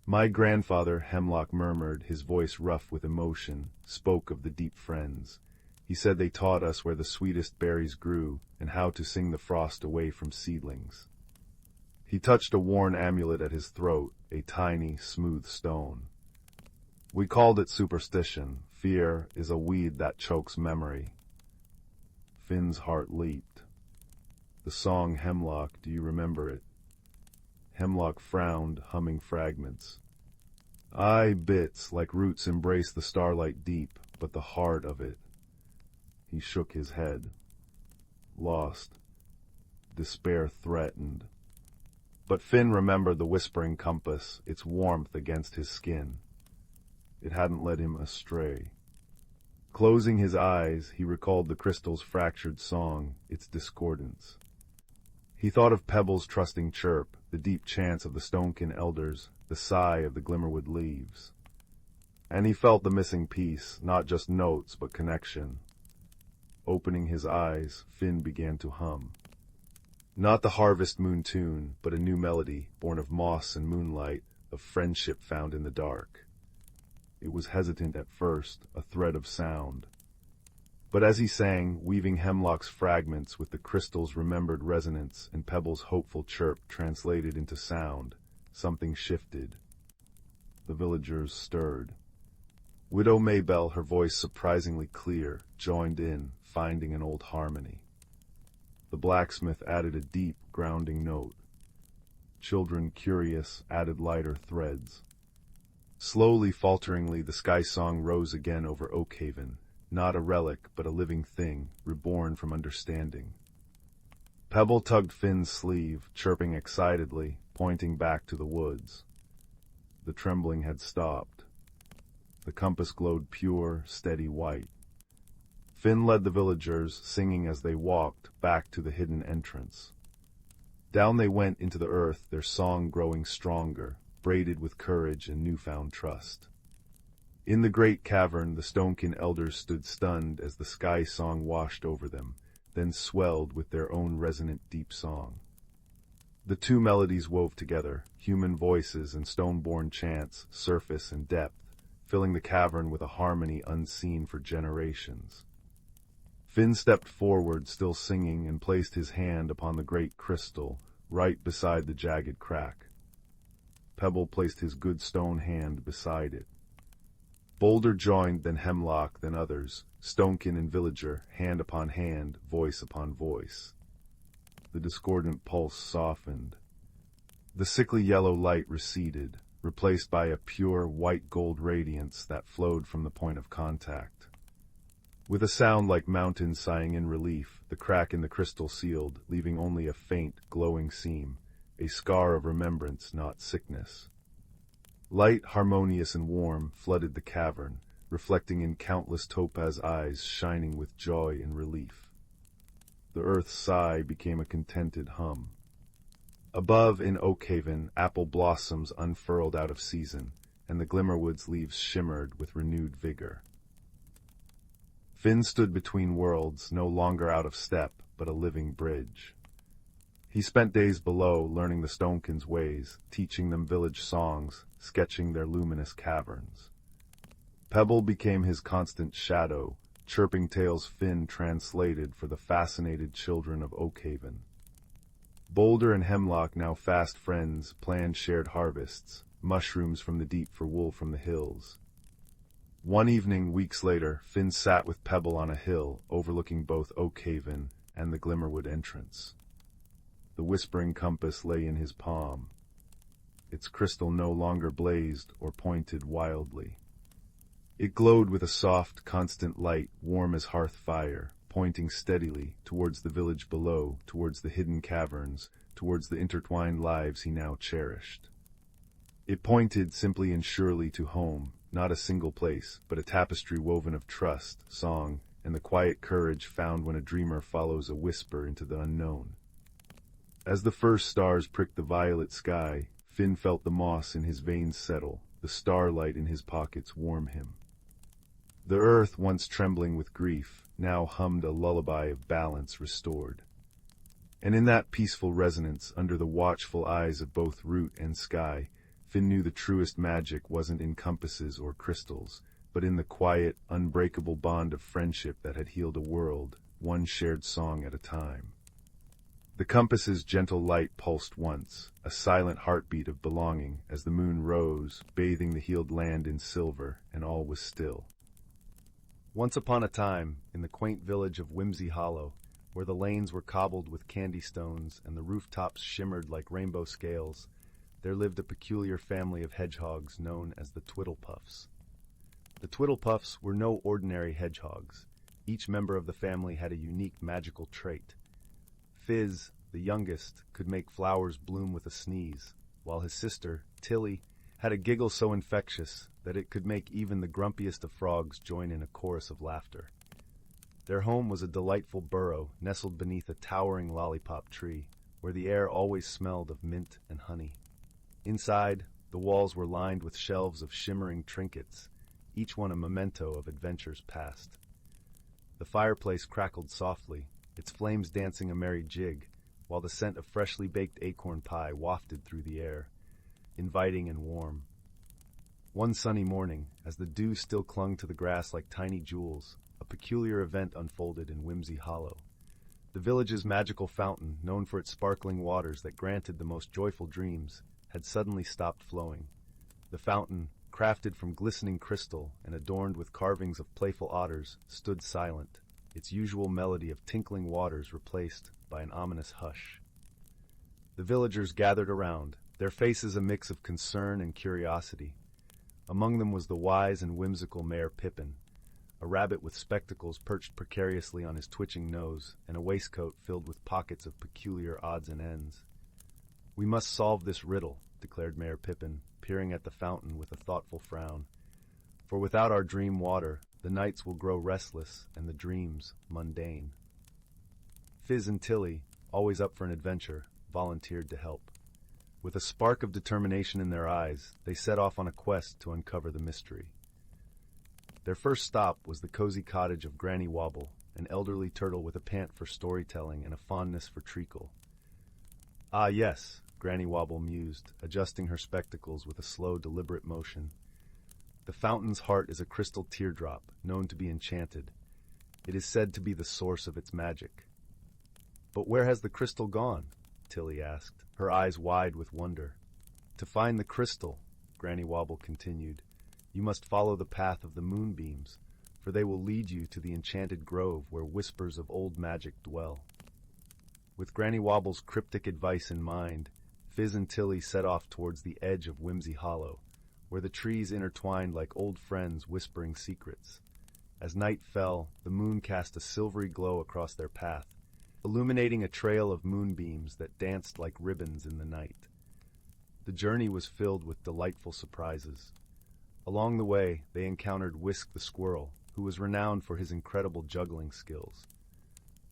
"My grandfather," Hemlock murmured, his voice rough with emotion, spoke of the deep friends. He said they taught us where the sweetest berries grew, and how to sing the frost away from seedlings. He touched a worn amulet at his throat, a tiny, smooth stone. "We called it superstition. Fear is a weed that chokes memory." Finn's heart leaped. "The song, Hemlock, do you remember it?" Hemlock frowned, humming fragments. "Aye, bits, like roots embrace the starlight deep, but the heart of it." He shook his head. Lost. Despair threatened. But Finn remembered the whispering compass, its warmth against his skin. It hadn't led him astray. Closing his eyes, he recalled the crystal's fractured song, its discordance. He thought of Pebble's trusting chirp, the deep chants of the Stonekin elders, the sigh of the Glimmerwood leaves. And he felt the missing piece, not just notes, but connection. Opening his eyes, Finn began to hum. Not the harvest moon tune, but a new melody, born of moss and moonlight, of friendship found in the dark. It was hesitant at first, a thread of sound. But as he sang, weaving Hemlock's fragments with the crystal's remembered resonance and Pebble's hopeful chirp translated into sound, something shifted. The villagers stirred. Widow Maybell, her voice surprisingly clear, joined in, finding an old harmony. The blacksmith added a deep, grounding note. Children, curious, added lighter threads. Slowly, falteringly, the sky song rose again over Oakhaven, not a relic, but a living thing, reborn from understanding. Pebble tugged Finn's sleeve, chirping excitedly, pointing back to the woods. The trembling had stopped. The compass glowed pure, steady white. Finn led the villagers, singing as they walked, back to the hidden entrance. Down they went into the earth, their song growing stronger, braided with courage and newfound trust. In the great cavern, the Stonekin elders stood stunned as the sky song washed over them, then swelled with their own resonant deep song. The two melodies wove together, human voices and stone-born chants, surface and depth, filling the cavern with a harmony unseen for generations. Finn stepped forward, still singing, and placed his hand upon the great crystal, right beside the jagged crack. Pebble placed his good stone hand beside it. Boulder joined, then Hemlock, then others, Stonekin and villager, hand upon hand, voice upon voice. The discordant pulse softened. The sickly yellow light receded, replaced by a pure white-gold radiance that flowed from the point of contact. With a sound like mountains sighing in relief, the crack in the crystal sealed, leaving only a faint, glowing seam, a scar of remembrance, not sickness. Light, harmonious and warm, flooded the cavern, reflecting in countless topaz eyes shining with joy and relief. The earth's sigh became a contented hum. Above in Oakhaven, apple blossoms unfurled out of season, and the glimmerwood's leaves shimmered with renewed vigor. Finn stood between worlds, no longer out of step, but a living bridge. He spent days below learning the Stonekins' ways, teaching them village songs, sketching their luminous caverns. Pebble became his constant shadow, chirping tales Finn translated for the fascinated children of Oakhaven. Boulder and Hemlock, now fast friends, planned shared harvests, mushrooms from the deep for wool from the hills. One evening, weeks later, Finn sat with Pebble on a hill, overlooking both Oakhaven and the Glimmerwood entrance. The whispering compass lay in his palm. Its crystal no longer blazed or pointed wildly. It glowed with a soft, constant light, warm as hearth fire, pointing steadily towards the village below, towards the hidden caverns, towards the intertwined lives he now cherished. It pointed simply and surely to home, not a single place, but a tapestry woven of trust, song, and the quiet courage found when a dreamer follows a whisper into the unknown. As the first stars pricked the violet sky, Finn felt the moss in his veins settle, the starlight in his pockets warm him. The earth, once trembling with grief, now hummed a lullaby of balance restored. And in that peaceful resonance, under the watchful eyes of both root and sky, Finn knew the truest magic wasn't in compasses or crystals, but in the quiet, unbreakable bond of friendship that had healed a world, one shared song at a time. The compass's gentle light pulsed once, a silent heartbeat of belonging, as the moon rose, bathing the healed land in silver, and all was still. Once upon a time, in the quaint village of Whimsy Hollow, where the lanes were cobbled with candy stones and the rooftops shimmered like rainbow scales, there lived a peculiar family of hedgehogs known as the Twiddlepuffs. The Twiddlepuffs were no ordinary hedgehogs. Each member of the family had a unique magical trait. Fizz, the youngest, could make flowers bloom with a sneeze, while his sister, Tilly, had a giggle so infectious that it could make even the grumpiest of frogs join in a chorus of laughter. Their home was a delightful burrow nestled beneath a towering lollipop tree, where the air always smelled of mint and honey. Inside, the walls were lined with shelves of shimmering trinkets, each one a memento of adventures past. The fireplace crackled softly, its flames dancing a merry jig, while the scent of freshly baked acorn pie wafted through the air, inviting and warm. One sunny morning, as the dew still clung to the grass like tiny jewels, a peculiar event unfolded in Whimsy Hollow. The village's magical fountain, known for its sparkling waters that granted the most joyful dreams, had suddenly stopped flowing. The fountain, crafted from glistening crystal and adorned with carvings of playful otters, stood silent, its usual melody of tinkling waters replaced by an ominous hush. The villagers gathered around, their faces a mix of concern and curiosity. Among them was the wise and whimsical Mayor Pippin, a rabbit with spectacles perched precariously on his twitching nose and a waistcoat filled with pockets of peculiar odds and ends. "We must solve this riddle," declared Mayor Pippin, peering at the fountain with a thoughtful frown. "For without our dream water, the nights will grow restless and the dreams mundane." Fizz and Tilly, always up for an adventure, volunteered to help. With a spark of determination in their eyes, they set off on a quest to uncover the mystery. Their first stop was the cozy cottage of Granny Wobble, an elderly turtle with a pant for storytelling and a fondness for treacle. "Ah, yes," Granny Wobble mused, adjusting her spectacles with a slow, deliberate motion. "The fountain's heart is a crystal teardrop, known to be enchanted. It is said to be the source of its magic." "But where has the crystal gone?" Tilly asked, her eyes wide with wonder. "To find the crystal," Granny Wobble continued, "you must follow the path of the moonbeams, for they will lead you to the enchanted grove where whispers of old magic dwell." With Granny Wobble's cryptic advice in mind, Fizz and Tilly set off towards the edge of Whimsy Hollow, where the trees intertwined like old friends whispering secrets. As night fell, the moon cast a silvery glow across their path, illuminating a trail of moonbeams that danced like ribbons in the night. The journey was filled with delightful surprises. Along the way, they encountered Whisk the squirrel, who was renowned for his incredible juggling skills.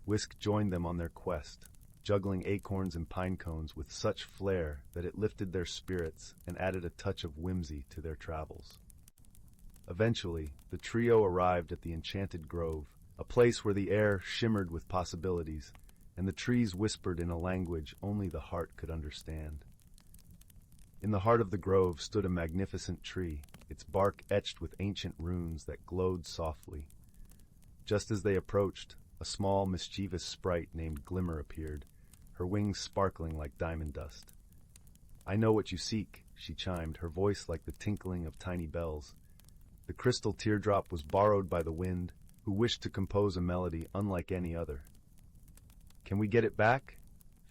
Whisk joined them on their quest, juggling acorns and pine cones with such flair that it lifted their spirits and added a touch of whimsy to their travels. Eventually, the trio arrived at the enchanted grove, a place where the air shimmered with possibilities, and the trees whispered in a language only the heart could understand. In the heart of the grove stood a magnificent tree, its bark etched with ancient runes that glowed softly. Just as they approached, a small, mischievous sprite named Glimmer appeared, her wings sparkling like diamond dust. "I know what you seek," she chimed, her voice like the tinkling of tiny bells. The crystal teardrop was borrowed by the wind, who wished to compose a melody unlike any other. "Can we get it back?"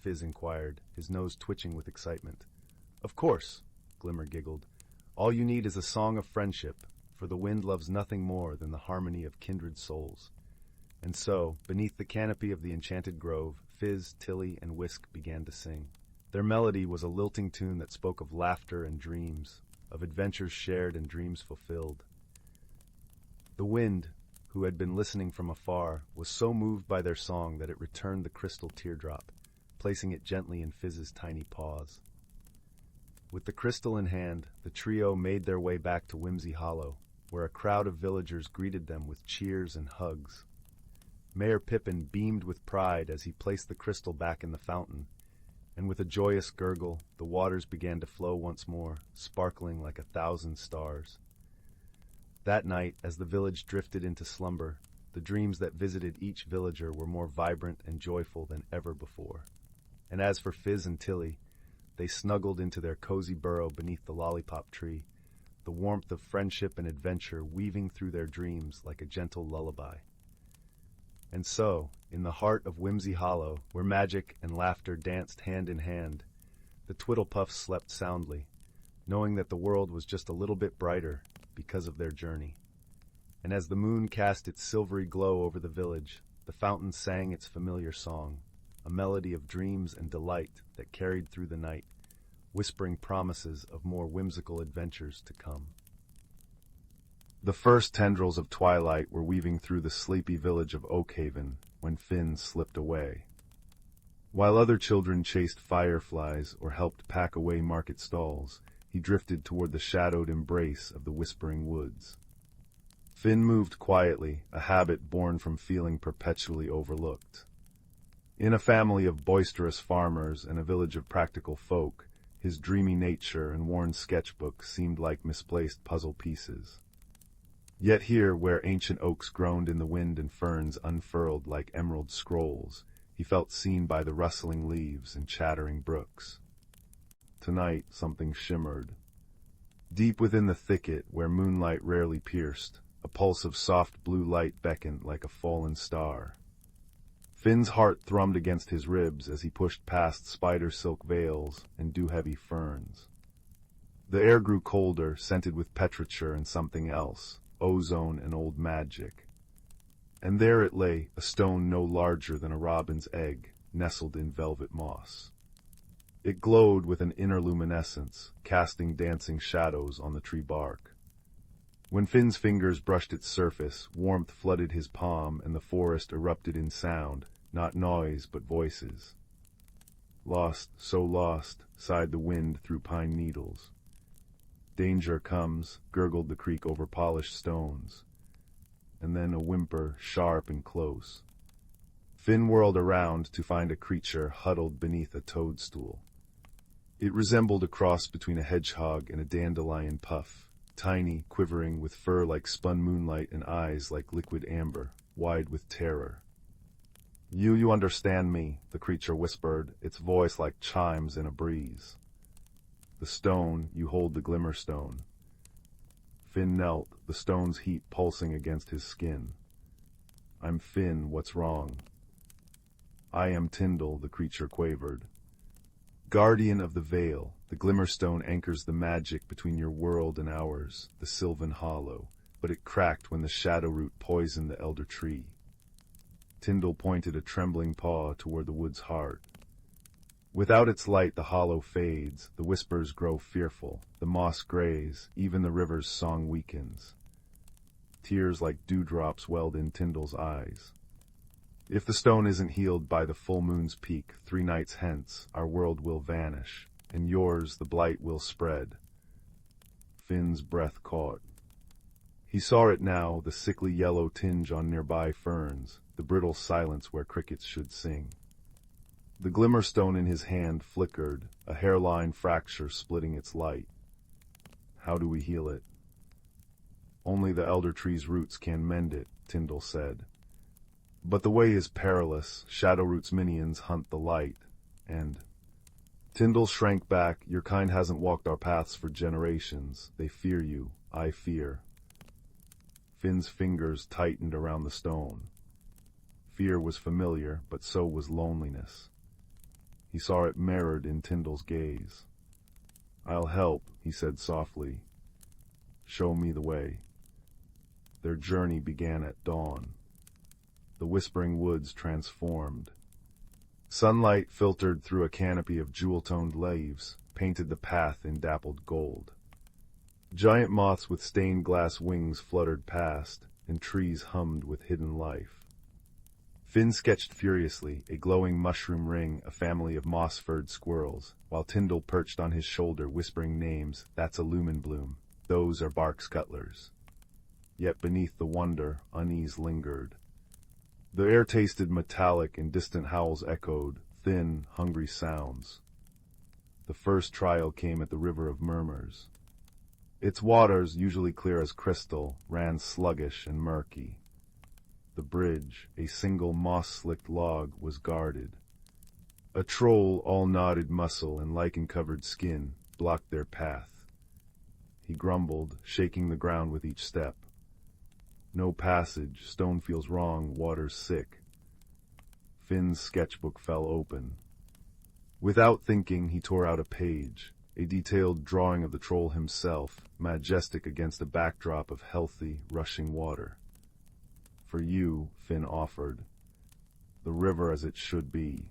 Fizz inquired, his nose twitching with excitement. "Of course," Glimmer giggled. "All you need is a song of friendship, for the wind loves nothing more than the harmony of kindred souls." And so, beneath the canopy of the enchanted grove, Fizz, Tilly, and Whisk began to sing. Their melody was a lilting tune that spoke of laughter and dreams, of adventures shared and dreams fulfilled. The wind, who had been listening from afar, was so moved by their song that it returned the crystal teardrop, placing it gently in Fizz's tiny paws. With the crystal in hand, the trio made their way back to Whimsy Hollow, where a crowd of villagers greeted them with cheers and hugs. Mayor Pippin beamed with pride as he placed the crystal back in the fountain, and with a joyous gurgle, the waters began to flow once more, sparkling like 1,000 stars. That night, as the village drifted into slumber, the dreams that visited each villager were more vibrant and joyful than ever before. And as for Fizz and Tilly, they snuggled into their cozy burrow beneath the lollipop tree, the warmth of friendship and adventure weaving through their dreams like a gentle lullaby. And so, in the heart of Whimsy Hollow, where magic and laughter danced hand in hand, the Twiddlepuffs slept soundly, knowing that the world was just a little bit brighter because of their journey. And as the moon cast its silvery glow over the village, the fountain sang its familiar song, a melody of dreams and delight that carried through the night, whispering promises of more whimsical adventures to come. The first tendrils of twilight were weaving through the sleepy village of Oakhaven when Finn slipped away. While other children chased fireflies or helped pack away market stalls, he drifted toward the shadowed embrace of the whispering woods. Finn moved quietly, a habit born from feeling perpetually overlooked. In a family of boisterous farmers and a village of practical folk, his dreamy nature and worn sketchbook seemed like misplaced puzzle pieces. Yet here, where ancient oaks groaned in the wind and ferns unfurled like emerald scrolls, he felt seen by the rustling leaves and chattering brooks. Tonight, something shimmered. Deep within the thicket, where moonlight rarely pierced, a pulse of soft blue light beckoned like a fallen star. Finn's heart thrummed against his ribs as he pushed past spider silk veils and dew-heavy ferns. The air grew colder, scented with petrichor and something else, ozone and old magic. And there it lay, a stone no larger than a robin's egg, nestled in velvet moss. It glowed with an inner luminescence, casting dancing shadows on the tree bark. When Finn's fingers brushed its surface, warmth flooded his palm and the forest erupted in sound, not noise but voices. "Lost, so lost," sighed the wind through pine needles. "Danger comes," gurgled the creek over polished stones. And then a whimper, sharp and close. Finn whirled around to find a creature huddled beneath a toadstool. It resembled a cross between a hedgehog and a dandelion puff, tiny, quivering, with fur like spun moonlight and eyes like liquid amber, wide with terror. You understand me," the creature whispered, its voice like chimes in a breeze. "The stone, you hold the glimmer stone." Finn knelt, the stone's heat pulsing against his skin. "I'm Finn, what's wrong?" "I am Tyndall," the creature quavered. "Guardian of the Veil, the Glimmerstone anchors the magic between your world and ours, the Sylvan Hollow, but it cracked when the shadow root poisoned the elder tree." Tyndall pointed a trembling paw toward the wood's heart. Without its light the hollow fades, the whispers grow fearful, the moss grays, even the river's song weakens. Tears like dewdrops welled in Tyndall's eyes. If the stone isn't healed by the full moon's peak 3 nights hence, our world will vanish, and yours the blight will spread. Finn's breath caught. He saw it now, the sickly yellow tinge on nearby ferns, the brittle silence where crickets should sing. The glimmerstone in his hand flickered, a hairline fracture splitting its light. How do we heal it? Only the elder tree's roots can mend it, Tyndall said. But the way is perilous. Shadowroot's minions hunt the light, and... Tyndall shrank back. Your kind hasn't walked our paths for generations. They fear you. I fear. Finn's fingers tightened around the stone. Fear was familiar, but so was loneliness. He saw it mirrored in Tyndall's gaze. I'll help, he said softly. Show me the way. Their journey began at dawn. The whispering woods transformed. Sunlight filtered through a canopy of jewel-toned leaves, painted the path in dappled gold. Giant moths with stained glass wings fluttered past, and trees hummed with hidden life. Finn sketched furiously, a glowing mushroom ring, a family of moss-furred squirrels, while Tyndall perched on his shoulder whispering names. That's a lumen bloom. Those are bark scuttlers. Yet beneath the wonder, unease lingered. The air tasted metallic and distant howls echoed, thin, hungry sounds. The first trial came at the River of Murmurs. Its waters, usually clear as crystal, ran sluggish and murky. The bridge, a single moss-slicked log, was guarded. A troll, all knotted muscle and lichen-covered skin, blocked their path. He grumbled, shaking the ground with each step. No passage, stone feels wrong, water's sick. Finn's sketchbook fell open. Without thinking, he tore out a page, a detailed drawing of the troll himself, majestic against a backdrop of healthy, rushing water. For you, Finn offered. The river as it should be.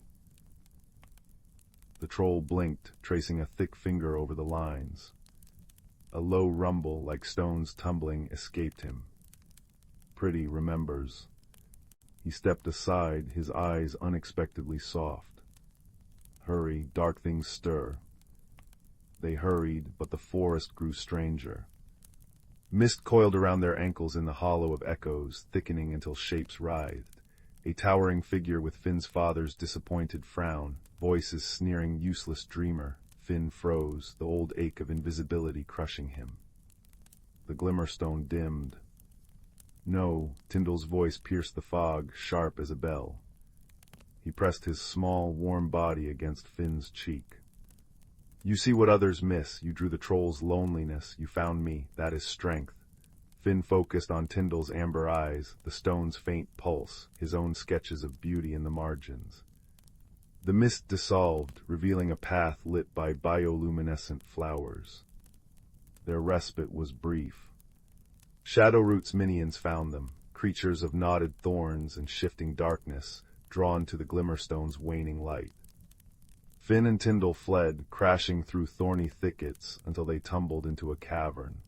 The troll blinked, tracing a thick finger over the lines. A low rumble, like stones tumbling, escaped him. Pretty remembers. He stepped aside, his eyes unexpectedly soft. Hurry, dark things stir. They hurried, but the forest grew stranger. Mist coiled around their ankles in the hollow of echoes, thickening until shapes writhed. A towering figure with Finn's father's disappointed frown, voices sneering useless dreamer. Finn froze, the old ache of invisibility crushing him. The glimmerstone dimmed. No, Tyndall's voice pierced the fog, sharp as a bell. He pressed his small, warm body against Finn's cheek. You see what others miss. You drew the troll's loneliness. You found me. That is strength. Finn focused on Tyndall's amber eyes, the stone's faint pulse, his own sketches of beauty in the margins. The mist dissolved, revealing a path lit by bioluminescent flowers. Their respite was brief. Shadowroot's minions found them, creatures of knotted thorns and shifting darkness, drawn to the glimmerstone's waning light. Finn and Tyndall fled, crashing through thorny thickets until they tumbled into a cavern.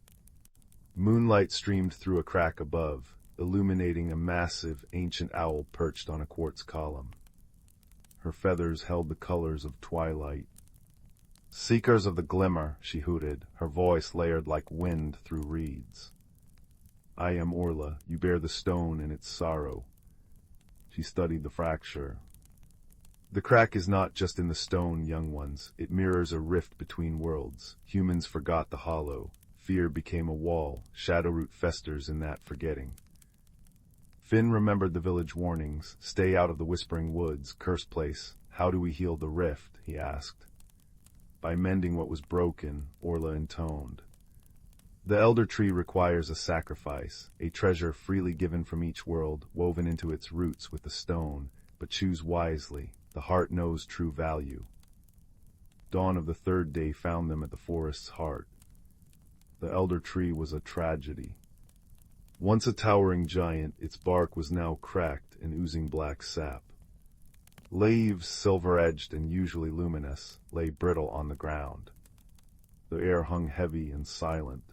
Moonlight streamed through a crack above, illuminating a massive, ancient owl perched on a quartz column. Her feathers held the colors of twilight. Seekers of the glimmer, she hooted, her voice layered like wind through reeds. I am Orla, you bear the stone in its sorrow. She studied the fracture. The crack is not just in the stone, young ones. It mirrors a rift between worlds. Humans forgot the hollow. Fear became a wall. Shadowroot festers in that forgetting. Finn remembered the village warnings. Stay out of the whispering woods, cursed place. How do we heal the rift? He asked. By mending what was broken, Orla intoned. The elder tree requires a sacrifice, a treasure freely given from each world, woven into its roots with the stone, but choose wisely. The heart knows true value. Dawn of the third day found them at the forest's heart. The elder tree was a tragedy. Once a towering giant, its bark was now cracked and oozing black sap. Leaves, silver-edged and usually luminous, lay brittle on the ground. The air hung heavy and silent.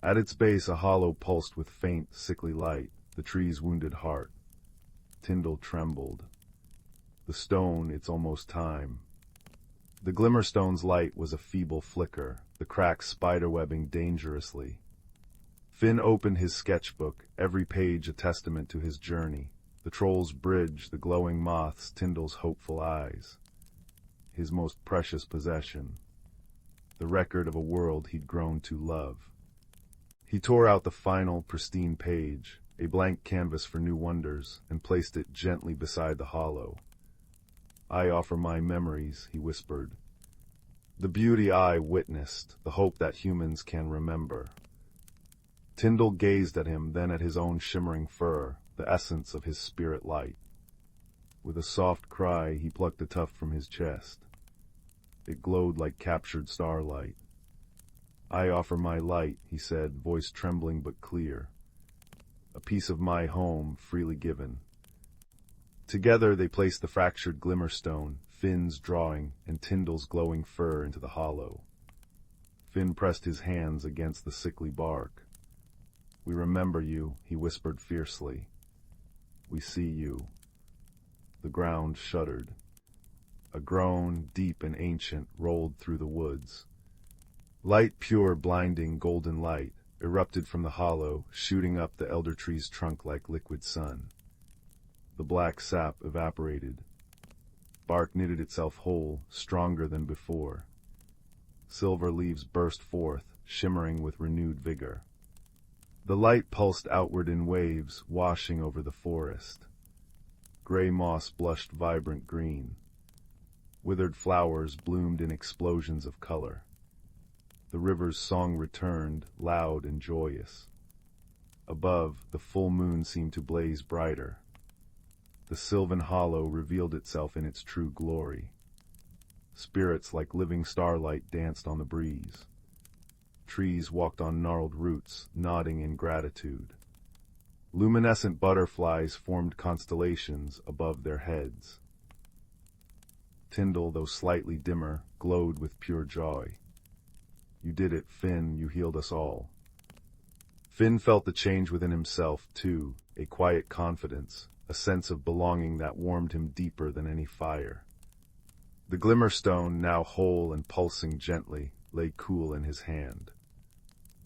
At its base a hollow pulsed with faint, sickly light, the tree's wounded heart. Tyndall trembled. The stone, it's almost time. The glimmerstone's light was a feeble flicker, the cracks spiderwebbing dangerously. Finn opened his sketchbook, every page a testament to his journey. The troll's bridge, the glowing moths, Tyndall's hopeful eyes. His most precious possession. The record of a world he'd grown to love. He tore out the final, pristine page, a blank canvas for new wonders, and placed it gently beside the hollow. I offer my memories, he whispered. The beauty I witnessed, the hope that humans can remember. Tyndall gazed at him, then at his own shimmering fur, the essence of his spirit light. With a soft cry, he plucked a tuft from his chest. It glowed like captured starlight. I offer my light, he said, voice trembling but clear. A piece of my home, freely given. Together they placed the fractured glimmerstone, Finn's drawing, and Tyndall's glowing fur into the hollow. Finn pressed his hands against the sickly bark. We remember you, he whispered fiercely. We see you. The ground shuddered. A groan, deep and ancient, rolled through the woods. Light, pure, blinding, golden light, erupted from the hollow, shooting up the elder tree's trunk like liquid sun. The black sap evaporated. Bark knitted itself whole, stronger than before. Silver leaves burst forth, shimmering with renewed vigor. The light pulsed outward in waves, washing over the forest. Gray moss blushed vibrant green. Withered flowers bloomed in explosions of color. The river's song returned, loud and joyous. Above, the full moon seemed to blaze brighter. The sylvan hollow revealed itself in its true glory. Spirits like living starlight danced on the breeze. Trees walked on gnarled roots, nodding in gratitude. Luminescent butterflies formed constellations above their heads. Tyndall, though slightly dimmer, glowed with pure joy. You did it, Finn, you healed us all. Finn felt the change within himself, too, a quiet confidence, a sense of belonging that warmed him deeper than any fire. The glimmerstone, now whole and pulsing gently, lay cool in his hand.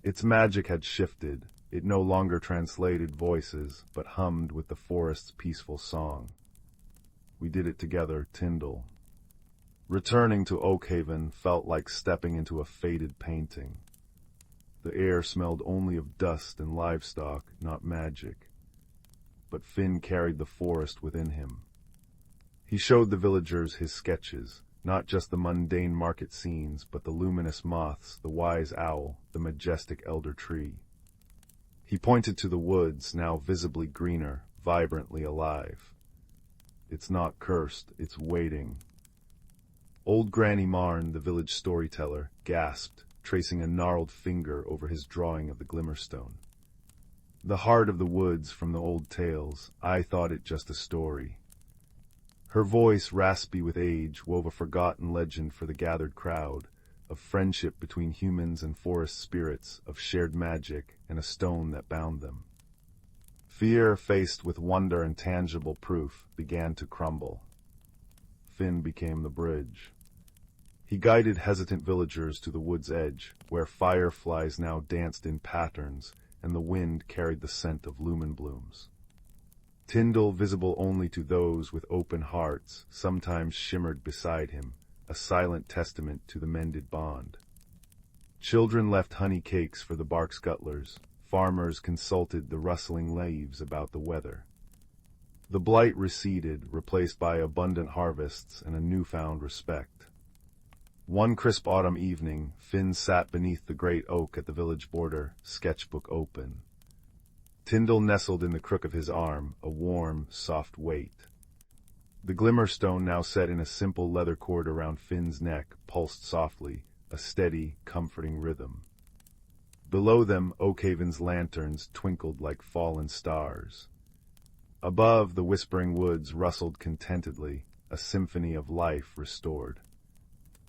Its magic had shifted. It no longer translated voices, but hummed with the forest's peaceful song. We did it together, Tyndall. Returning to Oakhaven felt like stepping into a faded painting. The air smelled only of dust and livestock, not magic. But Finn carried the forest within him. He showed the villagers his sketches, not just the mundane market scenes, but the luminous moths, the wise owl, the majestic elder tree. He pointed to the woods, now visibly greener, vibrantly alive. It's not cursed, it's waiting. Old Granny Marn, the village storyteller, gasped, tracing a gnarled finger over his drawing of the glimmerstone. The heart of the woods from the old tales, I thought it just a story. Her voice, raspy with age, wove a forgotten legend for the gathered crowd, of friendship between humans and forest spirits, of shared magic, and a stone that bound them. Fear, faced with wonder and tangible proof, began to crumble. Finn became the bridge. He guided hesitant villagers to the wood's edge, where fireflies now danced in patterns, and the wind carried the scent of lumen blooms. Tyndall, visible only to those with open hearts, sometimes shimmered beside him, a silent testament to the mended bond. Children left honey cakes for the bark scuttlers. Farmers consulted the rustling leaves about the weather. The blight receded, replaced by abundant harvests and a newfound respect. One crisp autumn evening, Finn sat beneath the great oak at the village border, sketchbook open. Tyndall nestled in the crook of his arm, a warm, soft weight. The glimmerstone, now set in a simple leather cord around Finn's neck, pulsed softly, a steady, comforting rhythm. Below them, Oakhaven's lanterns twinkled like fallen stars. Above, the whispering woods rustled contentedly, a symphony of life restored.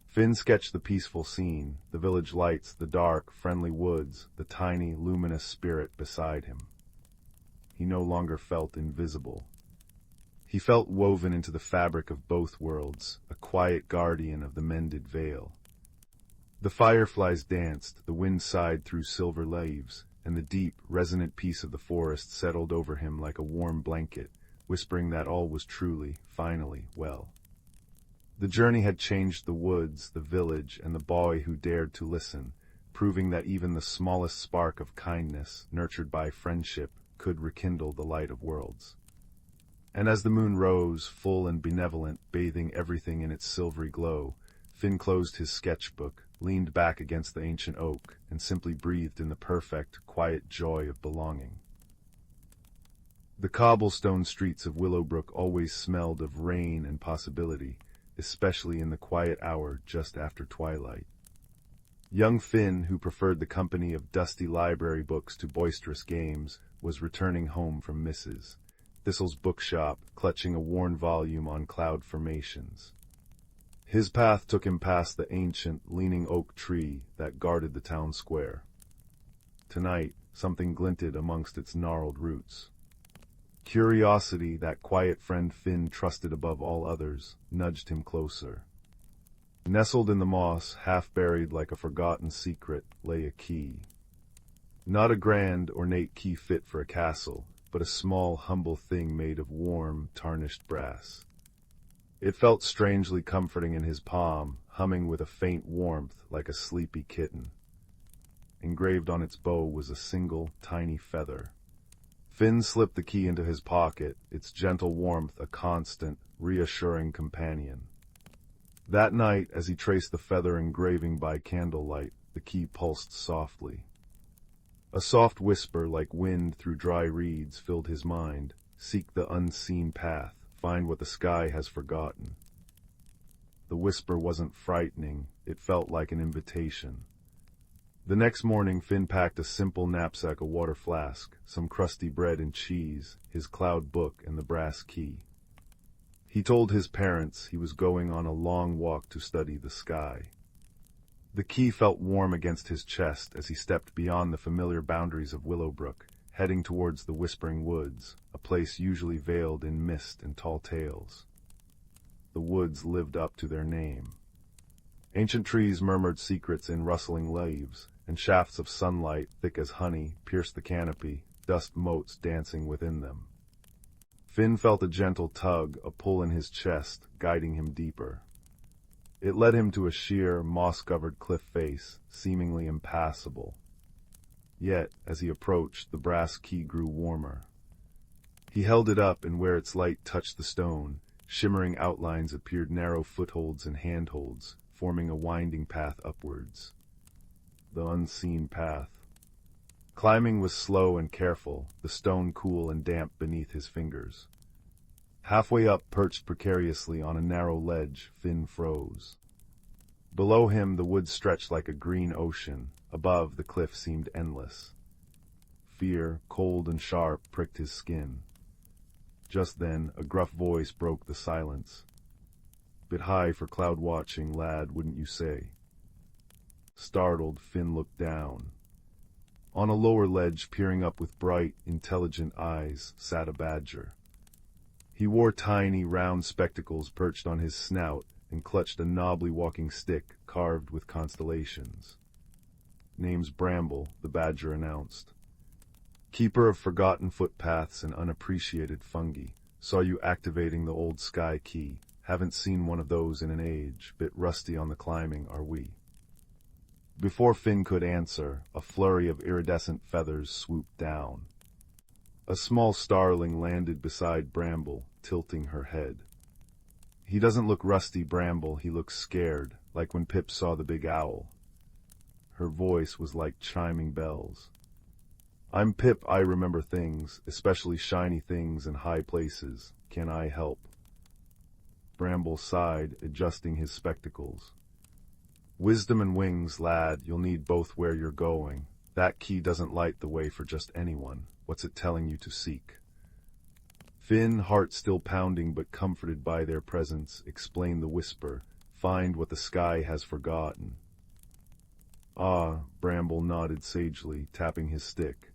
Finn sketched the peaceful scene, the village lights, the dark, friendly woods, the tiny, luminous spirit beside him. He no longer felt invisible. He felt woven into the fabric of both worlds, a quiet guardian of the mended veil. The fireflies danced, the wind sighed through silver leaves, and the deep, resonant peace of the forest settled over him like a warm blanket, whispering that all was truly, finally, well. The journey had changed the woods, the village, and the boy who dared to listen, proving that even the smallest spark of kindness, nurtured by friendship, could rekindle the light of worlds. And as the moon rose, full and benevolent, bathing everything in its silvery glow, Finn closed his sketchbook, leaned back against the ancient oak, and simply breathed in the perfect, quiet joy of belonging. The cobblestone streets of Willowbrook always smelled of rain and possibility, especially in the quiet hour just after twilight. Young Finn, who preferred the company of dusty library books to boisterous games, was returning home from Mrs. Thistle's bookshop, clutching a worn volume on cloud formations. His path took him past the ancient, leaning oak tree that guarded the town square. Tonight, something glinted amongst its gnarled roots. Curiosity, that quiet friend Finn trusted above all others, nudged him closer. Nestled in the moss, half-buried like a forgotten secret, lay a key. Not a grand, ornate key fit for a castle, but a small, humble thing made of warm, tarnished brass. It felt strangely comforting in his palm, humming with a faint warmth like a sleepy kitten. Engraved on its bow was a single, tiny feather. Finn slipped the key into his pocket, its gentle warmth a constant, reassuring companion. That night, as he traced the feather engraving by candlelight, the key pulsed softly. A soft whisper like wind through dry reeds filled his mind. Seek the unseen path. Find what the sky has forgotten. The whisper wasn't frightening, it felt like an invitation. The next morning, Finn packed a simple knapsack, a water flask, some crusty bread and cheese, his cloud book, and the brass key. He told his parents he was going on a long walk to study the sky. The key felt warm against his chest as he stepped beyond the familiar boundaries of Willowbrook, heading towards the Whispering Woods, a place usually veiled in mist and tall tales. The woods lived up to their name. Ancient trees murmured secrets in rustling leaves, and shafts of sunlight, thick as honey, pierced the canopy, dust motes dancing within them. Finn felt a gentle tug, a pull in his chest, guiding him deeper. It led him to a sheer, moss-covered cliff face, seemingly impassable. Yet, as he approached, the brass key grew warmer. He held it up, and where its light touched the stone, shimmering outlines appeared, narrow footholds and handholds, forming a winding path upwards. The unseen path. Climbing was slow and careful, the stone cool and damp beneath his fingers. Halfway up, perched precariously on a narrow ledge, Finn froze. Below him, the woods stretched like a green ocean. Above, the cliff seemed endless. Fear, cold and sharp, pricked his skin. Just then, a gruff voice broke the silence. "Bit high for cloud watching, lad, wouldn't you say?" Startled, Finn looked down. On a lower ledge, peering up with bright, intelligent eyes, sat a badger. He wore tiny, round spectacles perched on his snout and clutched a knobbly walking stick carved with constellations. "Name's Bramble," the badger announced. "Keeper of forgotten footpaths and unappreciated fungi. Saw you activating the old sky key. Haven't seen one of those in an age. Bit rusty on the climbing, are we?" Before Finn could answer, a flurry of iridescent feathers swooped down. A small starling landed beside Bramble, tilting her head. "He doesn't look rusty, Bramble, he looks scared, like when Pip saw the big owl." Her voice was like chiming bells. "I'm Pip, I remember things, especially shiny things in high places. Can I help?" Bramble sighed, adjusting his spectacles. "Wisdom and wings, lad, you'll need both where you're going. That key doesn't light the way for just anyone. What's it telling you to seek? Finn, heart still pounding but comforted by their presence, explained the whisper. Find what the sky has forgotten. Ah, Bramble nodded sagely, tapping his stick.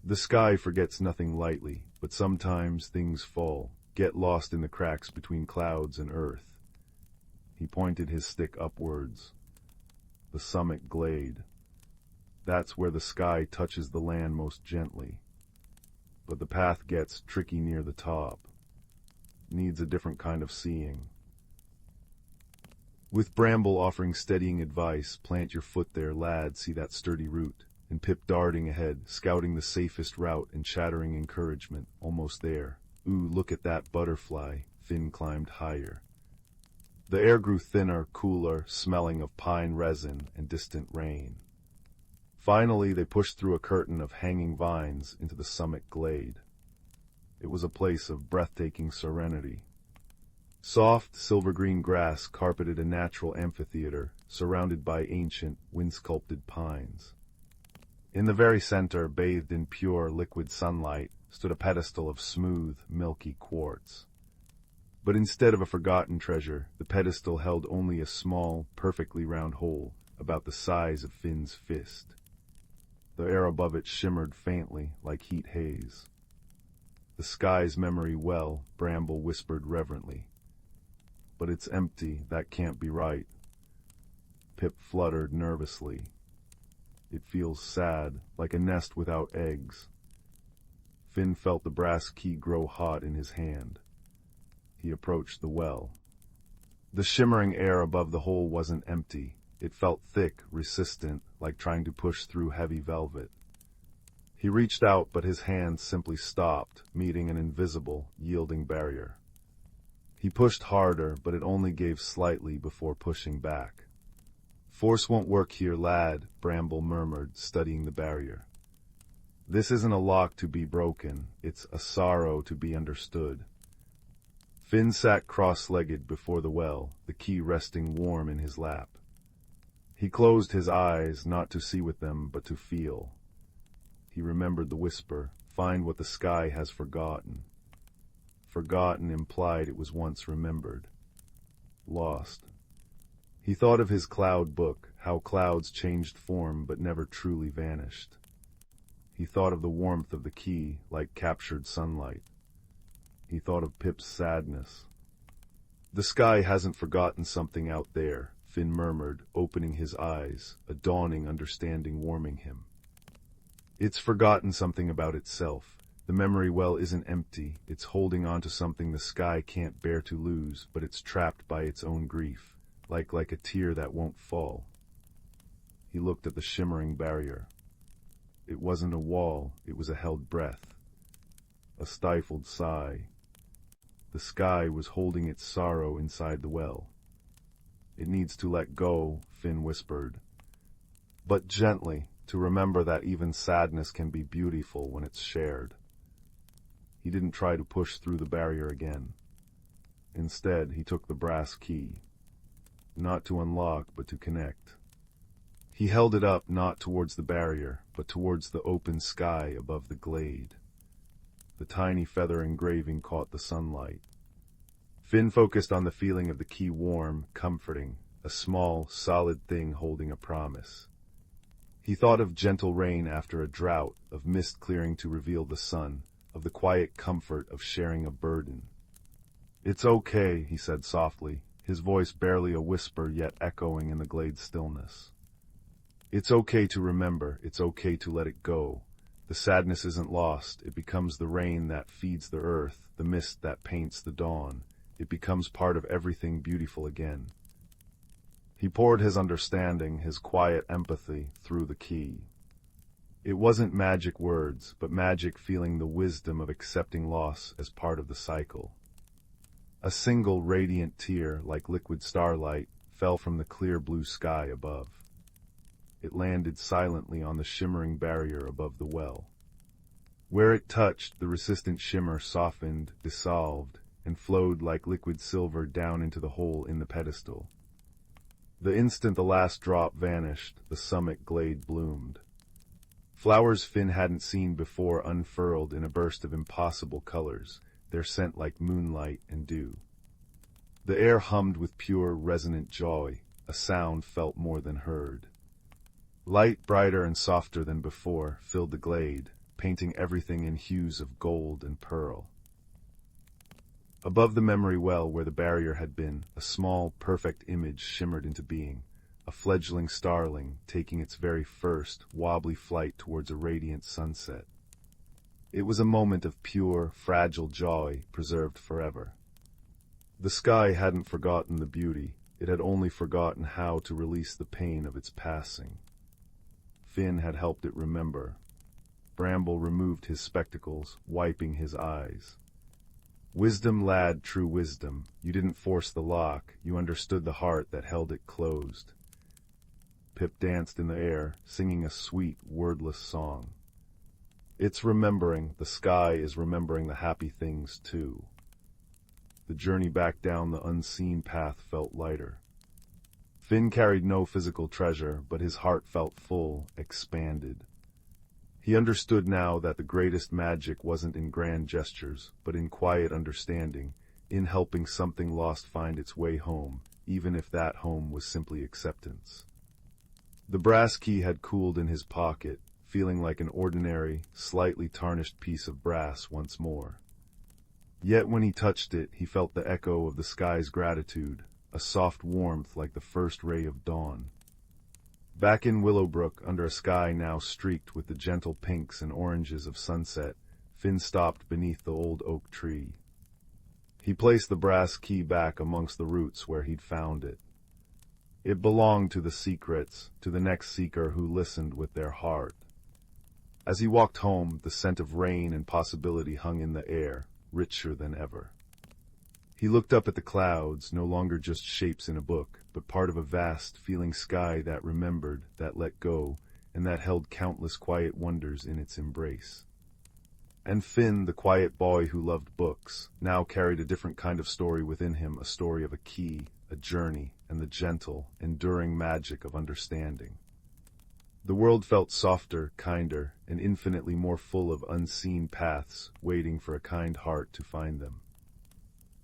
The sky forgets nothing lightly, but sometimes things fall, get lost in the cracks between clouds and earth. He pointed his stick upwards. The summit glade. That's where the sky touches the land most gently. But the path gets tricky near the top. Needs a different kind of seeing. With Bramble offering steadying advice, plant your foot there, lad, see that sturdy root, and Pip darting ahead, scouting the safest route and chattering encouragement, almost there. Ooh, look at that butterfly. Finn climbed higher. The air grew thinner, cooler, smelling of pine resin and distant rain. Finally, they pushed through a curtain of hanging vines into the summit glade. It was a place of breathtaking serenity. Soft, silver-green grass carpeted a natural amphitheater, surrounded by ancient, wind-sculpted pines. In the very center, bathed in pure, liquid sunlight, stood a pedestal of smooth, milky quartz. But instead of a forgotten treasure, the pedestal held only a small, perfectly round hole, about the size of Finn's fist. The air above it shimmered faintly, like heat haze. The sky's memory well, Bramble whispered reverently. But it's empty, that can't be right. Pip fluttered nervously. It feels sad, like a nest without eggs. Finn felt the brass key grow hot in his hand. He approached the well. The shimmering air above the hole wasn't empty. It felt thick, resistant, like trying to push through heavy velvet. He reached out, but his hands simply stopped, meeting an invisible, yielding barrier. He pushed harder, but it only gave slightly before pushing back. Force won't work here, lad, Bramble murmured, studying the barrier. This isn't a lock to be broken, it's a sorrow to be understood. Finn sat cross-legged before the well, the key resting warm in his lap. He closed his eyes, not to see with them, but to feel. He remembered the whisper, find what the sky has forgotten. Forgotten implied it was once remembered. Lost. He thought of his cloud book, how clouds changed form but never truly vanished. He thought of the warmth of the key, like captured sunlight. He thought of Pip's sadness. The sky hasn't forgotten something out there, Finn murmured, opening his eyes, a dawning understanding warming him. It's forgotten something about itself. The memory well isn't empty, it's holding on to something the sky can't bear to lose, but it's trapped by its own grief, like a tear that won't fall. He looked at the shimmering barrier. It wasn't a wall, it was a held breath. A stifled sigh. The sky was holding its sorrow inside the well. It needs to let go, Finn whispered. But gently, to remember that even sadness can be beautiful when it's shared. He didn't try to push through the barrier again. Instead, he took the brass key. Not to unlock, but to connect. He held it up not towards the barrier, but towards the open sky above the glade. The tiny feather engraving caught the sunlight. Finn focused on the feeling of the key warm, comforting, a small, solid thing holding a promise. He thought of gentle rain after a drought, of mist clearing to reveal the sun, of the quiet comfort of sharing a burden. It's okay, he said softly, his voice barely a whisper yet echoing in the glade's stillness. It's okay to remember, it's okay to let it go. The sadness isn't lost, it becomes the rain that feeds the earth, the mist that paints the dawn. It becomes part of everything beautiful again. He poured his understanding, his quiet empathy, through the key. It wasn't magic words, but magic feeling the wisdom of accepting loss as part of the cycle. A single radiant tear, like liquid starlight, fell from the clear blue sky above. It landed silently on the shimmering barrier above the well. Where it touched, the resistant shimmer softened, dissolved, and flowed like liquid silver down into the hole in the pedestal. The instant the last drop vanished, the summit glade bloomed. Flowers Finn hadn't seen before unfurled in a burst of impossible colors, their scent like moonlight and dew. The air hummed with pure, resonant joy, a sound felt more than heard. Light, brighter and softer than before, filled the glade, painting everything in hues of gold and pearl. Above the memory well where the barrier had been, a small, perfect image shimmered into being, a fledgling starling taking its very first, wobbly flight towards a radiant sunset. It was a moment of pure, fragile joy, preserved forever. The sky hadn't forgotten the beauty, it had only forgotten how to release the pain of its passing. Finn had helped it remember. Bramble removed his spectacles, wiping his eyes. Wisdom, lad, true wisdom. You didn't force the lock, you understood the heart that held it closed. Pip danced in the air, singing a sweet, wordless song. It's remembering, the sky is remembering the happy things too. The journey back down the unseen path felt lighter. Finn carried no physical treasure, but his heart felt full, expanded. He understood now that the greatest magic wasn't in grand gestures, but in quiet understanding, in helping something lost find its way home, even if that home was simply acceptance. The brass key had cooled in his pocket, feeling like an ordinary, slightly tarnished piece of brass once more. Yet when he touched it, he felt the echo of the sky's gratitude, a soft warmth like the first ray of dawn. Back in Willowbrook, under a sky now streaked with the gentle pinks and oranges of sunset, Finn stopped beneath the old oak tree. He placed the brass key back amongst the roots where he'd found it. It belonged to the secrets, to the next seeker who listened with their heart. As he walked home, the scent of rain and possibility hung in the air, richer than ever. He looked up at the clouds, no longer just shapes in a book, but part of a vast, feeling sky that remembered, that let go, and that held countless quiet wonders in its embrace. And Finn, the quiet boy who loved books, now carried a different kind of story within him, a story of a key, a journey, and the gentle, enduring magic of understanding. The world felt softer, kinder, and infinitely more full of unseen paths, waiting for a kind heart to find them.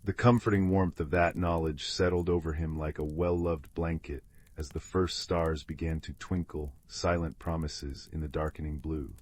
The comforting warmth of that knowledge settled over him like a well-loved blanket as the first stars began to twinkle, silent promises in the darkening blue.